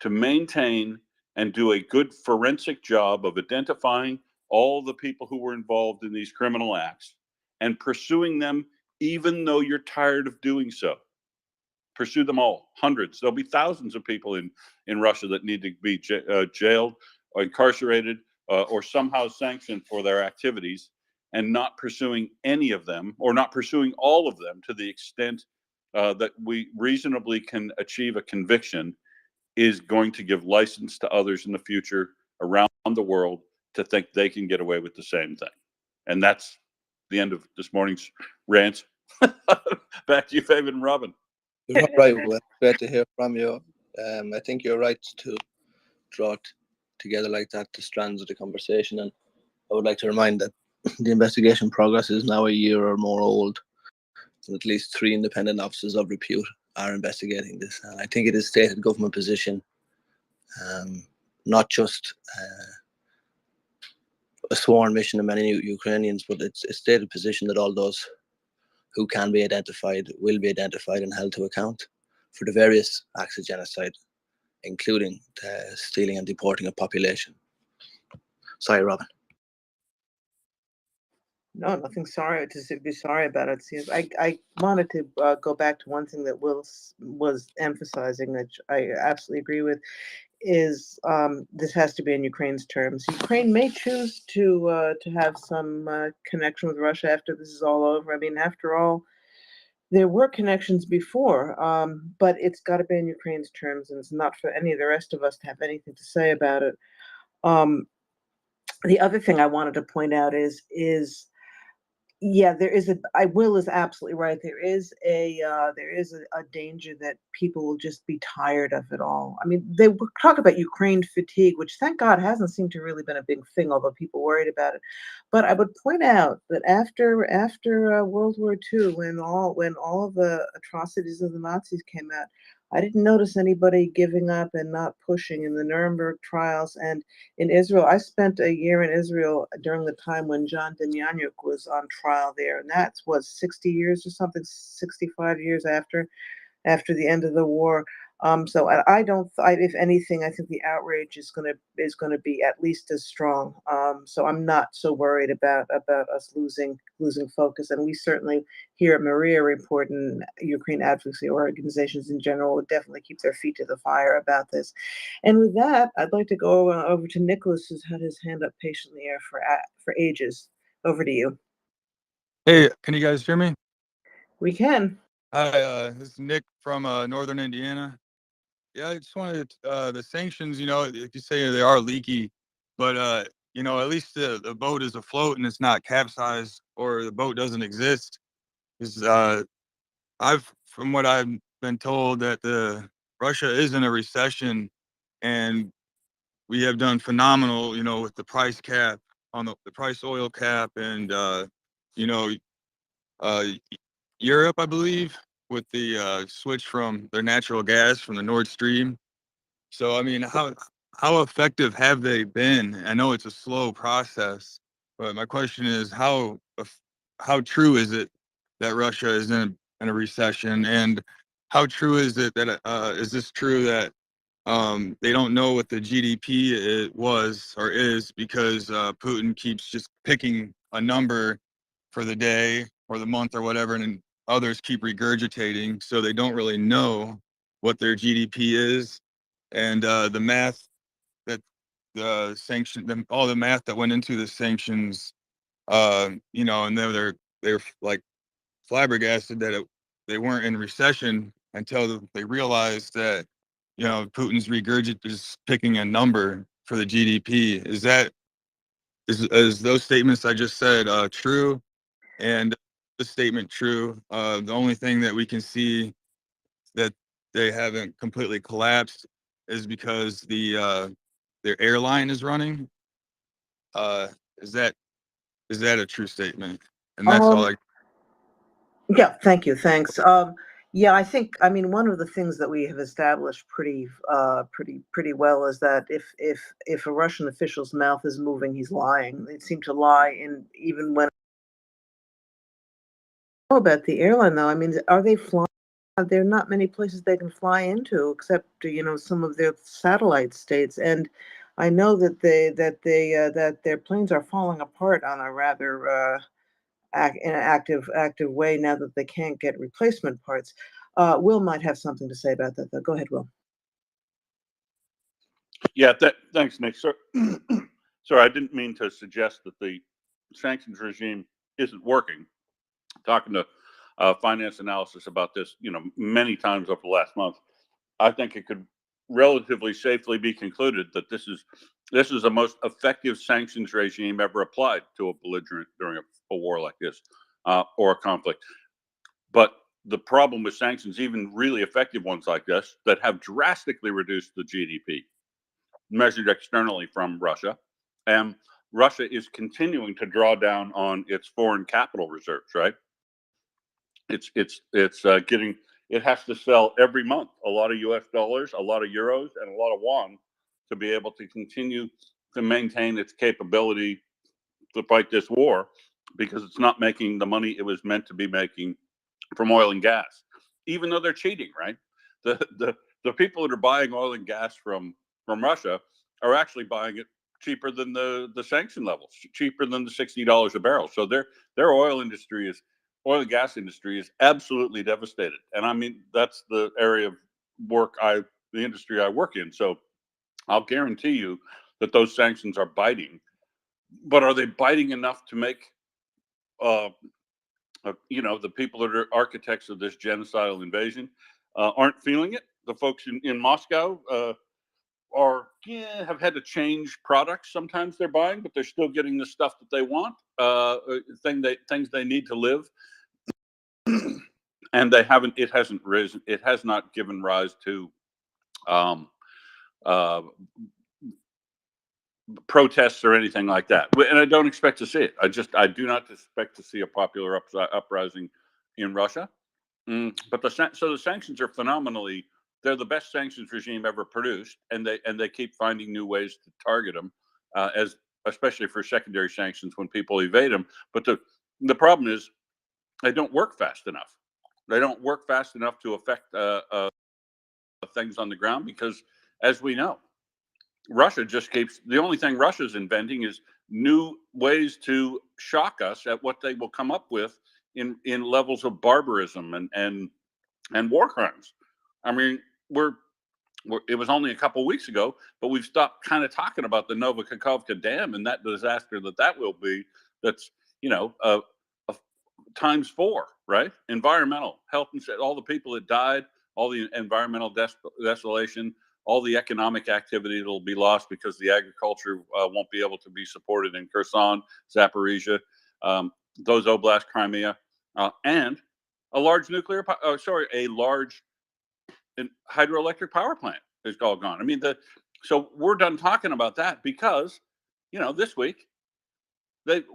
to maintain and do a good forensic job of identifying all the people who were involved in these criminal acts and pursuing them, even though you're tired of doing so. Pursue them all, hundreds. There'll be thousands of people in Russia that need to be jailed or incarcerated or somehow sanctioned for their activities, and not pursuing any of them, or not pursuing all of them to the extent that we reasonably can achieve a conviction, is going to give license to others in the future around the world to think they can get away with the same thing. And that's the end of this morning's rant. Back to you, Fabian and Robin. You're right. Well, great to hear from you. I think you're right to draw it together like that, the strands of the conversation. And I would like to remind that the investigation progress is now a year or more old. And at least 3 independent officers of repute are investigating this. And I think it is stated government position, not just a sworn mission of many Ukrainians, but it's a stated position that all those who can be identified will be identified and held to account for the various acts of genocide, including stealing and deporting a population. Sorry, Robin. No, nothing sorry to be sorry about it. See, I wanted to go back to one thing that Will was emphasizing, which I absolutely agree with, is this has to be in Ukraine's terms. Ukraine may choose to have some connection with Russia after this is all over. I mean, after all, there were connections before, but it's got to be in Ukraine's terms, and it's not for any of the rest of us to have anything to say about it. The other thing I wanted to point out is yeah, Will is absolutely right. There is a danger that people will just be tired of it all. I mean, they talk about Ukraine fatigue, which thank God hasn't seemed to really been a big thing, although people worried about it. But I would point out that after World War II, when all of the atrocities of the Nazis came out, I didn't notice anybody giving up and not pushing in the Nuremberg trials. And in Israel, I spent a year in Israel during the time when John was on trial there, and that was 60 years or something, 65 years after the end of the war. So I don't. If anything, I think the outrage is going to be at least as strong. So I'm not so worried about us losing focus. And we certainly here at MriyaReport and Ukraine advocacy organizations in general would definitely keep their feet to the fire about this. And with that, I'd like to go over to Nicholas, who's had his hand up patiently here for ages. Over to you. Hey, can you guys hear me? We can. Hi, this is Nick from Northern Indiana. Yeah, I just wanted the sanctions, like you say, they are leaky, but at least the boat is afloat and it's not capsized, or the boat doesn't exist. Because from what I've been told, that Russia is in a recession, and we have done phenomenal, with the price cap on the price oil cap, and Europe, I believe, with the switch from their natural gas from the Nord Stream. So, I mean, how effective have they been? I know it's a slow process, but my question is, how true is it that Russia is in a recession, and how true is it that is this true that They don't know what the GDP it was or is because Putin keeps just picking a number for the day or the month or whatever, and then others keep regurgitating, so they don't really know what their GDP is. And the math that the sanction, all the math that went into the sanctions, you know, and they're like flabbergasted that they weren't in recession until they realized that, you know, Putin's is picking a number for the GDP. Is those statements I just said true? And the statement true? The only thing that we can see that they haven't completely collapsed is because their airline is running. Uh, is that a true statement? And that's all Um, I. yeah, thank you. Thanks. Yeah, I mean, one of the things that we have established pretty well is that if a Russian official's mouth is moving, he's lying. They seem to lie in even when. Oh, about the airline though, I mean, are they flying? There are not many places they can fly into except, you know, some of their satellite states. And I know that that their planes are falling apart on a rather in an active way now that they can't get replacement parts. Will might have something to say about that, though. Go ahead, Will. Yeah, thanks, Nick. Sorry, I didn't mean to suggest that the sanctions regime isn't working. Talking to finance analysis about this, you know, many times over the last month, I think it could relatively safely be concluded that this is the most effective sanctions regime ever applied to a belligerent during a war like this or a conflict. But the problem with sanctions, even really effective ones like this, that have drastically reduced the GDP measured externally from Russia, and Russia is continuing to draw down on its foreign capital reserves. Right? It's getting. It has to sell every month a lot of U.S. dollars, a lot of euros, and a lot of yuan to be able to continue to maintain its capability to fight this war, because it's not making the money it was meant to be making from oil and gas, even though they're cheating. Right? The people that are buying oil and gas from Russia are actually buying it cheaper than the sanction levels, cheaper than the $60 a barrel. So their oil and gas industry is absolutely devastated. And I mean, that's the area of the industry I work in. So I'll guarantee you that those sanctions are biting. But are they biting enough to make you know, the people that are architects of this genocidal invasion aren't feeling it? The folks in Moscow have had to change products. Sometimes they're buying, but they're still getting the stuff that they want, things they need to live. And it hasn't risen. It has not given rise to uh, protests or anything like that. And I don't expect to see it. I do not expect to see a popular uprising in Russia. But the sanctions are phenomenally. They're the best sanctions regime ever produced, and they keep finding new ways to target them, as especially for secondary sanctions when people evade them. But the problem is they don't work fast enough. They don't work fast enough to affect things on the ground because, as we know, Russia just keeps. The only thing Russia's inventing is new ways to shock us at what they will come up with in levels of barbarism and war crimes. I mean, it was only a couple of weeks ago, but we've stopped kind of talking about the Novokakhovka Dam and that disaster that will be. That's, you know, times 4, right? Environmental, health, and all the people that died, all the environmental desolation, all the economic activity that will be lost because the agriculture won't be able to be supported in Kherson, Zaporizhia, those Oblast, Crimea, and a large a large hydroelectric power plant is all gone. I mean, so we're done talking about that because, you know, this week they've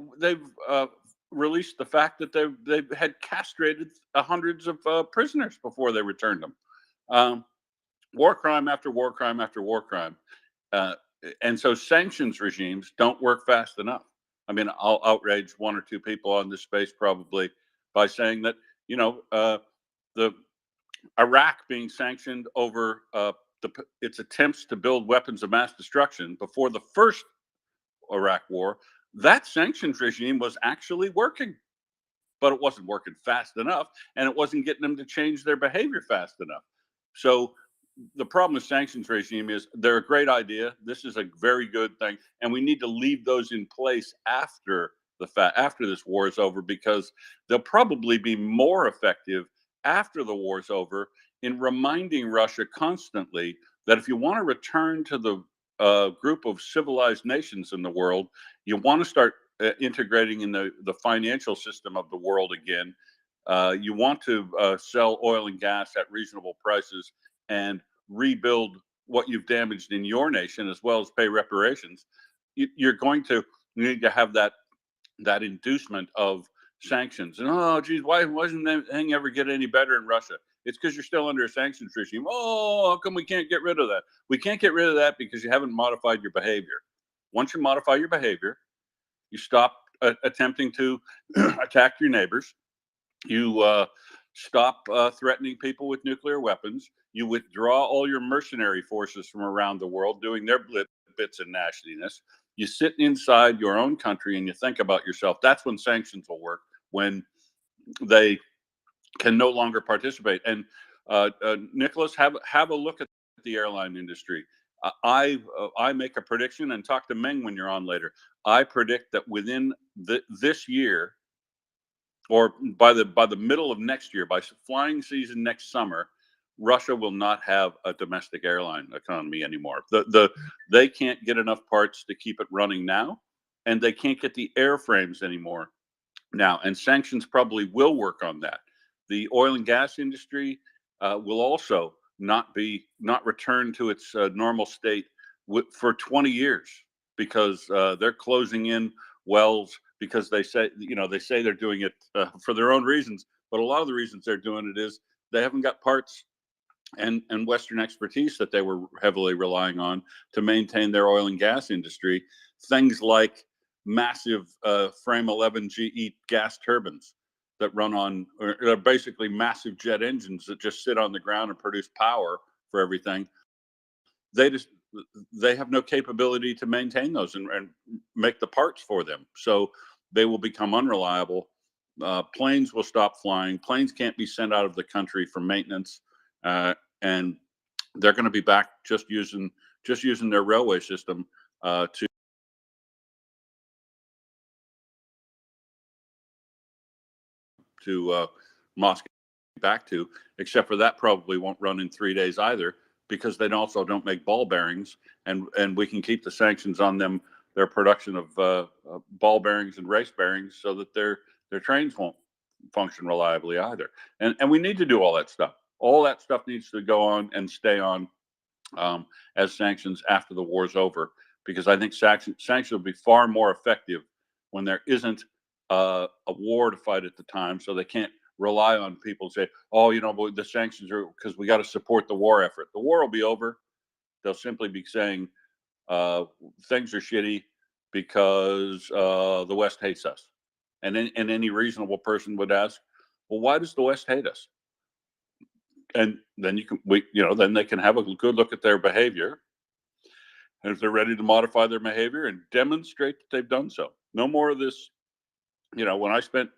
released the fact that they've had castrated hundreds of prisoners before they returned them. War crime after war crime after war crime. And so sanctions regimes don't work fast enough. I mean, I'll outrage 1 or 2 people on this space probably by saying that, you know, the Iraq being sanctioned over its attempts to build weapons of mass destruction before the first Iraq war, that sanctions regime was actually working, but it wasn't working fast enough, and it wasn't getting them to change their behavior fast enough. So the problem with sanctions regime is they're a great idea. This is a very good thing, and we need to leave those in place after after this war is over, because they'll probably be more effective after the war is over in reminding Russia constantly that if you want to return to the group of civilized nations in the world, you want to start integrating in the financial system of the world again. You want to sell oil and gas at reasonable prices and rebuild what you've damaged in your nation, as well as pay reparations. You're going to need to have that inducement of sanctions. And oh, geez, why wasn't anything ever get any better in Russia? It's because you're still under a sanctions regime. Oh, how come we can't get rid of that? We can't get rid of that because you haven't modified your behavior. Once you modify your behavior, you stop attempting to attack your neighbors. You stop threatening people with nuclear weapons. You withdraw all your mercenary forces from around the world doing their bits and nastiness. You sit inside your own country and you think about yourself. That's when sanctions will work, when they can no longer participate. And Nicholas, have a look at the airline industry. I make a prediction, and talk to Meng when you're on later. I predict that within this year, or by the middle of next year, by flying season next summer, Russia will not have a domestic airline economy anymore. They can't get enough parts to keep it running now, and they can't get the airframes anymore now. And sanctions probably will work on that. The oil and gas industry will also not return to its normal state for 20 years, because they're closing in wells, because they say they're doing it for their own reasons, but a lot of the reasons they're doing it is they haven't got parts and Western expertise that they were heavily relying on to maintain their oil and gas industry. Things like massive frame 11 GE gas turbines that run on, or basically massive jet engines that just sit on the ground and produce power for everything. They have no capability to maintain those and make the parts for them. So they will become unreliable. Planes will stop flying. Planes can't be sent out of the country for maintenance, and they're going to be back just using their railway system to Moscow back to. Except for that probably won't run in 3 days either, because they also don't make ball bearings, and we can keep the sanctions on them, their production of ball bearings and race bearings, so that their trains won't function reliably either. And we need to do all that stuff. All that stuff needs to go on and stay on as sanctions after the war's over, because I think sanctions will be far more effective when there isn't a war to fight at the time, so they can't rely on people to say, oh, the sanctions are because we got to support the war effort. The war will be over. They'll simply be saying things are shitty because the West hates us. And any reasonable person would ask, well, why does the West hate us? And then then they can have a good look at their behavior. And if they're ready to modify their behavior and demonstrate that they've done so. No more of this. When I spent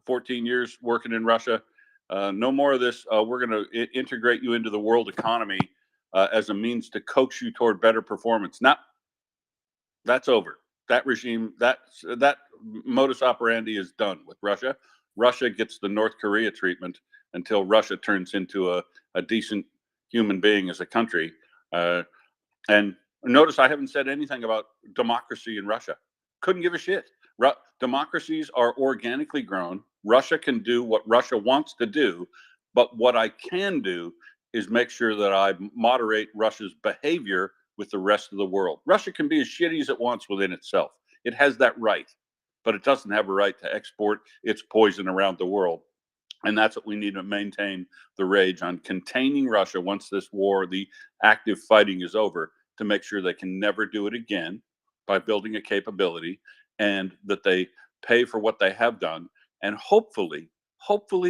14 years working in Russia, no more of this. We're going to integrate you into the world economy as a means to coax you toward better performance. Now, that's over. That regime, that modus operandi is done with Russia. Russia gets the North Korea treatment until Russia turns into a decent human being as a country. And notice I haven't said anything about democracy in Russia. Couldn't give a shit. Democracies are organically grown. Russia can do what Russia wants to do, but what I can do is make sure that I moderate Russia's behavior with the rest of the world. Russia can be as shitty as it wants within itself. It has that right, but it doesn't have a right to export its poison around the world. And that's what we need to maintain the rage on, containing Russia once this war, the active fighting, is over, to make sure they can never do it again by building a capability, and that they pay for what they have done, and hopefully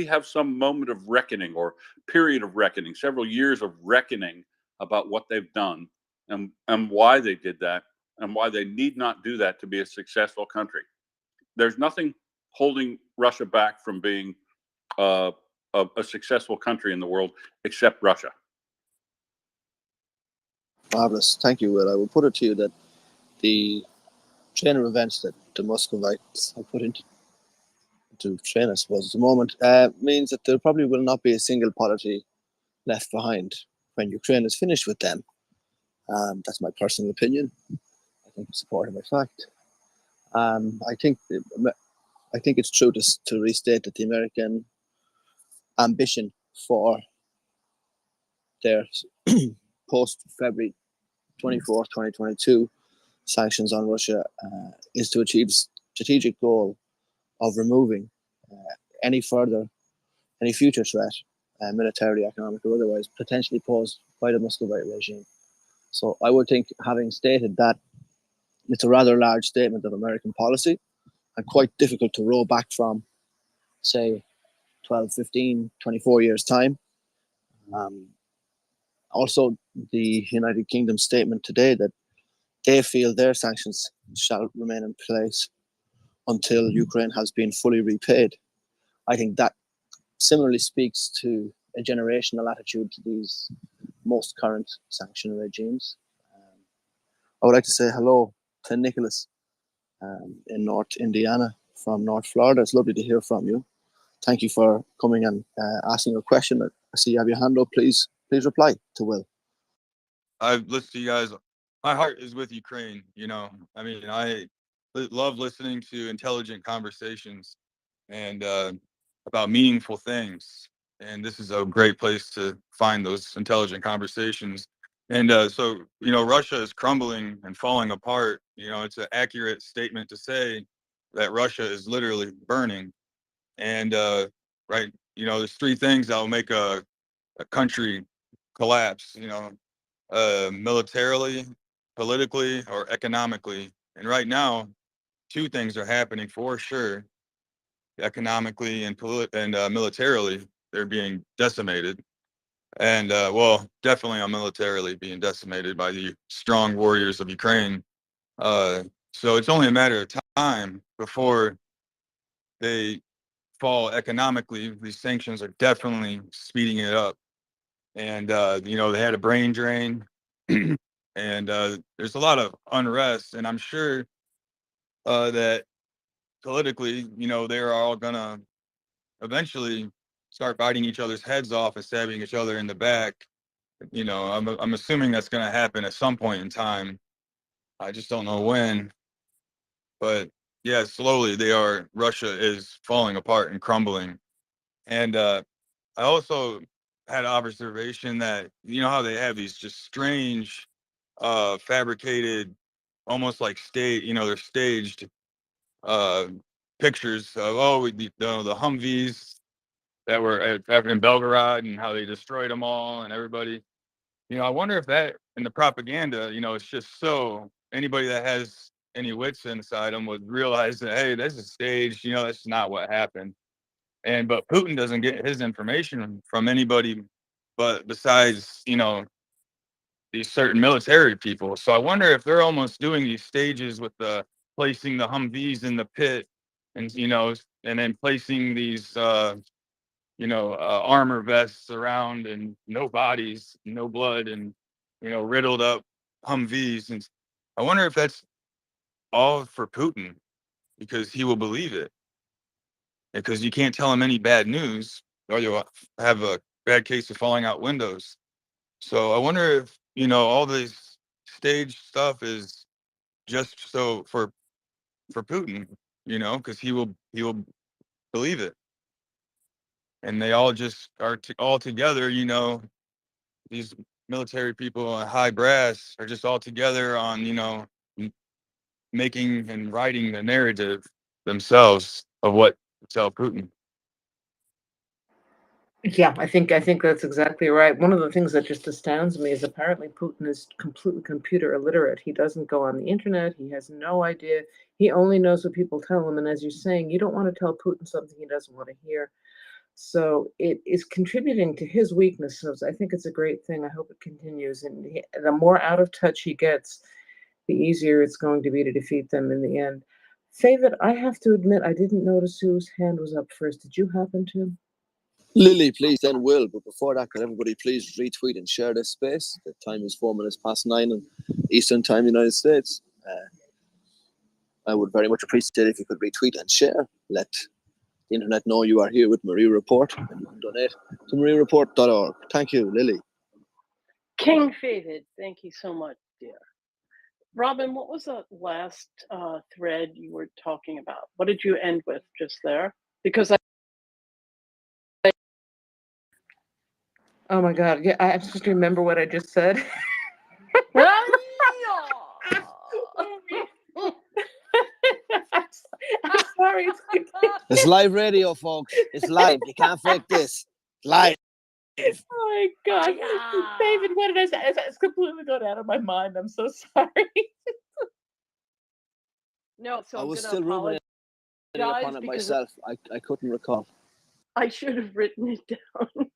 have some moment of reckoning or period of reckoning, several years of reckoning about what they've done and why they did that and why they need not do that to be a successful country. There's nothing holding Russia back from being a successful country in the world except Russia. Marvelous. Thank you, Will. I will put it to you that the chain of events that the Muscovites have put into train, I suppose, at the moment, means that there probably will not be a single polity left behind when Ukraine is finished with them. That's my personal opinion. I think it's supported by fact. I think it's true to restate that the American ambition for their post-February 24th, 2022 sanctions on Russia is to achieve strategic goal of removing any future threat, militarily, economic, or otherwise, potentially posed by the Muscovite regime. So I would think, having stated that, it's a rather large statement of American policy and quite difficult to roll back from, say, 12, 15, 24 years' time. Also, the United Kingdom statement today that they feel their sanctions shall remain in place until Ukraine has been fully repaid. I think that similarly speaks to a generational attitude to these most current sanction regimes. I would like to say hello to Nicholas in North Indiana from North Florida. It's lovely to hear from you. Thank you for coming and asking a question. I see you have your hand up. Please reply to Will. I've listened to you guys. My heart is with Ukraine. I mean, I love listening to intelligent conversations and about meaningful things. And this is a great place to find those intelligent conversations. And so, Russia is crumbling and falling apart. It's an accurate statement to say that Russia is literally burning. And right, there's three things that will make a country collapse. Militarily, politically, or economically. And right now, two things are happening for sure. Economically and militarily, they're being decimated. And well, definitely militarily being decimated by the strong warriors of Ukraine. So it's only a matter of time before they fall economically. These sanctions are definitely speeding it up. And they had a brain drain. And there's a lot of unrest, and I'm sure that politically, they're all gonna eventually start biting each other's heads off and stabbing each other in the back. I'm assuming that's gonna happen at some point in time. I just don't know when. But yeah, slowly Russia is falling apart and crumbling. And I also had an observation that how they have these just strange fabricated, almost like they're staged uh pictures of the Humvees that were in Belgorod and how they destroyed them all and everybody. I wonder if that in the propaganda, it's just so anybody that has any wits inside them would realize that, hey, this is staged. That's not what happened. But Putin doesn't get his information from anybody but besides these certain military people. So I wonder if they're almost doing these stages with the placing the Humvees in the pit, and and then placing these armor vests around, and no bodies, no blood, and riddled up Humvees. And I wonder if that's all for Putin, because he will believe it, because you can't tell him any bad news or you'll have a bad case of falling out windows. So I wonder if all this stage stuff is just so for Putin, because he will believe it, and they all just are all together. These military people and high brass are just all together on making and writing the narrative themselves of what to tell Putin. Yeah, I think that's exactly right. One of the things that just astounds me is apparently Putin is completely computer illiterate. He doesn't go on the internet. He has no idea. He only knows what people tell him. And as you're saying, you don't want to tell Putin something he doesn't want to hear. So it is contributing to his weaknesses. I think it's a great thing. I hope it continues. And the more out of touch he gets, the easier it's going to be to defeat them in the end. Favorite, I have to admit, I didn't notice whose hand was up first. Did you happen to? Lily, please, then Will. But before that, could everybody please retweet and share this space? The time is 4 minutes past 9 in Eastern Time, United States. I would very much appreciate if you could retweet and share. Let the internet know you are here with MriyaReport, and you can donate to MriyaReport.org. Thank you, Lily. King Favid, thank you so much, dear. Robin, what was the last thread you were talking about? What did you end with just there? Because Oh my God. Yeah, I'm supposed to remember what I just said. I'm sorry. It's live radio, folks. It's live. You can't fake this. Live. Oh my God. David, what did I say? It's completely gone out of my mind. I'm so sorry. No, so I I'm was going to still ruminating upon it because myself. I couldn't recall. I should have written it down.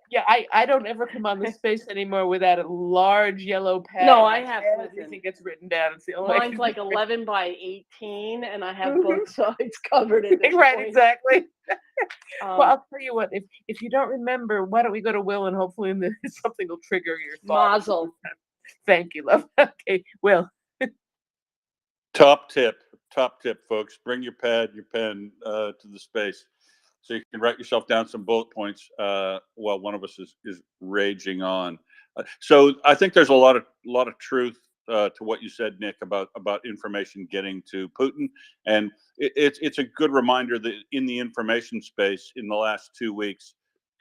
Yeah, I don't ever come on the space anymore without a large yellow pad. No, I have everything gets written down. It's the only way I Mine's can like do it. 11 by 18, and I have both sides covered at this Right, point. exactly. Well, I'll tell you what. If you don't remember, why don't we go to Will and hopefully something will trigger your thought. Mazel. Thank you, love. Okay, Will. Top tip, folks. Bring your pad, your pen to the space, so you can write yourself down some bullet points while one of us is raging on. So I think there's a lot of truth to what you said, Nick, about information getting to Putin, and it's a good reminder that in the information space in the last 2 weeks,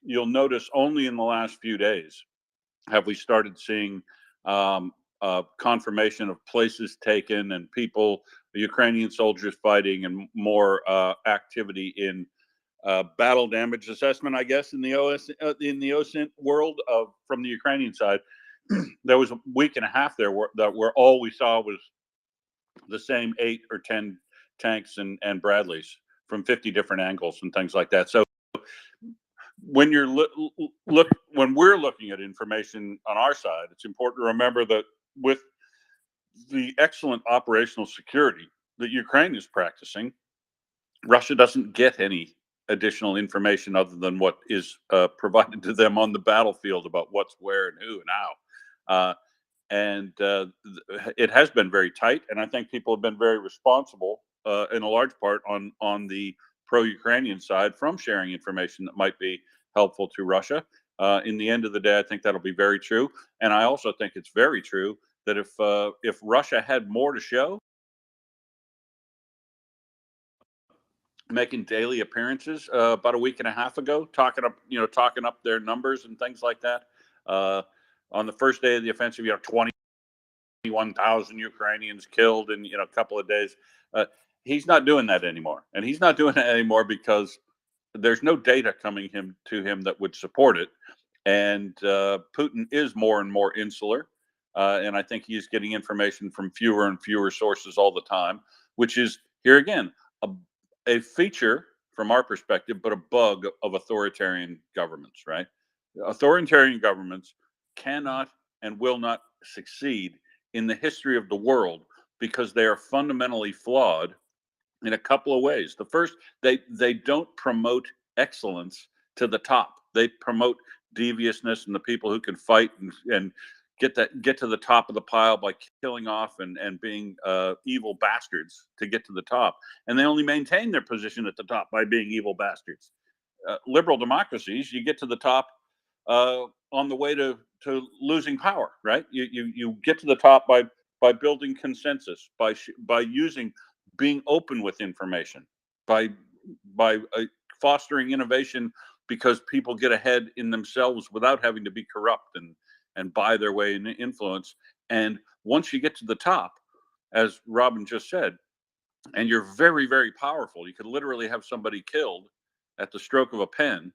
you'll notice only in the last few days have we started seeing confirmation of places taken and people, Ukrainian soldiers fighting, and more activity in battle damage assessment, I guess, in the OSINT world from the Ukrainian side. There was a week and a half there where all we saw was the same 8 or 10 tanks and Bradleys from 50 different angles and things like that. So when you're when we're looking at information on our side, it's important to remember that with the excellent operational security that Ukraine is practicing, Russia doesn't get any additional information other than what is provided to them on the battlefield about what's where and who and how. And it has been very tight, and I think people have been very responsible in a large part on the pro-Ukrainian side from sharing information that might be helpful to Russia. In the end of the day, I think that'll be very true, and I also think it's very true that if Russia had more to show, making daily appearances about a week and a half ago, talking up their numbers and things like that. On the first day of the offensive, 21,000 Ukrainians killed in a couple of days. He's not doing that anymore, and he's not doing that anymore because there's no data coming to him that would support it. And Putin is more and more insular, and I think he's getting information from fewer and fewer sources all the time, which is here again a feature from our perspective, but a bug of authoritarian governments. Right? Authoritarian governments cannot and will not succeed in the history of the world because they are fundamentally flawed in a couple of ways. The first, they don't promote excellence to the top. They promote deviousness and the people who can fight and get to the top of the pile by killing off and being evil bastards to get to the top. And they only maintain their position at the top by being evil bastards. Liberal democracies, you get to the top on the way to losing power, right? You get to the top by building consensus, by being open with information, by fostering innovation because people get ahead in themselves without having to be corrupt and buy their way in influence. And once you get to the top, as Robin just said, and you're very, very powerful, you could literally have somebody killed at the stroke of a pen.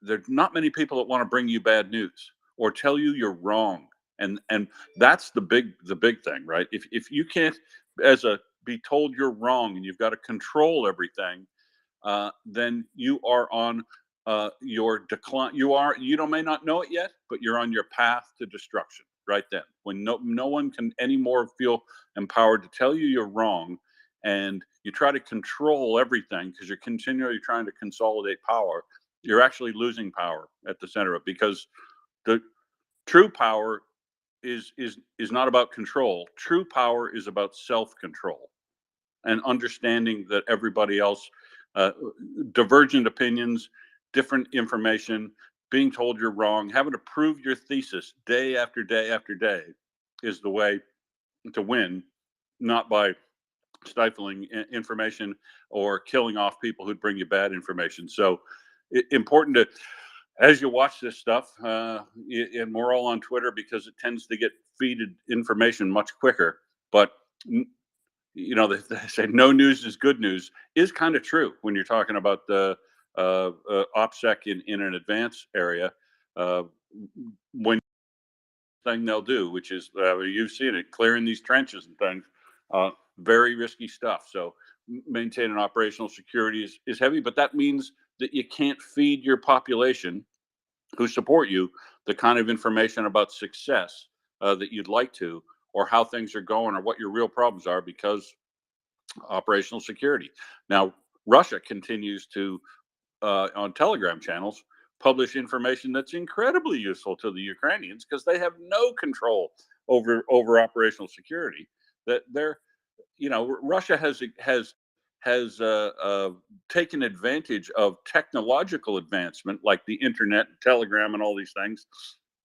There's not many people that want to bring you bad news or tell you you're wrong. And that's the big thing, right? If you can't be told you're wrong and you've got to control everything, then you are on your decline. You may not know it yet, but you're on your path to destruction right then. When no one can anymore feel empowered to tell you you're wrong, and you try to control everything because you're continually trying to consolidate power, you're actually losing power at the center of it, because the true power is not about control. True power is about self-control and understanding that everybody else, divergent opinions, different information, being told you're wrong, having to prove your thesis day after day after day is the way to win, not by stifling information or killing off people who'd bring you bad information. So important to, as you watch this stuff, and we're all on Twitter because it tends to get feeded information much quicker, but you know, they say no news is good news is kind of true when you're talking about the OPSEC in an advanced area. When thing they'll do, which is you've seen it, clearing these trenches and things, very risky stuff. So maintaining operational security is heavy, but that means that you can't feed your population who support you the kind of information about success that you'd like to, or how things are going, or what your real problems are, because operational security. Now, Russia continues to, on Telegram channels, publish information that's incredibly useful to the Ukrainians, because they have no control over operational security. That they're, you know, Russia has taken advantage of technological advancement like the internet, Telegram, and all these things,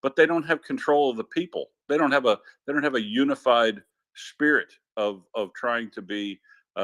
but they don't have control of the people. They don't have a unified spirit of trying to be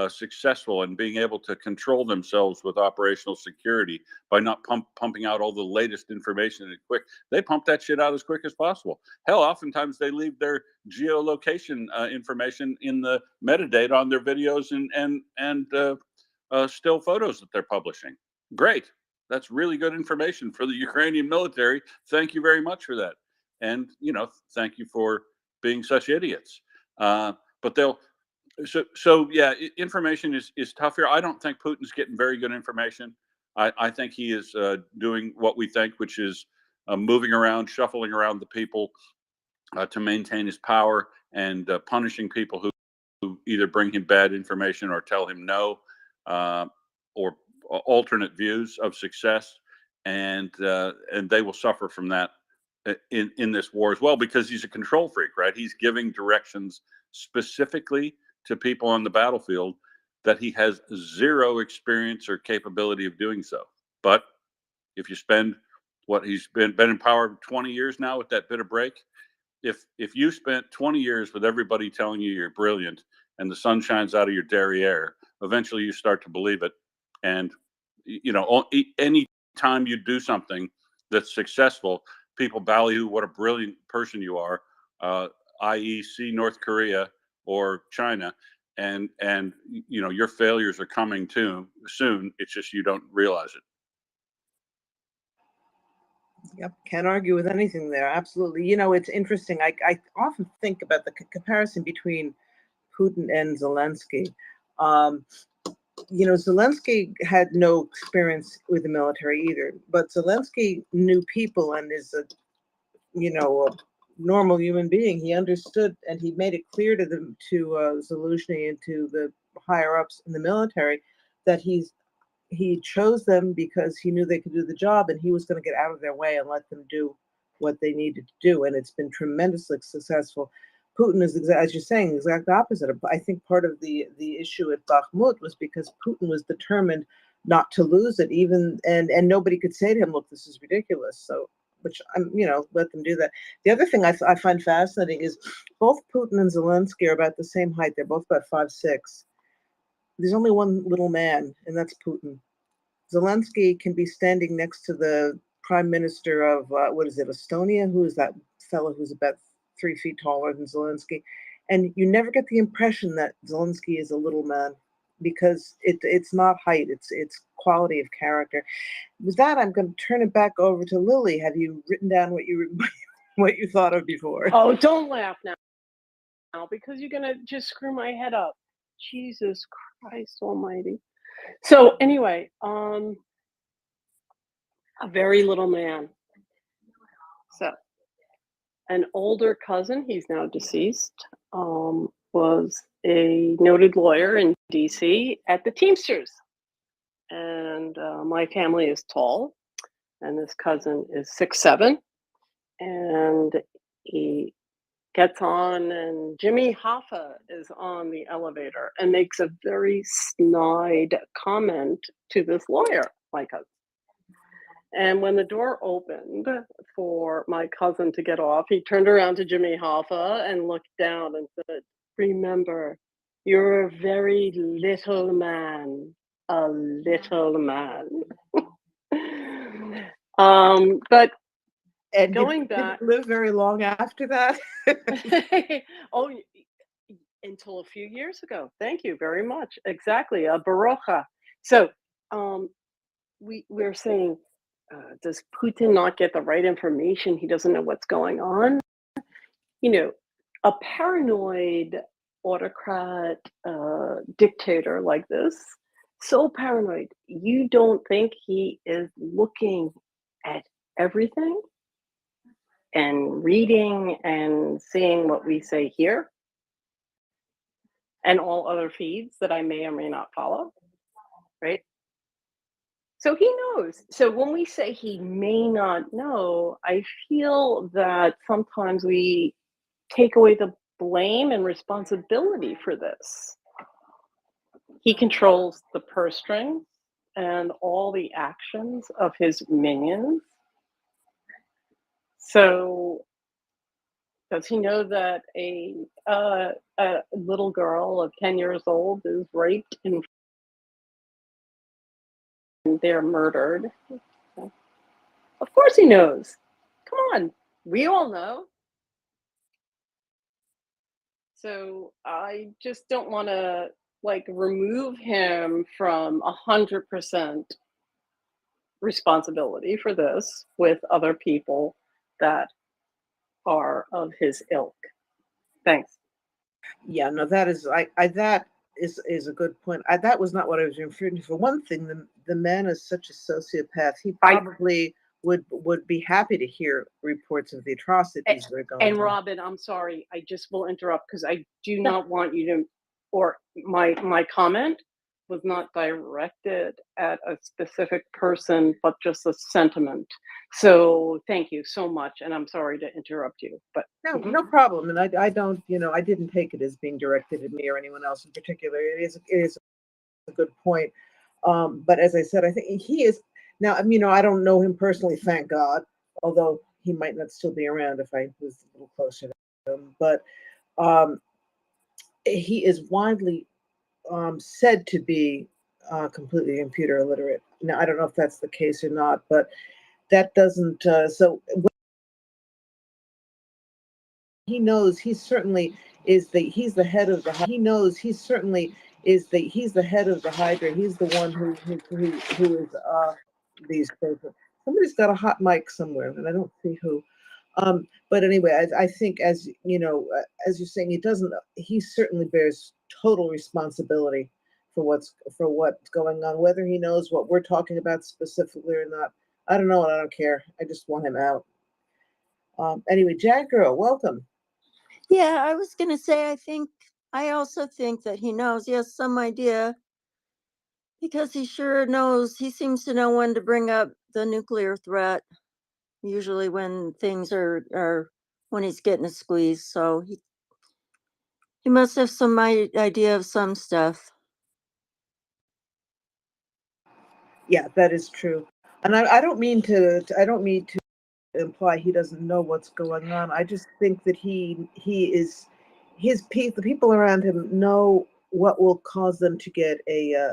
successful and being able to control themselves with operational security by not pumping out all the latest information quick. They pump that shit out as quick as possible. Hell, oftentimes they leave their geolocation information in the metadata on their videos and still photos that they're publishing. Great. That's really good information for the Ukrainian military. Thank you very much for that. And, you know, thank you for being such idiots. But they'll, so yeah, information is tough here. I don't think Putin's getting very good information. I think he is doing what we think, which is moving around, shuffling around the people to maintain his power, and punishing people who either bring him bad information or tell him no, or alternate views of success, and they will suffer from that in this war as well, because he's a control freak, right? He's giving directions specifically to people on the battlefield that he has zero experience or capability of doing so. But if you spend what he's been in power 20 years now with that bit of break, if you spent 20 years with everybody telling you you're brilliant and the sun shines out of your derriere, eventually you start to believe it. And, you know, any time you do something that's successful, people value what a brilliant person you are, i.e. see North Korea or China, and you know, your failures are coming too soon. It's just you don't realize it. Yep, can't argue with anything there. Absolutely. You know, it's interesting. I often think about the comparison between Putin and Zelensky. You know, Zelensky had no experience with the military either, but Zelensky knew people and is a, you know, a normal human being. He understood, and he made it clear to them, to Zaluzhny and to the higher ups in the military, that he chose them because he knew they could do the job, and he was going to get out of their way and let them do what they needed to do. And it's been tremendously successful. Putin is, as you're saying, the exact opposite. I think part of the issue at Bakhmut was because Putin was determined not to lose it, even, and nobody could say to him, "Look, this is ridiculous." So, which I'm, you know, let them do that. The other thing I find fascinating is both Putin and Zelensky are about the same height. They're both about 5'6". There's only one little man, and that's Putin. Zelensky can be standing next to the prime minister of, what is it, Estonia? Who is that fellow who's about 3 feet taller than Zelensky? And you never get the impression that Zelensky is a little man, because it's not height, it's quality of character. With that, I'm going to turn it back over to Lily. Have you written down what you thought of before? Oh, don't laugh now, because you're gonna just screw my head up. Jesus Christ Almighty. So anyway, a very little man. So an older cousin, he's now deceased, was a noted lawyer in DC at the Teamsters. And my family is tall, and this cousin is 6'7", and he gets on, and Jimmy Hoffa is on the elevator and makes a very snide comment to this lawyer, my cousin. And when the door opened for my cousin to get off, he turned around to Jimmy Hoffa and looked down and said, "Remember, you're a very little man, a little man." But And going did back, he live very long after that? oh, until a few years ago. Thank you very much. Exactly, a barocha. So we're saying, does Putin not get the right information? He doesn't know what's going on. You know, a paranoid autocrat dictator like this, so paranoid, you don't think he is looking at everything and reading and seeing what we say here and all other feeds that I may or may not follow, right? So he knows. So when we say he may not know, I feel that sometimes we take away the blame and responsibility for this. He controls the purse strings and all the actions of his minions. So does he know that a little girl of 10 years old is raped and they're murdered? Of course he knows. Come on, we all know. So I just don't want to like remove him from 100% responsibility for this with other people that are of his ilk. Thanks. Yeah, no, that is that is a good point. That was not what I was referring to. For one thing, the man is such a sociopath. He probably would be happy to hear reports of the atrocities that are going And on. Robin, I'm sorry, I just will interrupt because I do not want you to, or my comment was not directed at a specific person, but just a sentiment. So thank you so much, and I'm sorry to interrupt you, but No problem. And I don't, I didn't take it as being directed at me or anyone else in particular. It is a good point. But as I said, I think he is now. I don't know him personally, thank God. Although he might not still be around if I was a little closer to him. But he is widely said to be completely computer illiterate. Now I don't know if that's the case or not, but that doesn't. So he knows he certainly is he's the head of the. He knows he certainly is he's the head of the Hydra. He's the one who is these things. Somebody's got a hot mic somewhere, and I don't see who. But anyway, I think as as you're saying, he certainly bears total responsibility for what's going on. Whether he knows what we're talking about specifically or not, I don't know, and I don't care. I just want him out. Anyway, Jack Girl, welcome. Yeah, I was going to say, I also think that he knows. He has some idea because he sure knows. He seems to know when to bring up the nuclear threat, usually when things are when he's getting a squeeze. So he must have some idea of some stuff. Yeah, that is true. And I don't mean to imply he doesn't know what's going on. I just think that the people around him know what will cause them to get a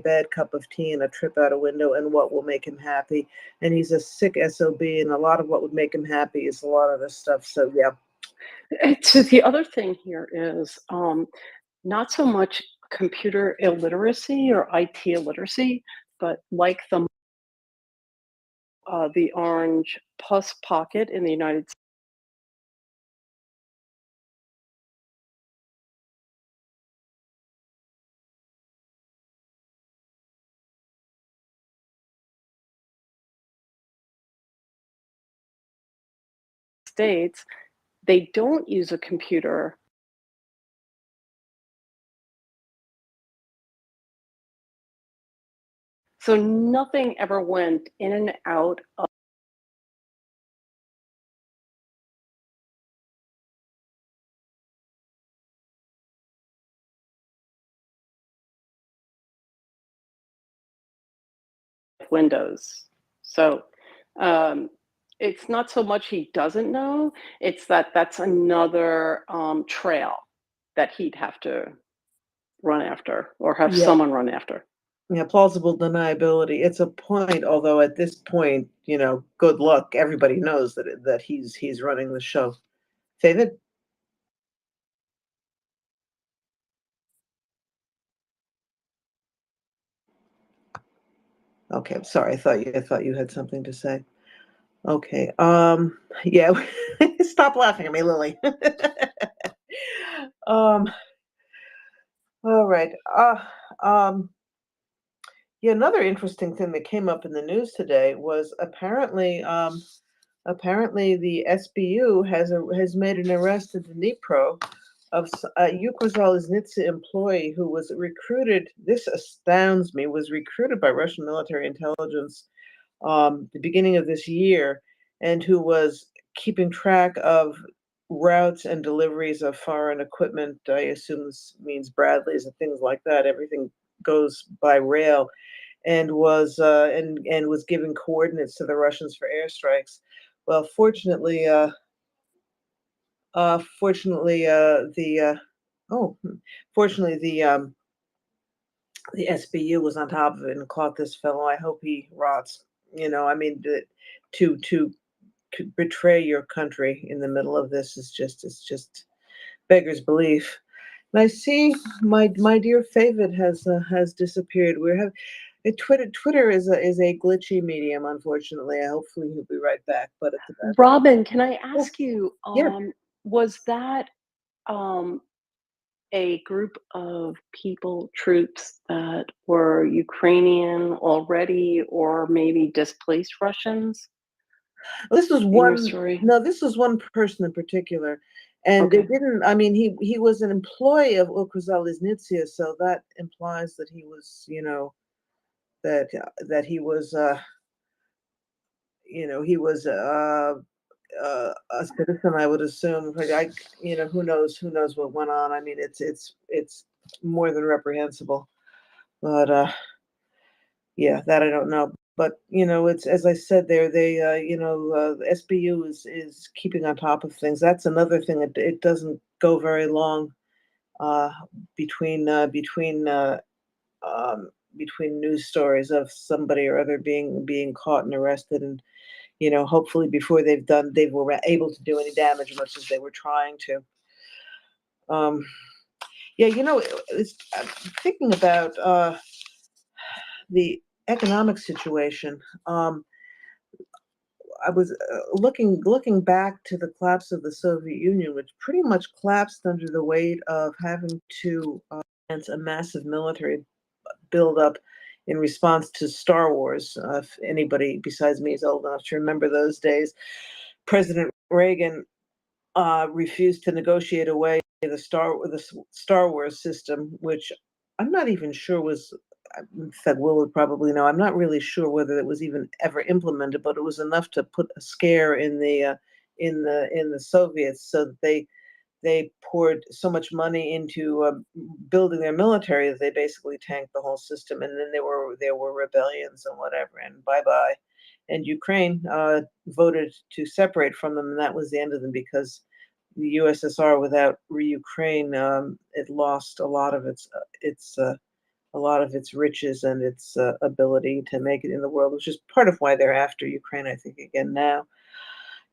bad cup of tea and a trip out a window, and what will make him happy. And he's a sick SOB, and a lot of what would make him happy is a lot of this stuff. So yeah. So the other thing here is not so much computer illiteracy or IT illiteracy, but like the orange pus pocket in the United States. States, they don't use a computer. So nothing ever went in and out of Windows. So it's not so much he doesn't know, it's that that's another trail that he'd have to run after or have Yeah. someone run after. Yeah, plausible deniability. It's a point, although at this point, good luck. Everybody knows that he's running the show. David? Okay, I'm sorry. I thought you had something to say. Okay. Yeah. Stop laughing at me, Lily. All right. Yeah, another interesting thing that came up in the news today was apparently the SBU has made an arrest in Dnipro of a Ukrzaliznytsia employee who was recruited. This astounds me. Was recruited by Russian military intelligence the beginning of this year, and who was keeping track of routes and deliveries of foreign equipment. I assume this means Bradleys and things like that. Everything goes by rail, and was giving coordinates to the Russians for airstrikes. Well, fortunately, the SBU was on top of it and caught this fellow. I hope he rots. I mean, to betray your country in the middle of this is just beggars belief. And I see my dear Favid has disappeared. Twitter is a glitchy medium, unfortunately. Hopefully he'll be right back. But it's about Robin, can I ask you, yeah. was that a group of people, troops that were Ukrainian already or maybe displaced Russians? This was In your one. story? No, this was one person in particular, and they Okay. didn't. I mean, he was an employee of Ukrzaliznytsia, so that implies that he was, that he was, he was a citizen. I would assume. Like who knows what went on. I mean, it's more than reprehensible. But yeah, that I don't know. But it's as I said there. The SBU is keeping on top of things. That's another thing. It doesn't go very long uh, between between news stories of somebody or other being caught and arrested, and hopefully before they were able to do any damage, much as they were trying to. Yeah, I'm thinking about the economic situation. I was looking back to the collapse of the Soviet Union, which pretty much collapsed under the weight of having to finance a massive military buildup in response to Star Wars. If anybody besides me is old enough to remember those days, President Reagan refused to negotiate away the Star Wars system, which I'm not even sure was. In fact, Will would probably know. I'm not really sure whether it was even ever implemented, but it was enough to put a scare in the Soviets, so that they poured so much money into building their military that they basically tanked the whole system. And then there were rebellions and whatever, and bye bye. And Ukraine voted to separate from them, and that was the end of them, because the USSR, without Ukraine, it lost a lot of its riches and its ability to make it in the world, which is part of why they're after Ukraine, I think, again now.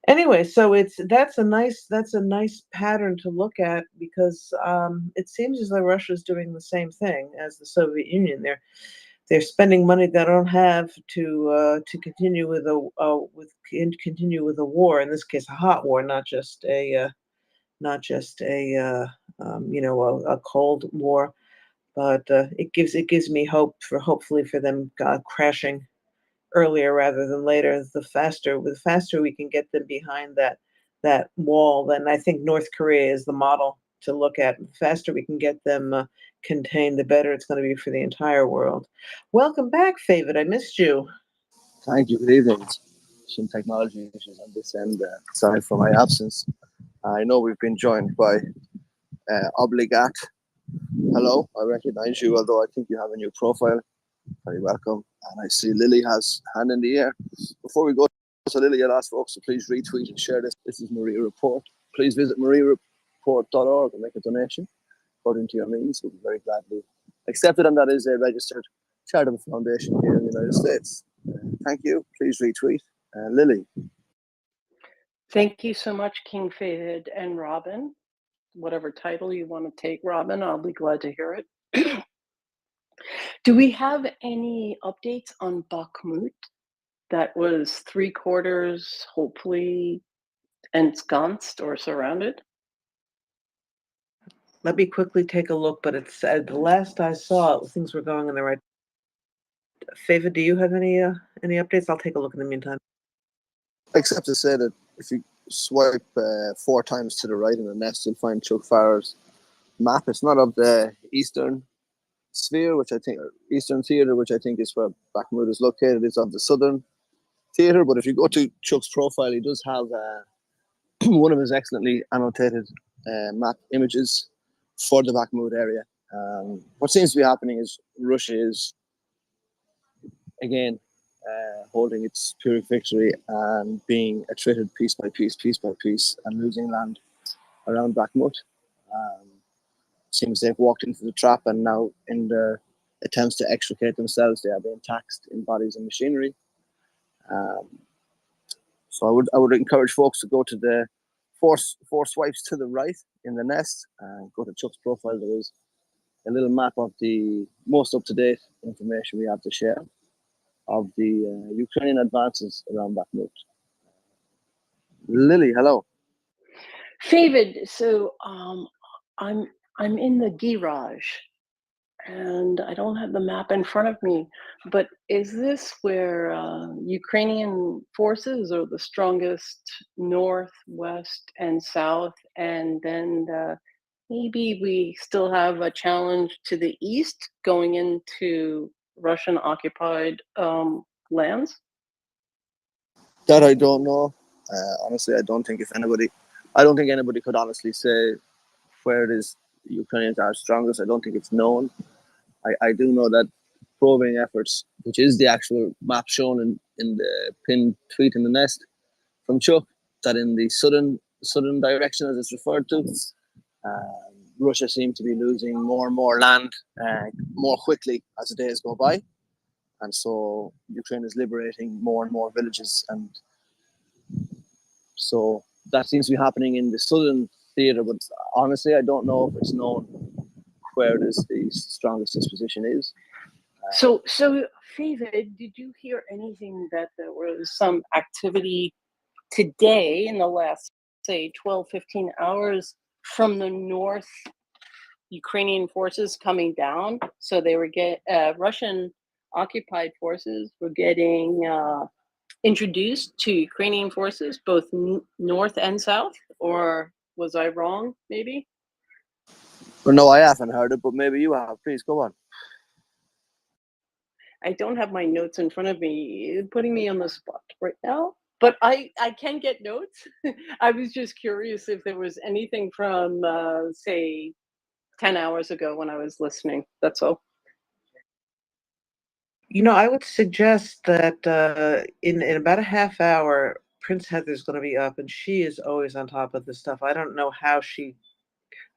Anyway, so that's a nice pattern to look at, because it seems as though Russia is doing the same thing as the Soviet Union. They're spending money they don't have to continue with a war. In this case, a hot war, not just a a cold war. But it gives me hope hopefully for them crashing earlier rather than later. The faster we can get them behind that wall, then I think North Korea is the model to look at. The faster we can get them contained, the better it's going to be for the entire world. Welcome back, Favid. I missed you. Thank you. Good evening. Some technology issues on this end. Sorry for my absence. I know we've been joined by Obligat. Hello, I recognize you, although I think you have a new profile. Very welcome. And I see Lily has hand in the air. Before we go to Lily, I'd ask folks to please retweet and share this. This is Maria Report. Please visit MriyaReport.org and make a donation according to your means. We'll be very gladly accepted, and that is a registered charitable foundation here in the United States. Thank you. Please retweet. Lily. Thank you so much, King Favid and Robin. Whatever title you want to take, Robin, I'll be glad to hear it. Do we have any updates on Bakhmut? That was 3/4, hopefully, ensconced or surrounded. Let me quickly take a look, but it's the last I saw, things were going in the right. Favid, do you have any updates? I'll take a look in the meantime. Except to say that if you swipe 4 times to the right in the nest, you'll find Chuck Farrer's map. It's not of the Eastern Sphere, which I think, or Eastern Theater, which I think is where Bakhmut is located. It's of the Southern Theater. But if you go to Chuck's profile, he does have one of his excellently annotated map images for the Bakhmut area. What seems to be happening is Russia is again holding its Pyrrhic victory and being attrited piece by piece, and losing land around Bakhmut. Seems they've walked into the trap, and now in their attempts to extricate themselves, they are being taxed in bodies and machinery. So I would encourage folks to go to the four swipes to the right in the nest and go to Chuck's profile. There is a little map of the most up-to-date information we have to share of the Ukrainian advances around Bakhmut. Lily, hello. Favid, so I'm in the garage, and I don't have the map in front of me, but is this where Ukrainian forces are the strongest north, west, and south, and then maybe we still have a challenge to the east going into Russian-occupied lands? That I don't know. Honestly, I don't think anybody could honestly say where it is the Ukrainians are strongest. I don't think it's known. I do know that probing efforts, which is the actual map shown in the pinned tweet in the nest from Chuck, that in the southern direction, as it's referred to, Russia seems to be losing more and more land more quickly as the days go by. And so Ukraine is liberating more and more villages. And so that seems to be happening in the southern theater. But honestly, I don't know if it's known where it is the strongest disposition is. So Favid, did you hear anything that there was some activity today in the last, say, 12, 15 hours from the north, Ukrainian forces coming down? So they were Russian occupied forces were getting introduced to Ukrainian forces, both north and south, or was I wrong, maybe? Well, no, I haven't heard it, but maybe you have. Please go on. I don't have my notes in front of me, putting me on the spot right now, but I can get notes. I was just curious if there was anything from, say, 10 hours ago when I was listening. That's all. I would suggest that in about a half hour, Prince Heather's going to be up, and she is always on top of this stuff. I don't know how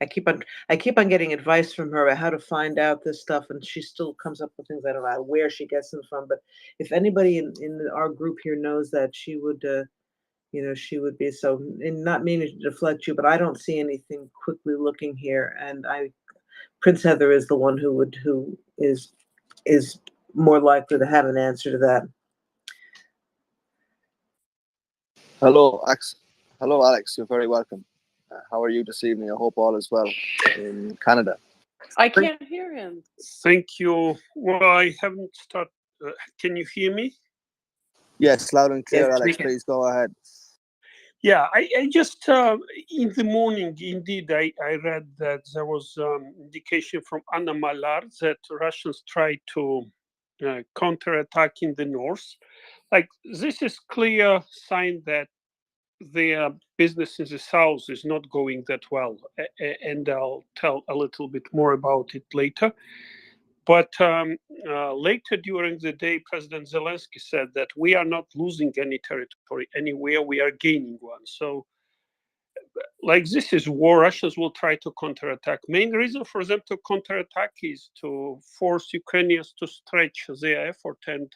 I keep on getting advice from her about how to find out this stuff, and she still comes up with things. I don't know where she gets them from, but if anybody in our group here knows that, she would she would be so. And not meaning to deflect you, but I don't see anything quickly looking here, and Prince Heather is the one who is more likely to have an answer to that. Hello, Alex. You're very welcome. How are you this evening? I hope all is well in Canada. I can't hear him. Thank you. Well, I haven't started. Can you hear me? Yes, loud and clear, Yes, Alex. Please go ahead. Yeah, I just in the morning, indeed, I read that there was indication from Anna Malar that Russians tried to counterattack in the north. Like, this is clear sign that their business in the south is not going that well, and I'll tell a little bit more about it later. But later during the day, President Zelensky said that we are not losing any territory anywhere, we are gaining one. So, like, this is war. Russians will try to counterattack. Main reason for them to counterattack is to force Ukrainians to stretch their effort and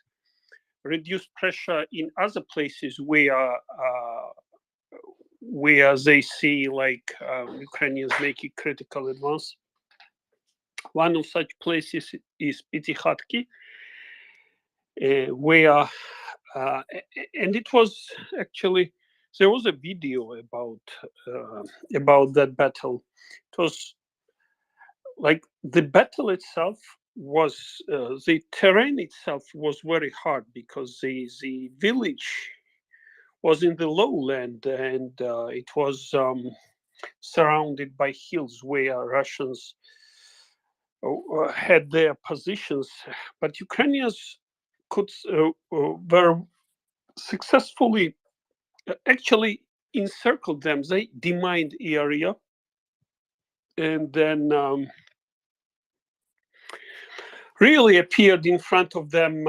reduce pressure in other places where they see, like, Ukrainians making critical advance. One of such places is Pitikhatki, where and it was actually, there was a video about that battle. It was like the battle itself was the terrain itself was very hard because the village was in the lowland, and it was surrounded by hills where Russians had their positions, but Ukrainians could were successfully actually encircled them. They demined the area, and then really appeared in front of them,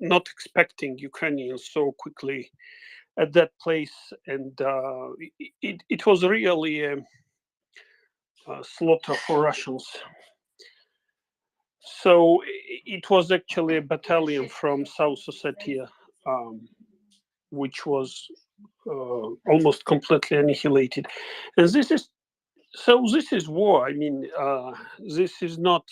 not expecting Ukrainians so quickly at that place, and it was really a slaughter for Russians. So it was actually a battalion from South Ossetia, which was almost completely annihilated. And this is war. I mean, this is not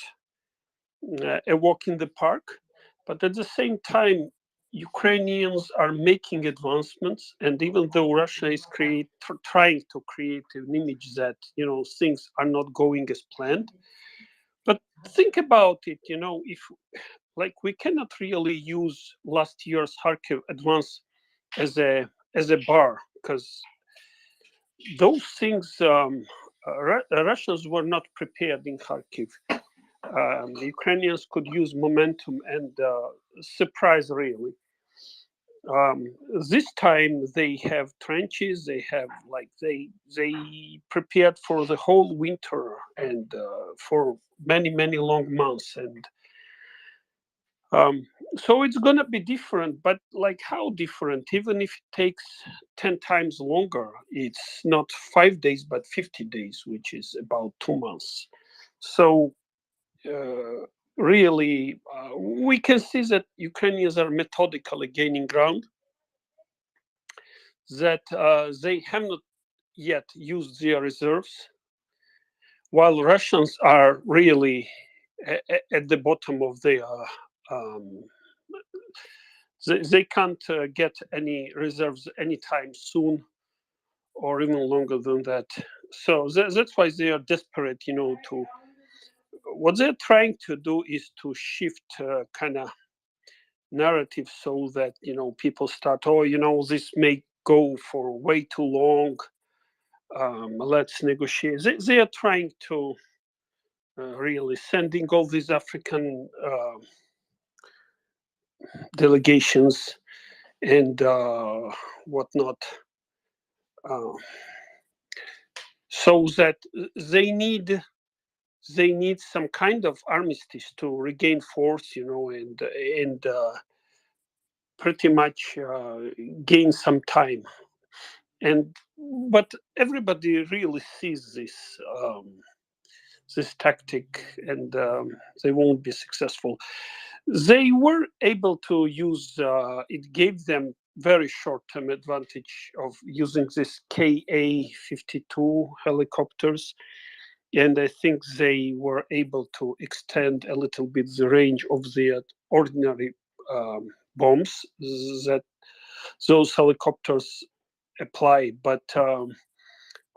a walk in the park, but at the same time, Ukrainians are making advancements, and even though Russia is trying to create an image that, you know, things are not going as planned, but think about it, you know, if, like, we cannot really use last year's Kharkiv advance as a bar, because those things, Russians were not prepared in Kharkiv. The Ukrainians could use momentum and surprise, really. This time they have trenches, they have, like, they prepared for the whole winter and for many long months, and so it's gonna be different. But, like, how different? Even if it takes 10 times longer, it's not 5 days but 50 days, which is about 2 months. So really, we can see that Ukrainians are methodically gaining ground, that they have not yet used their reserves, while Russians are really at the bottom of their they can't get any reserves anytime soon, or even longer than that. So that's why they are desperate, you know, to what they're trying to do is to shift kind of narrative, so that, you know, people start, oh, you know, this may go for way too long, let's negotiate. They are trying to really sending all these African delegations and whatnot, so that they need some kind of armistice to regain force, you know, and pretty much gain some time. And but everybody really sees this tactic, and they won't be successful. They were able to use it gave them very short-term advantage of using this Ka-52 helicopters, and I think they were able to extend a little bit the range of their ordinary bombs that those helicopters apply. But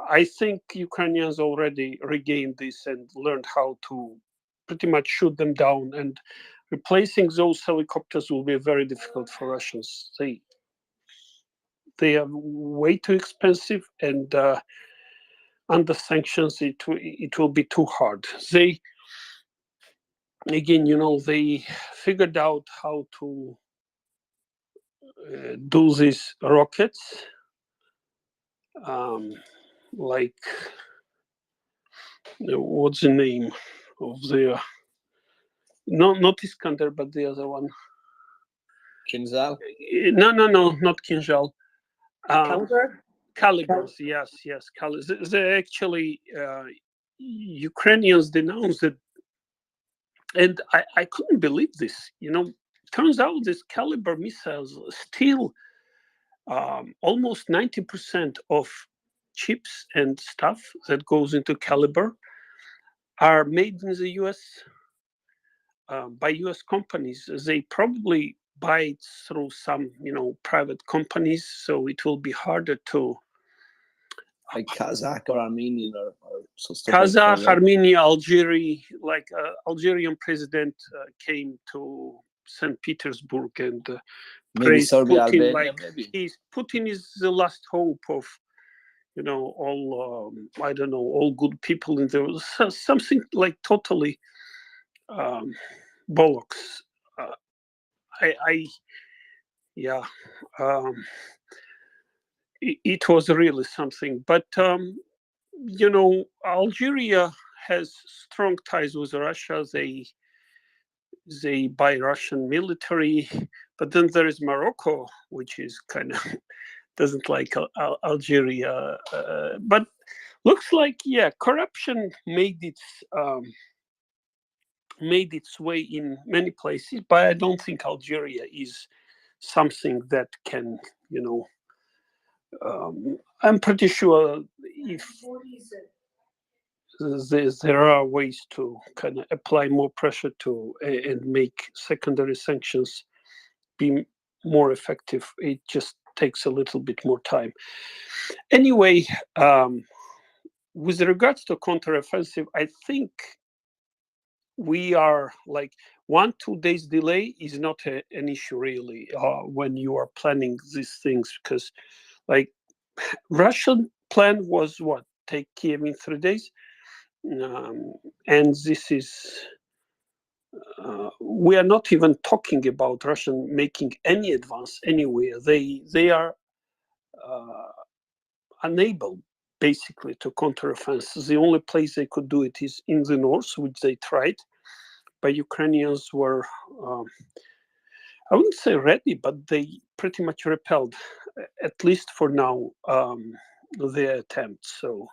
I think Ukrainians already regained this and learned how to pretty much shoot them down, and replacing those helicopters will be very difficult for Russians. they are way too expensive, and under sanctions it will be too hard. They, again, they figured out how to do these rockets, like, what's the name of the not Iskander, but the other one. Kinzhal? No, not Kinzhal. Caliber? Calibers, yes, They actually, Ukrainians denounced it, and I couldn't believe this. Turns out this Caliber missiles still almost 90% of chips and stuff that goes into Caliber are made in the U.S. By U.S. companies. They probably buy it through some, private companies, so it will be harder to. Like Kazakh or Armenian or so stuff Kazakh, like that, right? Armenia, Algeria, like Algerian president came to St. Petersburg and Maybe praised Serbia, Putin, Albania, like maybe. Putin is the last hope of, all, I don't know, all good people in there. Something like totally bollocks. Yeah, it was really something. But Algeria has strong ties with Russia. They buy Russian military, but then there is Morocco, which is kind of doesn't like Algeria. But looks like, corruption made its way in many places, but I don't think Algeria is something that can, I'm pretty sure if there are ways to kind of apply more pressure to and make secondary sanctions be more effective, it just takes a little bit more time. Anyway, with regards to counteroffensive, I think we are like 1-2 days delay is not an issue really when you are planning these things, because like Russian plan was what, take Kiev in 3 days, and this is we are not even talking about Russian making any advance anywhere. They are unable basically to counteroffensive. The only place they could do it is in the north, which they tried, but Ukrainians were, I wouldn't say ready, but they pretty much repelled, at least for now, their attempt. So,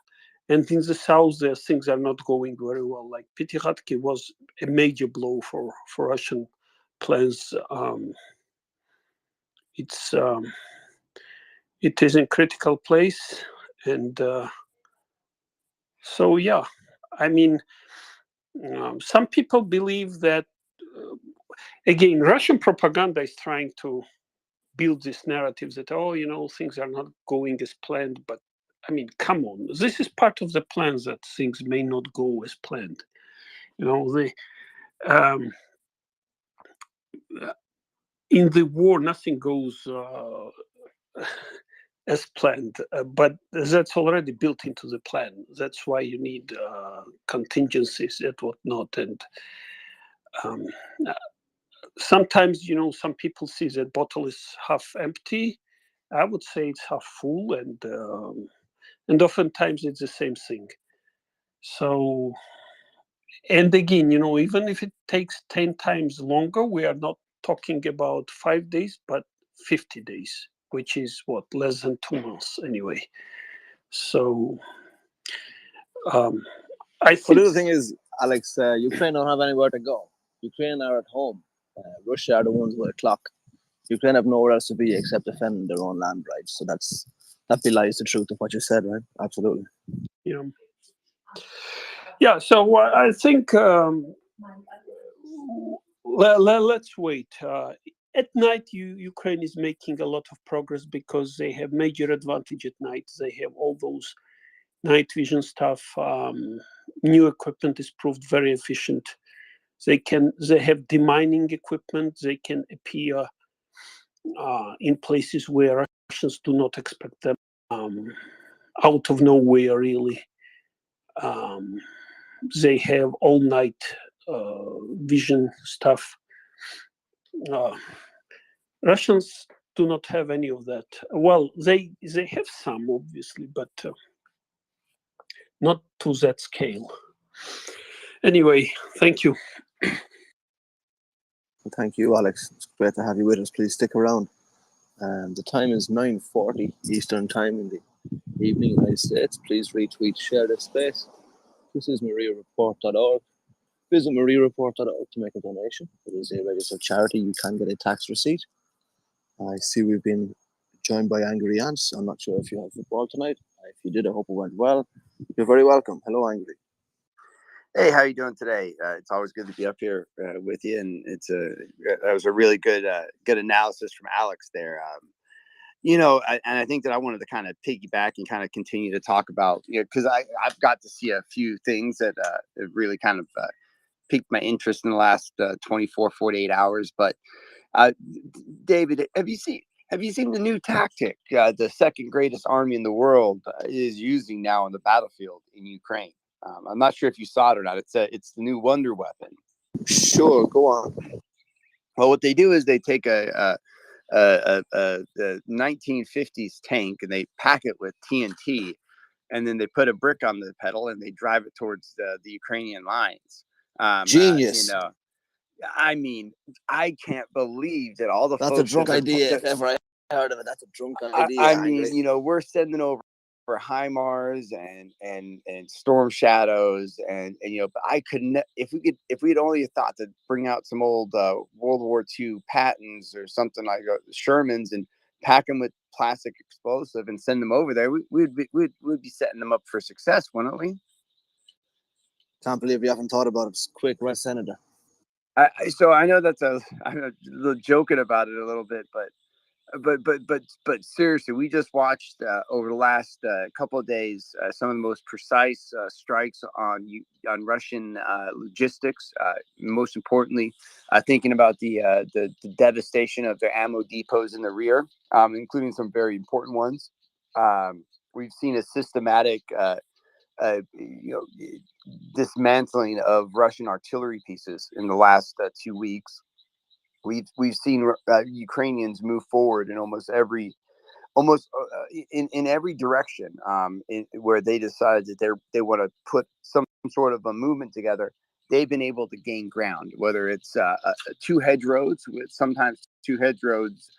and in the south, things are not going very well. Like Pitiratki was a major blow for Russian plans. It is in critical place, and so I mean, some people believe that. Again, Russian propaganda is trying to build this narrative that, things are not going as planned. But I mean, come on, this is part of the plan that things may not go as planned. In the war, nothing goes as planned, but that's already built into the plan. That's why you need contingencies and whatnot. And sometimes, some people see that bottle is half empty. I would say it's half full, and oftentimes it's the same thing. So, and again, even if it takes 10 times longer, we are not talking about 5 days, but 50 days, which is what, less than 2 months anyway. So, I think. But the other thing is, Alex, Ukraine don't have anywhere to go. Ukraine are at home. Russia are the ones with a clock. Ukraine have nowhere else to be except defending their own land rights. So that belies the truth of what you said, right? Absolutely. Yeah. So I think let's wait. At night, Ukraine is making a lot of progress because they have major advantage at night. They have all those night vision stuff. New equipment is proved very efficient. They have demining equipment. They can appear in places where Russians do not expect them out of nowhere, really. They have all night vision stuff. Russians do not have any of that. Well, they have some, obviously, but not to that scale. Anyway, thank you. Thank you, Alex. It's great to have you with us. Please stick around. The time is 9:40 Eastern Time in the evening, United States. Please retweet, share this space. This is MriyaReport.org. Visit MriyaReport.org to make a donation. It is a registered charity. You can get a tax receipt. I see we've been joined by Angry Ants. I'm not sure if you have football tonight. If you did, I hope it went well. You're very welcome. Hello, Angry. Hey, how you doing today? It's always good to be up here with you, and that was a really good analysis from Alex there. And I think that I wanted to kind of piggyback and kind of continue to talk about, because I've got to see a few things that have really kind of piqued my interest in the last 24, 48 hours. But David, have you seen the new tactic the second greatest army in the world is using now on the battlefield in Ukraine? I'm not sure if you saw it or not. It's the new wonder weapon. Sure, go on. Well, what they do is they take a 1950s tank and they pack it with TNT, and then they put a brick on the pedal and they drive it towards the Ukrainian lines. Genius. I mean, I can't believe that all the That's folks a drunk that idea if ever I heard of it. That's a drunk idea. I mean, we're sending over for HIMARS and Storm Shadows and but I couldn't, if we'd only thought to bring out some old World War II Pattons or something like Shermans and pack them with plastic explosive and send them over there, we'd be setting them up for success, wouldn't we? Can't believe you haven't thought about it. Quick, right, Senator. So I know I'm a little joking about it a little bit, but seriously, we just watched over the last couple of days some of the most precise strikes on Russian logistics. Most importantly, thinking about the devastation of their ammo depots in the rear, including some very important ones. We've seen a systematic dismantling of Russian artillery pieces in the last 2 weeks. We've seen Ukrainians move forward in in every direction, where they decide that they want to put some sort of a movement together. They've been able to gain ground, whether it's 2 hedge roads. Sometimes 2 hedge roads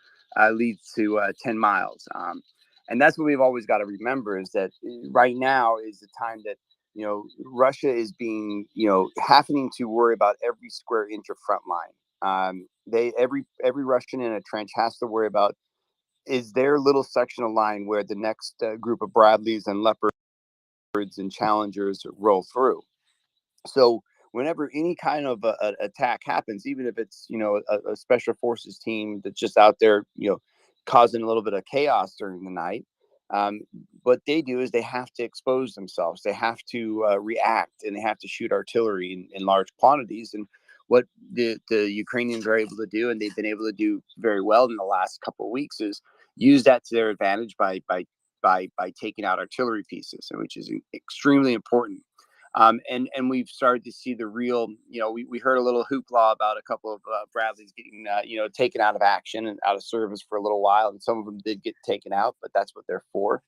leads to 10 miles. And that's what we've always got to remember, is that right now is the time that Russia is being having to worry about every square inch of front line. Every Russian in a trench has to worry about, is their little section of line where the next group of Bradleys and Leopards and Challengers roll through. So whenever any kind of attack happens, even if it's a special forces team that's just out there causing a little bit of chaos during the night, what they do is they have to expose themselves. They have to react, and they have to shoot artillery in large quantities. And what the Ukrainians are able to do, and they've been able to do very well in the last couple of weeks, is use that to their advantage by taking out artillery pieces, which is extremely important. And we've started to see the real, we heard a little hoopla about a couple of Bradleys getting, taken out of action and out of service for a little while. And some of them did get taken out, but that's what they're for.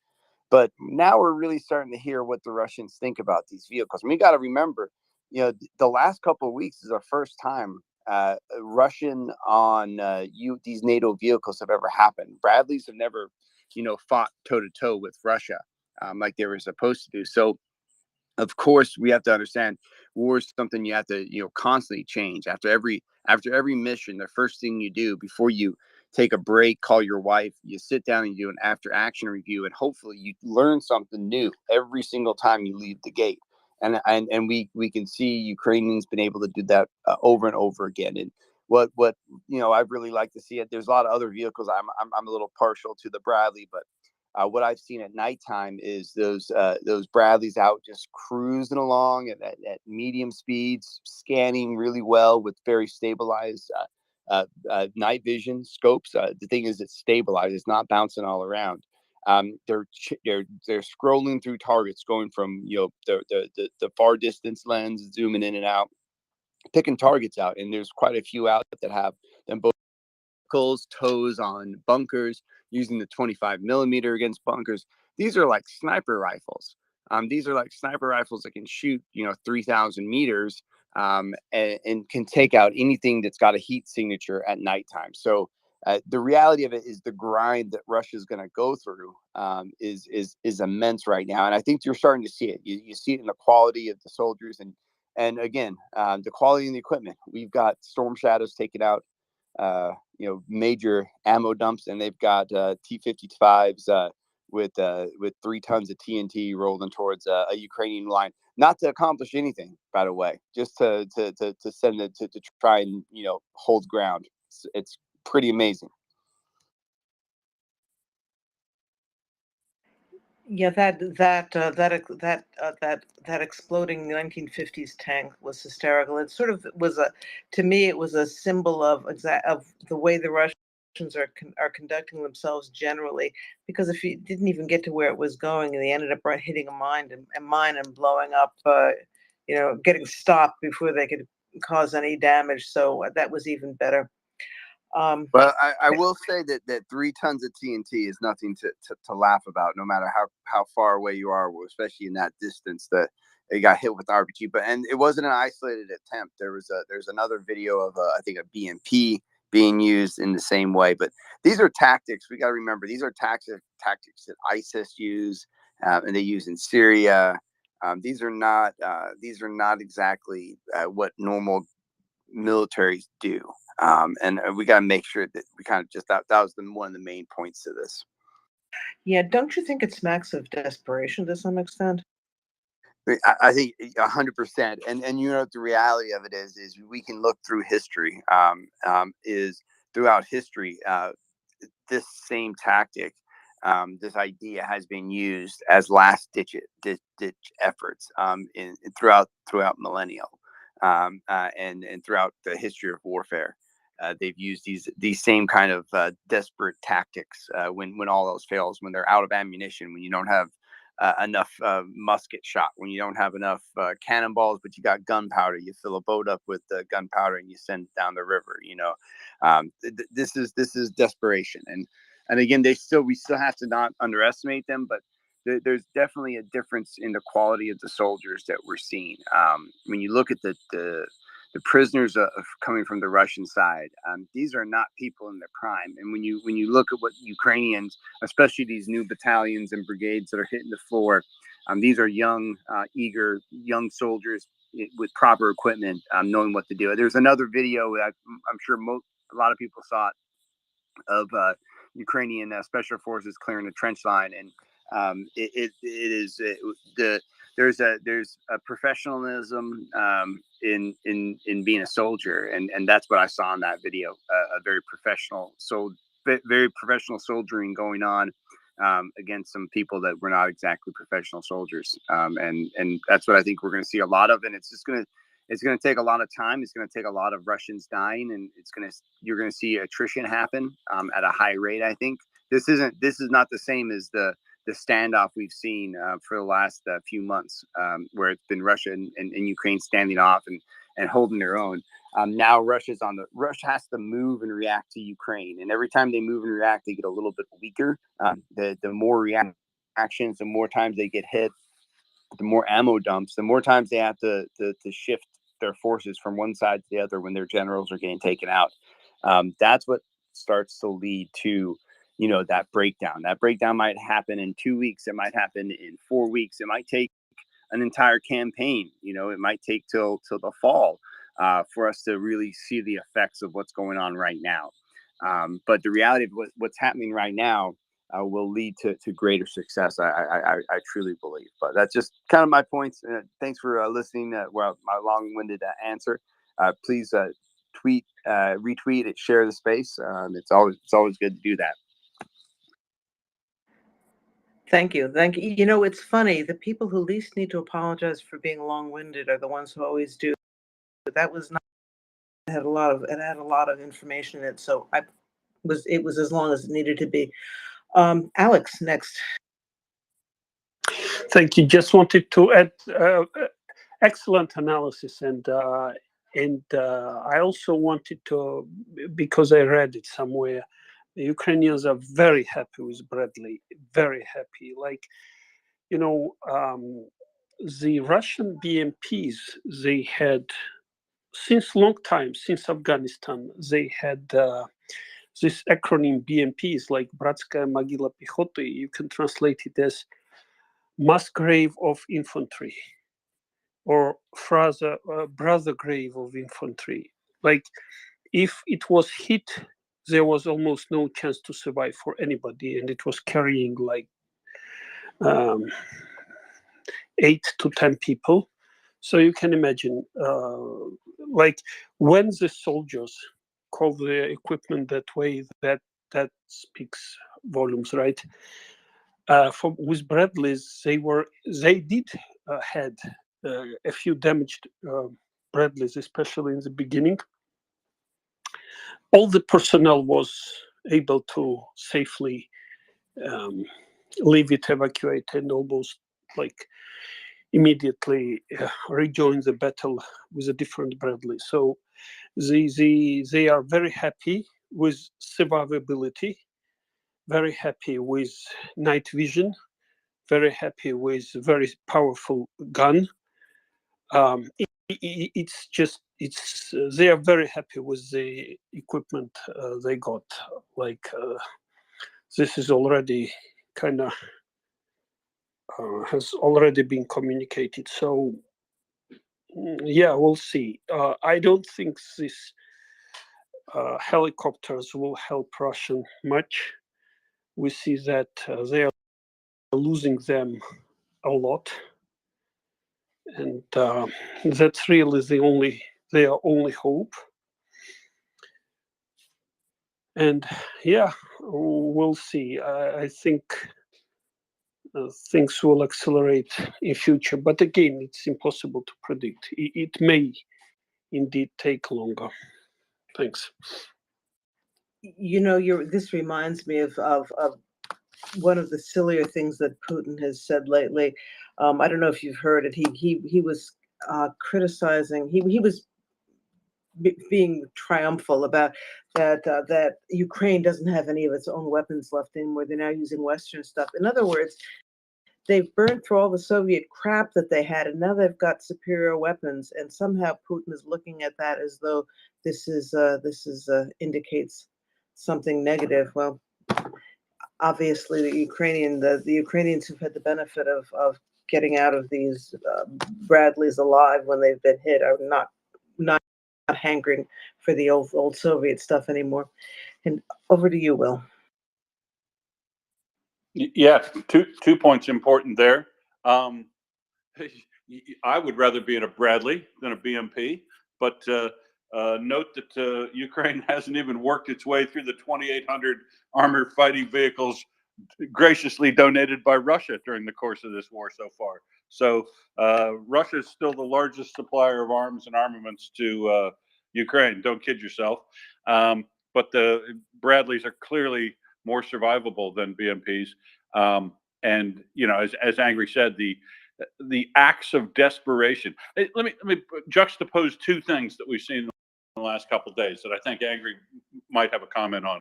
But now we're really starting to hear what the Russians think about these vehicles. And we got to remember, the last couple of weeks is our first time Russian on these NATO vehicles have ever happened. Bradleys have never, fought toe to toe with Russia like they were supposed to do. So, of course, we have to understand war is something you have to constantly change. After every mission, the first thing you do before you take a break, call your wife, you sit down and you do an after action review, and hopefully you learn something new every single time you leave the gate. And we can see Ukrainians been able to do that over and over again. And what I'd really like to see it. There's a lot of other vehicles. I'm a little partial to the Bradley, but what I've seen at nighttime is those Bradleys out just cruising along at medium speeds, scanning really well with very stabilized night vision scopes. The thing is, it's stabilized; it's not bouncing all around. They're scrolling through targets, going from the far distance lens, zooming in and out, picking targets out, and there's quite a few out that have them both toes on bunkers, using the 25 millimeter against bunkers. These are like sniper rifles. These are like sniper rifles that can shoot 3,000 meters, and can take out anything that's got a heat signature at nighttime. So the reality of it is the grind that Russia is going to go through is immense right now, and I think you're starting to see it. You see it in the quality of the soldiers, and again, the quality and the equipment. We've got Storm Shadows taking out major ammo dumps, and they've got T-55s with 3 tons of TNT rolling towards a Ukrainian line, not to accomplish anything, by the way, just to send it to try and hold ground. It's pretty amazing. Yeah, that exploding 1950s tank was hysterical. It sort of was to me, it was a symbol of the way the Russians are conducting themselves generally. Because if you didn't even get to where it was going, and they ended up hitting a mine and blowing up, getting stopped before they could cause any damage. So that was even better. But I will say that 3 tons of TNT is nothing to laugh about, no matter how far away you are, especially in that distance that it got hit with RPG. And it wasn't an isolated attempt. There's another video of I think a BMP being used in the same way. But these are tactics. We got to remember, these are tactics that ISIS use, and they use in Syria. These are not exactly what normal militaries do. And we got to make sure that we kind of just that was one of the main points to this. Yeah, don't you think it smacks of desperation to some extent? I think 100%. And the reality of it is we can look through history. Is throughout history, this same tactic, this idea has been used as last ditch efforts throughout millennial, and throughout the history of warfare. They've used these same kind of desperate tactics when all else fails, when they're out of ammunition, when you don't have enough musket shot, when you don't have enough cannonballs, but you got gunpowder. You fill a boat up with gunpowder and you send it down the river. This is desperation, and again, we still have to not underestimate them, but there's definitely a difference in the quality of the soldiers that we're seeing. When you look at the prisoners coming from the Russian side, these are not people in their prime. And when you look at what Ukrainians, especially these new battalions and brigades that are hitting the floor, these are young, eager young soldiers with proper equipment, knowing what to do. There's another video that I'm sure a lot of people saw it, of Ukrainian special forces clearing the trench line, and there's a professionalism in being a soldier, and that's what I saw in that video. A very very professional soldiering going on against some people that were not exactly professional soldiers, and that's what I think we're going to see a lot of, and it's going to take a lot of time. It's going to take a lot of Russians dying, and you're going to see attrition happen at a high rate. I think this is not the same as the standoff we've seen for the last few months, where it's been Russia and Ukraine standing off and holding their own. Now Russia has to move and react to Ukraine, and every time they move and react, they get a little bit weaker. The more reactions, the more times they get hit, the more ammo dumps, the more times they have to shift their forces from one side to the other when their generals are getting taken out. That's what starts to lead to that breakdown. That breakdown might happen in 2 weeks. It might happen in 4 weeks. It might take an entire campaign. It might take till the fall for us to really see the effects of what's going on right now. But the reality of what's happening right now will lead to greater success. I truly believe. But that's just kind of my points. Thanks for listening. My long-winded answer. Please tweet, retweet it, share the space. It's always good to do that. Thank you. It's funny. The people who least need to apologize for being long-winded are the ones who always do. But that was not had a lot of information in it, so it was as long as it needed to be. Alex, next. Thank you. Just wanted to add excellent analysis, and I also wanted to, because I read it somewhere, the Ukrainians are very happy with Bradley, very happy. Like, you know, the Russian BMPs, they had since long time, since Afghanistan, they had this acronym BMPs, like Bratskaya Могила Пехоты. You can translate it as mass grave of infantry, or brother grave of infantry. Like, if it was hit, there was almost no chance to survive for anybody, and it was carrying like 8 to 10 people. So you can imagine, like, when the soldiers call the equipment that way, that speaks volumes, right? With Bradleys, they did had a few damaged Bradleys, especially in the beginning. All the personnel was able to safely leave it, evacuate, and almost like immediately rejoin the battle with a different Bradley. So they are very happy with survivability, very happy with night vision, very happy with very powerful gun. It's just they are very happy with the equipment they got. Like, this is already kind of has already been communicated. So yeah, we'll see. I don't think these helicopters will help Russian much. We see that they are losing them a lot, and that's really their only hope. And yeah, we'll see. I think things will accelerate in future, but again, it's impossible to predict. It may indeed take longer. Thanks. You know, this reminds me of one of the sillier things that Putin has said lately. I don't know if you've heard it. He was criticizing. He was being triumphal about that Ukraine doesn't have any of its own weapons left anymore. They're now using Western stuff. In other words, they've burned through all the Soviet crap that they had, and now they've got superior weapons. And somehow Putin is looking at that as though this is indicates something negative. Well, obviously the Ukrainians who've had the benefit of getting out of these Bradleys alive when they've been hit are not hankering for the old Soviet stuff anymore. And over to you, Will. Yeah, two points important there. I would rather be in a Bradley than a BMP, but note that Ukraine hasn't even worked its way through the 2,800 armored fighting vehicles graciously donated by Russia during the course of this war so far. So Russia is still the largest supplier of arms and armaments to Ukraine. Don't kid yourself. But the Bradleys are clearly more survivable than BMPs. And you know, as Angry said, the acts of desperation. Let me juxtapose two things that we've seen in the last couple of days that I think Angry might have a comment on.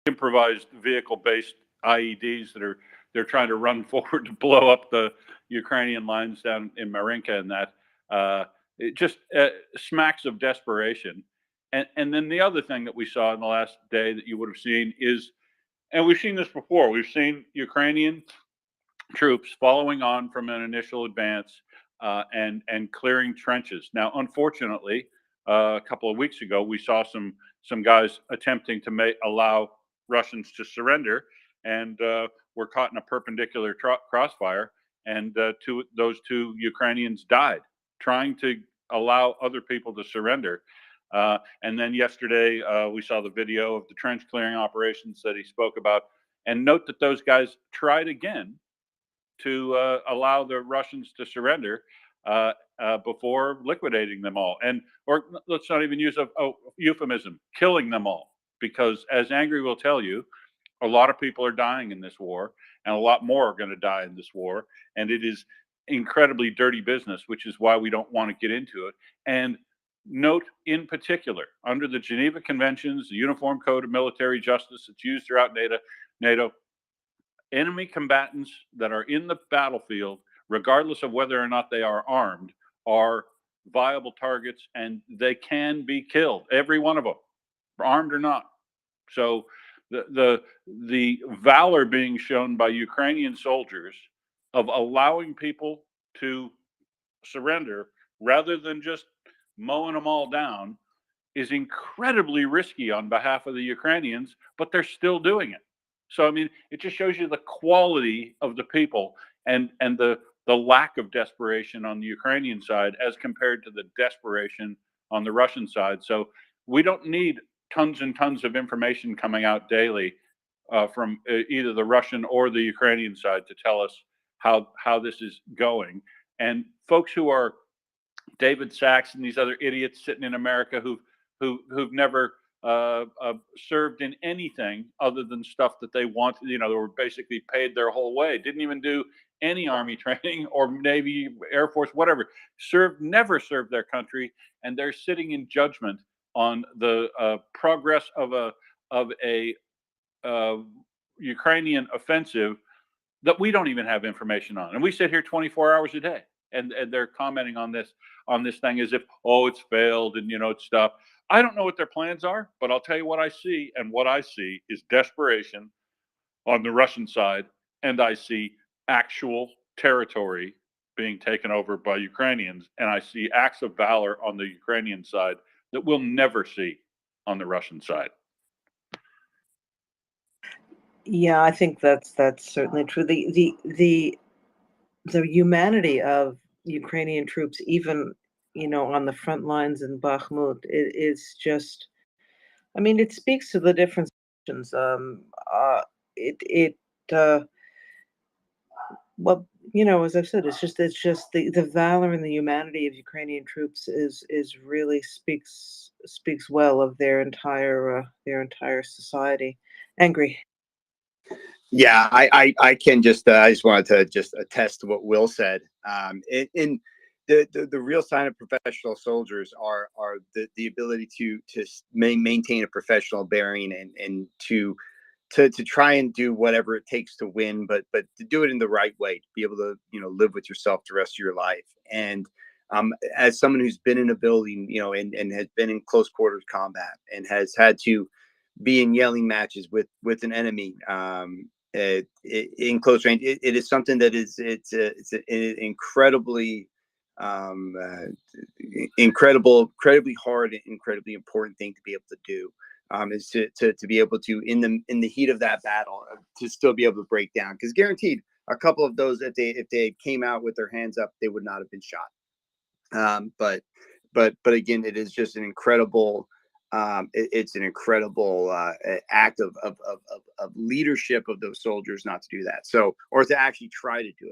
Improvised vehicle-based IEDs that they're trying to run forward to blow up the Ukrainian lines down in Marinka, and that it just smacks of desperation. And then the other thing that we saw in the last day that you would have seen is, and we've seen this before, we've seen Ukrainian troops following on from an initial advance and clearing trenches. Now, unfortunately, a couple of weeks ago, we saw some guys attempting to allow Russians to surrender, and were caught in a perpendicular crossfire, and those two Ukrainians died trying to allow other people to surrender. And then yesterday, we saw the video of the trench clearing operations that he spoke about. And note that those guys tried again to allow the Russians to surrender. before liquidating them all, or let's not even use a euphemism, killing them all, because as Angry will tell you, a lot of people are dying in this war, and a lot more are going to die in this war, and it is incredibly dirty business, which is why we don't want to get into it. And note in particular, under the Geneva Conventions, the Uniform Code of Military Justice that's used throughout NATO, enemy combatants that are in the battlefield, regardless of whether or not they are armed, are viable targets, and they can be killed, every one of them, armed or not. So the valor being shown by Ukrainian soldiers of allowing people to surrender rather than just mowing them all down is incredibly risky on behalf of the Ukrainians, but they're still doing it. So I mean, it just shows you the quality of the people, and the lack of desperation on the Ukrainian side as compared to the desperation on the Russian side. So we don't need tons and tons of information coming out daily from either the Russian or the Ukrainian side to tell us how this is going. And folks who are David Sachs and these other idiots sitting in America who've never served in anything other than stuff that they wanted, they were basically paid their whole way, didn't even do any army training or Navy, Air Force, whatever, never served their country, and they're sitting in judgment on the progress of a Ukrainian offensive that we don't even have information on, and we sit here 24 hours a day, and they're commenting on this thing as if, oh, it's failed and it's stuff. I don't know what their plans are, but I'll tell you what I see, and what I see is desperation on the Russian side, and I see actual territory being taken over by Ukrainians, and I see acts of valor on the Ukrainian side that we'll never see on the Russian side. Yeah, I think that's certainly true. The humanity of Ukrainian troops, even on the front lines in Bakhmut, is just. I mean, it speaks to the different situations. It well, as I've said, it's just the valor and the humanity of Ukrainian troops is really speaks well of their entire society. Angry. Yeah, I can just I just wanted to just attest to what Will said. In the real sign of professional soldiers are the ability to maintain a professional bearing and to try and do whatever it takes to win, but to do it in the right way, to be able to live with yourself the rest of your life. And as someone who's been in a building, and has been in close quarters combat and has had to be in yelling matches with an enemy in close range, it is something that it's an incredibly incredibly hard and incredibly important thing to be able to do. Is to be able to in the heat of that battle to still be able to break down, because guaranteed a couple of those, if they came out with their hands up, they would not have been shot. But again, it is just an incredible it's an incredible act of leadership of those soldiers not to do that, so, or to actually try to do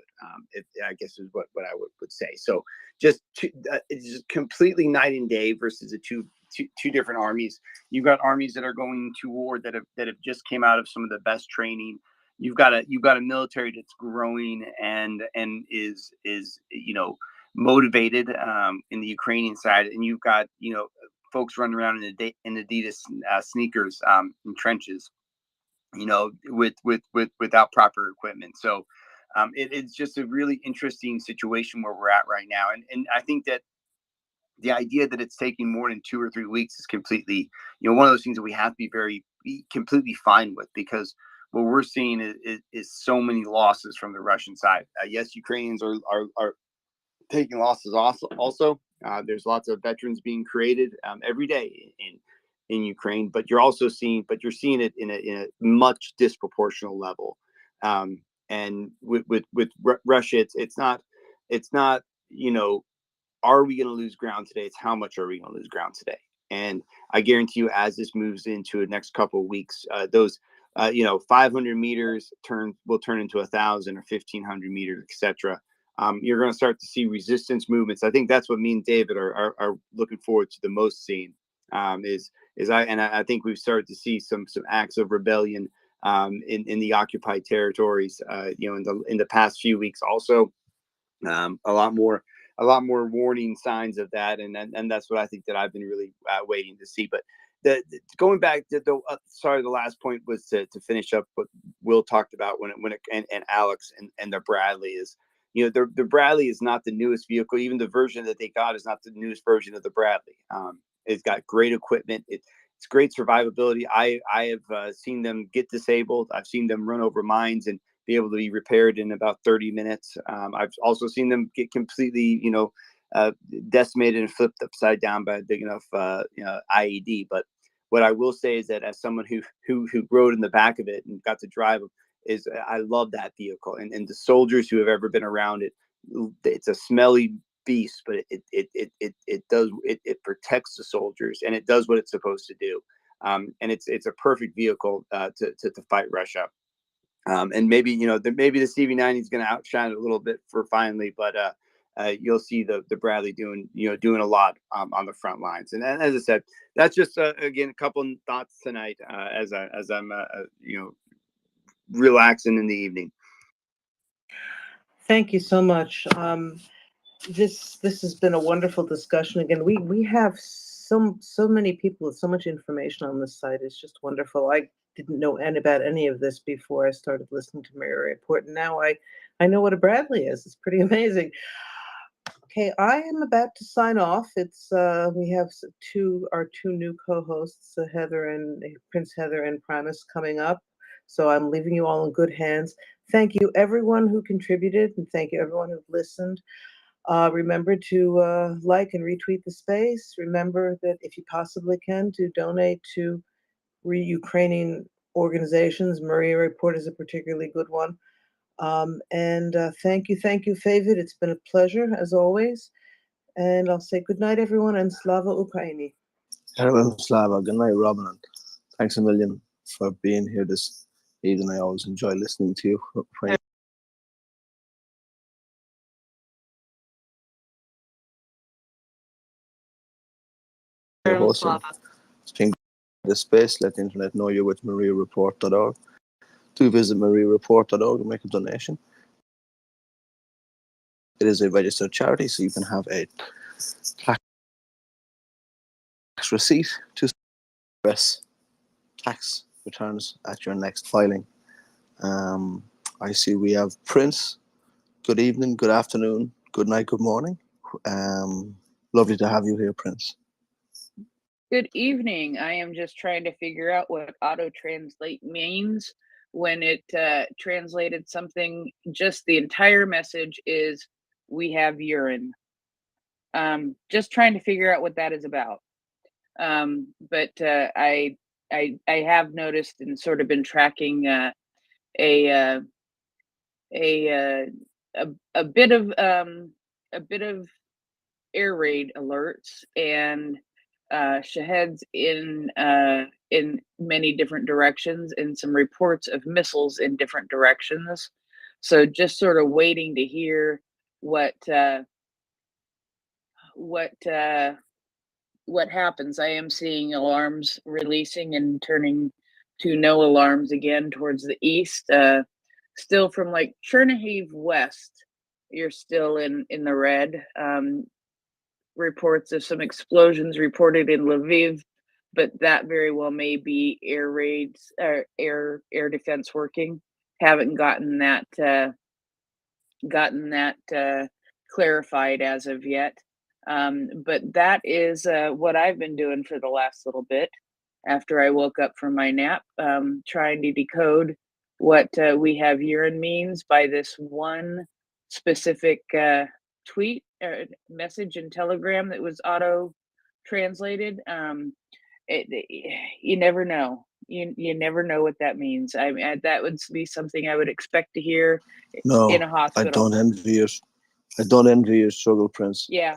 it, I guess is what I would say. So just it's just completely night and day versus the two different armies. You've got armies that are going to war that have just came out of some of the best training. You've got a military that's growing and is motivated in the Ukrainian side, and you've got folks running around in Adidas sneakers in trenches, without proper equipment. So it's just a really interesting situation where we're at right now, and I think that the idea that it's taking more than 2 or 3 weeks is completely, one of those things that we have to be completely fine with, because what we're seeing is so many losses from the Russian side. Yes, Ukrainians are taking losses also. There's lots of veterans being created every day in Ukraine, but you're seeing it in a much disproportional level. And with Russia, it's not are we going to lose ground today? It's how much are we going to lose ground today? And I guarantee you, as this moves into the next couple of weeks, those 500 meters will turn into 1,000 or 1,500 meters, etc. you're going to start to see resistance movements. I think that's what me and David are looking forward to the most seeing. I think we've started to see some acts of rebellion in the occupied territories. In the past few weeks, also a lot more warning signs of that, and that's what I think that I've been really waiting to see. But going back to the last point was to finish up what Will talked about and Alex and the Bradley is, the Bradley is not the newest vehicle. Even the version that they got is not the newest version of the Bradley. It's got great equipment. It's great survivability. I have seen them get disabled. I've seen them run over mines and be able to be repaired in about 30 minutes. I've also seen them get completely, decimated and flipped upside down by a big enough, IED. But what I will say is that as someone who rode in the back of it and got to drive them, is I love that vehicle, and the soldiers who have ever been around it. It's a smelly beast, but it protects the soldiers, and it does what it's supposed to do. And it's a perfect vehicle to fight Russia. And maybe maybe the CV90 is going to outshine it a little bit for finally, but you'll see the Bradley doing a lot on the front lines. And as I said, that's just again a couple of thoughts tonight as I'm relaxing in the evening. Thank you so much. This has been a wonderful discussion. Again, we have so many people with so much information on this site. It's just wonderful. I didn't know about any of this before I started listening to MriyaReport, and now I know what a Bradley is. It's pretty amazing. Okay, I am about to sign off. It's we have our two new co-hosts, Prince Heather and Primus, coming up. So I'm leaving you all in good hands. Thank you everyone who contributed, and thank you everyone who listened. Remember to like and retweet the space. Remember that if you possibly can, to donate to Ukrainian organizations. MriyaReport is a particularly good one. Thank you, Favid. It's been a pleasure as always. And I'll say good night, everyone, and Slava Ukraini. Hello, Slava. Good night, Robin. And thanks a million for being here this evening. I always enjoy listening to you. It's been this space. Let the internet know you're with MriyaReport.org. Do visit MriyaReport.org and make a donation. It is a registered charity, so you can have a tax receipt to express tax returns at your next filing. I see we have Prince. Good evening, good afternoon, good night, good morning. Lovely to have you here, Prince. Good evening. I am just trying to figure out what auto translate means. When it translated something, just the entire message is "we have urine." Just trying to figure out what that is about. But I have noticed and sort of been tracking a bit of air raid alerts and shaheds in many different directions, and some reports of missiles in different directions. So just sort of waiting to hear what happens. I am seeing alarms releasing and turning to no alarms again towards the east. Still from like Chernihiv west, you're still in the red. Reports of some explosions reported in Lviv, but that very well may be air raids or air defense working. Haven't gotten that clarified as of yet. But that is what I've been doing for the last little bit after I woke up from my nap, trying to decode what we have urine means by this one specific tweet or message in Telegram that was auto translated. You never know. You never know what that means. I mean, that would be something I would expect to hear in a hospital. I don't envy your struggle, Prince. Yeah.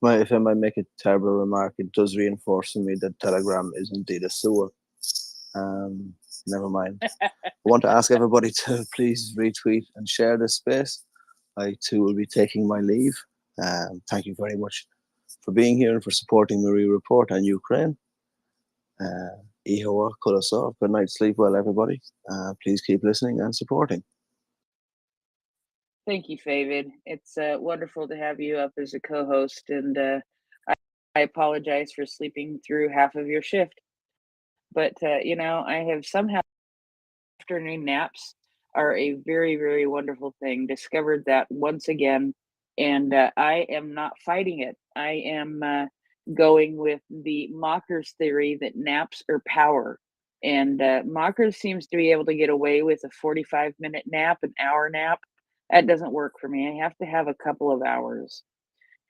If I might make a terrible remark, it does reinforce to me that Telegram is indeed a sewer. Never mind. I want to ask everybody to please retweet and share this space. I too will be taking my leave. Thank you very much for being here and for supporting MriyaReport on Ukraine. Ihoa Kulasav. Good night, sleep well, everybody. Please keep listening and supporting. Thank you, Favid. It's wonderful to have you up as a co-host, and I apologize for sleeping through half of your shift. But you know, I have somehow afternoon naps are a very, very wonderful thing. Discovered that once again, and I am not fighting it. I am going with the Mockers theory that naps are power. And Mockers seems to be able to get away with a 45-minute nap, an hour nap. That doesn't work for me. I have to have a couple of hours.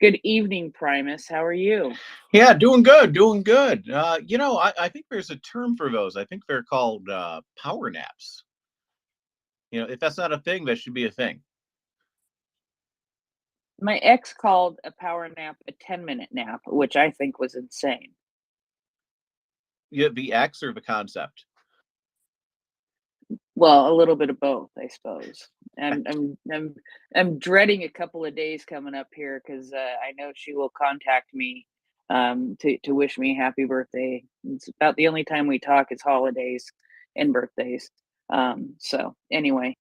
Good evening, Primus. How are you? Yeah, doing good, doing good. You know, I think there's a term for those. I think they're called power naps. You know, if that's not a thing, that should be a thing. My ex called a power nap a 10-minute nap, which I think was insane. Yeah, the X or the concept? Well, a little bit of both, I suppose. I'm dreading a couple of days coming up here because I know she will contact me to wish me happy birthday. It's about the only time we talk is holidays and birthdays. So anyway,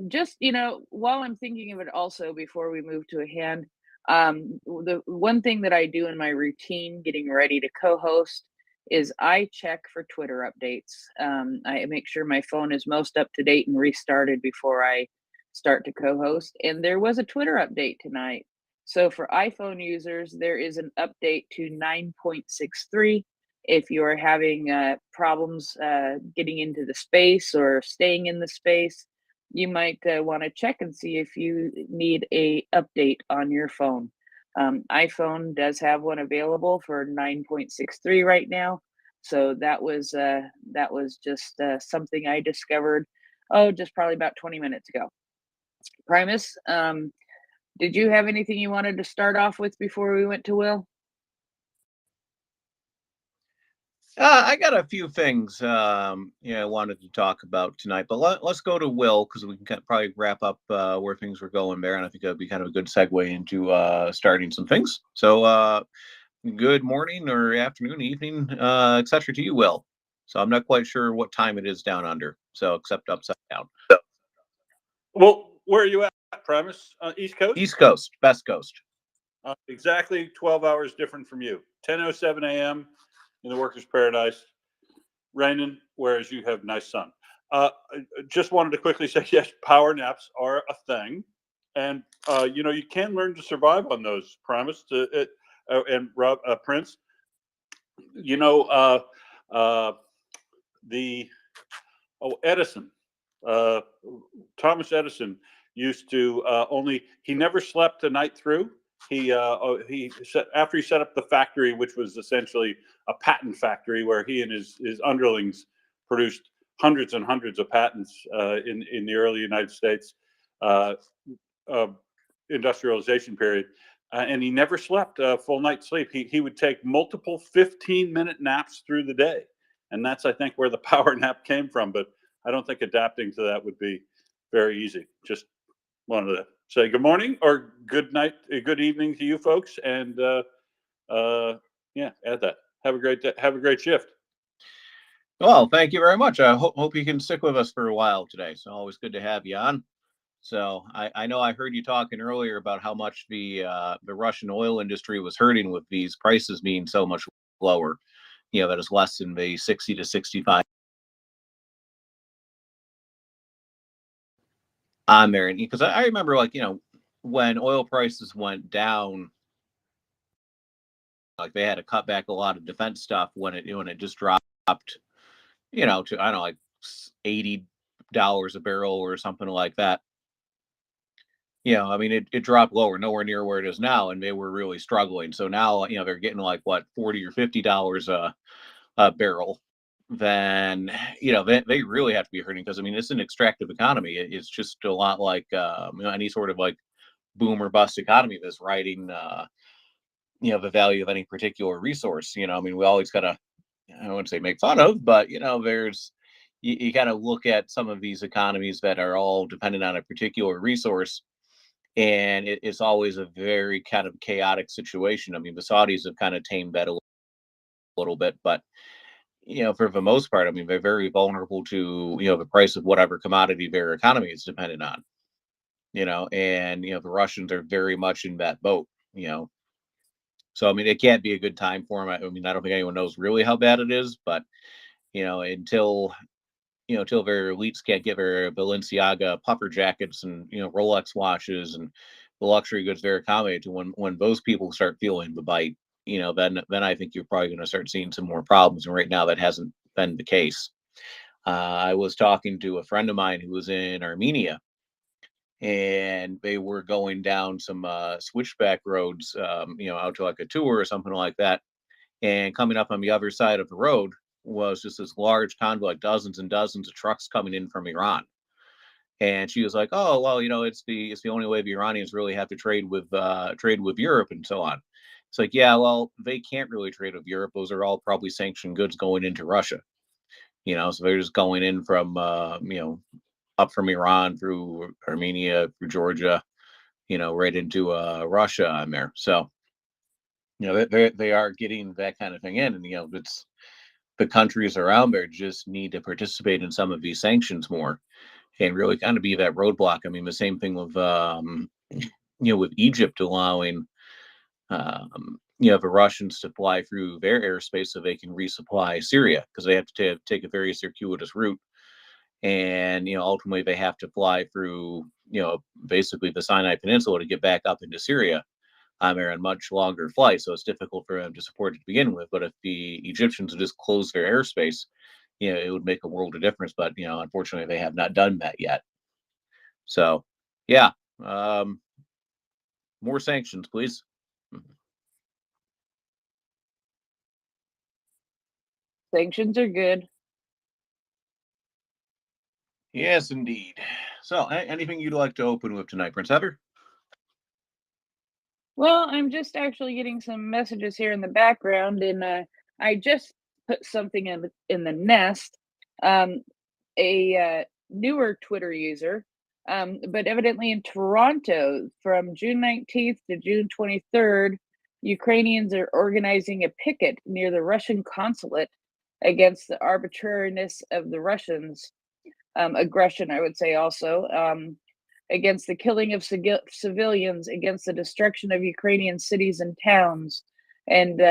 just you know, while I'm thinking of it, also before we move to a hand, the one thing that I do in my routine, getting ready to co-host, is I check for Twitter updates. I make sure my phone is most up to date and restarted before I start to co-host. And there was a Twitter update tonight. So for iPhone users, there is an update to 9.63. If you are having problems getting into the space or staying in the space, you might want to check and see if you need a update on your phone. iPhone does have one available for 9.63 right now, so that was just something I discovered. Oh, just probably about 20 minutes ago. Primus, did you have anything you wanted to start off with before we went to Will? I got a few things I wanted to talk about tonight, but let's go to Will because we can probably wrap up where things were going there, and I think that would be kind of a good segue into starting some things. So good morning or afternoon, evening, etc. to you, Will. So I'm not quite sure what time it is down under, so except upside down. Well, where are you at, Primus? East Coast? East Coast, Best Coast. Exactly 12 hours different from you. 10:07 a.m. in the workers' paradise, raining, whereas you have nice sun. Just wanted to quickly say, yes, power naps are a thing, and you know, you can learn to survive on those. Primus and Rob Prince. You know, Edison, Thomas Edison used to he never slept a night through. After he set up the factory, which was essentially a patent factory where he and his underlings produced hundreds and hundreds of patents in the early United States industrialization period. And he never slept a full night's sleep. He would take multiple 15-minute naps through the day. And that's, I think, where the power nap came from. But I don't think adapting to that would be very easy. Just wanted to say good morning or good night, good evening to you folks. And yeah, add that. Have a great day. Have a great shift. Well, thank you very much. I hope you can stick with us for a while today. So always good to have you on. So I know I heard you talking earlier about how much the Russian oil industry was hurting with these prices being so much lower. You know, that is less than the 60 to 65 on there. And because I remember, like, you know, when oil prices went down, like they had to cut back a lot of defense stuff when it just dropped, you know, to I don't know, like $80 a barrel or something like that. You know, I mean, it dropped lower, nowhere near where it is now, and they were really struggling. So now, you know, they're getting like what, $40 or $50 a barrel. Then, you know, they really have to be hurting because I mean, it's an extractive economy. It's just a lot like you know, any sort of like boom or bust economy that's riding you know, the value of any particular resource. You know, I mean, we always gotta, I don't want to say make fun of, but you know, there's you gotta look at some of these economies that are all dependent on a particular resource and it's always a very kind of chaotic situation. I mean, the Saudis have kind of tamed that a little bit, but for the most part, I mean, they're very vulnerable to the price of whatever commodity their economy is dependent on. And the Russians are very much in that boat. So I mean, it can't be a good time for them. I mean, I don't think anyone knows really how bad it is, but until until their elites can't get their Balenciaga puffer jackets and Rolex watches and the luxury goods they're accommodated to, when those people start feeling the bite, then I think you're probably going to start seeing some more problems. And right now, that hasn't been the case. I was talking to a friend of mine who was in Armenia, and they were going down some switchback roads, out to like a tour or something like that. And coming up on the other side of the road was just this large convoy, like dozens and dozens of trucks coming in from Iran. And she was like, "Oh, well, it's the only way the Iranians really have to trade with Europe and so on." It's like, yeah, well, they can't really trade with Europe. Those are all probably sanctioned goods going into Russia. So they're just going in from up from Iran through Armenia, through Georgia, right into Russia on there. So they are getting that kind of thing in, and it's the countries around there just need to participate in some of these sanctions more and really kind of be that roadblock. I mean, the same thing with with Egypt allowing the Russians to fly through their airspace so they can resupply Syria, because they have to take a very circuitous route, and ultimately they have to fly through basically the Sinai Peninsula to get back up into Syria. They're on much longer flights, so it's difficult for them to support it to begin with. But if the Egyptians would just close their airspace, it would make a world of difference. But unfortunately, they have not done that yet. So, yeah, more sanctions, please. Sanctions are good. Yes, indeed. So, anything you'd like to open with tonight, Prince Heather? Well, I'm just actually getting some messages here in the background, and I just put something in the nest. A newer Twitter user, but evidently in Toronto from June 19th to June 23rd, Ukrainians are organizing a picket near the Russian consulate against the arbitrariness of the Russians' aggression, I would say also. Against the killing of civilians, against the destruction of Ukrainian cities and towns, and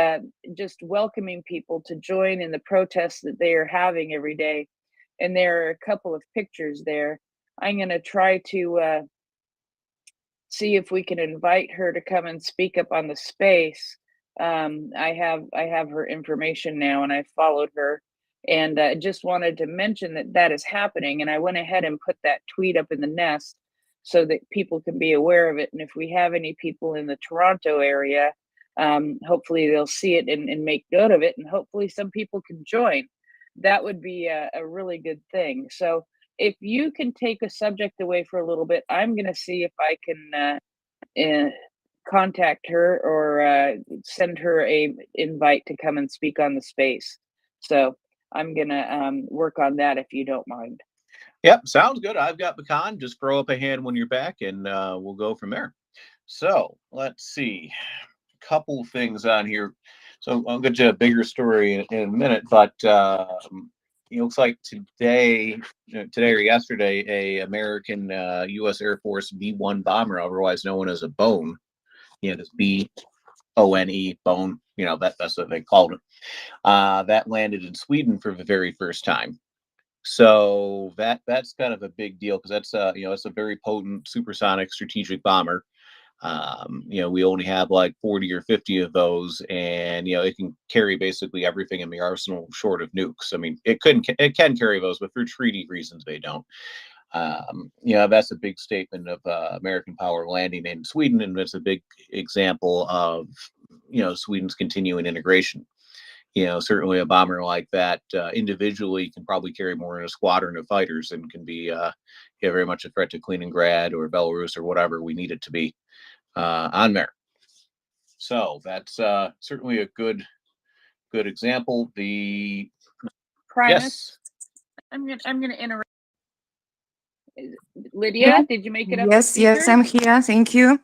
just welcoming people to join in the protests that they are having every day. And there are a couple of pictures there. I'm going to try to see if we can invite her to come and speak up on the space. I have her information now, and I followed her, and just wanted to mention that is happening. And I went ahead and put that tweet up in the nest so that people can be aware of it. And if we have any people in the Toronto area, hopefully they'll see it and make note of it, and hopefully some people can join. That would be a really good thing. So if you can take a subject away for a little bit, I'm going to see if I can contact her or send her a invite to come and speak on the space. So I'm going to work on that if you don't mind. Yep, sounds good. I've got pecan. Just throw up a hand when you're back, and we'll go from there. So let's see. A couple things on here. So I'll get to a bigger story in a minute, but it looks like today or yesterday, a American U.S. Air Force B-1 bomber, otherwise known as a bone, this B-O-N-E, bone, that's what they called it, that landed in Sweden for the very first time. So that's kind of a big deal, because that's it's a very potent supersonic strategic bomber. We only have like 40 or 50 of those, and it can carry basically everything in the arsenal short of nukes. I mean, it can carry those, but for treaty reasons they don't. That's a big statement of American power landing in Sweden, and it's a big example of Sweden's continuing integration. Certainly a bomber like that individually can probably carry more than a squadron of fighters, and can be very much a threat to Kaliningrad or Belarus or whatever we need it to be on there. So that's certainly a good example. The Primus, yes, I'm gonna interrupt. Lydia, did you make it up Yes, to yes, speaker? I'm here. Thank you.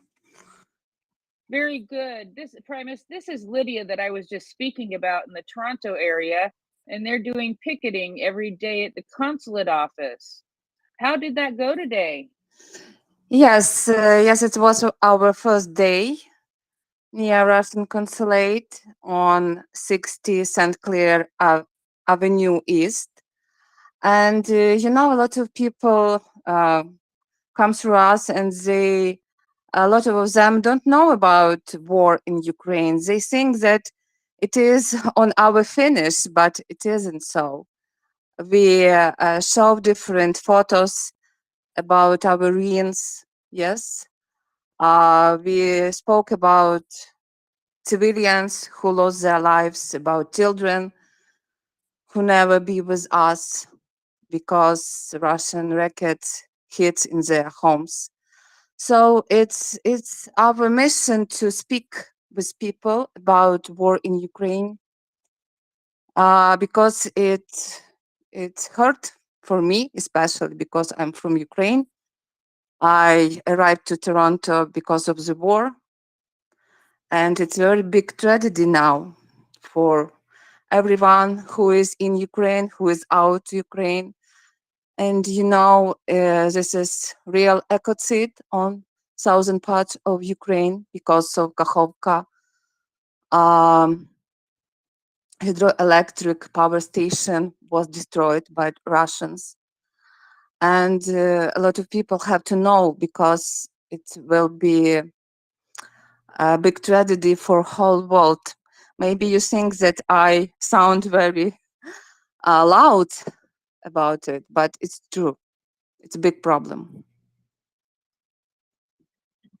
Very good. This Primus, this is Lydia that I was just speaking about in the Toronto area, and they're doing picketing every day at the consulate office. How did that go today? Yes, yes, it was our first day near Russian consulate on 60 St. Clair Avenue East. And, you know, a lot of people come through us and a lot of them don't know about war in Ukraine. They think that it is on our finish, but it isn't so. We show different photos about our ruins, yes. We spoke about civilians who lost their lives, about children who never be with us because Russian rockets hit in their homes. So it's our mission to speak with people about war in Ukraine because it hurt for me, especially because I'm from Ukraine. I arrived to Toronto because of the war, and it's a very big tragedy now for everyone who is in Ukraine, who is out Ukraine. And you know, this is real ecocide on southern parts of Ukraine because of Kakhovka hydroelectric power station was destroyed by Russians. And a lot of people have to know because it will be a big tragedy for whole world. Maybe you think that I sound very loud about it, but it's true. It's a big problem.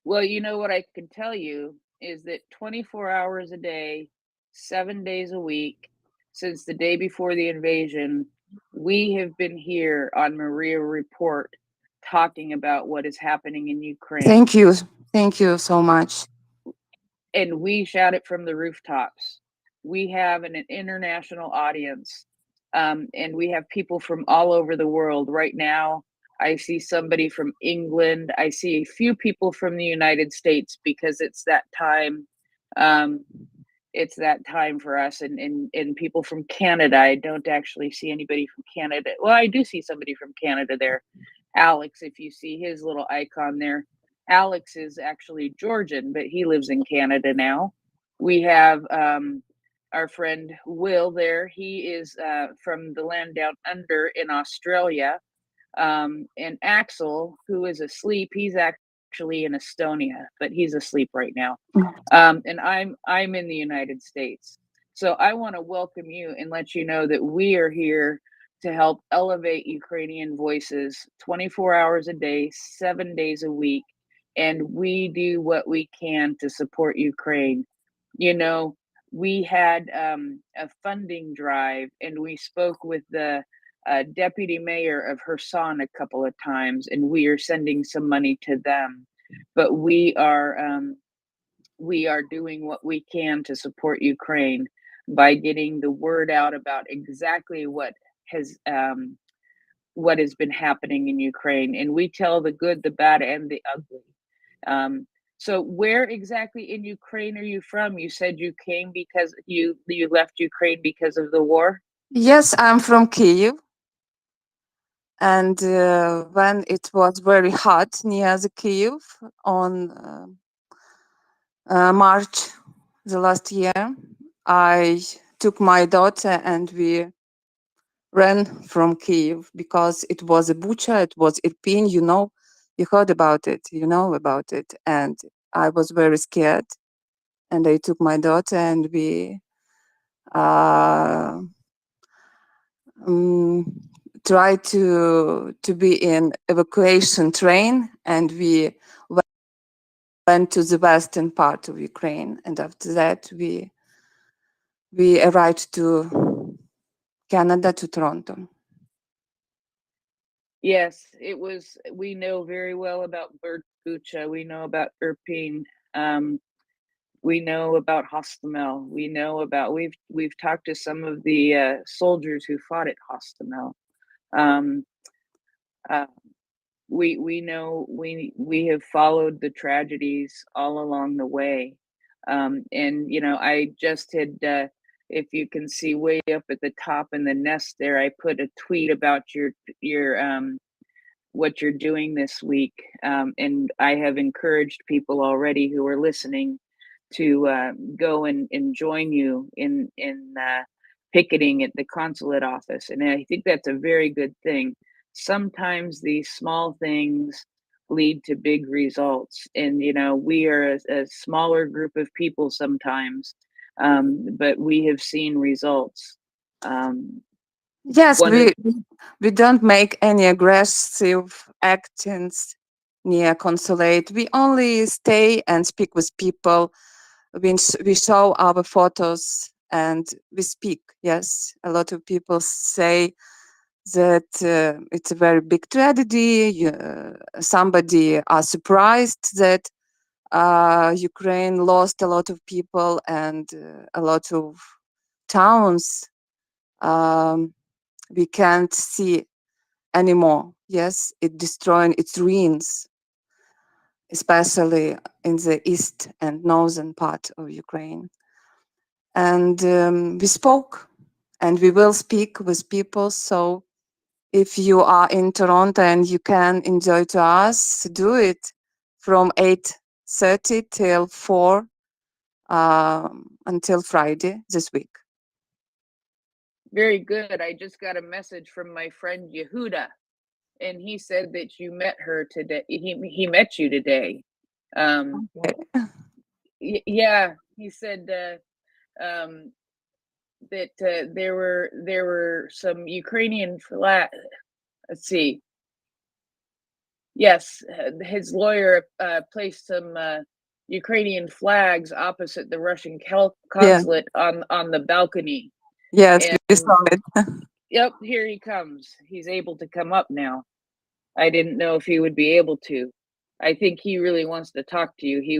Well, you know what I can tell you is that 24 hours a day, 7 days a week, since the day before the invasion, we have been here on Maria Report talking about what is happening in Ukraine. Thank you. Thank you so much. And we shout it from the rooftops. We have an international audience, and we have people from all over the world. Right now, I see somebody from England. I see a few people from the United States because it's that time. It's that time for us, and people from Canada. I don't actually see anybody from Canada. Well, I do see somebody from Canada there. Alex, if you see his little icon there. Alex is actually Georgian, but he lives in Canada now. We have our friend Will there. He is from the land down under in Australia. And Axel, who is asleep, he's actually in Estonia, but he's asleep right now. And I'm in the United States. So I want to welcome you and let you know that we are here to help elevate Ukrainian voices 24 hours a day, 7 days a week. And we do what we can to support Ukraine. You know, we had a funding drive and we spoke with the deputy mayor of Kherson a couple of times, and we are sending some money to them. But we are doing what we can to support Ukraine by getting the word out about exactly what has been happening in Ukraine, and we tell the good, the bad, and the ugly. So where exactly in Ukraine are you from? You said you came because you left Ukraine because of the war? Yes, I'm from Kyiv. And when it was very hot near the Kyiv on March the last year, I took my daughter and we ran from Kyiv because it was a Bucha, it was Irpin, you know, you heard about it, you know about it. And I was very scared. And I took my daughter and we tried to be in evacuation train, and we went to the western part of Ukraine. And after that, we arrived to Canada, to Toronto. Yes, it was. We know very well about Bucha. We know about Irpin. We know about Hostomel. We know about. We've talked to some of the soldiers who fought at Hostomel. we know we have followed the tragedies all along the way, and I just had. If you can see way up at the top in the nest there, I put a tweet about your what you're doing this week, and I have encouraged people already who are listening to go and join you in picketing at the consulate office, and I think that's a very good thing. Sometimes these small things lead to big results, and we are a smaller group of people sometimes, but we have seen results. Yes, One of we don't make any aggressive actions near consulate. We only stay and speak with people. We show our photos and we speak. Yes, a lot of people say that it's a very big tragedy. Somebody are surprised that Ukraine lost a lot of people and a lot of towns. We can't see anymore. Yes, it destroying its ruins, especially in the east and northern part of Ukraine. And we spoke, and we will speak with people. So if you are in Toronto and you can enjoy to us, do it from 8:30 till 4 until Friday this week. Very good. I just got a message from my friend Yehuda, and he said that you met her today. He met you today. Yeah, he said that there were some Ukrainian flag. Let's see. Yes, his lawyer placed some Ukrainian flags opposite the Russian consulate on the balcony. Yes, And we saw it. yep, here he comes. He's able to come up now. I didn't know if he would be able to. I think he really wants to talk to you. He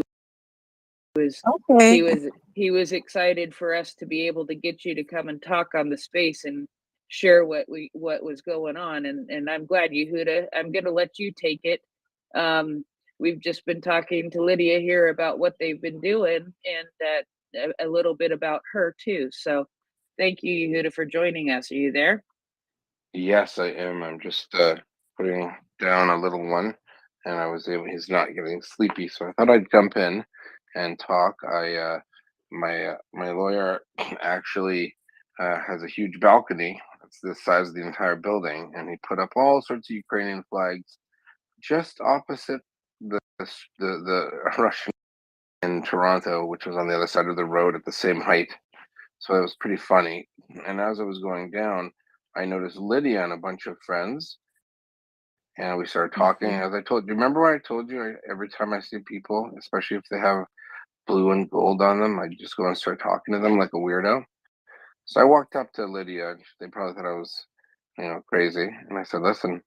was excited for us to be able to get you to come and talk on the space and share what was going on. And I'm glad, Yehuda. I'm gonna let you take it. We've just been talking to Lydia here about what they've been doing and a little bit about her too. So thank you, Yehuda, for joining us. Are you there? Yes, I am. I'm just putting down a little one, and I was able. He's not getting sleepy, so I thought I'd jump in and talk. My lawyer actually has a huge balcony. It's the size of the entire building, and he put up all sorts of Ukrainian flags just opposite the Russian in Toronto, which was on the other side of the road at the same height. So it was pretty funny. And as I was going down, I noticed Lydia and a bunch of friends, and we started talking. As I told you, remember what I told you? Every time I see people, especially if they have blue and gold on them, I just go and start talking to them like a weirdo. So I walked up to Lydia. They probably thought I was, crazy. And I said, "Listen,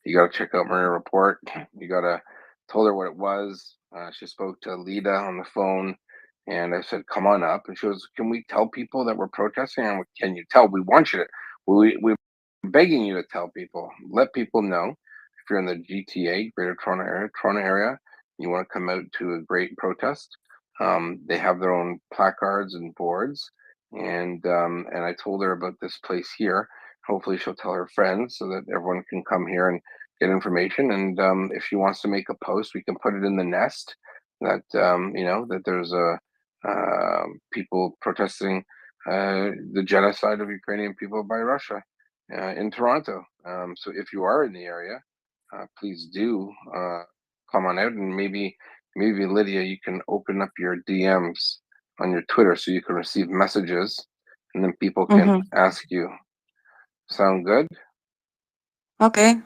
you got to check out MriyaReport. You got to." Told her what it was. She spoke to Lida on the phone, and I said, "Come on up." And she goes, "Can we tell people that we're protesting?" And can you tell? We want you to. We're begging you to tell people. Let people know if you're in the GTA, Greater Toronto area, you want to come out to a great protest. They have their own placards and boards, and I told her about this place here. Hopefully, she'll tell her friends so that everyone can come here and get information. And if she wants to make a post, we can put it in the nest that that there's people protesting the genocide of Ukrainian people by Russia in Toronto. So if you are in the area, please do come on out, and maybe Lydia, you can open up your DMs on your Twitter so you can receive messages, and then people can ask you. Sound good? Okay.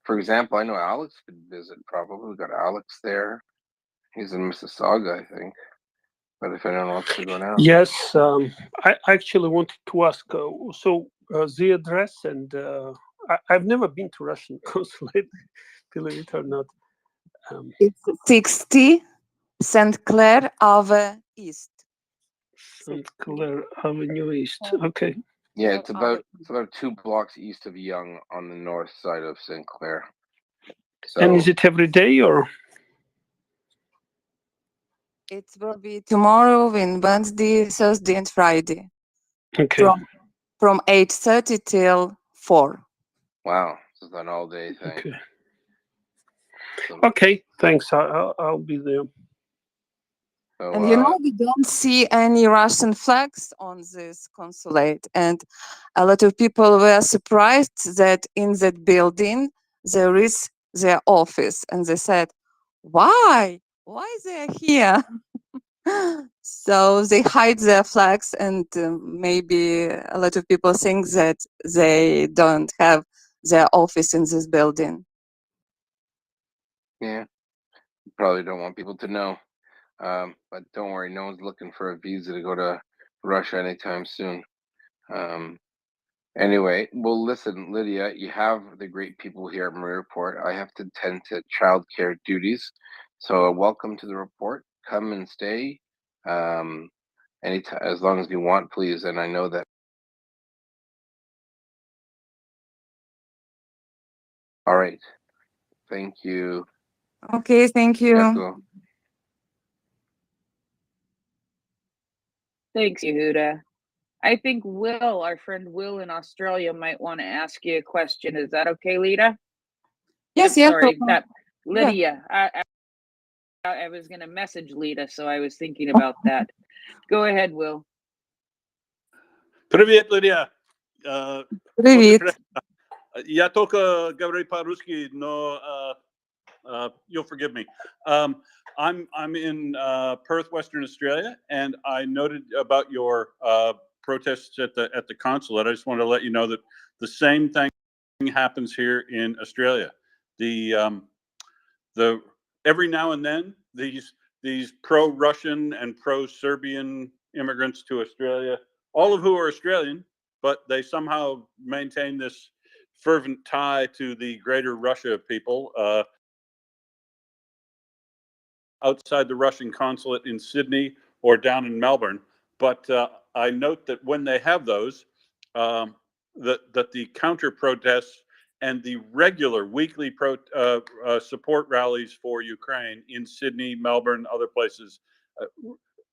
For example, I know Alex could visit probably. We've got Alex there. He's in Mississauga, I think. But if anyone wants to go now. Yes, I actually wanted to ask, the address, and I've never been to Russian consulate, believe it or not. It's 60 St. Clair Ave East. St. Clair Avenue East. Okay. Yeah, it's about 2 blocks east of Yonge on the north side of St. Clair. And is So it every day or? It will be tomorrow, and Wednesday, Thursday, and Friday Okay. from 8:30 till 4. wow, this is an all-day thing. Okay. So, Okay. Thanks. I'll be there. so And you know, we don't see any Russian flags on this consulate. And a lot of people were surprised that in that building there is their office. And they said, why? Why they're here? So they hide their flags, and maybe a lot of people think that they don't have their office in this building. yeah, probably don't want people to know. But don't worry, no one's looking for a visa to go to Russia anytime soon. Anyway, well, listen, Lydia, you have the great people here at MriyaReport. I have to tend to childcare duties, so welcome to the report. Come and stay, anytime, as long as you want, please. And I know that. All right, thank you. Okay, thank you. Yaku. Thanks, Yehuda. I think Will, our friend Will in Australia, might want to ask you a question. Is that okay, Lita? Yes, yes. Sorry, not Yeah. Lydia. I was going to message Lita, so I was thinking about that. Go ahead, Will. Привет, Lydia. Привет. Я только говорю по-русски, но you'll forgive me. I'm in Perth, Western Australia, and I noted about your protests at the consulate. I just wanted to let you know that the same thing happens here in Australia. The every now and then these pro-Russian and pro-Serbian immigrants to Australia, all of who are Australian, but they somehow maintain this fervent tie to the greater Russia people. Outside the Russian consulate in Sydney or down in Melbourne. But I note that when they have those, that the counter protests and the regular weekly support rallies for Ukraine in Sydney, Melbourne, other places,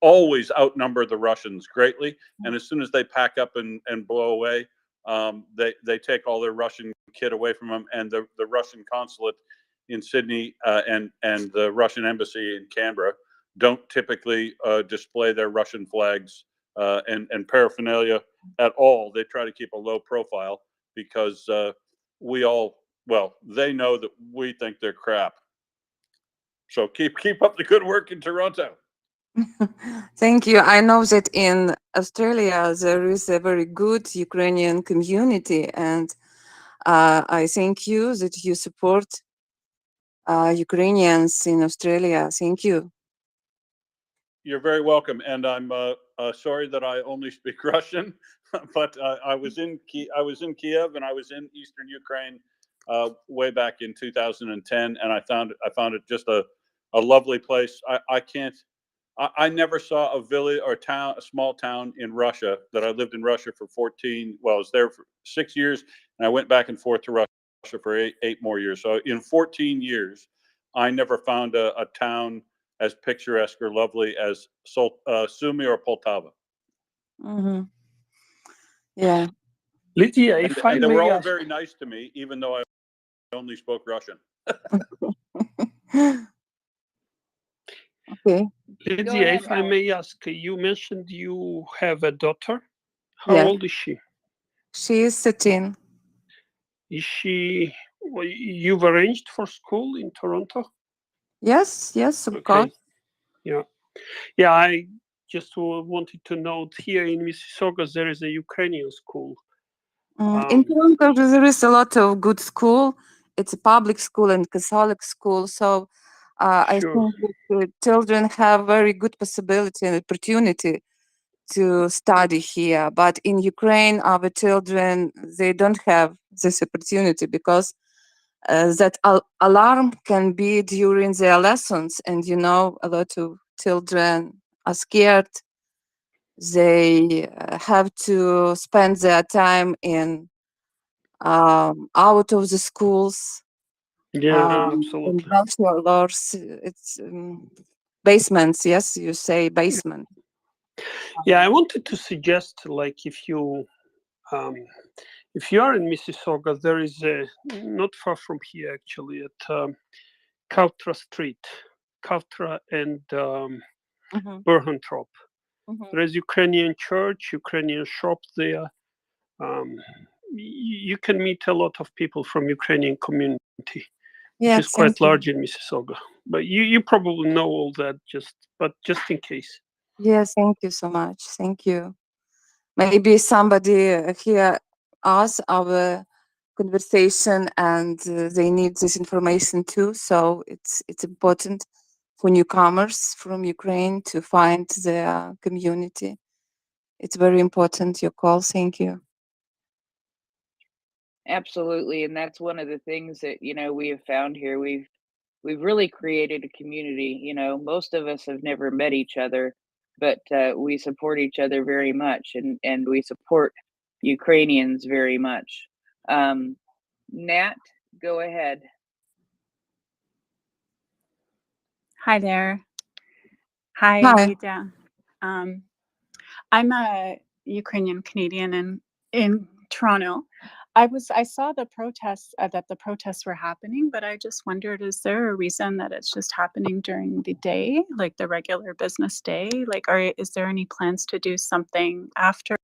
always outnumber the Russians greatly. And as soon as they pack up and blow away, they take all their Russian kit away from them, and the Russian consulate in Sydney and the Russian embassy in Canberra don't typically display their Russian flags and paraphernalia at all. They try to keep a low profile because they know that we think they're crap. So keep up the good work in Toronto. Thank you. I know that in Australia there is a very good Ukrainian community, and I thank you that you support Ukrainians in Australia. Thank you. You're very welcome, and I'm sorry that I only speak Russian, but I was in Kiev and I was in Eastern Ukraine way back in 2010, and I found it just a lovely place. I never saw a village or a small town in Russia. That I lived in Russia for 14. Well, I was there for 6 years, and I went back and forth to Russia for eight more years. So in 14 years, I never found a town as picturesque or lovely as Sumy or Poltava. Mm-hmm. Yeah. Lydia, if I And they were may all ask, very nice to me, even though I only spoke Russian. Okay. Lydia, ahead, if I Alan. may ask, you mentioned you have a daughter. How Yeah. old is she? She is 13. Is she? Well, you've arranged for school in Toronto? Yes, yes, of Okay. course. Yeah. Yeah, I just wanted to note here in Mississauga there is a Ukrainian school. In Toronto, there is a lot of good school. It's a public school and Catholic school. So I Sure. think that the children have very good possibility and opportunity to study here. But in Ukraine, our children, they don't have this opportunity because that alarm can be during their lessons. And, you know, a lot of children are scared. They have to spend their time in out of the schools, Yeah, In absolutely. ground floors, it's basements. Yes, you say basement. Yeah, I wanted to suggest, like, if you are in Mississauga, there is not far from here actually at Kautra Street, Kautra and Mhm. Burhentrop. Mhm. There is Ukrainian church, Ukrainian shop there. You can meet a lot of people from Ukrainian community, which Yeah, is quite thank you. large in Mississauga. But you probably know all that, but just in case. Yes, thank you so much. Thank you. Maybe somebody hear us, our conversation, and they need this information too. So it's important for newcomers from Ukraine to find their community. It's very important, your call. Thank you. Absolutely, and that's one of the things that, we have found here. We've really created a community. Most of us have never met each other, but we support each other very much, and we support Ukrainians very much. Nat, go ahead. Hi there. Hi, Hi. Rita. I'm a Ukrainian Canadian in Toronto. I saw the protests that the protests were happening, but I just wondered, is there a reason that it's just happening during the day, like the regular business day? Like, is there any plans to do something after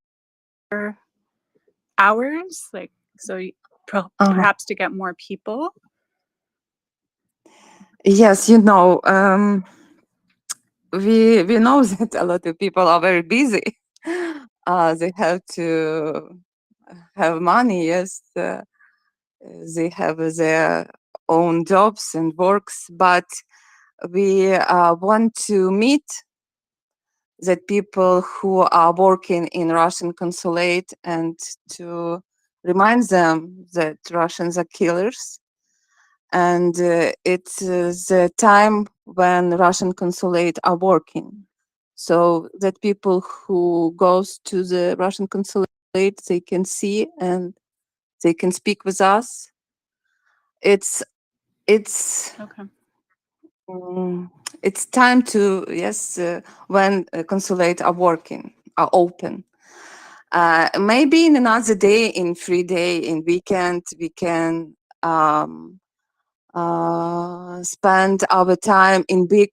hours, like perhaps to get more people? Yes, we know that a lot of people are very busy. They have to have money. Yes, they have their own jobs and works, but we want to meet the people who are working in Russian consulate and to remind them that Russians are killers. And it's the time when Russian consulate are working. So that people who goes to the Russian consulate, they can see and they can speak with us. It's Okay. It's time to, yes, when consulate are working, are open. Maybe in another day, in free day, in weekend, we can spend our time in big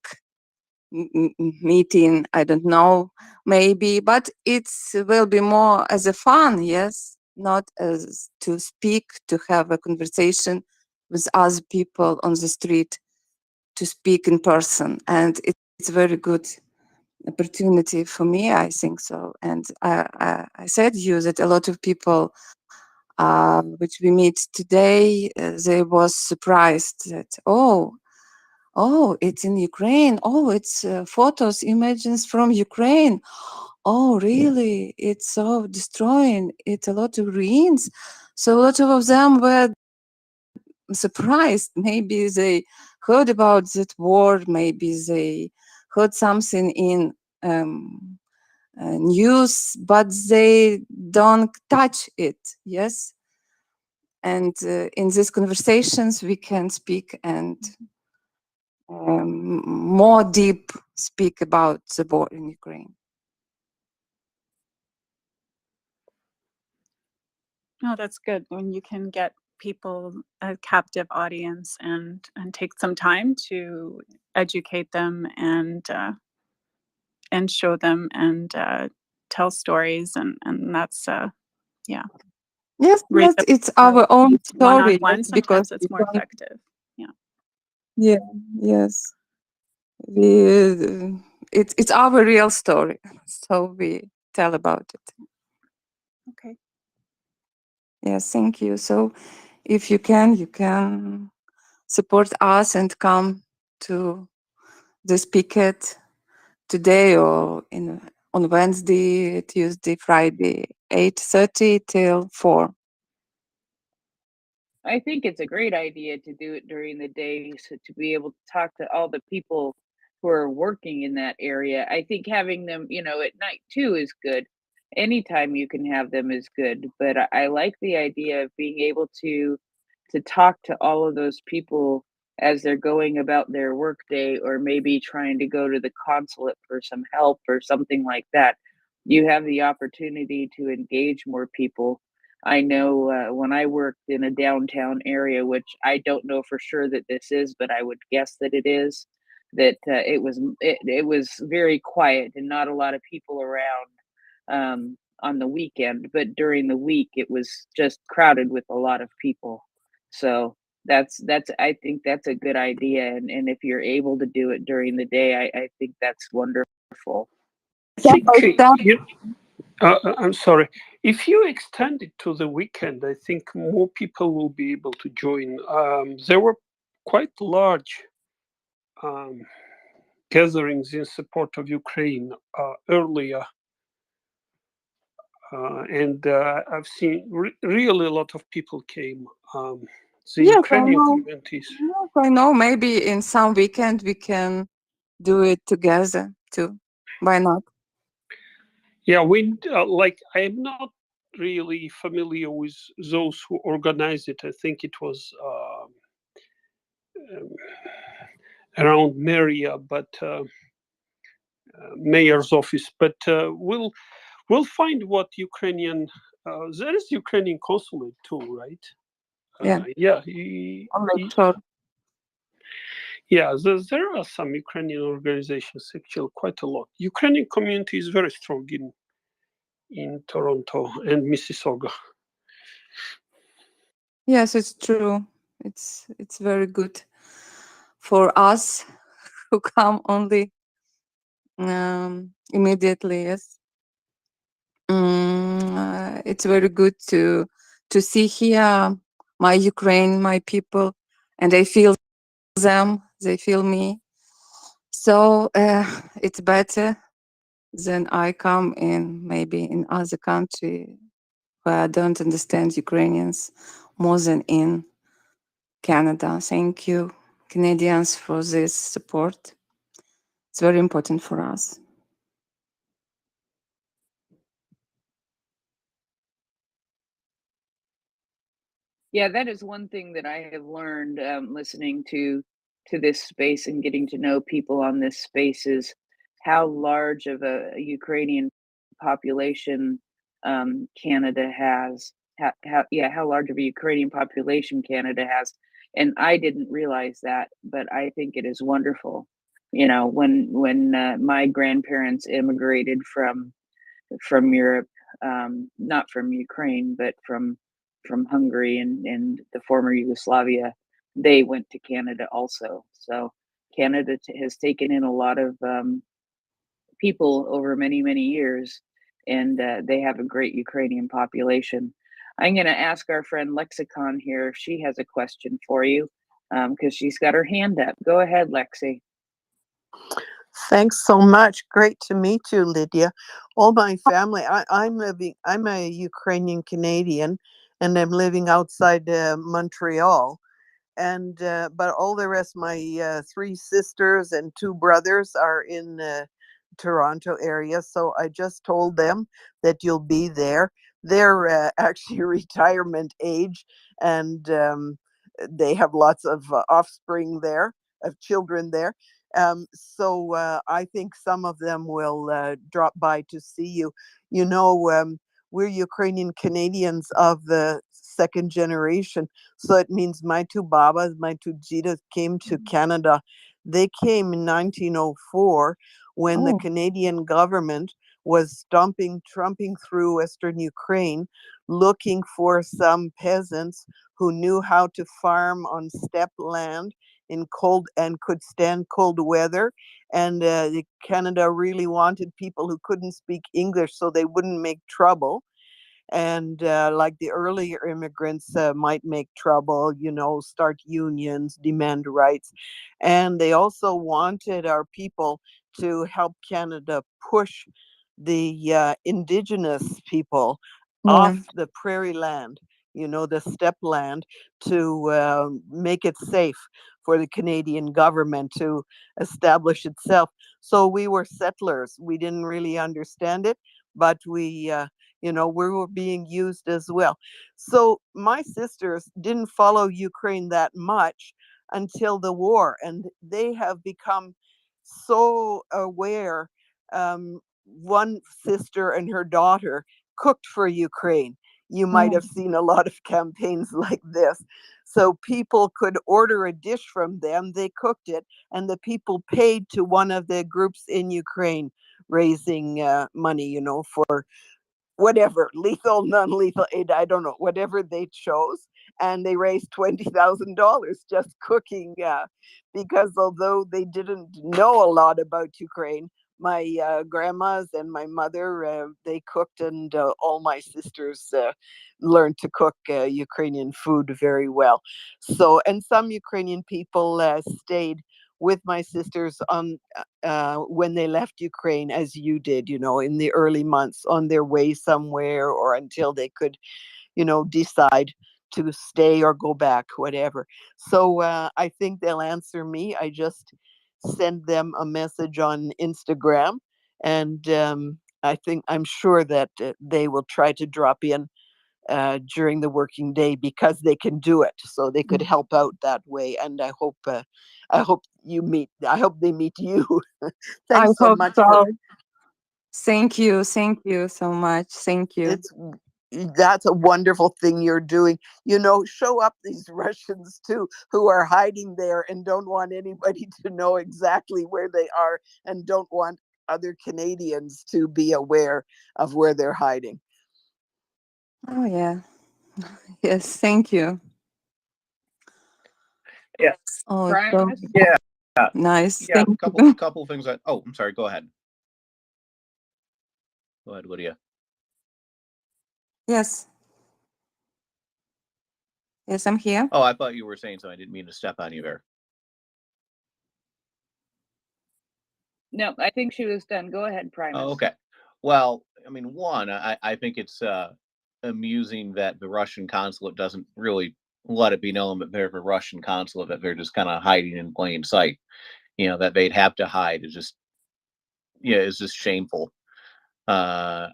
meeting. I don't know, maybe, but it will be more as a fun, yes, not as to speak, to have a conversation with other people on the street, to speak in person, and it's a very good opportunity for me, I think so. And I said you that a lot of people which we meet today, they was surprised that it's in Ukraine. Oh, it's photos, images from Ukraine. Oh, really? It's so destroying. It's a lot of ruins. So a lot of them were surprised. Maybe they heard about that war. Maybe they heard something in news, but they don't touch it. Yes. And in these conversations, we can speak and more deep speak about the war in Ukraine. Oh, that's good when you can get people a captive audience and take some time to educate them and show them and tell stories and that's yeah. Yes, Read yes, it's our own story. one-on-one. Yes, because Sometimes it's we more don't. effective. Yeah. Yeah, yes. We, it's our real story, so we tell about it. Okay. Yes, thank you. So, if you can support us and come to this picket today or on Wednesday, Tuesday, Friday, 8:30 till 4. I think it's a great idea to do it during the day, so to be able to talk to all the people who are working in that area. I think having them, at night too is good. Anytime you can have them is good, but I like the idea of being able to to talk to all of those people as they're going about their workday, or maybe trying to go to the consulate for some help or something like that. You have the opportunity to engage more people. I know when I worked in a downtown area, which I don't know for sure that this is, but I would guess that it is, that it was very quiet and not a lot of people around on the weekend, but during the week it was just crowded with a lot of people. So that's I think that's a good idea, and if you're able to do it during the day, I think that's wonderful. I think I'm sorry. If you extend it to the weekend, I think more people will be able to join. There were quite large gatherings in support of Ukraine earlier. And I've seen really a lot of people came. The Yes, I Ukrainian know. communities. Yes, I know. Maybe in some weekend we can do it together too. Why not? Yeah, we like. I'm not really familiar with those who organize it. I think it was around Maria, but mayor's office. But we'll find what Ukrainian. There is Ukrainian consulate too, right? Yeah. Yeah. I'll make sure. Yeah, there are some Ukrainian organizations, actually quite a lot. Ukrainian community is very strong in Toronto and Mississauga. Yes, it's true. It's very good for us who come only immediately. Yes, it's very good to see here my Ukraine, my people, and I feel them. They feel me. So it's better than I come in maybe in other country where I don't understand Ukrainians more than in Canada. Thank you, Canadians, for this support. It's very important for us. Yeah, that is one thing that I have learned listening to this space and getting to know people on this space is how large of a Ukrainian population Canada has. How large of a Ukrainian population Canada has, and I didn't realize that, but I think it is wonderful. You know, when my grandparents immigrated from Europe, not from Ukraine, but from Hungary and the former Yugoslavia. They went to Canada also. So Canada has taken in a lot of people over many years, and they have a great Ukrainian population. I'm going to ask our friend Lexicon here if she has a question for you, because she's got her hand up. Go ahead, Lexi. Thanks so much. Great to meet you, Lydia. All my family, I'm a Ukrainian Canadian, and I'm living outside Montreal. And but all the rest, my three sisters and two brothers are in Toronto area. So I just told them that you'll be there. They're actually retirement age, and they have lots of offspring there, of children there. So I think some of them will drop by to see you. You know, we're Ukrainian Canadians of the second generation. So it means my two babas, my two jitas came to Canada. They came in 1904 when the Canadian government was trumping through Western Ukraine, looking for some peasants who knew how to farm on steppe land in cold and could stand cold weather. And Canada really wanted people who couldn't speak English so they wouldn't make trouble. And like the earlier immigrants might make trouble, you know, start unions, demand rights. And they also wanted our people to help Canada push the indigenous people off the prairie land, you know, the steppe land, to make it safe for the Canadian government to establish itself. So we were settlers. We didn't really understand it, but we You know, we were being used as well. So my sisters didn't follow Ukraine that much until the war, and they have become so aware. One sister and her daughter cooked for Ukraine. You might have seen a lot of campaigns like this. So people could order a dish from them, they cooked it, and the people paid to one of the groups in Ukraine, raising money, you know, for whatever, lethal, non-lethal aid, I don't know, whatever they chose. And they raised $20,000 just cooking, because although they didn't know a lot about Ukraine, my grandmas and my mother, they cooked, and all my sisters learned to cook Ukrainian food very well. So, and some Ukrainian people stayed with my sisters on when they left Ukraine, as you did, you know, in the early months on their way somewhere, or until they could, you know, decide to stay or go back, whatever. So I think they'll answer me. I just send them a message on Instagram, and I'm sure that they will try to drop in during the working day, because they can do it, so they could help out that way. And I hope I hope they meet you. I Thanks so hope much for so. Thank you so much. Thank you. it's that's a wonderful thing you're doing. You know, show up these Russians too, who are hiding there and don't want anybody to know exactly where they are, and don't want other Canadians to be aware of where they're hiding. Oh yeah. Yes, thank you. Yeah. Oh, it's so Primus? Yeah. nice. Yeah. Thank Couple you. couple things that. Oh, I'm sorry. Go ahead. Go ahead, Lydia. Yes. Yes, I'm here. Oh, I thought you were saying something. I didn't mean to step on you there. No, I think she was done. Go ahead, Primus. Oh, okay. Well, I mean, one, I think it's amusing that the Russian consulate doesn't really let it be known that they're the Russian consulate, that they're just kind of hiding in plain sight. You know, that they'd have to hide is just, yeah, it's just shameful. Uh,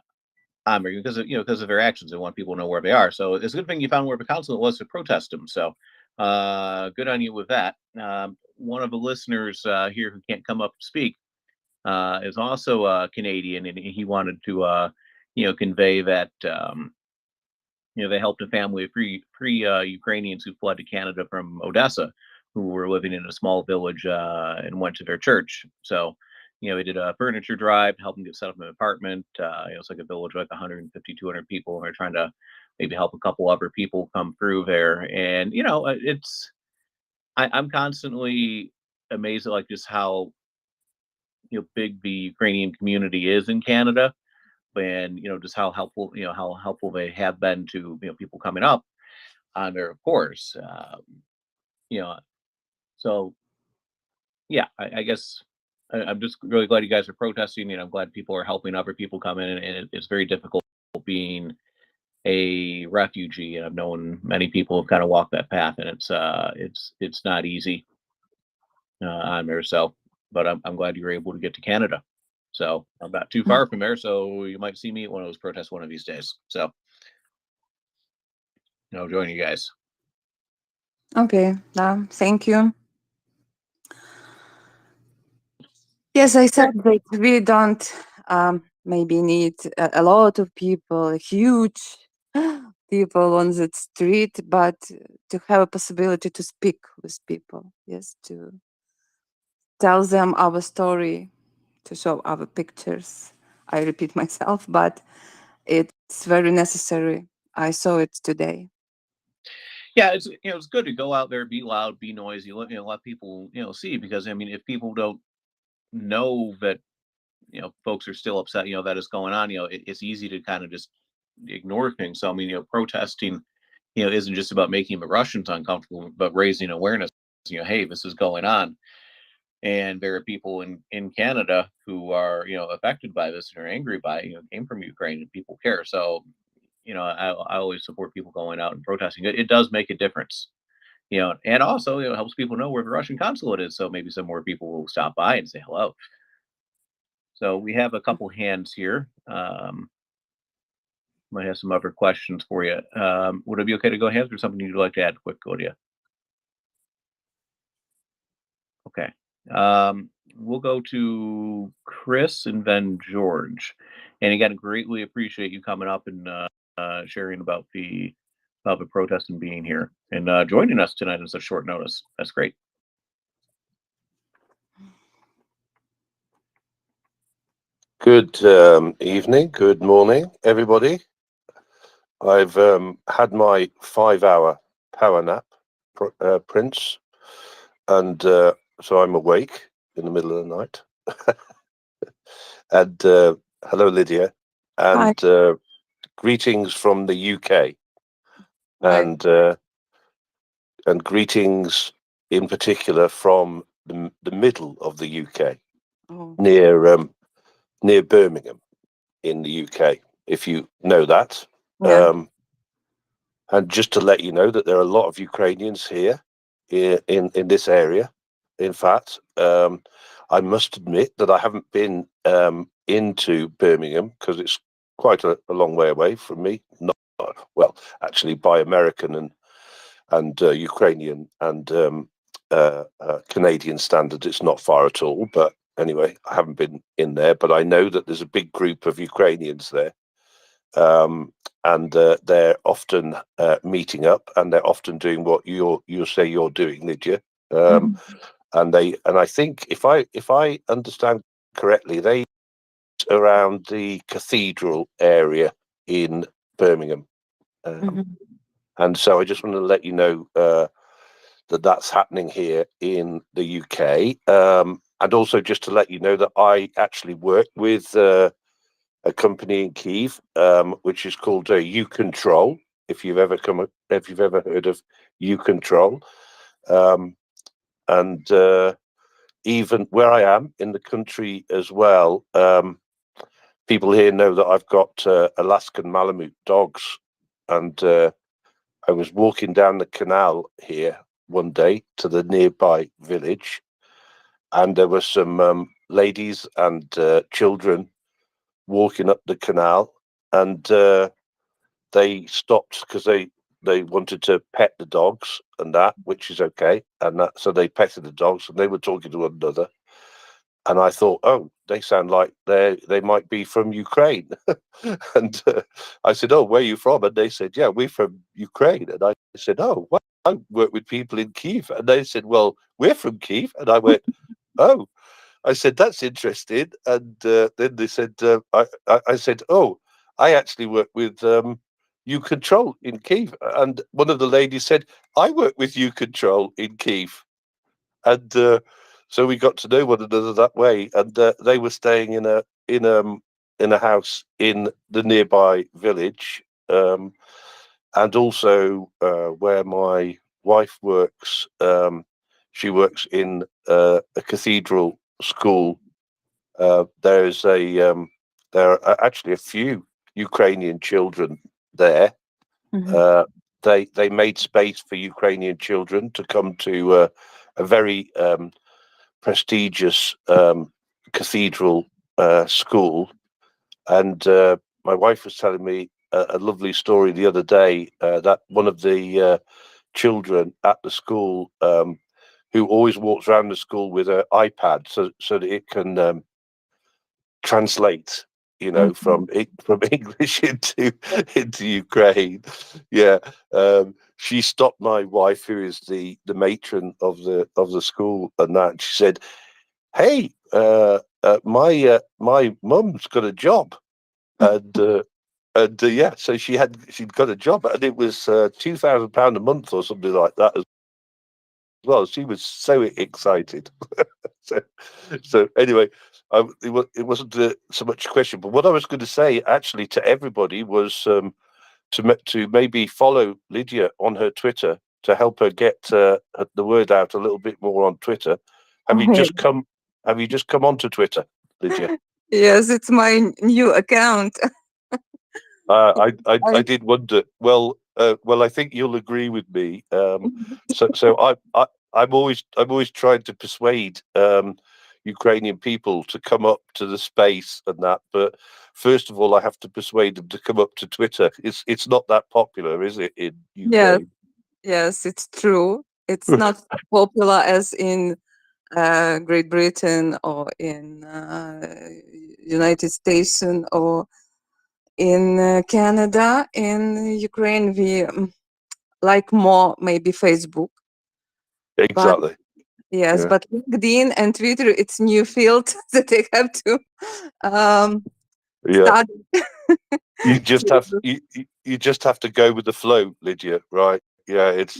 because of, because of their actions. They want people to know where they are. So it's a good thing you found where the consulate was to protest them. So good on you with that. One of the listeners here who can't come up to speak is also Canadian, and he wanted to, convey that they helped a family of three Ukrainians who fled to Canada from Odessa, who were living in a small village and went to their church. So, they did a furniture drive to help them get set up in an apartment. It's like a village with like 150, 200 people, and they're trying to maybe help a couple other people come through there. And I'm constantly amazed at like just how big the Ukrainian community is in Canada, and just how helpful they have been to people coming up on their course. You know, so yeah, I guess I'm just really glad you guys are protesting. I'm glad people are helping other people come in, and it's very difficult being a refugee, and I've known many people have kind of walked that path, and it's not easy on there. So, but I'm glad you were able to get to Canada. So I'm not too far from there, so you might see me at one of those protests one of these days. So, join you guys. Okay. Thank you. Yes, I said that we don't maybe need a lot of people, huge people on the street, but to have a possibility to speak with people. Yes, to tell them our story, to show our pictures. I repeat myself, but it's very necessary. I saw it today. Yeah, it's good to go out there, be loud, be noisy, let people see, because I mean, if people don't know that folks are still upset, that is going on, it's easy to kind of just ignore things. So I mean, protesting isn't just about making the Russians uncomfortable, but raising awareness. Hey, this is going on, and there are people in Canada who are affected by this and are angry by it. Came from Ukraine, and people care. So I always support people going out and protesting. It does make a difference. And also it helps people know where the Russian consulate is, so maybe some more people will stop by and say hello. So we have a couple hands here. might have some other questions for you. Would it be okay to go ahead, or something you'd like to add quick, Lydia? Okay. We'll go to Chris and then George. And again, greatly appreciate you coming up and sharing about the protest and being here and joining us tonight on such short notice. That's great. Good evening, good morning, everybody. I've had my 5-hour power nap, Prince, and so I'm awake in the middle of the night. And hello, Lydia, and greetings from the UK, and greetings in particular from the middle of the UK, near Birmingham in the UK, if you know that. And just to let you know that there are a lot of Ukrainians here in this area. In fact, I must admit that I haven't been into Birmingham because it's quite a long way away from me. Not well, actually, by American and Ukrainian and Canadian standards, it's not far at all. But anyway, I haven't been in there. But I know that there's a big group of Ukrainians there. And they're often meeting up, and they're often doing what you say you're doing, Lydia. And I think if I understand correctly, they around the cathedral area in Birmingham, and so I just want to let you know that that's happening here in the UK, and also just to let you know that I actually work with a company in Kyiv, which is called U-Control. If you've ever heard of U-Control, and even where I am in the country as well, people here know that I've got Alaskan Malamute dogs, and I was walking down the canal here one day to the nearby village, and there were some ladies and children walking up the canal, and they stopped because they wanted to pet the dogs and that, which is okay, and that, so they petted the dogs and they were talking to one another, and I thought, oh, they sound like they might be from Ukraine. And I said, oh, where are you from? And they said, yeah, we're from Ukraine. And I said, oh, well, I work with people in Kyiv. And they said, well, we're from Kyiv. And I went, oh. I said, that's interesting. And then they said, I said, oh, I actually work with U-Control in Kyiv. And one of the ladies said, I work with U-Control in Kyiv. And so we got to know one another that way. And they were staying in a house in the nearby village, and also where my wife works. She works in a cathedral school. There are actually a few Ukrainian children there. They made space for Ukrainian children to come to a very prestigious cathedral school, and my wife was telling me a lovely story the other day that one of the children at the school, who always walks around the school with an iPad so that it can translate, from English into Ukraine. Yeah, she stopped my wife, who is the matron of the school, and that she said, "Hey, my mum's got a job," and yeah, so she'd got a job, and it was £2,000 a month or something like that as well. She was so excited. so anyway, it wasn't so much a question, but what I was going to say actually to everybody was to maybe follow Lydia on her Twitter to help her get the word out a little bit more on Twitter. Have you just come onto Twitter, Lydia? Yes, it's my new account. I did wonder. Well, I think you'll agree with me. So I'm always trying to persuade Ukrainian people to come up to the space and that. But first of all, I have to persuade them to come up to Twitter. It's not that popular, is it, in Yes, Ukraine? yes, it's true. It's not popular as in Great Britain or in United States or in Canada. In Ukraine, we like more maybe Facebook. Exactly. Yes, Yeah. but LinkedIn and Twitter, it's new field that I have to Yeah. study. You just have you just have to go with the flow, Lydia, right? Yeah, it's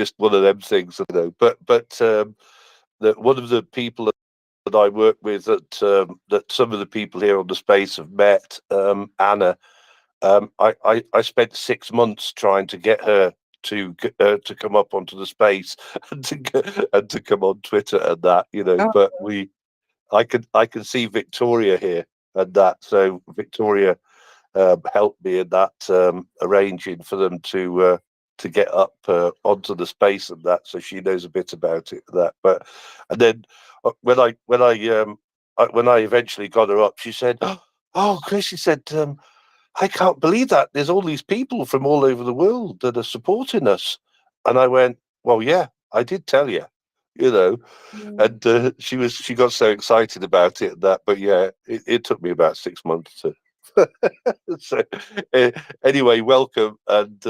just one of them things, you know. But one of the people that I work with that some of the people here on the space have met, Anna. I spent 6 months trying to get her to come up onto the space and to come on Twitter and that, you know. Oh. But I can see Victoria here and that, so Victoria helped me in that, arranging for them to get up onto the space and that, so she knows a bit about it and that. But and then when I eventually got her up, she said, "Oh, Chris," she said, "I can't believe that there's all these people from all over the world that are supporting us." And I went, "Well, yeah, I did tell you, you know." And she got so excited about it and that. But yeah, it took me about 6 months to. So anyway, welcome, and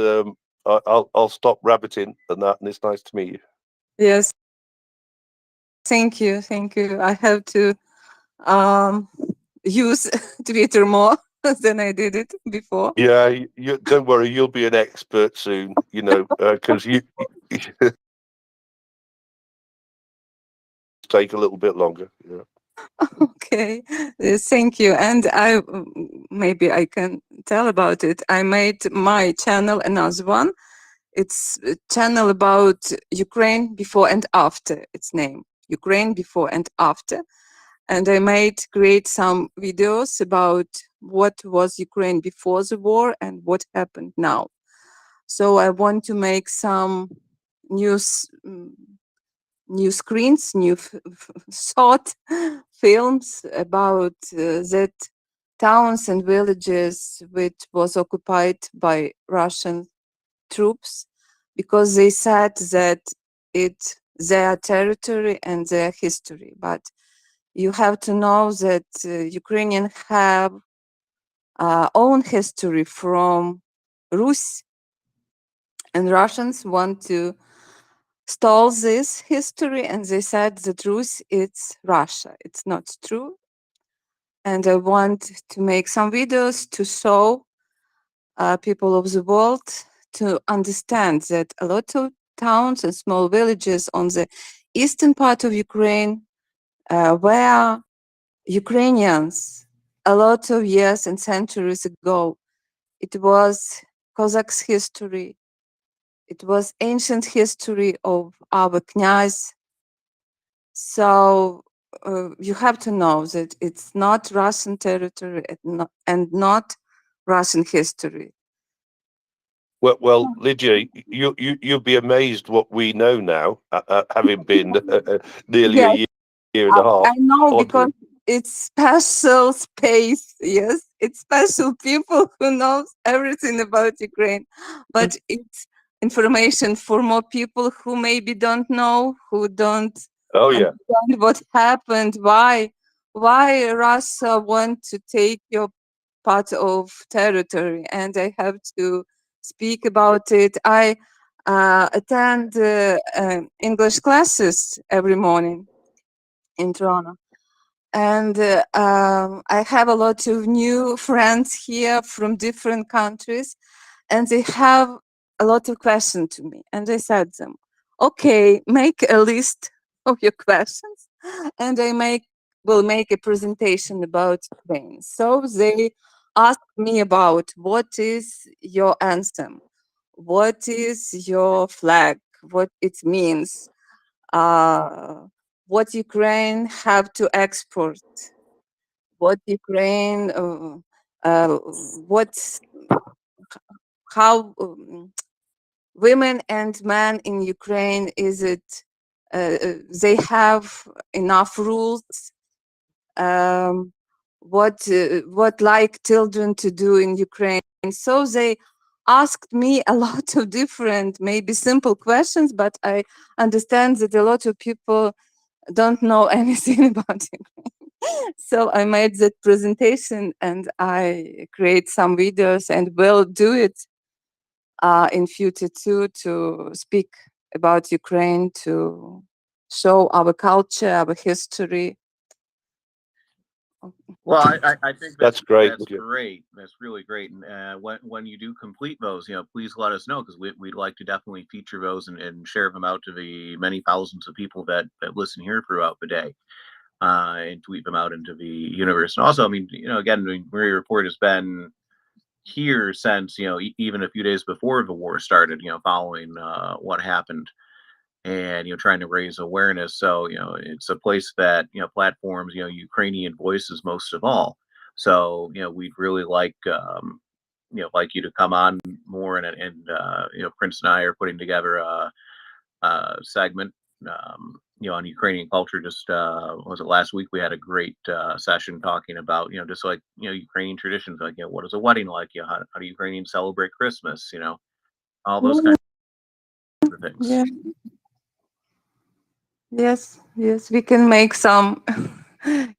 I'll stop rabbiting and that. And it's nice to meet you. Yes, thank you, thank you. I have to use Twitter more than I did it before. Yeah, you don't worry, you'll be an expert soon. You know, because you take a little bit longer. Yeah. Okay, thank you. And maybe I can tell about it. I made my channel another one. It's a channel about Ukraine before and after. Its name, Ukraine before and after. And I create some videos about what was Ukraine before the war and what happened now. So I want to make some news new screens, new short films about that towns and villages which was occupied by Russian troops, because they said that it's their territory and their history. But you have to know that Ukrainians have own history from Rus, and Russians want to stole this history, and they said the truth it's Russia. It's not true. And I want to make some videos to show people of the world to understand that a lot of towns and small villages on the eastern part of Ukraine were Ukrainians a lot of years and centuries ago. It was Cossacks' history. It was ancient history of our knyaz. So you have to know that it's not Russian territory and not Russian history. Well, Lydia, you'll be amazed what we know now, having been nearly a Yes, year and a I half know, on because here. it's special space. Yes, it's special people who knows everything about Ukraine, but it's information for more people who maybe don't know, who don't Oh yeah. understand what happened, why Russia want to take your part of territory, and I have to speak about it. I attend English classes every morning in Toronto. And I have a lot of new friends here from different countries, and they have a lot of questions to me. And I said them, okay, make a list of your questions, and will make a presentation about Ukraine. So they asked me about what is your anthem, what is your flag, what it means, what Ukraine have to export, what Ukraine, what, how women and men in Ukraine, is it they have enough rules. What like children to do in Ukraine. So they asked me a lot of different, maybe simple questions, but I understand that a lot of people don't know anything about Ukraine. So I made that presentation and I create some videos and will do it in future too, to speak about Ukraine, to show our culture, our history. Well, I think That's great. that's great. That's really great. And when you do complete those, please let us know, because we'd like to definitely feature those and share them out to the many thousands of people that listen here throughout the day, and tweet them out into the universe. And also, I mean, again, MriyaReport has been here since even a few days before the war started. Following what happened, and trying to raise awareness. So it's a place that platforms Ukrainian voices most of all. So we'd really like like you to come on more, and Prince and I are putting together a segment on Ukrainian culture. Just was it last week? We had a great session talking about just like Ukrainian traditions, like what is a wedding like? How do Ukrainians celebrate Christmas? All those kinds of things. Yeah. Yes, we can make some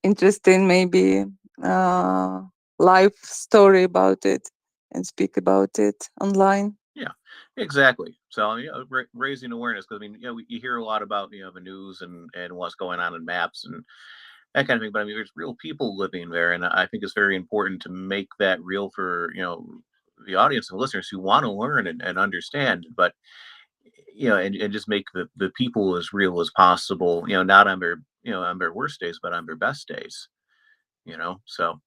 interesting, maybe live story about it and speak about it online. Yeah, exactly. So raising awareness, because I mean, you hear a lot about the news and what's going on in maps and that kind of thing, but I mean, there's real people living there, and I think it's very important to make that real for the audience and listeners who want to learn and understand, but and just make the people as real as possible. Not on their on their worst days, but on their best days. So.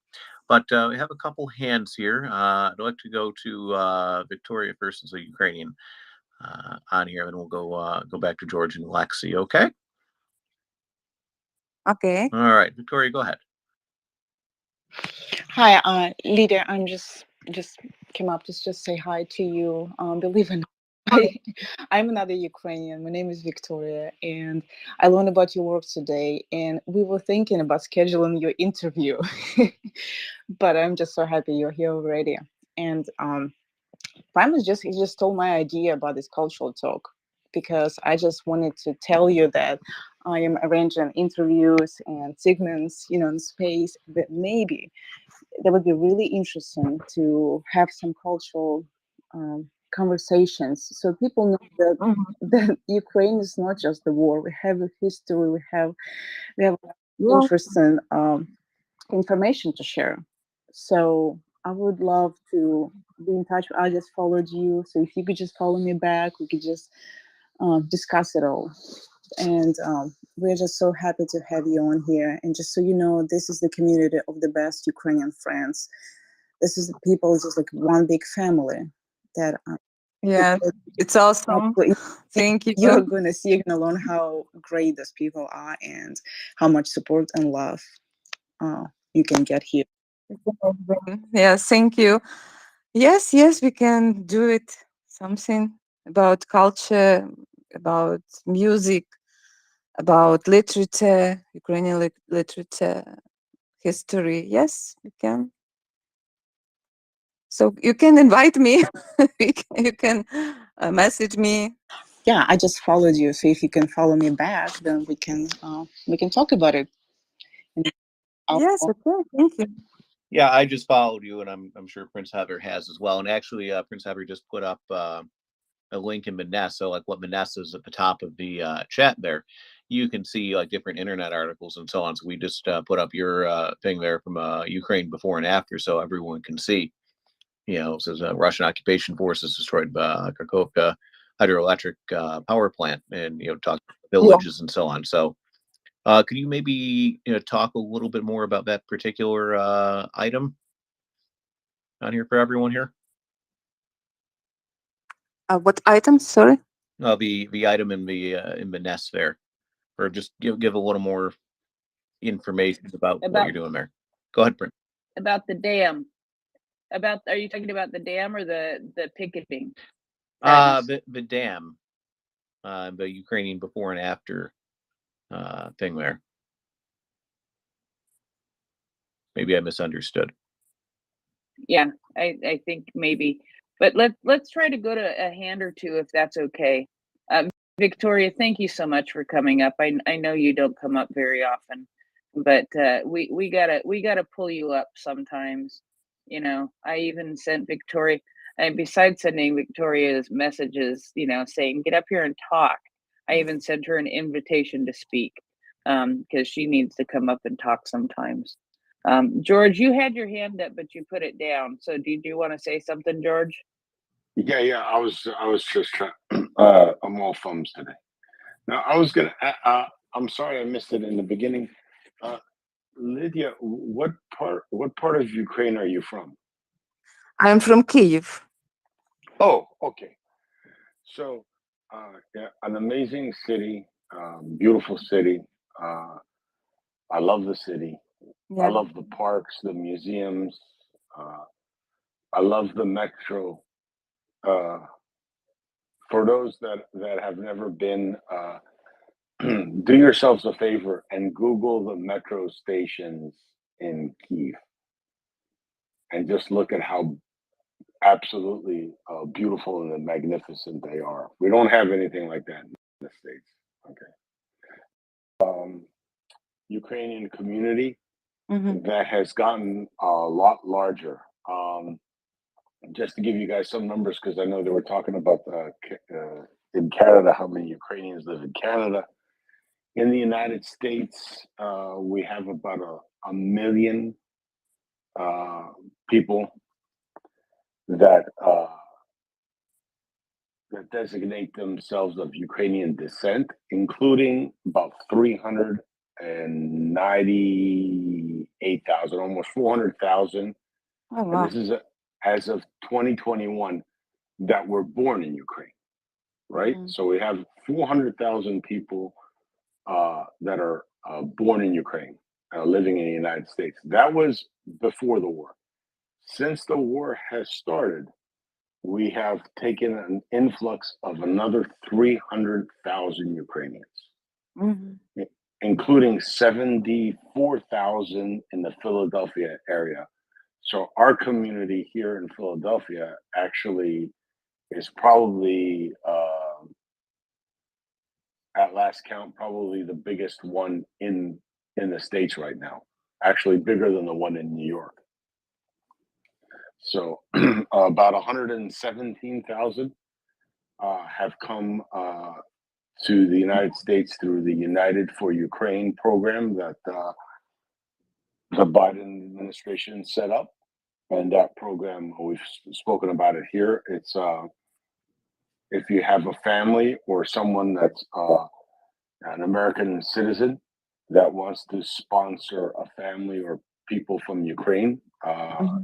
But we have a couple hands here. I'd like to go to Victoria first, as a Ukrainian on here, and we'll go back to George and Lexi. Okay. Okay. All right, Victoria, go ahead. Hi, Lydia. I'm just came up to just say hi to you. Believe it or not, I'm another Ukrainian. My name is Victoria, and I learned about your work today. And we were thinking about scheduling your interview, but I'm just so happy you're here already. And Prime was he just stole my idea about this cultural talk, because I just wanted to tell you that I am arranging interviews and segments, in space that maybe that would be really interesting to have some cultural conversations, so people know that that Ukraine is not just the war. We have a history. We have interesting information to share. So I would love to be in touch. I just followed you, so if you could just follow me back, we could just discuss it all. And we're just so happy to have you on here. And just so you know, this is the community of the best Ukrainian friends. This is the people, just like one big family that Yeah, it's awesome. Thank you. You're gonna see, you're gonna learn how great those people are and how much support and love you can get here. Yes, thank you. Yes, we can do it. Something about culture, about music, about literature, Ukrainian literature, history. Yes, we can. So you can invite me. You can message me. Yeah, I just followed you, so if you can follow me back, then we can talk about it. Yes, okay, thank you. Yeah, I just followed you, and I'm sure Prince Heather has as well. And actually, Prince Heather just put up a link in Maness. So like what Maness is at the top of the chat there, you can see like different internet articles and so on. So we just put up your thing there from Ukraine before and after, so everyone can see. It says Russian occupation forces destroyed Kharkovka hydroelectric power plant, and talk villages and so on. So could you maybe talk a little bit more about that particular item on here for everyone here? What item? Sorry. The item in the nest there, or just give a little more information about what you're doing there. Go ahead, Brent. About the dam. Are you talking about the dam or the picketing? The dam. the Ukrainian before and after thing there. Maybe I misunderstood. Yeah, I think maybe, but let's try to go to a hand or two if that's okay. Victoria, thank you so much for coming up. I know you don't come up very often, but we gotta pull you up sometimes. You know, I even sent Victoria, and besides sending Victoria's messages, you know, saying get up here and talk, I even sent her an invitation to speak, because she needs to come up and talk sometimes. George, you had your hand up, but you put it down. So did you want to say something, George? Yeah. I was just trying. I'm all thumbs today. Now I was gonna. I'm sorry I missed it in the beginning. Lydia, what part of Ukraine are you from? I'm from Kyiv. Oh, okay. So, yeah, an amazing city, beautiful city. I love the city. I Yeah. love the parks, the museums. Uh, I love the metro. Uh, for those that have never been, do yourselves a favor and Google the metro stations in Kiev and just look at how absolutely beautiful and magnificent they are. We don't have anything like that in the States. Okay. Ukrainian community that has gotten a lot larger. Just to give you guys some numbers, because I know they were talking about in Canada, how many Ukrainians live in Canada. In the United States, we have about a million people that that designate themselves of Ukrainian descent, including about 398,000, almost 400,000. Oh, And wow. this is as of 2021 that were born in Ukraine, right? So we have 400,000 people that are born in Ukraine, living in the United States. That was before the war. Since the war has started, we have taken an influx of another 300,000 Ukrainians, including 74,000 in the Philadelphia area. So our community here in Philadelphia actually is probably, at last count, probably the biggest one in the States right now, actually bigger than the one in New York. So about 117,000 have come to the United States through the United for Ukraine program that the Biden administration set up. And that program, we've spoken about it here. It's if you have a family or someone that's an American citizen that wants to sponsor a family or people from Ukraine,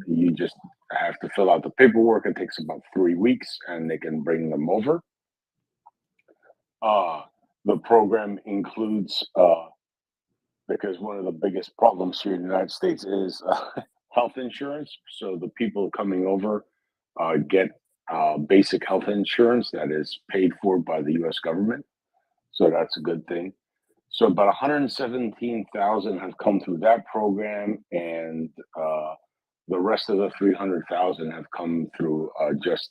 you just have to fill out the paperwork. It takes about 3 weeks, and they can bring them over. The program includes, because one of the biggest problems here in the United States is health insurance. So the people coming over get basic health insurance that is paid for by the U.S. government. So that's a good thing. So about 117,000 have come through that program, and the rest of the 300,000 have come through just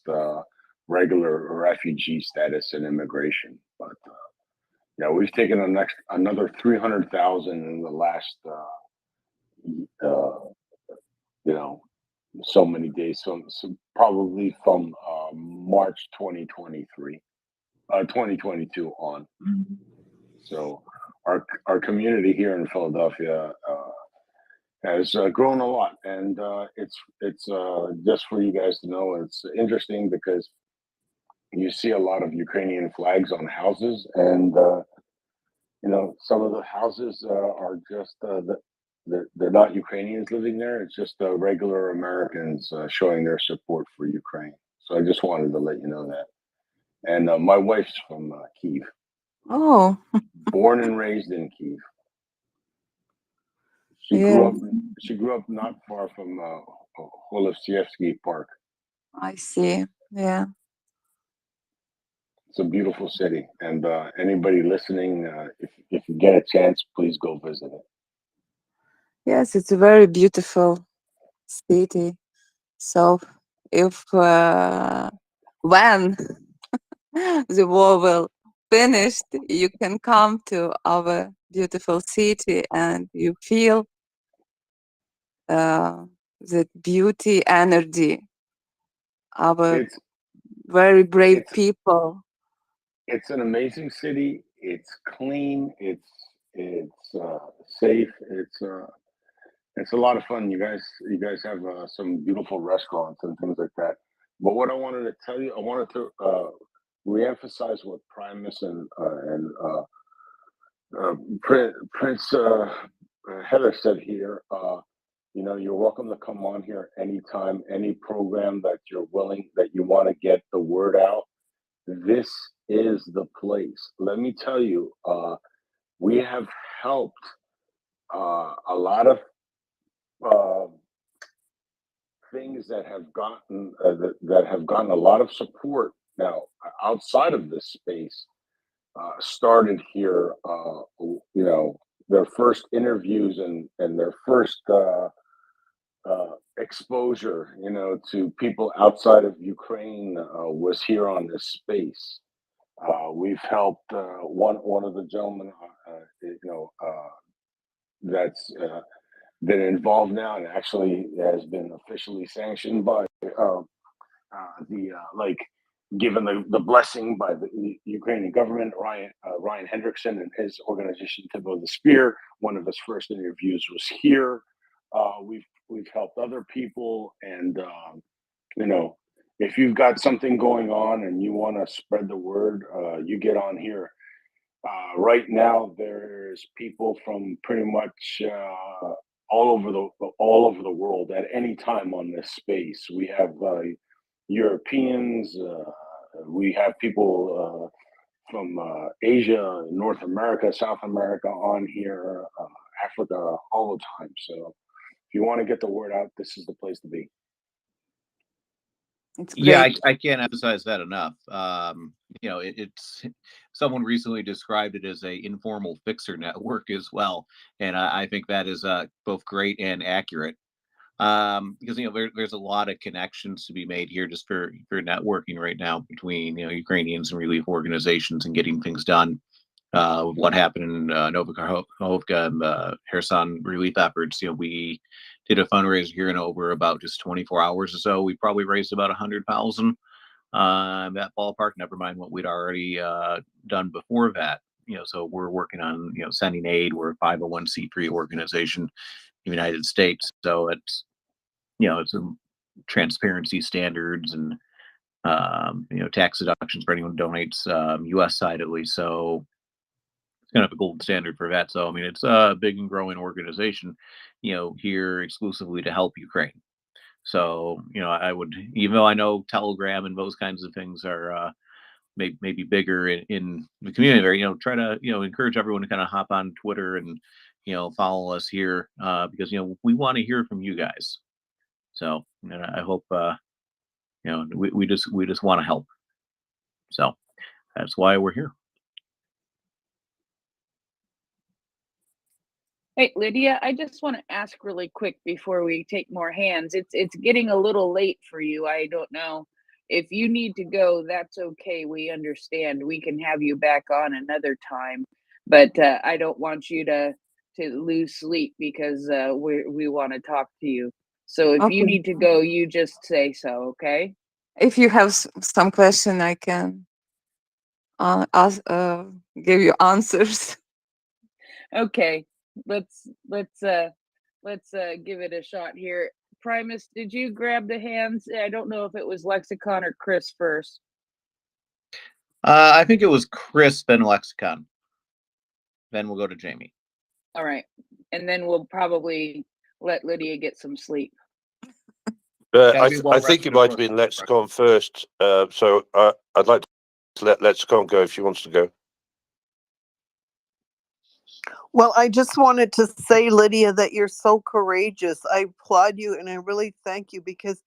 regular refugee status and immigration. But yeah, we've taken another 300,000 in the last, so many days. So probably from March 2023, 2022 on. So our community here in Philadelphia has grown a lot, and it's just for you guys to know. It's interesting because you see a lot of Ukrainian flags on houses, and some of the houses are just they're not Ukrainians living there. It's just regular Americans showing their support for Ukraine. So I just wanted to let you know that. And my wife's from Kyiv. Oh, Born and raised in Kyiv. She yeah, grew up not far from Holofsevsky Park. I see. Yeah. a beautiful city, and anybody listening, if you get a chance, please go visit it. Yes, it's a very beautiful city. So if when the war will finish, you can come to our beautiful city and you feel the beauty, energy, our It's very brave it's people. it's an amazing city. It's clean. It's safe. It's a lot of fun. You guys have some beautiful restaurants and things like that. But what I wanted to tell you, I wanted to reemphasize what Primus and Prince Heather said here. You're welcome to come on here anytime, any program that you're willing, that you want to get the word out. This is the place. Let me tell you, we have helped a lot of uh, things that have gotten a lot of support now outside of this space. Started here, their first interviews and their first exposure, to people outside of Ukraine was here on this space. We've helped one of the gentlemen, that's been involved now and actually has been officially sanctioned by the like given the blessing by the Ukrainian government. Ryan Hendrickson and his organization Tip of the Spear. One of his first interviews was here. We've helped other people, and if you've got something going on and you want to spread the word, you get on here. Right now, there's people from pretty much all over the world at any time on this space. We have Europeans. We have people from Asia, North America, South America on here, Africa, all the time. So if you want to get the word out, this is the place to be. It's Yeah, great. I can't emphasize that enough. It's someone recently described it as a informal fixer network as well, and I think that is both great and accurate. Because there's a lot of connections to be made here just for networking right now between Ukrainians and relief organizations and getting things done. What happened in Novakhovka and the Kherson relief efforts. We did a fundraiser here in over about just 24 hours or so. We probably raised about 100,000 that ballpark. Never mind what we'd already done before that. So we're working on sending aid. We're a 501c3 organization in the United States, so it's a transparency standards and tax deductions for anyone who donates, U.S. side at least. So kind of a gold standard for that. So I mean, it's a big and growing organization, here exclusively to help Ukraine. So I would, even though I know Telegram and those kinds of things are maybe bigger in the community there, try to encourage everyone to kind of hop on Twitter and follow us here because we want to hear from you guys. So and I hope we just want to help. So that's why we're here. Hey, Lydia, I just want to ask really quick before we take more hands. It's getting a little late for you. I don't know. If you need to go, that's okay. We understand. We can have you back on another time. But I don't want you to lose sleep because we want to talk to you. So if you Okay. need to go, you just say so, okay? If you have some question, I can give you answers. Okay. Let's give it a shot here. Primus, did you grab the hands? I don't know if it was Lexicon or Chris first. I think it was Chris, then Lexicon. Then we'll go to Jamie. All right. And then we'll probably let Lydia get some sleep. I think it might have been Lexicon first. So I'd like to let Lexicon go if she wants to go. Well, I just wanted to say, Lydia, that you're so courageous. I applaud you and I really thank you, because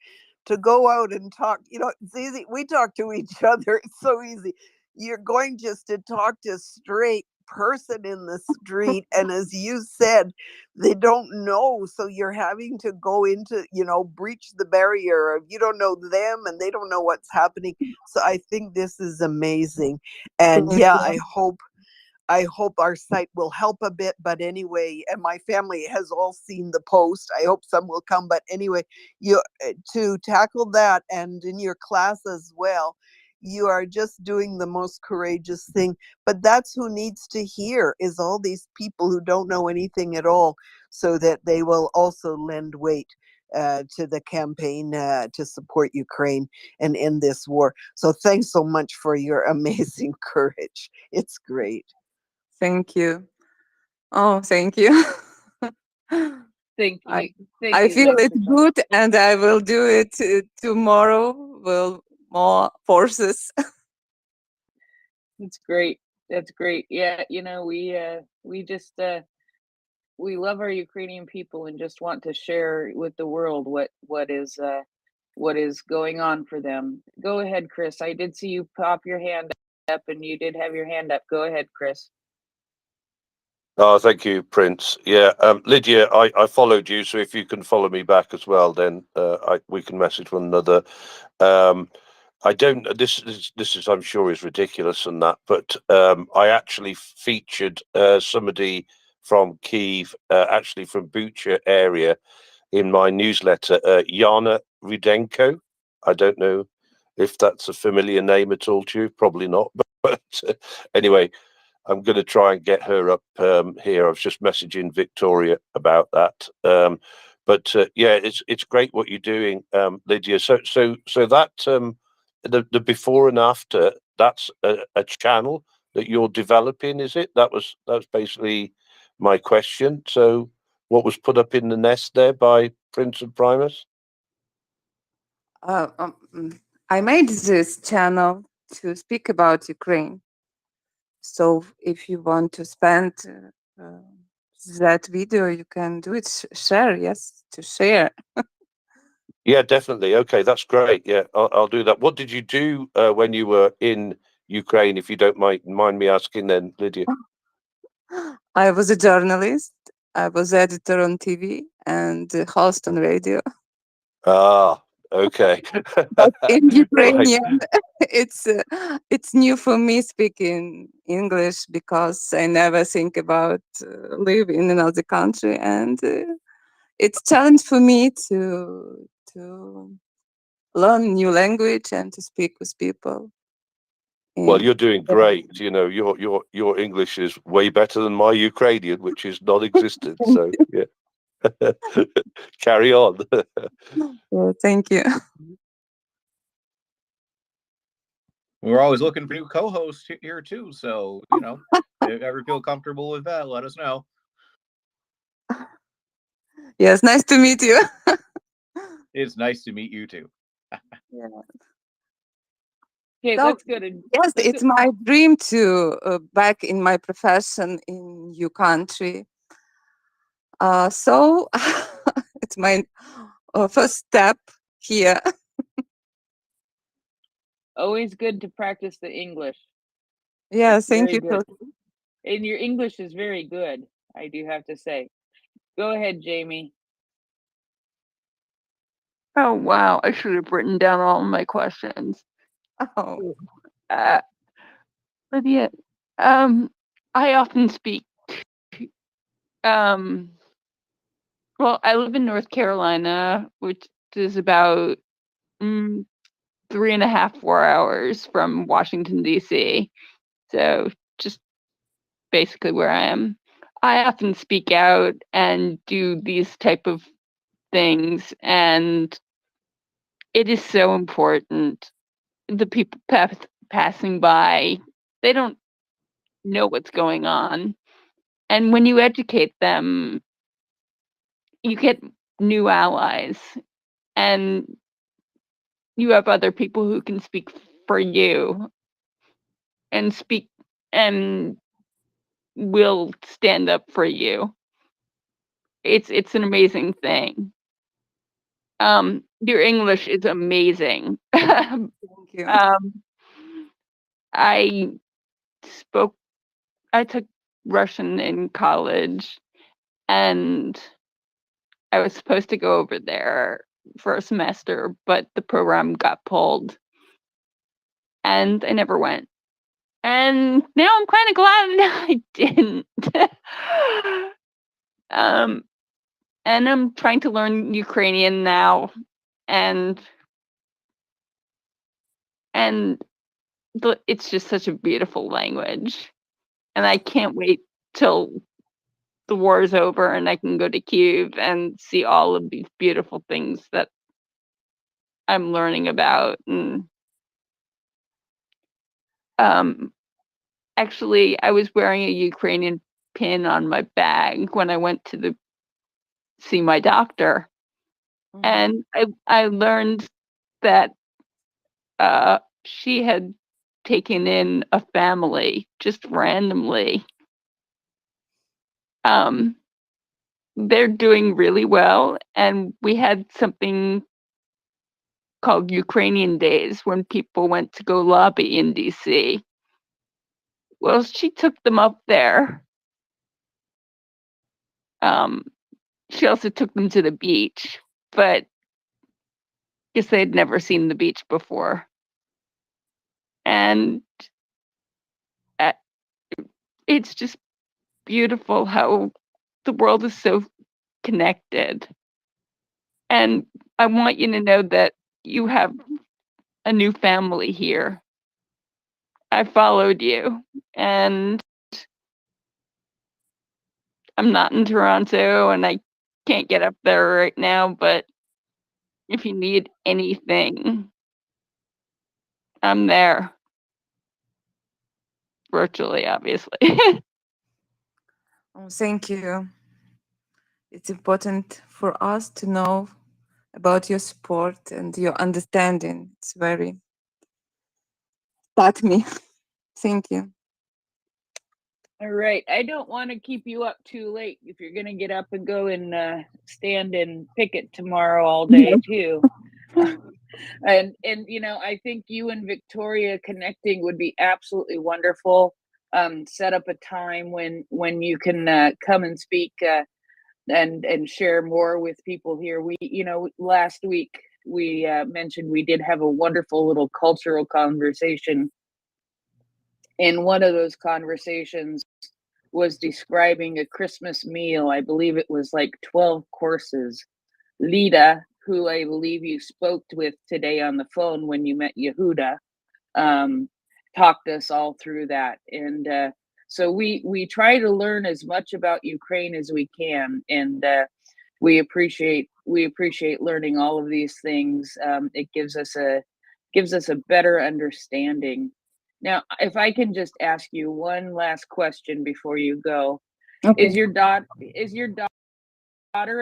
to go out and talk, it's easy. We talk to each other. It's so easy. you're going just to talk to a straight person in the street. And as you said, they don't know. So you're having to go into, breach the barrier of you don't know them and they don't know what's happening. So I think this is amazing. And yeah, I hope our site will help a bit, but anyway, and my family has all seen the post. I hope some will come, but anyway, you to tackle that and in your class as well, you are just doing the most courageous thing. But that's who needs to hear is all these people who don't know anything at all, so that they will also lend weight to the campaign to support Ukraine and end this war. So thanks so much for your amazing courage. It's great. Thank you. Oh, thank you. Thank I you. Thank I you, feel it's Lexington. good, and I will do it tomorrow with more forces. That's great. That's great. Yeah, we just we love our Ukrainian people and just want to share with the world what is going on for them. Go ahead, Chris. I did see you pop your hand up, and you did have your hand up. Go ahead, Chris. Oh, thank you, Prince. Yeah, Lydia, I followed you, so if you can follow me back as well, then we can message one another. I don't. This is I'm sure is ridiculous and that, but I actually featured somebody from Kyiv, actually from Bucha area, in my newsletter. Yana Rudenko. I don't know if that's a familiar name at all to you. Probably not, but anyway. I'm going to try and get her up here. I was just messaging Victoria about that. But yeah, it's great what you're doing, Lydia. So that the before and after, that's a channel that you're developing, is it? That's basically my question. So what was put up in the nest there by Prince and Primus? I made this channel to speak about Ukraine. So if you want to spend that video, you can do it. Share, yes, to share. Yeah, definitely. Okay, that's great. Yeah, I'll do that. What did you do when you were in Ukraine, if you don't mind me asking then, Lydia? I was a journalist. I was editor on TV and host on radio. Ah, okay. But in Right. Ukrainian, it's new for me speaking English because I never think about live in another country, and it's challenge for me to learn new language and to speak with people. Well, you're doing great. You know, your English is way better than my Ukrainian, which is non-existent. So yeah, carry on. Well, thank you. We're always looking for new co-hosts here too. So, if you ever feel comfortable with that, let us know. Yes, nice to meet you. It's nice to meet you too. Yeah. Okay, So, let's go to yes, let's it's go. my dream to back in my profession in new country. So it's my first step here. Always good to practice the English. Yeah, It's thank very you. good. And your English is very good, I do have to say. Go ahead, Jamie. Oh, wow. I should have written down all my questions. Oh. Lydia, I often speak. Well, I live in North Carolina, which is about 3.5, 4 hours from Washington, D.C. So just basically where I am. I often speak out and do these type of things, and it is so important. The people passing by, they don't know what's going on. And when you educate them, you get new allies, and you have other people who can speak for you and speak and will stand up for you. It's an amazing thing. Your English is amazing. Thank you. I spoke, I took Russian in college, and I was supposed to go over there for a semester, but the program got pulled and I never went. And now I'm kind of glad I didn't. um, and I'm trying to learn Ukrainian now, and it's just such a beautiful language, and I can't wait till the war is over and I can go to Kyiv and see all of these beautiful things that I'm learning about. And actually, I was wearing a Ukrainian pin on my bag when I went to see my doctor, and I learned that she had taken in a family just randomly. They're doing really well, and we had something called Ukrainian Days when people went to go lobby in DC. Well, she took them up there. She also took them to the beach, but guess they'd never seen the beach before. And uh, it's just beautiful how the world is so connected. And I want you to know that you have a new family here. I followed you, and I'm not in Toronto and I can't get up there right now, but if you need anything, I'm there. Virtually, obviously. Oh, thank you. It's important for us to know about your support and your understanding. It's very taught me. Thank you. All right. I don't want to keep you up too late if you're going to get up and go and stand and picket tomorrow all day too. And you know, I think you and Victoria connecting would be absolutely wonderful. Set up a time when you can come and speak and share more with people here. We, you know, last week we mentioned we did have a wonderful little cultural conversation. And one of those conversations was describing a Christmas meal. I believe it was like 12 courses. Lida, who I believe you spoke with today on the phone when you met Yehuda, talked us all through that. And so we try to learn as much about Ukraine as we can, and we appreciate learning all of these things. It gives us a better understanding. Now, if I can just ask you one last question before you go, Okay. is your daughter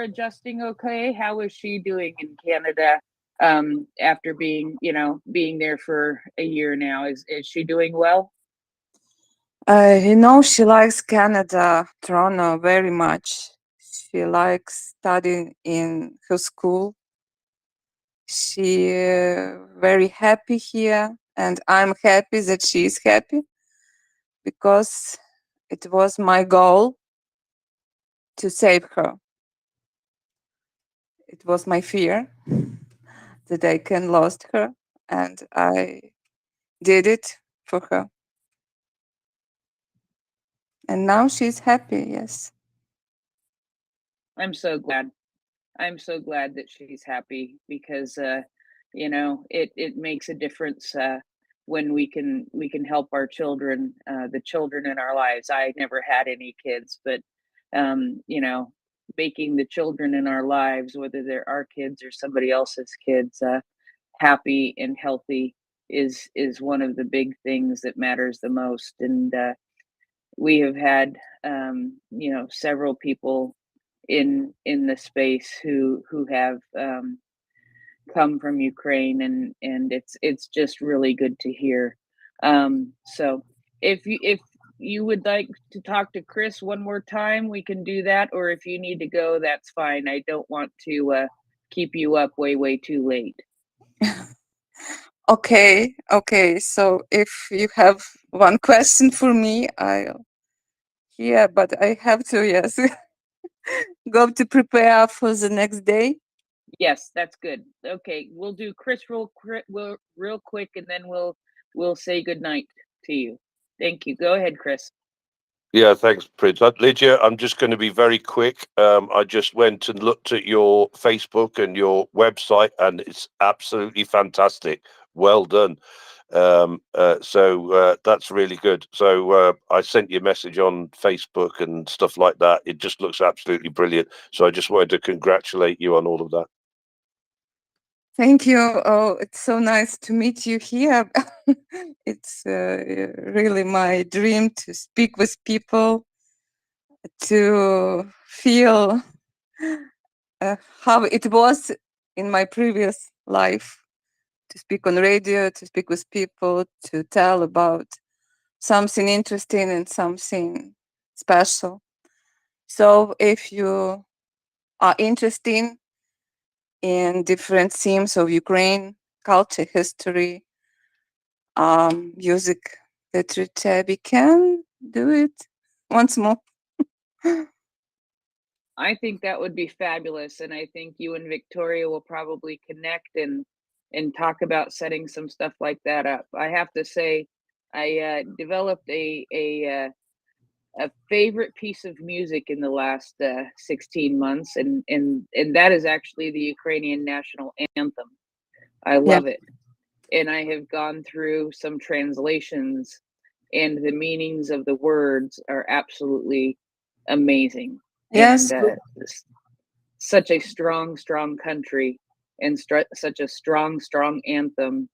adjusting okay? How is she doing in Canada after being there for a year now? Is she doing well? You know, she likes Canada, Toronto very much. She likes studying in her school. She very happy here, and I'm happy that she is happy because it was my goal to save her. It was my fear that I can lost her, and I did it for her. And now she's happy, yes. I'm so glad. I'm so glad that she's happy because it makes a difference when we can help our children, the children in our lives. I never had any kids, but making the children in our lives, whether they're our kids or somebody else's kids, happy and healthy is one of the big things that matters the most. And we have had several people in the space who have come from Ukraine, and it's just really good to hear. So if you would like to talk to Chris one more time, we can do that, or if you need to go, that's fine. I don't want to keep you up way too late. Okay, okay. So if you have one question for me, but I have to, yes, go to prepare for the next day. Yes, that's good. Okay, we'll do Chris real quick, and then we'll say good night to you. Thank you. Go ahead, Chris. Yeah, thanks, Prince. Lydia, I'm just going to be very quick. I just went and looked at your Facebook and your website, and it's absolutely fantastic. Well done. So that's really good. So I sent you a message on Facebook and stuff like that. It just looks absolutely brilliant. So I just wanted to congratulate you on all of that. Thank you. Oh, it's so nice to meet you here. It's really my dream to speak with people, to feel how it was in my previous life, to speak on radio, to speak with people, to tell about something interesting and something special. So if you are interested in different themes of Ukraine, culture, history, music, literature, we can do it once more. I think that would be fabulous, and I think you and Victoria will probably connect and talk about setting some stuff like that up. I have to say, I developed a favorite piece of music in the last 16 months, and that is actually the Ukrainian national anthem. I Yeah. love it, and I have gone through some translations, and the meanings of the words are absolutely amazing. Yes. And such a strong country, and such a strong anthem,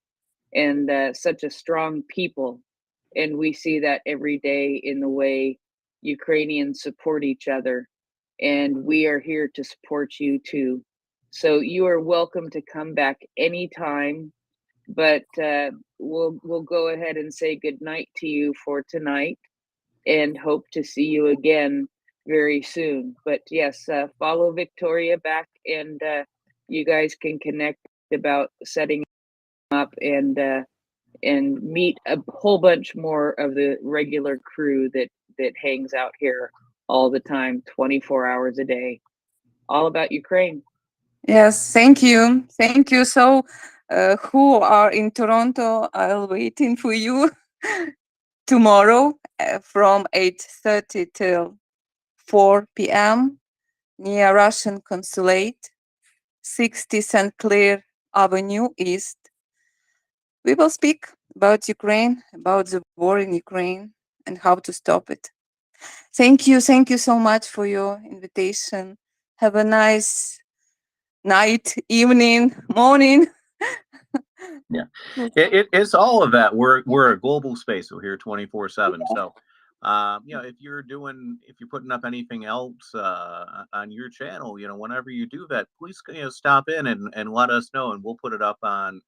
and such a strong people. And we see that every day in the way Ukrainians support each other. And we are here to support you too. So you are welcome to come back anytime. But we'll go ahead and say good night to you for tonight, and hope to see you again very soon. But yes, follow Victoria back, and you guys can connect about setting up and meet a whole bunch more of the regular crew that hangs out here all the time, 24 hours a day, all about Ukraine. Yes, thank you. Thank you. So, who are in Toronto, I'll waiting for you tomorrow from 8:30 till 4 p.m. near Russian Consulate, 60 St. Clair Avenue East. We will speak about Ukraine, about the war in Ukraine, and how to stop it. Thank you so much for your invitation. Have a nice night, evening, morning. Yeah, it's all of that. We're a global space. We're here 24/7. So, if you're putting up anything else on your channel, whenever you do that, please stop in and let us know, and we'll put it up on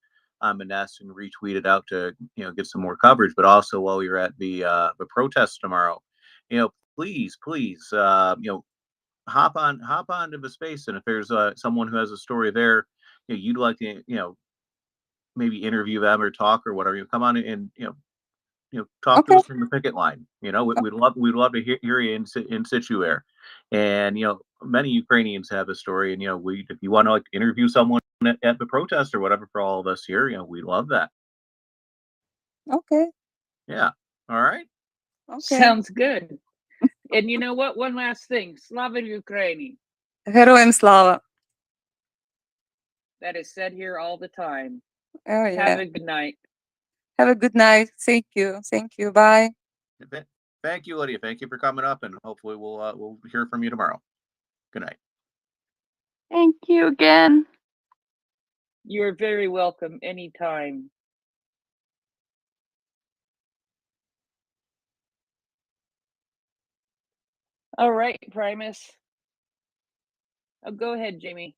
Maness and retweet it out to get some more coverage. But also while you're at the protest tomorrow, please hop onto the space, and if there's someone who has a story there, you'd like to maybe interview them or talk or whatever, come on and talk to us from the picket line. We'd love to hear you in situ there. And many Ukrainians have a story, and if you want to interview someone at the protest or whatever for all of us here, we love that. Okay. Yeah. All right. Okay. Sounds good. And you know what? One last thing. Slava Ukraini. Героям слава. That is said here all the time. Oh, yeah. Have a good night. Have a good night. Thank you. Bye. Thank you, Lydia. Thank you for coming up, and hopefully we'll hear from you tomorrow. Good night. Thank you again. You're very welcome anytime. All right, Primus. Oh, go ahead, Jamie.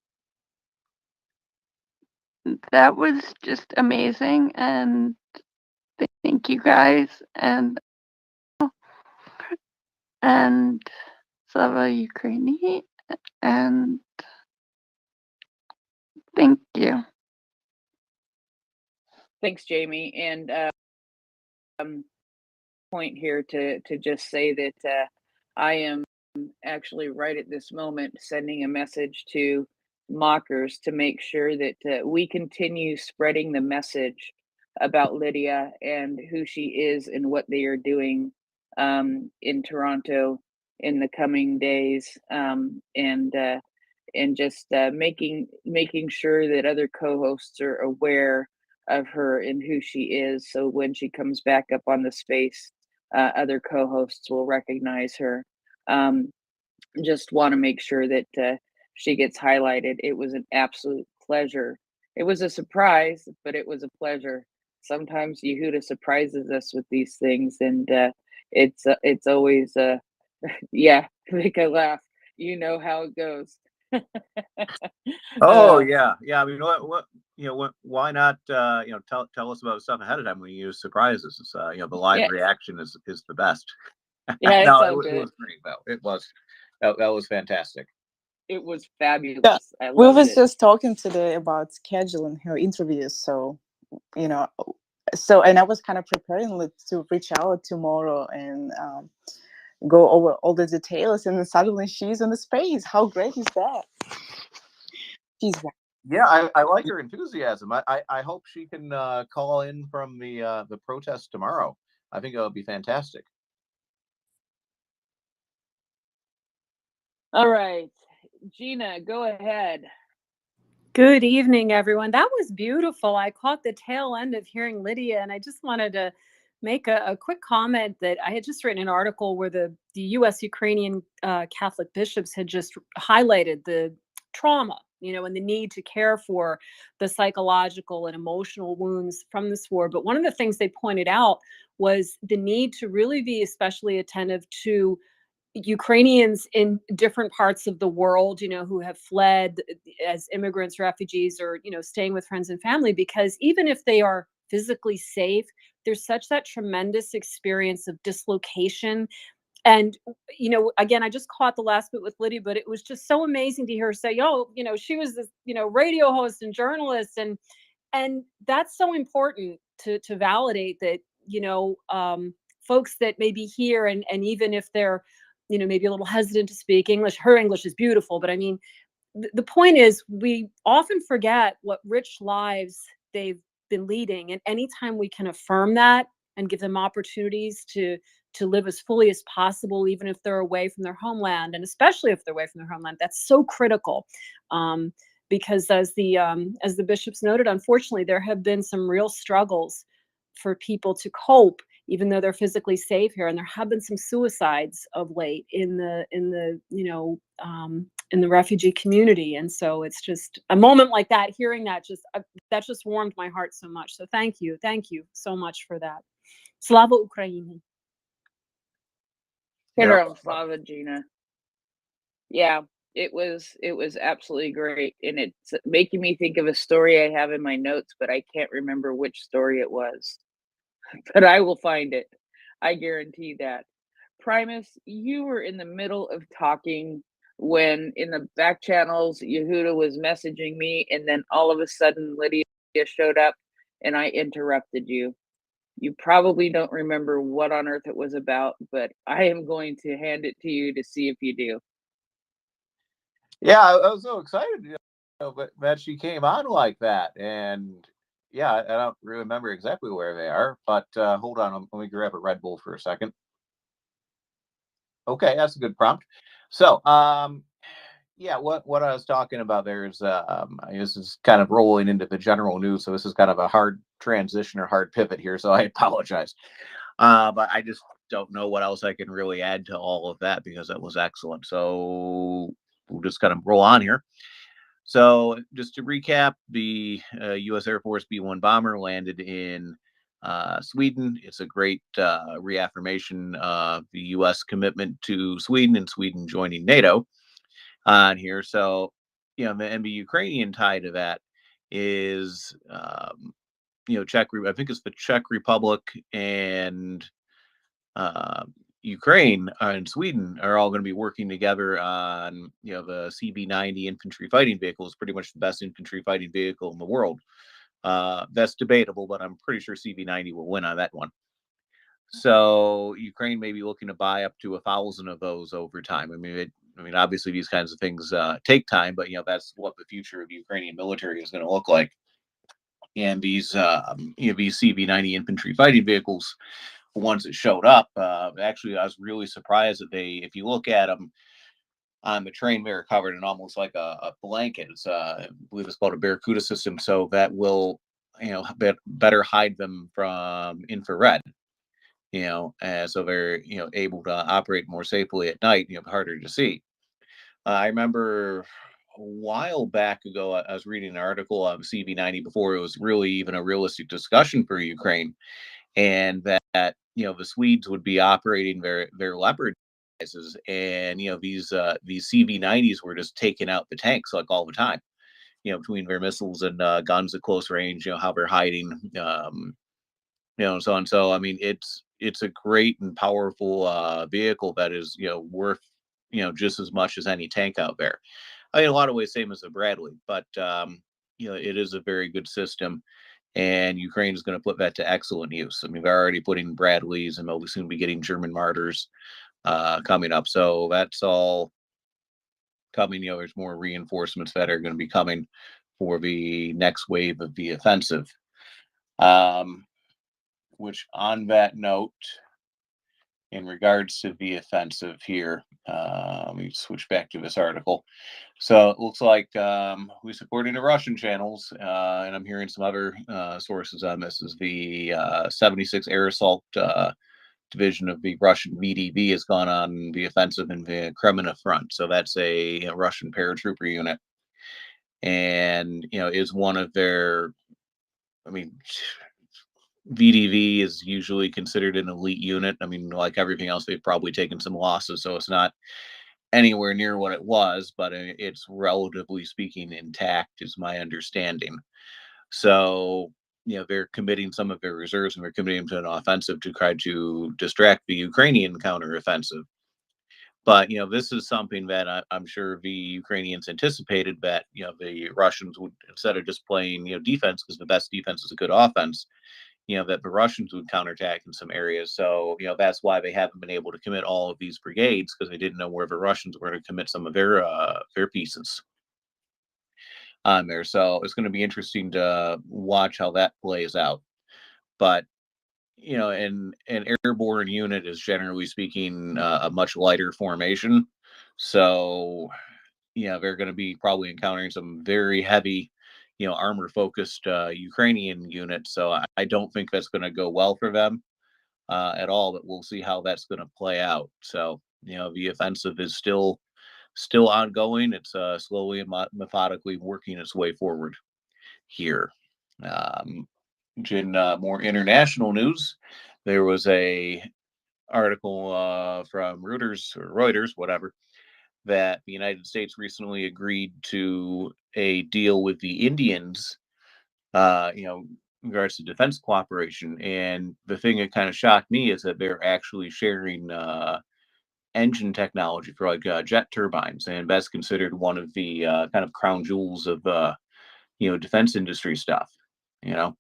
That was just amazing, and thank you guys, and Slava Ukraini, and thank you. Thanks, Jamie. And point here to just say that I am actually right at this moment sending a message to mockers to make sure that we continue spreading the message about Lydia and who she is and what they are doing in Toronto in the coming days, and just making sure that other co-hosts are aware of her and who she is, so when she comes back up on the space, other co-hosts will recognize her. Um, just want to make sure that she gets highlighted. It was an absolute pleasure. It was a surprise, but it was a pleasure. Sometimes Yehuda surprises us with these things, and it's always yeah, make a laugh. You know how it goes. Oh uh, yeah, yeah. I mean, what you know, why not? Tell us about stuff ahead of time when you use surprises. It's, the live yeah, reaction is the best. yeah, it's No, all it good. was great though. It was that was fantastic. It was Yeah, fabulous. I we loved was it. just talking today about scheduling her interviews. So, you know, and I was kind of preparing to reach out tomorrow and go over all the details, and then suddenly she's in the space. How great is that? She's Yeah, I like her enthusiasm. I hope she can call in from the protest tomorrow. I think it'll be fantastic. All right, Gina, go ahead. Good evening, everyone. That was beautiful. I caught the tail end of hearing Lydia, and I just wanted to make a quick comment that I had just written an article where the U.S. Ukrainian Catholic bishops had just highlighted the trauma, and the need to care for the psychological and emotional wounds from this war. But one of the things they pointed out was the need to really be especially attentive to Ukrainians in different parts of the world, who have fled as immigrants, refugees, or, staying with friends and family, because even if they are physically safe, there's such that tremendous experience of dislocation. And, again, I just caught the last bit with Lydia, but it was just so amazing to hear her say, oh, she was this, radio host and journalist. And that's so important to validate that, folks that may be here, and even if they're, maybe a little hesitant to speak English, her English is beautiful, but I mean, the point is we often forget what rich lives they've been leading, and anytime we can affirm that and give them opportunities to live as fully as possible, even if they're away from their homeland, and especially if they're away from their homeland, that's so critical. Because as the bishops noted, unfortunately, there have been some real struggles for people to cope, even though they're physically safe here, and there have been some suicides of late in the refugee community. And so it's just a moment like that, hearing that just warmed my heart so much. So thank you so much for that. Slava Ukraini. Heroes Slava, Gina. Yeah, it was absolutely great, and it's making me think of a story I have in my notes, but I can't remember which story it was. But I will find it. I guarantee that. Primus, you were in the middle of talking when in the back channels Yehuda was messaging me, and then all of a sudden Lydia showed up and I interrupted you. You probably don't remember what on earth it was about, but I am going to hand it to you to see if you do. Yeah, I was so excited, that she came on like that, and yeah, I don't remember exactly where they are, but hold on, let me grab a Red Bull for a second. Okay, that's a good prompt. So, yeah, what I was talking about there is, this is kind of rolling into the general news, so this is kind of a hard transition or hard pivot here, so I apologize. But I just don't know what else I can really add to all of that because that was excellent. So we'll just kind of roll on here. So just to recap, the U.S. Air Force B-1 bomber landed in Sweden. It's a great reaffirmation of the U.S. commitment to Sweden and Sweden joining NATO on here. So, and the Ukrainian tie to that is, I think it's the Czech Republic and Ukraine and Sweden are all going to be working together on, the CB-90 infantry fighting vehicle is pretty much the best infantry fighting vehicle in the world. That's debatable, but I'm pretty sure CV90 will win on that one. So Ukraine may be looking to buy up to 1,000 of those over time. I mean, obviously these kinds of things take time, but that's what the future of the Ukrainian military is going to look like. And these these CV90 infantry fighting vehicles, once it showed up, actually I was really surprised that if you look at them on the train, they're covered in almost like a blanket. I believe it's called a Barracuda system, so that will better hide them from infrared. So they're able to operate more safely at night. Harder to see. I remember a while back ago, I was reading an article on CV90 before it was really even a realistic discussion for Ukraine, and that the Swedes would be operating their Leopard devices, and these CV90s were just taking out the tanks like all the time. Between their missiles and guns at close range, how they're hiding, so on. So I mean, it's a great and powerful vehicle that is worth just as much as any tank out there. I mean, in a lot of ways, same as the Bradley, but it is a very good system, and Ukraine is going to put that to excellent use. I mean, they're already putting Bradleys, and they'll soon be getting German Martyrs coming up. So that's all coming. There's more reinforcements that are going to be coming for the next wave of the offensive. Which, on that note, in regards to the offensive here, let me switch back to this article. So it looks like we supporting the Russian channels, and I'm hearing some other sources on this. Is the 76 Air Assault Division of the Russian VDV has gone on the offensive in the Kremina front. So that's a Russian paratrooper unit, and is one of their. I mean, VDV is usually considered an elite unit. I mean, like everything else, they've probably taken some losses, so it's not anywhere near what it was, but it's relatively speaking intact, is my understanding. So, they're committing some of their reserves and they're committing to an offensive to try to distract the Ukrainian counteroffensive. But this is something that I'm sure the Ukrainians anticipated, that the Russians would, instead of just playing defense, because the best defense is a good offense, that the Russians would counterattack in some areas. So, that's why they haven't been able to commit all of these brigades, because they didn't know where the Russians were to commit some of their pieces on there. So it's going to be interesting to watch how that plays out. But, an airborne unit is generally speaking a much lighter formation. So, they're going to be probably encountering some very heavy armor focused Ukrainian units. So I don't think that's going to go well for them at all, but we'll see how that's going to play out. So, the offensive is still ongoing. It's slowly and methodically working its way forward here. In more international news, there was a article from Reuters, whatever, that the United States recently agreed to a deal with the Indians, in regards to defense cooperation. And the thing that kind of shocked me is that they're actually sharing engine technology for like jet turbines, and that's considered one of the kind of crown jewels of defense industry stuff. You know,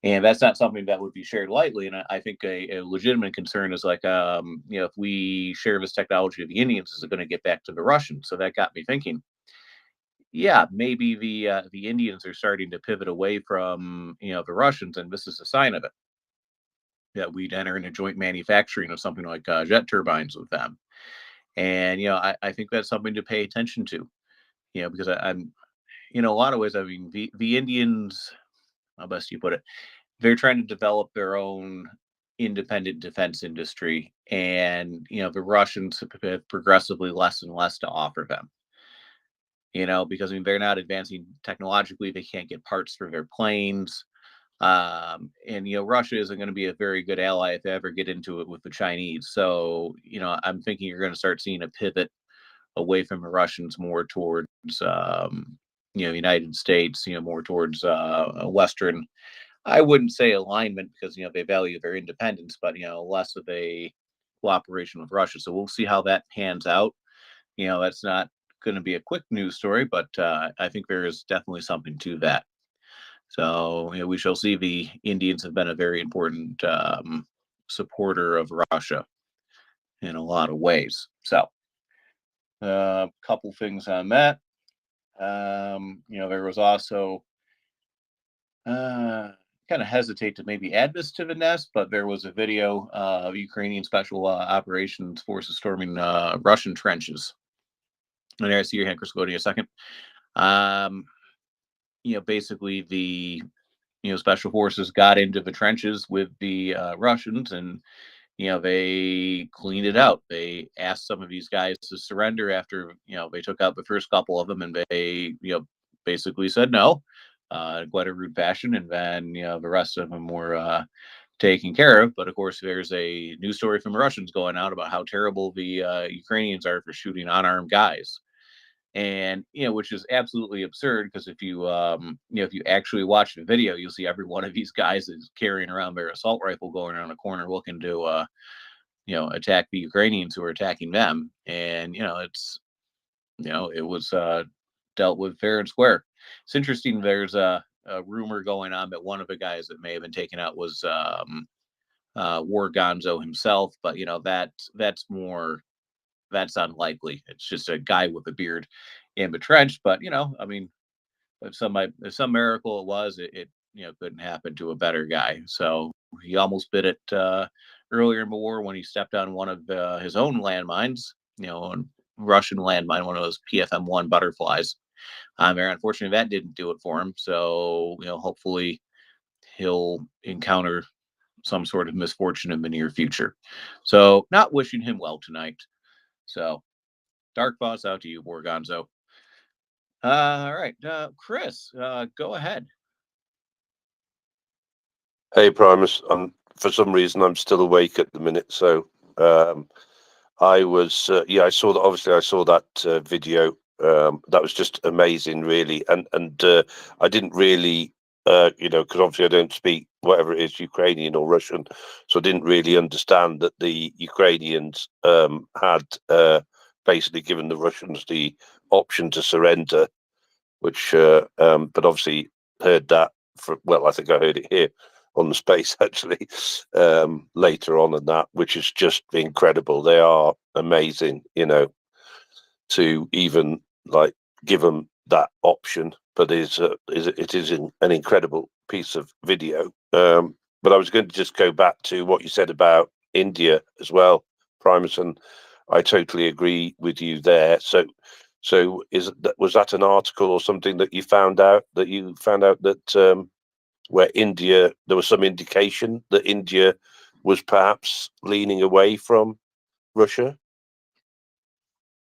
and that's not something that would be shared lightly. And I think a legitimate concern is like, if we share this technology with the Indians, is it going to get back to the Russians? So that got me thinking. Yeah, maybe the Indians are starting to pivot away from the Russians, and this is a sign of it. That we'd enter into joint manufacturing of something like jet turbines with them, and I think that's something to pay attention to. Because I'm a lot of ways. I mean, the Indians, how best you put it, they're trying to develop their own independent defense industry, and the Russians have progressively less and less to offer them. Because I mean they're not advancing technologically, they can't get parts for their planes, and Russia isn't going to be a very good ally if they ever get into it with the Chinese. So I'm thinking you're going to start seeing a pivot away from the Russians more towards United States, more towards a Western. I wouldn't say alignment, because they value their independence, but less of a cooperation with Russia. So we'll see how that pans out. That's not going to be a quick news story, but I think there is definitely something to that. So, we shall see. The Indians have been a very important supporter of Russia in a lot of ways. So, a couple things on that. There was also kind of hesitate to maybe add this to the nest, but there was a video of Ukrainian special operations forces storming Russian trenches. And I see your hand, Chris. Go to you a second. Um, basically the special forces got into the trenches with the Russians, and they cleaned it out. They asked some of these guys to surrender after they took out the first couple of them, and they basically said no, quite a rude fashion, and then the rest of them were taken care of. But of course, there's a news story from the Russians going out about how terrible the Ukrainians are for shooting unarmed guys. And which is absolutely absurd, because if you if you actually watch the video, you'll see every one of these guys is carrying around their assault rifle, going around a corner looking to attack the Ukrainians who are attacking them. And it's it was dealt with fair and square. It's interesting. There's a rumor going on that one of the guys that may have been taken out was War Gonzo himself, but that's unlikely. It's just a guy with a beard in the trench. But I mean, if some miracle it was, it couldn't happen to a better guy. So he almost bit it earlier in the war when he stepped on one of his own landmines. A Russian landmine, one of those PFM-1 butterflies. Unfortunately, that didn't do it for him. So hopefully he'll encounter some sort of misfortune in the near future. So not wishing him well tonight. So, dark thoughts out to you, Borgonzo. All right, Chris, go ahead. Hey, Primus. For some reason, I'm still awake at the minute. So I was, I saw that. Obviously, I saw that video. That was just amazing, really. And I didn't really, because obviously I don't speak whatever it is, Ukrainian or Russian, so I didn't really understand that the Ukrainians had basically given the Russians the option to surrender, which, but obviously heard that I think I heard it here on the space actually later on, and that, which is just incredible. They are amazing, to even like give them that option. But it is an incredible piece of video. But I was going to just go back to what you said about India as well, Primus, and I totally agree with you there. So was that an article or something that you found out that where India, there was some indication that India was perhaps leaning away from Russia?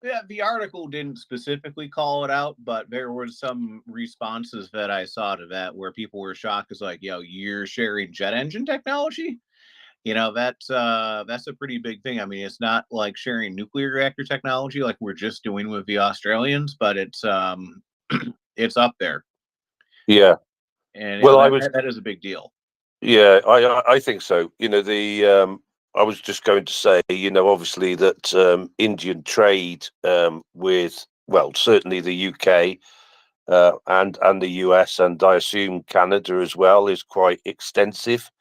Yeah, the article didn't specifically call it out, but there were some responses that I saw to that where people were shocked. It's like, you're sharing jet engine technology. That's a pretty big thing. I mean, it's not like sharing nuclear reactor technology like we're just doing with the Australians, but it's it's up there. Yeah. And Well, that is a big deal. Yeah, I think so. I was just going to say, obviously that Indian trade with, well, certainly the UK and the US, and I assume Canada as well, is quite extensive.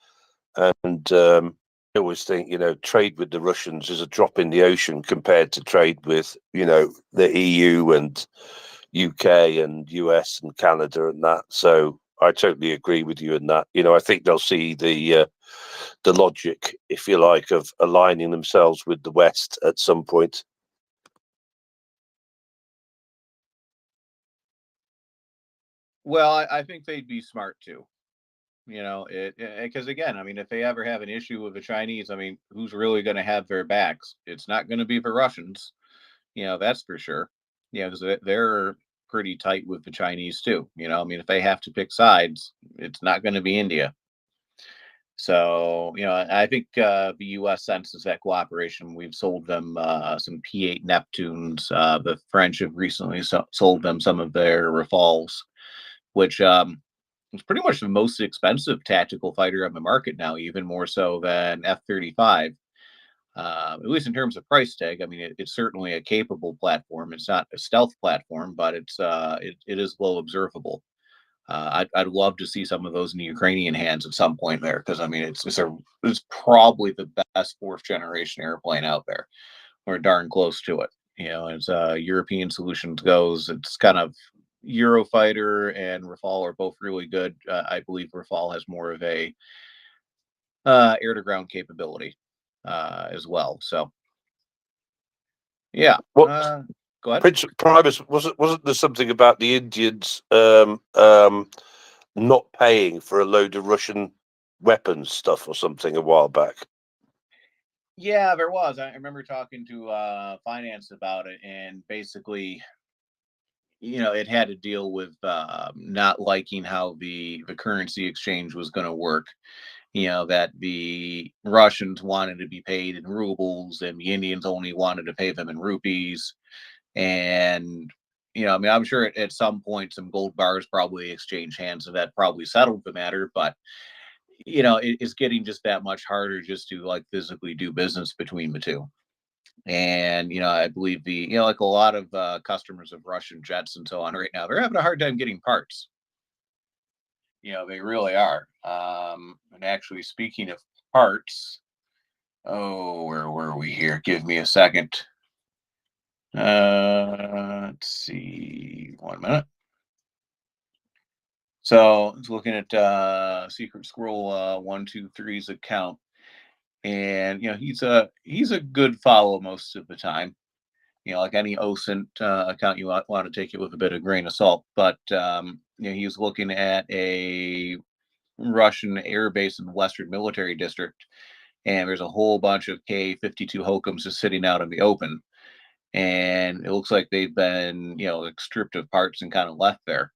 And I always think, trade with the Russians is a drop in the ocean compared to trade with, the EU and UK and US and Canada and that. So I totally agree with you in that. I think they'll see the logic, if you like, of aligning themselves with the West at some point. Well, I think they'd be smart too. Because again, I mean, if they ever have an issue with the Chinese, I mean, who's really going to have their backs? It's not going to be the Russians. That's for sure. Because they're pretty tight with the Chinese too. I mean, if they have to pick sides, it's not going to be India. So, I think the U.S. senses that cooperation. We've sold them some P-8 Neptunes. The French have recently sold them some of their Rafales, which it's pretty much the most expensive tactical fighter on the market now, even more so than F-35. At least in terms of price tag. I mean, it's certainly a capable platform. It's not a stealth platform, but it is low observable. I'd love to see some of those in the Ukrainian hands at some point there, because I mean it's probably the best fourth generation airplane out there. We're darn close to it. You know, as European solutions goes, it's kind of Eurofighter and Rafale are both really good. I believe Rafale has more of a air to ground capability as well. So yeah, What go ahead. Prince Primus, wasn't there something about the Indians not paying for a load of Russian weapons stuff or something a while back? Yeah, there was. I remember talking to finance about it, and basically, you know, it had to deal with not liking how the currency exchange was going to work. You know, that the Russians wanted to be paid in rubles, and the Indians only wanted to pay them in rupees. And you know, I mean, I'm sure at some point some gold bars probably exchanged hands, so that probably settled the matter. But you know, it's getting just that much harder just to like physically do business between the two. And you know, I believe you know, like a lot of customers of Russian jets and so on right now, they're having a hard time getting parts. You know, they really are. And actually, speaking of parts, oh, where were we here? Give me a second. Let's see, 1 minute. So I was looking at Secret Scroll 123's account, and you know, he's a good follow most of the time. You know, like any OSINT account, you want to take it with a bit of grain of salt. But you know, he's looking at a Russian air base in the Western Military District, and there's a whole bunch of K-52 Hocoms just sitting out in the open, and it looks like they've been, you know, like, stripped of parts and kind of left there.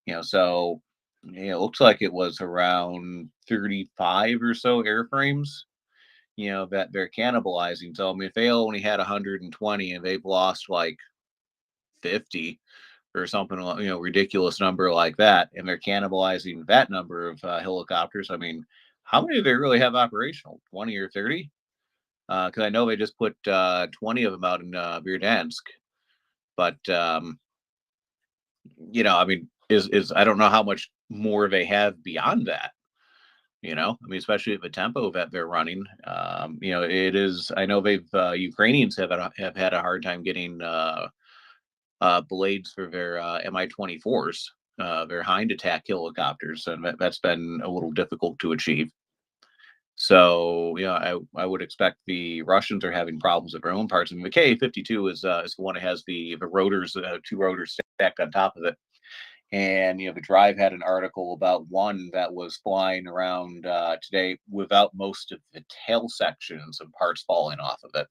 You know, so you know, it looks like it was around 35 or so airframes, you know, that they're cannibalizing. So I mean, if they only had 120 and they've lost like 50 or something, you know, ridiculous number like that, and they're cannibalizing that number of helicopters. I mean, how many do they really have operational? 20 or 30? Because I know they just put 20 of them out in Verdansk, but you know, I mean, is I don't know how much more they have beyond that. You know, I mean, especially at the tempo that they're running. You know, it is. I know they've Ukrainians have had a hard time getting blades for their Mi-24s, their hind attack helicopters, and that's been a little difficult to achieve. So, yeah, I would expect the Russians are having problems with their own parts. And the Ka-52 is the one that has the rotors, two rotors stacked on top of it. And you know, the Drive had an article about one that was flying around today without most of the tail sections and parts falling off of it,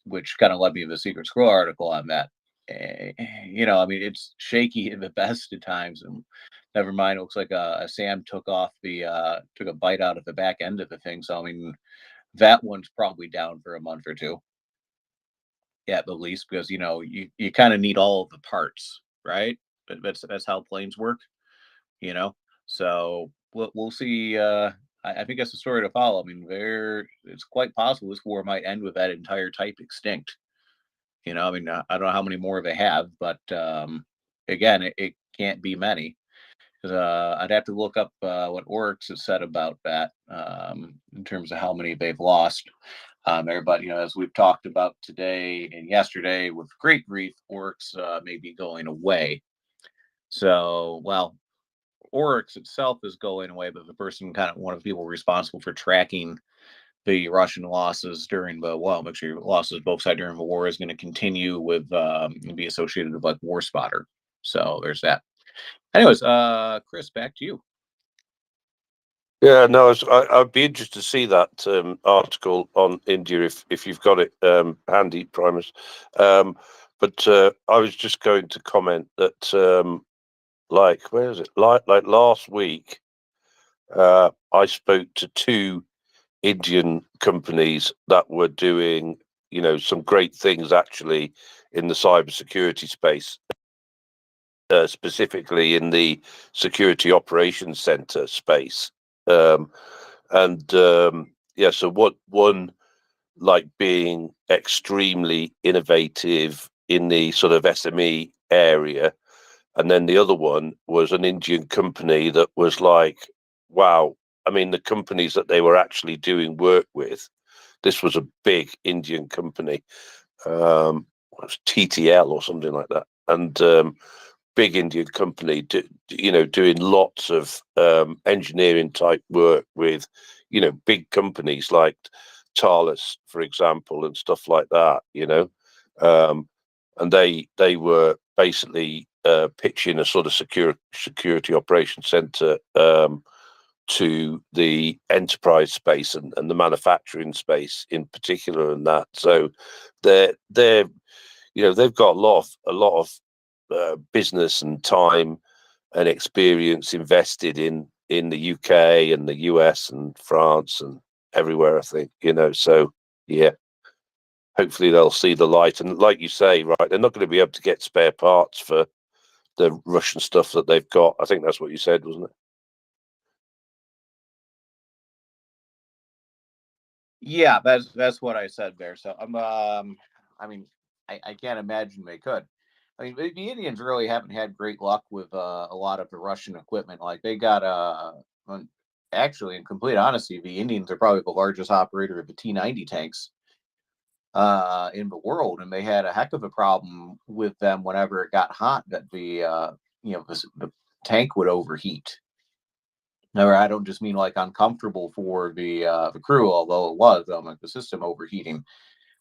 which kind of led me to the Secret Scroll article on that. You know, I mean, it's shaky at the best at times, and never mind. It looks like a Sam took a bite out of the back end of the thing. So I mean, that one's probably down for a month or two, at the least, because you know you kind of need all of the parts, right? But that's how planes work, you know. So we'll see. I think that's the story to follow. I mean, it's quite possible this war might end with that entire type extinct. You know, I mean, I don't know how many more they have, but again, it can't be many. 'Cause, I'd have to look up what Oryx has said about that in terms of how many they've lost. Everybody, you know, as we've talked about today and yesterday, with great grief, Oryx may be going away. So, well, Oryx itself is going away, but the person, kind of one of the people responsible for tracking the Russian losses during the make sure losses both sides during the war is going to continue with be associated with like War Spotter. So there's that. Anyways, Chris, back to you. Yeah, no, I'd be interested to see that article on India if you've got it handy, Primus. But I was just going to comment that, like, where is it? Like last week, I spoke to two Indian companies that were doing, you know, some great things actually in the cybersecurity space, specifically in the security operations center space. Yeah, so what one, like, being extremely innovative in the sort of SME area, And then the other one was an Indian company that was like, wow. I mean, the companies that they were actually doing work with, this was a big Indian company. It was TTL or something like that. And big Indian company, doing lots of engineering type work with, big companies like Thales, for example, and stuff like that, and they were basically pitching a sort of security operation center to the enterprise space and the manufacturing space in particular, and that. So they're they've got a lot of business and time and experience invested in the UK and the US and France and everywhere, I think, so yeah, hopefully they'll see the light. And like you say, right, they're not going to be able to get spare parts for the Russian stuff that they've got. I think that's what you said, wasn't it? Yeah, that's what I said there. So I mean, I can't imagine they could. I mean, the Indians really haven't had great luck with a lot of the Russian equipment. Like they got actually, in complete honesty, the Indians are probably the largest operator of the T-90 tanks in the world, and they had a heck of a problem with them whenever it got hot, that the tank would overheat. No, I don't just mean like uncomfortable for the crew, although it was like the system overheating.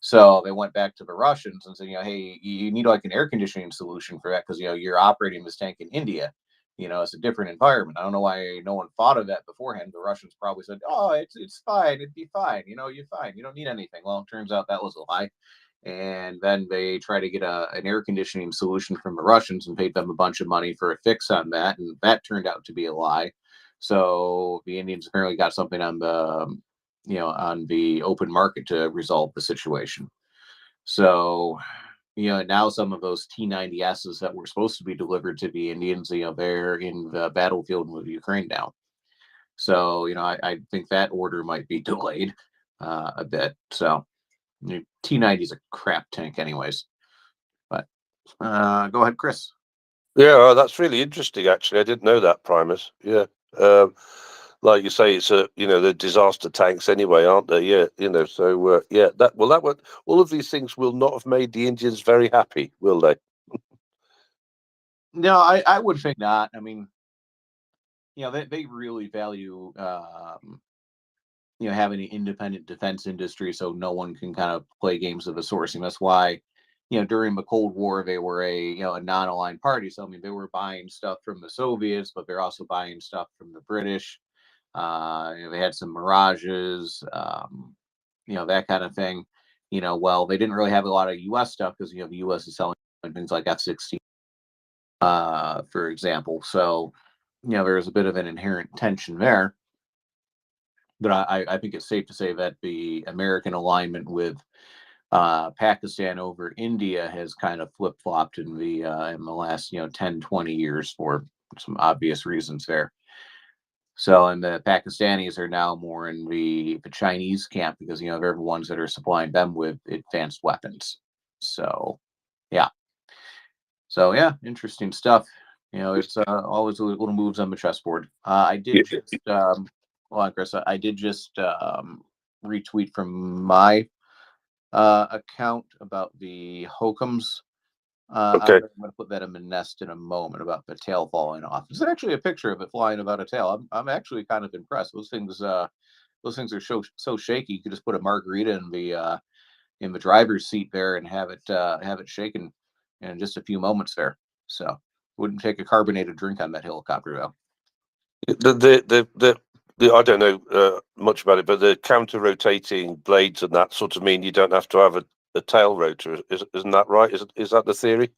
So they went back to the Russians and said, hey, you need like an air conditioning solution for that, because you're operating this tank in India. It's a different environment. I don't know why no one thought of that beforehand. The Russians probably said, oh, it's fine, it'd be fine. You're fine. You don't need anything. Well, it turns out that was a lie. And then they tried to get an air conditioning solution from the Russians and paid them a bunch of money for a fix on that, and that turned out to be a lie. So the Indians apparently got something on the open market to resolve the situation. So, now some of those T-90Ss that were supposed to be delivered to the Indians, they're in the battlefield with Ukraine now. So, I think that order might be delayed a bit. So, T-90 is a crap tank anyways. But go ahead, Chris. Yeah, that's really interesting. Actually, I didn't know that, Primus. Yeah, like you say, it's the disaster tanks anyway, aren't they? Yeah, So yeah, that would, all of these things will not have made the Indians very happy, will they? No, I would think not. I mean, they really value having an independent defense industry, so no one can kind of play games of the sourcing. That's why, during the Cold War, they were a non-aligned party. So I mean, they were buying stuff from the Soviets, but they're also buying stuff from the British. They had some Mirages, that kind of thing. Well, they didn't really have a lot of U.S. stuff because the U.S. is selling things like F-16, for example. So, there was a bit of an inherent tension there. But I think it's safe to say that the American alignment with Pakistan over India has kind of flip-flopped in the last 10, 20 years for some obvious reasons there. So, and the Pakistanis are now more in the Chinese camp because they're the ones that are supplying them with advanced weapons. So, yeah. So yeah, interesting stuff. It's always little moves on the chessboard. I did just hold on, Chris. I did just retweet from my account about the hookums. Okay. I'm going to put that in the nest in a moment about the tail falling off. There's actually a picture of it flying about a tail. I'm actually kind of impressed. Those things are so shaky. You could just put a margarita in the driver's seat there and have it shaken in just a few moments there. So wouldn't take a carbonated drink on that helicopter though. The I don't know much about it, but the counter-rotating blades and that sort of mean you don't have to have a tail rotor. Isn't that right? Is that the theory?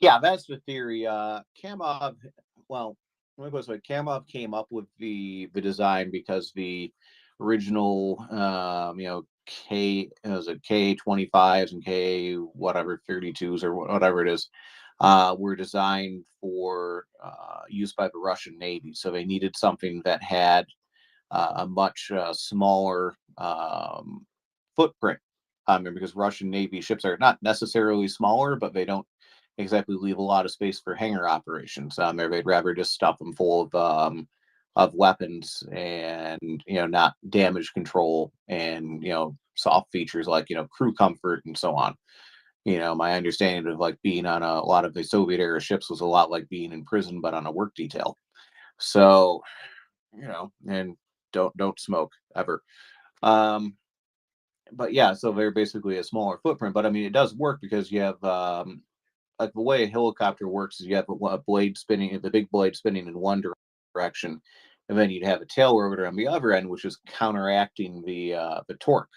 Yeah, that's the theory. Kamov, well, let me put it this way. Kamov came up with the design because the original, K-25s and K whatever 32s or whatever it is, were designed for use by the Russian Navy. So they needed something that had a much smaller footprint. Because Russian Navy ships are not necessarily smaller, but they don't exactly leave a lot of space for hangar operations. They'd rather just stuff them full of weapons and, you know, not damage control and, you know, soft features like, you know, crew comfort and so on. You know, my understanding of like being on a lot of the Soviet era ships was a lot like being in prison, but on a work detail. So, you know, and don't smoke ever. Um, but yeah, so they're basically a smaller footprint. But I mean, it does work because you have like the way a helicopter works is you have a blade spinning, the big blade spinning in one direction, and then you'd have a tail rotor on the other end, which is counteracting the torque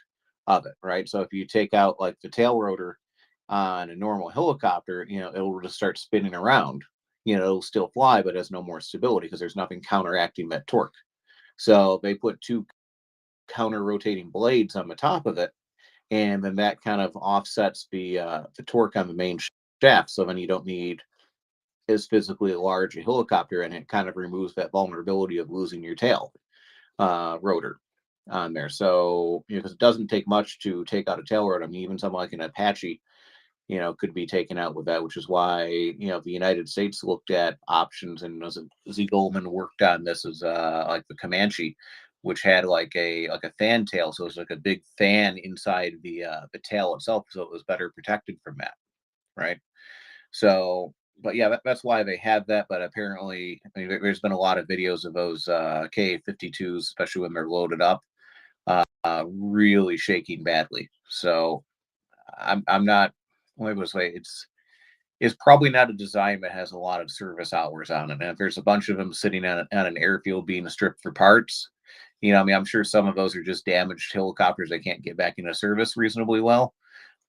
of it, right? So if you take out like the tail rotor on a normal helicopter, you know, it'll just start spinning around. You know, it'll still fly, but has no more stability because there's nothing counteracting that torque. So they put two counter rotating blades on the top of it, and then that kind of offsets the torque on the main shaft. So then you don't need as physically large a helicopter, and it kind of removes that vulnerability of losing your tail rotor on there. So, you know, because it doesn't take much to take out a tail rotor. I mean, even something like an Apache, you know, could be taken out with that, which is why, you know, the United States looked at options, and Z Goldman worked on this as like the Comanche, which had like a fan tail, so it's like a big fan inside the tail itself, so it was better protected from that, right? So, but yeah, that's why they have that. But apparently, I mean, there's been a lot of videos of those Ka-52s, especially when they're loaded up, really shaking badly. So I'm not. What was say it's probably not a design that has a lot of service hours on it. And if there's a bunch of them sitting on an airfield being stripped for parts, you know, I mean, I'm sure some of those are just damaged helicopters that can't get back into service reasonably well.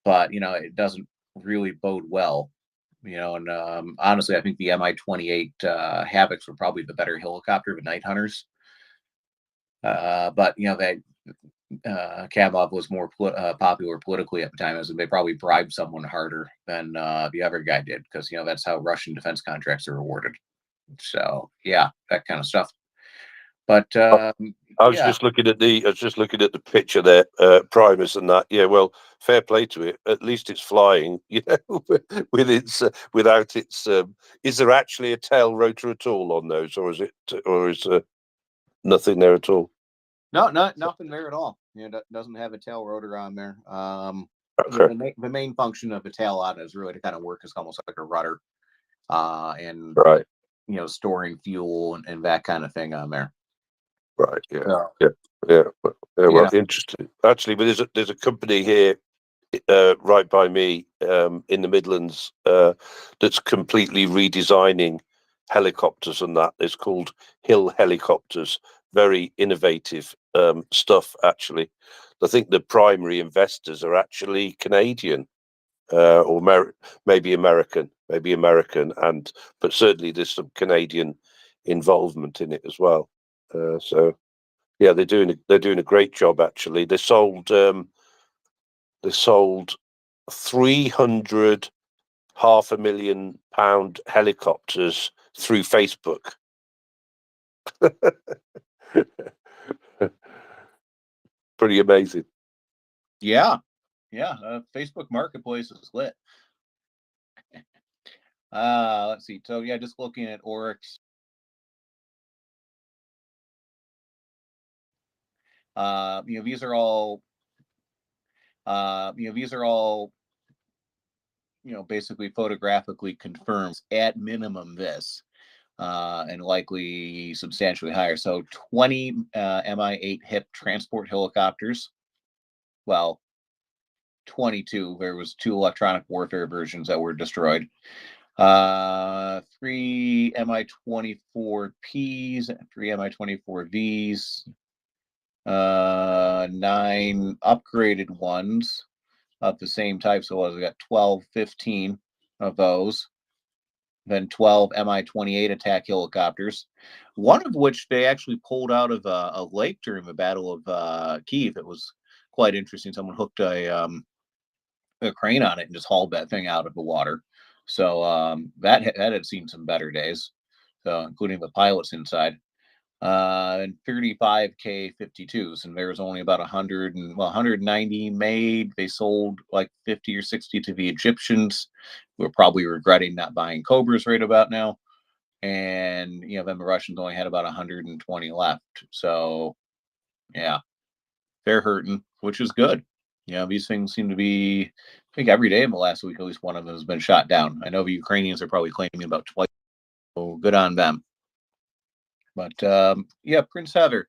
But you know, it doesn't really bode well. You know, and honestly, I think the Mi-28 Havocs were probably the better helicopter of the Night Hunters. But you know, that Kamov was more popular politically at the time, as they probably bribed someone harder than the other guy did, because you know that's how Russian defense contracts are awarded. So yeah, that kind of stuff. But I was yeah, just looking at the picture there, Primus and that. Yeah, well, fair play to it. At least it's flying, you know, with its without its. Is there actually a tail rotor at all on those, or is nothing there at all? no, nothing there at all. You know, doesn't have a tail rotor on there. Okay. The main function of a tail on it is really to kind of work as almost like a rudder, and Right. you know, storing fuel and that kind of thing on there. Right. Yeah. So, Yeah. Yeah. you Well, know, interesting. Actually, but there's a company here right by me in the Midlands that's completely redesigning helicopters, and that is called Hill Helicopters. Very innovative stuff, actually. I think the primary investors are actually Canadian or maybe American, and but certainly there's some Canadian involvement in it as well. So yeah, they're doing a great job, actually. They sold 300 £500,000 helicopters through Facebook. Pretty amazing. yeah, Facebook Marketplace is lit. Let's see. So yeah, just looking at Oryx. You know, these are all. These are all. You know, basically photographically confirms at minimum this, and likely substantially higher. So 20 Mi-8 HIP transport helicopters. Well, 22. There was 2 electronic warfare versions that were destroyed. 3 Mi-24Ps, 3 Mi-24Vs, 9 upgraded ones of the same type. So we got 12, 15 of those. Then 12 Mi-28 attack helicopters, one of which they actually pulled out of a lake during the Battle of Kiev. It was quite interesting. Someone hooked a crane on it and just hauled that thing out of the water. So that had seen some better days, so including the pilots inside. and 35 K-52s, and there was only about 190 made. They sold like 50 or 60 to the Egyptians, who are probably regretting not buying Cobras right about now. And then the Russians only had about 120 left. So yeah, they're hurting, which is good. These things seem to be, I think every day in the last week, at least one of them has been shot down. I know the Ukrainians are probably claiming about twice. So good on them. But yeah, Prince Heather,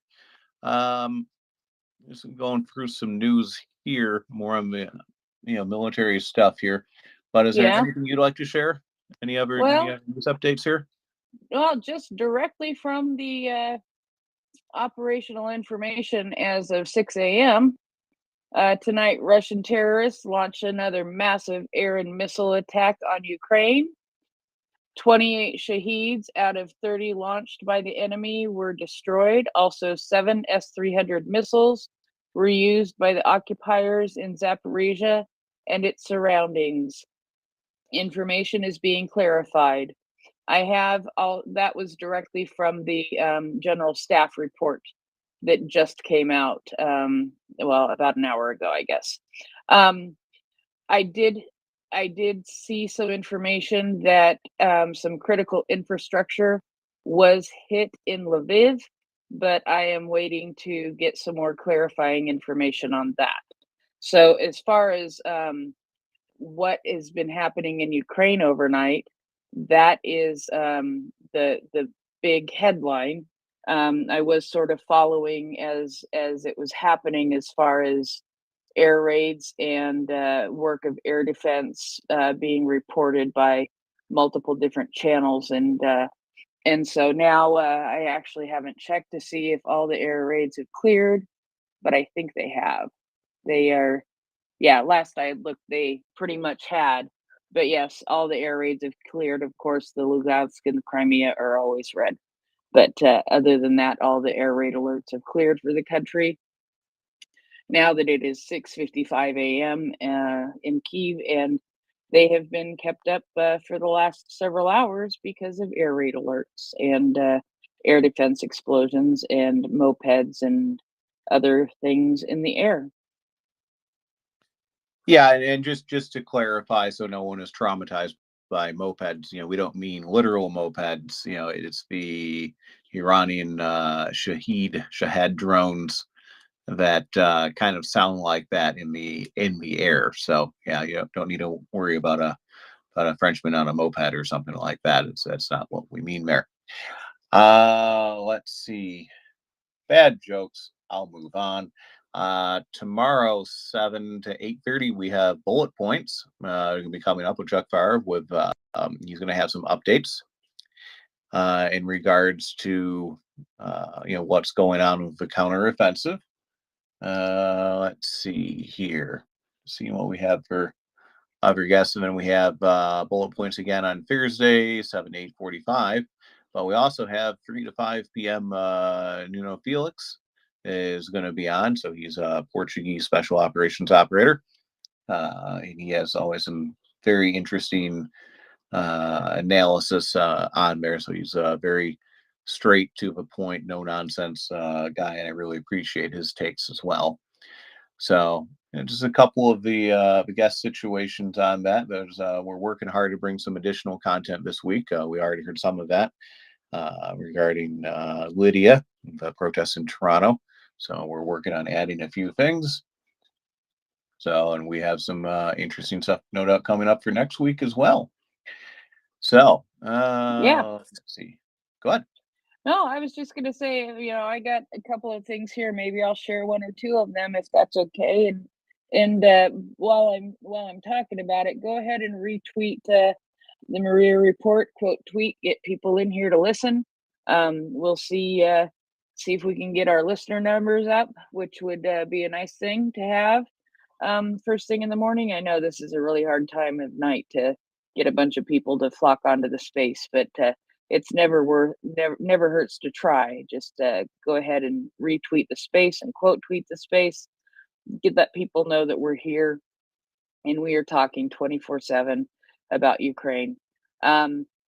just going through some news here, more on the military stuff here. But is there Yeah. anything you'd like to share? Any other Well, news updates here? Well, just directly from the operational information as of 6 a.m. Tonight, Russian terrorists launched another massive air and missile attack on Ukraine. 28 Shaheeds out of 30 launched by the enemy were destroyed. Also, 7 S-300 missiles were used by the occupiers in Zaporizhia and its surroundings. Information is being clarified. I have all that was directly from the general staff report that just came out, about an hour ago, I guess. I did see some information that some critical infrastructure was hit in Lviv, but I am waiting to get some more clarifying information on that. So as far as what has been happening in Ukraine overnight, that is the big headline. I was sort of following as it was happening, as far as air raids and work of air defense being reported by multiple different channels, and so now I actually haven't checked to see if all the air raids have cleared, but I think they have. They are, yeah, last I looked, they pretty much had. But yes, all the air raids have cleared. Of course, the Lugansk and the Crimea are always red. But other than that, all the air raid alerts have cleared for the country. Now that it is 6:55 a.m. In Kyiv, and they have been kept up for the last several hours because of air raid alerts and air defense explosions and mopeds and other things in the air. Yeah, and just to clarify, so no one is traumatized by mopeds. We don't mean literal mopeds. It's the Iranian Shahed drones that kind of sound like that in the air. So yeah, you don't need to worry about a Frenchman on a moped or something like that. That's not what we mean there. Let's see. Bad jokes. I'll move on. Tomorrow, 7 to 8:30, we have bullet points. They're gonna be coming up with Chuck Favre with he's gonna have some updates in regards to what's going on with the counteroffensive. Let's see here. See what we have for other guests, and then we have bullet points again on Thursday, 7 to 8:45. But we also have 3 to 5 p.m. Nuno Felix is going to be on. So he's a Portuguese special operations operator. And he has always some very interesting analysis on there. So he's a very straight to the point, no nonsense guy, and I really appreciate his takes as well. So just a couple of the guest situations on that. We're working hard to bring some additional content this week. We already heard some of that regarding Lydia, the protests in Toronto. So we're working on adding a few things. So, and we have some interesting stuff, no doubt, coming up for next week as well. So, Yeah. let's see. Go ahead. No, I was just gonna say, I got a couple of things here. Maybe I'll share one or two of them if that's okay. And while I'm talking about it, go ahead and retweet the Maria Report quote tweet. Get people in here to listen. We'll see if we can get our listener numbers up, which would be a nice thing to have first thing in the morning. I know this is a really hard time of night to get a bunch of people to flock onto the space, but it's never hurts to try. Just go ahead and retweet the space and quote tweet the space. Let people know that we're here and we are talking 24/7 about Ukraine.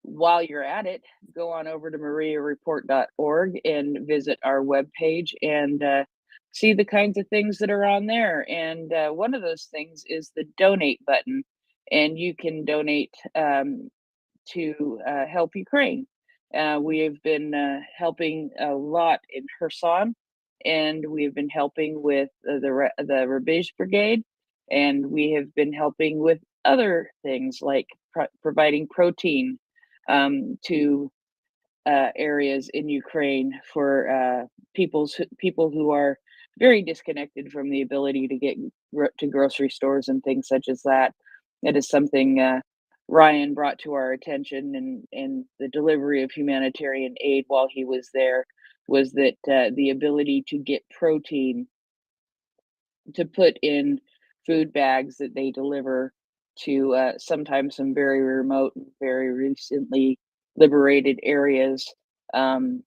while you're at it, go on over to MriyaReport.org and visit our webpage and see the kinds of things that are on there. And one of those things is the donate button, and you can donate to help Ukraine. We have been helping a lot in Kherson, and we have been helping with the Rebej Brigade, and we have been helping with other things like providing protein to areas in Ukraine for people who are very disconnected from the ability to get to grocery stores and things such as that. It is something Ryan brought to our attention, and the delivery of humanitarian aid while he was there was that the ability to get protein to put in food bags that they deliver to sometimes some very remote and very recently liberated areas. Um,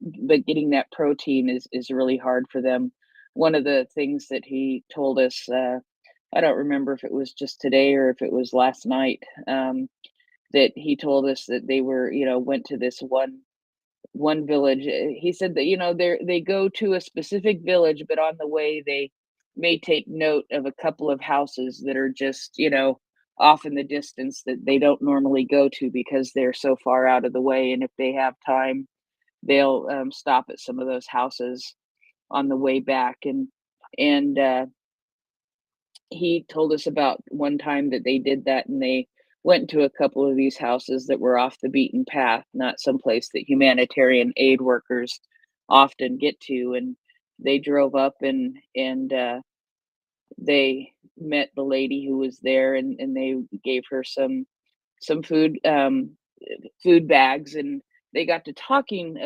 but getting that protein is really hard for them. One of the things that he told us, I don't remember if it was just today or if it was last night, that he told us that they were, went to this one village. He said that they go to a specific village, but on the way they may take note of a couple of houses that are just off in the distance that they don't normally go to because they're so far out of the way. And if they have time, they'll stop at some of those houses on the way back. And he told us about one time that they did that, and they went to a couple of these houses that were off the beaten path, not someplace that humanitarian aid workers often get to. And they drove up and they met the lady who was there, and they gave her some food bags, and they got to talking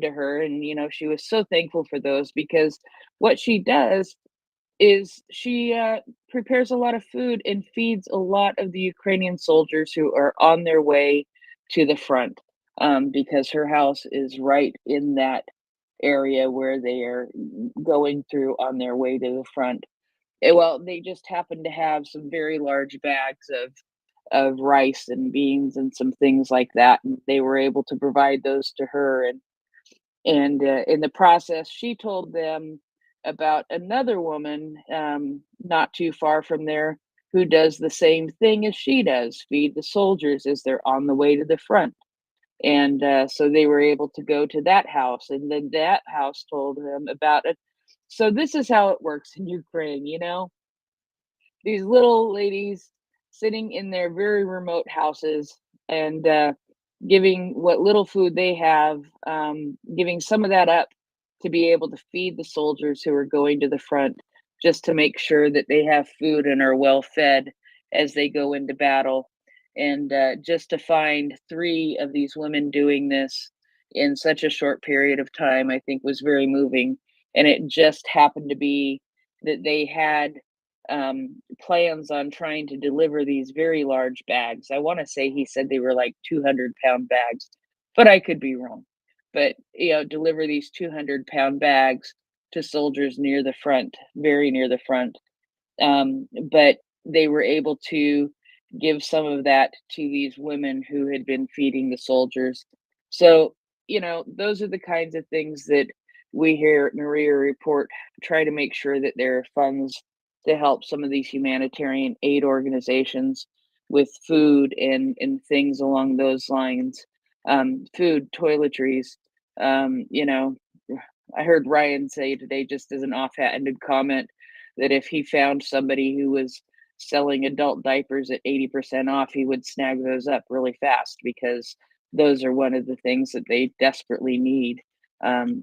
to her, and she was so thankful for those because what she does is she prepares a lot of food and feeds a lot of the Ukrainian soldiers who are on their way to the front, because her house is right in that area where they are going through on their way to the front. Well, they just happen to have some very large bags of rice and beans and some things like that, and they were able to provide those to her. And in the process, she told them about another woman not too far from there who does the same thing as she does, feed the soldiers as they're on the way to the front. And so they were able to go to that house, and then that house told them about it. So this is how it works in Ukraine, these little ladies sitting in their very remote houses and giving what little food they have, giving some of that up to be able to feed the soldiers who are going to the front, just to make sure that they have food and are well fed as they go into battle. And just to find 3 of these women doing this in such a short period of time, I think was very moving. And it just happened to be that they had plans on trying to deliver these very large bags. I want to say he said they were like 200-pound bags, but I could be wrong. But deliver these 200-pound bags to soldiers near the front, very near the front. But they were able to give some of that to these women who had been feeding the soldiers. So, those are the kinds of things that we here at Maria Report try to make sure that there are funds to help some of these humanitarian aid organizations with food and things along those lines. Food, toiletries. I heard Ryan say today, just as an offhanded comment, that if he found somebody who was selling adult diapers at 80% off, he would snag those up really fast because those are one of the things that they desperately need.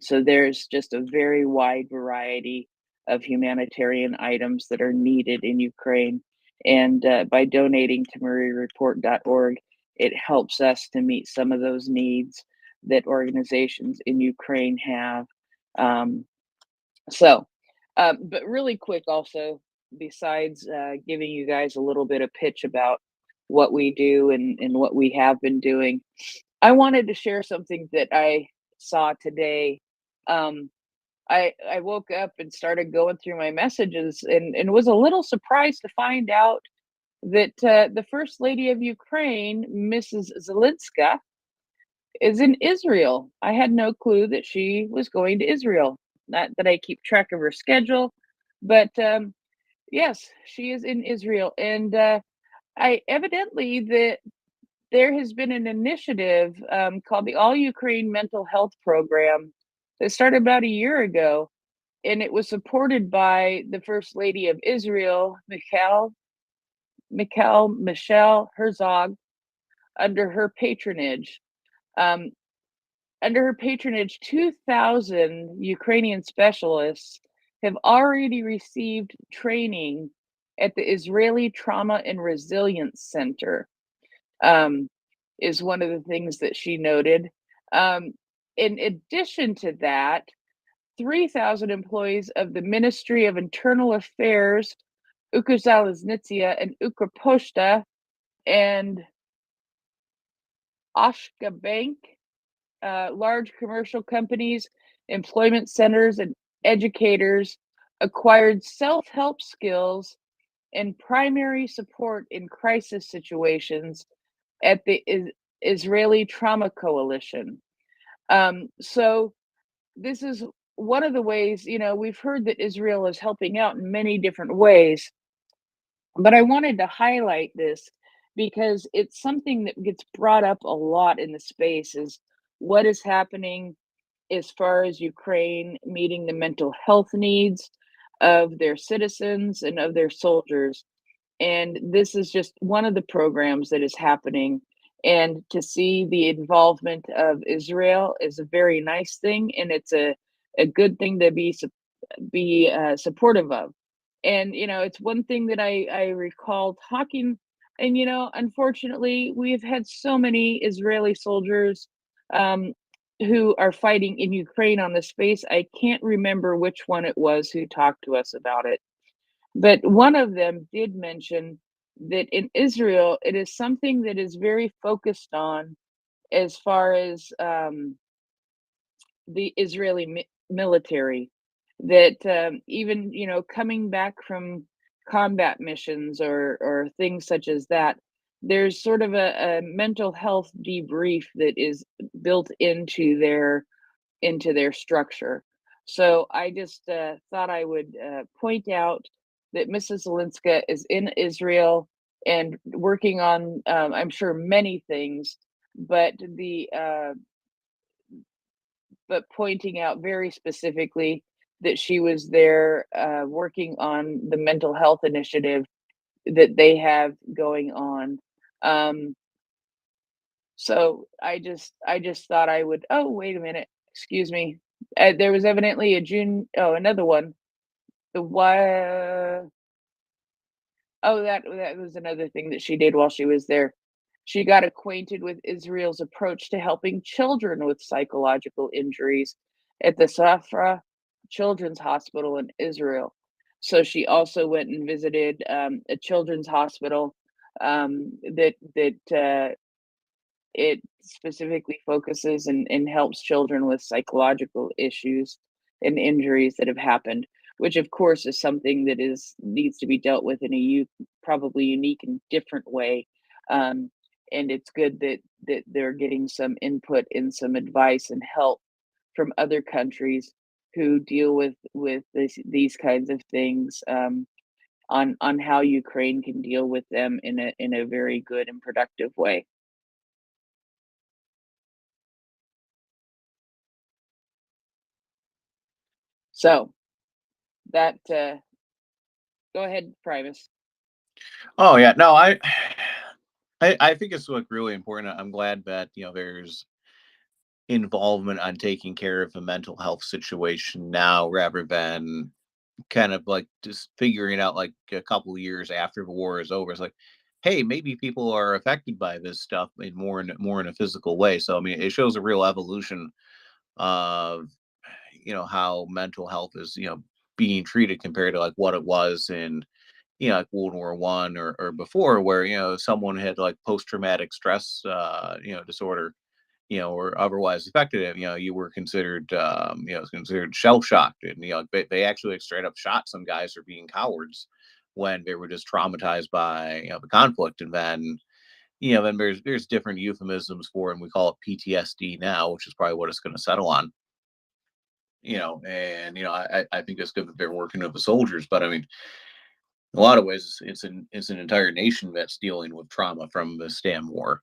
So there's just a very wide variety of humanitarian items that are needed in Ukraine. And by donating to MriyaReport.org, it helps us to meet some of those needs that organizations in Ukraine have. Um, but really quick, also, besides giving you guys a little bit of pitch about what we do and what we have been doing, I wanted to share something that I saw today. I woke up and started going through my messages and was a little surprised to find out that the First Lady of Ukraine, Mrs. Zelensky, is in Israel. I had no clue that she was going to Israel. Not that I keep track of her schedule, but yes, she is in Israel, and I evidently that there has been an initiative called the All Ukraine Mental Health Program that started about a year ago, and it was supported by the First Lady of Israel, Michelle Herzog, under her patronage. Um, Under her patronage, 2,000 Ukrainian specialists have already received training at the Israeli Trauma and Resilience Center, um, is one of the things that she noted. Um, in addition to that, 3,000 employees of the Ministry of Internal Affairs, Ukrzaliznytsia and Ukroposhta, and Oshka Bank, large commercial companies, employment centers, and educators acquired self-help skills and primary support in crisis situations at the Israeli Trauma Coalition. So this is one of the ways, we've heard that Israel is helping out in many different ways, but I wanted to highlight this because it's something that gets brought up a lot in the space is what is happening as far as Ukraine meeting the mental health needs of their citizens and of their soldiers. And this is just one of the programs that is happening. And to see the involvement of Israel is a very nice thing, and it's a good thing to be supportive of. And it's one thing that I recall talking, and unfortunately, we've had so many Israeli soldiers um, who are fighting in Ukraine on the space. I can't remember which one it was who talked to us about it, but one of them did mention that in Israel, it is something that is very focused on as far as the Israeli military, that even coming back from combat missions or things such as that, there's sort of a mental health debrief that is built into their structure. So I just thought I would point out that Mrs. Zelenska is in Israel and working on, I'm sure, many things, but but pointing out very specifically that she was there working on the mental health initiative that they have going on. Um, so I just thought I would. Oh, wait a minute. Excuse me. There was evidently a June. Oh, another one. The what? Oh, that was another thing that she did while she was there. She got acquainted with Israel's approach to helping children with psychological injuries at the Safra Children's Hospital in Israel. So she also went and visited a children's hospital that it specifically focuses and helps children with psychological issues and injuries that have happened, which of course is something that needs to be dealt with in a probably unique and different way. Um, and it's good that they're getting some input and some advice and help from other countries who deal with these kinds of things, on how Ukraine can deal with them in a very good and productive way. So that go ahead, Primus. Oh yeah, no, I think it's like really important. I'm glad that there's involvement on taking care of the mental health situation now rather than kind of like just figuring out like a couple of years after the war is over. It's like, hey, maybe people are affected by this stuff in more in a physical way. So I mean, it shows a real evolution of how mental health is being treated compared to like what it was in like World War I or before, where someone had like post-traumatic stress disorder, or otherwise affected, you were considered considered shell shocked, and they actually like, straight up shot some guys for being cowards when they were just traumatized by the conflict, and then then there's different euphemisms for it, and we call it PTSD now, which is probably what it's going to settle on. And I think it's good that they're working with the soldiers, but I mean, in a lot of ways, it's an entire nation that's dealing with trauma from this damn war.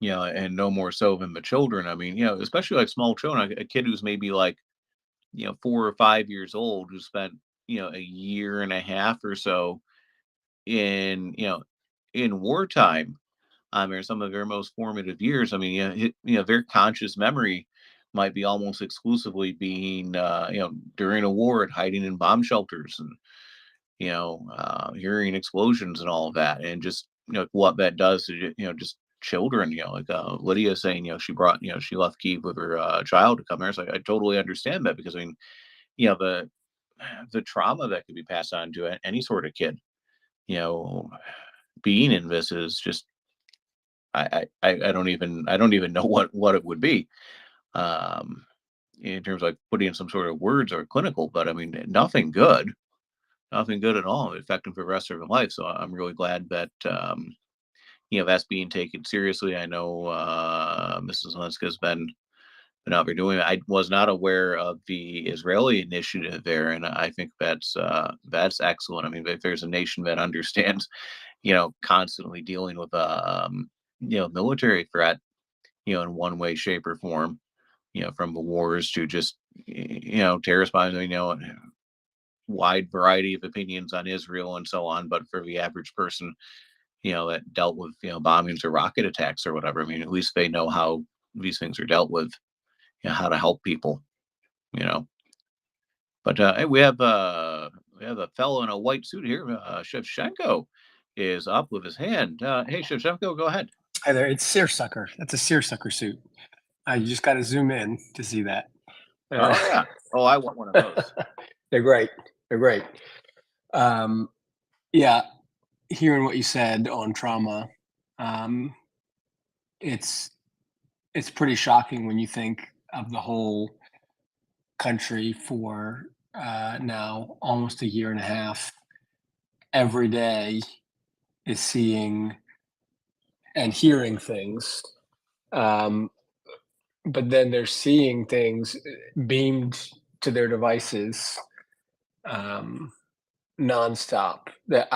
And no more so than the children. I mean, especially like small children, a kid who's maybe like 4 or 5 years old, who spent a year and a half or so in in wartime, or some of their most formative years. I mean, their conscious memory might be almost exclusively being during a war and hiding in bomb shelters, and hearing explosions and all of that, and just what that does to just children. Like Lydia saying, she brought, she left Kiev with her child to come here. So I totally understand that, because I mean, the trauma that could be passed on to any sort of kid, being in this is just, I don't even know what it would be, in terms of like putting in some sort of words or clinical, but I mean, nothing good at all, affecting for the rest of their life. So I'm really glad that that's being taken seriously. I know Mrs. Lenska has been out there doing it. I was not aware of the Israeli initiative there, and I think that's excellent. I mean, if there's a nation that understands, constantly dealing with military threat, in one way, shape, or form, from the wars to just terrorist bombs, wide variety of opinions on Israel and so on. But for the average person, that dealt with, bombings or rocket attacks or whatever, I mean, at least they know how these things are dealt with, how to help people, But hey, we have a fellow in a white suit here. Shevchenko is up with his hand. Hey, Shevchenko, go ahead. Hi there. It's seersucker. That's a seersucker suit. You just got to zoom in to see that. Oh yeah. Oh, I want one of those. They're great. They're great. Yeah, hearing what you said on trauma, it's pretty shocking when you think of the whole country for now almost a year and a half. Every day is seeing and hearing things, but then they're seeing things beamed to their devices nonstop. That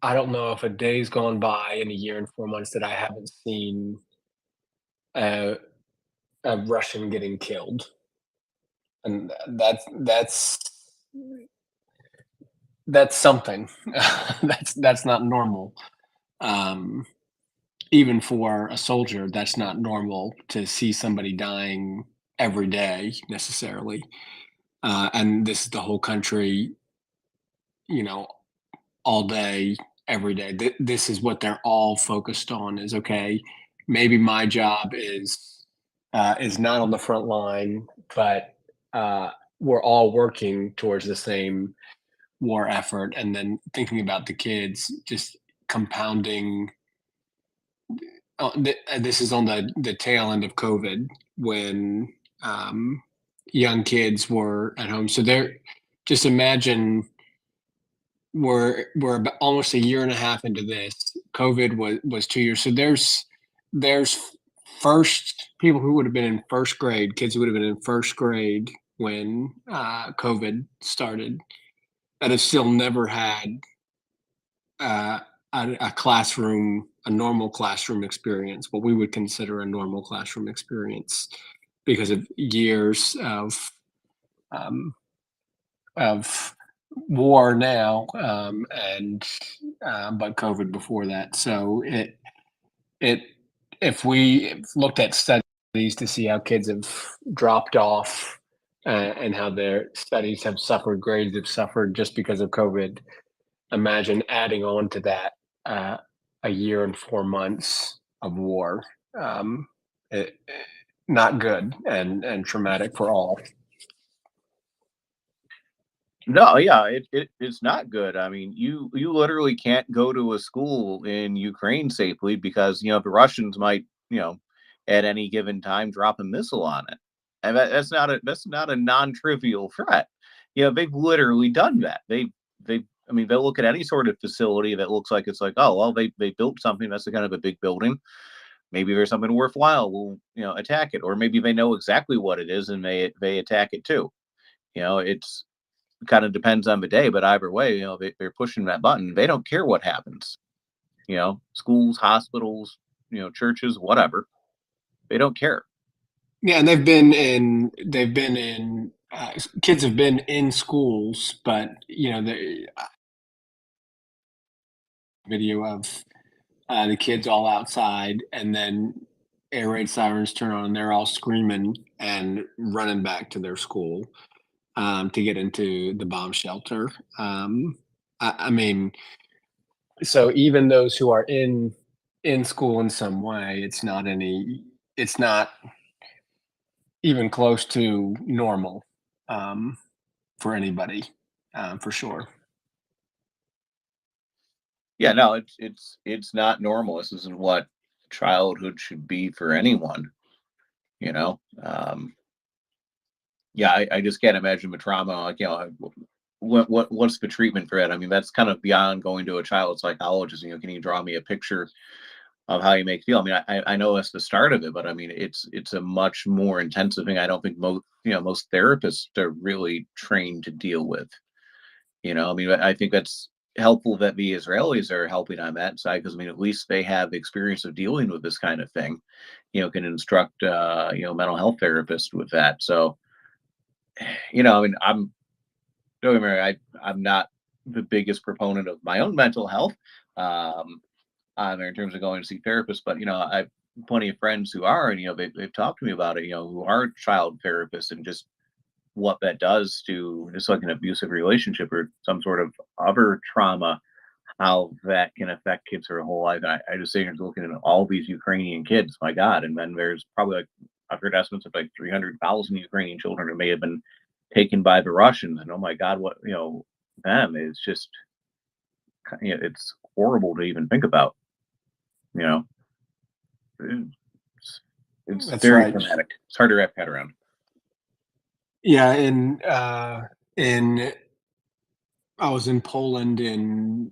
I don't know if a day's gone by in a year and 4 months that I haven't seen a Russian getting killed, and that's something. That's not normal. Even for a soldier, that's not normal to see somebody dying every day necessarily. And this is the whole country, all day, every day. This is what they're all focused on. Is okay. Maybe my job is not on the front line, but we're all working towards the same war effort. And then thinking about the kids, just compounding. This is on the tail end of COVID, when young kids were at home. So just imagine we're about almost a year and a half into this. COVID was 2 years. So there's first people who would have been in first grade, kids who would have been in first grade when COVID started, that have still never had a classroom, a normal classroom experience, what we would consider a normal classroom experience, because of years of war now, and but COVID before that. So if we looked at studies to see how kids have dropped off, and how their studies have suffered, grades have suffered just because of COVID, imagine adding on to that a year and 4 months of war. Not good, and traumatic for all. No, yeah, it's not good. I mean, you literally can't go to a school in Ukraine safely, because the Russians might, at any given time drop a missile on it, and that's not a non-trivial threat. They've literally done that. They've I mean, they'll look at any sort of facility that looks like it's like, oh, well, they built something that's a kind of a big building. Maybe there's something worthwhile. We'll, attack it, or maybe they know exactly what it is and they attack it too. It's kind of depends on the day, but either way, they're pushing that button. They don't care what happens. Schools, hospitals, churches, whatever. They don't care. Yeah, and kids have been in schools, but the video of the kids all outside, and then air raid sirens turn on, and they're all screaming and running back to their school to get into the bomb shelter. I mean, so even those who are in school in some way, it's not even close to normal for anybody, for sure. Yeah, no, it's not normal. This isn't what childhood should be for anyone. You know, yeah, I just can't imagine the trauma. Like, what's the treatment for it? I mean, that's kind of beyond going to a child psychologist. Can you draw me a picture of how you make feel? I mean, I know that's the start of it, but I mean, it's a much more intensive thing. I don't think most therapists are really trained to deal with. I mean, I think that's helpful that the Israelis are helping on that side, because I mean, at least they have experience of dealing with this kind of thing. Can instruct mental health therapists with that. So, I mean, don't get me wrong, I'm not the biggest proponent of my own mental health. In terms of going to see therapists, but I've plenty of friends who are, and they've talked to me about it, who are child therapists, and just what that does to just like an abusive relationship or some sort of other trauma, how that can affect kids their whole life. And I just sit here looking at all these Ukrainian kids, my God. And then there's probably, like, I've heard estimates of like 300,000 Ukrainian children who may have been taken by the Russians. And oh my God, what, them is just, it's horrible to even think about, you know. It's That's very right. traumatic. It's hard to wrap your head around. Yeah, in I was in Poland in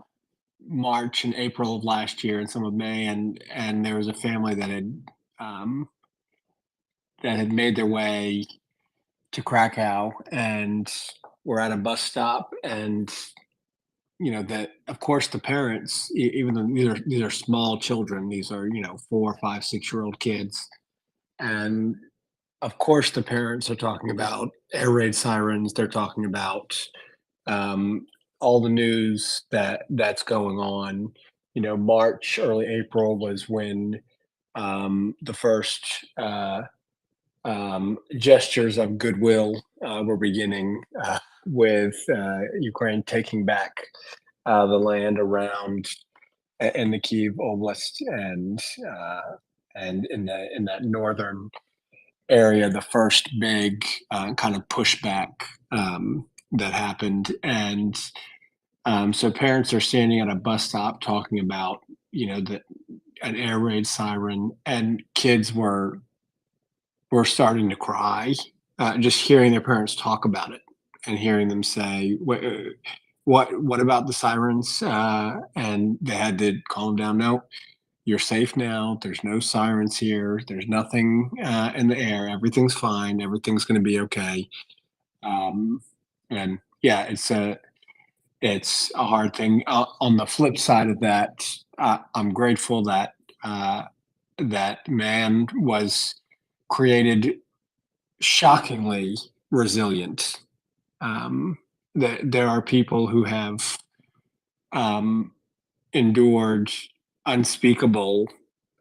March and April of last year, and some of May, and there was a family um, that had made their way to Krakow, and were at a bus stop, and that of course the parents, even though these are small children, these are 4, 5, 6-year-old kids, and of course the parents are talking about air raid sirens. They're talking about all the news that's going on. March, early April was when the first gestures of goodwill were beginning, with Ukraine taking back the land around in the Kyiv Oblast, and in that northern area, the first big kind of pushback that happened. And so parents are standing at a bus stop talking about, an air raid siren, and kids were starting to cry, just hearing their parents talk about it and hearing them say, what about the sirens? And they had to calm down. No, you're safe now. There's no sirens here. There's nothing in the air. Everything's fine. Everything's going to be okay. And yeah, it's a hard thing. On the flip side of that, I'm grateful that that man was created shockingly resilient. There are people who have endured unspeakable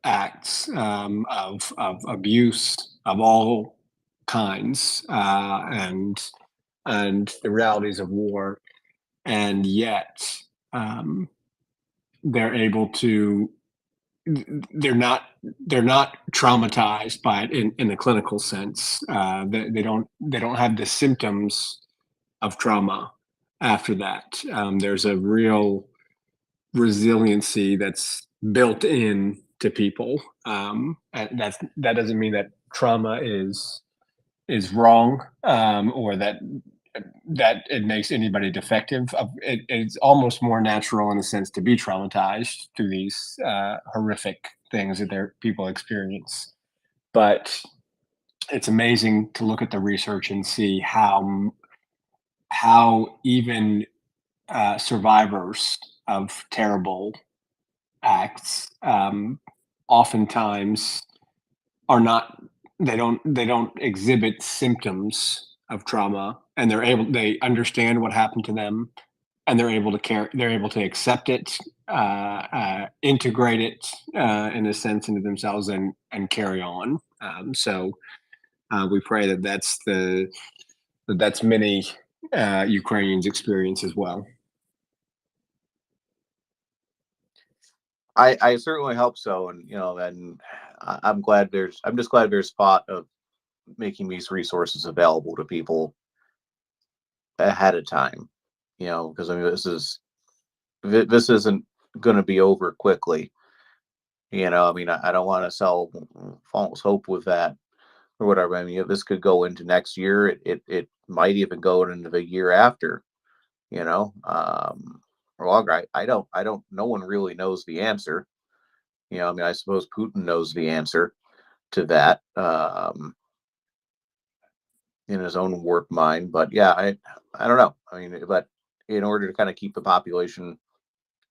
acts of abuse of all kinds, and the realities of war, and yet they're able to. They're not traumatized by it in a clinical sense. They don't have the symptoms of trauma after that. There's a real resiliency that's built in to people, and that doesn't mean that trauma is wrong, or that that it makes anybody defective. It's almost more natural in a sense to be traumatized through these horrific things that people experience. But it's amazing to look at the research and see how even survivors of terrible acts oftentimes are not they don't exhibit symptoms of trauma, and they understand what happened to them, and they're able to accept it, integrate it in a sense into themselves, and carry on. So we pray that that's many Ukrainians' experience as well. I certainly hope so, and and I'm just glad there's thought of making these resources available to people ahead of time. Because I mean, this isn't going to be over quickly. I mean, I don't want to sell false hope with that or whatever. I mean, this could go into next year. It might even go into the year after. Or longer. I don't. No one really knows the answer. I mean, I suppose Putin knows the answer to that in his own warped mind. But yeah, I don't know. I mean, but in order to kind of keep the population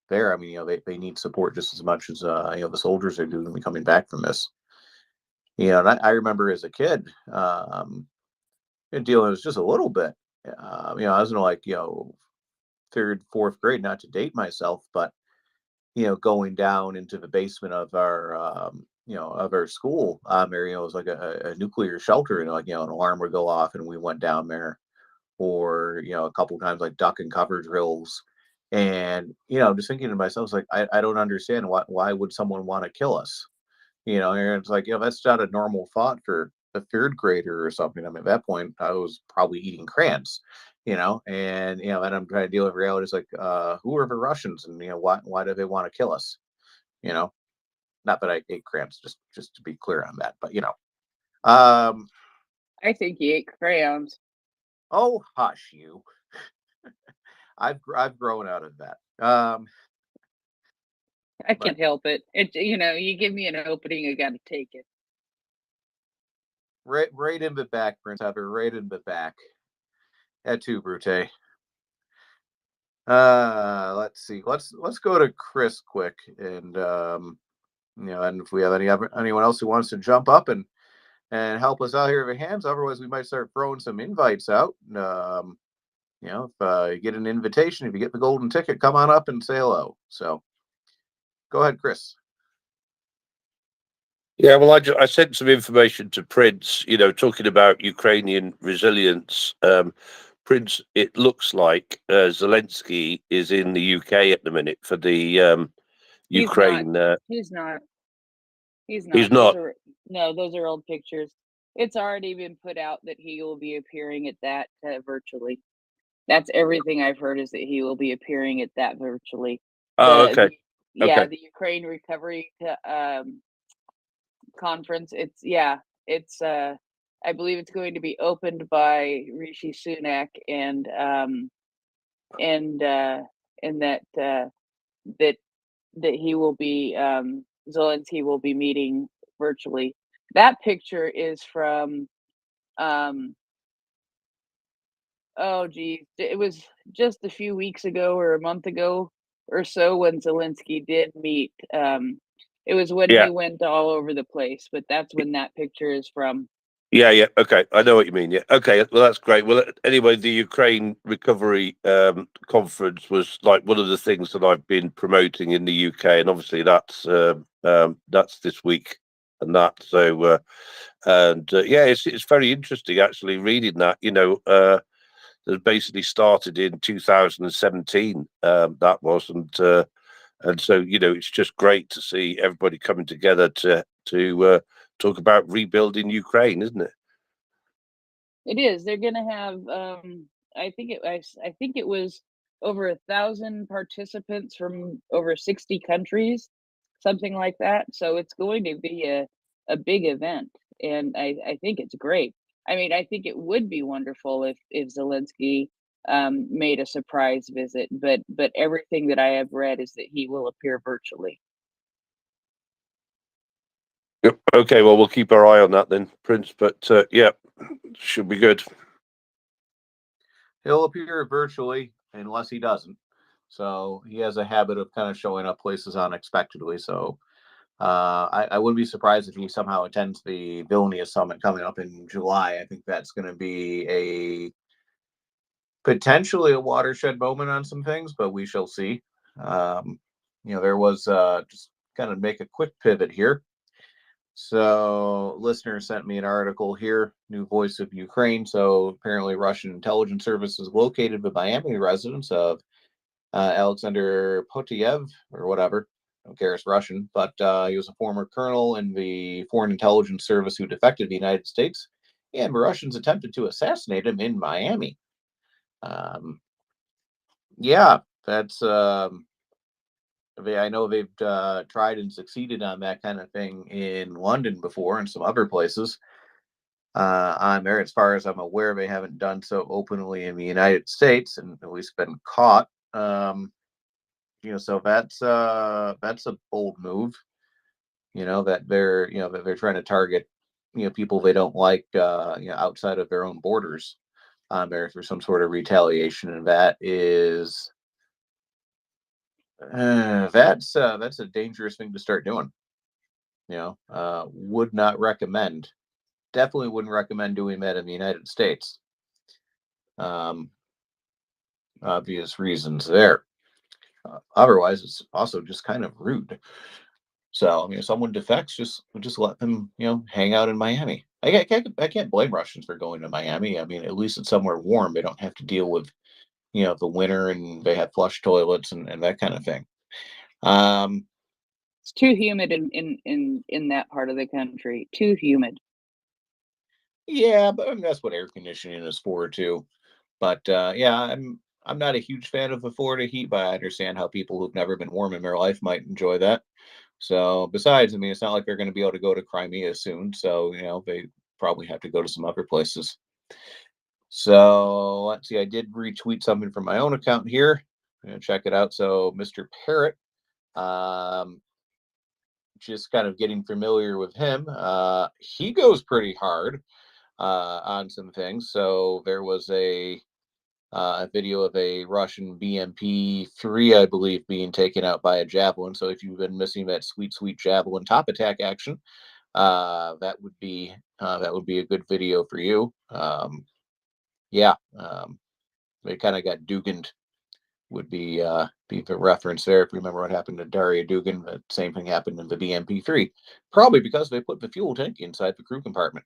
there, I mean, they need support just as much as the soldiers are doing coming back from this. And I remember as a kid, dealing with just a little bit. I was in like third, fourth grade, not to date myself, but going down into the basement of our of our school, there it was like a nuclear shelter, and like an alarm would go off, and we went down there, or a couple times like duck and cover drills, and just thinking to myself, like I don't understand why would someone want to kill us, and it's like that's not a normal thought for a third grader or something. I mean, at that point I was probably eating crayons, and and I'm trying to deal with reality. It's like who are the Russians, and why do they want to kill us, you know not that I ate crayons, just to be clear on that, but um I think he ate crayons. oh, hush you. I've grown out of that. I But can't help it. You give me an opening, I gotta take it. right in the back, Prince Heather, right in the back. Et tu, Brute. Let's see. Let's go to Chris quick, and and if we have anyone else who wants to jump up and help us out here with hands, otherwise we might start throwing some invites out. If you get an invitation, if you get the golden ticket, come on up and say hello. So go ahead, Chris. Yeah, well, I sent some information to Prince, talking about Ukrainian resilience. Prince, it looks like Zelensky is in the UK at the minute for the Ukraine. He's not. He's He's not. not. Those are old pictures. It's already been put out that he will be appearing at that virtually. That's everything I've heard, is that he will be appearing at that virtually. Oh, okay. Yeah, Okay. the Ukraine recovery conference. It's I believe it's going to be opened by Rishi Sunak, and that he will be Zelensky will be meeting virtually. That picture is from oh geez, it was just a few weeks ago or a month ago or so when Zelensky did meet. It was when Yeah. he went all over the place, but that's when that picture is from. Yeah. Okay. I know what you mean. Yeah. Okay. Well, that's great. Well, anyway, the Ukraine recovery conference was like one of the things that I've been promoting in the UK, and obviously that's this week and that. So yeah, it's very interesting actually reading that. That basically started in 2017. That was, and so it's just great to see everybody coming together to talk about rebuilding Ukraine, isn't it? It is. They're going to have. I think it was over 1,000 participants from over 60 countries, something like that. So it's going to be a big event, and I think it's great. I mean, I think it would be wonderful if Zelensky made a surprise visit, but everything that I have read is that he will appear virtually. Yep. Okay, well, we'll keep our eye on that then, Prince. But yeah, should be good. He'll appear virtually unless he doesn't. So he has a habit of kind of showing up places unexpectedly. So I wouldn't be surprised if he somehow attends the Vilnius summit coming up in July. I think that's going to be a potentially a watershed moment on some things, but we shall see. There was just kind of make a quick pivot here. So, listener sent me an article here, New Voice of Ukraine. So, apparently, Russian intelligence services located the Miami residence of Alexander Potiev or whatever. I don't care, it's Russian, but he was a former colonel in the Foreign Intelligence Service who defected to the United States, and the Russians attempted to assassinate him in Miami. Yeah, that's. I know they've tried and succeeded on that kind of thing in London before and some other places. On there, as far as I'm aware, they haven't done so openly in the United States, and at least been caught. So that's a bold move. That they're trying to target people they don't like outside of their own borders on there for some sort of retaliation, and that is that's a dangerous thing to start doing. Would not recommend. Definitely wouldn't recommend doing that in the United States. Obvious reasons there. Otherwise, it's also just kind of rude. So, if someone defects, just let them, hang out in Miami. I can't blame Russians for going to Miami. I mean, at least it's somewhere warm. They don't have to deal with, the winter, and they have flush toilets and that kind of thing. It's too humid in that part of the country. Too humid. Yeah, but I mean, that's what air conditioning is for too. But yeah, I'm not a huge fan of the Florida heat, but I understand how people who've never been warm in their life might enjoy that. So besides, I mean, it's not like they're going to be able to go to Crimea soon, so they probably have to go to some other places. So let's see, I did retweet something from my own account here. Check it out. So Mr. Parrot, just kind of getting familiar with him. He goes pretty hard on some things. So there was a video of a Russian BMP-3, I believe, being taken out by a javelin. So if you've been missing that sweet, sweet javelin top attack action, that would be a good video for you. Yeah, they kind of got Duganed. Would be the reference there. If you remember what happened to Daria Dugan, the same thing happened in the BMP-3, probably because they put the fuel tank inside the crew compartment.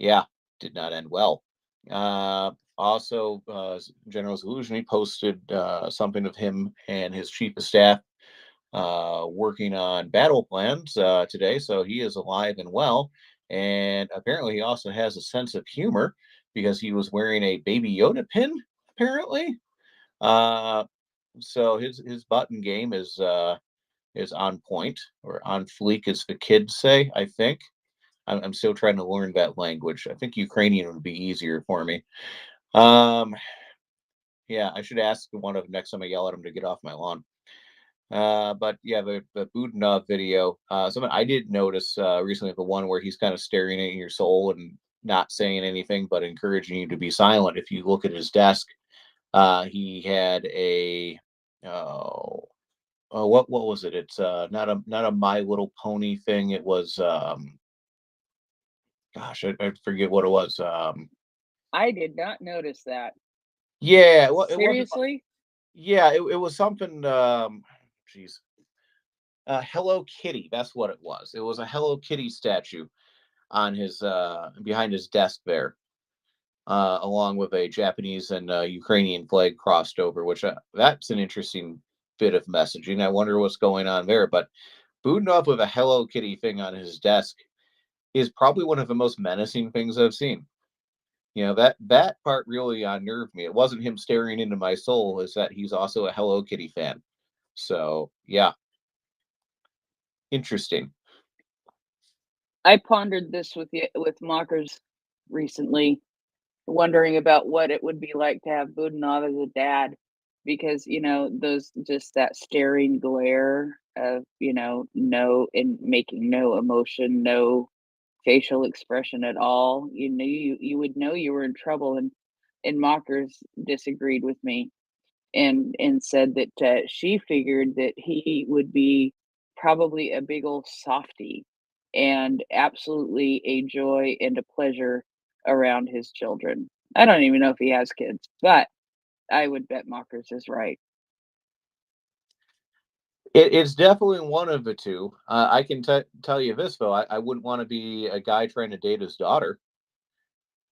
Yeah, did not end well. Also, General Zelensky posted something of him and his chief of staff working on battle plans today. So he is alive and well. And apparently, he also has a sense of humor because he was wearing a Baby Yoda pin, apparently. So his button game is on point, or on fleek, as the kids say, I think. I'm still trying to learn that language. I think Ukrainian would be easier for me. Yeah, I should ask one of next time I yell at him to get off my lawn. But yeah, the Budanov video, something I did notice recently, the one where he's kind of staring at your soul and not saying anything, but encouraging you to be silent. If you look at his desk, he had a what was it? It's not a My Little Pony thing. It was gosh, I forget what it was. I did not notice that. Yeah, well, it wasn't. Seriously? Yeah, it was something. Geez, Hello Kitty. That's what it was. It was a Hello Kitty statue on his behind his desk there, along with a Japanese and Ukrainian flag crossed over. Which that's an interesting bit of messaging. I wonder what's going on there. But Budanov with a Hello Kitty thing on his desk is probably one of the most menacing things I've seen. That part really unnerved me. It wasn't him staring into my soul, is that he's also a Hello Kitty fan. So yeah, interesting. I pondered this with Mockers recently, wondering about what it would be like to have Budanov as a dad, because those just that staring glare of no and making no emotion, no facial expression at all. You would know you were in trouble. And Mockers disagreed with me and said that she figured that he would be probably a big old softy and absolutely a joy and a pleasure around his children. I don't even know if he has kids, but I would bet Mockers is right. It's definitely one of the two. I can tell you this though, I wouldn't want to be a guy trying to date his daughter.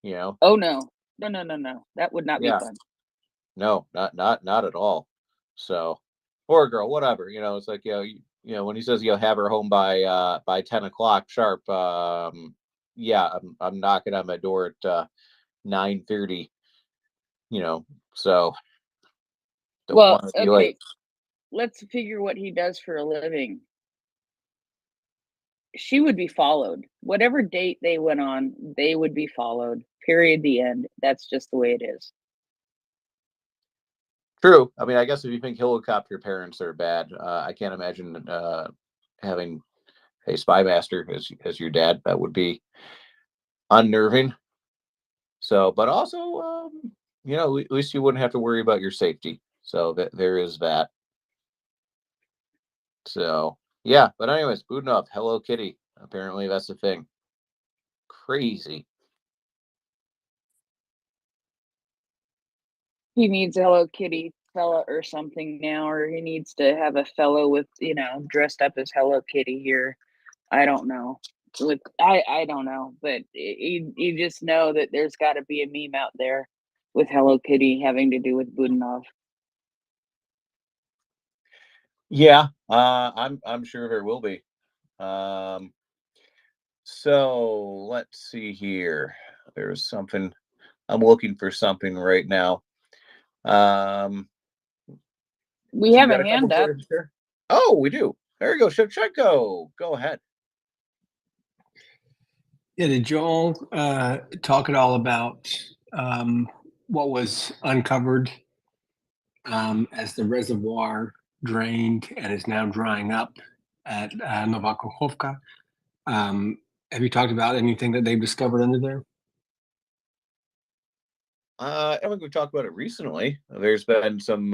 Oh no, no, that would not be Yeah. fun. No, not at all. So, or a girl, whatever. It's like when he says have her home by 10 o'clock sharp. Yeah, I'm knocking on my door at 9:30. So don't Well, want to be okay, late. let's figure what he does for a living. She would be followed. Whatever date they went on, they would be followed. Period. The end. That's just the way it is. True. I mean, I guess if you think helicopter parents are bad, I can't imagine having a spy master as your dad. That would be unnerving. So, but also, at least you wouldn't have to worry about your safety. So that there is that. So yeah, but anyways, Budanov, Hello Kitty. Apparently that's the thing. Crazy. He needs a Hello Kitty fella or something now, or he needs to have a fellow with, dressed up as Hello Kitty here. I don't know. I don't know, but you just know that there's got to be a meme out there with Hello Kitty having to do with Budanov. Yeah, I'm sure there will be. So let's see here. There's something. I'm looking for something right now. We So have you got a a couple hand up. words there? Oh, we do. There you go, Shevchenko. Go ahead. Yeah, did you all talk at all about what was uncovered as the reservoir drained and is now drying up at Nova Kakhovka? Have you talked about anything that they've discovered under there? I think we talked about it recently. There's been some,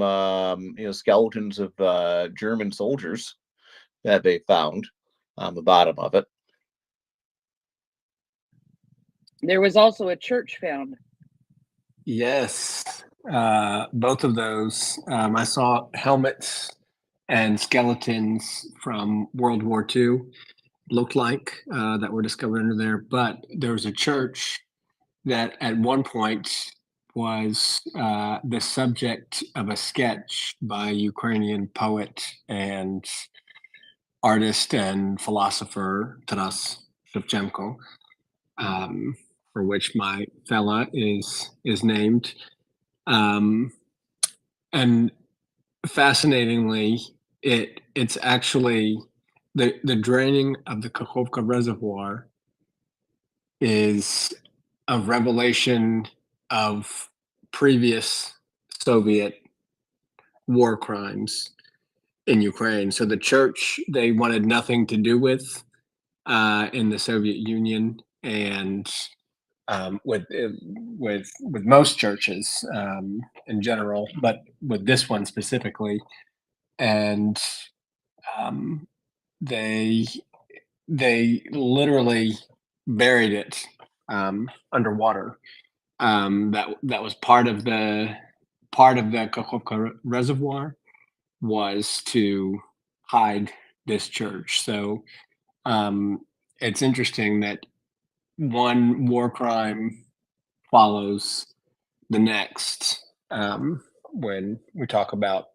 skeletons of German soldiers that they found on the bottom of it. There was also a church found. Yes, both of those. I saw helmets and skeletons from World War II, looked like, that were discovered under there. But there was a church that at one point was the subject of a sketch by a Ukrainian poet and artist and philosopher Taras Shevchenko, for which my fella is named. And fascinatingly, it's actually the draining of the Kakhovka Reservoir is a revelation of previous Soviet war crimes in Ukraine. So the church they wanted nothing to do with in the Soviet Union, and with most churches in general, but with this one specifically, and um, they literally buried it underwater. That was part of the Kakhovka Reservoir was to hide this church. So it's interesting that one war crime follows the next when we talk about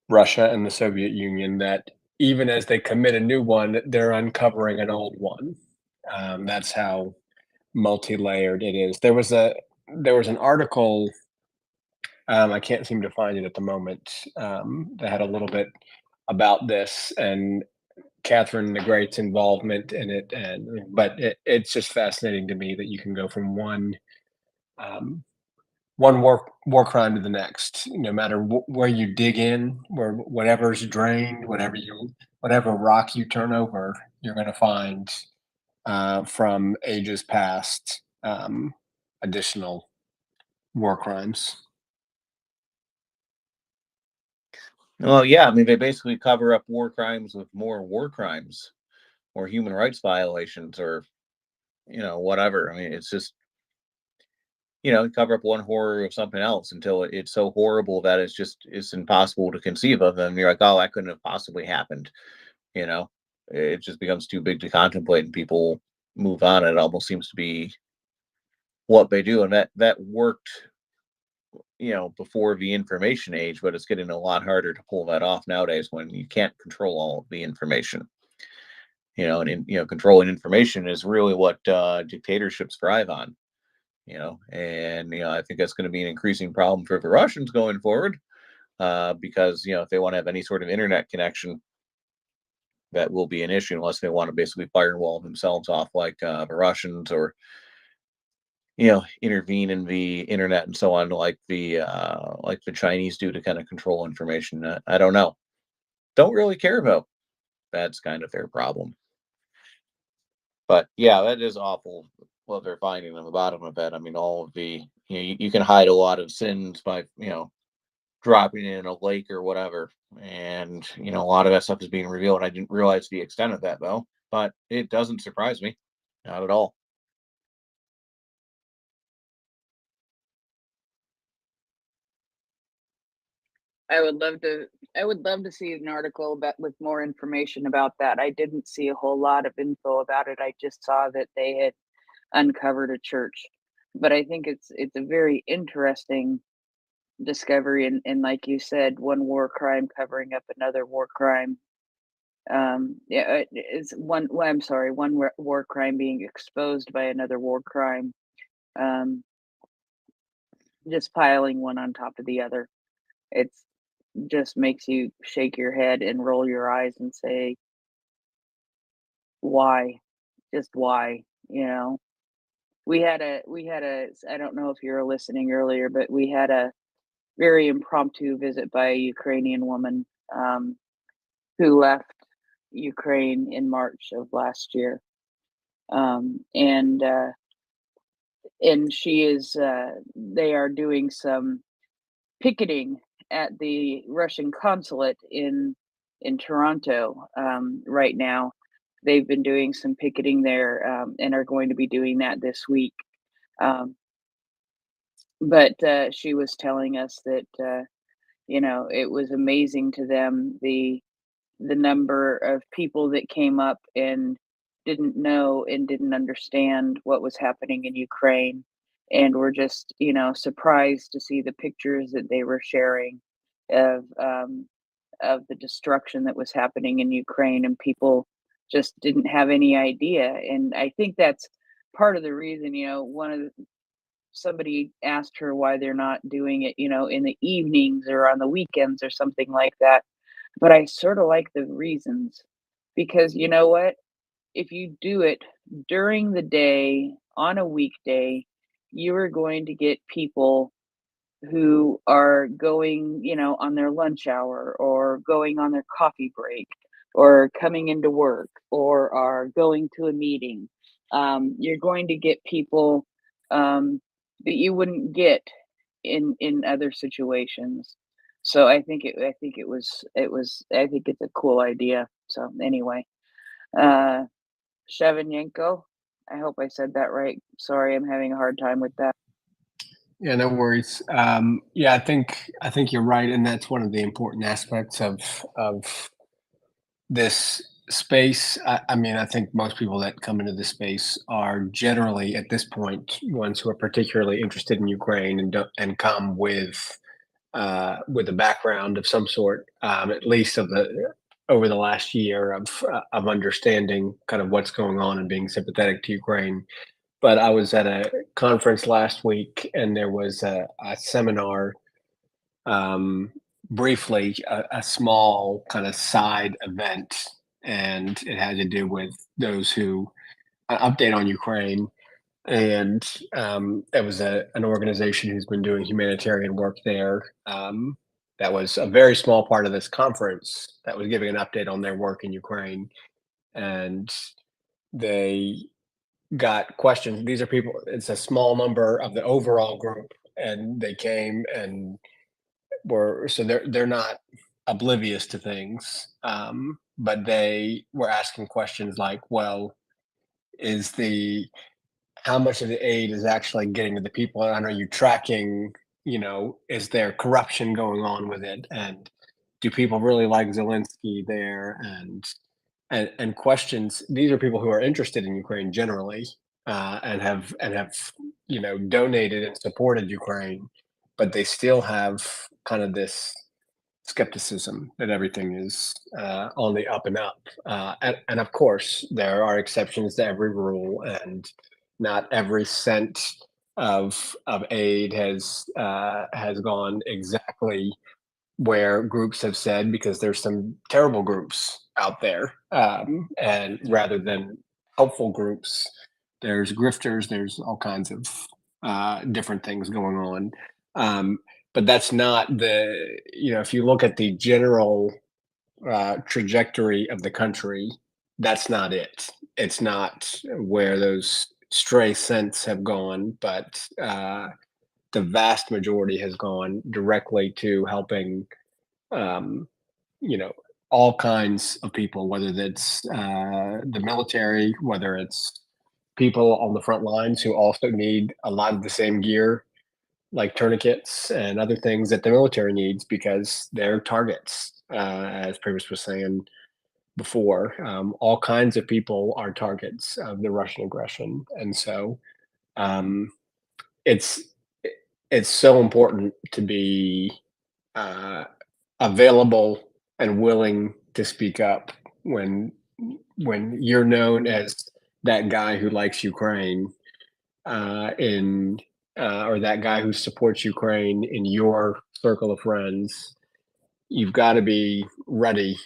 Russia and the Soviet Union, that even as they commit a new one, they're uncovering an old one. That's how multi-layered it is. There was an article, I can't seem to find it at the moment, that had a little bit about this, and Catherine the Great's involvement in it, but it's just fascinating to me that you can go from one war crime to the next, no matter where you dig in, where whatever's drained, whatever rock you turn over, you're going to find from ages past additional war crimes. Well, yeah, I mean, they basically cover up war crimes with more war crimes or human rights violations or, whatever. I mean, it's just, cover up one horror of something else until it's so horrible that it's impossible to conceive of. And you're like, oh, that couldn't have possibly happened. You know, it just becomes too big to contemplate and people move on. It almost seems to be what they do. And that worked, before the information age, but it's getting a lot harder to pull that off nowadays when you can't control all of the information. Controlling information is really what dictatorships thrive on. I think that's going to be an increasing problem for the Russians going forward, because if they want to have any sort of internet connection, that will be an issue unless they want to basically firewall themselves off like the Russians, or intervene in the internet and so on, like the Chinese do to kind of control information. I don't know. Don't really care about. That's kind of their problem. But yeah, that is awful what they're finding on the bottom of that. I mean, all of the you can hide a lot of sins by dropping it in a lake or whatever, and a lot of that stuff is being revealed. I didn't realize the extent of that though, but it doesn't surprise me, not at all. I would love to see an article with more information about that. I didn't see a whole lot of info about it. I just saw that they had uncovered a church. But I think it's a very interesting discovery, and like you said, one war crime covering up another war crime. It's one. Well, I'm sorry, one war crime being exposed by another war crime. Just piling one on top of the other. It's just makes you shake your head and roll your eyes and say, why? Just why? We had a I don't know if you were listening earlier, but we had a very impromptu visit by a Ukrainian woman who left Ukraine in March of last year. And she is they are doing some picketing at the Russian consulate in Toronto right now. They've been doing some picketing there, and are going to be doing that this week. But she was telling us that it was amazing to them, the number of people that came up and didn't know and didn't understand what was happening in Ukraine, and were just surprised to see the pictures that they were sharing of the destruction that was happening in Ukraine, and people just didn't have any idea. And I think that's part of the reason. Somebody asked her why they're not doing it, in the evenings or on the weekends or something like that. But I sort of like the reasons, because you know what? If you do it during the day on a weekday, you are going to get people who are going, on their lunch hour, or going on their coffee break, or coming into work, or are going to a meeting. You're going to get people that you wouldn't get in other situations. So I think it's a cool idea. So anyway, Shevenyenko, I hope I said that right. Sorry, I'm having a hard time with that. Yeah, no worries. Yeah, I think you're right, and that's one of the important aspects of this space. I mean, I think most people that come into this space are generally, at this point, ones who are particularly interested in Ukraine and come with a background of some sort, at least over the last year of understanding kind of what's going on and being sympathetic to Ukraine. But I was at a conference last week, and there was a seminar, briefly, a small kind of side event and it had to do with those who an update on Ukraine, and it was an organization who's been doing humanitarian work there. That was a very small part of this conference that was giving an update on their work in Ukraine, and they got questions. These are people. It's a small number of the overall group, and they came and were so they're not oblivious to things, but they were asking questions like, well, is the how much of the aid is actually getting to the people, and are you tracking, is there corruption going on with it, and do people really like Zelensky there, and questions. These are people who are interested in Ukraine generally, and have donated and supported Ukraine, but they still have kind of this skepticism that everything is on the up and up. And of course, there are exceptions to every rule, and not every cent of aid has gone exactly where groups have said, because there's some terrible groups out there, and rather than helpful groups, there's grifters, there's all kinds of different things going on. But that's not if you look at the general trajectory of the country, that's not it. It's not where those stray cents have gone, but the vast majority has gone directly to helping, um, you know, all kinds of people, whether that's the military, whether it's people on the front lines who also need a lot of the same gear, like tourniquets and other things that the military needs because they're targets, as Previous was saying before. All kinds of people are targets of the Russian aggression, and so um, it's it's so important to be uh, available and willing to speak up when you're known as that guy who likes Ukraine, in or that guy who supports Ukraine in your circle of friends. You've got to be ready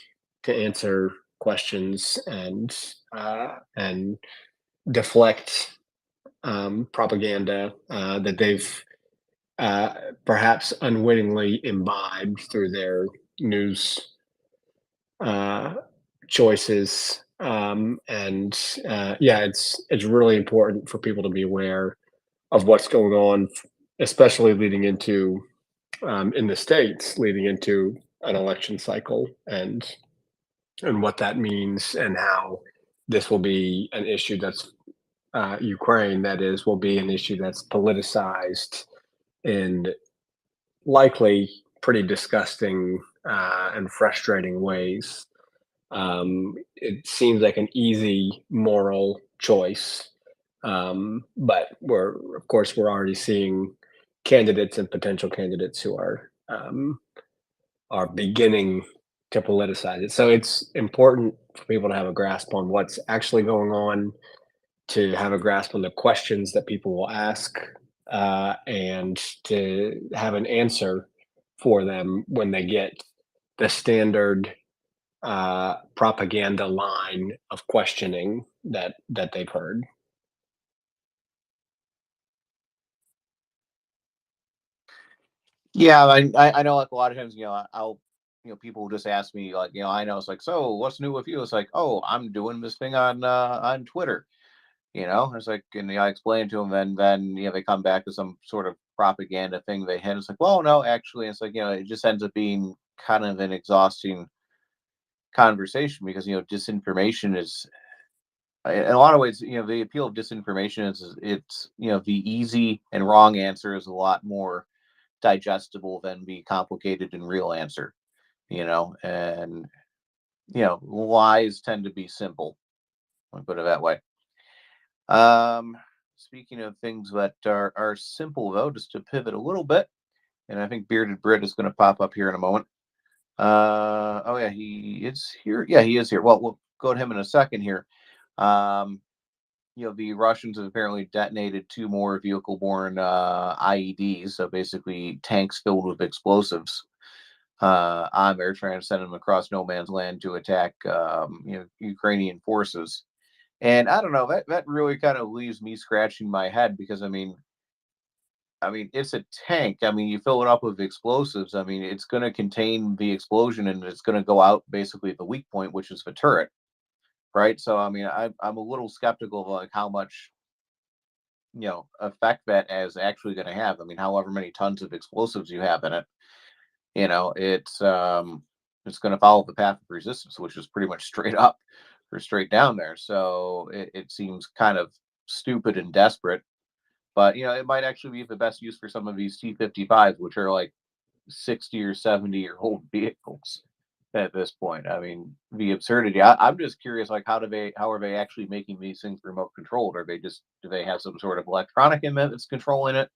to answer questions and deflect propaganda that they've perhaps unwittingly imbibed through their news uh, choices. And yeah, it's really important for people to be aware of what's going on, especially leading into in the states, leading into an election cycle, and what that means, and how this will be an issue that's Ukraine, that is, will be an issue that's politicized in likely pretty disgusting and frustrating ways. It seems like an easy moral choice, but of course, we're already seeing candidates and potential candidates who are beginning to politicize it. So it's important for people to have a grasp on what's actually going on, to have a grasp on the questions that people will ask, and to have an answer for them when they get the standard propaganda line of questioning that they've heard. Yeah, I know, like, a lot of times, I'll people will just ask me, like, I know, it's like, so what's new with you? It's like, oh, I'm doing this thing on Twitter. It's like, and I explain to them, and then they come back to some sort of propaganda thing they had. It's like, well, no, actually, it's like, it just ends up being kind of an exhausting conversation, because disinformation is, in a lot of ways, the appeal of disinformation is, it's the easy and wrong answer is a lot more digestible than the complicated and real answer. And lies tend to be simple. I'll put it that way. Speaking of things that are simple, though, just to pivot a little bit, and I think Bearded Brit is going to pop up here in a moment. Oh yeah, he is here. Yeah, he is here. Well, we'll go to him in a second here. The Russians have apparently detonated 2 more vehicle-borne IEDs, so basically tanks filled with explosives, on there, trying to send them across no man's land to attack, Ukrainian forces. And I don't know, that really kind of leaves me scratching my head because it's a tank. I mean, you fill it up with explosives. I mean, it's going to contain the explosion and it's going to go out basically at the weak point, which is the turret, right? So, I mean, I'm a little skeptical of like how much effect that is actually going to have. I mean, however many tons of explosives you have in it, it's going to follow the path of resistance, which is pretty much straight up or straight down there. So it seems kind of stupid and desperate, but it might actually be the best use for some of these T-55s, which are like 60 or 70-year-old vehicles at this point. I mean, the absurdity. I'm just curious, like, how are they actually making these things remote controlled? Do they have some sort of electronic in that's controlling it,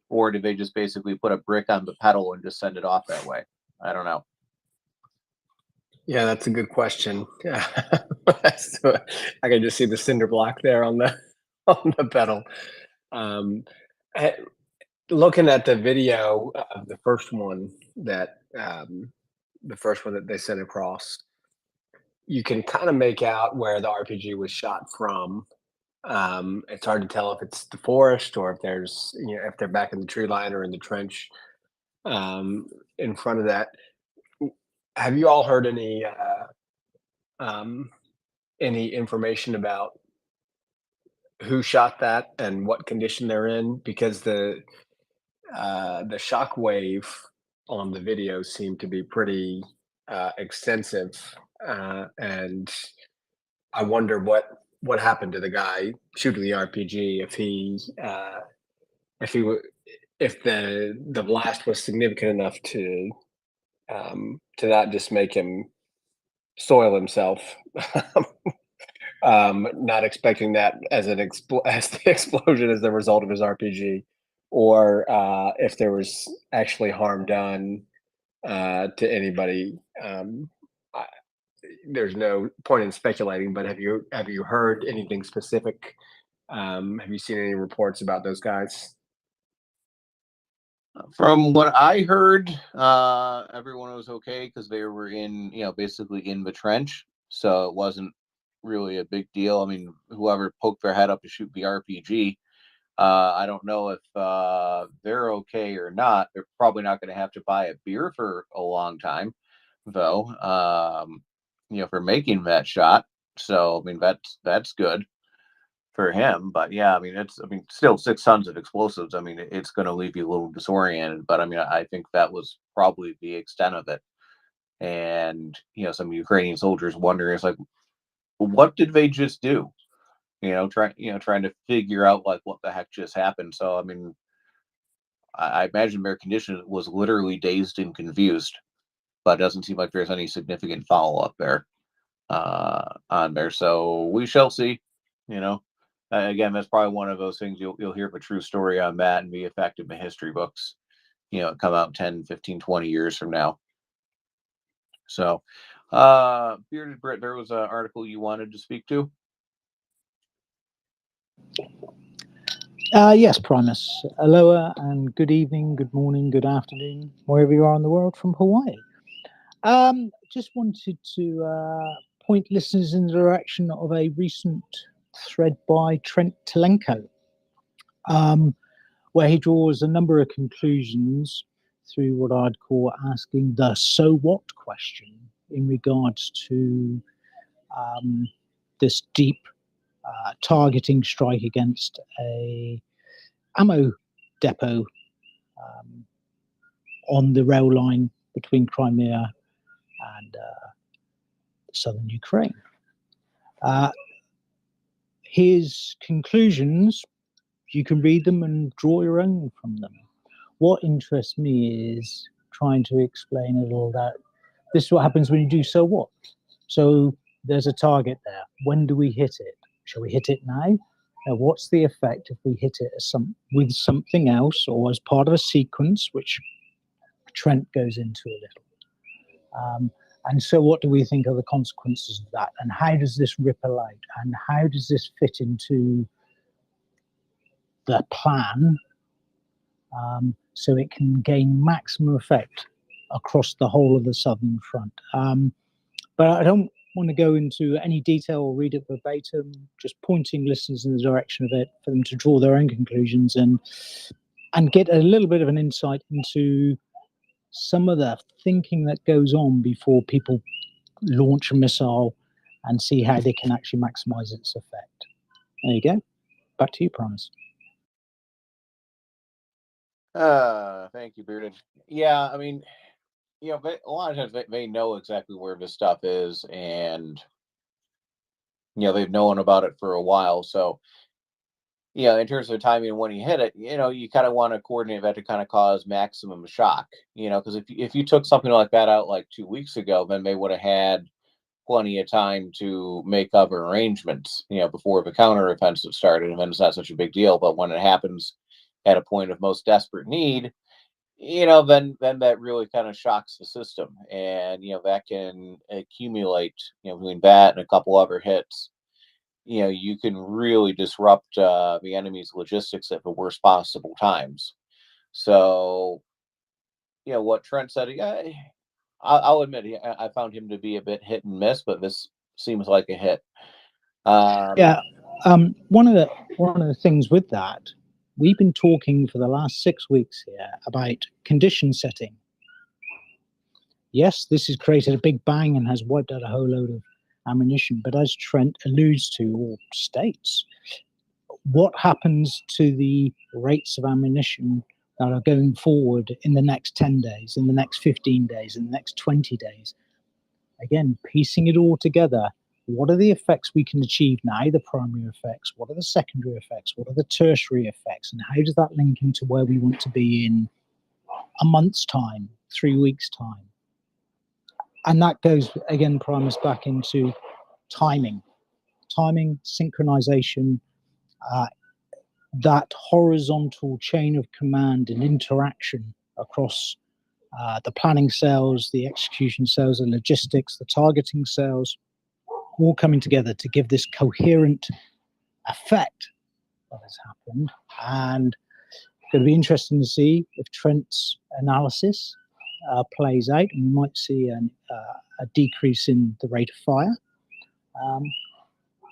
or do they just basically put a brick on the pedal and just send it off that way? I don't know. Yeah, that's a good question. So I can just see the cinder block there on the pedal. Looking at the video of the first one that they sent across, you can kind of make out where the RPG was shot from. It's hard to tell if it's the forest or if if they're back in the tree line or in the trench in front of that. Have you all heard any information about who shot that and what condition they're in? Because the shock wave on the video seemed to be pretty extensive, and I wonder what happened to the guy shooting the RPG, if the blast was significant enough to not just make him soil himself. Not expecting that as the explosion as the result of his RPG, or if there was actually harm done to anybody. There's no point in speculating, but have you heard anything specific? Have you seen any reports about those guys? From what I heard, everyone was okay because they were basically in the trench, so it wasn't really a big deal. I mean, whoever poked their head up to shoot the RPG, I don't know if they're okay or not. They're probably not going to have to buy a beer for a long time, though. For making that shot. So I mean, that's good for him. But yeah, I mean, still 6 tons of explosives. I mean, it's going to leave you a little disoriented. But I mean, I think that was probably the extent of it. And some Ukrainian soldiers wondering, it's like, what did they just do? Trying to figure out like what the heck just happened. So I mean, I imagine their condition was literally dazed and confused, but it doesn't seem like there's any significant follow up there on there. So we shall see. Again, that's probably one of those things you'll hear a true story on that and be effective in history books. Come out 10, 15, 20 years from now. So, Bearded Brit, there was an article you wanted to speak to. Yes, Primus. Aloha and good evening, good morning, good afternoon, wherever you are in the world from Hawaii. Just wanted to point listeners in the direction of a recent thread by Trent Telenko, where he draws a number of conclusions through what I'd call asking the so what question in regards to this deep targeting strike against a ammo depot on the rail line between Crimea and southern Ukraine. His conclusions, you can read them and draw your own from them. What interests me is trying to explain a little that this is what happens when you do so what. So there's a target there. When do we hit it? Shall we hit it now? What's the effect if we hit it with something else or as part of a sequence, which Trent goes into a little. And so what do we think are the consequences of that? And how does this ripple out? And how does this fit into the plan so it can gain maximum effect across the whole of the southern front. But I don't want to go into any detail or read it verbatim, just pointing listeners in the direction of it for them to draw their own conclusions and get a little bit of an insight into some of the thinking that goes on before people launch a missile and see how they can actually maximize its effect. There you go. Back to you, Promise. Thank you, Bearded. Yeah, I mean, you know, a lot of times they know exactly where this stuff is, and you know, they've known about it for a while. So, you know, in terms of timing and when you hit it, you know, you kind of want to coordinate that to kind of cause maximum shock. You know, because if you took something like that out like 2 weeks ago, then they would have had plenty of time to make other arrangements, you know, before the counteroffensive started, and then it's not such a big deal. But when it happens at a point of most desperate need, you know, then that really kind of shocks the system, and you know that can accumulate. You know, between that and a couple other hits, you know, you can really disrupt the enemy's logistics at the worst possible times. So, you know, what Trent said, I'll admit, I found him to be a bit hit and miss, but this seems like a hit. Yeah, one of the things with that, we've been talking for the last 6 weeks here about condition setting. Yes, this has created a big bang and has wiped out a whole load of ammunition, but as Trent alludes to, or states, what happens to the rates of ammunition that are going forward in the next 10 days, in the next 15 days, in the next 20 days? Again, piecing it all together, what are the effects we can achieve now, the primary effects? What are the secondary effects? What are the tertiary effects? And how does that link into where we want to be in a month's time, 3 weeks' time? And that goes, again, Primus, back into timing, synchronization, that horizontal chain of command and interaction across the planning cells, the execution cells, the logistics, the targeting cells, all coming together to give this coherent effect that has happened. And it's going to be interesting to see if Trent's analysis plays out, and we might see a decrease in the rate of fire,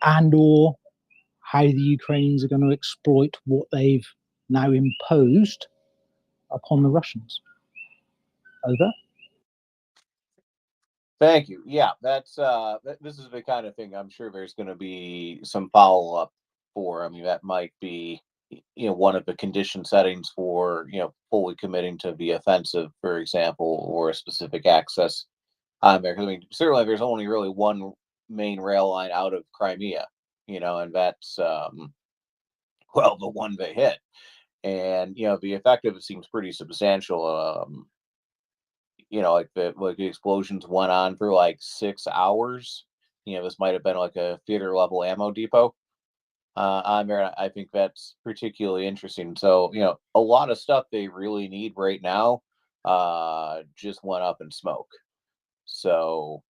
and or how the Ukrainians are going to exploit what they've now imposed upon the Russians. Over. Thank you. Yeah, that's this is the kind of thing I'm sure there's going to be some follow up for. I mean, that might be, you know, one of the condition settings for, you know, fully committing to the offensive, for example, or a specific access on there. 'Cause, I mean, certainly there's only really one main rail line out of Crimea, you know, and that's well, the one they hit, and you know the effect of it seems pretty substantial. You know, like the explosions went on for like 6 hours. You know, this might have been like a theater level ammo depot on there. I think that's particularly interesting. So, you know, a lot of stuff they really need right now just went up in smoke. So,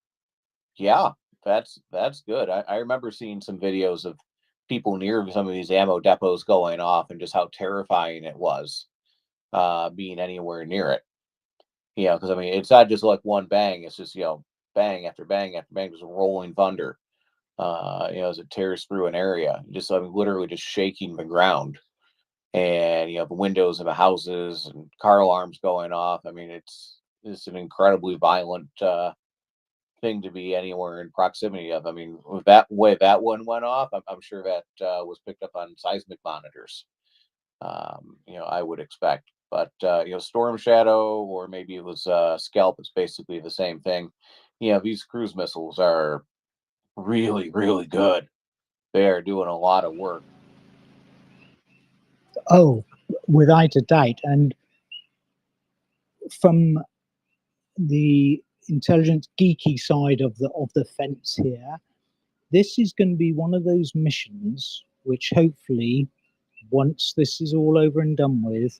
yeah, that's good. I remember seeing some videos of people near some of these ammo depots going off, and just how terrifying it was being anywhere near it. You know, because I mean, it's not just like one bang; it's just, you know, bang after bang after bang, just rolling thunder. You know, as it tears through an area, just, I mean, literally just shaking the ground, and you know, the windows of the houses and car alarms going off. I mean, it's an incredibly violent thing to be anywhere in proximity of. I mean, with that way that one went off, I'm sure that was picked up on seismic monitors. You know, I would expect. But you know, Storm Shadow, or maybe it was Scalp, it's basically the same thing. You know, these cruise missiles are really, really good. They are doing a lot of work. Oh, without a doubt. And from the intelligence geeky side of the fence here, this is going to be one of those missions which hopefully, once this is all over and done with,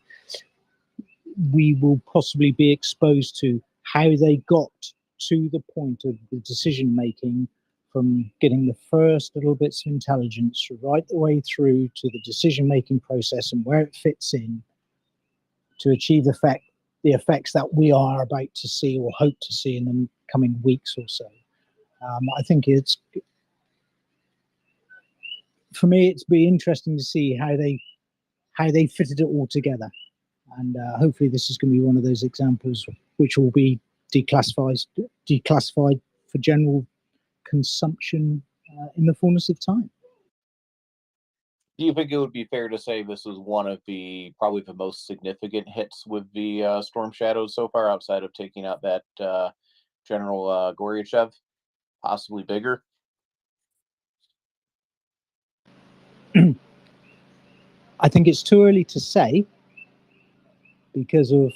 we will possibly be exposed to how they got to the point of the decision making, from getting the first little bits of intelligence right the way through to the decision making process and where it fits in to achieve the the effects that we are about to see or hope to see in the coming weeks or so. I think it's, for me, it's be interesting to see how they fitted it all together, and hopefully this is going to be one of those examples which will be declassified for general consumption in the fullness of time. Do you think it would be fair to say this is one of probably the most significant hits with the Storm Shadows so far, outside of taking out that General Goryachev? Possibly bigger? I think it's too early to say because of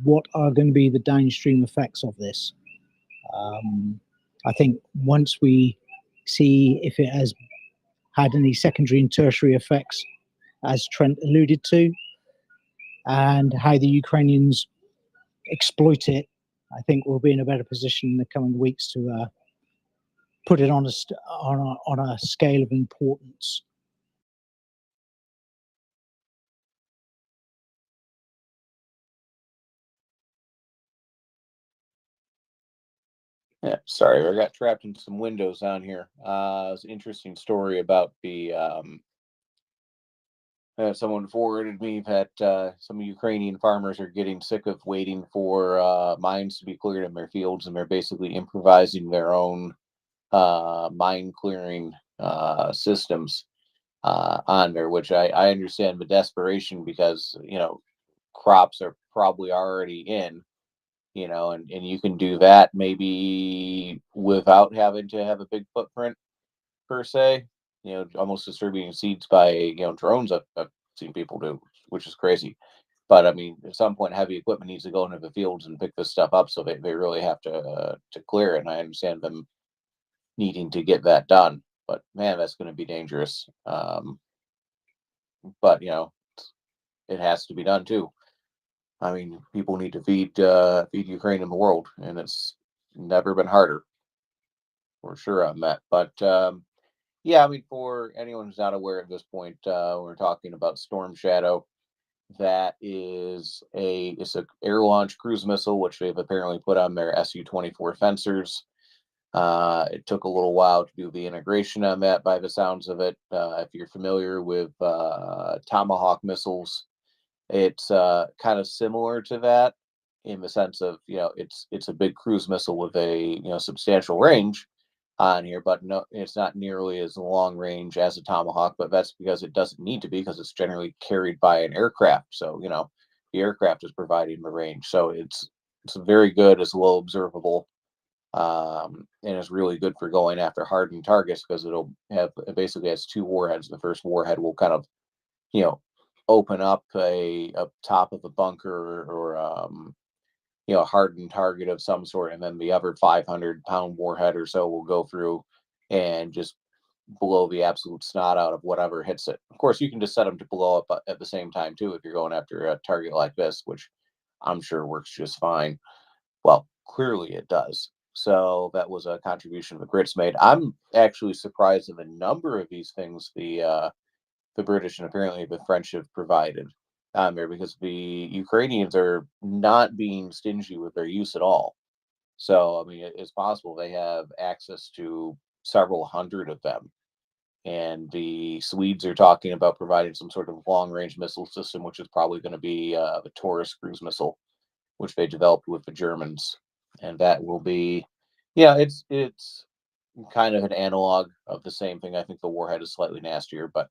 what are going to be the downstream effects of this. I think once we see if it has had any secondary and tertiary effects, as Trent alluded to, and how the Ukrainians exploit it, I think we'll be in a better position in the coming weeks to put it on a scale of importance. Yeah, sorry, I got trapped in some windows down here. It's an interesting story about the someone forwarded me that some Ukrainian farmers are getting sick of waiting for mines to be cleared in their fields, and they're basically improvising their own mine clearing systems on there, which I understand the desperation because, crops are probably already in, and you can do that maybe without having to have a big footprint per se, almost distributing seeds by, drones. I've seen people do, which is crazy. But I mean, at some point, heavy equipment needs to go into the fields and pick this stuff up, so they really have to clear it. And I understand them needing to get that done, but man, that's going to be dangerous. But it has to be done too. I mean, people need to feed Ukraine and the world, and it's never been harder, for sure on that. But yeah, I mean, for anyone who's not aware at this point, we're talking about Storm Shadow. That is it's a air launch cruise missile, which they've apparently put on their Su-24 fencers. It took a little while to do the integration on that, by the sounds of it. If you're familiar with Tomahawk missiles, it's kind of similar to that in the sense of, it's a big cruise missile with a substantial range on here, but no, it's not nearly as long range as a Tomahawk. But that's because it doesn't need to be, because it's generally carried by an aircraft. So the aircraft is providing the range, so it's very good. It's low observable. And it's really good for going after hardened targets, because it basically has two warheads. The first warhead will kind of, open up a top of a bunker or a hardened target of some sort, and then the other 500-pound warhead or so will go through and just blow the absolute snot out of whatever hits it. Of course, you can just set them to blow up at the same time too if you're going after a target like this, which I'm sure works just fine. Well, clearly it does. So that was a contribution the Brits made. I'm actually surprised at the number of these things the British and apparently the French have provided on there, because the Ukrainians are not being stingy with their use at all. So I mean, it's possible they have access to several hundred of them. And the Swedes are talking about providing some sort of long-range missile system, which is probably going to be the Taurus cruise missile, which they developed with the Germans, and that will be, it's kind of an analog of the same thing. I think the warhead is slightly nastier, but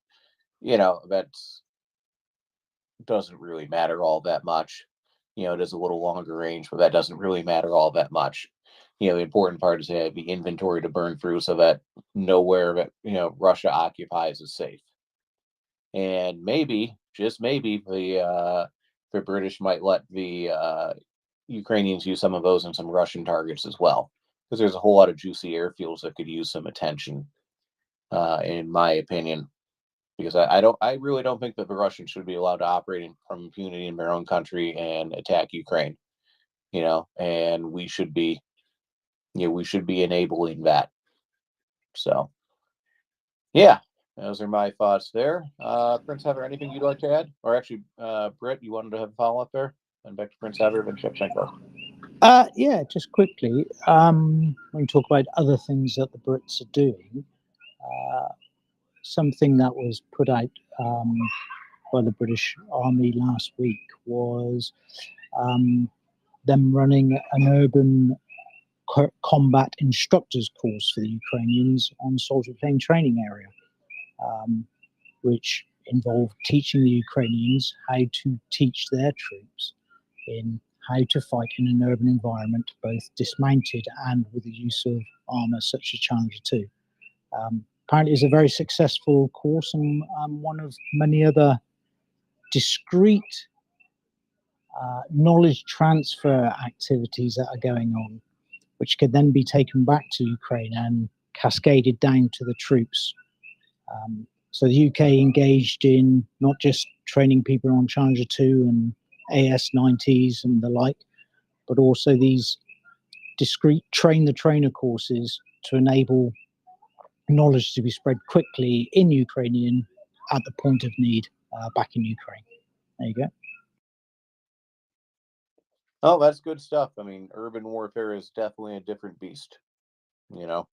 that doesn't really matter all that much. It is a little longer range, but that doesn't really matter all that much. The important part is to have the inventory to burn through, so that nowhere that Russia occupies is safe. And maybe, just maybe, the British might let the Ukrainians use some of those on some Russian targets as well, because there's a whole lot of juicy airfields that could use some attention, in my opinion. Because I really don't think that the Russians should be allowed to operate from impunity in their own country and attack Ukraine. And we should be enabling that. So, yeah, those are my thoughts there. Prince Heather, anything you'd like to add? Or actually, Britt, you wanted to have a follow up there? And back to Prince Edward and Shevchenko. Yeah, just quickly, when you talk about other things that the Brits are doing, something that was put out by the British Army last week was them running an urban combat instructors course for the Ukrainians on soldier plane training area, which involved teaching the Ukrainians how to teach their troops in how to fight in an urban environment, both dismounted and with the use of armor such as Challenger 2. Apparently, it's a very successful course and one of many other discrete knowledge transfer activities that are going on, which could then be taken back to Ukraine and cascaded down to the troops. So the UK engaged in not just training people on Challenger 2 and AS-90s and the like, but also these discrete train-the-trainer courses to enable knowledge to be spread quickly in Ukrainian at the point of need back in Ukraine. There you go. Oh, that's good stuff. I mean, urban warfare is definitely a different beast, you know,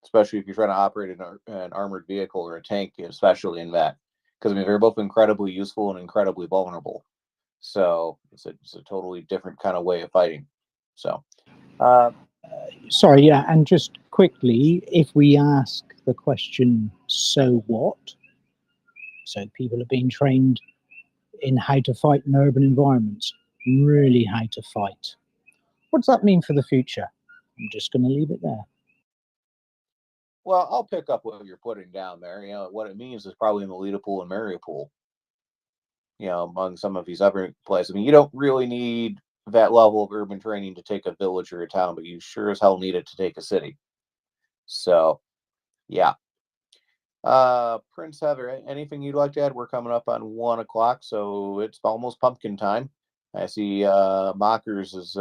especially if you're trying to operate an armored vehicle or a tank, especially in that. Because, I mean, they're both incredibly useful and incredibly vulnerable. So it's a totally different kind of way of fighting. So, sorry, yeah, and just quickly, if we ask the question, so what? So people are being trained in how to fight in urban environments, really how to fight. What does that mean for the future? I'm just going to leave it there. well, I'll pick up what you're putting down there. You know, what it means is probably in the Leaderpool and MriyaReport, you know, among some of these other places. I mean, you don't really need that level of urban training to take a village or a town, but you sure as hell need it to take a city. So, yeah. Prince Heather, anything you'd like to add? We're coming up on 1 o'clock, so it's almost pumpkin time. I see Mockers is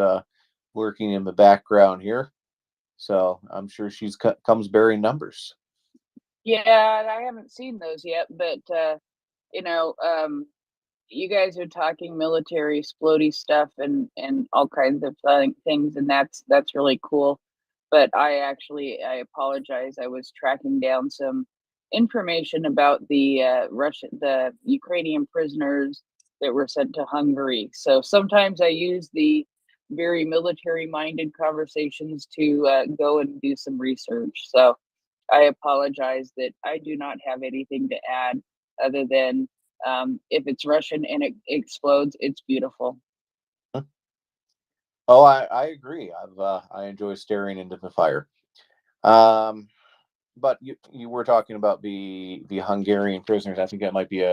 lurking in the background here, so I'm sure she's comes bearing numbers. Yeah, I haven't seen those yet, but you know, you guys are talking military explodey stuff and all kinds of things, and that's really cool. But I apologize. I was tracking down some information about the the Ukrainian prisoners that were sent to Hungary. So sometimes I use the very military-minded conversations to go and do some research. So I apologize that I do not have anything to add other than if it's Russian and it explodes, it's beautiful. Oh, I agree. I enjoy staring into the fire. But you were talking about the Hungarian prisoners. I think that might be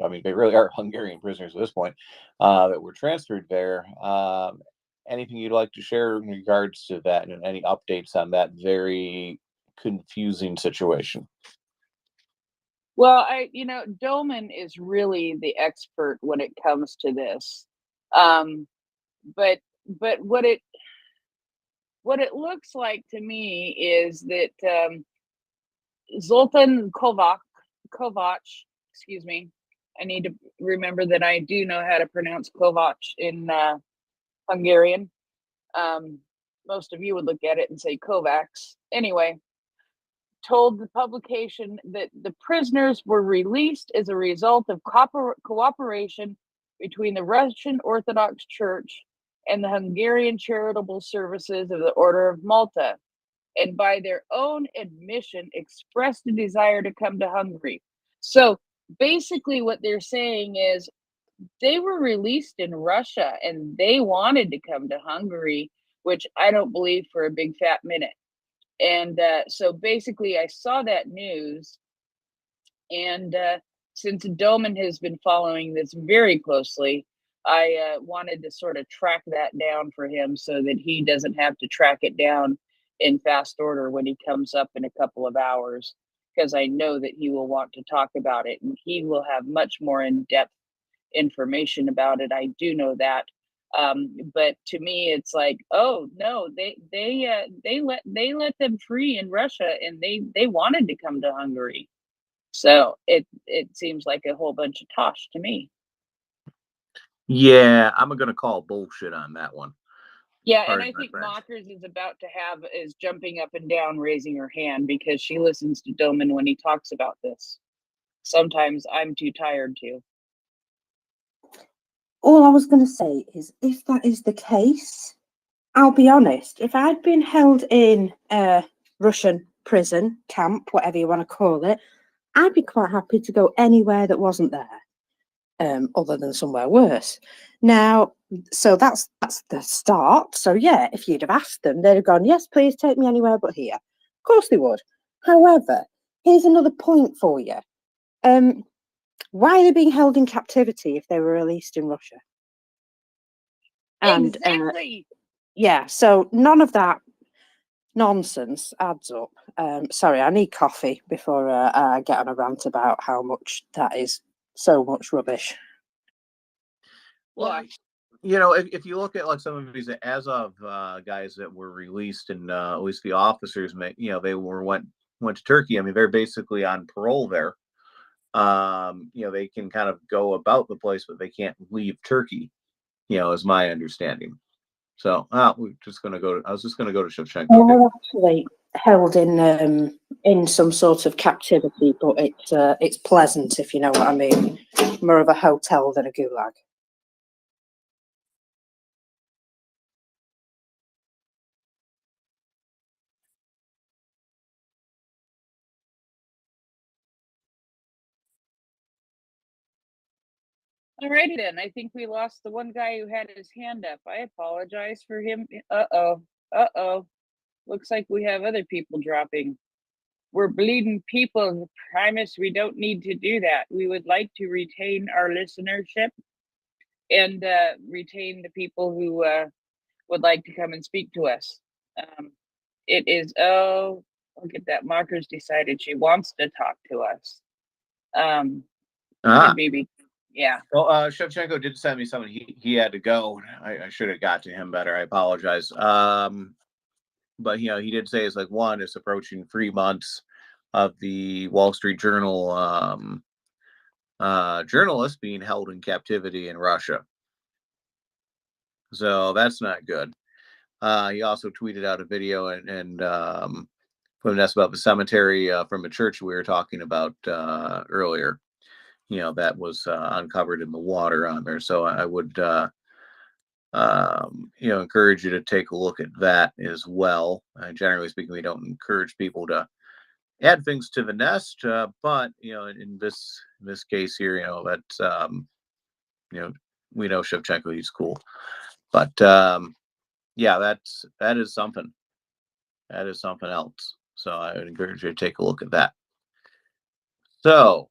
I mean, they really are Hungarian prisoners at this point that were transferred there. Anything you'd like to share in regards to that and any updates on that very confusing situation? Well, Doman is really the expert when it comes to this. But what it looks like to me is that Zoltan Kovac, excuse me. I need to remember that I do know how to pronounce Kovac in Hungarian. Most of you would look at it and say Kovacs. Anyway, told the publication that the prisoners were released as a result of cooperation between the Russian Orthodox Church and the Hungarian Charitable Services of the Order of Malta, and by their own admission expressed a desire to come to Hungary. So basically what they're saying is they were released in Russia and they wanted to come to Hungary, which I don't believe for a big fat minute. And so basically I saw that news, and since Doman has been following this very closely, I wanted to sort of track that down for him so that he doesn't have to track it down in fast order when he comes up in a couple of hours, because I know that he will want to talk about it and he will have much more in-depth information about it. I do know that. But to me, it's like, oh no, they let them free in Russia, and they wanted to come to Hungary. So it seems like a whole bunch of tosh to me. Yeah, I'm gonna call bullshit on that one. Yeah, and Pardon I my think French. Mockers is jumping up and down, raising her hand because she listens to Doman when he talks about this. Sometimes I'm too tired to. All I was going to say is, if that is the case, I'll be honest, if I'd been held in a Russian prison, camp, whatever you want to call it, I'd be quite happy to go anywhere that wasn't there, other than somewhere worse. Now, so that's the start. So yeah, if you'd have asked them, they'd have gone, yes, please take me anywhere but here. Of course they would. However, here's another point for you. Why are they being held in captivity if they were released in Russia? And exactly. yeah, so none of that nonsense adds up. Sorry, I need coffee before I get on a rant about how much that is so much rubbish. Well, you know, if you look at like some of these Azov guys that were released, and at least the officers, you know, they went to Turkey. I mean, they're basically on parole there. You know, they can kind of go about the place, but they can't leave Turkey. You know, is my understanding. So, we're just gonna go. I was just gonna go to Shevchenko. They're actually held in some sort of captivity, but it's pleasant, if you know what I mean. More of a hotel than a gulag. Alrighty then. I think we lost the one guy who had his hand up. I apologize for him. Uh-oh. Looks like we have other people dropping. We're bleeding people. Primus, we don't need to do that. We would like to retain our listenership and retain the people who would like to come and speak to us. It is, look at that. Markers decided she wants to talk to us. Could be, yeah. Well, Shevchenko did send me something. He had to go. I should have got to him better. I apologize. But you know, he did say it's like one, it's approaching 3 months of the Wall Street Journal journalist being held in captivity in Russia. So that's not good. He also tweeted out a video and put an S about the cemetery from a church we were talking about earlier. You know, that was uncovered in the water on there. So I would, you know, encourage you to take a look at that as well. Generally speaking, we don't encourage people to add things to the nest, but you know, in this case here, you know, that's you know, we know Shevchenko, he's cool, but yeah, that is something. That is something else. So I would encourage you to take a look at that. So,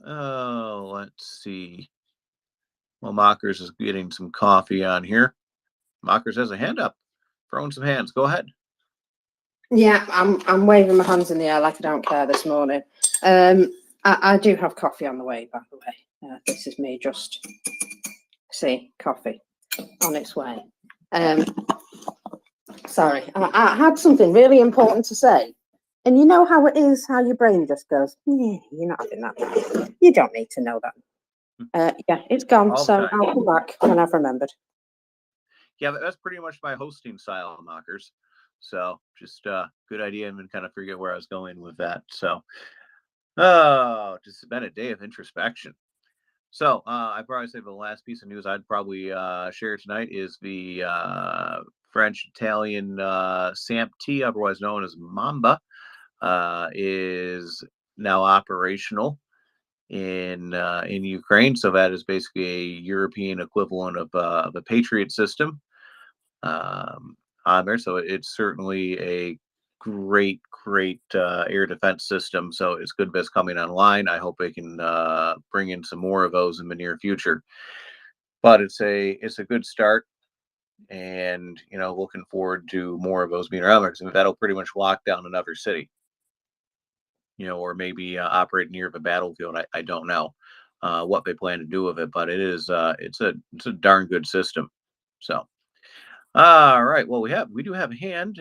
let's see. Well, Mockers is getting some coffee on here. Mockers has a hand up, throwing some hands. Go ahead. Yeah, I'm waving my hands in the air like I don't care this morning. I do have coffee on the way, by the way. This is me just coffee on its way. Sorry, I had something really important to say. And you know how it is, how your brain just goes, yeah, you're not having that now. You don't need to know that. Yeah, it's gone, so I'll come back when I've remembered. Yeah, that's pretty much my hosting style, Mockers. So just good idea, and kind of forget where I was going with that. So, just been a day of introspection. So I probably say the last piece of news I'd probably share tonight is the French-Italian SAMP-T, otherwise known as Mamba, is now operational in Ukraine. So that is basically a European equivalent of the Patriot system on there. So it's certainly a great air defense system. So it's good that's coming online. I hope they can bring in some more of those in the near future. But it's a good start, and you know, looking forward to more of those being around there, because that'll pretty much lock down another city. You know, or maybe operate near the battlefield. I don't know what they plan to do with it, but it is it's a darn good system. So. All right. Well, we do have a hand.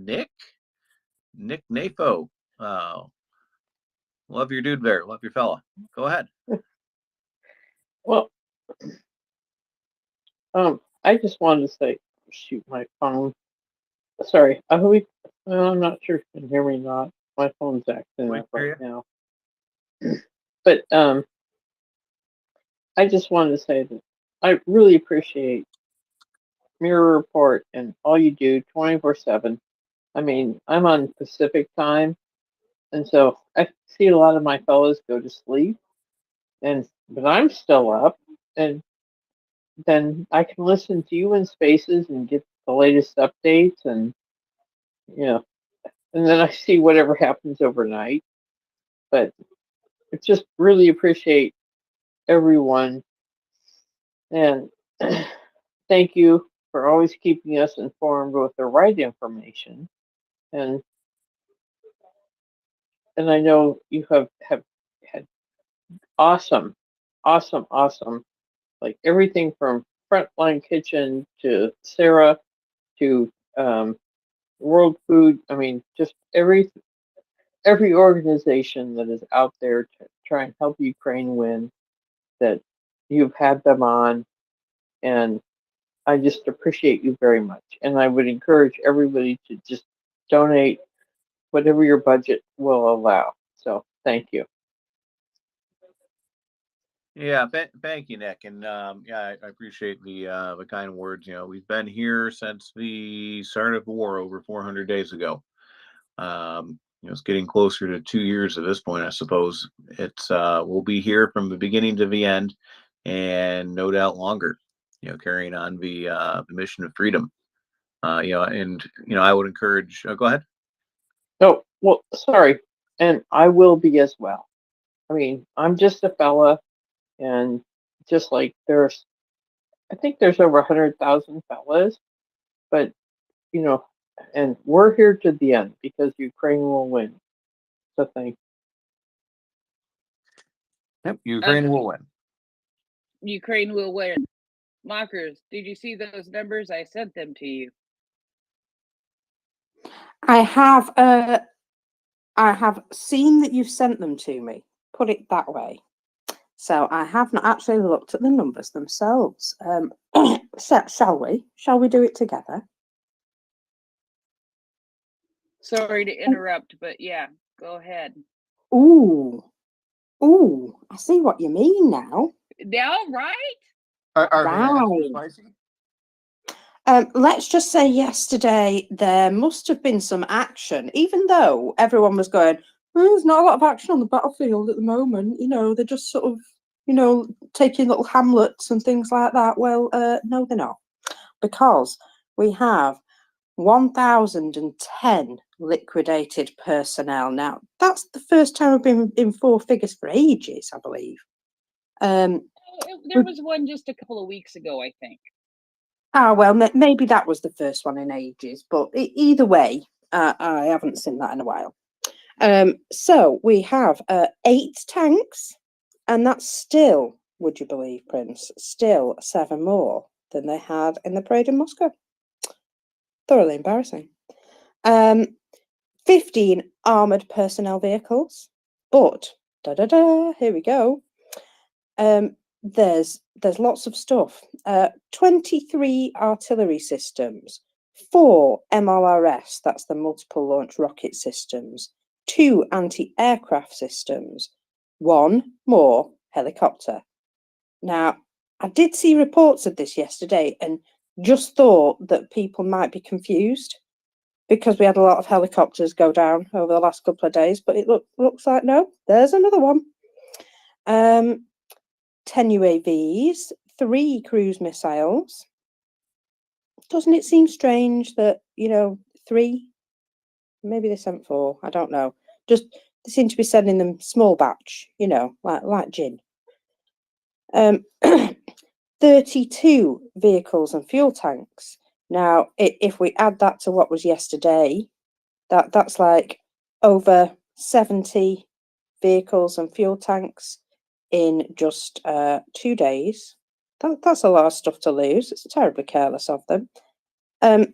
Nick Nafo. Love your dude there. Love your fella. Go ahead. Well, I just wanted to say, shoot, my phone. Sorry, I believe. Well, I'm not sure if you can hear me or not. My phone's acting We up hear right you. now. But I just wanted to say that I really appreciate Mirror Report and all you do 24/7. I mean, I'm on Pacific time, and so I see a lot of my fellows go to sleep, but I'm still up, and then I can listen to you in spaces and get the latest updates, and you know, and then I see whatever happens overnight. But I just really appreciate everyone, and thank you for always keeping us informed with the right information. And I know you have had awesome, awesome, like everything from Frontline Kitchen to Sarah to World Food. I mean, just every organization that is out there to try and help Ukraine win, that you've had them on, and I just appreciate you very much. And I would encourage everybody to just donate whatever your budget will allow. So thank you. Yeah, thank you, Nick, and yeah, I appreciate the kind words. You know, we've been here since the start of the war over 400 days ago. You know, it's getting closer to 2 years at this point, I suppose. It's we'll be here from the beginning to the end, and no doubt longer. You know, carrying on the mission of freedom. You know, and you know, I would encourage. Go ahead. No, well, sorry, and I will be as well. I mean, I'm just a fella, and just like I think there's over 100,000 fellas, but you know, and we're here to the end because Ukraine will win. So thank Yep, Ukraine will win. Ukraine will win. Mockers, did you see those numbers? I sent them to you. I have seen that you've sent them to me. Put it that way. So I have not actually looked at the numbers themselves. So shall we? Shall we do it together? Sorry to interrupt, but yeah, go ahead. Ooh, I see what you mean now. Now, right? Are they actually Right. spicy? Let's just say yesterday there must have been some action, even though everyone was going, "Oh, there's not a lot of action on the battlefield at the moment. You know, they're just sort of, you know, taking little hamlets and things like that." Well, no, they're not, because we have 1,010 liquidated personnel. Now, that's the first time we've been in four figures for ages, I believe. There was one just a couple of weeks ago, I think. Well, maybe that was the first one in ages, but either way, I haven't seen that in a while. So we have 8 tanks, and that's still, would you believe, Prince, still 7 more than they had in the parade in Moscow. Thoroughly embarrassing. 15 armoured personnel vehicles, but here we go. There's lots of stuff. 23 artillery systems, 4 MLRS, that's the multiple launch rocket systems, 2 anti-aircraft systems, 1 more helicopter. Now, I did see reports of this yesterday and just thought that people might be confused because we had a lot of helicopters go down over the last couple of days, but it looks like no, there's another one. 10 UAVs, 3 cruise missiles. Doesn't it seem strange that, you know, 3? Maybe they sent 4. I don't know. Just they seem to be sending them small batch, you know, like JUN. 32 vehicles and fuel tanks. Now, if we add that to what was yesterday, that's like over 70 vehicles and fuel tanks in just 2 days. That's a lot of stuff to lose. It's terribly careless of them. And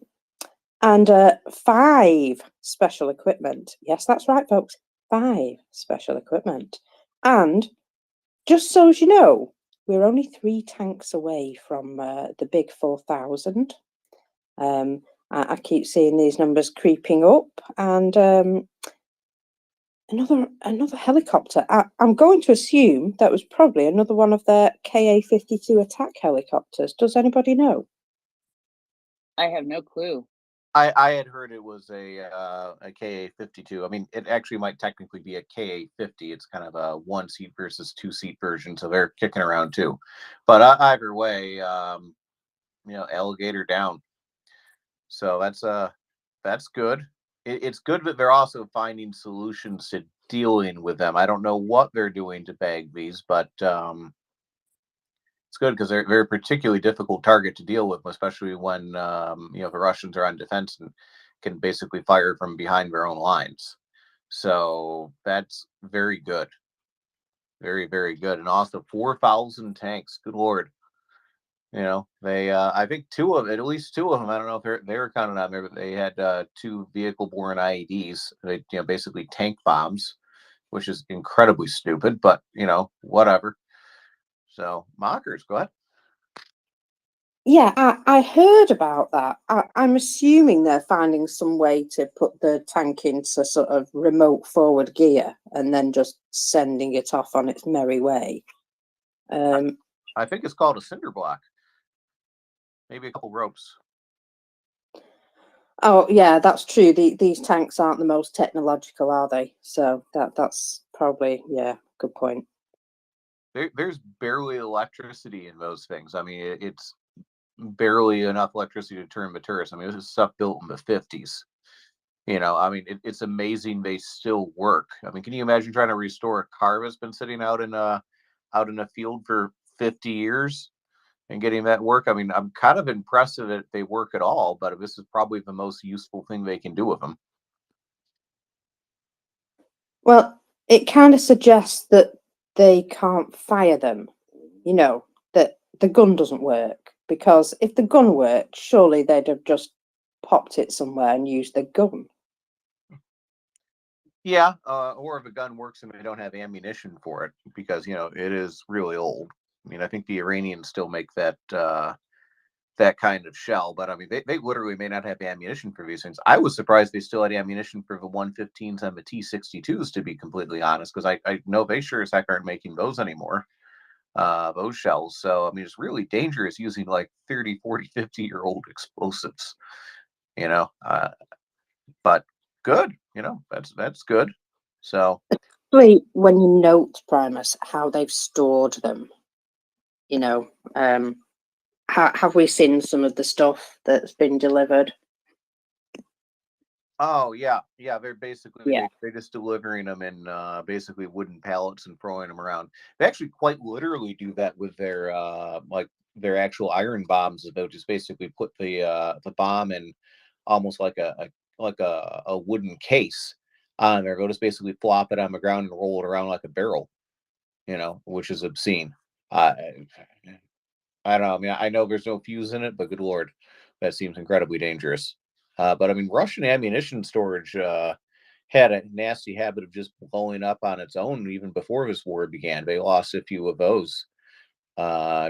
5 special equipment. Yes, that's right, folks. 5 special equipment. And just so as you know, we're only 3 tanks away from the big 4,000. I keep seeing these numbers creeping up, and another helicopter. I'm going to assume that was probably another one of their KA-52 attack helicopters. Does anybody know? I have no clue. I had heard it was a KA-52. I mean, it actually might technically be a KA-50. It's kind of a 1-seat versus 2-seat version, so they're kicking around too. But either way, alligator down. So that's good. It's good that they're also finding solutions to dealing with them. I don't know what they're doing to bag these, but it's good because they're a particularly difficult target to deal with, especially when the Russians are on defense and can basically fire from behind their own lines. So that's very good, very, very good. And also 4,000 tanks. Good Lord. They I think at least two of them. I don't know if they were counted on there, but they had 2 vehicle-borne IEDs. They basically tank bombs, which is incredibly stupid, but whatever. So mockers, go ahead. Yeah, I heard about that. I'm assuming they're finding some way to put the tank into sort of remote forward gear and then just sending it off on its merry way. I think it's called a cinder block. Maybe a couple ropes. Oh yeah, that's true. These tanks aren't the most technological, are they? So that's probably, yeah, good point. There's barely electricity in those things. I mean, it's barely enough electricity to turn the turrets. I mean, this is stuff built in the 50s. I mean, it's amazing they still work. I mean, can you imagine trying to restore a car that's been sitting out in a field for 50 years and getting that work? I mean, I'm kind of impressed that they work at all, but this is probably the most useful thing they can do with them. Well, it kind of suggests that they can't fire them, that the gun doesn't work. Because if the gun worked, surely they'd have just popped it somewhere and used the gun. Yeah, or if a gun works and they don't have ammunition for it, because it is really old. I mean, I think the Iranians still make that kind of shell, but I mean, they literally may not have ammunition for these things. I was surprised they still had ammunition for the 115s and the T-62s, to be completely honest, because I know they sure as heck aren't making those anymore, those shells. So, I mean, it's really dangerous using like 30, 40, 50-year-old explosives, but good, that's good. So, Especially when you note, Primus, how they've stored them. Have we seen some of the stuff that's been delivered? oh yeah, they're basically Yeah. they're just delivering them in basically wooden pallets and throwing them around. They actually quite literally do that with their their actual iron bombs. They'll just basically put the bomb in almost like a wooden case on there. They'll just basically flop it on the ground and roll it around like a barrel, which is obscene. I don't know. I mean, I know there's no fuse in it, but good Lord, that seems incredibly dangerous. But I mean, Russian ammunition storage had a nasty habit of just blowing up on its own even before this war began. They lost a few of those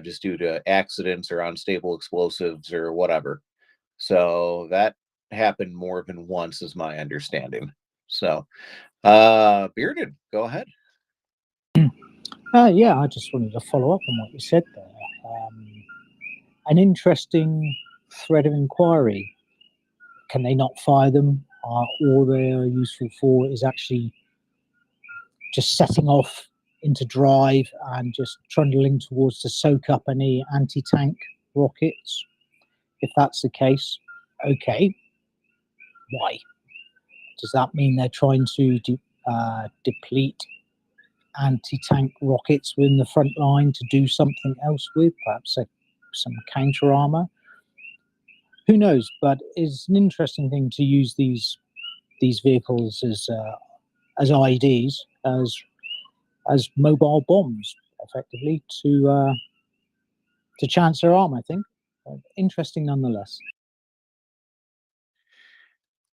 just due to accidents or unstable explosives or whatever. So that happened more than once, is my understanding. So, Bearded, go ahead. Yeah, I just wanted to follow up on what you said there. An interesting thread of inquiry. Can they not fire them? All they're useful for is actually just setting off into drive and just trundling towards to soak up any anti-tank rockets. If that's the case, okay. Why? Does that mean they're trying to deplete anti-tank rockets within the front line to do something else with, perhaps some counter armor? Who knows? But it's an interesting thing to use these vehicles as IEDs, as mobile bombs, effectively to chance their arm. I think interesting nonetheless.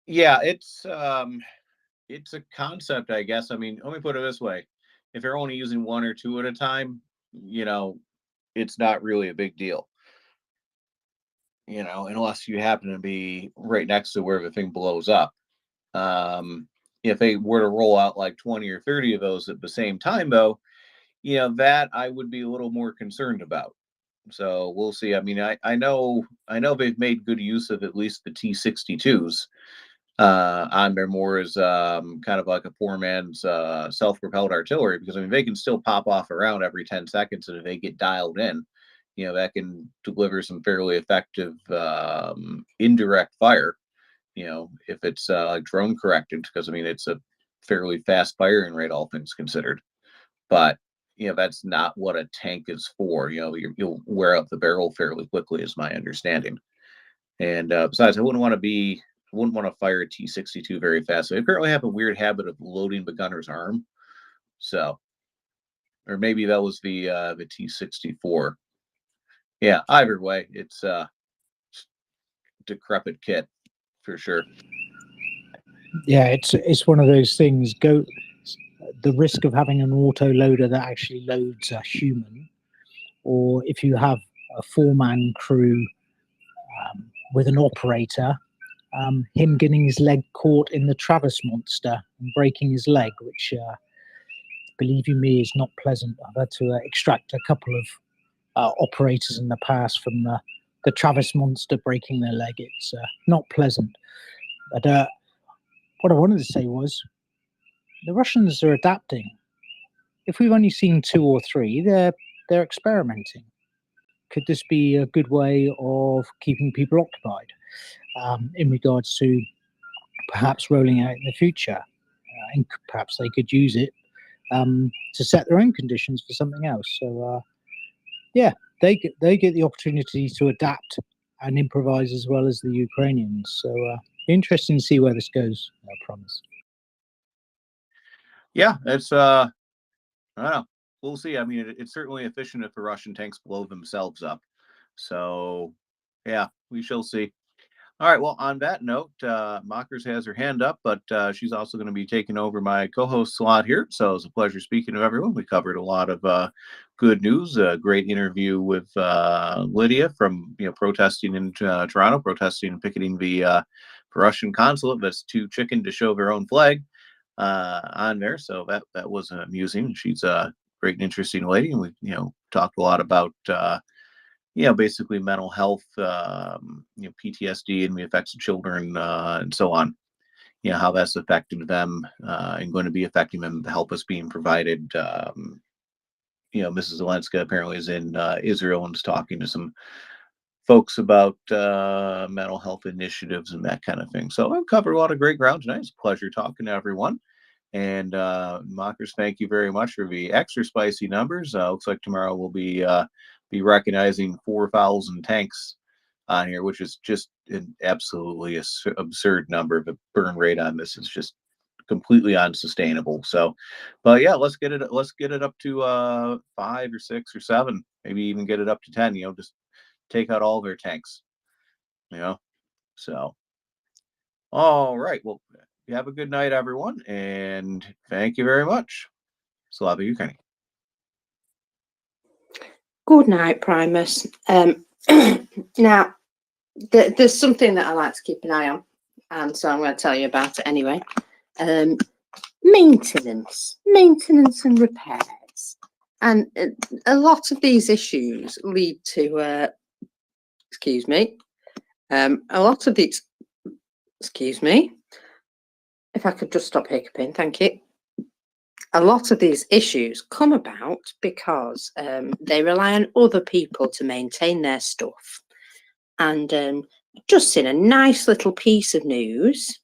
Yeah, it's a concept, I guess. I mean, let me put it this way: if they're only using one or two at a time, it's not really a big deal, unless you happen to be right next to where the thing blows up. If they were to roll out like 20 or 30 of those at the same time, though, that I would be a little more concerned about. So we'll see. I mean, I know they've made good use of at least the T-62s on there more as kind of like a poor man's self-propelled artillery, because I mean they can still pop off around every 10 seconds, and if they get dialed in, that can deliver some fairly effective indirect fire. If it's like drone corrected, because I mean it's a fairly fast firing rate, all things considered. But that's not what a tank is for. You'll wear out the barrel fairly quickly, is my understanding. And besides, I wouldn't want to fire a T-62 very fast. They apparently have a weird habit of loading the gunner's arm. So, or maybe that was the T-64. Yeah, either way, it's decrepit kit for sure. Yeah, it's one of those things. The risk of having an auto loader that actually loads a human, or if you have a 4-man crew with an operator, him getting his leg caught in the Travis monster and breaking his leg, which, believe you me, is not pleasant. I've had to extract a couple of operators in the past from the Travis monster breaking their leg. It's not pleasant. But what I wanted to say was, the Russians are adapting. If we've only seen 2 or 3, they're experimenting. Could this be a good way of keeping people occupied in regards to perhaps rolling out in the future? And perhaps they could use it to set their own conditions for something else. So yeah, they get the opportunity to adapt and improvise as well as the Ukrainians. So interesting to see where this goes. I promise. Yeah, it's I don't know. We'll see. I mean, it's certainly efficient if the Russian tanks blow themselves up. So yeah, we shall see. All right. Well, on that note, Mockers has her hand up, but she's also going to be taking over my co-host slot here. So it's a pleasure speaking to everyone. We covered a lot of good news. A great interview with Lydia from protesting in Toronto, protesting and picketing the Russian consulate that's too chicken to show their own flag on there. So that was amusing. She's a great and interesting lady, and we talked a lot about basically mental health, PTSD and the effects of children and so on. How that's affected them and going to be affecting them. The help is being provided. Mrs. Zelenska apparently is in Israel and is talking to some folks about mental health initiatives and that kind of thing. So I've covered a lot of great ground tonight. It's a pleasure talking to everyone. And Mockers, thank you very much for the extra spicy numbers. Looks like tomorrow we'll be recognizing 4,000 tanks on here, which is just an absolutely absurd number. The burn rate on this is just completely unsustainable. So, but yeah, let's get it up to 5 or 6 or 7, maybe even get it up to 10. Just take out all their tanks. So all right. Well, you have a good night, everyone, and thank you very much. Slava Ukraine. Good night, Primus. Now, there's something that I like to keep an eye on, and so I'm going to tell you about it anyway. Maintenance and repairs. And a lot of these issues lead to, a lot of these, if I could just stop hiccuping, thank you. A lot of these issues come about because they rely on other people to maintain their stuff. And just seen a nice little piece of news.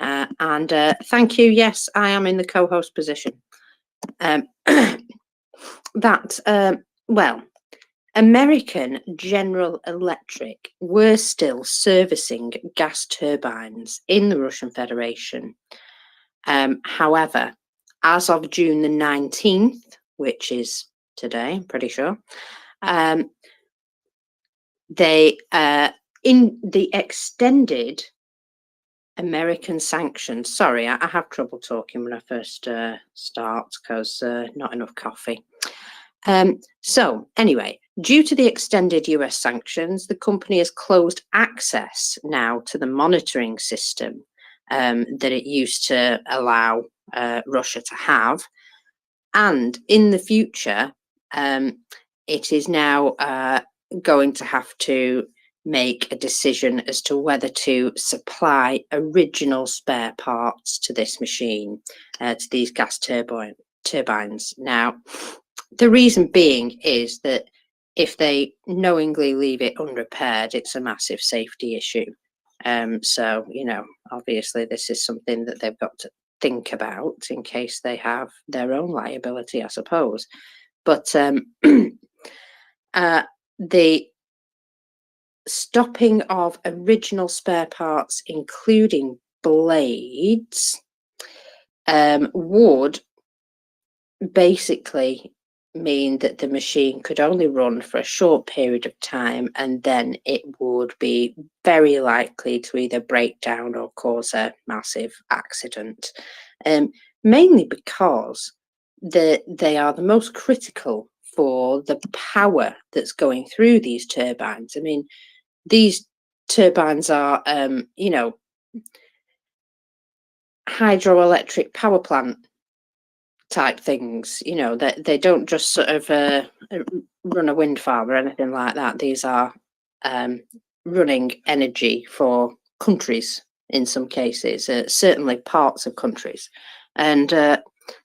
And thank you. Yes, I am in the co-host position. American General Electric were still servicing gas turbines in the Russian Federation. However, as of June the 19th, which is today, I'm pretty sure, they in the extended American sanctions. Sorry, I have trouble talking when I first start because not enough coffee. So anyway, due to the extended US sanctions, the company has closed access now to the monitoring system that it used to allow Russia to have. And in the future, it is now going to have to make a decision as to whether to supply original spare parts to this machine, to these gas turbines. Now, the reason being is that if they knowingly leave it unrepaired, it's a massive safety issue. So, you know, obviously this is something that they've got to think about in case they have their own liability, I suppose. But the stopping of original spare parts, including blades, would basically mean that the machine could only run for a short period of time, and then it would be very likely to either break down or cause a massive accident, mainly because they are the most critical for the power that's going through these turbines. I mean, these turbines are, you know, hydroelectric power plant type things, you know, that they don't just sort of run a wind farm or anything like that. These are running energy for countries in some cases, certainly parts of countries. And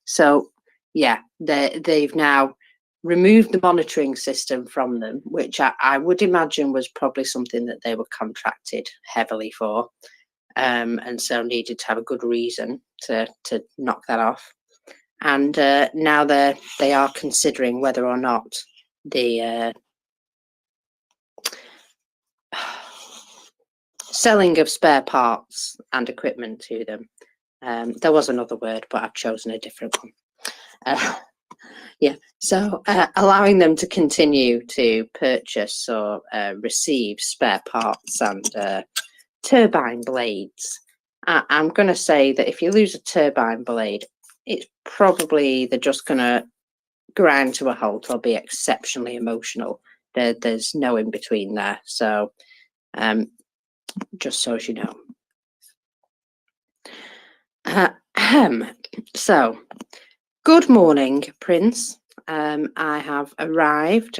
so, yeah, they've now removed the monitoring system from them, which I would imagine was probably something that they were contracted heavily for, and so needed to have a good reason to knock that off. And now they are considering whether or not the selling of spare parts and equipment to them. There was another word, but I've chosen a different one. Yeah, so allowing them to continue to purchase or receive spare parts and turbine blades. I'm going to say that if you lose a turbine blade, it's probably they're just going to grind to a halt or be exceptionally emotional. There's no in between there. So just so as you know. So, good morning, Prince. I have arrived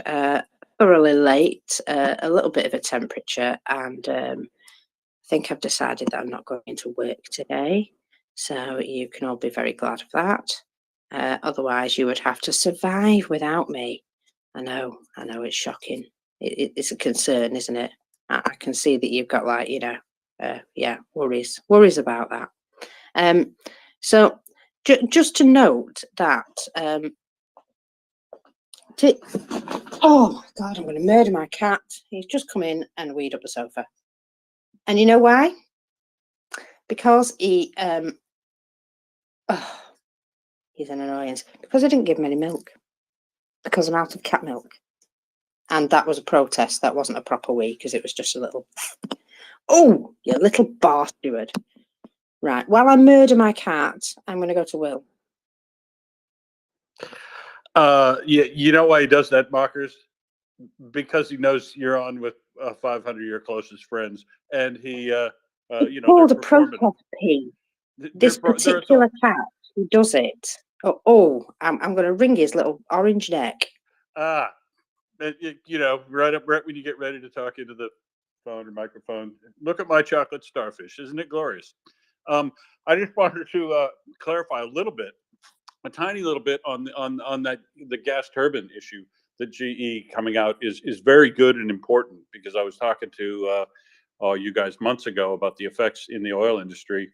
thoroughly late, a little bit of a temperature, and I think I've decided that I'm not going to work today. So you can all be very glad of that. Otherwise, you would have to survive without me. I know, it's shocking. It's a concern, isn't it? I can see that you've got, like, you know, yeah, worries about that. So just to note that, oh my God, I'm going to murder my cat. He's just come in and weed up the sofa. And you know why? Because he, he's an annoyance. Because I didn't give him any milk. Because I'm out of cat milk. And that was a protest. That wasn't a proper wee, because it was just a little... Oh, you little bastard. Right, while I murder my cat, I'm going to go to Will. Yeah, you know why he does that, Mockers? Because he knows you're on with 500 of your closest friends, and he, you know, Called a protest P. This particular cat who does it. I'm going to wring his little orange neck. You know, right when you get ready to talk into the phone or microphone, look at my chocolate starfish. Isn't it glorious? I just wanted to clarify a little bit, a tiny little bit on that the gas turbine issue that GE coming out is very good and important, because I was talking to you guys months ago about the effects in the oil industry,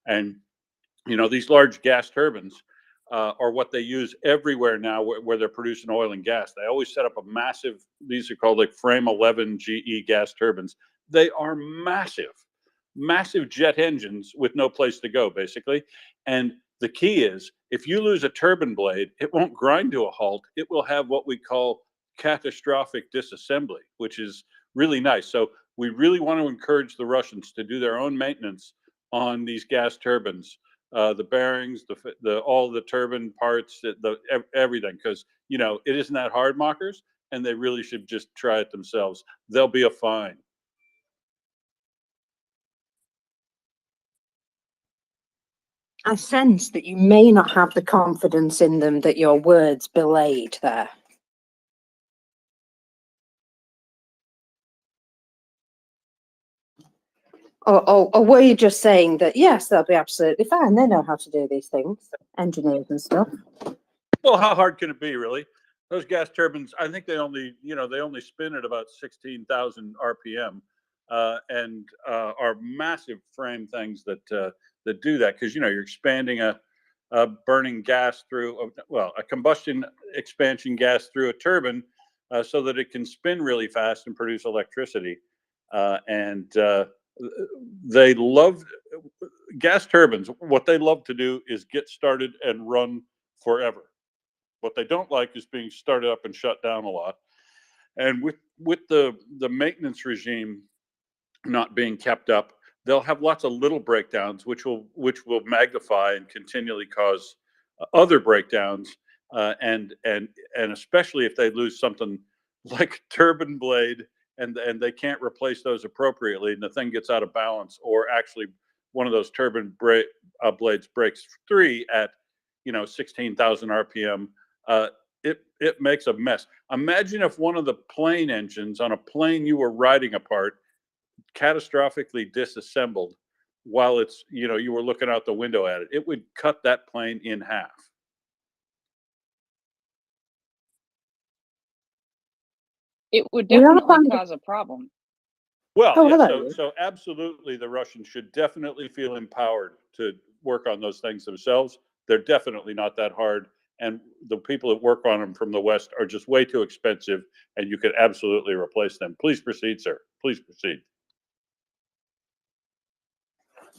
and you know, these large gas turbines are what they use everywhere now where they're producing oil and gas. They always set up a massive, these are called like frame 11 GE gas turbines. They are massive jet engines with no place to go, basically. And the key is, if you lose a turbine blade, it won't grind to a halt. It will have what we call catastrophic disassembly, which is really nice. So we really want to encourage the Russians to do their own maintenance on these gas turbines, the bearings, all the turbine parts, everything, because it isn't that hard, mockers, and they really should just try it themselves. They'll be a fine. I sense that you may not have the confidence in them that your words belayed there. Or were you just saying that, yes, they'll be absolutely fine. They know how to do these things, engineers and stuff. Well, how hard can it be, really? Those gas turbines, I think they only spin at about 16,000 RPM, and are massive frame things that do that, because you're expanding a burning gas through a combustion expansion gas through a turbine, so that it can spin really fast and produce electricity, and they love gas turbines. What they love to do is get started and run forever. What they don't like is being started up and shut down a lot. And with the maintenance regime not being kept up, they'll have lots of little breakdowns, which will magnify and continually cause other breakdowns, and especially if they lose something like turbine blade, and they can't replace those appropriately, and the thing gets out of balance, or actually one of those turbine blades breaks free at 16,000 RPM. It makes a mess. Imagine if one of the plane engines on a plane you were riding apart catastrophically disassembled while you were looking out the window at it. It would cut that plane in half. It would definitely cause a problem. Well, Oh, yeah, hello. so absolutely, the Russians should definitely feel empowered to work on those things themselves. They're definitely not that hard, and the people that work on them from the West are just way too expensive, and you could absolutely replace them. Please proceed, sir. Please proceed.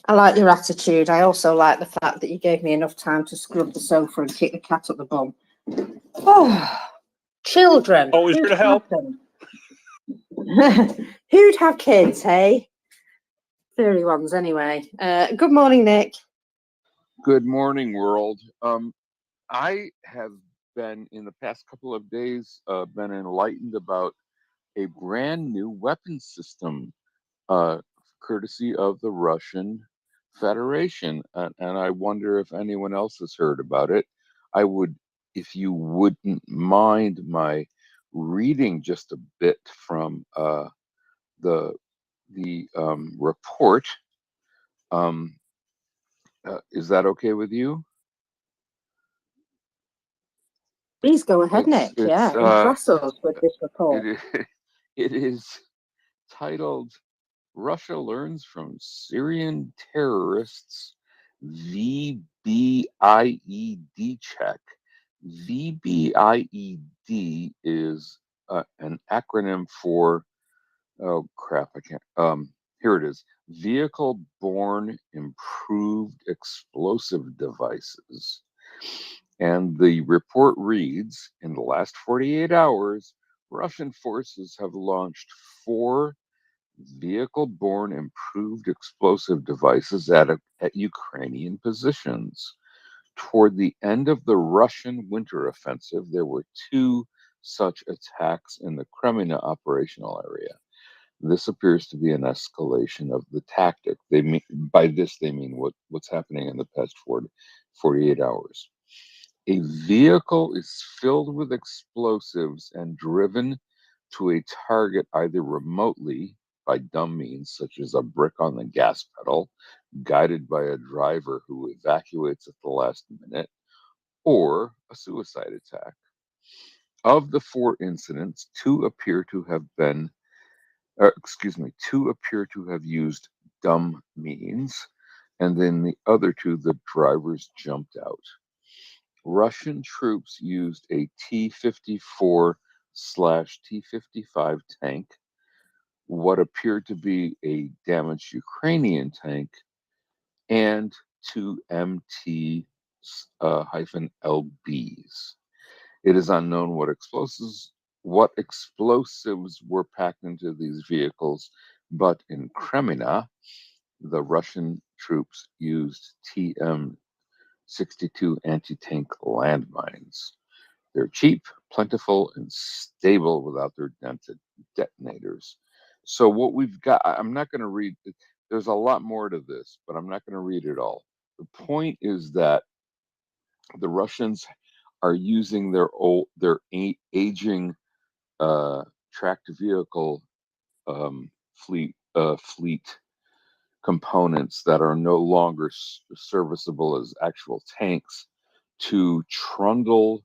I like your attitude. I also like the fact that you gave me enough time to scrub the sofa and kick the cat up the bum. Oh, children. Always here to help. Who'd have kids, hey? Furry ones, anyway. Good morning, Nick. Good morning, world. I have been, in the past couple of days, been enlightened about a brand new weapon system, courtesy of the Russian Federation, and I wonder if anyone else has heard about it. I would, if you wouldn't mind my reading just a bit from the report. Is that okay with you? Please go ahead, Nick. Yeah, impress us with this report. It is titled "Russia Learns from Syrian Terrorists VBIED Check." VBIED is an acronym for, oh crap, I can't. Here it is: Vehicle Borne Improved Explosive Devices. And the report reads, in the last 48 hours, Russian forces have launched 4 vehicle-borne improved explosive devices at Ukrainian positions. Toward the end of the Russian winter offensive, there were 2 such attacks in the Crimea operational area. This appears to be an escalation of the tactic. By this they mean what's happening in the past 48 hours. A vehicle is filled with explosives and driven to a target either remotely by dumb means, such as a brick on the gas pedal, guided by a driver who evacuates at the last minute, or a suicide attack. Of the 4 incidents, 2 appear to have used dumb means, and then the other 2, the drivers jumped out. Russian troops used a T-54/T-55 tank, what appeared to be a damaged Ukrainian tank, and 2 MT-LBs. It is unknown what explosives were packed into these vehicles, but in Crimea, the Russian troops used TM-62 anti-tank landmines. They're cheap, plentiful, and stable without their detonators. So what we've got, I'm not going to read, there's a lot more to this, but I'm not going to read it all. The point is that the Russians are using their aging tracked vehicle fleet components that are no longer serviceable as actual tanks to trundle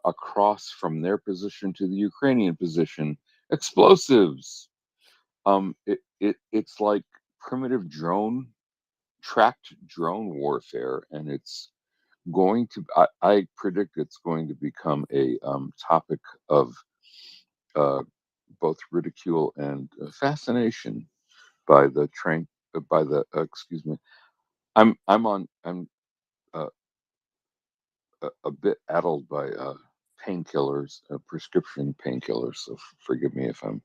across from their position to the Ukrainian position explosives. It's like primitive tracked drone warfare, and it's going to. I predict it's going to become a topic of both ridicule and fascination by the excuse me. I'm uh, a bit addled by painkillers, prescription painkillers. So forgive me if I'm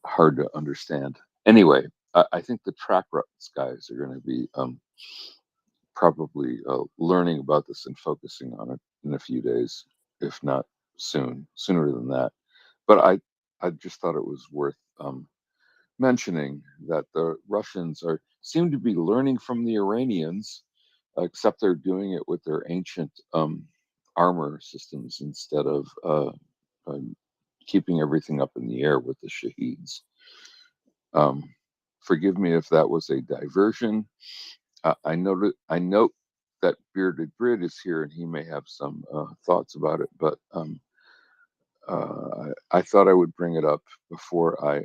hard to understand. Anyway, I think the track ruts guys are going to be probably learning about this and focusing on it in a few days, if not sooner than that. But I just thought it was worth mentioning that the Russians seem to be learning from the Iranians, except they're doing it with their ancient armor systems instead of keeping everything up in the air with the Shaheeds. Forgive me if that was a diversion. I note that Bearded Brit is here, and he may have some thoughts about it. But I thought I would bring it up before I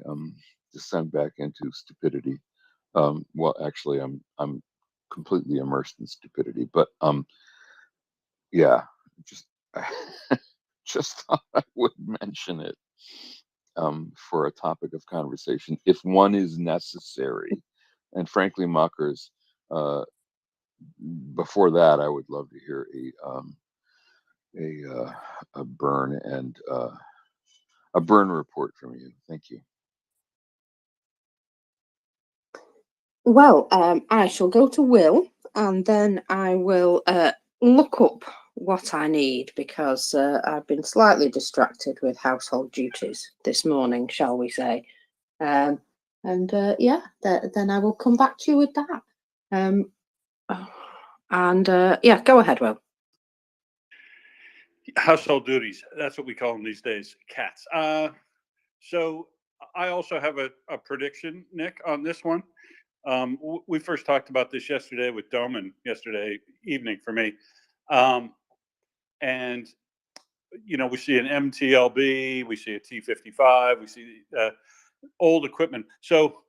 descend back into stupidity. Well, actually, I'm completely immersed in stupidity. But yeah, just just thought I would mention it for a topic of conversation if one is necessary. And frankly, Mockers, before that, I would love to hear a burn and a burn report from you. Thank you. Well, I shall go to Will, and then I will look up what I need, because I've been slightly distracted with household duties this morning, shall we say. Yeah, then I will come back to you with that. Yeah, go ahead, Will. Household duties. That's what we call them these days. Cats. So I also have a prediction, Nick, on this one. We first talked about this yesterday with Doman, yesterday evening for me. And, you know, we see an MTLB, we see a T-55, we see old equipment. So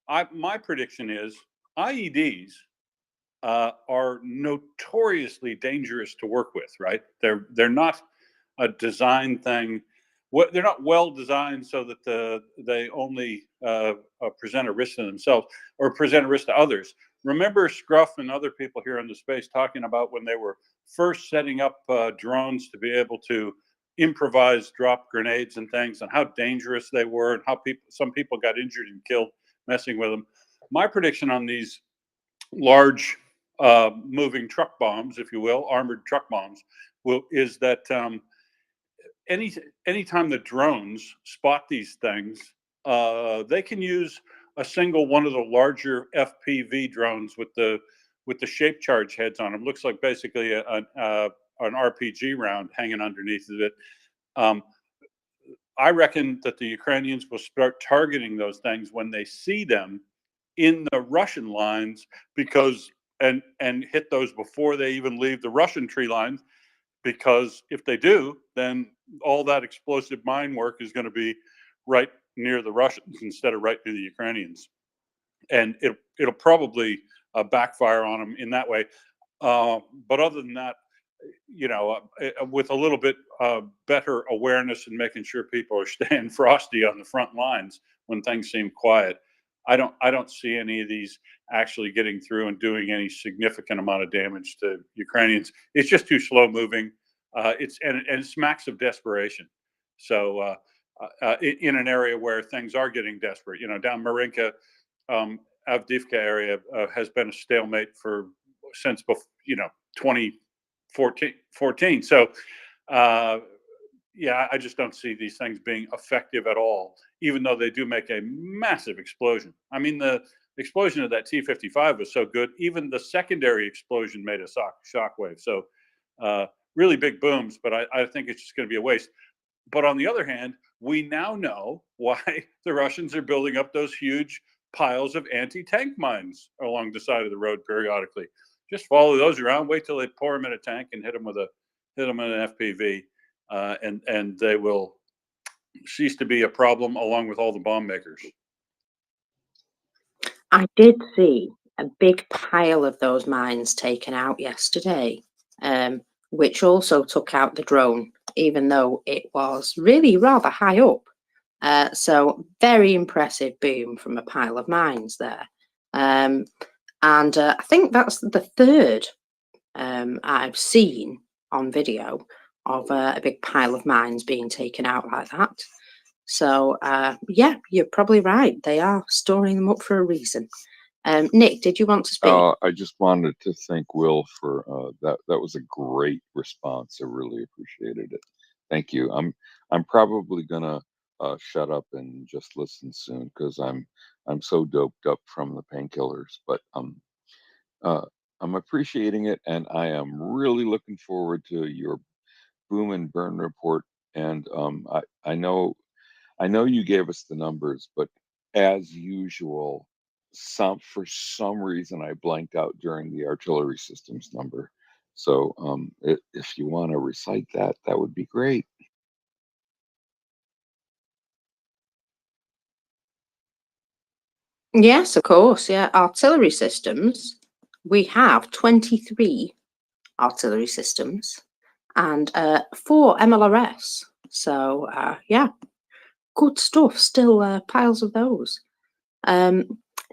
my prediction is IEDs are notoriously dangerous to work with, right? They're not a design thing. They're not well designed so that they only present a risk to themselves or present a risk to others. Remember Scruff and other people here in the space talking about when they were first setting up drones to be able to improvise drop grenades and things, and how dangerous they were, and how some people got injured and killed messing with them. My prediction on these large moving truck bombs, if you will, armored truck bombs, is that anytime the drones spot these things, they can use a single one of the larger FPV drones with the shape charge heads on them. Looks like basically an RPG round hanging underneath of it. I reckon that the Ukrainians will start targeting those things when they see them in the Russian lines, because and hit those before they even leave the Russian tree lines, because if they do, then all that explosive mine work is going to be right near the Russians instead of right near the Ukrainians, and it'll probably backfire on them in that way. But other than that, you know, with a little bit better awareness and making sure people are staying frosty on the front lines when things seem quiet, I don't see any of these actually getting through and doing any significant amount of damage to Ukrainians. It's just too slow moving. And it smacks of desperation. So in an area where things are getting desperate, you know, down Marinka, Avdiivka area has been a stalemate since 2014. So Yeah, I just don't see these things being effective at all, even though they do make a massive explosion. I mean, the explosion of that T-55 was so good, even the secondary explosion made a shockwave. So really big booms, but I think it's just going to be a waste. But on the other hand, we now know why the Russians are building up those huge piles of anti-tank mines along the side of the road periodically. Just follow those around, wait till they pour them in a tank and hit them with an FPV, and they will cease to be a problem along with all the bomb makers. I did see a big pile of those mines taken out yesterday, which also took out the drone, even though it was really rather high up. So very impressive boom from a pile of mines there. And I think that's the third I've seen on video of a big pile of mines being taken out like that. So yeah, you're probably right. They are storing them up for a reason. Nick, did you want to speak? I just wanted to thank Will for that. That was a great response. I really appreciated it. Thank you. I'm probably gonna shut up and just listen soon because I'm so doped up from the painkillers. But I'm appreciating it, and I am really looking forward to your boom and burn report. And I know you gave us the numbers, but as usual, for some reason I blanked out during the artillery systems number. So if you want to recite that, that would be great. Yes, of course. Yeah, artillery systems. We have 23 artillery systems and 4 MLRS. So yeah, good stuff. Still piles of those.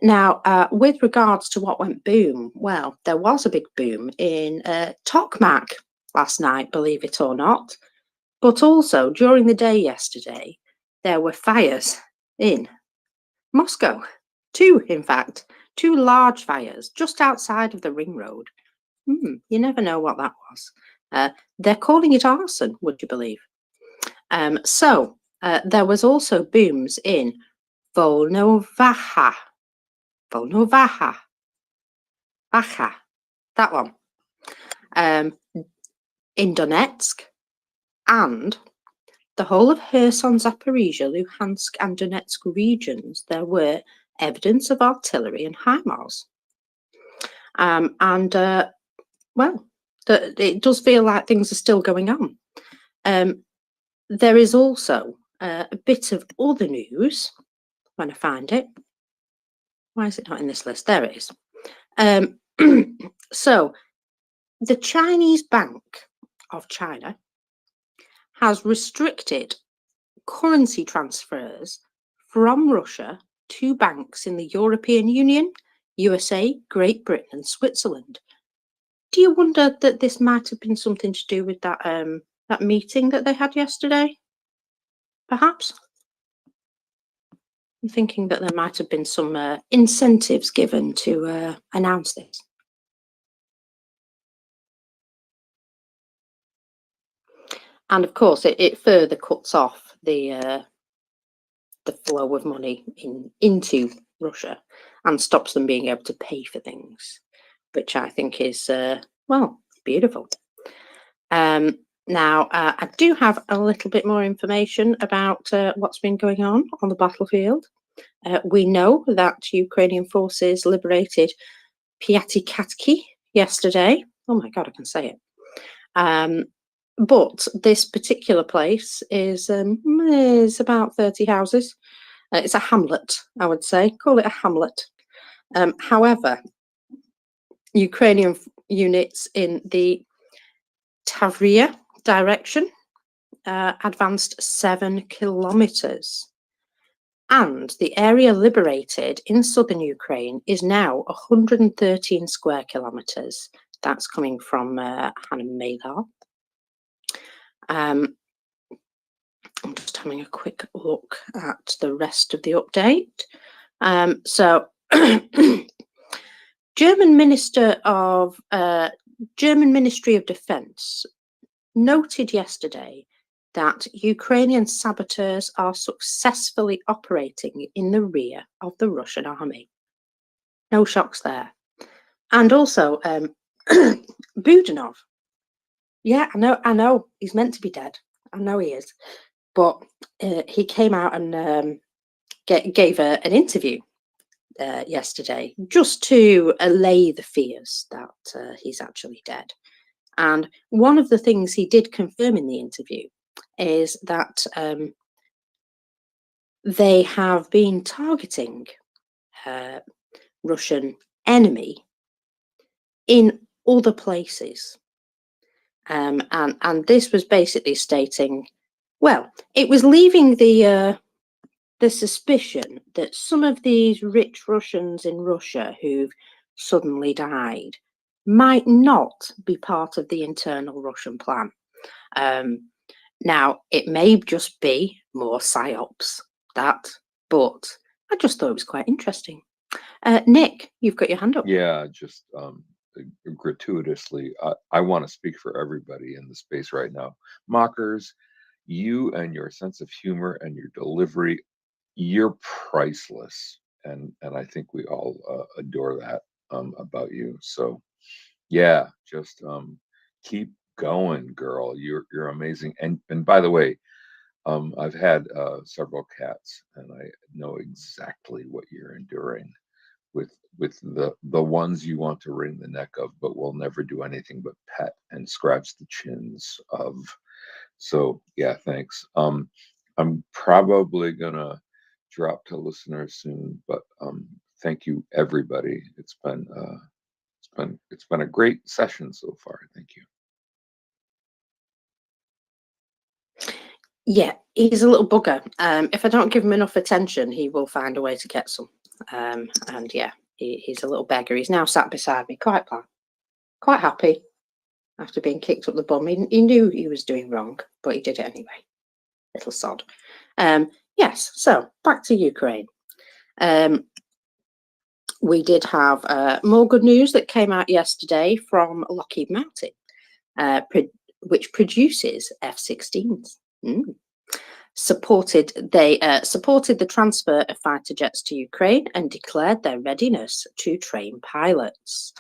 Now, with regards to what went boom, well, there was a big boom in Tokmak last night, believe it or not. But also during the day yesterday, there were fires in Moscow. 2, in fact, 2 large fires just outside of the ring road. You never know what that was. They're calling it arson, would you believe? So there was also booms in Volnovaha, that one, in Donetsk, and the whole of Kherson, Zaporizhia, Luhansk, and Donetsk regions. There were evidence of artillery and HIMARS. Well, it does feel like things are still going on. There is also a bit of other news, when I find it. Why is it not in this list? There it is. So, the Chinese Bank of China has restricted currency transfers from Russia to banks in the European Union, USA, Great Britain, and Switzerland. Do you wonder that this might have been something to do with that that meeting that they had yesterday? Perhaps? I'm thinking that there might have been some incentives given to announce this. And of course, it further cuts off the flow of money into Russia and stops them being able to pay for things, which I think is, well, beautiful. Now, I do have a little bit more information about what's been going on the battlefield. We know that Ukrainian forces liberated Piatikatki yesterday. Oh my God, I can say it. But this particular place is about 30 houses. It's a hamlet, I would say. Call it a hamlet. However, Ukrainian units in the Tavria direction advanced 7 kilometers. And the area liberated in southern Ukraine is now 113 square kilometers. That's coming from Hannah Maydar. I'm just having a quick look at the rest of the update. So, German Ministry of Defense noted yesterday that Ukrainian saboteurs are successfully operating in the rear of the Russian army. No shocks there. And also, Budanov. Yeah, I know, he's meant to be dead. I know he is. But he came out and gave an interview yesterday just to allay the fears that he's actually dead. And one of the things he did confirm in the interview is that they have been targeting Russian enemy in other places. And this was basically stating, well, it was leaving the suspicion that some of these rich Russians in Russia who've suddenly died might not be part of the internal Russian plan. Now, it may just be more psyops, but I just thought it was quite interesting. Nick, you've got your hand up. Yeah, just gratuitously, I want to speak for everybody in the space right now. Mockers, you and your sense of humor and your delivery, you're priceless, and I think we all adore that about you. So yeah, just keep going, girl. You're amazing. And by the way, I've had several cats, and I know exactly what you're enduring with the ones you want to wring the neck of, but will never do anything but pet and scratch the chins of. So yeah, thanks. I'm probably gonna drop to listeners soon, but thank you everybody. It's been a great session so far. Thank you. Yeah, he's a little bugger. If I don't give him enough attention, he will find a way to get some. And yeah, he's a little beggar. He's now sat beside me, quite happy after being kicked up the bum. He knew he was doing wrong, but he did it anyway. Little sod. Yes, so back to Ukraine. We did have more good news that came out yesterday from Lockheed Martin, which produces F-16s. Supported the transfer of fighter jets to Ukraine and declared their readiness to train pilots.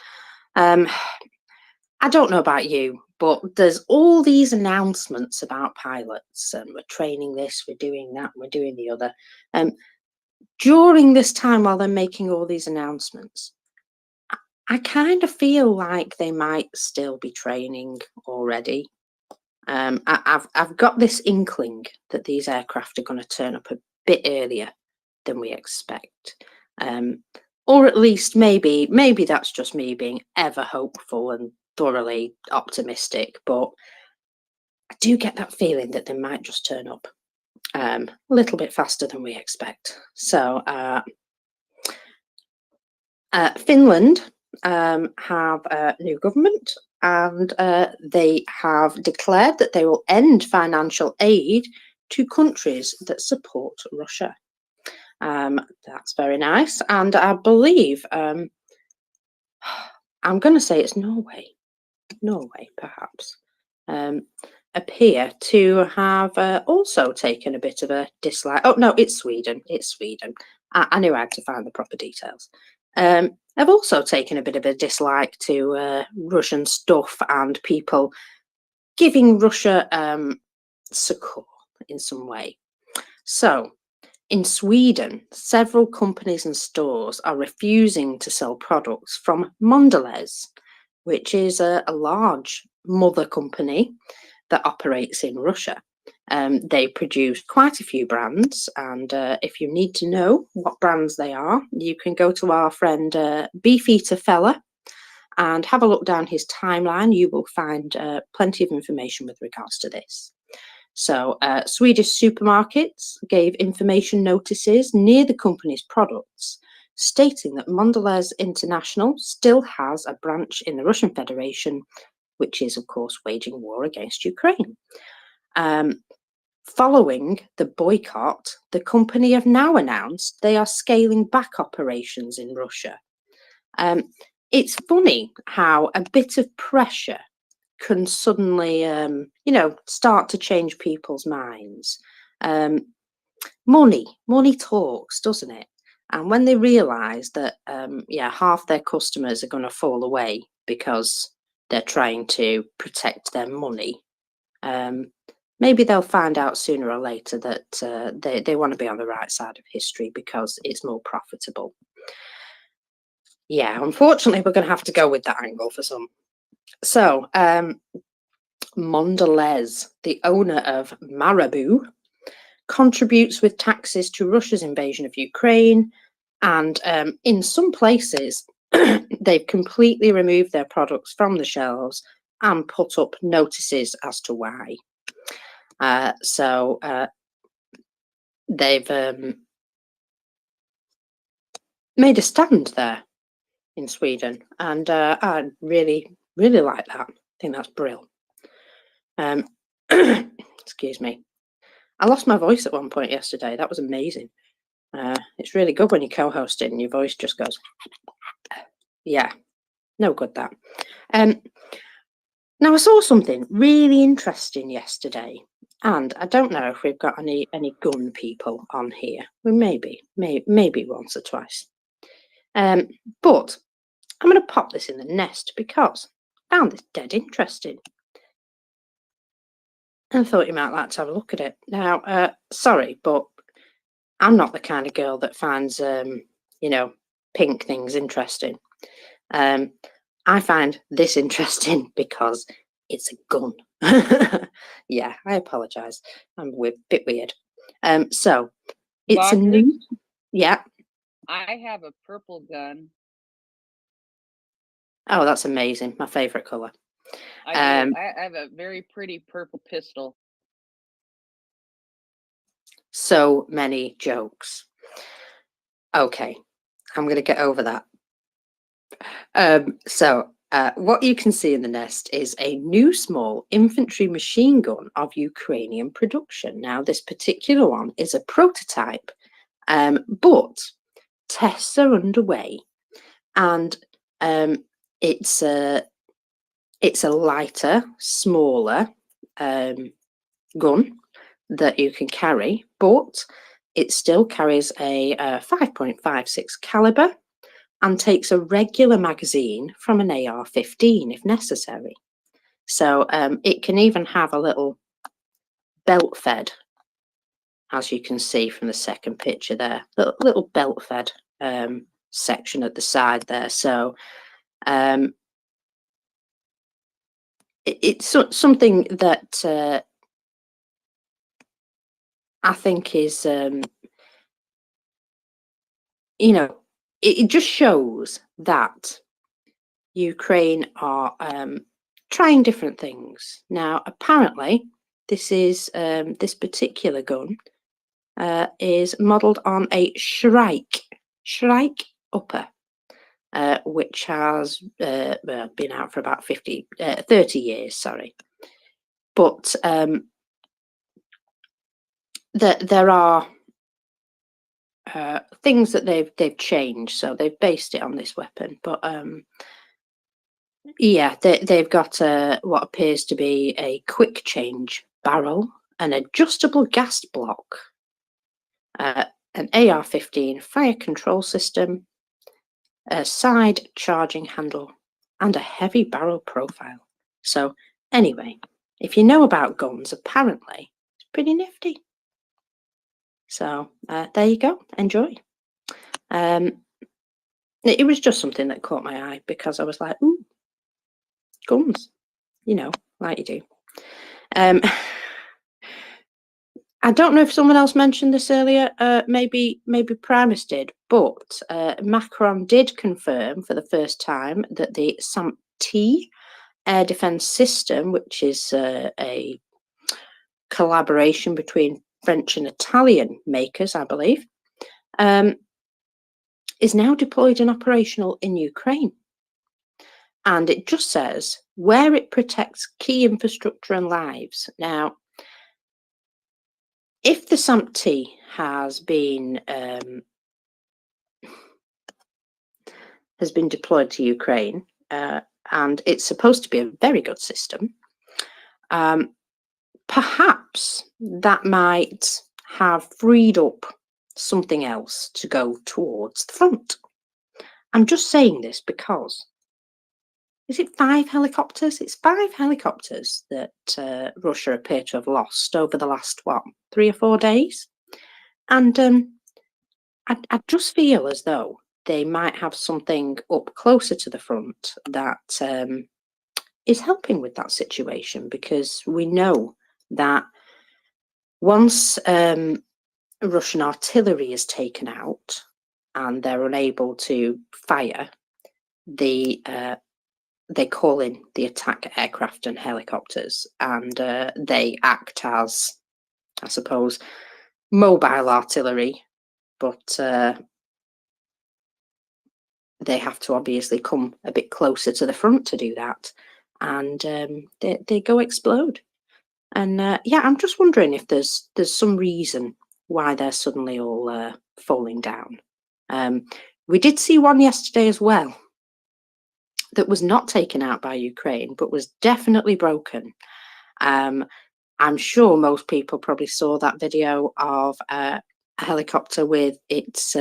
I don't know about you, but there's all these announcements about pilots, and we're training this, we're doing that, we're doing the other. During this time, while they're making all these announcements, I kind of feel like they might still be training already. I've got this inkling that these aircraft are going to turn up a bit earlier than we expect, or at least maybe that's just me being ever hopeful and thoroughly optimistic. But I do get that feeling that they might just turn up a little bit faster than we expect. So Finland have a new government, and they have declared that they will end financial aid to countries that support Russia. That's very nice. And I believe, I'm going to say it's Norway, perhaps, appear to have also taken a bit of a dislike. Oh, no, it's Sweden. I knew I had to find the proper details. I've also taken a bit of a dislike to Russian stuff and people giving Russia succor in some way. So, in Sweden, several companies and stores are refusing to sell products from Mondelez, which is a large mother company that operates in Russia. They produce quite a few brands, and if you need to know what brands they are, you can go to our friend Beefeater Fella and have a look down his timeline. You will find plenty of information with regards to this. So Swedish supermarkets gave information notices near the company's products, stating that Mondelez International still has a branch in the Russian Federation, which is, of course, waging war against Ukraine. Following the boycott, the company have now announced they are scaling back operations in Russia. It's funny how a bit of pressure can suddenly, start to change people's minds. Money talks, doesn't it? And when they realise that, half their customers are going to fall away because they're trying to protect their money, maybe they'll find out sooner or later that they want to be on the right side of history because it's more profitable. Yeah, unfortunately, we're going to have to go with that angle for some. So, Mondelez, the owner of Marabou, contributes with taxes to Russia's invasion of Ukraine, and in some places, they've completely removed their products from the shelves and put up notices as to why. They've made a stand there in Sweden, and I really, really like that. I think that's brilliant. Excuse me. I lost my voice at one point yesterday. That was amazing. It's really good when you co-host it and your voice just goes, yeah, no good that. Now I saw something really interesting yesterday, and I don't know if we've got any gun people on here. Well, maybe once or twice. But I'm going to pop this in the nest because I found this dead interesting. I thought you might like to have a look at it. Now, sorry, but I'm not the kind of girl that finds, pink things interesting. I find this interesting because it's a gun. Yeah, I apologise. I'm a bit weird. So it's a new. Yeah. I have a purple gun. Oh, that's amazing. My favourite colour. I have a very pretty purple pistol. So many jokes. Okay, I'm going to get over that. What you can see in the nest is a new small infantry machine gun of Ukrainian production. Now, this particular one is a prototype, but tests are underway, and it's a lighter, smaller gun that you can carry, but it still carries a 5.56 caliber and takes a regular magazine from an AR-15 if necessary. So it can even have a little belt fed, as you can see from the second picture there, little belt fed section at the side there. So it's something that I think is, it just shows that Ukraine are trying different things. Now, apparently, this particular gun is modelled on a Shrike upper, which has been out for about 30 years, sorry. But there are things that they've changed, so they've based it on this weapon. But yeah, they've got what appears to be a quick change barrel, an adjustable gas block, an AR-15 fire control system, a side charging handle, and a heavy barrel profile. So anyway, if you know about guns, apparently it's pretty nifty. So there you go. Enjoy. It was just something that caught my eye because I was like, ooh, guns, like you do. I don't know if someone else mentioned this earlier. Maybe Primus did, but Macron did confirm for the first time that the SAMP-T air defense system, which is a collaboration between French and Italian makers, I believe, is now deployed and operational in Ukraine. And it just says where it protects key infrastructure and lives. Now, if the SAMP-T has been deployed to Ukraine, and it's supposed to be a very good system. Perhaps that might have freed up something else to go towards the front. I'm just saying this because, is it 5 helicopters? It's 5 helicopters that Russia appear to have lost over the last, 3 or 4 days? And I just feel as though they might have something up closer to the front that is helping with that situation, because we know that once Russian artillery is taken out and they're unable to fire, they call in the attack aircraft and helicopters, and they act as, I suppose, mobile artillery, but they have to obviously come a bit closer to the front to do that, and they go explode. And yeah, I'm just wondering if there's some reason why they're suddenly all falling down. We did see one yesterday as well that was not taken out by Ukraine, but was definitely broken. I'm sure most people probably saw that video of a helicopter with its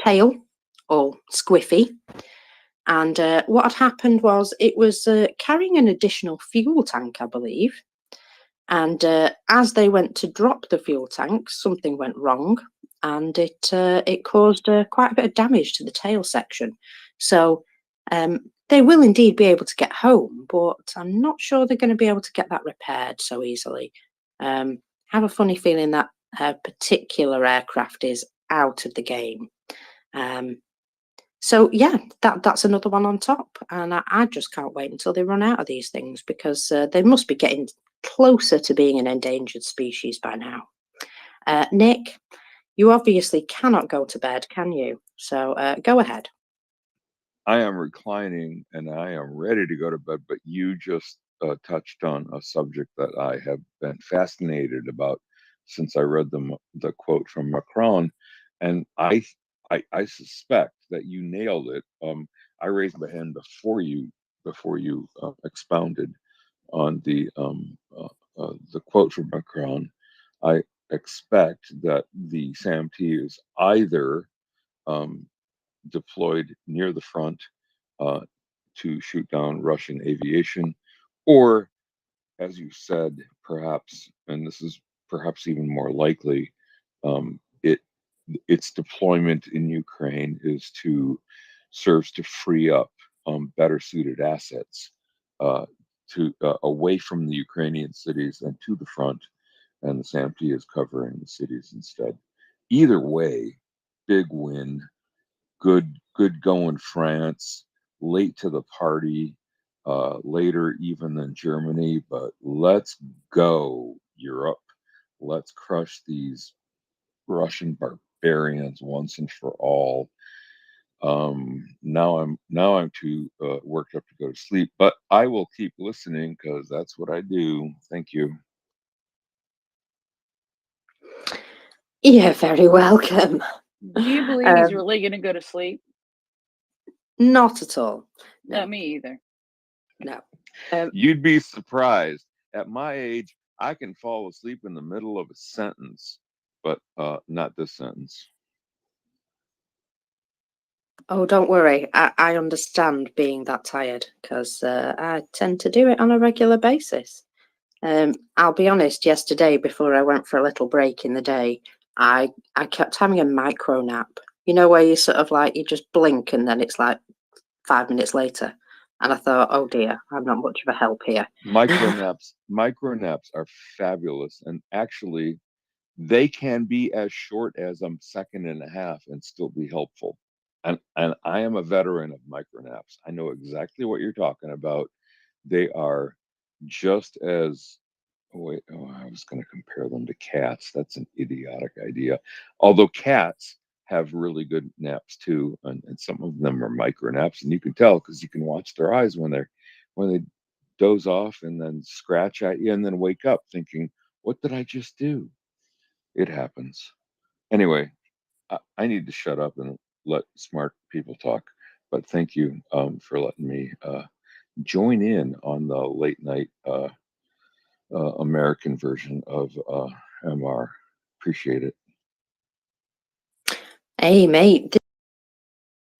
tail all squiffy. And what had happened was it was carrying an additional fuel tank, I believe. And as they went to drop the fuel tank, something went wrong, and it caused quite a bit of damage to the tail section. So they will indeed be able to get home, but I'm not sure they're going to be able to get that repaired so easily. Have a funny feeling that particular aircraft is out of the game. So yeah, that's another one on top, and I just can't wait until they run out of these things, because they must be getting closer to being an endangered species by now. Nick, you obviously cannot go to bed, can you? So go ahead. I am reclining and I am ready to go to bed, but you just touched on a subject that I have been fascinated about since I read the quote from Macron, and I suspect that you nailed it. I raised my hand before you expounded on the quote from Macron. I expect that the SAMT is either deployed near the front to shoot down Russian aviation, or, as you said, perhaps, and this is perhaps even more likely, its deployment in Ukraine serves to free up better suited assets to away from the Ukrainian cities and to the front, and the SAMT is covering the cities instead. Either way, big win. Good going France. Late to the party, later even than Germany, but let's go Europe. Let's crush these Russian barbarians once and for all. Now I'm too worked up to go to sleep, but I will keep listening because that's what I do. Thank you. You're very welcome. Do you believe he's really going to go to sleep? Not at all. No. Not me either. No. You'd be surprised. At my age, I can fall asleep in the middle of a sentence, but not this sentence. Oh, don't worry. I understand being that tired, because I tend to do it on a regular basis. I'll be honest, yesterday, before I went for a little break in the day, I kept having a micro nap. You know, where you sort of like, you just blink and then it's like 5 minutes later. And I thought, oh dear, I'm not much of a help here. Micro naps are fabulous, and actually they can be as short as a second and a half and still be helpful. And I am a veteran of micro naps. I know exactly what you're talking about. They are just as I was going to compare them to cats. That's an idiotic idea. Although cats have really good naps too, and some of them are micro naps, and you can tell because you can watch their eyes when they doze off and then scratch at you and then wake up thinking, "What did I just do?" It happens. Anyway, I need to shut up and let smart people talk. But thank you for letting me join in on the late night American version of MR. Appreciate it. Hey, mate,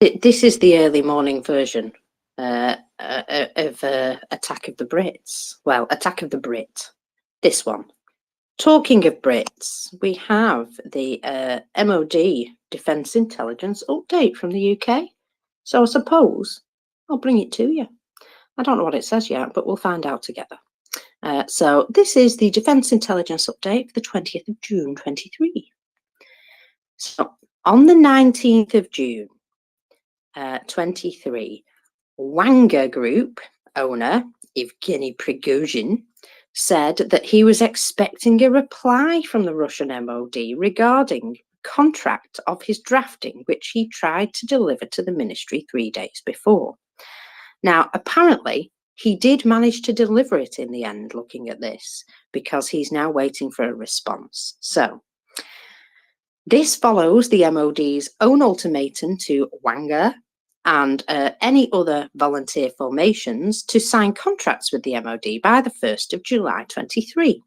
this is the early morning version of Attack of the Brits. Well, Attack of the Brit. This one. Talking of Brits, we have the MOD Defence Intelligence update from the UK. So I suppose I'll bring it to you. I don't know what it says yet, but we'll find out together. So this is the Defence Intelligence update for the 20th of June 23. So on the 19th of June 23, Wagner Group owner Evgeny Prigozhin said that he was expecting a reply from the Russian MOD regarding contract of his drafting, which he tried to deliver to the ministry 3 days before. Now, apparently, he did manage to deliver it in the end, looking at this, because he's now waiting for a response. So, this follows the MOD's own ultimatum to Wagner and any other volunteer formations to sign contracts with the MOD by the 1st of July 23.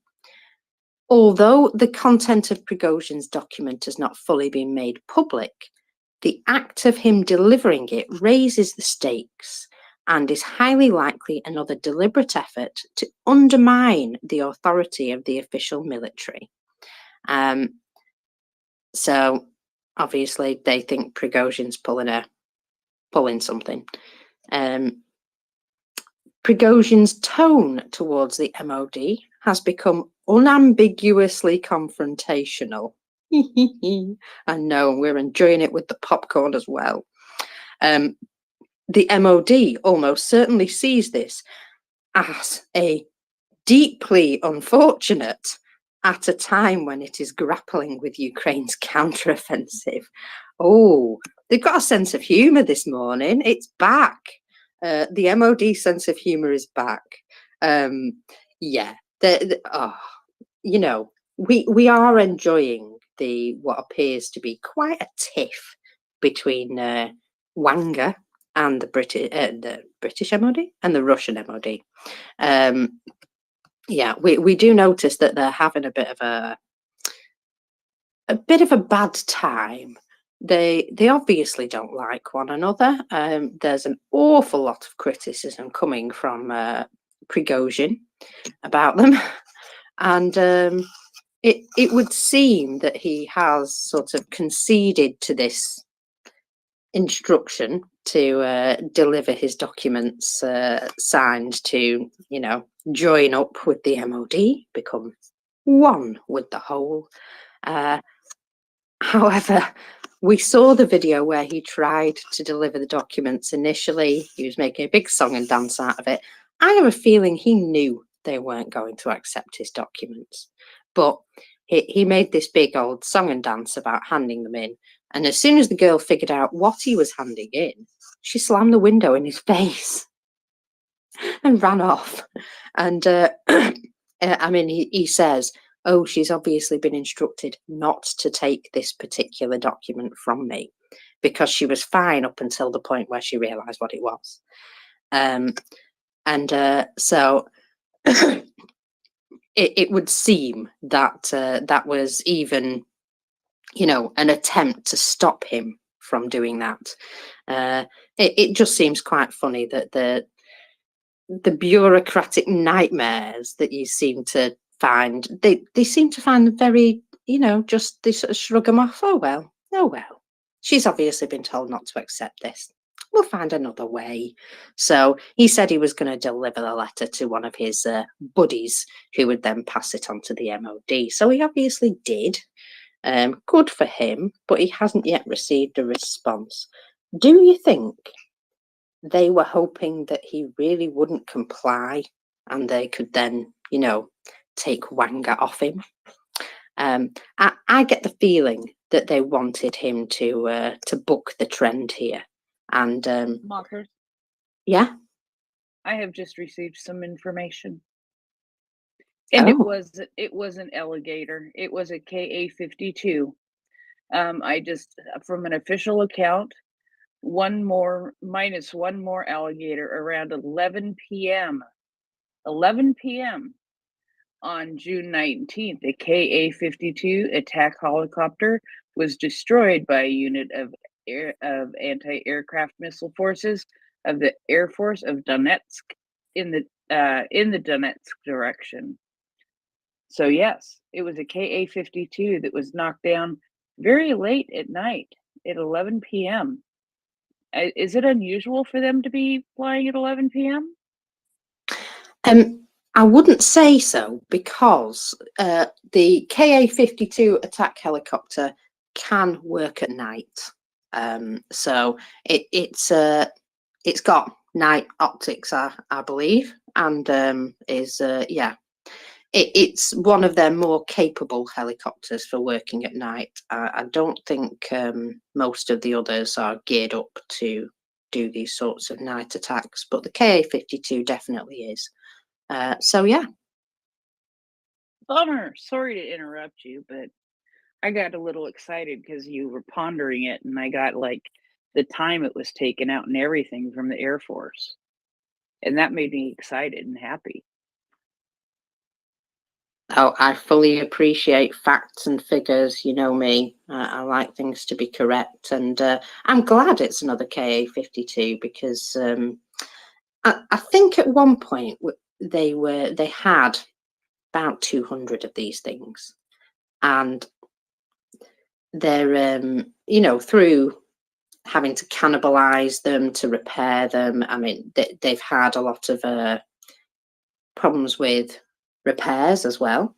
Although the content of Prigozhin's document has not fully been made public, the act of him delivering it raises the stakes and is highly likely another deliberate effort to undermine the authority of the official military. So obviously they think Prigozhin's pulling something. Prigozhin's tone towards the MOD has become unambiguously confrontational. I know, we're enjoying it with the popcorn as well. The MOD almost certainly sees this as a deeply unfortunate at a time when it is grappling with Ukraine's counteroffensive. Oh, they've got a sense of humour this morning. It's back. The MOD sense of humour is back. Yeah, you know, we are enjoying what appears to be quite a tiff between Wagner and the British MOD and the Russian MOD. Yeah, we do notice that they're having a bit of a bad time. They obviously don't like one another. There's an awful lot of criticism coming from Prigozhin about them, and it would seem that he has sort of conceded to this instruction to deliver his documents signed to, you know, join up with the MOD, become one with the whole. However, we saw the video where he tried to deliver the documents initially. He was making a big song and dance out of it. I have a feeling he knew they weren't going to accept his documents, but he made this big old song and dance about handing them in. And as soon as the girl figured out what he was handing in, she slammed the window in his face and ran off. And I mean, he says, oh, she's obviously been instructed not to take this particular document from me because she was fine up until the point where she realized what it was. So it would seem that that was even, you know, an attempt to stop him from doing that. It just seems quite funny that the bureaucratic nightmares that you seem to find, they seem to find them very, you know, just they sort of shrug them off. Oh well, she's obviously been told not to accept this. We'll find another way. So he said he was going to deliver the letter to one of his buddies who would then pass it on to the MOD. So he obviously did. Good for him, but he hasn't yet received a response. Do you think they were hoping that he really wouldn't comply and they could then, you know, take Wagner off him? I get the feeling that they wanted him to buck the trend here. And Mockers, yeah, I have just received some information. And Oh. it was an alligator. It was a KA-52. I just, from an official account, minus one more alligator around 11 p.m. 11 p.m. on June 19th. A Ka-52 attack helicopter was destroyed by a unit of anti-aircraft missile forces of the Air Force of Donetsk in the Donetsk direction. So yes, it was a Ka-52 that was knocked down very late at night at 11 p.m. Is it unusual for them to be flying at 11 p.m.? I wouldn't say so, because the Ka-52 attack helicopter can work at night. So it's got night optics, I believe, and it's one of their more capable helicopters for working at night. I don't think most of the others are geared up to do these sorts of night attacks, but the Ka-52 definitely is. So yeah. Bummer. Sorry to interrupt you, but I got a little excited because you were pondering it, and I got like the time it was taken out and everything from the Air Force, and that made me excited and happy. Oh, I fully appreciate facts and figures. You know me. I like things to be correct, and I'm glad it's another Ka-52 because I think at one point they had about 200 of these things, and they're through having to cannibalize them to repair them. I mean, they've had a lot of problems with repairs as well.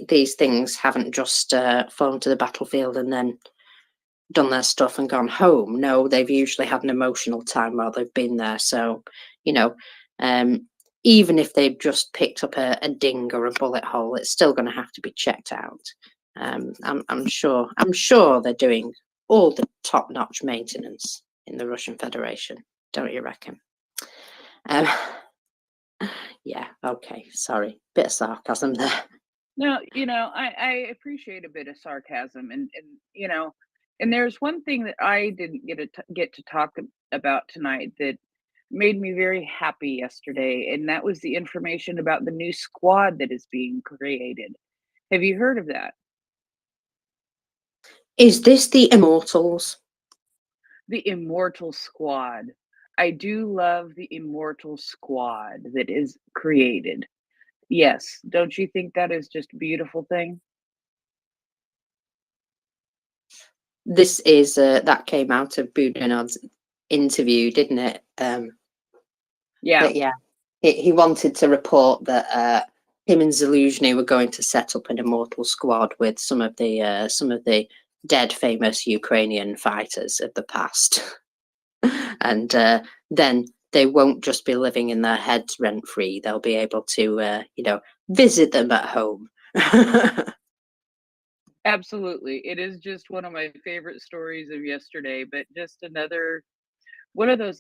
These things haven't just flown to the battlefield and then done their stuff and gone home. No, they've usually had an emotional time while they've been there. So, even if they've just picked up a ding or a bullet hole, it's still going to have to be checked out. I'm sure they're doing all the top-notch maintenance in the Russian Federation, don't you reckon? Yeah, okay, sorry, bit of sarcasm there. No, I appreciate a bit of sarcasm, and and there's one thing that I didn't get to talk about tonight that made me very happy yesterday, and that was the information about the new squad that is being created. Have you heard of that? Is this the Immortals? The Immortal Squad. I do love the Immortal Squad that is created. Yes, don't you think that is just a beautiful thing? This is that came out of Boudinot's interview, didn't it? Yeah. But yeah, he wanted to report that him and Zaluzhny were going to set up an Immortal Squad with some of the dead famous Ukrainian fighters of the past, and then they won't just be living in their heads rent free. They'll be able to visit them at home. Absolutely. It is just one of my favorite stories of yesterday, but just another one of those